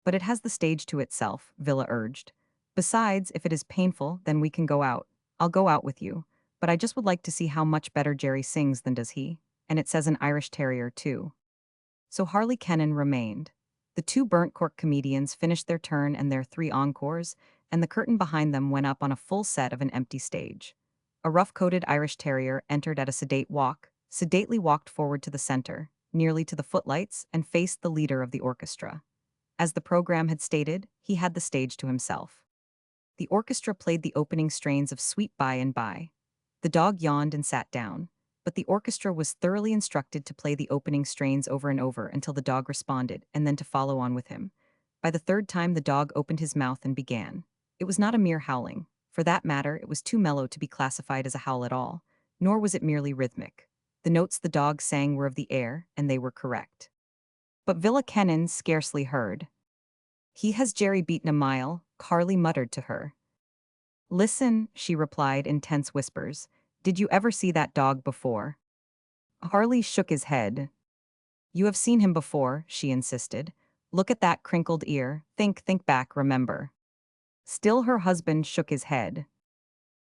But it has the stage to itself, Villa urged. Besides, if it is painful, then we can go out. I'll go out with you. But I just would like to see how much better Jerry sings than does he. And it says an Irish Terrier, too. So Harley Kennan remained. The two burnt cork comedians finished their turn and their three encores, and the curtain behind them went up on a full set of an empty stage. A rough-coated Irish Terrier entered at a sedately walked forward to the center, nearly to the footlights, and faced the leader of the orchestra. As the program had stated, he had the stage to himself. The orchestra played the opening strains of Sweet By and By. The dog yawned and sat down, but the orchestra was thoroughly instructed to play the opening strains over and over until the dog responded, and then to follow on with him. By the third time, the dog opened his mouth and began. It was not a mere howling. For that matter, it was too mellow to be classified as a howl at all, nor was it merely rhythmic. The notes the dog sang were of the air, and they were correct. But Villa Kennan scarcely heard. He has Jerry beaten a mile, Carly muttered to her. Listen, she replied in tense whispers. Did you ever see that dog before? Harley shook his head. You have seen him before, she insisted. Look at that crinkled ear. Think back, remember. Still her husband shook his head.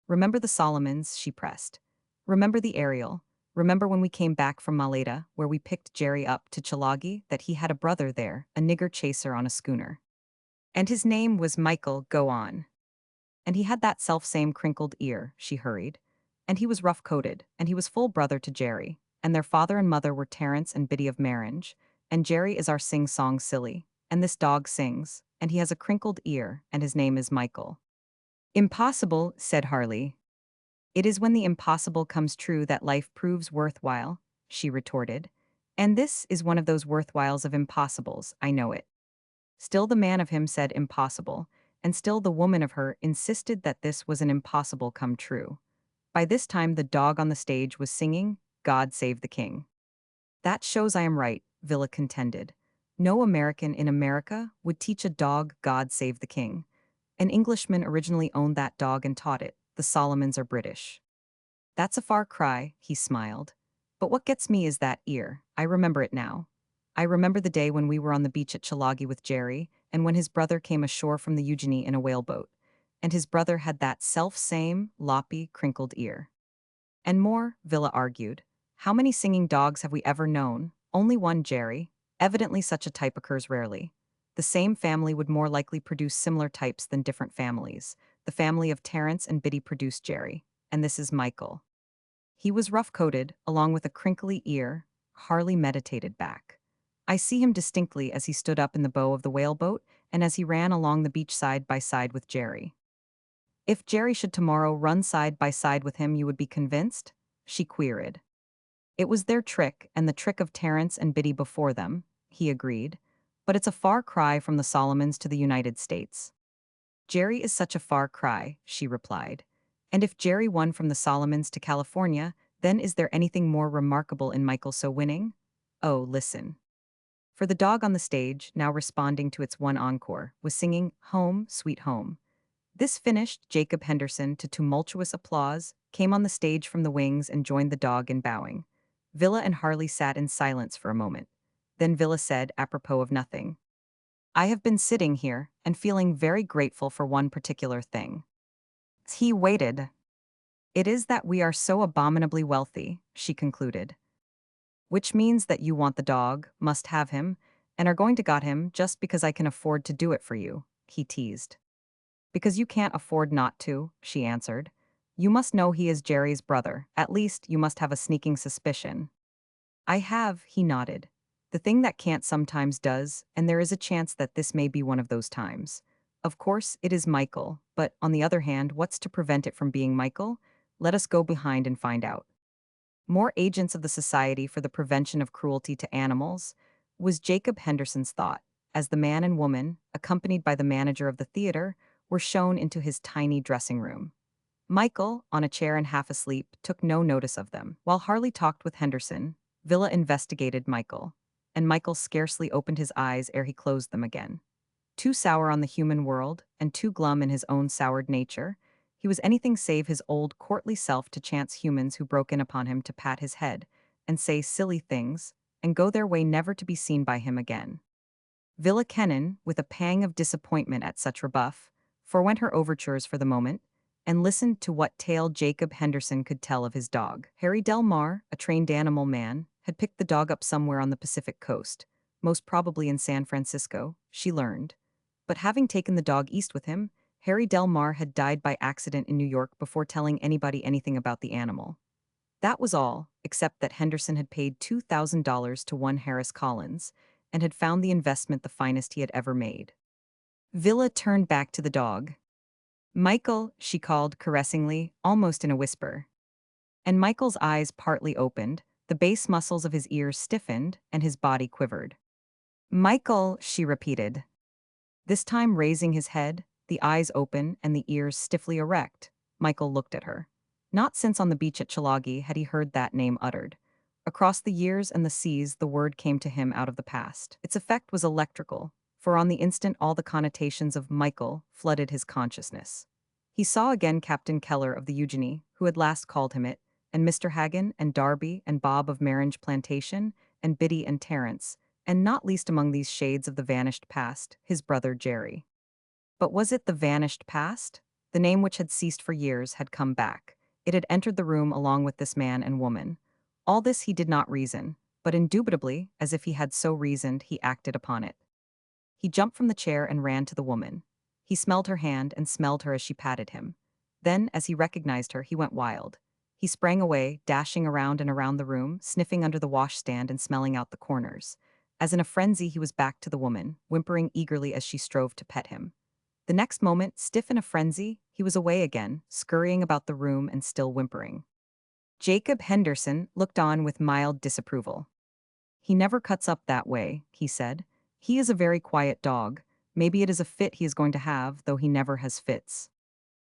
Remember the Solomons, she pressed. Remember the Ariel. Remember when we came back from Maleta, where we picked Jerry up to Chalagi, that he had a brother there, a nigger chaser on a schooner. And his name was Michael, go on. And he had that self-same crinkled ear, she hurried. And he was rough-coated, and he was full brother to Jerry, and their father and mother were Terence and Biddy of Marange, and Jerry is our sing-song silly, and this dog sings, and he has a crinkled ear, and his name is Michael. Impossible, said Harley. It is when the impossible comes true that life proves worthwhile, she retorted. And this is one of those worthwhiles of impossibles, I know it. Still the man of him said impossible, and still the woman of her insisted that this was an impossible come true. By this time the dog on the stage was singing, God Save the King. That shows I am right, Villa contended. No American in America would teach a dog God Save the King. An Englishman originally owned that dog and taught it. The Solomons are British. That's a far cry, he smiled. But what gets me is that ear. I remember it now. I remember the day when we were on the beach at Chalagi with Jerry, and when his brother came ashore from the Eugenie in a whaleboat. And his brother had that self-same, loppy, crinkled ear. And more, Villa argued. How many singing dogs have we ever known? Only one, Jerry. Evidently such a type occurs rarely. The same family would more likely produce similar types than different families. The family of Terence and Biddy produced Jerry. And this is Michael. He was rough-coated, along with a crinkly ear. Harley meditated back. I see him distinctly as he stood up in the bow of the whaleboat and as he ran along the beach side by side with Jerry. If Jerry should tomorrow run side by side with him, you would be convinced? She queried. It was their trick and the trick of Terence and Biddy before them, he agreed. But it's a far cry from the Solomons to the United States. Jerry is such a far cry, she replied. And if Jerry won from the Solomons to California, then is there anything more remarkable in Michael so winning? Oh, listen. For the dog on the stage, now responding to its one encore, was singing Home, Sweet Home. This finished, Jacob Henderson, to tumultuous applause, came on the stage from the wings and joined the dog in bowing. Villa and Harley sat in silence for a moment. Then Villa said, apropos of nothing, I have been sitting here and feeling very grateful for one particular thing. He waited. It is that we are so abominably wealthy, she concluded. Which means that you want the dog, must have him, and are going to got him just because I can afford to do it for you, he teased. Because you can't afford not to, she answered. You must know he is Jerry's brother. At least you must have a sneaking suspicion. I have, he nodded. The thing that can't sometimes does, and there is a chance that this may be one of those times. Of course, it is Michael, but on the other hand, what's to prevent it from being Michael? Let us go behind and find out. More agents of the Society for the Prevention of Cruelty to Animals, was Jacob Henderson's thought, as the man and woman, accompanied by the manager of the theater, were shown into his tiny dressing room. Michael, on a chair and half asleep, took no notice of them. While Harley talked with Henderson, Villa investigated Michael. and Michael scarcely opened his eyes ere he closed them again. Too sour on the human world, and too glum in his own soured nature, he was anything save his old courtly self to chance humans who broke in upon him to pat his head, and say silly things, and go their way never to be seen by him again. Villa Kennan, with a pang of disappointment at such rebuff, forewent her overtures for the moment, and listened to what tale Jacob Henderson could tell of his dog. Harry Del Mar, a trained animal man, had picked the dog up somewhere on the Pacific coast, most probably in San Francisco, she learned. But having taken the dog east with him, Harry Del Mar had died by accident in New York before telling anybody anything about the animal. That was all, except that Henderson had paid $2,000 to one Harris Collins, and had found the investment the finest he had ever made. Villa turned back to the dog. Michael, she called caressingly, almost in a whisper. And Michael's eyes partly opened, the base muscles of his ears stiffened, and his body quivered. Michael, she repeated. This time raising his head, the eyes open and the ears stiffly erect, Michael looked at her. Not since on the beach at Chilagi had he heard that name uttered. Across the years and the seas, the word came to him out of the past. Its effect was electrical, for on the instant all the connotations of Michael flooded his consciousness. He saw again Captain Keller of the Eugenie, who had last called him it, and Mr. Hagan and Darby and Bob of Maringe Plantation, and Biddy and Terence, and not least among these shades of the vanished past, his brother Jerry. But was it the vanished past? The name which had ceased for years had come back. It had entered the room along with this man and woman. All this he did not reason, but indubitably, as if he had so reasoned, he acted upon it. He jumped from the chair and ran to the woman. He smelled her hand and smelled her as she patted him. Then, as he recognized her, he went wild. He sprang away, dashing around and around the room, sniffing under the washstand and smelling out the corners. As in a frenzy, he was back to the woman, whimpering eagerly as she strove to pet him. The next moment, stiff in a frenzy, he was away again, scurrying about the room and still whimpering. Jacob Henderson looked on with mild disapproval. He never cuts up that way, he said. He is a very quiet dog. Maybe it is a fit he is going to have, though he never has fits.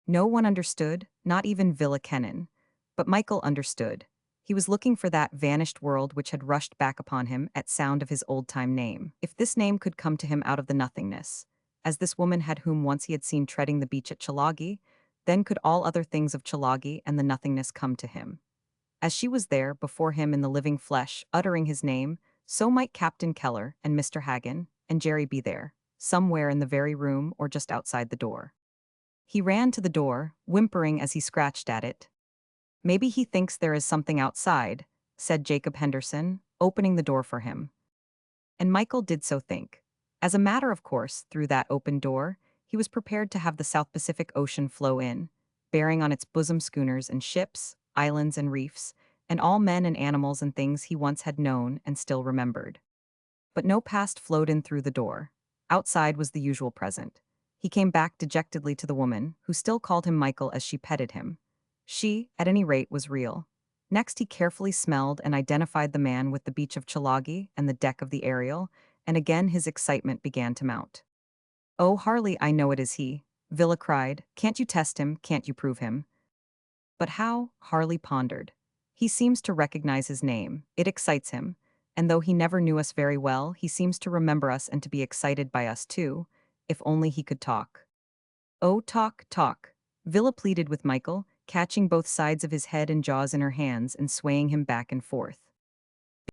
No one understood, not even Villa Kennan. But Michael understood. He was looking for that vanished world which had rushed back upon him at sound of his old-time name. If this name could come to him out of the nothingness, as this woman had whom once he had seen treading the beach at Chilagi, then could all other things of Chilagi and the nothingness come to him. As she was there, before him in the living flesh, uttering his name, so might Captain Keller and Mr. Hagan and Jerry be there, somewhere in the very room or just outside the door. He ran to the door, whimpering as he scratched at it. Maybe he thinks there is something outside, said Jacob Henderson, opening the door for him. And Michael did so think. As a matter of course, through that open door, he was prepared to have the South Pacific Ocean flow in, bearing on its bosom schooners and ships, islands and reefs, and all men and animals and things he once had known and still remembered. But no past flowed in through the door. Outside was the usual present. He came back dejectedly to the woman, who still called him Michael as she petted him. She, at any rate, was real. Next he carefully smelled and identified the man with the beach of Chilagi and the deck of the Ariel, and again his excitement began to mount. "Oh, Harley, I know it is he," Villa cried. "Can't you test him? Can't you prove him?" But how? Harley pondered. He seems to recognize his name. It excites him. And though he never knew us very well, he seems to remember us and to be excited by us too. If only he could talk. "Oh, talk, talk," Villa pleaded with Michael, catching both sides of his head and jaws in her hands and swaying him back and forth.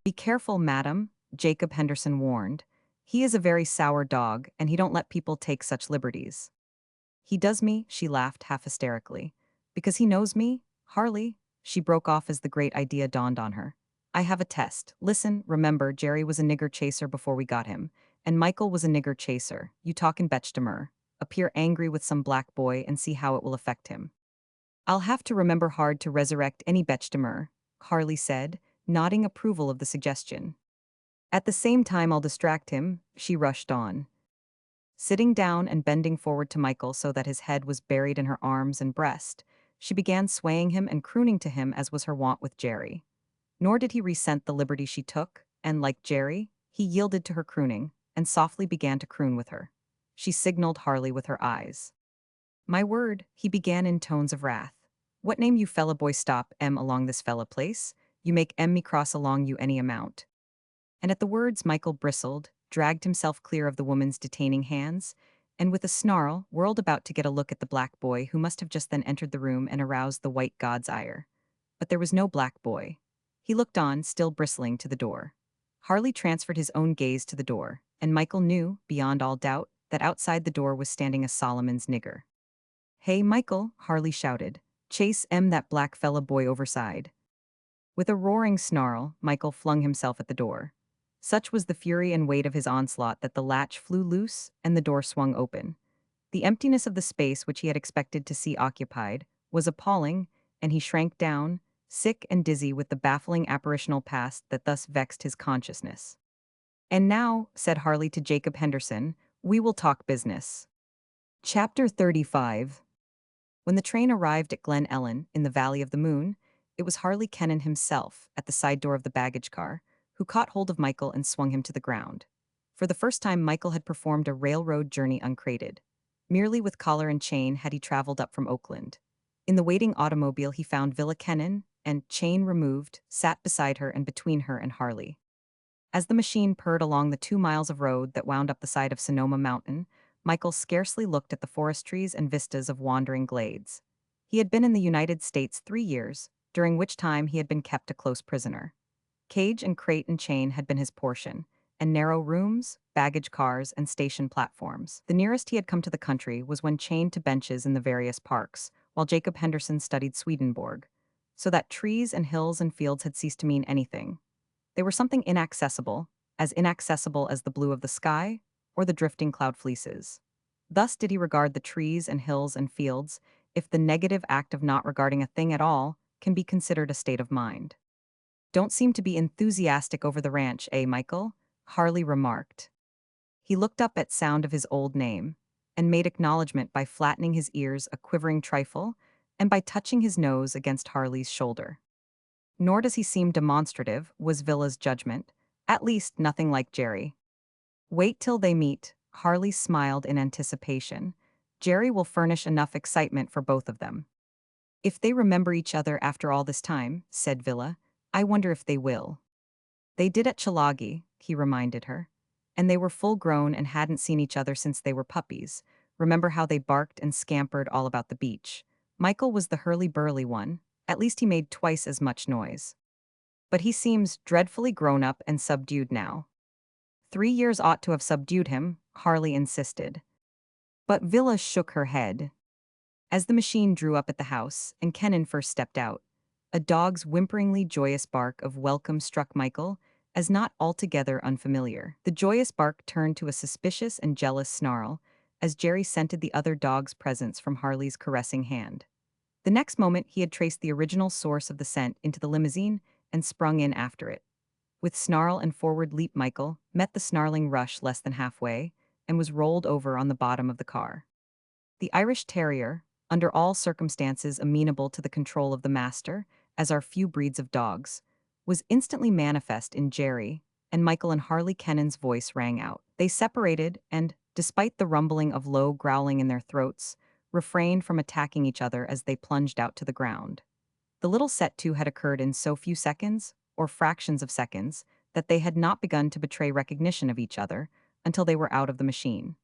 "Be careful, madam," Jacob Henderson warned. "He is a very sour dog, and he don't let people take such liberties." "He does me," she laughed half hysterically. "Because he knows me? Harley," she broke off as the great idea dawned on her. "I have a test. Listen, remember, Jerry was a nigger chaser before we got him, and Michael was a nigger chaser. You talk in Bechdemer. Appear angry with some black boy and see how it will affect him." "I'll have to remember hard to resurrect any Bechdemer," Harley said, nodding approval of the suggestion. "At the same time I'll distract him," she rushed on. Sitting down and bending forward to Michael so that his head was buried in her arms and breast, she began swaying him and crooning to him as was her wont with Jerry. Nor did he resent the liberty she took, and like Jerry, he yielded to her crooning, and softly began to croon with her. She signaled Harley with her eyes. "My word," he began in tones of wrath. "What name you fella boy stop along this fella place? You make me cross along you any amount." And at the words, Michael bristled, dragged himself clear of the woman's detaining hands, and with a snarl, whirled about to get a look at the black boy who must have just then entered the room and aroused the white god's ire. But there was no black boy. He looked on, still bristling, to the door. Harley transferred his own gaze to the door, and Michael knew, beyond all doubt, that outside the door was standing a Solomon's nigger. "Hey, Michael," Harley shouted. "Chase that black fella boy overside." With a roaring snarl, Michael flung himself at the door. Such was the fury and weight of his onslaught that the latch flew loose and the door swung open. The emptiness of the space which he had expected to see occupied was appalling, and he shrank down, sick and dizzy with the baffling apparitional past that thus vexed his consciousness. "And now," said Harley to Jacob Henderson, "we will talk business." Chapter 35. When the train arrived at Glen Ellen, in the Valley of the Moon, it was Harley Kennan himself, at the side door of the baggage car, who caught hold of Michael and swung him to the ground. For the first time, Michael had performed a railroad journey uncrated. Merely with collar and chain had he traveled up from Oakland. In the waiting automobile, he found Villa Kennan, and, chain removed, sat beside her and between her and Harley. As the machine purred along the 2 miles of road that wound up the side of Sonoma Mountain, Michael scarcely looked at the forest trees and vistas of wandering glades. He had been in the United States 3 years, during which time he had been kept a close prisoner. Cage and crate and chain had been his portion, and narrow rooms, baggage cars, and station platforms. The nearest he had come to the country was when chained to benches in the various parks, while Jacob Henderson studied Swedenborg. So that trees and hills and fields had ceased to mean anything. They were something inaccessible as the blue of the sky or the drifting cloud fleeces. Thus did he regard the trees and hills and fields, if the negative act of not regarding a thing at all can be considered a state of mind. "Don't seem to be enthusiastic over the ranch, eh, Michael?" Harley remarked. He looked up at sound of his old name, and made acknowledgement by flattening his ears a quivering trifle and by touching his nose against Harley's shoulder. Nor does he seem demonstrative, was Villa's judgment, at least nothing like Jerry. "Wait till they meet," Harley smiled in anticipation. "Jerry will furnish enough excitement for both of them." "If they remember each other after all this time," said Villa, "I wonder if they will." "They did at Chalagi," he reminded her. "And they were full grown and hadn't seen each other since they were puppies. Remember how they barked and scampered all about the beach. Michael was the hurly-burly one, at least he made twice as much noise. But he seems dreadfully grown up and subdued now." "3 years ought to have subdued him," Harley insisted. But Villa shook her head. As the machine drew up at the house, and Kennan first stepped out, a dog's whimperingly joyous bark of welcome struck Michael as not altogether unfamiliar. The joyous bark turned to a suspicious and jealous snarl as Jerry scented the other dog's presence from Harley's caressing hand. The next moment he had traced the original source of the scent into the limousine and sprung in after it. With snarl and forward leap, Michael met the snarling rush less than halfway and was rolled over on the bottom of the car. The Irish Terrier, under all circumstances amenable to the control of the master, as are few breeds of dogs, was instantly manifest in Jerry, and Michael and Harley Kennan's voice rang out. They separated and, despite the rumbling of low growling in their throats, refrained from attacking each other as they plunged out to the ground. The little set-to had occurred in so few seconds, or fractions of seconds, that they had not begun to betray recognition of each other until they were out of the machine.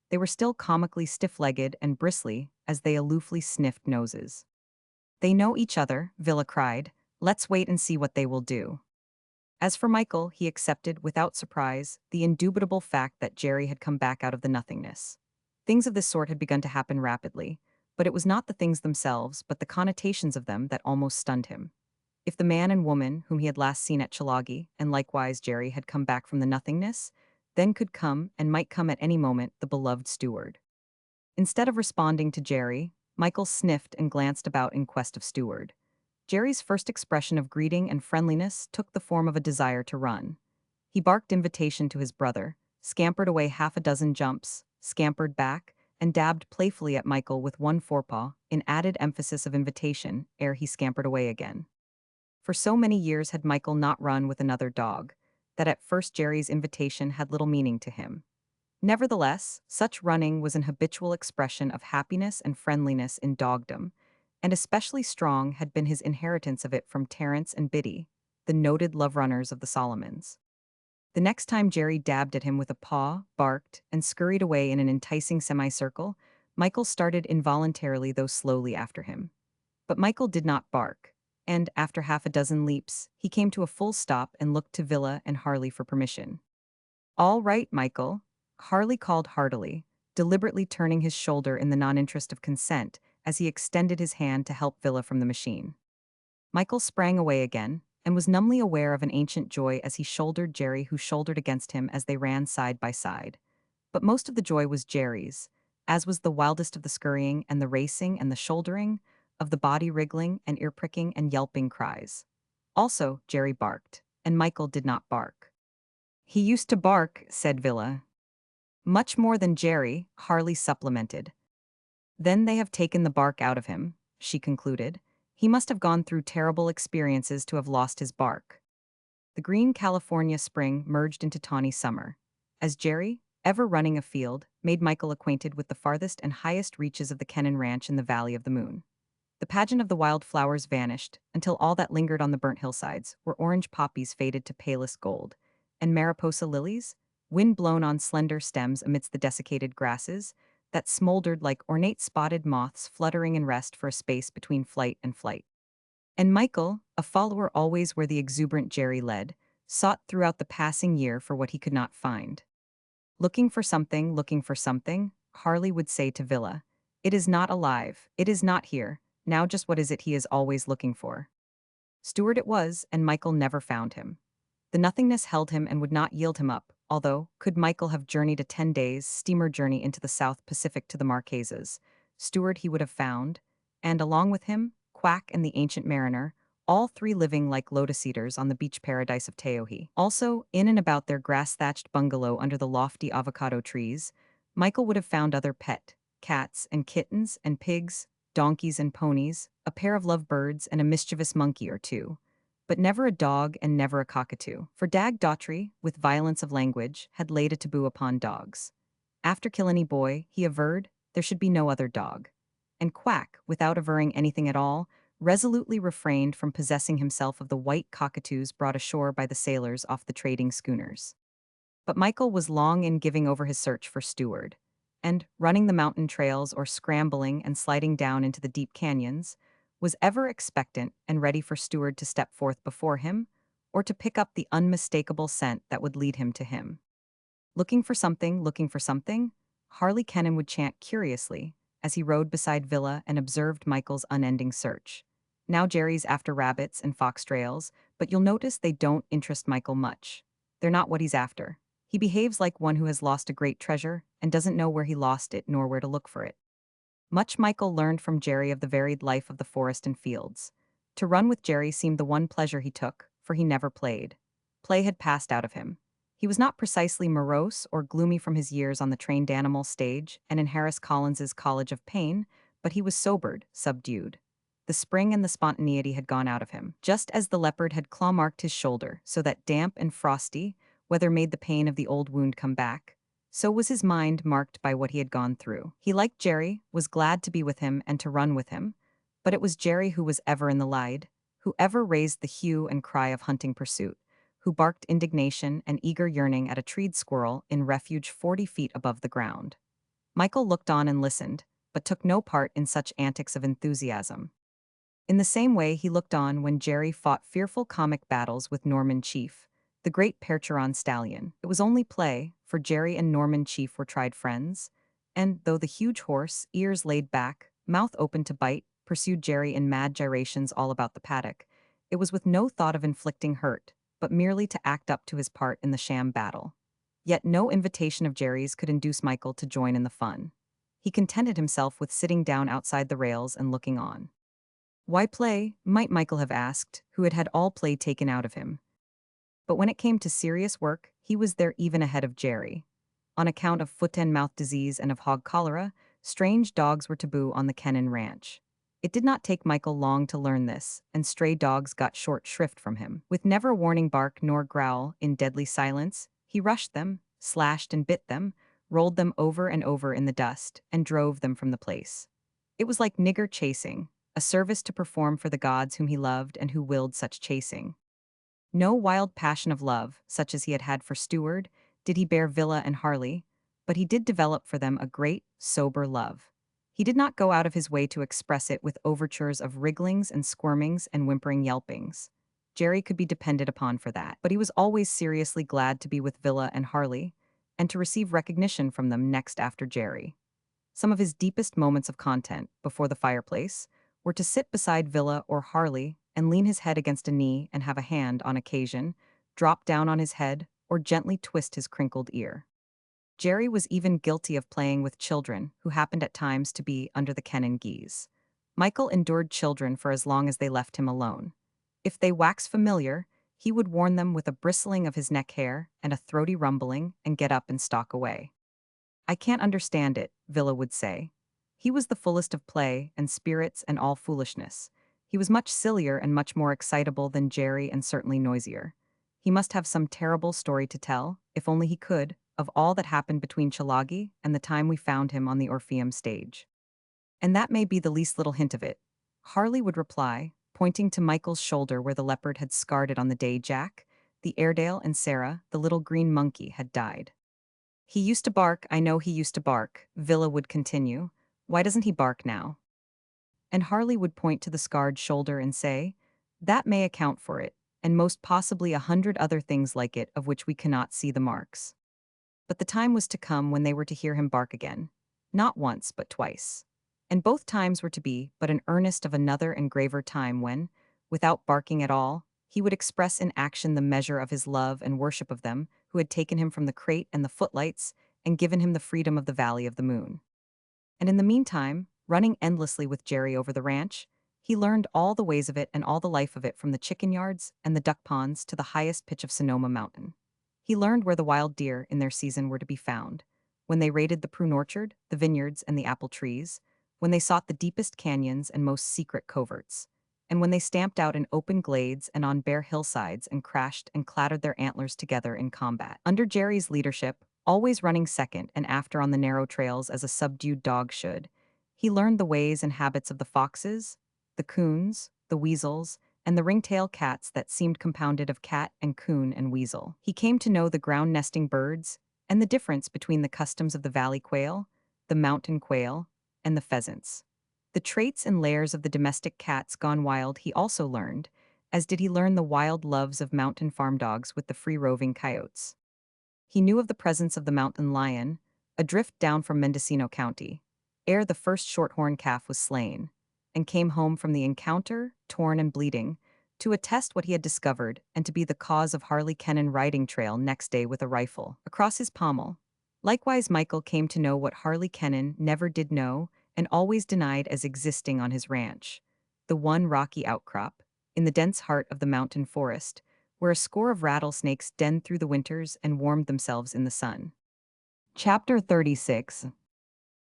They were still comically stiff-legged and bristly as they aloofly sniffed noses. "They know each other," Villa cried. "Let's wait and see what they will do." As for Michael, he accepted, without surprise, the indubitable fact that Jerry had come back out of the nothingness. Things of this sort had begun to happen rapidly, but it was not the things themselves, but the connotations of them that almost stunned him. If the man and woman whom he had last seen at Chalagi, and likewise Jerry, had come back from the nothingness, then could come, and might come at any moment, the beloved steward. Instead of responding to Jerry, Michael sniffed and glanced about in quest of steward. Jerry's first expression of greeting and friendliness took the form of a desire to run. He barked invitation to his brother, scampered away half a dozen jumps, scampered back, and dabbed playfully at Michael with one forepaw, in added emphasis of invitation, ere he scampered away again. For so many years had Michael not run with another dog, that at first Jerry's invitation had little meaning to him. Nevertheless, such running was an habitual expression of happiness and friendliness in dogdom, and especially strong had been his inheritance of it from Terence and Biddy, the noted love runners of the Solomons. The next time Jerry dabbed at him with a paw, barked, and scurried away in an enticing semicircle, Michael started involuntarily, though slowly, after him. But Michael did not bark, and after half a dozen leaps, he came to a full stop and looked to Villa and Harley for permission. "All right, Michael," Harley called heartily, deliberately turning his shoulder in the non-interest of consent as he extended his hand to help Villa from the machine. Michael sprang away again, and was numbly aware of an ancient joy as he shouldered Jerry, who shouldered against him as they ran side by side. But most of the joy was Jerry's, as was the wildest of the scurrying and the racing and the shouldering, of the body wriggling and ear-pricking and yelping cries. Also, Jerry barked, and Michael did not bark. "He used to bark," said Villa. "Much more than Jerry," Harley supplemented. "Then they have taken the bark out of him," she concluded. "He must have gone through terrible experiences to have lost his bark." The green California spring merged into tawny summer, as Jerry, ever running afield, made Michael acquainted with the farthest and highest reaches of the Kennan Ranch in the Valley of the Moon. The pageant of the wild flowers vanished, until all that lingered on the burnt hillsides were orange poppies faded to palest gold, and mariposa lilies, wind blown on slender stems amidst the desiccated grasses, that smoldered like ornate spotted moths fluttering in rest for a space between flight and flight. And Michael, a follower always where the exuberant Jerry led, sought throughout the passing year for what he could not find. Looking for something, Harley would say to Villa. "It is not alive, it is not here, now just what is it he is always looking for?" Stewart it was, and Michael never found him. The nothingness held him and would not yield him up, although, could Michael have journeyed a 10 days' steamer journey into the South Pacific to the Marquesas, Stewart he would have found, and along with him, Quack and the Ancient Mariner, all three living like lotus eaters on the beach paradise of Taohi. Also, in and about their grass-thatched bungalow under the lofty avocado trees, Michael would have found other cats and kittens and pigs, donkeys and ponies, a pair of lovebirds and a mischievous monkey or two, but never a dog and never a cockatoo. For Dag Daughtry, with violence of language, had laid a taboo upon dogs. After Killenny Boy, he averred, there should be no other dog. And Quack, without averring anything at all, resolutely refrained from possessing himself of the white cockatoos brought ashore by the sailors off the trading schooners. But Michael was long in giving over his search for Stewart, and, running the mountain trails or scrambling and sliding down into the deep canyons, was ever expectant and ready for Stewart to step forth before him, or to pick up the unmistakable scent that would lead him to him. Looking for something, Harley Kennan would chant curiously, as he rode beside Villa and observed Michael's unending search. Now Jerry's after rabbits and foxtrails, but you'll notice they don't interest Michael much. They're not what he's after. He behaves like one who has lost a great treasure and doesn't know where he lost it nor where to look for it. Much Michael learned from Jerry of the varied life of the forest and fields. To run with Jerry seemed the one pleasure he took, for he never played. Play had passed out of him. He was not precisely morose or gloomy from his years on the trained animal stage and in Harris Collins's College of Pain, but he was sobered, subdued. The spring and the spontaneity had gone out of him, just as the leopard had claw-marked his shoulder, so that damp and frosty, weather made the pain of the old wound come back. So was his mind marked by what he had gone through. He liked Jerry, was glad to be with him and to run with him, but it was Jerry who was ever in the light, who ever raised the hue and cry of hunting pursuit, who barked indignation and eager yearning at a treed squirrel in refuge 40 feet above the ground. Michael looked on and listened, but took no part in such antics of enthusiasm. In the same way he looked on when Jerry fought fearful comic battles with Norman Chief, the great Percheron stallion. It was only play, for Jerry and Norman Chief were tried friends, and though the huge horse, ears laid back, mouth open to bite, pursued Jerry in mad gyrations all about the paddock, it was with no thought of inflicting hurt, but merely to act up to his part in the sham battle. Yet no invitation of Jerry's could induce Michael to join in the fun. He contented himself with sitting down outside the rails and looking on. Why play, might Michael have asked, who had had all play taken out of him. But when it came to serious work, he was there even ahead of Jerry. On account of foot-and-mouth disease and of hog cholera, strange dogs were taboo on the Kennan Ranch. It did not take Michael long to learn this, and stray dogs got short shrift from him. With never warning bark nor growl, in deadly silence, he rushed them, slashed and bit them, rolled them over and over in the dust, and drove them from the place. It was like nigger chasing, a service to perform for the gods whom he loved and who willed such chasing. No wild passion of love, such as he had had for Steward, did he bear Villa and Harley, but he did develop for them a great, sober love. He did not go out of his way to express it with overtures of wrigglings and squirmings and whimpering yelpings. Jerry could be depended upon for that, but he was always seriously glad to be with Villa and Harley, and to receive recognition from them next after Jerry. Some of his deepest moments of content, before the fireplace, were to sit beside Villa or Harley and lean his head against a knee and have a hand, on occasion, drop down on his head or gently twist his crinkled ear. Jerry was even guilty of playing with children who happened at times to be under the ken and geese. Michael endured children for as long as they left him alone. If they waxed familiar, he would warn them with a bristling of his neck hair and a throaty rumbling and get up and stalk away. I can't understand it, Villa would say. He was the fullest of play and spirits and all foolishness. He was much sillier and much more excitable than Jerry and certainly noisier. He must have some terrible story to tell, if only he could, of all that happened between Chalagi and the time we found him on the Orpheum stage. And that may be the least little hint of it. Harley would reply, pointing to Michael's shoulder where the leopard had scarred it on the day Jack, the Airedale and Sarah, the little green monkey, had died. He used to bark, I know he used to bark, Villa would continue. Why doesn't he bark now? And Harley would point to the scarred shoulder and say, that may account for it, and most possibly 100 other things like it of which we cannot see the marks. But the time was to come when they were to hear him bark again. Not once, but twice. And both times were to be but an earnest of another and graver time when, without barking at all, he would express in action the measure of his love and worship of them who had taken him from the crate and the footlights and given him the freedom of the Valley of the Moon. And in the meantime, running endlessly with Jerry over the ranch, he learned all the ways of it and all the life of it, from the chicken yards and the duck ponds to the highest pitch of Sonoma Mountain. He learned where the wild deer in their season were to be found, when they raided the prune orchard, the vineyards, and the apple trees, when they sought the deepest canyons and most secret coverts, and when they stamped out in open glades and on bare hillsides and crashed and clattered their antlers together in combat. Under Jerry's leadership, always running second and after on the narrow trails as a subdued dog should, he learned the ways and habits of the foxes, the coons, the weasels, and the ringtail cats that seemed compounded of cat and coon and weasel. He came to know the ground-nesting birds and the difference between the customs of the valley quail, the mountain quail, and the pheasants. The traits and layers of the domestic cats gone wild he also learned, as did he learn the wild loves of mountain farm dogs with the free-roving coyotes. He knew of the presence of the mountain lion, a drift down from Mendocino County, ere the first shorthorn calf was slain, and came home from the encounter, torn and bleeding, to attest what he had discovered and to be the cause of Harley Kennan riding trail next day with a rifle across his pommel. Likewise, Michael came to know what Harley Kennan never did know and always denied as existing on his ranch, the one rocky outcrop, in the dense heart of the mountain forest, where a score of rattlesnakes denned through the winters and warmed themselves in the sun. Chapter 36.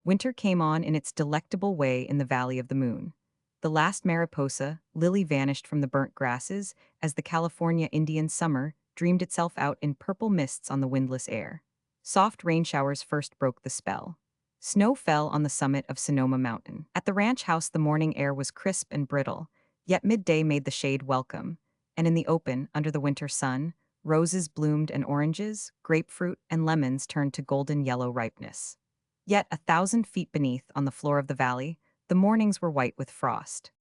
Winter came on in its delectable way in the Valley of the Moon. The last Mariposa lily vanished from the burnt grasses as the California Indian summer dreamed itself out in purple mists on the windless air. Soft rain showers first broke the spell. Snow fell on the summit of Sonoma Mountain. At the ranch house the morning air was crisp and brittle, yet midday made the shade welcome, and in the open, under the winter sun, roses bloomed and oranges, grapefruit, and lemons turned to golden yellow ripeness. Yet 1,000 feet beneath, on the floor of the valley, the mornings were white with frost.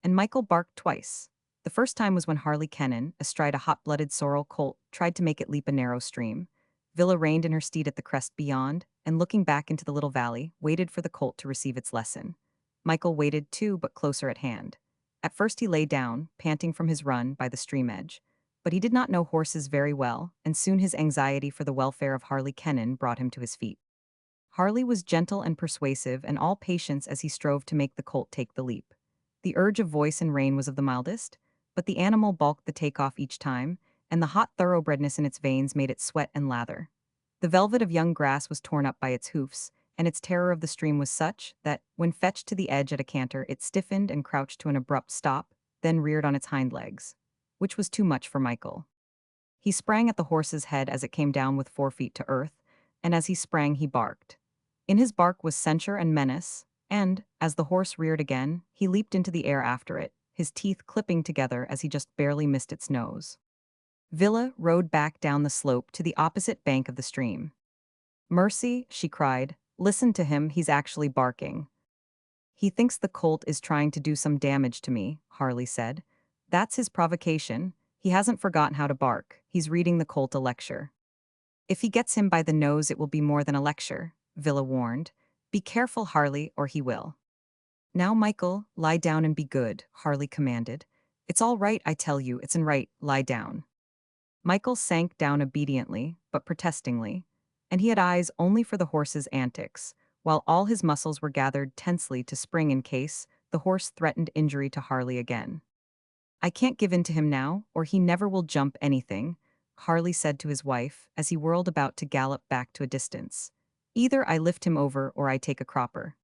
And Michael barked twice. The first time was when Harley Kennan, astride a hot-blooded sorrel colt, tried to make it leap a narrow stream. Villa reined in her steed at the crest beyond, and looking back into the little valley, waited for the colt to receive its lesson. Michael waited too, but closer at hand. At first he lay down, panting from his run by the stream edge. But he did not know horses very well, and soon his anxiety for the welfare of Harley Kennan brought him to his feet. Harley was gentle and persuasive and all patience as he strove to make the colt take the leap. The urge of voice and rein was of the mildest, but the animal balked the takeoff each time, and the hot thoroughbredness in its veins made it sweat and lather. The velvet of young grass was torn up by its hoofs, and its terror of the stream was such that, when fetched to the edge at a canter, it stiffened and crouched to an abrupt stop, then reared on its hind legs, which was too much for Michael. He sprang at the horse's head as it came down with 4 feet to earth, and as he sprang he barked. In his bark was censure and menace, and, as the horse reared again, he leaped into the air after it, his teeth clipping together as he just barely missed its nose. Villa rode back down the slope to the opposite bank of the stream. "Mercy," she cried. "Listen to him, he's actually barking." "He thinks the colt is trying to do some damage to me," Harley said. "That's his provocation. He hasn't forgotten how to bark. He's reading the colt a lecture." "If he gets him by the nose, it will be more than a lecture," Villa warned. "Be careful, Harley, or he will." "Now, Michael, lie down and be good," Harley commanded. "It's all right, I tell you, it's right, lie down." Michael sank down obediently, but protestingly, and he had eyes only for the horse's antics, while all his muscles were gathered tensely to spring in case the horse threatened injury to Harley again. "I can't give in to him now, or he never will jump anything," Harley said to his wife as he whirled about to gallop back to a distance. "Either I lift him over or I take a cropper."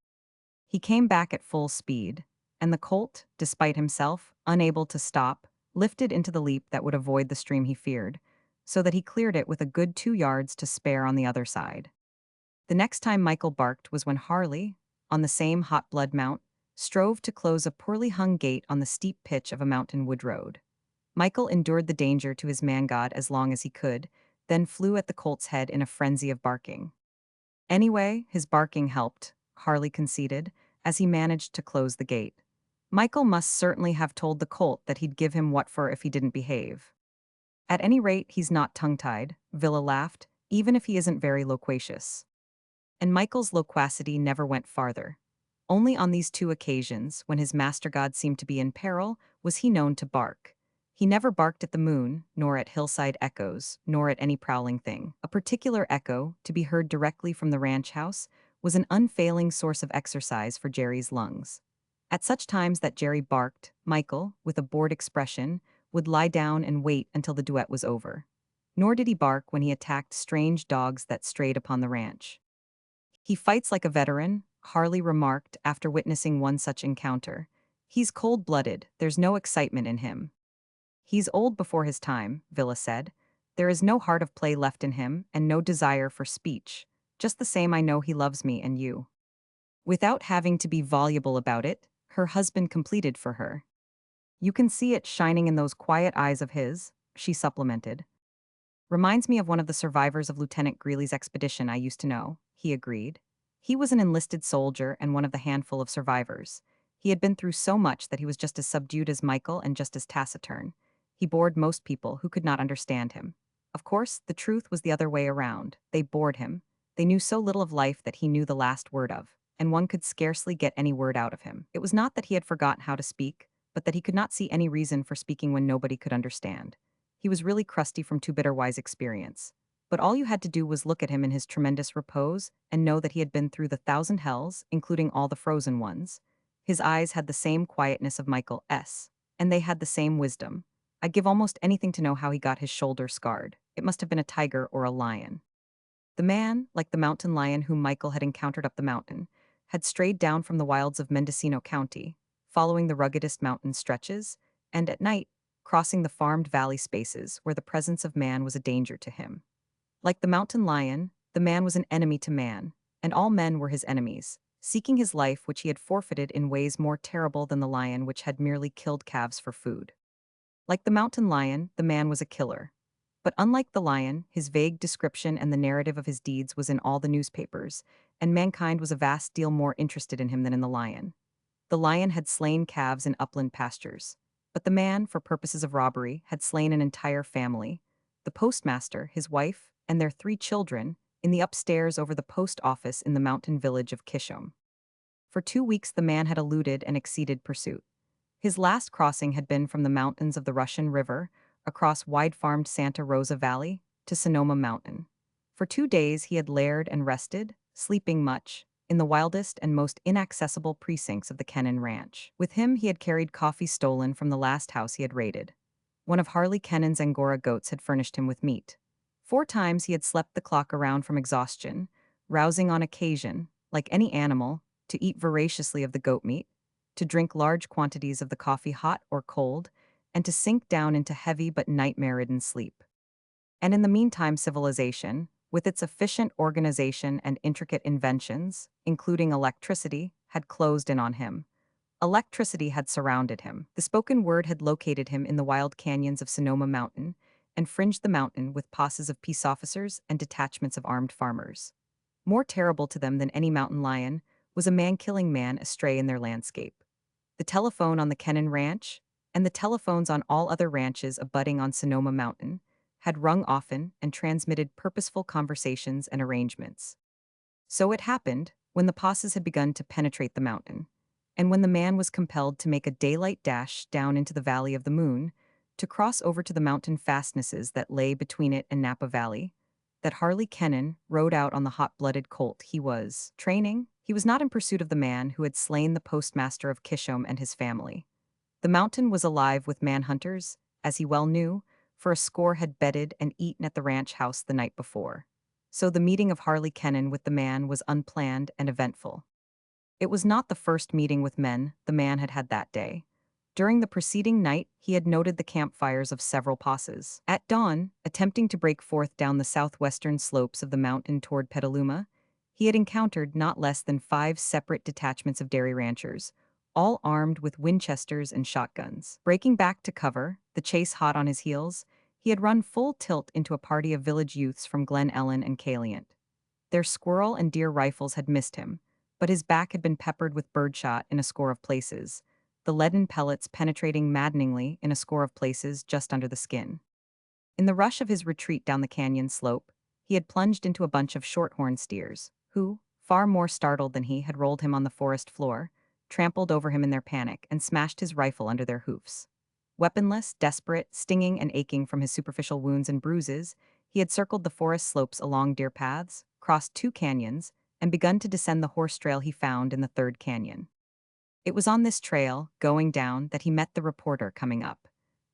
He came back at full speed, and the colt, despite himself, unable to stop, lifted into the leap that would avoid the stream he feared, so that he cleared it with a good 2 yards to spare on the other side. The next time Michael barked was when Harley, on the same hot blood mount, strove to close a poorly hung gate on the steep pitch of a mountain wood road. Michael endured the danger to his man-god as long as he could, then flew at the colt's head in a frenzy of barking. Anyway, his barking helped, Harley conceded, as he managed to close the gate. Michael must certainly have told the colt that he'd give him what for if he didn't behave. "At any rate, he's not tongue-tied," Villa laughed, "even if he isn't very loquacious." And Michael's loquacity never went farther. Only on these 2 occasions, when his master god seemed to be in peril, was he known to bark. He never barked at the moon, nor at hillside echoes, nor at any prowling thing. A particular echo, to be heard directly from the ranch house, was an unfailing source of exercise for Jerry's lungs. At such times that Jerry barked, Michael, with a bored expression, would lie down and wait until the duet was over. Nor did he bark when he attacked strange dogs that strayed upon the ranch. "He fights like a veteran," Harley remarked after witnessing one such encounter. "He's cold-blooded, there's no excitement in him." "He's old before his time," Villa said. "There is no heart of play left in him and no desire for speech. Just the same, I know he loves me and you." Without having to be voluble about it, her husband completed for her. "You can see it shining in those quiet eyes of his," she supplemented. "Reminds me of one of the survivors of Lieutenant Greeley's expedition I used to know," he agreed. He was an enlisted soldier and one of the handful of survivors. He had been through so much that he was just as subdued as Michael and just as taciturn. He bored most people who could not understand him. Of course, the truth was the other way around. They bored him. They knew so little of life that he knew the last word of, and one could scarcely get any word out of him. It was not that he had forgotten how to speak, but that he could not see any reason for speaking when nobody could understand. He was really crusty from too bitter wise experience. But all you had to do was look at him in his tremendous repose and know that he had been through the 1,000 hells, including all the frozen ones. His eyes had the same quietness of Michael S., and they had the same wisdom. I'd give almost anything to know how he got his shoulder scarred. It must have been a tiger or a lion. The man, like the mountain lion whom Michael had encountered up the mountain, had strayed down from the wilds of Mendocino County, following the ruggedest mountain stretches, and at night, crossing the farmed valley spaces where the presence of man was a danger to him. Like the mountain lion, the man was an enemy to man, and all men were his enemies, seeking his life which he had forfeited in ways more terrible than the lion which had merely killed calves for food. Like the mountain lion, the man was a killer. But unlike the lion, his vague description and the narrative of his deeds was in all the newspapers, and mankind was a vast deal more interested in him than in the lion. The lion had slain calves in upland pastures, but the man, for purposes of robbery, had slain an entire family. The postmaster, his wife, and their 3 children, in the upstairs over the post office in the mountain village of Kishom. For 2 weeks the man had eluded and exceeded pursuit. His last crossing had been from the mountains of the Russian River, across wide-farmed Santa Rosa Valley, to Sonoma Mountain. For 2 days he had laired and rested, sleeping much, in the wildest and most inaccessible precincts of the Kennan Ranch. With him he had carried coffee stolen from the last house he had raided. One of Harley Kennan's Angora goats had furnished him with meat. 4 times he had slept the clock around from exhaustion, rousing on occasion, like any animal, to eat voraciously of the goat meat, to drink large quantities of the coffee hot or cold, and to sink down into heavy but nightmare-ridden sleep. And in the meantime civilization, with its efficient organization and intricate inventions, including electricity, had closed in on him. Electricity had surrounded him. The spoken word had located him in the wild canyons of Sonoma Mountain, and fringed the mountain with posses of peace officers and detachments of armed farmers. More terrible to them than any mountain lion was a man killing man astray in their landscape. The telephone on the Kennan Ranch, and the telephones on all other ranches abutting on Sonoma Mountain, had rung often and transmitted purposeful conversations and arrangements. So it happened, when the posses had begun to penetrate the mountain, and when the man was compelled to make a daylight dash down into the Valley of the Moon, to cross over to the mountain fastnesses that lay between it and Napa Valley, that Harley Kennan rode out on the hot-blooded colt he was training. He was not in pursuit of the man who had slain the postmaster of Kishom and his family. The mountain was alive with manhunters, as he well knew, for a score had bedded and eaten at the ranch house the night before. So the meeting of Harley Kennan with the man was unplanned and eventful. It was not the first meeting with men the man had had that day. During the preceding night, he had noted the campfires of several posses. At dawn, attempting to break forth down the southwestern slopes of the mountain toward Petaluma, he had encountered not less than 5 separate detachments of dairy ranchers, all armed with Winchesters and shotguns. Breaking back to cover, the chase hot on his heels, he had run full tilt into a party of village youths from Glen Ellen and Caliant. Their squirrel and deer rifles had missed him, but his back had been peppered with birdshot in a score of places, the leaden pellets penetrating maddeningly in a score of places just under the skin. In the rush of his retreat down the canyon slope, he had plunged into a bunch of shorthorn steers, who, far more startled than he, had rolled him on the forest floor, trampled over him in their panic, and smashed his rifle under their hoofs. Weaponless, desperate, stinging and aching from his superficial wounds and bruises, he had circled the forest slopes along deer paths, crossed 2 canyons, and begun to descend the horse trail he found in the 3rd canyon. It was on this trail, going down, that he met the reporter coming up.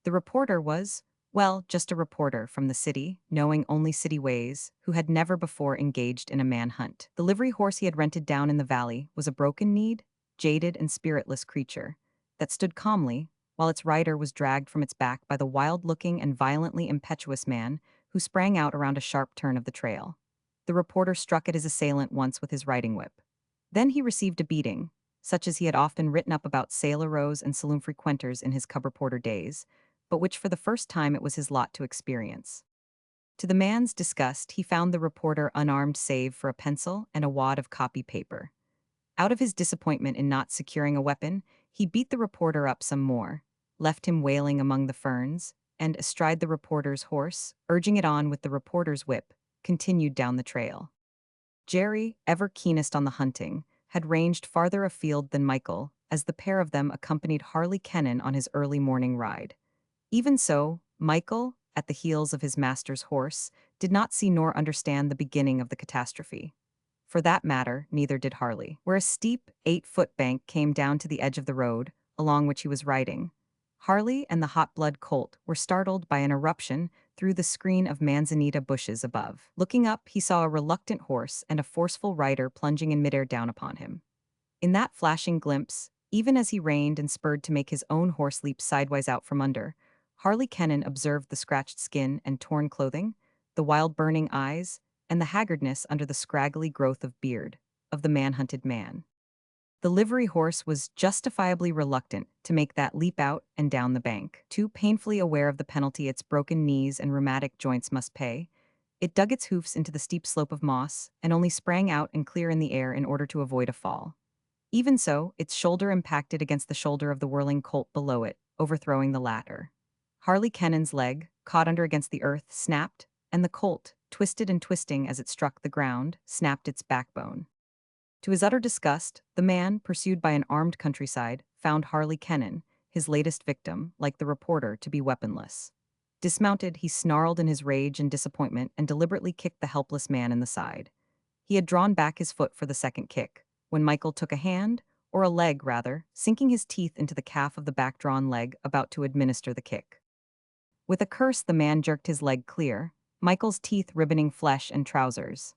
The reporter was, well, just a reporter from the city, knowing only city ways, who had never before engaged in a manhunt. The livery horse he had rented down in the valley was a broken-kneed, jaded and spiritless creature that stood calmly while its rider was dragged from its back by the wild-looking and violently impetuous man who sprang out around a sharp turn of the trail. The reporter struck at his assailant once with his riding whip. Then he received a beating, such as he had often written up about sailor rows and saloon frequenters in his cub reporter days, but which for the first time it was his lot to experience. To the man's disgust, he found the reporter unarmed save for a pencil and a wad of copy paper. Out of his disappointment in not securing a weapon, he beat the reporter up some more, left him wailing among the ferns, and, astride the reporter's horse, urging it on with the reporter's whip, continued down the trail. Jerry, ever keenest on the hunting, had ranged farther afield than Michael, as the pair of them accompanied Harley Kennan on his early morning ride. Even so, Michael, at the heels of his master's horse, did not see nor understand the beginning of the catastrophe. For that matter, neither did Harley. Where a steep, 8-foot bank came down to the edge of the road, along which he was riding, Harley and the hot-blood colt were startled by an eruption through the screen of manzanita bushes above. Looking up, he saw a reluctant horse and a forceful rider plunging in midair down upon him. In that flashing glimpse, even as he reined and spurred to make his own horse leap sidewise out from under, Harley Kennan observed the scratched skin and torn clothing, the wild burning eyes, and the haggardness under the scraggly growth of beard of the man-hunted man. The livery horse was justifiably reluctant to make that leap out and down the bank. Too painfully aware of the penalty its broken knees and rheumatic joints must pay, it dug its hoofs into the steep slope of moss and only sprang out and clear in the air in order to avoid a fall. Even so, its shoulder impacted against the shoulder of the whirling colt below it, overthrowing the latter. Harley Kennan's leg, caught under against the earth, snapped, and the colt, twisted and twisting as it struck the ground, snapped its backbone. To his utter disgust, the man, pursued by an armed countryside, found Harley Kennan, his latest victim, like the reporter, to be weaponless. Dismounted, he snarled in his rage and disappointment and deliberately kicked the helpless man in the side. He had drawn back his foot for the second kick, when Michael took a hand, or a leg rather, sinking his teeth into the calf of the back-drawn leg about to administer the kick. With a curse, the man jerked his leg clear, Michael's teeth ribboning flesh and trousers.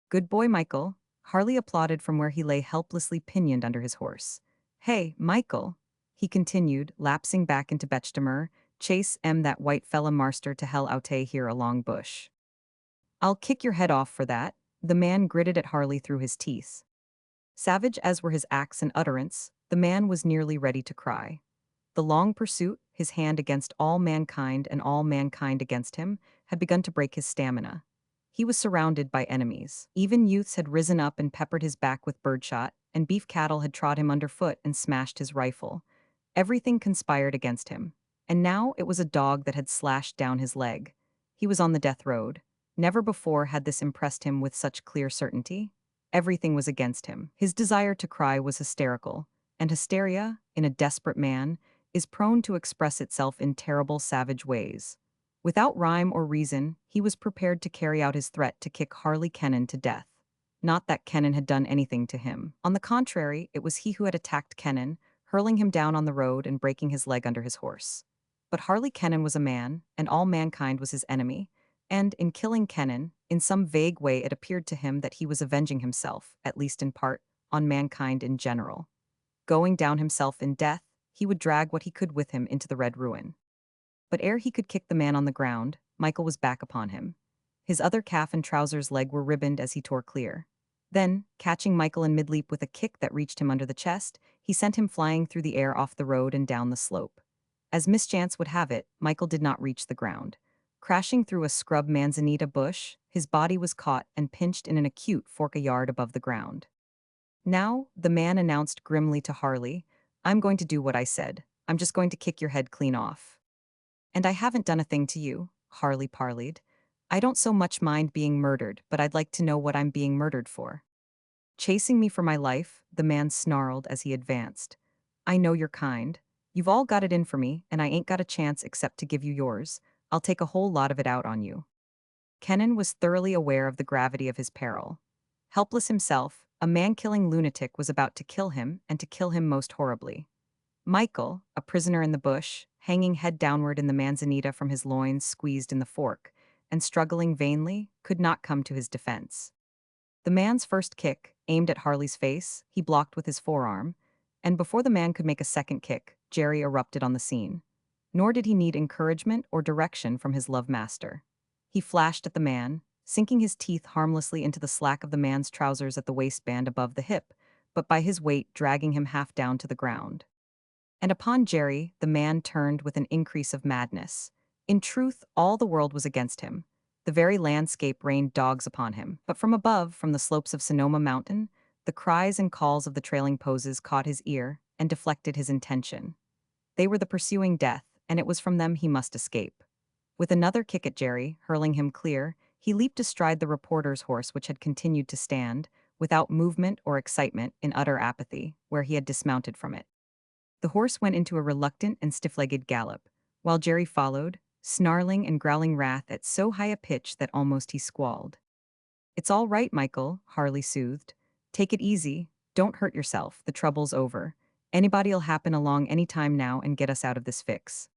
"Good boy, Michael," Harley applauded from where he lay helplessly pinioned under his horse. "Hey, Michael," he continued, lapsing back into Bechtimer, "chase that white fella marster to hell oute here along bush. I'll kick your head off for that," the man gritted at Harley through his teeth. Savage as were his acts and utterance, the man was nearly ready to cry. The long pursuit, his hand against all mankind and all mankind against him, had begun to break his stamina. He was surrounded by enemies. Even youths had risen up and peppered his back with birdshot, and beef cattle had trod him underfoot and smashed his rifle. Everything conspired against him. And now it was a dog that had slashed down his leg. He was on the death road. Never before had this impressed him with such clear certainty. Everything was against him. His desire to cry was hysterical, and hysteria, in a desperate man, is prone to express itself in terrible, savage ways. Without rhyme or reason, he was prepared to carry out his threat to kick Harley Kennan to death. Not that Kennan had done anything to him. On the contrary, it was he who had attacked Kennan, hurling him down on the road and breaking his leg under his horse. But Harley Kennan was a man, and all mankind was his enemy, and in killing Kennan, in some vague way it appeared to him that he was avenging himself, at least in part, on mankind in general. Going down himself in death, he would drag what he could with him into the Red Ruin. But ere he could kick the man on the ground, Michael was back upon him. His other calf and trousers leg were ribboned as he tore clear. Then, catching Michael in mid-leap with a kick that reached him under the chest, he sent him flying through the air off the road and down the slope. As mischance would have it, Michael did not reach the ground. Crashing through a scrub manzanita bush, his body was caught and pinched in an acute fork a yard above the ground. Now, the man announced grimly to Harley, "I'm going to do what I said. I'm just going to kick your head clean off." "And I haven't done a thing to you," Harley parleyed. "I don't so much mind being murdered, but I'd like to know what I'm being murdered for." "Chasing me for my life," the man snarled as he advanced. "I know you're kind. You've all got it in for me, and I ain't got a chance except to give you yours. I'll take a whole lot of it out on you." Kennan was thoroughly aware of the gravity of his peril. Helpless himself, a man-killing lunatic was about to kill him, and to kill him most horribly. Michael, a prisoner in the bush, hanging head downward in the manzanita from his loins squeezed in the fork, and struggling vainly, could not come to his defense. The man's first kick, aimed at Harley's face, he blocked with his forearm, and before the man could make a second kick, Jerry erupted on the scene. Nor did he need encouragement or direction from his love master. He flashed at the man, sinking his teeth harmlessly into the slack of the man's trousers at the waistband above the hip, but by his weight dragging him half down to the ground. And upon Jerry, the man turned with an increase of madness. In truth, all the world was against him. The very landscape rained dogs upon him. But from above, from the slopes of Sonoma Mountain, the cries and calls of the trailing poses caught his ear and deflected his intention. They were the pursuing death, and it was from them he must escape. With another kick at Jerry, hurling him clear, he leaped astride the reporter's horse which had continued to stand, without movement or excitement, in utter apathy, where he had dismounted from it. The horse went into a reluctant and stiff-legged gallop, while Jerry followed, snarling and growling wrath at so high a pitch that almost he squalled. "It's all right, Michael," Harley soothed. "Take it easy. Don't hurt yourself. The trouble's over. Anybody'll happen along any time now and get us out of this fix."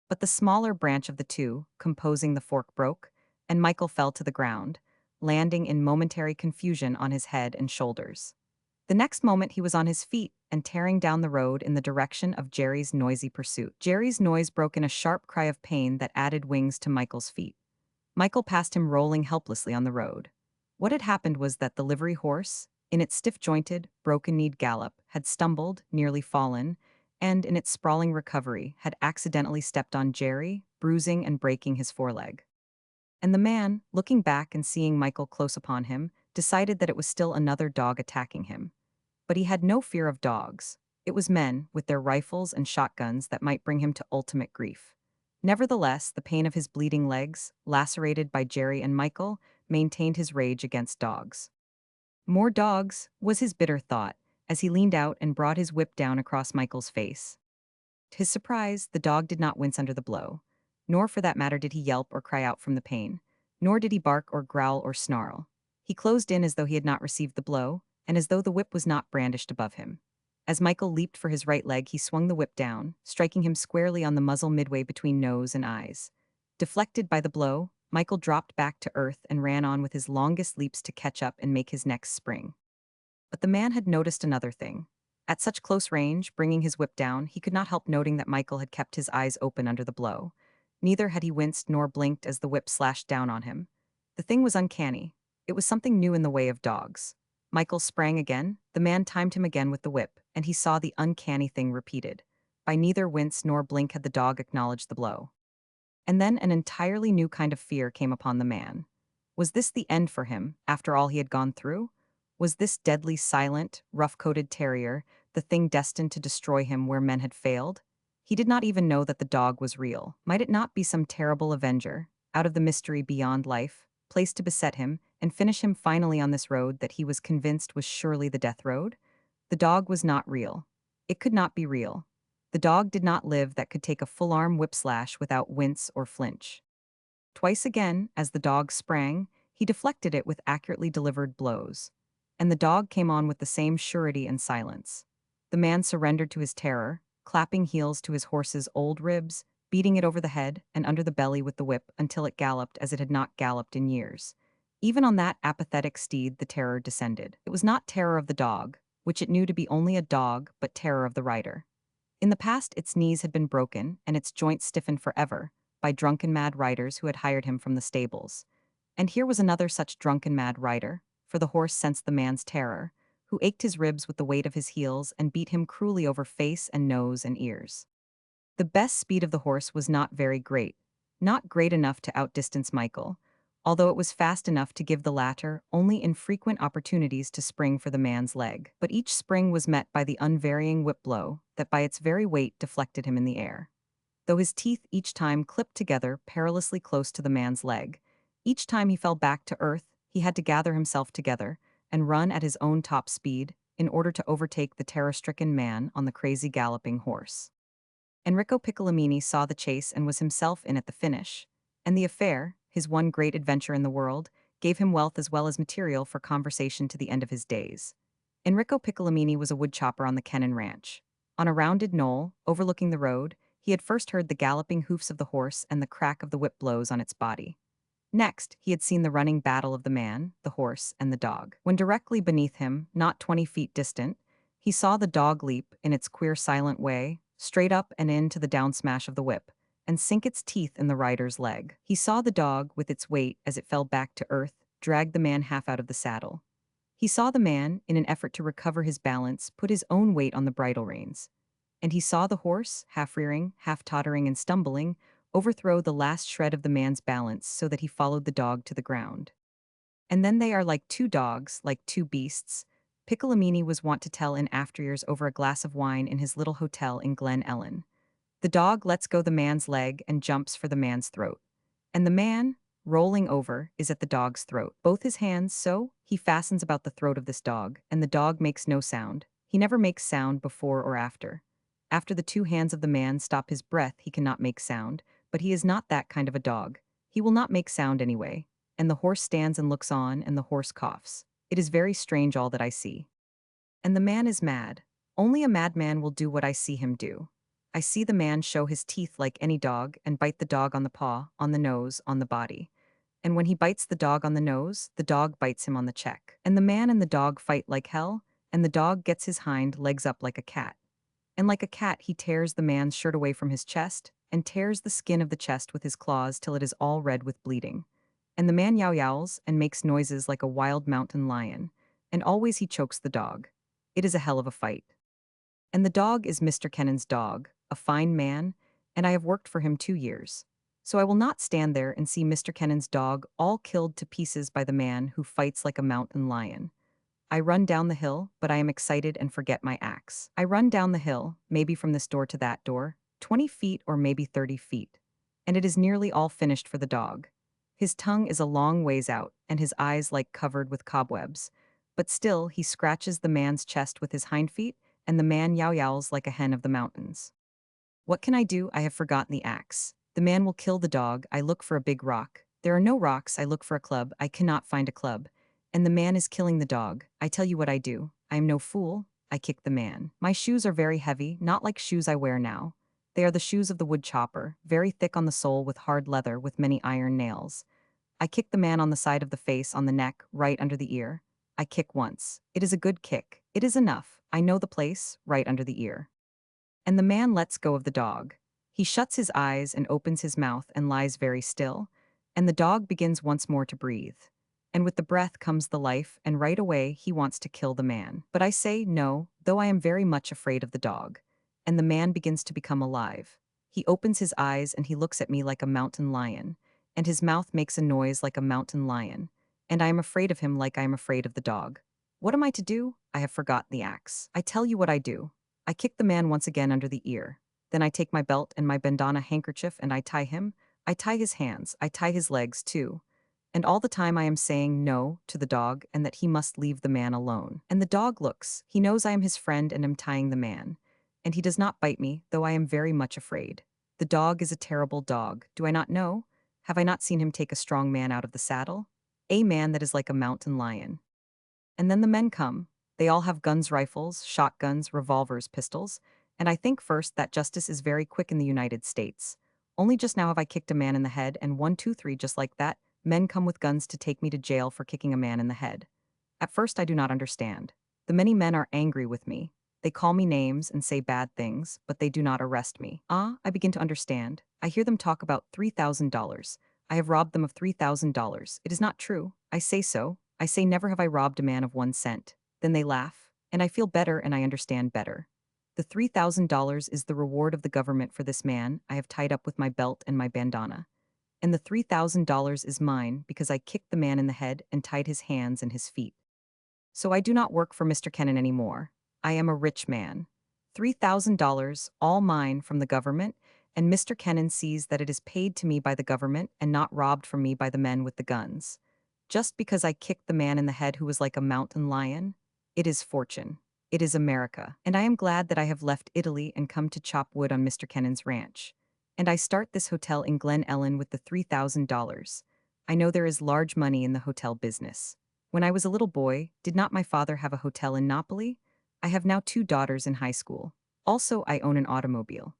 But the smaller branch of the two, composing the fork, broke, and Michael fell to the ground, landing in momentary confusion on his head and shoulders. The next moment he was on his feet and tearing down the road in the direction of Jerry's noisy pursuit. Jerry's noise broke in a sharp cry of pain that added wings to Michael's feet. Michael passed him rolling helplessly on the road. What had happened was that the livery horse, in its stiff-jointed, broken-kneed gallop, had stumbled, nearly fallen, and in its sprawling recovery had accidentally stepped on Jerry, bruising and breaking his foreleg. And the man, looking back and seeing Michael close upon him, decided that it was still another dog attacking him. But he had no fear of dogs. It was men, with their rifles and shotguns, that might bring him to ultimate grief. Nevertheless, the pain of his bleeding legs, lacerated by Jerry and Michael, maintained his rage against dogs. More dogs, was his bitter thought, as he leaned out and brought his whip down across Michael's face. To his surprise, the dog did not wince under the blow. Nor for that matter did he yelp or cry out from the pain. Nor did he bark or growl or snarl. He closed in as though he had not received the blow, and as though the whip was not brandished above him. As Michael leaped for his right leg, he swung the whip down, striking him squarely on the muzzle midway between nose and eyes. Deflected by the blow, Michael dropped back to earth and ran on with his longest leaps to catch up and make his next spring. But the man had noticed another thing. At such close range, bringing his whip down, he could not help noting that Michael had kept his eyes open under the blow. Neither had he winced nor blinked as the whip slashed down on him. The thing was uncanny. It was something new in the way of dogs. Michael sprang again, the man timed him again with the whip, and he saw the uncanny thing repeated. By neither wince nor blink had the dog acknowledged the blow. And then an entirely new kind of fear came upon the man. Was this the end for him, after all he had gone through? Was this deadly, silent, rough-coated terrier the thing destined to destroy him where men had failed? He did not even know that the dog was real. Might it not be some terrible avenger, out of the mystery beyond life, placed to beset him and finish him finally on this road that he was convinced was surely the death road? The dog was not real. It could not be real. The dog did not live that could take a full-arm whip-slash without wince or flinch. Twice again, as the dog sprang, he deflected it with accurately delivered blows. And the dog came on with the same surety and silence. The man surrendered to his terror, clapping heels to his horse's old ribs, beating it over the head and under the belly with the whip until it galloped as it had not galloped in years. Even on that apathetic steed the terror descended. It was not terror of the dog, which it knew to be only a dog, but terror of the rider. In the past, its knees had been broken and its joints stiffened forever by drunken mad riders who had hired him from the stables. And here was another such drunken mad rider, for the horse sensed the man's terror, who ached his ribs with the weight of his heels and beat him cruelly over face and nose and ears. The best speed of the horse was not very great, not great enough to outdistance Michael, although it was fast enough to give the latter only infrequent opportunities to spring for the man's leg. But each spring was met by the unvarying whip blow that by its very weight deflected him in the air. Though his teeth each time clipped together perilously close to the man's leg, each time he fell back to earth, he had to gather himself together and run at his own top speed in order to overtake the terror-stricken man on the crazy galloping horse. Enrico Piccolomini saw the chase and was himself in at the finish, and the affair, his one great adventure in the world, gave him wealth as well as material for conversation to the end of his days. Enrico Piccolomini was a woodchopper on the Kennan Ranch. On a rounded knoll, overlooking the road, he had first heard the galloping hoofs of the horse and the crack of the whip blows on its body. Next, he had seen the running battle of the man, the horse, and the dog. When directly beneath him, not 20 feet distant, he saw the dog leap, in its queer silent way, straight up and into the down smash of the whip, and sink its teeth in the rider's leg. He saw the dog, with its weight as it fell back to earth, drag the man half out of the saddle. He saw the man, in an effort to recover his balance, put his own weight on the bridle reins. And he saw the horse, half rearing, half tottering and stumbling, overthrow the last shred of the man's balance so that he followed the dog to the ground. And then they are like two dogs, like two beasts, Piccolomini was wont to tell in after years over a glass of wine in his little hotel in Glen Ellen. The dog lets go the man's leg and jumps for the man's throat. And the man, rolling over, is at the dog's throat. Both his hands, so, he fastens about the throat of this dog, and the dog makes no sound. He never makes sound before or after. After the two hands of the man stop his breath, he cannot make sound, but he is not that kind of a dog. He will not make sound anyway. And the horse stands and looks on, and the horse coughs. It is very strange all that I see. And the man is mad. Only a madman will do what I see him do. I see the man show his teeth like any dog and bite the dog on the paw, on the nose, on the body. And when he bites the dog on the nose, the dog bites him on the cheek. And the man and the dog fight like hell, and the dog gets his hind legs up like a cat. And like a cat he tears the man's shirt away from his chest, and tears the skin of the chest with his claws till it is all red with bleeding. And the man yow-yows and makes noises like a wild mountain lion, and always he chokes the dog. It is a hell of a fight. And the dog is Mr. Kennan's dog, a fine man, and I have worked for him 2 years. So I will not stand there and see Mr. Kennan's dog all killed to pieces by the man who fights like a mountain lion. I run down the hill, but I am excited and forget my axe. I run down the hill, maybe from this door to that door, 20 feet or maybe 30 feet. And it is nearly all finished for the dog. His tongue is a long ways out, and his eyes like covered with cobwebs. But still he scratches the man's chest with his hind feet, and the man yow-yows like a hen of the mountains. What can I do? I have forgotten the axe. The man will kill the dog. I look for a big rock. There are no rocks. I look for a club. I cannot find a club. And the man is killing the dog. I tell you what I do. I am no fool. I kick the man. My shoes are very heavy, not like shoes I wear now. They are the shoes of the wood chopper, very thick on the sole with hard leather with many iron nails. I kick the man on the side of the face, on the neck, right under the ear. I kick once. It is a good kick. It is enough. I know the place, right under the ear. And the man lets go of the dog. He shuts his eyes and opens his mouth and lies very still, and the dog begins once more to breathe. And with the breath comes the life, and right away he wants to kill the man. But I say no, though I am very much afraid of the dog. and the man begins to become alive. He opens his eyes and he looks at me like a mountain lion, and his mouth makes a noise like a mountain lion, and I am afraid of him like I am afraid of the dog. What am I to do? I have forgotten the axe. I tell you what I do. I kick the man once again under the ear. Then I take my belt and my bandana handkerchief and I tie him. I tie his hands. I tie his legs, too. And all the time I am saying no to the dog and that he must leave the man alone. And the dog looks. He knows I am his friend and am tying the man. And he does not bite me, though I am very much afraid. The dog is a terrible dog. Do I not know? Have I not seen him take a strong man out of the saddle? A man that is like a mountain lion. And then the men come. They all have guns, rifles, shotguns, revolvers, pistols. And I think first that justice is very quick in the United States. Only just now have I kicked a man in the head, and 1, 2, 3, just like that, men come with guns to take me to jail for kicking a man in the head. At first I do not understand. The many men are angry with me. They call me names and say bad things, but they do not arrest me. Ah, I begin to understand. I hear them talk about $3,000. I have robbed them of $3,000. It is not true. I say so. I say never have I robbed a man of 1 cent. Then they laugh, and I feel better and I understand better. The $3,000 is the reward of the government for this man I have tied up with my belt and my bandana. And the $3,000 is mine because I kicked the man in the head and tied his hands and his feet. So I do not work for Mr. Kennan anymore. I am a rich man. $3,000, all mine from the government, and Mr. Kennan sees that it is paid to me by the government and not robbed from me by the men with the guns. Just because I kicked the man in the head who was like a mountain lion, it is fortune. It is America. And I am glad that I have left Italy and come to chop wood on Mr. Kennan's ranch. And I start this hotel in Glen Ellen with the $3,000. I know there is large money in the hotel business. When I was a little boy, did not my father have a hotel in Napoli? I have now 2 daughters in high school. Also, I own an automobile.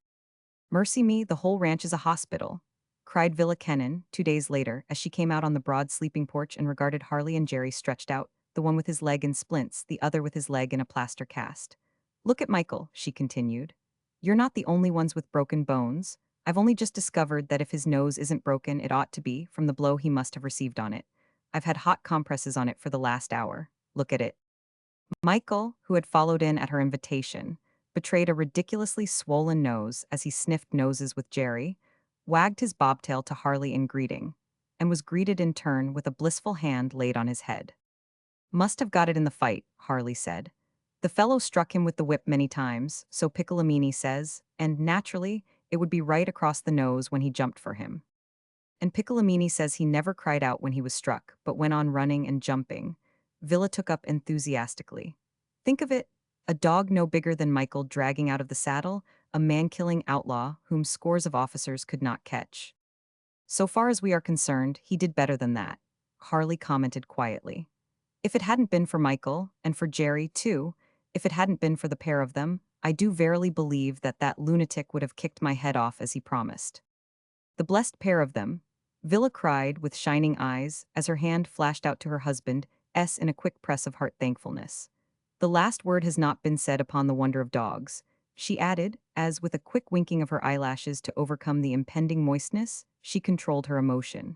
Mercy me, the whole ranch is a hospital, cried Villa Kennan 2 days later as she came out on the broad sleeping porch and regarded Harley and Jerry stretched out, the one with his leg in splints, the other with his leg in a plaster cast. Look at Michael, she continued. You're not the only ones with broken bones. I've only just discovered that if his nose isn't broken, it ought to be, from the blow he must have received on it. I've had hot compresses on it for the last hour. Look at it. Michael, who had followed in at her invitation, betrayed a ridiculously swollen nose as he sniffed noses with Jerry, wagged his bobtail to Harley in greeting, and was greeted in turn with a blissful hand laid on his head. Must have got it in the fight, Harley said. The fellow struck him with the whip many times, so Piccolomini says, and naturally, it would be right across the nose when he jumped for him. And Piccolomini says he never cried out when he was struck, but went on running and jumping. Villa took up enthusiastically. Think of it, a dog no bigger than Michael dragging out of the saddle, a man-killing outlaw whom scores of officers could not catch. So far as we are concerned, he did better than that, Harley commented quietly. If it hadn't been for Michael, and for Jerry, too, if it hadn't been for the pair of them, I do verily believe that that lunatic would have kicked my head off as he promised. The blessed pair of them, Villa cried with shining eyes as her hand flashed out to her husband, in a quick press of heart thankfulness. The last word has not been said upon the wonder of dogs, she added, as with a quick winking of her eyelashes to overcome the impending moistness, she controlled her emotion.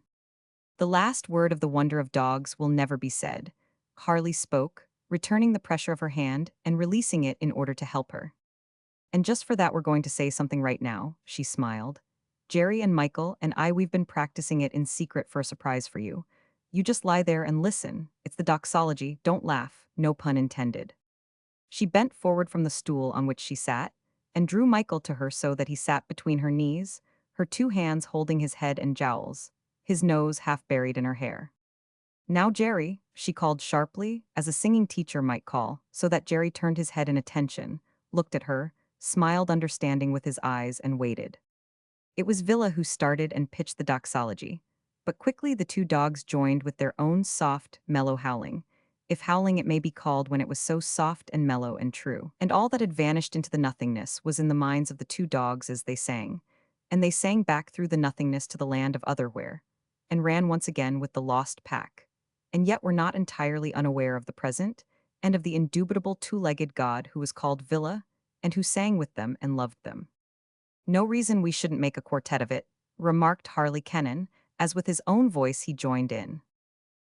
The last word of the wonder of dogs will never be said. Harley spoke, returning the pressure of her hand and releasing it in order to help her. And just for that we're going to say something right now, she smiled. Jerry and Michael and we've been practicing it in secret for a surprise for you. You just lie there and listen. It's the doxology, don't laugh, no pun intended. She bent forward from the stool on which she sat, and drew Michael to her so that he sat between her knees, her 2 hands holding his head and jowls, his nose half buried in her hair. Now Jerry, she called sharply, as a singing teacher might call, so that Jerry turned his head in attention, looked at her, smiled understanding with his eyes and waited. It was Villa who started and pitched the doxology, but quickly the 2 dogs joined with their own soft, mellow howling, if howling it may be called when it was so soft and mellow and true. And all that had vanished into the nothingness was in the minds of the 2 dogs as they sang, and they sang back through the nothingness to the land of otherwhere, and ran once again with the lost pack, and yet were not entirely unaware of the present, and of the indubitable 2-legged god who was called Villa, and who sang with them and loved them. No reason we shouldn't make a quartet of it, remarked Harley Kennan, as with his own voice he joined in.